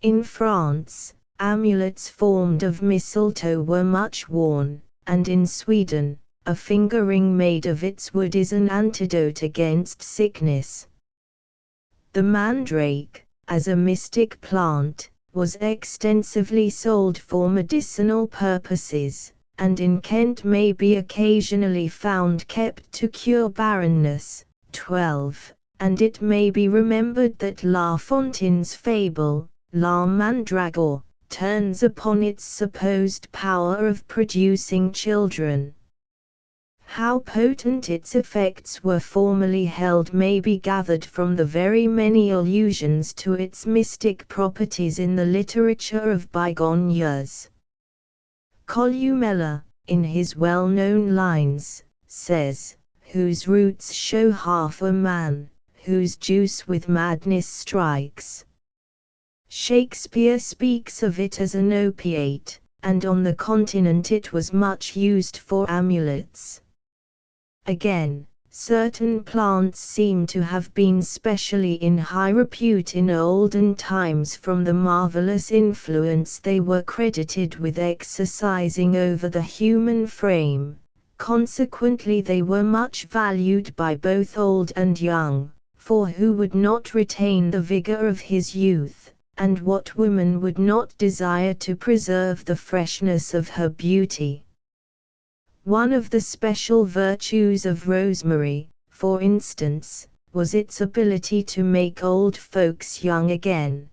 Speaker 1: In France, amulets formed of mistletoe were much worn, and in Sweden, a finger ring made of its wood is an antidote against sickness. The mandrake, as a mystic plant, was extensively sold for medicinal purposes, and in Kent may be occasionally found kept to cure barrenness. 12. And it may be remembered that La Fontaine's fable, La Mandragore, turns upon its supposed power of producing children. How potent its effects were formerly held may be gathered from the very many allusions to its mystic properties in the literature of bygone years. Columella, in his well-known lines, says, "Whose roots show half a man, whose juice with madness strikes." Shakespeare speaks of it as an opiate, and on the continent it was much used for amulets. Again, certain plants seem to have been specially in high repute in olden times from the marvelous influence they were credited with exercising over the human frame. Consequently they were much valued by both old and young, for who would not retain the vigor of his youth, and what woman would not desire to preserve the freshness of her beauty? One of the special virtues of rosemary, for instance, was its ability to make old folks young again.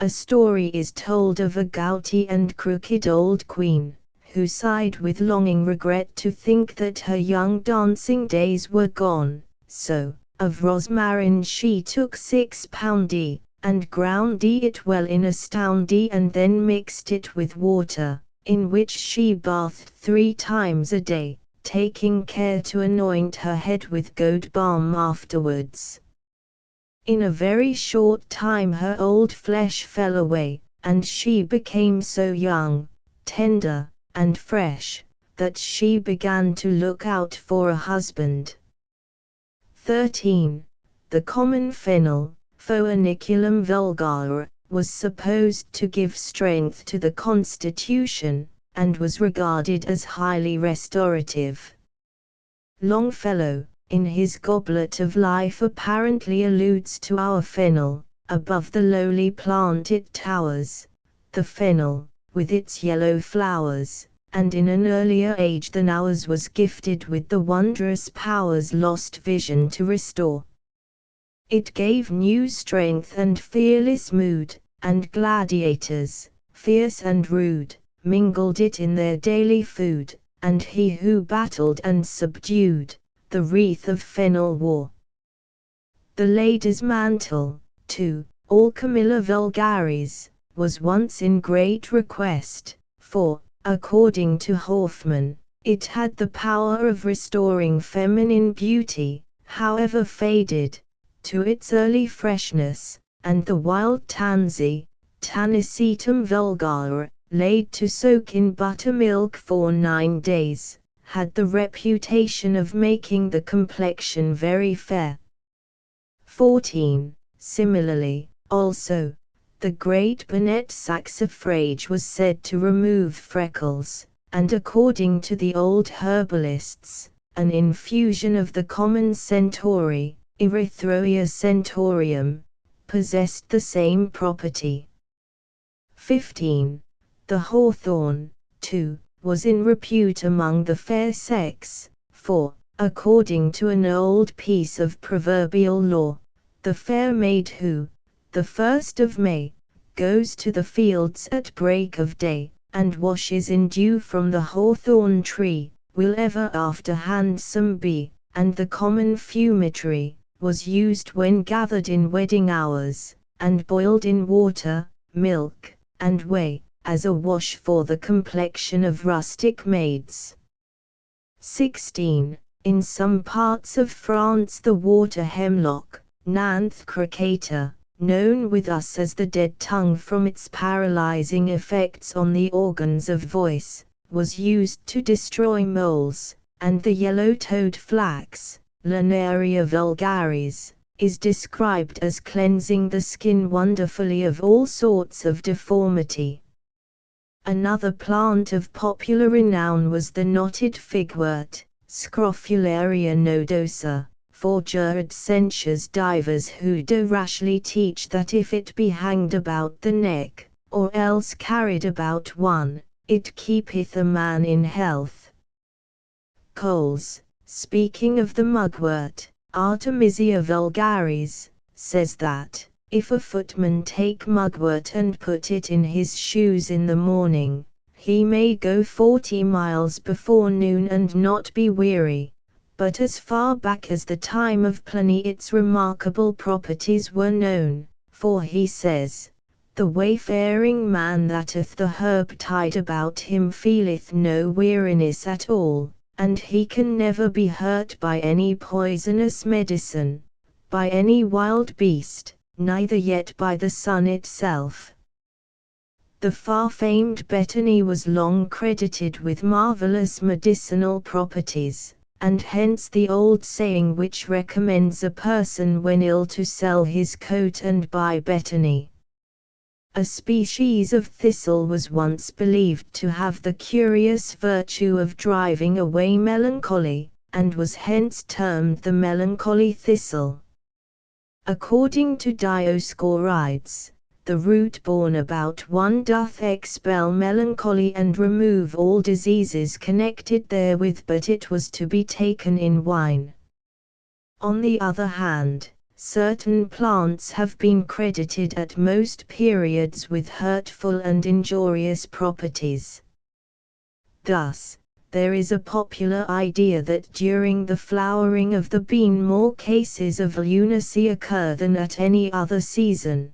Speaker 1: A story is told of a gouty and crooked old queen, who sighed with longing regret to think that her young dancing days were gone, so, of rosemary she took 6 poundy, and ground it well in a stoundy and then mixed it with water, in which she bathed 3 times a day, taking care to anoint her head with goat balm afterwards. In a very short time her old flesh fell away, and she became so young, tender, and fresh, that she began to look out for a husband. 13. The common fennel, Phoeniculum vulgare, was supposed to give strength to the constitution, and was regarded as highly restorative. Longfellow, in his Goblet of Life, apparently alludes to our fennel. Above the lowly plant it towers, the fennel, with its yellow flowers, and in an earlier age than ours was gifted with the wondrous powers lost vision to restore. It gave new strength and fearless mood, and gladiators, fierce and rude, mingled it in their daily food, and he who battled and subdued, the wreath of fennel wore. The lady's mantle, too, all Camilla vulgaris, was once in great request, for, according to Hoffmann, it had the power of restoring feminine beauty, however faded, to its early freshness, and the wild tansy, Tanicetum vulgare, laid to soak in buttermilk for 9 days, had the reputation of making the complexion very fair. 14. Similarly, also, the great bonnet saxifrage was said to remove freckles, and according to the old herbalists, an infusion of the common centaury, Erythroia centaureum, possessed the same property. 15. The hawthorn, too, was in repute among the fair sex, for, according to an old piece of proverbial lore, the fair maid who, the 1st of May, goes to the fields at break of day, and washes in dew from the hawthorn tree, will ever after handsome be, and the common fumitory, was used when gathered in wedding hours, and boiled in water, milk, and whey, as a wash for the complexion of rustic maids. 16. In some parts of France the water hemlock, Nanthe crocata, known with us as the dead tongue from its paralyzing effects on the organs of voice, was used to destroy moles, and the yellow-toed flax, Linaria vulgaris, is described as cleansing the skin wonderfully of all sorts of deformity. Another plant of popular renown was the knotted figwort, Scrofularia nodosa, for Gerard censures divers who do rashly teach that if it be hanged about the neck, or else carried about one, it keepeth a man in health. Coles, speaking of the mugwort, Artemisia vulgaris, says that, if a footman take mugwort and put it in his shoes in the morning, he may go 40 miles before noon and not be weary. But as far back as the time of Pliny its remarkable properties were known, for he says, the wayfaring man that hath the herb tied about him feeleth no weariness at all, and he can never be hurt by any poisonous medicine, by any wild beast, neither yet by the sun itself. The far-famed betony was long credited with marvelous medicinal properties, and hence the old saying which recommends a person when ill to sell his coat and buy betony. A species of thistle was once believed to have the curious virtue of driving away melancholy, and was hence termed the melancholy thistle. According to Dioscorides, the root borne about one doth expel melancholy and remove all diseases connected therewith, but it was to be taken in wine. On the other hand, certain plants have been credited at most periods with hurtful and injurious properties. Thus, there is a popular idea that during the flowering of the bean more cases of lunacy occur than at any other season.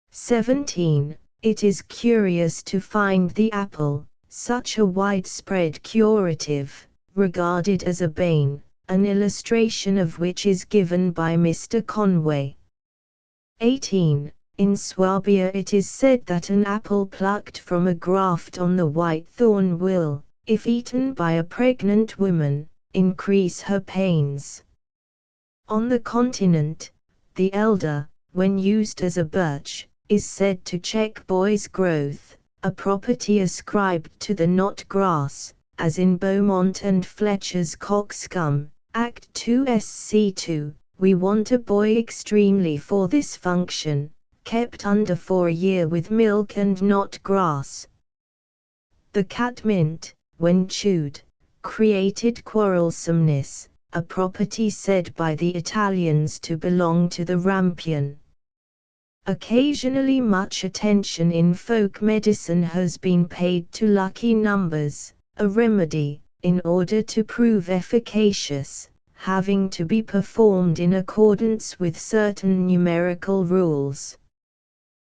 Speaker 1: 17. It is curious to find the apple, such a widespread curative, regarded as a bane, an illustration of which is given by Mr. Conway. 18. In Swabia it is said that an apple plucked from a graft on the white thorn will, if eaten by a pregnant woman, increase her pains. On the continent, the elder, when used as a birch, is said to check boys' growth, a property ascribed to the knot grass, as in Beaumont and Fletcher's cockscomb, Act 2 Sc. 2, we want a boy extremely for this function, kept under for a year with milk and knot grass. The catmint, when chewed, created quarrelsomeness, a property said by the Italians to belong to the rampion. Occasionally much attention in folk medicine has been paid to lucky numbers, a remedy, in order to prove efficacious, having to be performed in accordance with certain numerical rules.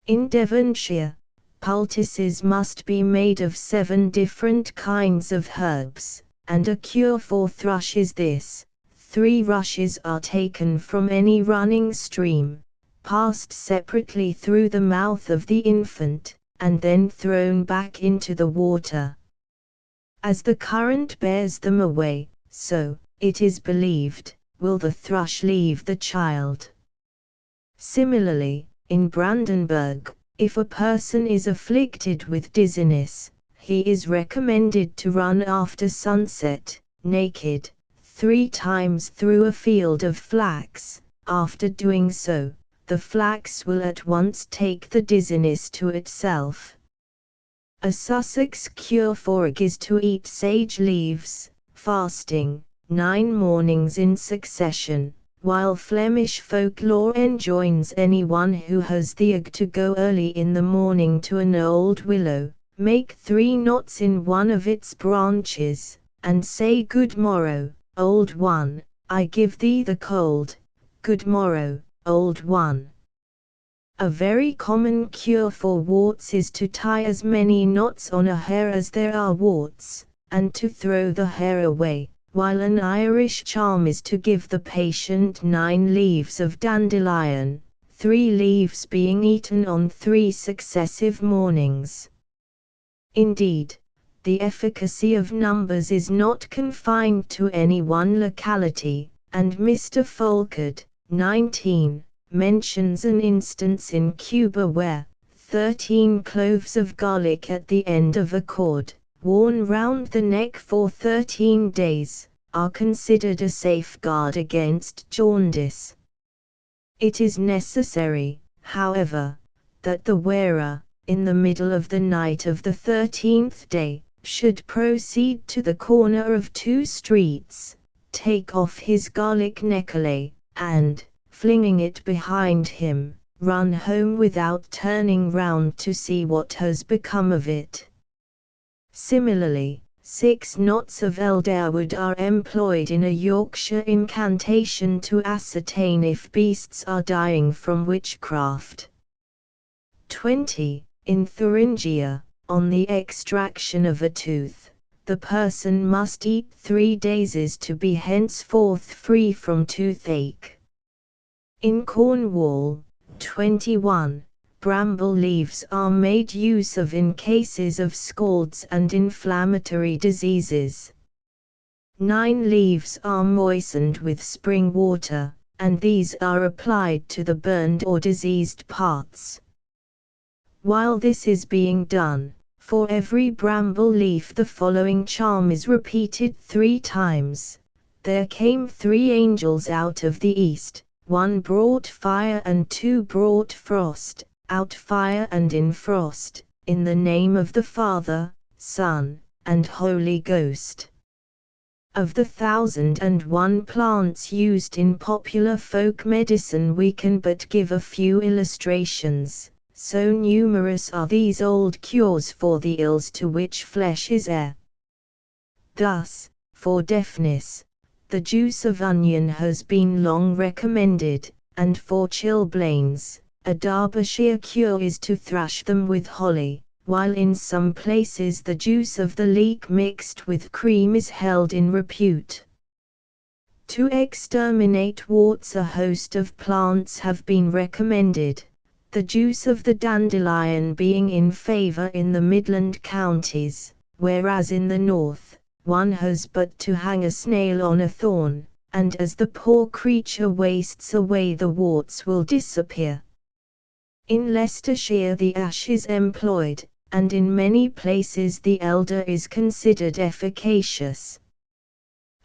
Speaker 1: In Devonshire, poultices must be made of 7 different kinds of herbs, and a cure for thrush is this: 3 rushes are taken from any running stream, passed separately through the mouth of the infant, and then thrown back into the water. As the current bears them away, so, it is believed, will the thrush leave the child. Similarly, in Brandenburg, if a person is afflicted with dizziness, he is recommended to run after sunset, naked, 3 times through a field of flax. After doing so, the flax will at once take the dizziness to itself. A Sussex cure for ague is to eat sage leaves, fasting, 9 mornings in succession, while Flemish folklore enjoins anyone who has the ague to go early in the morning to an old willow, make 3 knots in one of its branches, and say, "Good morrow, old one, I give thee the cold, good morrow, old one." A very common cure for warts is to tie as many knots on a hair as there are warts, and to throw the hair away, while an Irish charm is to give the patient 9 leaves of dandelion, 3 leaves being eaten on 3 successive mornings. Indeed, the efficacy of numbers is not confined to any one locality, and Mr. Folkard, 19, mentions an instance in Cuba where 13 cloves of garlic at the end of a cord, worn round the neck for 13 days, are considered a safeguard against jaundice. It is necessary, however, that the wearer, in the middle of the night of the 13th day, should proceed to the corner of 2 streets, take off his garlic necklace, and, flinging it behind him, run home without turning round to see what has become of it. Similarly, 6 knots of elderwood are employed in a Yorkshire incantation to ascertain if beasts are dying from witchcraft. 20. In Thuringia, on the extraction of a tooth, the person must eat 3 days to be henceforth free from toothache. In Cornwall, 21. Bramble leaves are made use of in cases of scalds and inflammatory diseases. 9 leaves are moistened with spring water, and these are applied to the burned or diseased parts. While this is being done, for every bramble leaf the following charm is repeated 3 times. There came 3 angels out of the east, 1 brought fire and 2 brought frost, out fire and in frost, in the name of the Father, Son, and Holy Ghost. Of the 1001 plants used in popular folk medicine we can but give a few illustrations, so numerous are these old cures for the ills to which flesh is heir. Thus, for deafness, the juice of onion has been long recommended, and for chilblains, a Derbyshire cure is to thrash them with holly, while in some places the juice of the leek mixed with cream is held in repute. To exterminate warts a host of plants have been recommended, the juice of the dandelion being in favour in the Midland counties, whereas in the north, one has but to hang a snail on a thorn, and as the poor creature wastes away the warts will disappear. In Leicestershire the ash is employed, and in many places the elder is considered efficacious.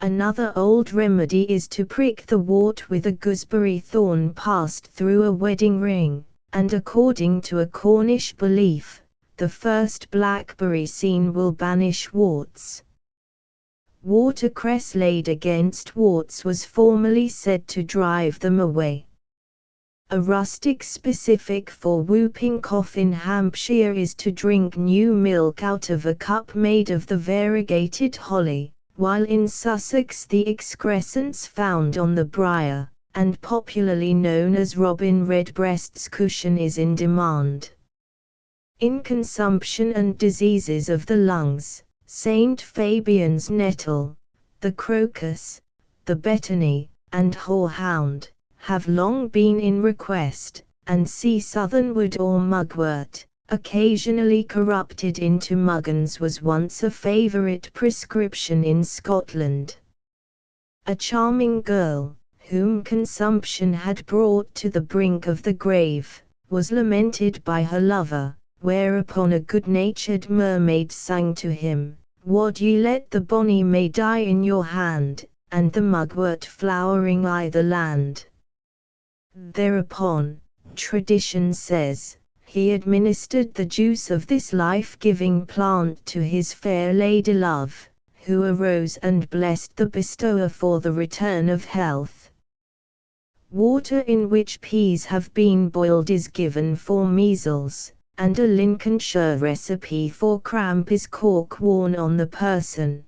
Speaker 1: Another old remedy is to prick the wart with a gooseberry thorn passed through a wedding ring, and according to a Cornish belief, the first blackberry seen will banish warts. Watercress laid against warts was formerly said to drive them away. A rustic specific for whooping cough in Hampshire is to drink new milk out of a cup made of the variegated holly, while in Sussex the excrescence found on the briar, and popularly known as robin redbreast's cushion, is in demand. In consumption and diseases of the lungs, St. Fabian's nettle, the crocus, the betony, and horehound have long been in request, and see southernwood or mugwort, occasionally corrupted into muggins, was once a favourite prescription in Scotland. A charming girl, whom consumption had brought to the brink of the grave, was lamented by her lover, whereupon a good-natured mermaid sang to him, "Wad ye let the bonny may die in your hand, and the mugwort flowering i' the land?" Thereupon, tradition says, he administered the juice of this life-giving plant to his fair lady love, who arose and blessed the bestower for the return of health. Water in which peas have been boiled is given for measles, and a Lincolnshire recipe for cramp is cork worn on the person.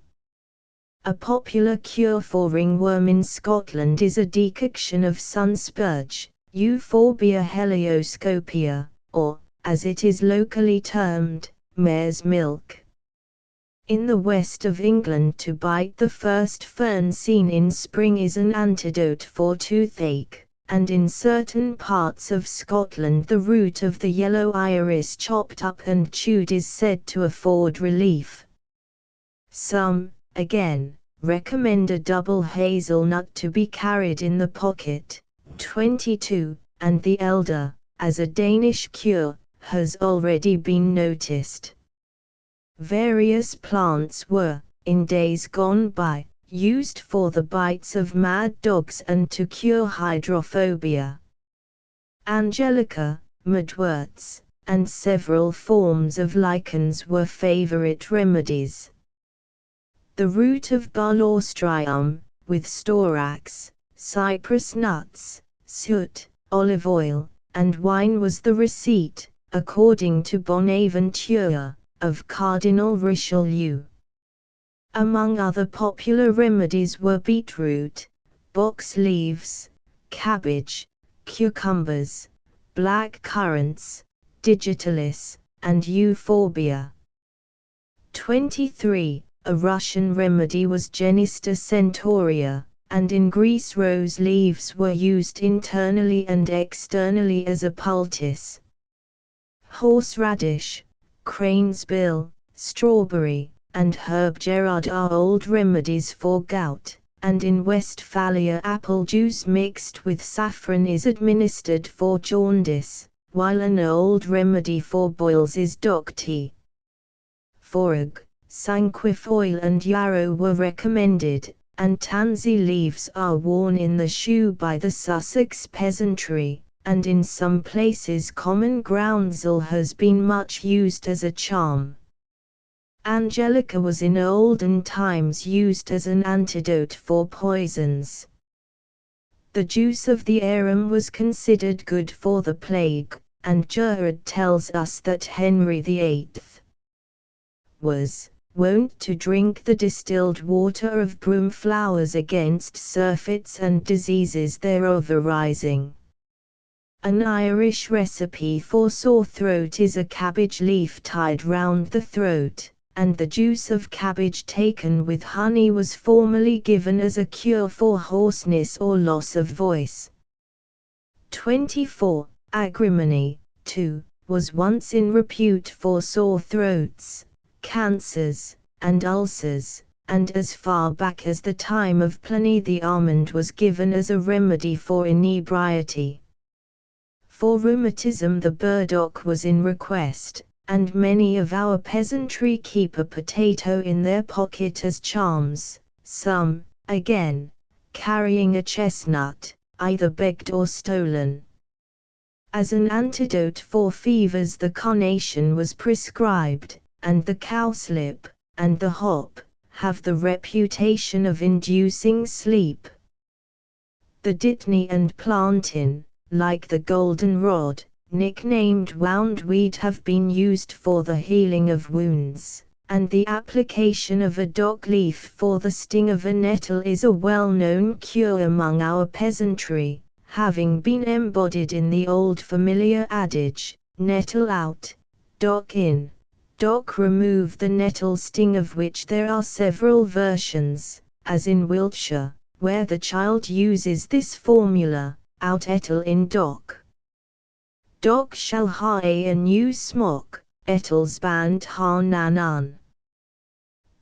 Speaker 1: A popular cure for ringworm in Scotland is a decoction of sunspurge, Euphorbia helioscopia, or, as it is locally termed, mare's milk. In the west of England, to bite the first fern seen in spring is an antidote for toothache, and in certain parts of Scotland the root of the yellow iris chopped up and chewed is said to afford relief. Some, again, recommend a double hazelnut to be carried in the pocket. 22, and the elder, as a Danish cure, has already been noticed. Various plants were, in days gone by, used for the bites of mad dogs and to cure hydrophobia. Angelica, mudworts, and several forms of lichens were favorite remedies. The root of barostraeum, with storax, cypress nuts, soot, olive oil, and wine was the receipt, according to Bonaventure, of Cardinal Richelieu. Among other popular remedies were beetroot, box leaves, cabbage, cucumbers, black currants, digitalis, and euphorbia. 23. A Russian remedy was Genista centaurea, and in Greece rose leaves were used internally and externally as a poultice. Horseradish, crane's bill, strawberry, and herb gerard are old remedies for gout, and in Westphalia apple juice mixed with saffron is administered for jaundice, while an old remedy for boils is dock tea. Forage, sanquofoil and yarrow were recommended, and tansy leaves are worn in the shoe by the Sussex peasantry, and in some places common groundsel has been much used as a charm. Angelica was in olden times used as an antidote for poisons. The juice of the arum was considered good for the plague, and Gerard tells us that Henry VIII was wont to drink the distilled water of broom flowers against surfeits and diseases thereof arising. An Irish recipe for sore throat is a cabbage leaf tied round the throat, and the juice of cabbage taken with honey was formerly given as a cure for hoarseness or loss of voice. 24. Agrimony, too, was once in repute for sore throats, cancers, and ulcers, and as far back as the time of Pliny the almond was given as a remedy for inebriety. For rheumatism the burdock was in request, and many of our peasantry keep a potato in their pocket as charms, some, again, carrying a chestnut, either begged or stolen. As an antidote for fevers the carnation was prescribed, and the cowslip, and the hop, have the reputation of inducing sleep. The dittany and plantain, like the goldenrod, nicknamed woundweed, have been used for the healing of wounds, and the application of a dock leaf for the sting of a nettle is a well-known cure among our peasantry, having been embodied in the old familiar adage, nettle out, dock in. Dock remove the nettle sting, of which there are several versions, as in Wiltshire, where the child uses this formula, out ettle in dock. Dock shall ha a new smock, ettles band ha nanan.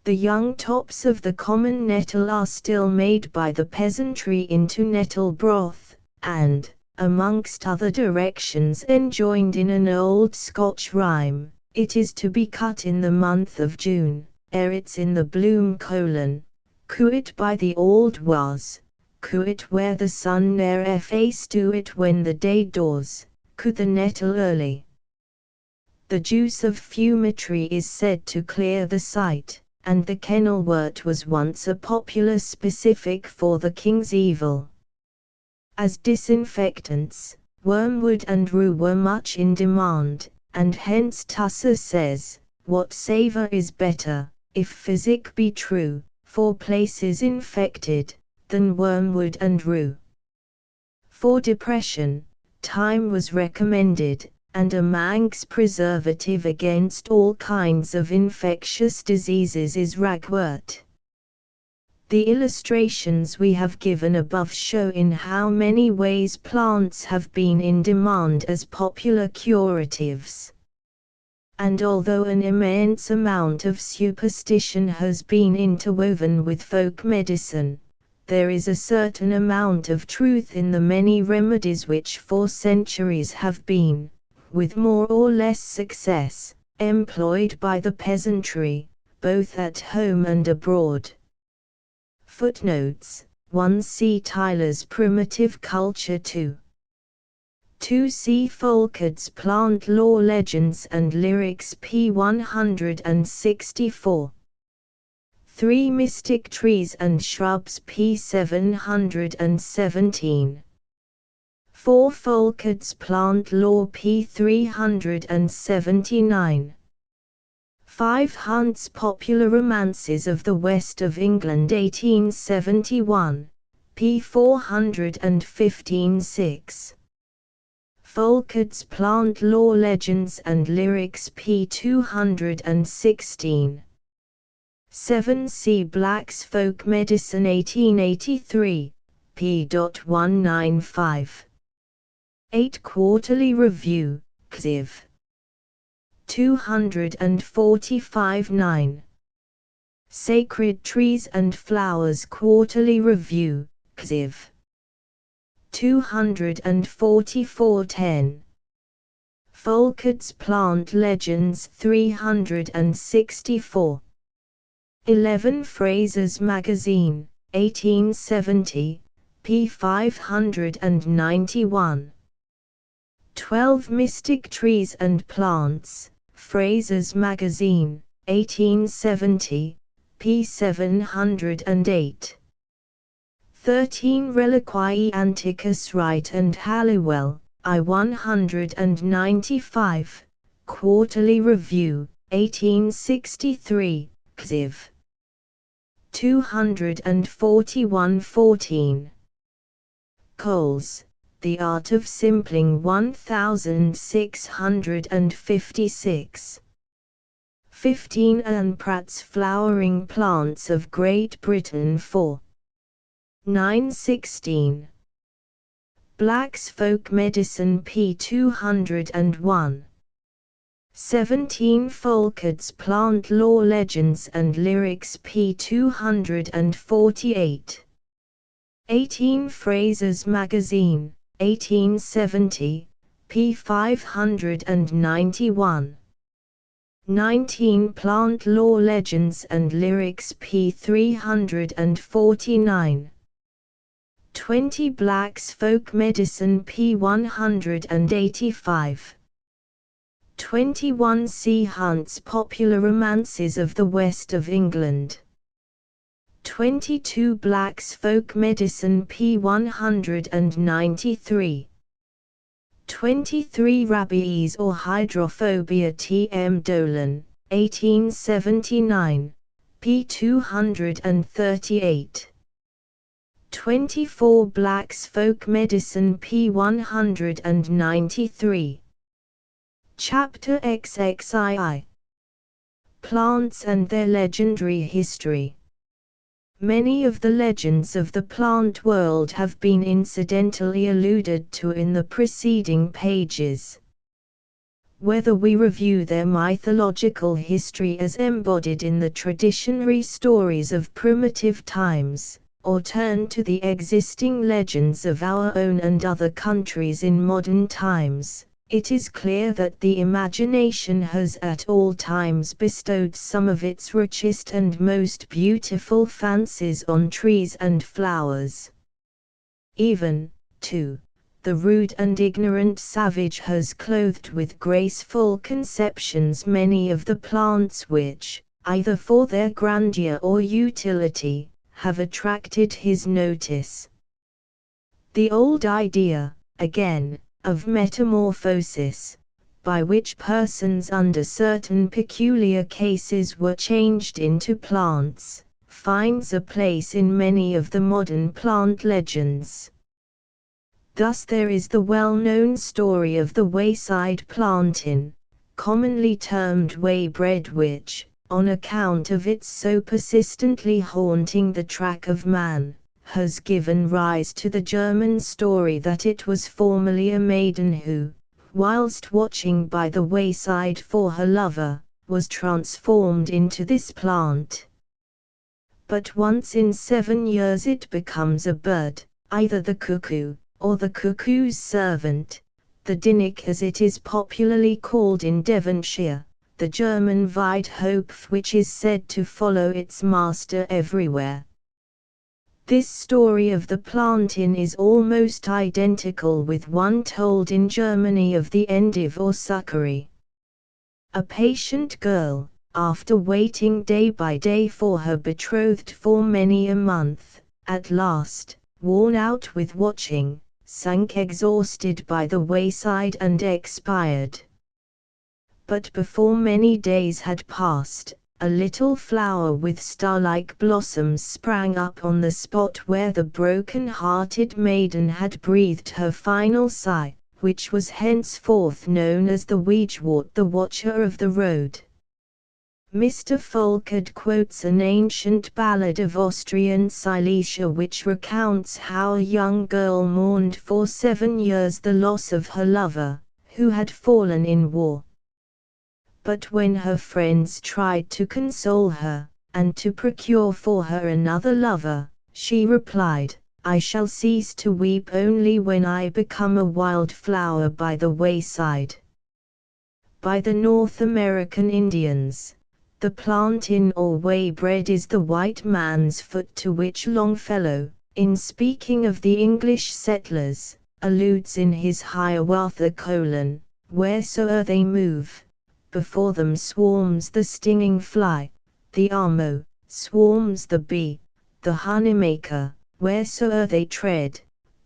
Speaker 1: The young tops of the common nettle are still made by the peasantry into nettle broth, and, amongst other directions enjoined in an old Scotch rhyme, it is to be cut in the month of June, ere it's in the bloom colon. Cuit by the old was, cuit where the sun ne'er face to it when the day dawes, cut the nettle early. The juice of fumitory is said to clear the sight, and the kennelwort was once a popular specific for the king's evil. As disinfectants, wormwood and rue were much in demand, and hence Tusser says, what savour is better, if physic be true, for places infected, than wormwood and rue. For depression, thyme was recommended, and a Manx preservative against all kinds of infectious diseases is ragwort. The illustrations we have given above show in how many ways plants have been in demand as popular curatives. And although an immense amount of superstition has been interwoven with folk medicine, there is a certain amount of truth in the many remedies which for centuries have been, with more or less success, employed by the peasantry, both at home and abroad. Footnotes: 1. See Tyler's Primitive Culture 2. 2. See Folkard's Plant Lore Legends and Lyrics p. 164. 3. Mystic Trees and Shrubs p. 717. 4. Folkard's Plant Lore p. 379. 5. Hunt's Popular Romances of the West of England 1871, p. 415. 6. Folkard's Plant Lore Legends and Lyrics p. 216. 7. C. Black's Folk Medicine 1883, p. 195. 8. Quarterly Review, Xiv. 245 9. Sacred Trees and Flowers Quarterly Review, Xiv. 244 10. Folkard's Plant Legends 364. 11. Fraser's Magazine, 1870, p. 591. 12. Mystic Trees and Plants, Fraser's Magazine, 1870, p. 708. 13 Reliquiae Antiquus Wright and Halliwell, I 195, Quarterly Review, 1863, Xiv. 241-14. Coles, The Art of Simpling 1656. 15 Anne Pratt's Flowering Plants of Great Britain 4. 916. Black's Folk Medicine p. 201. 17 Folkard's Plant Law Legends and Lyrics p. 248. 18 Fraser's Magazine, 1870, p. 591. 19 Plant Law Legends and Lyrics p. 349. 20 Black's Folk Medicine p. 185. 21 C. Hunt's Popular Romances of the West of England. 22 Black's Folk Medicine p. 193. 23 Rabies or Hydrophobia T. M. Dolan, 1879, p. 238. 24 Black's Folk Medicine p. 193. Chapter XXII. Plants and Their Legendary History. Many of the legends of the plant world have been incidentally alluded to in the preceding pages. Whether we review their mythological history as embodied in the traditionary stories of primitive times, or turn to the existing legends of our own and other countries in modern times, it is clear that the imagination has at all times bestowed some of its richest and most beautiful fancies on trees and flowers. Even, too, the rude and ignorant savage has clothed with graceful conceptions many of the plants which, either for their grandeur or utility, have attracted his notice. The old idea, again, of metamorphosis, by which persons under certain peculiar cases were changed into plants, finds a place in many of the modern plant legends. Thus there is the well-known story of the wayside plantain, commonly termed waybread, which, on account of its so persistently haunting the track of man, has given rise to the German story that it was formerly a maiden who, whilst watching by the wayside for her lover, was transformed into this plant. But once in 7 years it becomes a bird, either the cuckoo, or the cuckoo's servant, the Dinnick as it is popularly called in Devonshire, the German Weidhopf, which is said to follow its master everywhere. This story of the plantain is almost identical with one told in Germany of the endive or succory. A patient girl, after waiting day by day for her betrothed for many a month, at last, worn out with watching, sank exhausted by the wayside and expired. But before many days had passed, a little flower with star-like blossoms sprang up on the spot where the broken-hearted maiden had breathed her final sigh, which was henceforth known as the Weegewort, the Watcher of the Road. Mr. Folkard quotes an ancient ballad of Austrian Silesia which recounts how a young girl mourned for 7 years the loss of her lover, who had fallen in war. But when her friends tried to console her, and to procure for her another lover, she replied, "I shall cease to weep only when I become a wild flower by the wayside." By the North American Indians, the plantain or waybread is the white man's foot, to which Longfellow, in speaking of the English settlers, alludes in his Hiawatha: "Wheresoe'er they move, before them swarms the stinging fly, the armo, swarms the bee, the honeymaker, wheresoe'er they tread.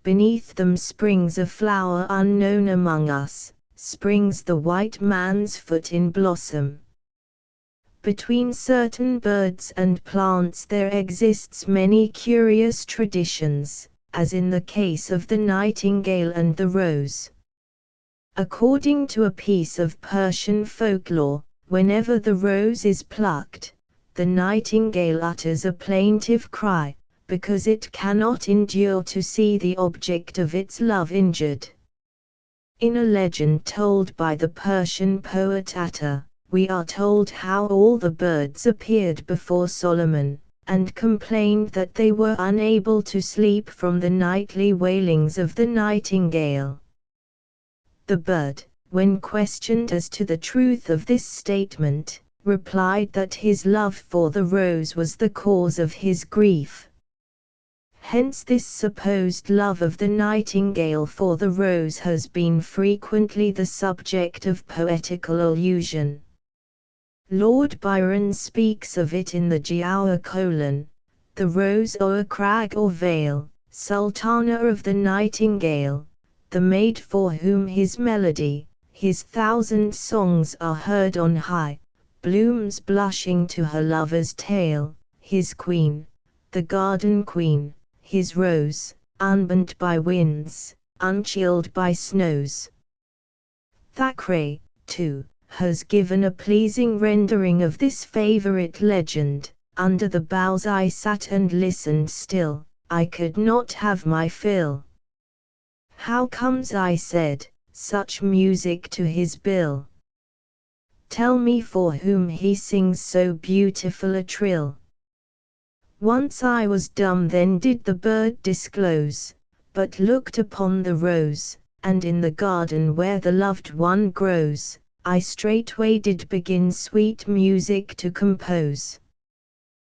Speaker 1: Beneath them springs a flower unknown among us, springs the white man's foot in blossom. Between certain birds and plants there exists many curious traditions, as in the case of the nightingale and the rose. According to a piece of Persian folklore, whenever the rose is plucked, the nightingale utters a plaintive cry, because it cannot endure to see the object of its love injured. In a legend told by the Persian poet Atta, we are told how all the birds appeared before Solomon, and complained that they were unable to sleep from the nightly wailings of the nightingale. The bird, when questioned as to the truth of this statement, replied that his love for the rose was the cause of his grief. Hence this supposed love of the nightingale for the rose has been frequently the subject of poetical allusion. Lord Byron speaks of it in the Giaour colon, the rose o'er crag or vale, sultana of the nightingale, the maid for whom his melody, his thousand songs are heard on high, blooms blushing to her lover's tale, his queen, the garden queen, his rose, unbent by winds, unchilled by snows. Thackeray, too, has given a pleasing rendering of this favourite legend. Under the boughs I sat and listened still, I could not have my fill. How comes, I said, such music to his bill? Tell me for whom he sings so beautiful a trill. Once I was dumb, then did the bird disclose, but looked upon the rose, and in the garden where the loved one grows, I straightway did begin sweet music to compose.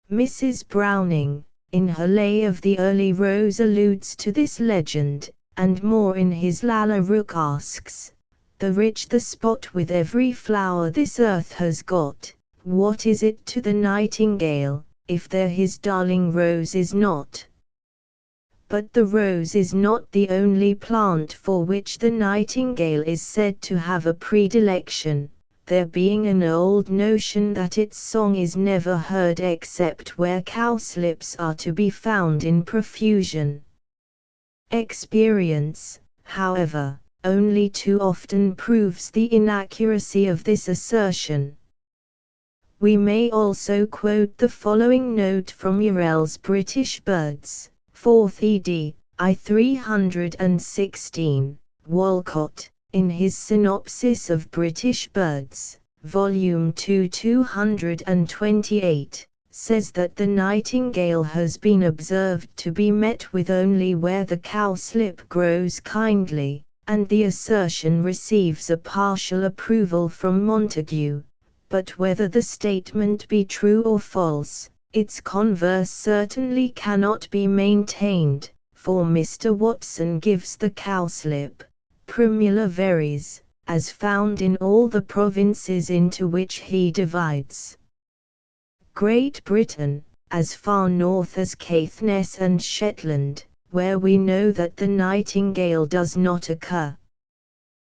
Speaker 1: Mrs. Browning, in her Lay of the Early Rose, alludes to this legend, and more in his Lalla Rookh asks, the rich the spot with every flower this earth has got, what is it to the nightingale, if there his darling rose is not? But the rose is not the only plant for which the nightingale is said to have a predilection, there being an old notion that its song is never heard except where cowslips are to be found in profusion. Experience, however, only too often proves the inaccuracy of this assertion. We may also quote the following note from Urell's British Birds, 4th ed., I 316, Walcott, in his Synopsis of British Birds, Volume 2 228, says that the nightingale has been observed to be met with only where the cowslip grows kindly, and the assertion receives a partial approval from Montague. But whether the statement be true or false, its converse certainly cannot be maintained, for Mr. Watson gives the cowslip, Primula veris, as found in all the provinces into which he divides Great Britain, as far north as Caithness and Shetland, where we know that the nightingale does not occur.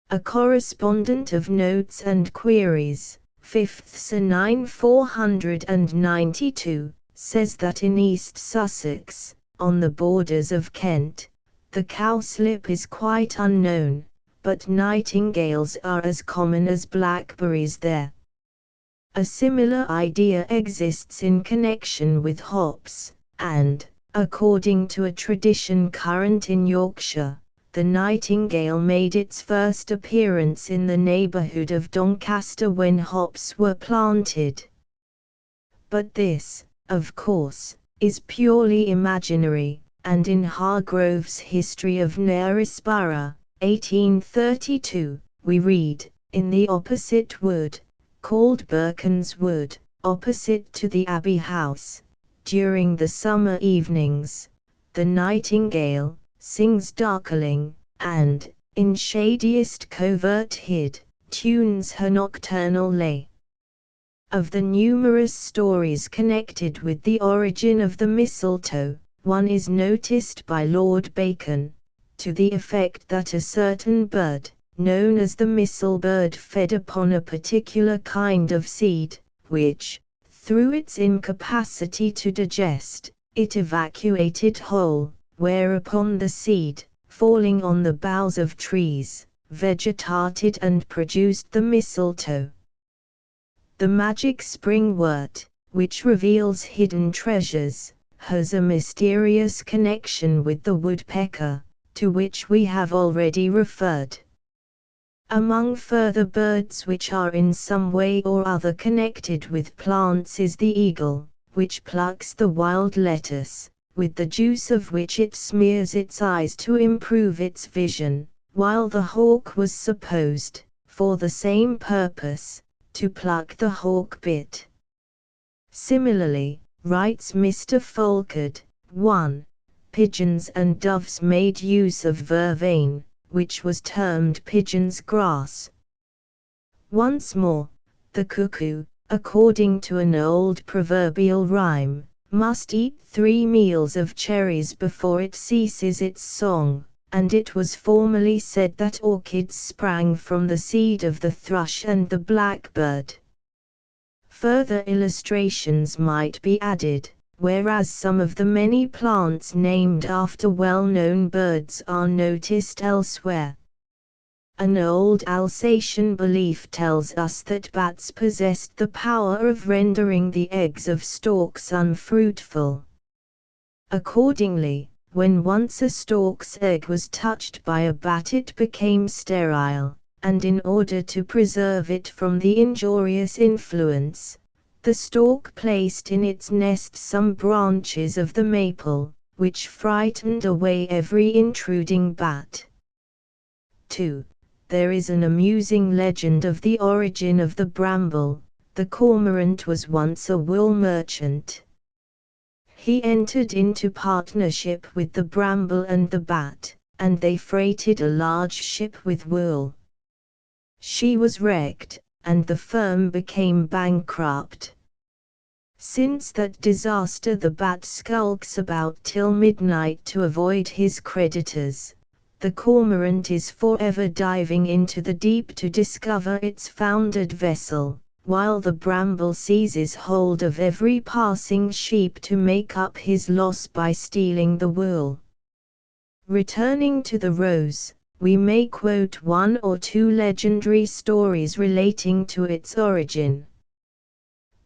Speaker 1: A correspondent of Notes and Queries, 5th 9 492, says that in East Sussex, on the borders of Kent, the cowslip is quite unknown, but nightingales are as common as blackberries there. A similar idea exists in connection with hops, and, according to a tradition current in Yorkshire, the nightingale made its first appearance in the neighbourhood of Doncaster when hops were planted. But this, of course, is purely imaginary, and in Hargrove's History of Knaresborough, 1832, we read, in the opposite wood, called Birken's Wood, opposite to the Abbey House, during the summer evenings, the nightingale sings darkling, and, in shadiest covert hid, tunes her nocturnal lay. Of the numerous stories connected with the origin of the mistletoe, one is noticed by Lord Bacon, to the effect that a certain bird, known as the mistlebird, fed upon a particular kind of seed, which, through its incapacity to digest, it evacuated whole, whereupon the seed, falling on the boughs of trees, vegetated and produced the mistletoe. The magic springwort, which reveals hidden treasures, has a mysterious connection with the woodpecker, to which we have already referred. Among further birds which are in some way or other connected with plants is the eagle, which plucks the wild lettuce, with the juice of which it smears its eyes to improve its vision, while the hawk was supposed, for the same purpose, to pluck the hawk-bit. Similarly, writes Mr. Folkard, 1. Pigeons and doves made use of vervain, which was termed pigeon's grass. Once more, the cuckoo, according to an old proverbial rhyme, must eat 3 meals of cherries before it ceases its song, and it was formerly said that orchids sprang from the seed of the thrush and the blackbird. Further illustrations might be added, whereas some of the many plants named after well-known birds are noticed elsewhere. An old Alsatian belief tells us that bats possessed the power of rendering the eggs of storks unfruitful. Accordingly, when once a stork's egg was touched by a bat, it became sterile, and in order to preserve it from the injurious influence, the stork placed in its nest some branches of the maple, which frightened away every intruding bat. 2. There is an amusing legend of the origin of the bramble. The cormorant was once a wool merchant. He entered into partnership with the bramble and the bat, and they freighted a large ship with wool. She was wrecked, and the firm became bankrupt. Since that disaster, the bat skulks about till midnight to avoid his creditors. The cormorant is forever diving into the deep to discover its foundered vessel, while the bramble seizes hold of every passing sheep to make up his loss by stealing the wool. Returning to the rose, we may quote 1 or 2 legendary stories relating to its origin.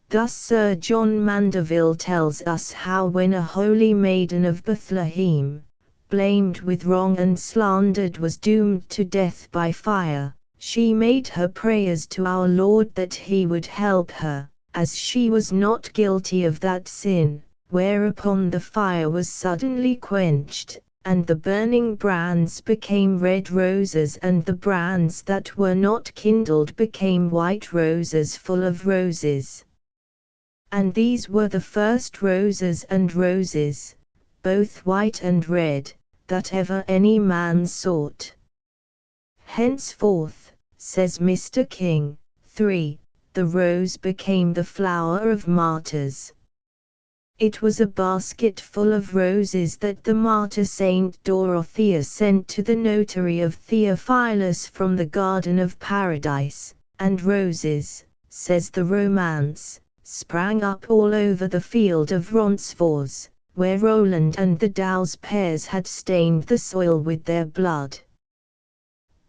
Speaker 1: Thus Sir John Mandeville tells us how when a holy maiden of Bethlehem, blamed with wrong and slandered, was doomed to death by fire, she made her prayers to our Lord that he would help her, as she was not guilty of that sin, whereupon the fire was suddenly quenched, and the burning brands became red roses, and the brands that were not kindled became white roses full of roses. And these were the first roses and roses, both white and red, that ever any man sought. Henceforth, says Mr. King, 3, the rose became the flower of martyrs. It was a basket full of roses that the martyr Saint Dorothea sent to the notary of Theophilus from the Garden of Paradise, and roses, says the romance, sprang up all over the field of Roncesvalles, where Roland and the Dow's pears had stained the soil with their blood.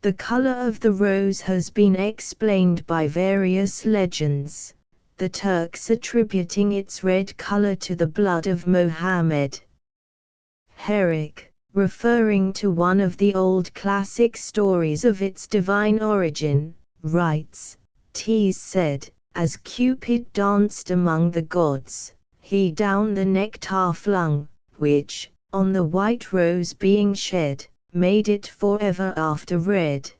Speaker 1: The color of the rose has been explained by various legends, the Turks attributing its red color to the blood of Mohammed. Herrick, referring to one of the old classic stories of its divine origin, writes, "'Tis said, as Cupid danced among the gods, he down the nectar flung, which, on the white rose being shed, made it forever after red."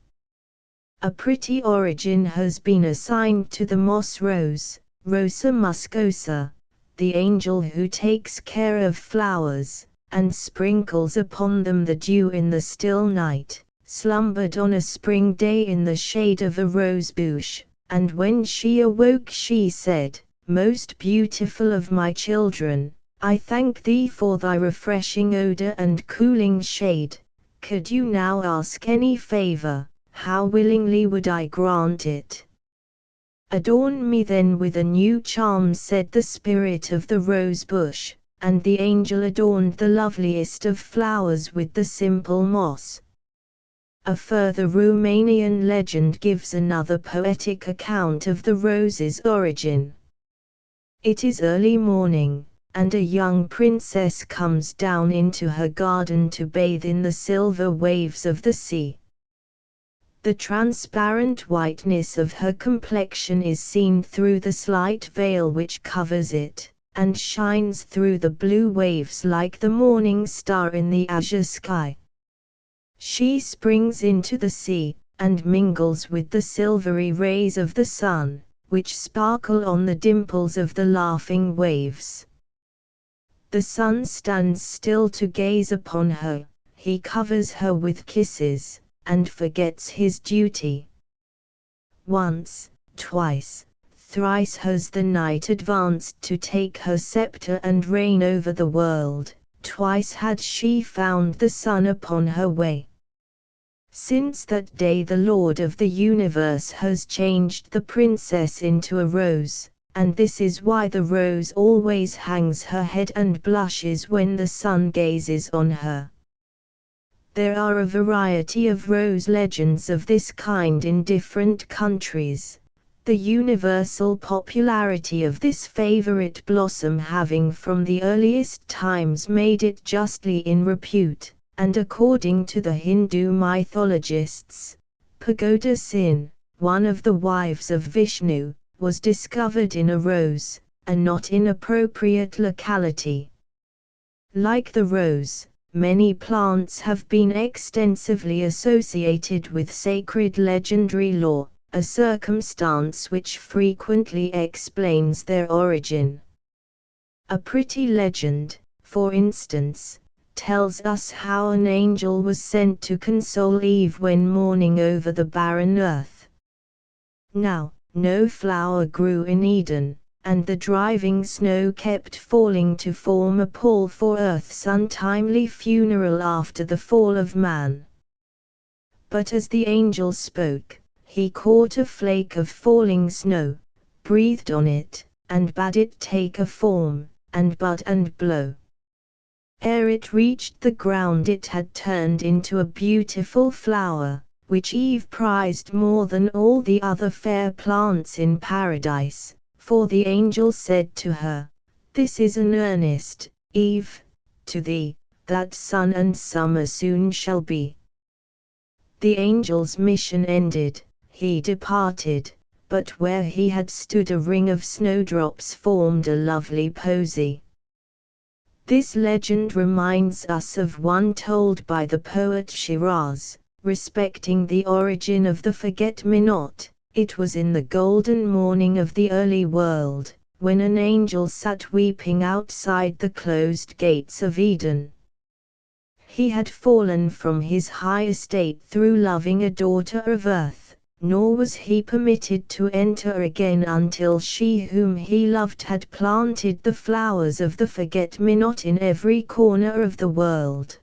Speaker 1: A pretty origin has been assigned to the moss rose, Rosa muscosa, the angel who takes care of flowers, and sprinkles upon them the dew in the still night, slumbered on a spring day in the shade of a rose bush, and when she awoke she said, "Most beautiful of my children, I thank thee for thy refreshing odor and cooling shade. Could you now ask any favor, how willingly would I grant it." "Adorn me then with a new charm," said the spirit of the rose bush, and the angel adorned the loveliest of flowers with the simple moss. A further Romanian legend gives another poetic account of the rose's origin. It is early morning, and a young princess comes down into her garden to bathe in the silver waves of the sea. The transparent whiteness of her complexion is seen through the slight veil which covers it, and shines through the blue waves like the morning star in the azure sky. She springs into the sea, and mingles with the silvery rays of the sun, which sparkle on the dimples of the laughing waves. The sun stands still to gaze upon her, he covers her with kisses, and forgets his duty. Once, twice, thrice has the night advanced to take her scepter and reign over the world, twice had she found the sun upon her way. Since that day the Lord of the universe has changed the princess into a rose, and this is why the rose always hangs her head and blushes when the sun gazes on her. There are a variety of rose legends of this kind in different countries, the universal popularity of this favorite blossom having from the earliest times made it justly in repute, and according to the Hindu mythologists, Pagoda Sin, one of the wives of Vishnu, was discovered in a rose, a not inappropriate locality. Like the rose, many plants have been extensively associated with sacred legendary lore, a circumstance which frequently explains their origin. A pretty legend, for instance, tells us how an angel was sent to console Eve when mourning over the barren earth. Now, no flower grew in Eden, and the driving snow kept falling to form a pall for Earth's untimely funeral after the fall of man. But as the angel spoke, he caught a flake of falling snow, breathed on it, and bade it take a form, and bud and blow. Ere it reached the ground it had turned into a beautiful flower, which Eve prized more than all the other fair plants in paradise, for the angel said to her, "This is an earnest, Eve, to thee, that sun and summer soon shall be." The angel's mission ended, he departed, but where he had stood a ring of snowdrops formed a lovely posy. This legend reminds us of one told by the poet Shiraz, respecting the origin of the forget-me-not. It was in the golden morning of the early world, when an angel sat weeping outside the closed gates of Eden. He had fallen from his high estate through loving a daughter of earth, nor was he permitted to enter again until she whom he loved had planted the flowers of the forget-me-not in every corner of the world.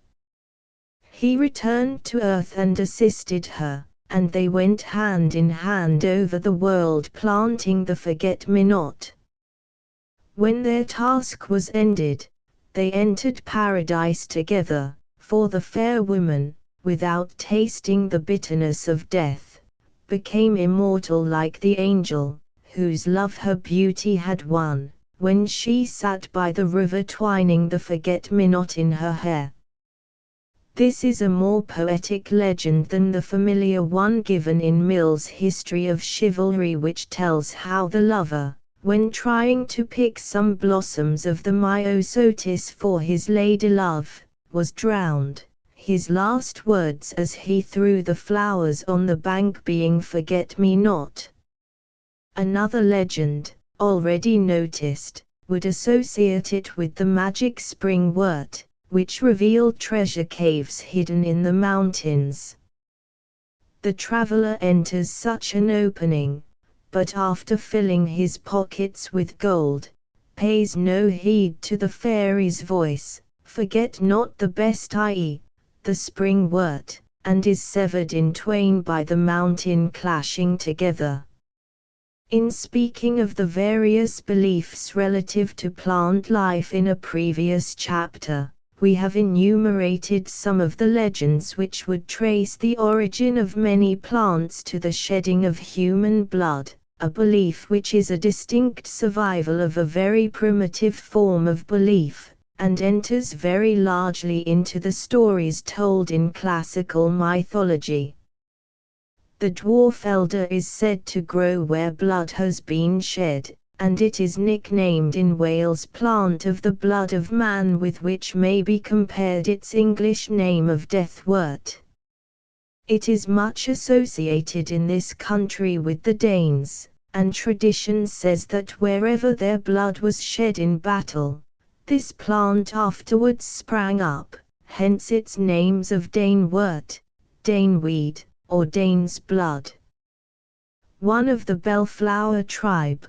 Speaker 1: He returned to earth and assisted her, and they went hand in hand over the world planting the forget-me-not. When their task was ended, they entered paradise together, for the fair woman, without tasting the bitterness of death, became immortal like the angel, whose love her beauty had won, when she sat by the river twining the forget-me-not in her hair. This is a more poetic legend than the familiar one given in Mill's History of Chivalry, which tells how the lover, when trying to pick some blossoms of the myosotis for his lady-love, was drowned, his last words as he threw the flowers on the bank being "forget-me-not." Another legend, already noticed, would associate it with the magic spring wort, which revealed treasure caves hidden in the mountains. The traveler enters such an opening, but after filling his pockets with gold, pays no heed to the fairy's voice, forget not the best, i.e., the spring wort, and is severed in twain by the mountain clashing together. In speaking of the various beliefs relative to plant life in a previous chapter, we have enumerated some of the legends which would trace the origin of many plants to the shedding of human blood, a belief which is a distinct survival of a very primitive form of belief, and enters very largely into the stories told in classical mythology. The dwarf elder is said to grow where blood has been shed, and it is nicknamed in Wales plant of the blood of man, with which may be compared its English name of deathwort. It is much associated in this country with the Danes, and tradition says that wherever their blood was shed in battle, this plant afterwards sprang up, hence its names of Danewort, Daneweed, or Dane's blood. One of the bellflower tribe,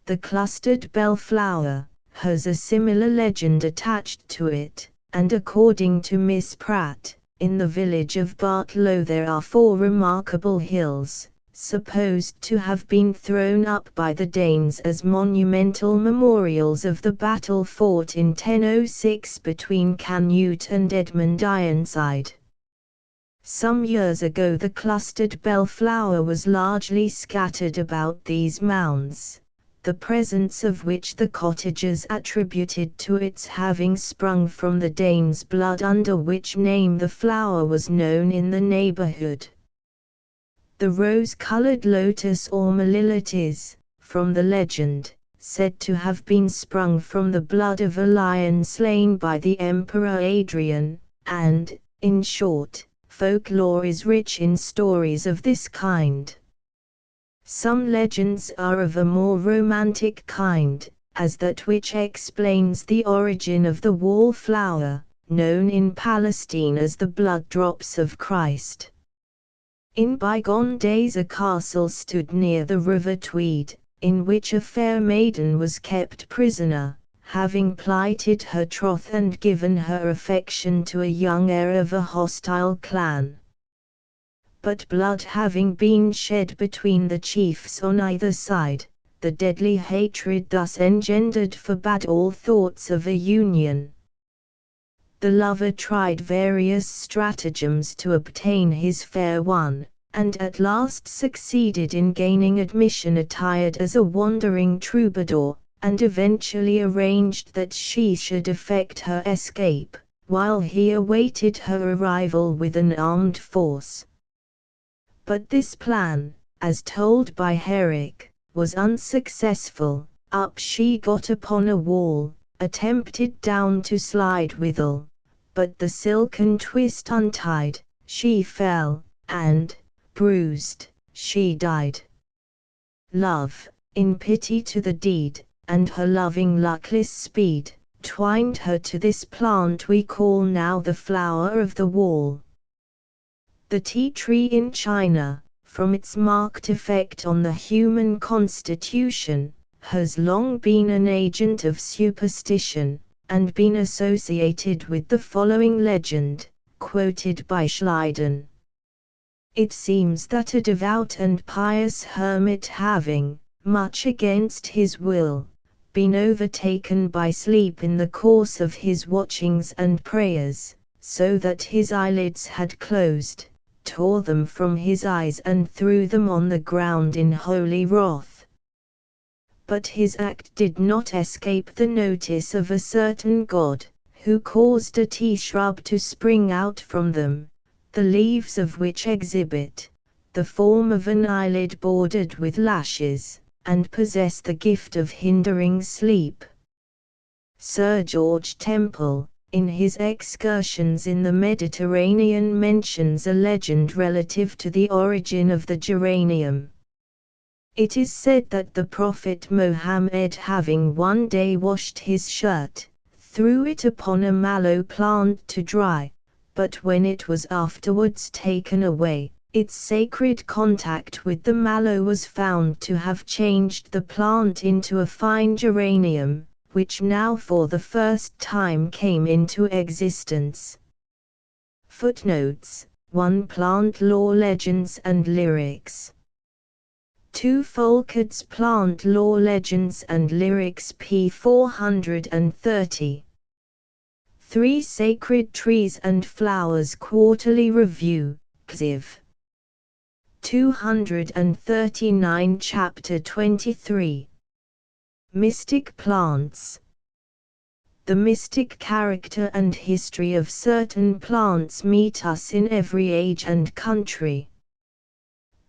Speaker 1: the clustered bellflower, has a similar legend attached to it, and according to Miss Pratt, in the village of Bartlow there are 4 remarkable hills, supposed to have been thrown up by the Danes as monumental memorials of the battle fought in 1006 between Canute and Edmund Ironside. Some years ago the clustered bellflower was largely scattered about these mounds, the presence of which the cottagers attributed to its having sprung from the Dane's blood, under which name the flower was known in the neighborhood. The rose-colored lotus or melilot is, from the legend, said to have been sprung from the blood of a lion slain by the Emperor Adrian, and, in short, folklore is rich in stories of this kind. Some legends are of a more romantic kind, as that which explains the origin of the wallflower, known in Palestine as the blood drops of Christ. In bygone days a castle stood near the river Tweed, in which a fair maiden was kept prisoner, having plighted her troth and given her affection to a young heir of a hostile clan. But blood having been shed between the chiefs on either side, the deadly hatred thus engendered forbade all thoughts of a union. The lover tried various stratagems to obtain his fair one, and at last succeeded in gaining admission attired as a wandering troubadour, and eventually arranged that she should effect her escape, while he awaited her arrival with an armed force. But this plan, as told by Herrick, was unsuccessful. Up she got upon a wall, attempted down to slide withal, but the silken twist untied, she fell, and, bruised, she died. Love, in pity to the deed, and her loving luckless speed, twined her to this plant we call now the flower of the wall. The tea tree in China, from its marked effect on the human constitution, has long been an agent of superstition, and been associated with the following legend, quoted by Schleiden. It seems that a devout and pious hermit having, much against his will, been overtaken by sleep in the course of his watchings and prayers, so that his eyelids had closed, tore them from his eyes and threw them on the ground in holy wrath. But his act did not escape the notice of a certain god, who caused a tea shrub to spring out from them, the leaves of which exhibit the form of an eyelid bordered with lashes, and possess the gift of hindering sleep. Sir George Temple, in his Excursions in the Mediterranean, mentions a legend relative to the origin of the geranium. It is said that the Prophet Mohammed, having one day washed his shirt, threw it upon a mallow plant to dry, but when it was afterwards taken away, Its sacred contact with the mallow was found to have changed the plant into a fine geranium, which now for the first time came into existence. Footnotes: 1. Plant Lore Legends and Lyrics. 2. Folkert's Plant Lore Legends and Lyrics p. 430. 3. Sacred Trees and Flowers Quarterly Review, Xiv. 239 Chapter 23. Mystic Plants. The mystic character and history of certain plants meet us in every age and country.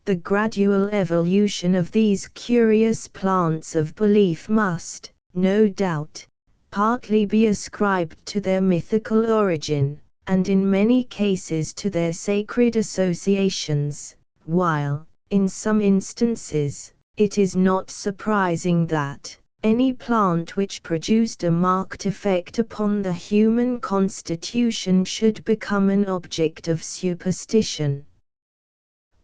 Speaker 1: The gradual evolution of these curious plants of belief must, no doubt, partly be ascribed to their mythical origin, and in many cases to their sacred associations, while, in some instances, it is not surprising that any plant which produced a marked effect upon the human constitution should become an object of superstition.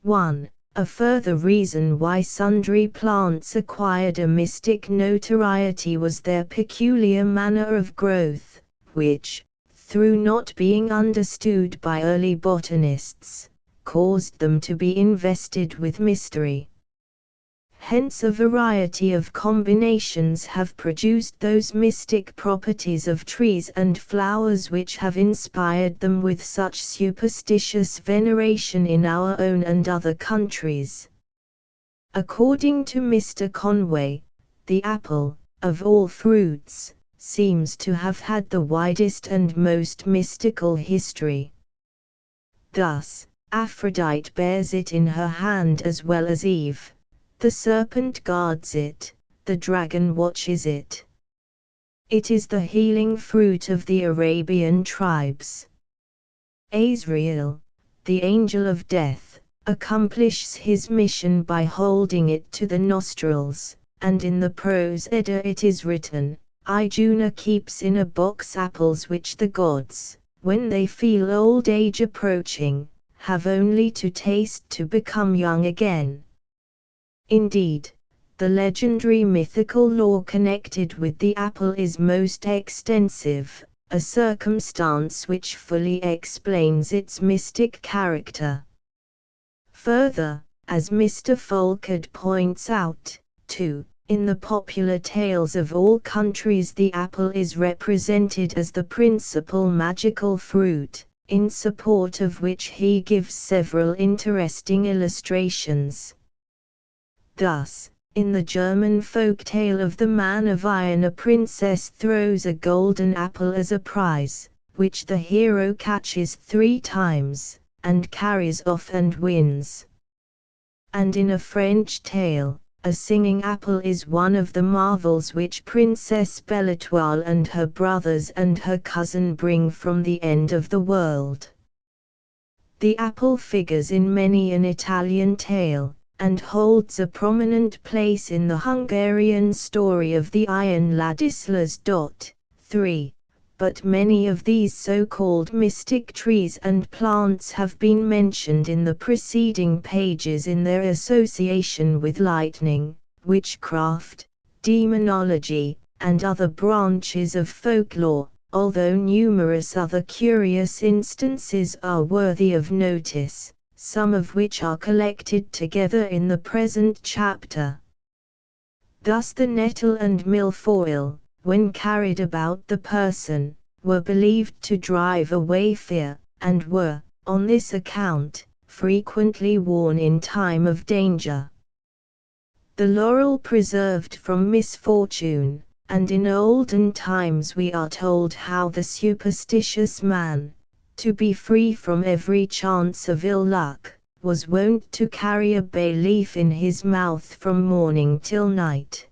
Speaker 1: 1. A further reason why sundry plants acquired a mystic notoriety was their peculiar manner of growth, which, through not being understood by early botanists, caused them to be invested with mystery. Hence a variety of combinations have produced those mystic properties of trees and flowers which have inspired them with such superstitious veneration in our own and other countries. According to Mr. Conway, the apple, of all fruits, seems to have had the widest and most mystical history. Thus, Aphrodite bears it in her hand as well as Eve. The serpent guards it, the dragon watches it. It is the healing fruit of the Arabian tribes. Azrael, the angel of death, accomplishes his mission by holding it to the nostrils, and in the Prose Edda it is written, Ijuna keeps in a box apples which the gods, when they feel old age approaching, have only to taste to become young again. Indeed, the legendary mythical lore connected with the apple is most extensive, a circumstance which fully explains its mystic character. Further, as Mr. Folkert points out, too, in the popular tales of all countries the apple is represented as the principal magical fruit, in support of which he gives several interesting illustrations. Thus, in the German folk tale of the Man of Iron, a princess throws a golden apple as a prize, which the hero catches 3 times, and carries off and wins. And in a French tale, a singing apple is one of the marvels which Princess Belle-Étoile and her brothers and her cousin bring from the end of the world. The apple figures in many an Italian tale, and holds a prominent place in the Hungarian story of the Iron Ladislas. 3. But many of these so-called mystic trees and plants have been mentioned in the preceding pages in their association with lightning, witchcraft, demonology, and other branches of folklore, although numerous other curious instances are worthy of notice, some of which are collected together in the present chapter. Thus the nettle and milfoil, when carried about the person, were believed to drive away fear, and were, on this account, frequently worn in time of danger. The laurel preserved from misfortune, and in olden times we are told how the superstitious man, to be free from every chance of ill luck, was wont to carry a bay leaf in his mouth from morning till night.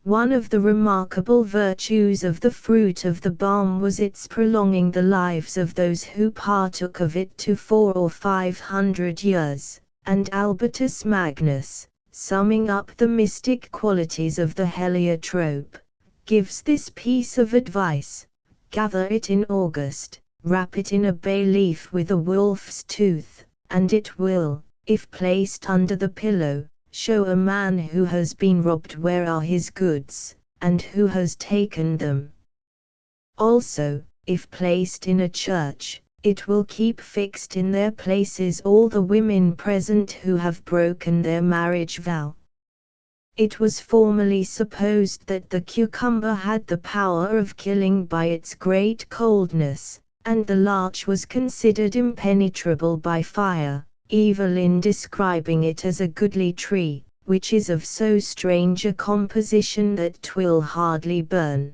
Speaker 1: One of the remarkable virtues of the fruit of the balm was its prolonging the lives of those who partook of it to 400 or 500 years, and Albertus Magnus, summing up the mystic qualities of the heliotrope, gives this piece of advice: gather it in August, wrap it in a bay leaf with a wolf's tooth, and it will, if placed under the pillow, show a man who has been robbed where are his goods, and who has taken them. Also, if placed in a church, it will keep fixed in their places all the women present who have broken their marriage vow. It was formerly supposed that the cucumber had the power of killing by its great coldness, and the larch was considered impenetrable by fire, Evelyn describing it as a goodly tree, which is of so strange a composition that 'twill hardly burn.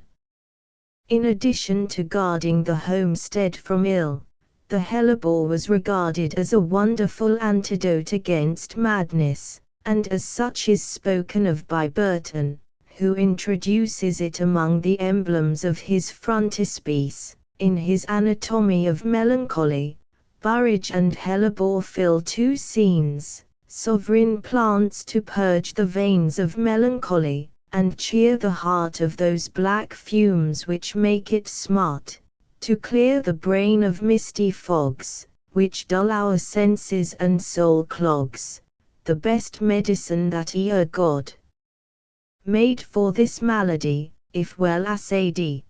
Speaker 1: In addition to guarding the homestead from ill, the hellebore was regarded as a wonderful antidote against madness, and as such is spoken of by Burton, who introduces it among the emblems of his frontispiece, in his Anatomy of Melancholy. Burrage and hellebore fill two scenes, sovereign plants to purge the veins of melancholy, and cheer the heart of those black fumes which make it smart, to clear the brain of misty fogs, which dull our senses and soul clogs, the best medicine that e'er God made for this malady, if well assayed.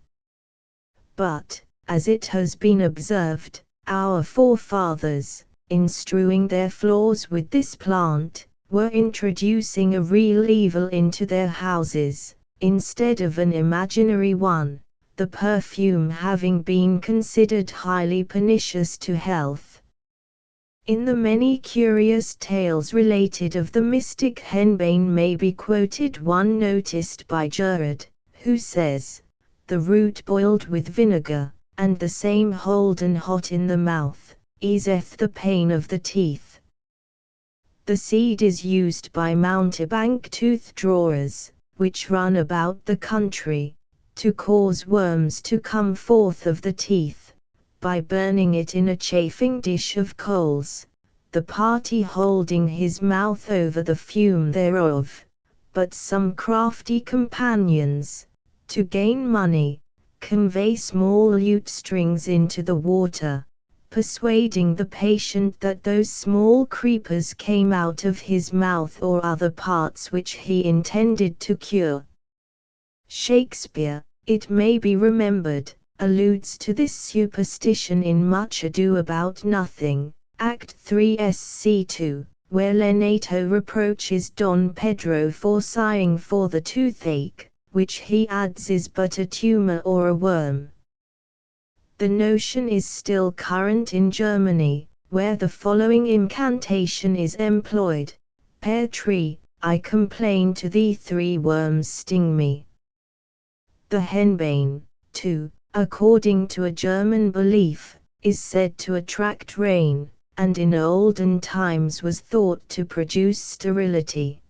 Speaker 1: But, as it has been observed, our forefathers, in strewing their floors with this plant, were introducing a real evil into their houses, instead of an imaginary one, the perfume having been considered highly pernicious to health. In the many curious tales related of the mystic henbane may be quoted one noticed by Gerard, who says, "The root boiled with vinegar, and the same holden hot in the mouth, easeth the pain of the teeth." The seed is used by mountebank tooth drawers, which run about the country, to cause worms to come forth of the teeth, by burning it in a chafing dish of coals, the party holding his mouth over the fume thereof. But some crafty companions, to gain money, convey small lute strings into the water, persuading the patient that those small creepers came out of his mouth or other parts which he intended to cure. Shakespeare, it may be remembered, alludes to this superstition in Much Ado About Nothing, Act 3 Sc. 2, where Lenato reproaches Don Pedro for sighing for the toothache, which he adds is but a tumor or a worm. The notion is still current in Germany, where the following incantation is employed: "Pear tree, I complain to thee, 3 worms sting me." The henbane, too, according to a German belief, is said to attract rain, and in olden times was thought to produce sterility.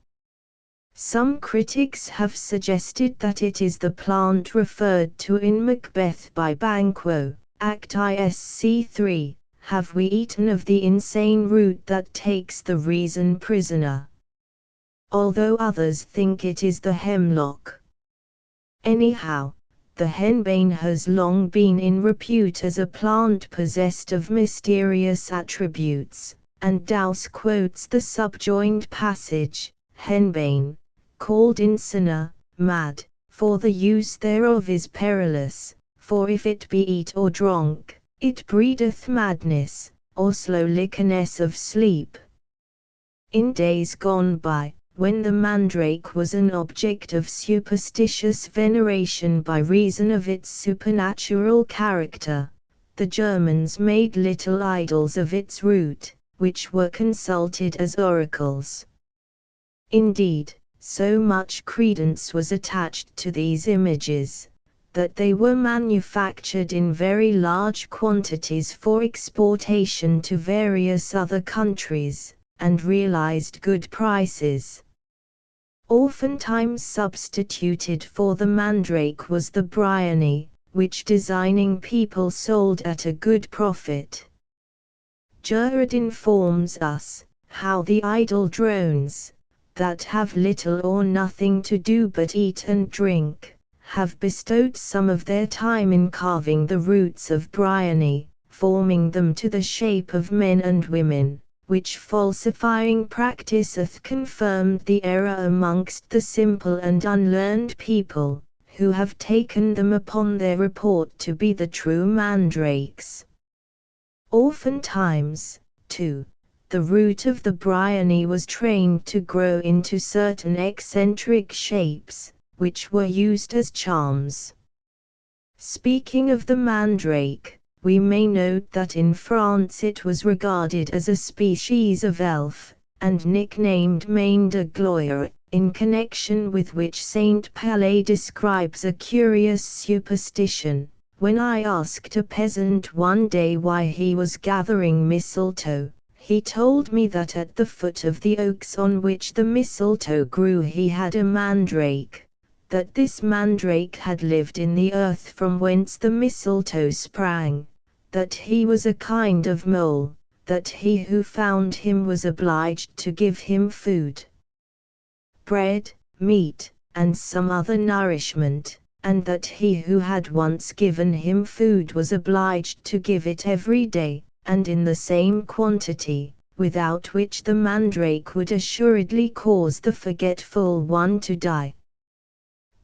Speaker 1: Some critics have suggested that it is the plant referred to in Macbeth by Banquo, Act Isc. 3, "Have we eaten of the insane root that takes the reason prisoner?" Although others think it is the hemlock. Anyhow, the henbane has long been in repute as a plant possessed of mysterious attributes, and Dowse quotes the subjoined passage: "Henbane, called insana, mad, for the use thereof is perilous, for if it be eat or drunk, it breedeth madness, or slow-likeness of sleep." In days gone by, when the mandrake was an object of superstitious veneration by reason of its supernatural character, the Germans made little idols of its root, which were consulted as oracles. Indeed, so much credence was attached to these images, that they were manufactured in very large quantities for exportation to various other countries, and realized good prices. Oftentimes substituted for the mandrake was the bryony, which designing people sold at a good profit. Gerard informs us, how the idle drones, that have little or nothing to do but eat and drink, have bestowed some of their time in carving the roots of bryony, forming them to the shape of men and women, which falsifying practice hath confirmed the error amongst the simple and unlearned people, who have taken them upon their report to be the true mandrakes. Oftentimes, too, the root of the bryony was trained to grow into certain eccentric shapes, which were used as charms. Speaking of the mandrake, we may note that in France it was regarded as a species of elf, and nicknamed main de gloire, in connection with which Saint Palais describes a curious superstition. When I asked a peasant one day why he was gathering mistletoe, he told me that at the foot of the oaks on which the mistletoe grew he had a mandrake, that this mandrake had lived in the earth from whence the mistletoe sprang, that he was a kind of mole, that he who found him was obliged to give him food, bread, meat, and some other nourishment, and that he who had once given him food was obliged to give it every day, and in the same quantity, without which the mandrake would assuredly cause the forgetful one to die.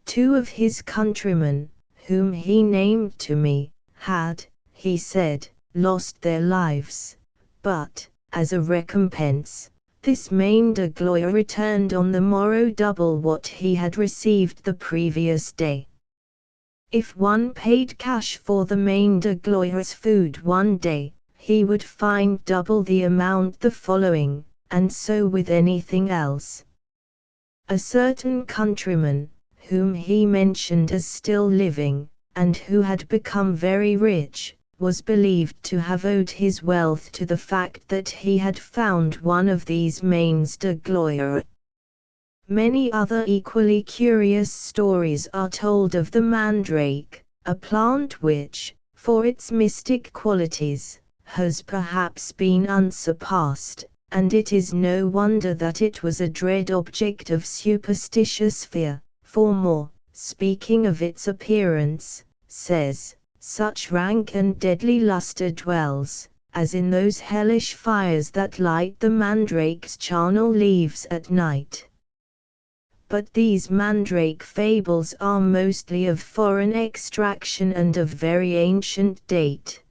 Speaker 1: 2 of his countrymen, whom he named to me, had, he said, lost their lives, but, as a recompense, this main de gloire returned on the morrow double what he had received the previous day. If one paid cash for the main de gloire's food one day, he would find double the amount the following, and so with anything else. A certain countryman, whom he mentioned as still living, and who had become very rich, was believed to have owed his wealth to the fact that he had found one of these mains de gloire. Many other equally curious stories are told of the mandrake, a plant which, for its mystic qualities, has perhaps been unsurpassed, and it is no wonder that it was a dread object of superstitious fear, for Moore, speaking of its appearance, says, "Such rank and deadly lustre dwells, as in those hellish fires that light the mandrake's charnel leaves at night." But these mandrake fables are mostly of foreign extraction and of very ancient date.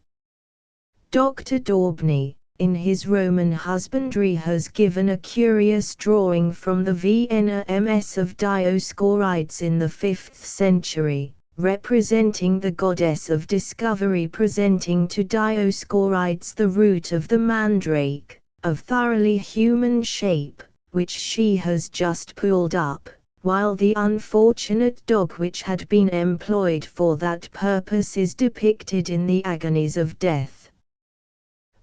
Speaker 1: Dr. Daubney, in his Roman Husbandry, has given a curious drawing from the Vienna MS of Dioscorides in the 5th century, representing the goddess of discovery presenting to Dioscorides the root of the mandrake, of thoroughly human shape, which she has just pulled up, while the unfortunate dog which had been employed for that purpose is depicted in the agonies of death.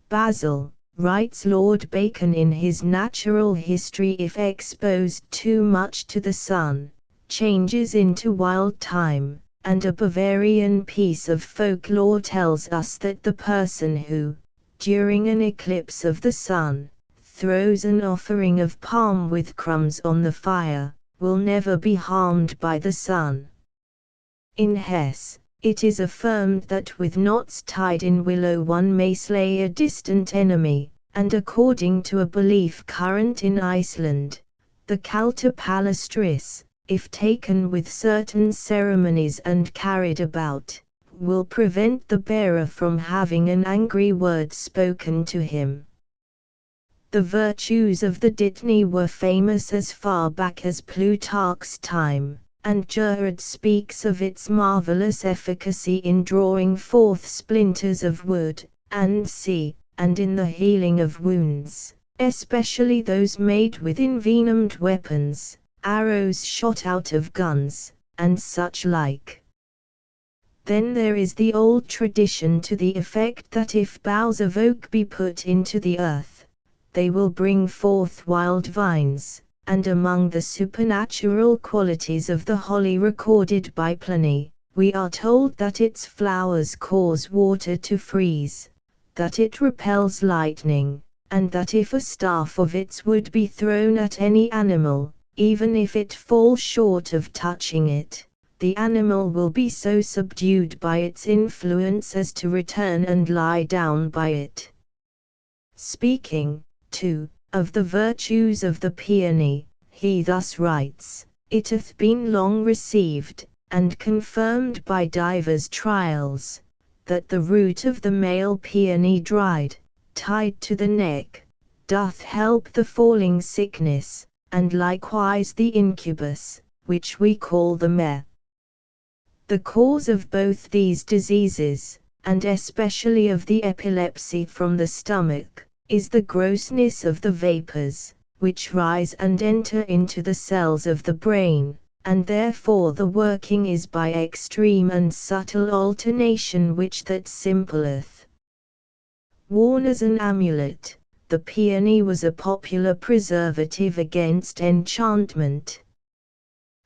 Speaker 1: Basil, writes Lord Bacon in his Natural History, if exposed too much to the sun, changes into wild thyme, and a Bavarian piece of folklore tells us that the person who, during an eclipse of the sun, throws an offering of palm with crumbs on the fire, will never be harmed by the sun. In Hesse, it is affirmed that with knots tied in willow one may slay a distant enemy, and according to a belief current in Iceland, the Calta palestris, if taken with certain ceremonies and carried about, will prevent the bearer from having an angry word spoken to him. The virtues of the dittany were famous as far back as Plutarch's time, and Gerard speaks of its marvelous efficacy in drawing forth splinters of wood, and and in the healing of wounds, especially those made with envenomed weapons, arrows shot out of guns, and such like. Then there is the old tradition to the effect that if boughs of oak be put into the earth, they will bring forth wild vines, and among the supernatural qualities of the holly recorded by Pliny, we are told that its flowers cause water to freeze, that it repels lightning, and that if a staff of its wood be thrown at any animal, even if it fall short of touching it, the animal will be so subdued by its influence as to return and lie down by it. Speaking, 2, of the virtues of the peony, he thus writes, "It hath been long received, and confirmed by divers trials, that the root of the male peony dried, tied to the neck, doth help the falling sickness, and likewise the incubus, which we call the mare. The cause of both these diseases, and especially of the epilepsy from the stomach, is the grossness of the vapors, which rise and enter into the cells of the brain, and therefore the working is by extreme and subtle alternation which that simpleth." Worn as an amulet, the peony was a popular preservative against enchantment.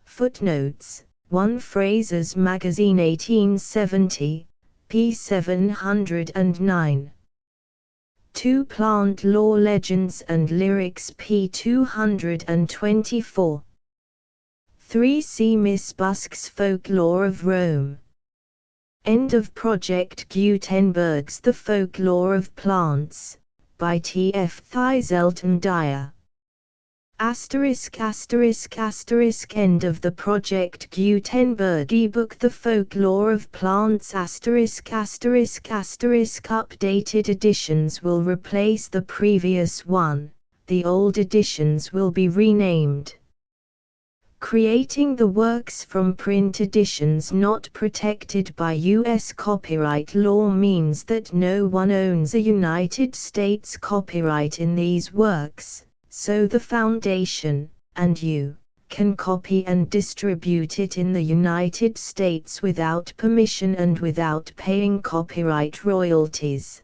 Speaker 1: Footnotes: 1 Fraser's Magazine 1870, p. 709. 2 Plant Law Legends and Lyrics p. 224. 3 C. Miss Busk's Folklore of Rome. End of Project Gutenberg's The Folklore of Plants, by T. F. Thiselton-Dyer. End of the Project Gutenberg ebook The Folklore of Plants *****. Updated editions will replace the previous one, the old editions will be renamed. Creating the works from print editions not protected by U.S. copyright law means that no one owns a United States copyright in these works, so the Foundation, and you, can copy and distribute it in the United States without permission and without paying copyright royalties.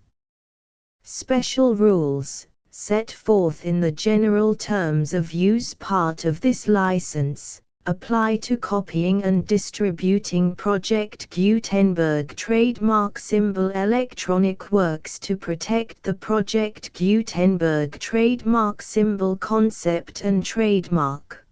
Speaker 1: Special rules, set forth in the general terms of use part of this license, apply to copying and distributing Project Gutenberg trademark symbol electronic works to protect the Project Gutenberg trademark symbol concept and trademark.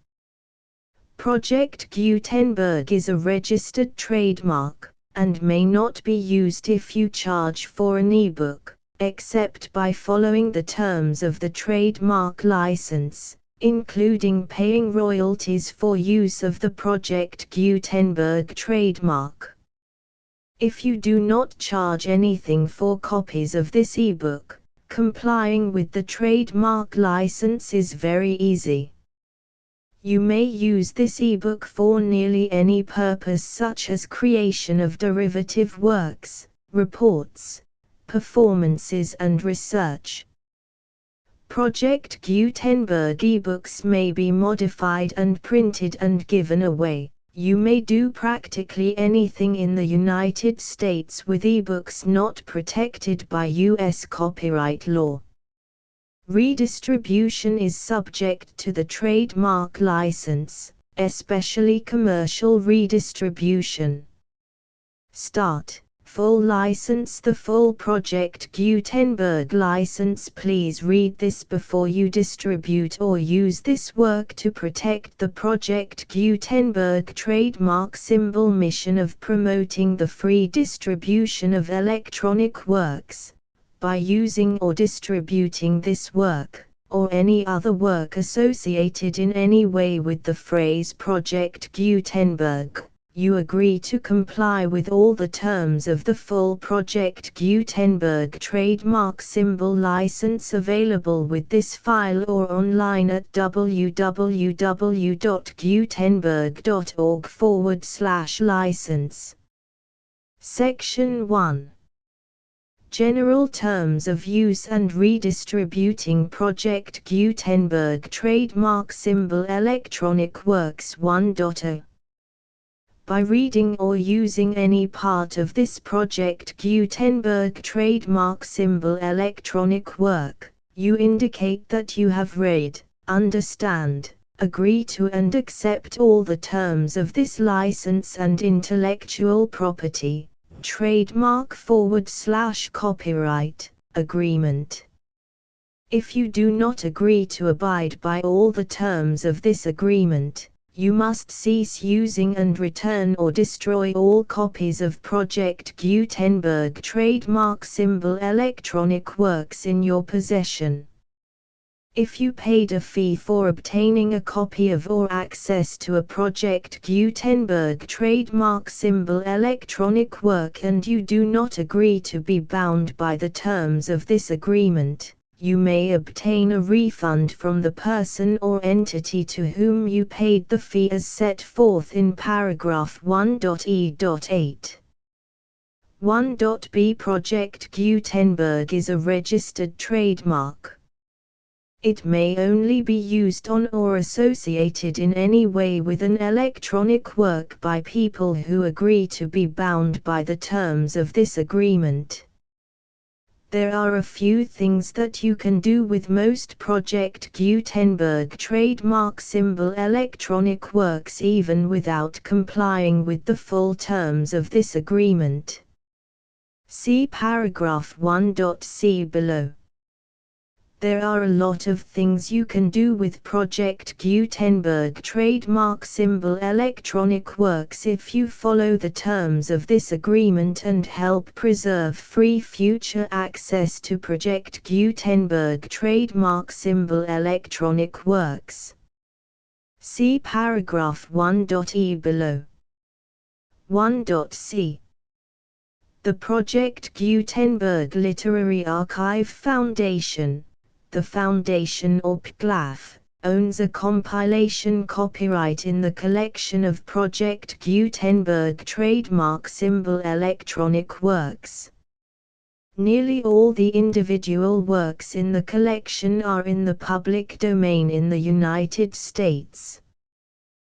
Speaker 1: Project Gutenberg is a registered trademark, and may not be used if you charge for an ebook, except by following the terms of the trademark license, including paying royalties for use of the Project Gutenberg trademark. If you do not charge anything for copies of this ebook, complying with the trademark license is very easy. You may use this ebook for nearly any purpose such as creation of derivative works, reports, performances and research. Project Gutenberg ebooks may be modified and printed and given away. You may do practically anything in the United States with ebooks not protected by U.S. copyright law. Redistribution is subject to the trademark license, especially commercial redistribution. Start. Full license. The full Project Gutenberg license. Please read this before you distribute or use this work to protect the Project Gutenberg trademark symbol mission of promoting the free distribution of electronic works. By using or distributing this work, or any other work associated in any way with the phrase Project Gutenberg, you agree to comply with all the terms of the full Project Gutenberg trademark symbol license available with this file or online at www.gutenberg.org/license. Section 1. General Terms of Use and Redistributing Project Gutenberg Trademark Symbol Electronic Works 1.0. By reading or using any part of this Project Gutenberg trademark symbol electronic work, you indicate that you have read, understand, agree to and accept all the terms of this license and intellectual property, trademark/copyright, agreement. If you do not agree to abide by all the terms of this agreement, you must cease using and return or destroy all copies of Project Gutenberg trademark symbol electronic works in your possession. If you paid a fee for obtaining a copy of or access to a Project Gutenberg trademark symbol electronic work and you do not agree to be bound by the terms of this agreement, you may obtain a refund from the person or entity to whom you paid the fee as set forth in paragraph 1.e.8. 1.b Project Gutenberg is a registered trademark. It may only be used on or associated in any way with an electronic work by people who agree to be bound by the terms of this agreement. There are a few things that you can do with most Project Gutenberg trademark symbol electronic works even without complying with the full terms of this agreement. See paragraph 1.c below. There are a lot of things you can do with Project Gutenberg trademark symbol electronic works if you follow the terms of this agreement and help preserve free future access to Project Gutenberg trademark symbol electronic works. See paragraph 1.e below. 1.c The Project Gutenberg Literary Archive Foundation, the Foundation or PGLAF, owns a compilation copyright in the collection of Project Gutenberg trademark symbol electronic works. Nearly all the individual works in the collection are in the public domain in the United States.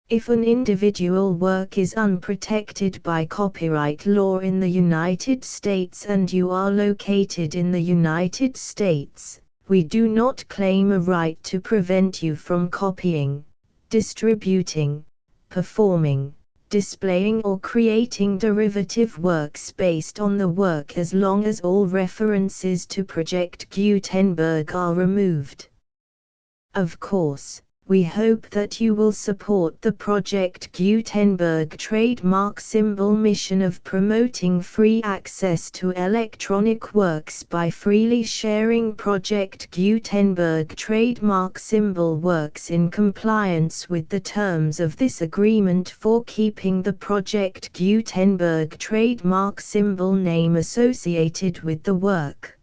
Speaker 1: If an individual work is unprotected by copyright law in the United States and you are located in the United States, we do not claim a right to prevent you from copying, distributing, performing, displaying or creating derivative works based on the work as long as all references to Project Gutenberg are removed. Of course, we hope that you will support the Project Gutenberg trademark symbol mission of promoting free access to electronic works by freely sharing Project Gutenberg trademark symbol works in compliance with the terms of this agreement for keeping the Project Gutenberg trademark symbol name associated with the work.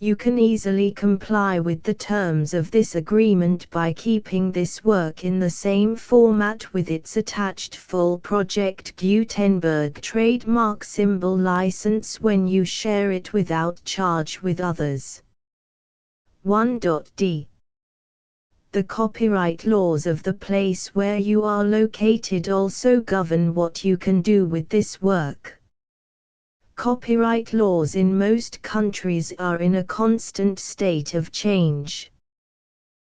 Speaker 1: You can easily comply with the terms of this agreement by keeping this work in the same format with its attached full Project Gutenberg trademark symbol license when you share it without charge with others. 1.d The copyright laws of the place where you are located also govern what you can do with this work. Copyright laws in most countries are in a constant state of change.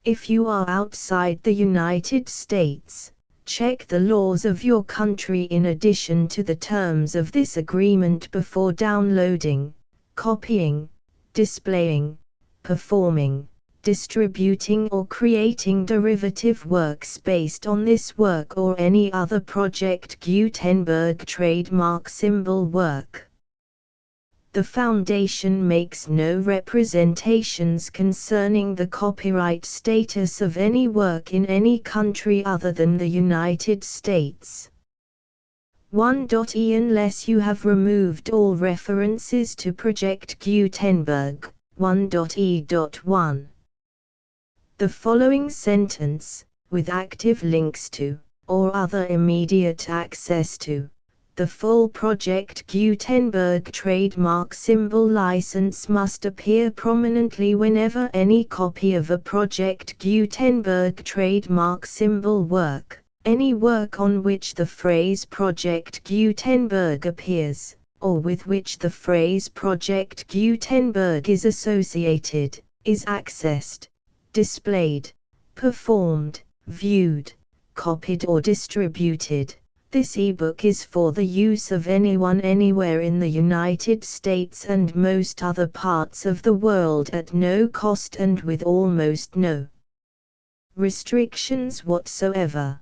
Speaker 1: If you are outside the United States, check the laws of your country in addition to the terms of this agreement before downloading, copying, displaying, performing, distributing or creating derivative works based on this work or any other Project Gutenberg trademark symbol work. The Foundation makes no representations concerning the copyright status of any work in any country other than the United States. 1.e Unless you have removed all references to Project Gutenberg. 1.e.1 The following sentence, with active links to, or other immediate access to, the full Project Gutenberg trademark symbol license must appear prominently whenever any copy of a Project Gutenberg trademark symbol work, any work on which the phrase Project Gutenberg appears, or with which the phrase Project Gutenberg is associated, is accessed, displayed, performed, viewed, copied or distributed. This ebook is for the use of anyone anywhere in the United States and most other parts of the world at no cost and with almost no restrictions whatsoever.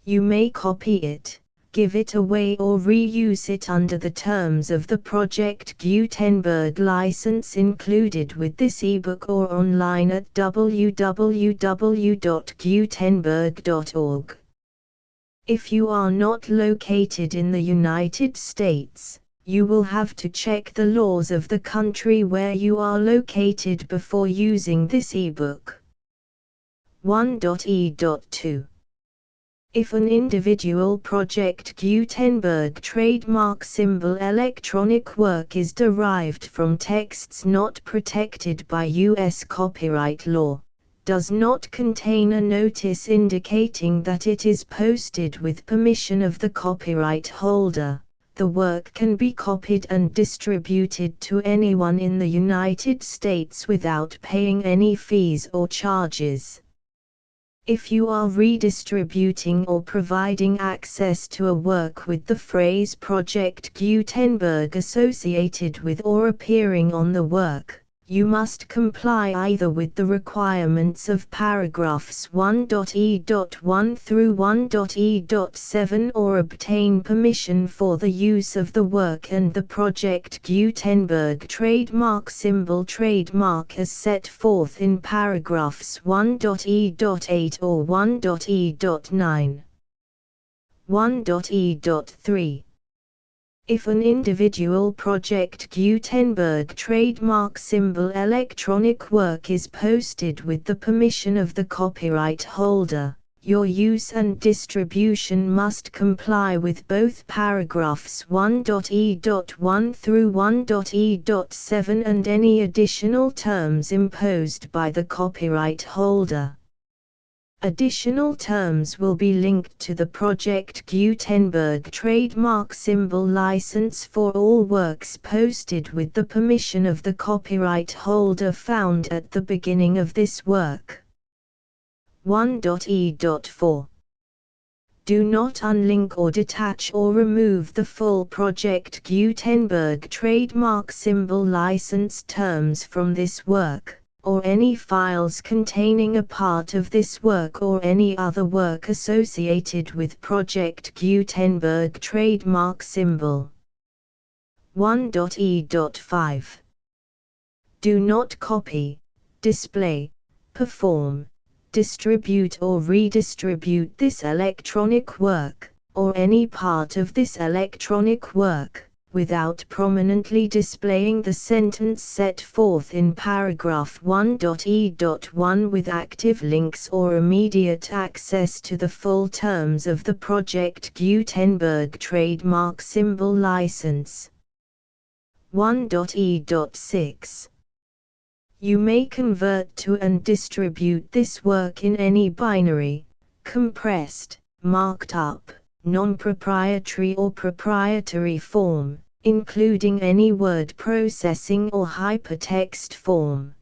Speaker 1: You may copy it, give it away or reuse it under the terms of the Project Gutenberg license included with this ebook or online at www.gutenberg.org. If you are not located in the United States, you will have to check the laws of the country where you are located before using this ebook. 1.e.2 If an individual Project Gutenberg trademark symbol electronic work is derived from texts not protected by U.S. copyright law, does not contain a notice indicating that it is posted with permission of the copyright holder, the work can be copied and distributed to anyone in the United States without paying any fees or charges. If you are redistributing or providing access to a work with the phrase Project Gutenberg associated with or appearing on the work, you must comply either with the requirements of paragraphs 1.e.1 through 1.e.7 or obtain permission for the use of the work and the Project Gutenberg trademark symbol trademark as set forth in paragraphs 1.e.8 or 1.e.9. 1.e.3 If an individual Project Gutenberg trademark symbol electronic work is posted with the permission of the copyright holder, your use and distribution must comply with both paragraphs 1.e.1 through 1.e.7 and any additional terms imposed by the copyright holder. Additional terms will be linked to the Project Gutenberg trademark symbol license for all works posted with the permission of the copyright holder found at the beginning of this work. 1.e.4 Do not unlink or detach or remove the full Project Gutenberg trademark symbol license terms from this work, or any files containing a part of this work or any other work associated with Project Gutenberg trademark symbol. 1.e.5 Do not copy, display, perform, distribute or redistribute this electronic work, or any part of this electronic work, without prominently displaying the sentence set forth in paragraph 1.e.1 with active links or immediate access to the full terms of the Project Gutenberg trademark symbol license. 1.e.6 You may convert to and distribute this work in any binary, compressed, marked up, non-proprietary or proprietary form, including any word processing or hypertext form.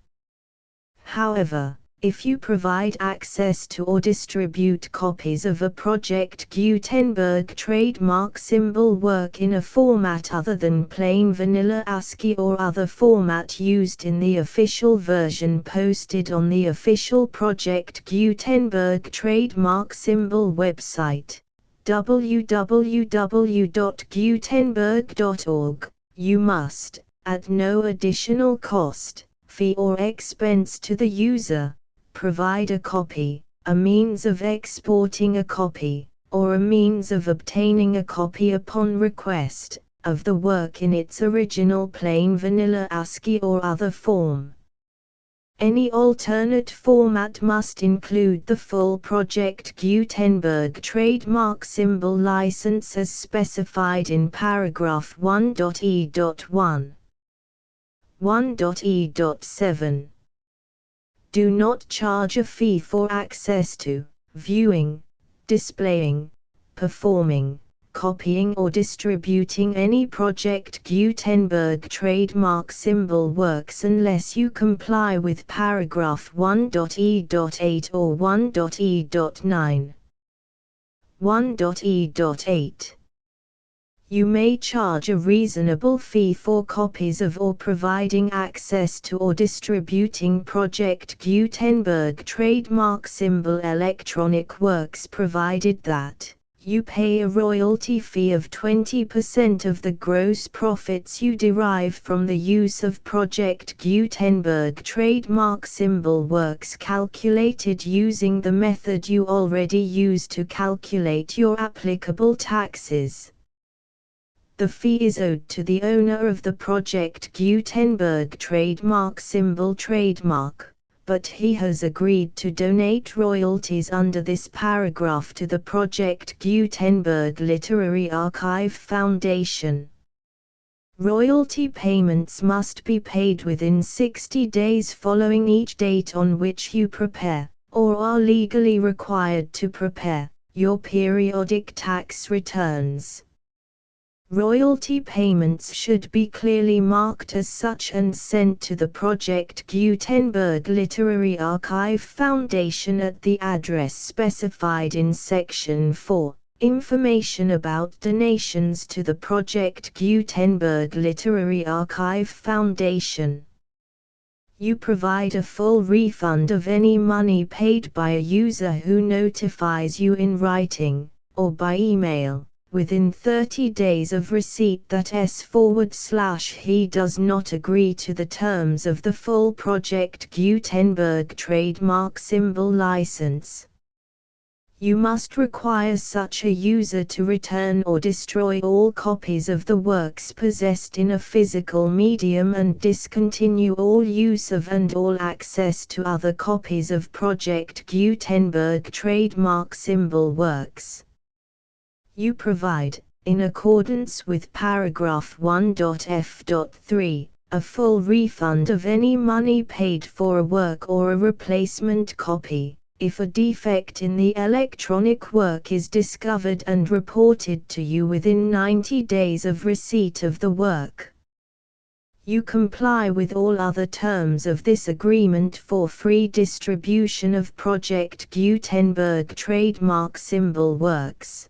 Speaker 1: However, if you provide access to or distribute copies of a Project Gutenberg trademark symbol work in a format other than plain vanilla ASCII or other format used in the official version posted on the official Project Gutenberg trademark symbol website, www.gutenberg.org, you must, at no additional cost, fee or expense to the user, provide a copy, a means of exporting a copy, or a means of obtaining a copy upon request, of the work in its original plain vanilla ASCII or other form. Any alternate format must include the full Project Gutenberg trademark symbol license as specified in paragraph 1.e.1. 1.e.7 Do not charge a fee for access to, viewing, displaying, performing, copying or distributing any Project Gutenberg trademark symbol works unless you comply with paragraph 1.e.8 or 1.e.9. 1.e.8 You may charge a reasonable fee for copies of or providing access to or distributing Project Gutenberg trademark symbol electronic works provided that You pay a royalty fee of 20% of the gross profits you derive from the use of Project Gutenberg trademark symbol works calculated using the method you already use to calculate your applicable taxes. The fee is owed to the owner of the Project Gutenberg trademark symbol trademark, but he has agreed to donate royalties under this paragraph to the Project Gutenberg Literary Archive Foundation. Royalty payments must be paid within 60 days following each date on which you prepare, or are legally required to prepare, your periodic tax returns. Royalty payments should be clearly marked as such and sent to the Project Gutenberg Literary Archive Foundation at the address specified in Section 4. Information about donations to the Project Gutenberg Literary Archive Foundation. You provide a full refund of any money paid by a user who notifies you in writing, or by email, within 30 days of receipt that he does not agree to the terms of the full Project Gutenberg trademark symbol license. You must require such a user to return or destroy all copies of the works possessed in a physical medium and discontinue all use of and all access to other copies of Project Gutenberg trademark symbol works. You provide, in accordance with paragraph 1.f.3, a full refund of any money paid for a work or a replacement copy, if a defect in the electronic work is discovered and reported to you within 90 days of receipt of the work. You comply with all other terms of this agreement for free distribution of Project Gutenberg trademark symbol works.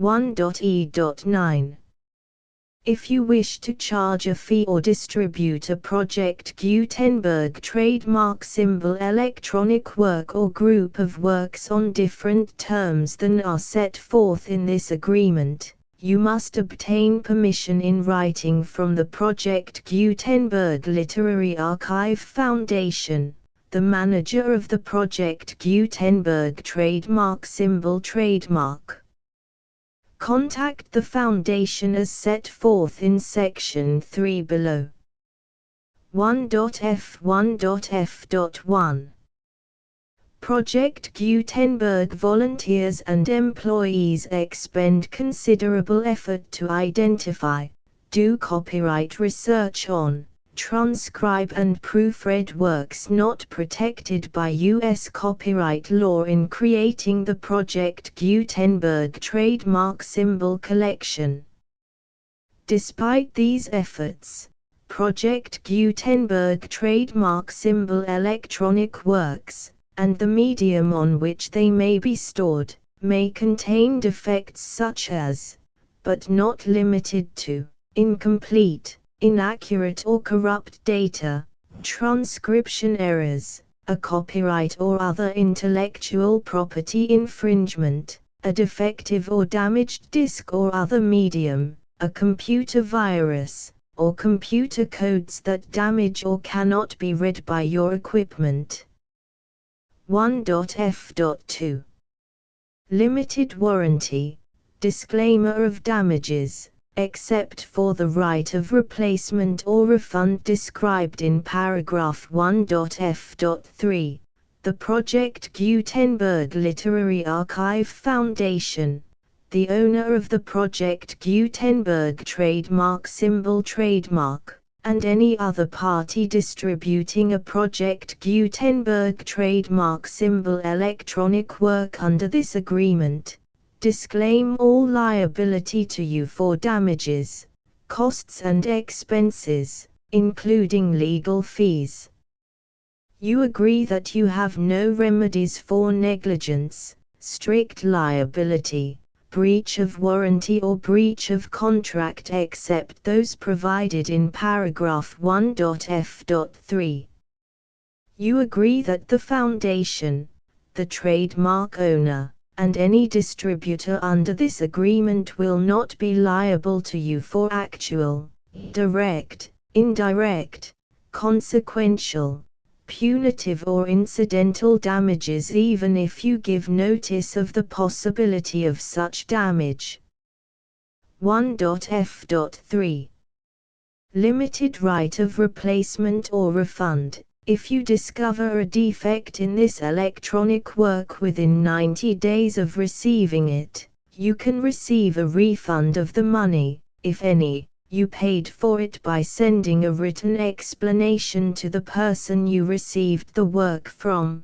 Speaker 1: 1.e.9. If you wish to charge a fee or distribute a Project Gutenberg trademark symbol electronic work or group of works on different terms than are set forth in this agreement, you must obtain permission in writing from the Project Gutenberg Literary Archive Foundation, the manager of the Project Gutenberg trademark symbol trademark. Contact the Foundation as set forth in Section 3 below. 1.f1.f.1. Project Gutenberg volunteers and employees expend considerable effort to identify, do copyright research on, transcribe and proofread works not protected by U.S. copyright law in creating the Project Gutenberg trademark symbol collection. Despite these efforts, Project Gutenberg trademark symbol electronic works, and the medium on which they may be stored, may contain defects such as, but not limited to, incomplete, inaccurate or corrupt data, transcription errors, a copyright or other intellectual property infringement, a defective or damaged disk or other medium, a computer virus, or computer codes that damage or cannot be read by your equipment. 1.f.2. Limited warranty, disclaimer of damages, except for the right of replacement or refund described in paragraph 1.f.3, the Project Gutenberg Literary Archive Foundation, the owner of the Project Gutenberg trademark symbol trademark, and any other party distributing a Project Gutenberg trademark symbol electronic work under this agreement, disclaim all liability to you for damages, costs and expenses, including legal fees. You agree that you have no remedies for negligence, strict liability, breach of warranty or breach of contract except those provided in paragraph 1.f.3. You agree that the Foundation, the trademark owner, and any distributor under this agreement will not be liable to you for actual, direct, indirect, consequential, punitive or incidental damages even if you give notice of the possibility of such damage. 1.f.3 Limited right of replacement or refund. If you discover a defect in this electronic work within 90 days of receiving it, you can receive a refund of the money, if any, you paid for it by sending a written explanation to the person you received the work from.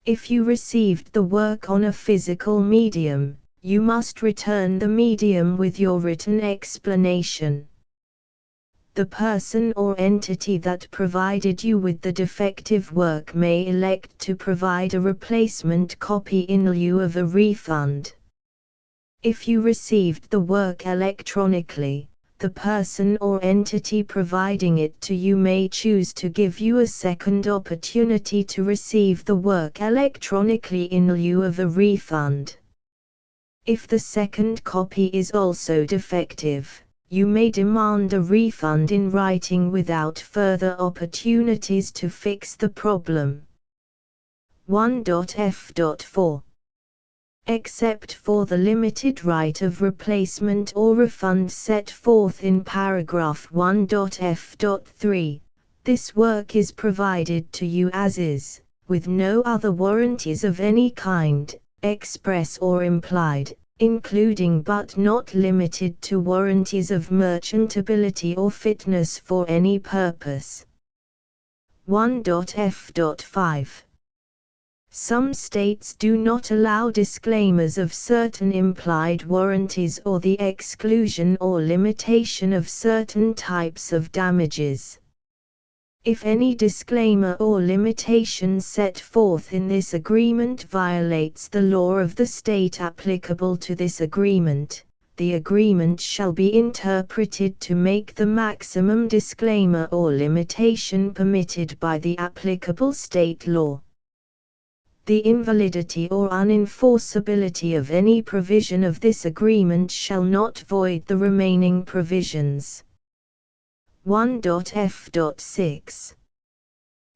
Speaker 1: If you received the work on a physical medium, you must return the medium with your written explanation. The person or entity that provided you with the defective work may elect to provide a replacement copy in lieu of a refund. If you received the work electronically, the person or entity providing it to you may choose to give you a second opportunity to receive the work electronically in lieu of a refund. If the second copy is also defective, you may demand a refund in writing without further opportunities to fix the problem. 1.f.4 Except for the limited right of replacement or refund set forth in paragraph 1.f.3, this work is provided to you as is, with no other warranties of any kind, express or implied, including but not limited to warranties of merchantability or fitness for any purpose. 1.f.5 Some states do not allow disclaimers of certain implied warranties or the exclusion or limitation of certain types of damages. If any disclaimer or limitation set forth in this agreement violates the law of the state applicable to this agreement, the agreement shall be interpreted to make the maximum disclaimer or limitation permitted by the applicable state law. The invalidity or unenforceability of any provision of this agreement shall not void the remaining provisions. 1.f.6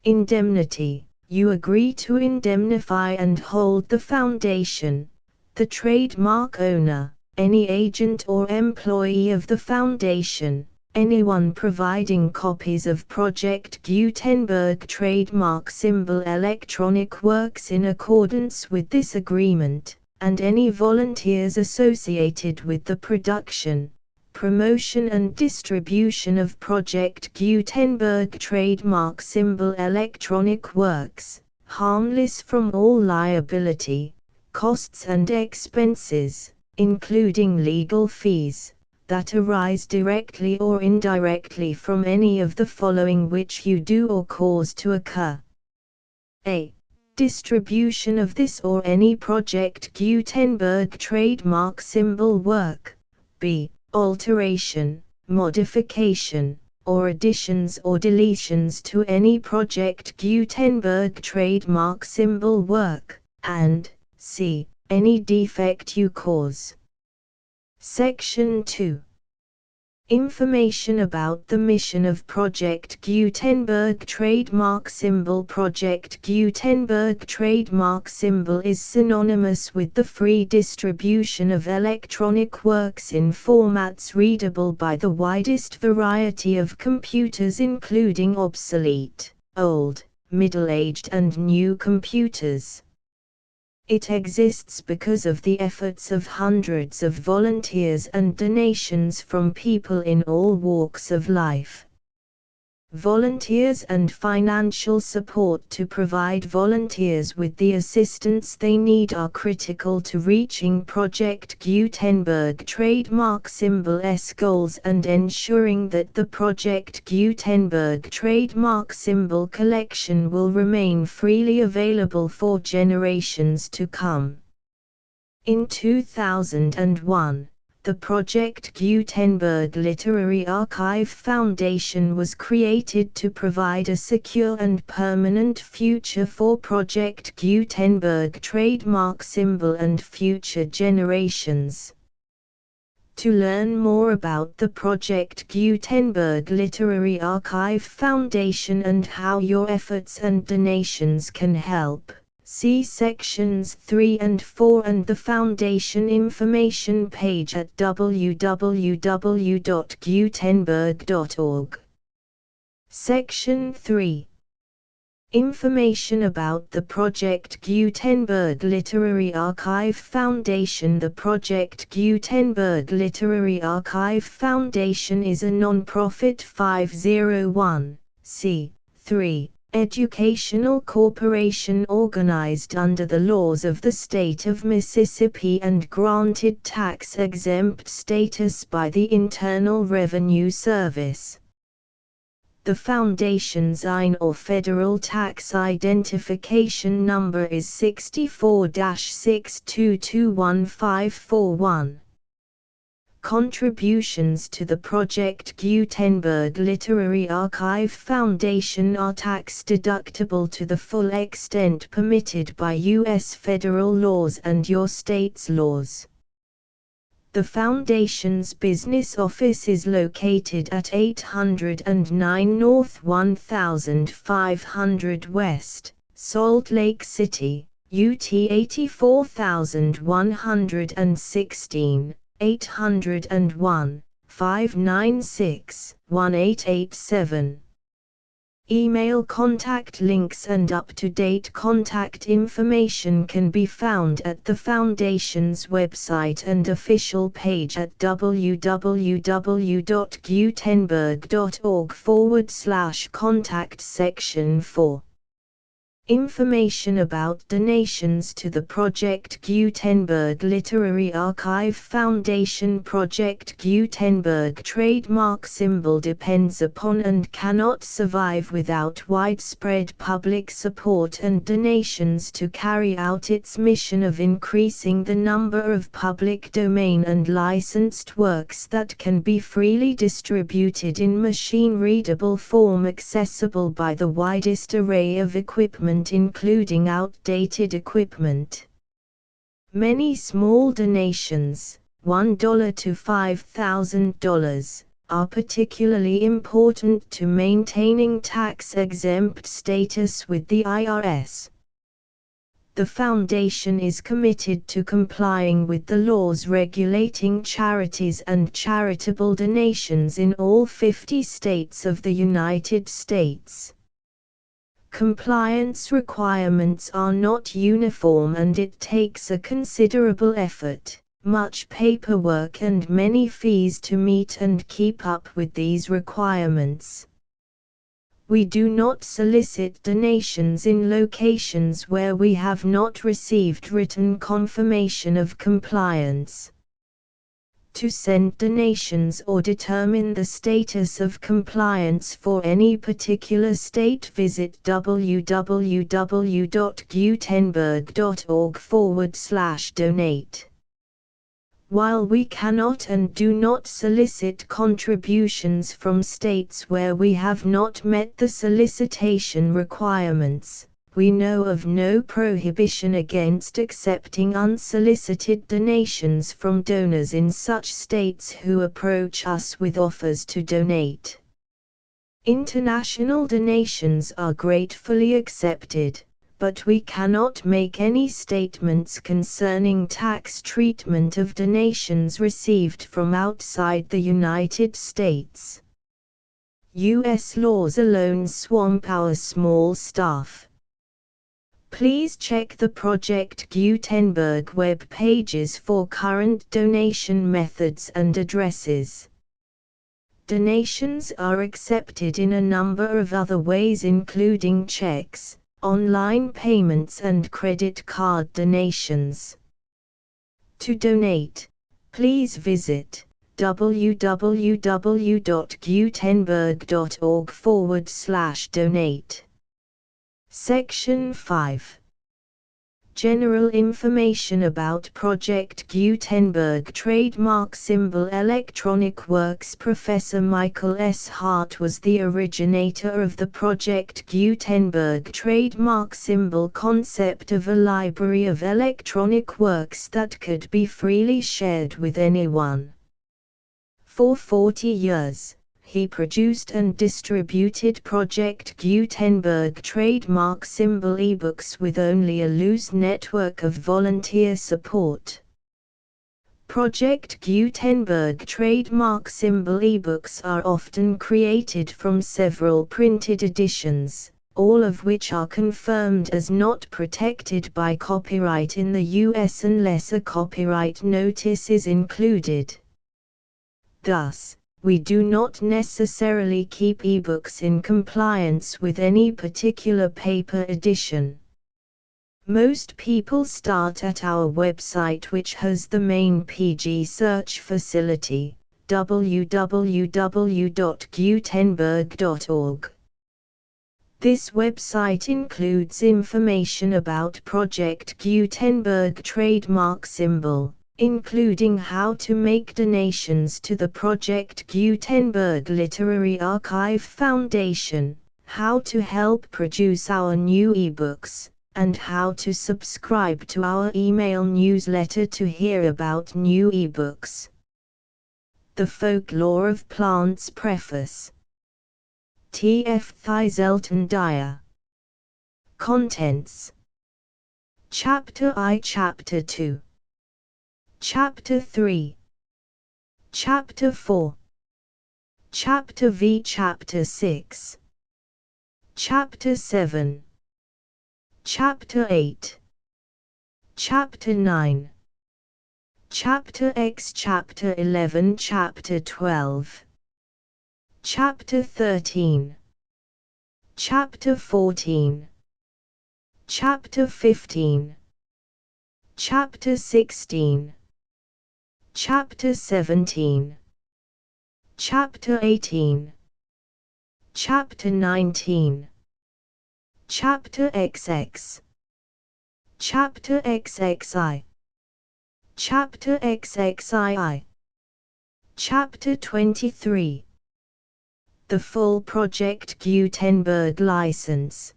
Speaker 1: Indemnity. You agree to indemnify and hold the foundation, the trademark owner, any agent or employee of the foundation, anyone providing copies of Project Gutenberg trademark symbol electronic works in accordance with this agreement, and any volunteers associated with the production, promotion and distribution of Project Gutenberg trademark symbol electronic works, harmless from all liability, costs and expenses, including legal fees, that arise directly or indirectly from any of the following which you do or cause to occur. A. Distribution of this or any Project Gutenberg trademark symbol work. B. Alteration, modification, or additions or deletions to any Project Gutenberg trademark symbol work, and C. Any defect you cause. Section 2. Information about the mission of Project Gutenberg trademark symbol. Project Gutenberg trademark symbol is synonymous with the free distribution of electronic works in formats readable by the widest variety of computers, including obsolete, old, middle-aged and new computers. It exists because of the efforts of hundreds of volunteers and donations from people in all walks of life. Volunteers and financial support to provide volunteers with the assistance they need are critical to reaching Project Gutenberg trademark symbol's goals and ensuring that the Project Gutenberg trademark symbol collection will remain freely available for generations to come. In 2001, The Project Gutenberg Literary Archive Foundation was created to provide a secure and permanent future for Project Gutenberg trademark symbol and future generations. To learn more about the Project Gutenberg Literary Archive Foundation and how your efforts and donations can help, see sections 3 and 4 and the Foundation information page at www.gutenberg.org. Section 3. Information about the Project Gutenberg Literary Archive Foundation. The Project Gutenberg Literary Archive Foundation is a non-profit 501(c)(3) educational corporation organized under the laws of the state of Mississippi and granted tax-exempt status by the Internal Revenue Service. The Foundation's IN or Federal Tax Identification Number is 64-6221541. Contributions to the Project Gutenberg Literary Archive Foundation are tax-deductible to the full extent permitted by U.S. federal laws and your state's laws. The Foundation's business office is located at 809 North 1500 West, Salt Lake City, UT 84116, 801-596-1887. Email contact links and up-to-date contact information can be found at the Foundation's website and official page at www.gutenberg.org/contact section 4. Information about donations to the Project Gutenberg Literary Archive Foundation. Project Gutenberg trademark symbol depends upon and cannot survive without widespread public support and donations to carry out its mission of increasing the number of public domain and licensed works that can be freely distributed in machine-readable form accessible by the widest array of equipment including outdated equipment. Many small donations, $1 to $5,000, are particularly important to maintaining tax-exempt status with the IRS. The Foundation is committed to complying with the laws regulating charities and charitable donations in all 50 states of the United States. Compliance requirements are not uniform and it takes a considerable effort, much paperwork and many fees to meet and keep up with these requirements. We do not solicit donations in locations where we have not received written confirmation of compliance. To send donations or determine the status of compliance for any particular state, visit www.gutenberg.org/donate. While we cannot and do not solicit contributions from states where we have not met the solicitation requirements, we know of no prohibition against accepting unsolicited donations from donors in such states who approach us with offers to donate. International donations are gratefully accepted, but we cannot make any statements concerning tax treatment of donations received from outside the United States. U.S. laws alone swamp our small staff. Please check the Project Gutenberg web pages for current donation methods and addresses. Donations are accepted in a number of other ways including checks, online payments and credit card donations. To donate, please visit www.gutenberg.org/donate. Section 5. General information about Project Gutenberg trademark symbol electronic works. Professor Michael S. Hart was the originator of the Project Gutenberg trademark symbol concept of a library of electronic works that could be freely shared with anyone. For 40 years, he produced and distributed Project Gutenberg trademark symbol ebooks with only a loose network of volunteer support. Project Gutenberg trademark symbol ebooks are often created from several printed editions, all of which are confirmed as not protected by copyright in the US unless a copyright notice is included. Thus, we do not necessarily keep ebooks in compliance with any particular paper edition. Most people start at our website, which has the main PG search facility, www.gutenberg.org. This website includes information about Project Gutenberg trademark symbol, including how to make donations to the Project Gutenberg Literary Archive Foundation, how to help produce our new ebooks, and how to subscribe to our email newsletter to hear about new ebooks. The Folklore of Plants Preface. T.F. Thiselton-Dyer. Contents. Chapter I, Chapter 2. Chapter 3. Chapter 4. Chapter V, Chapter 6. Chapter 7. Chapter 8. Chapter 9. Chapter X, Chapter 11, Chapter 12. Chapter 13. Chapter 14. Chapter 15. Chapter 16. Chapter 17. Chapter 18. Chapter 19. Chapter XX. Chapter XXI. Chapter XXII. Chapter 23. The full Project Gutenberg license.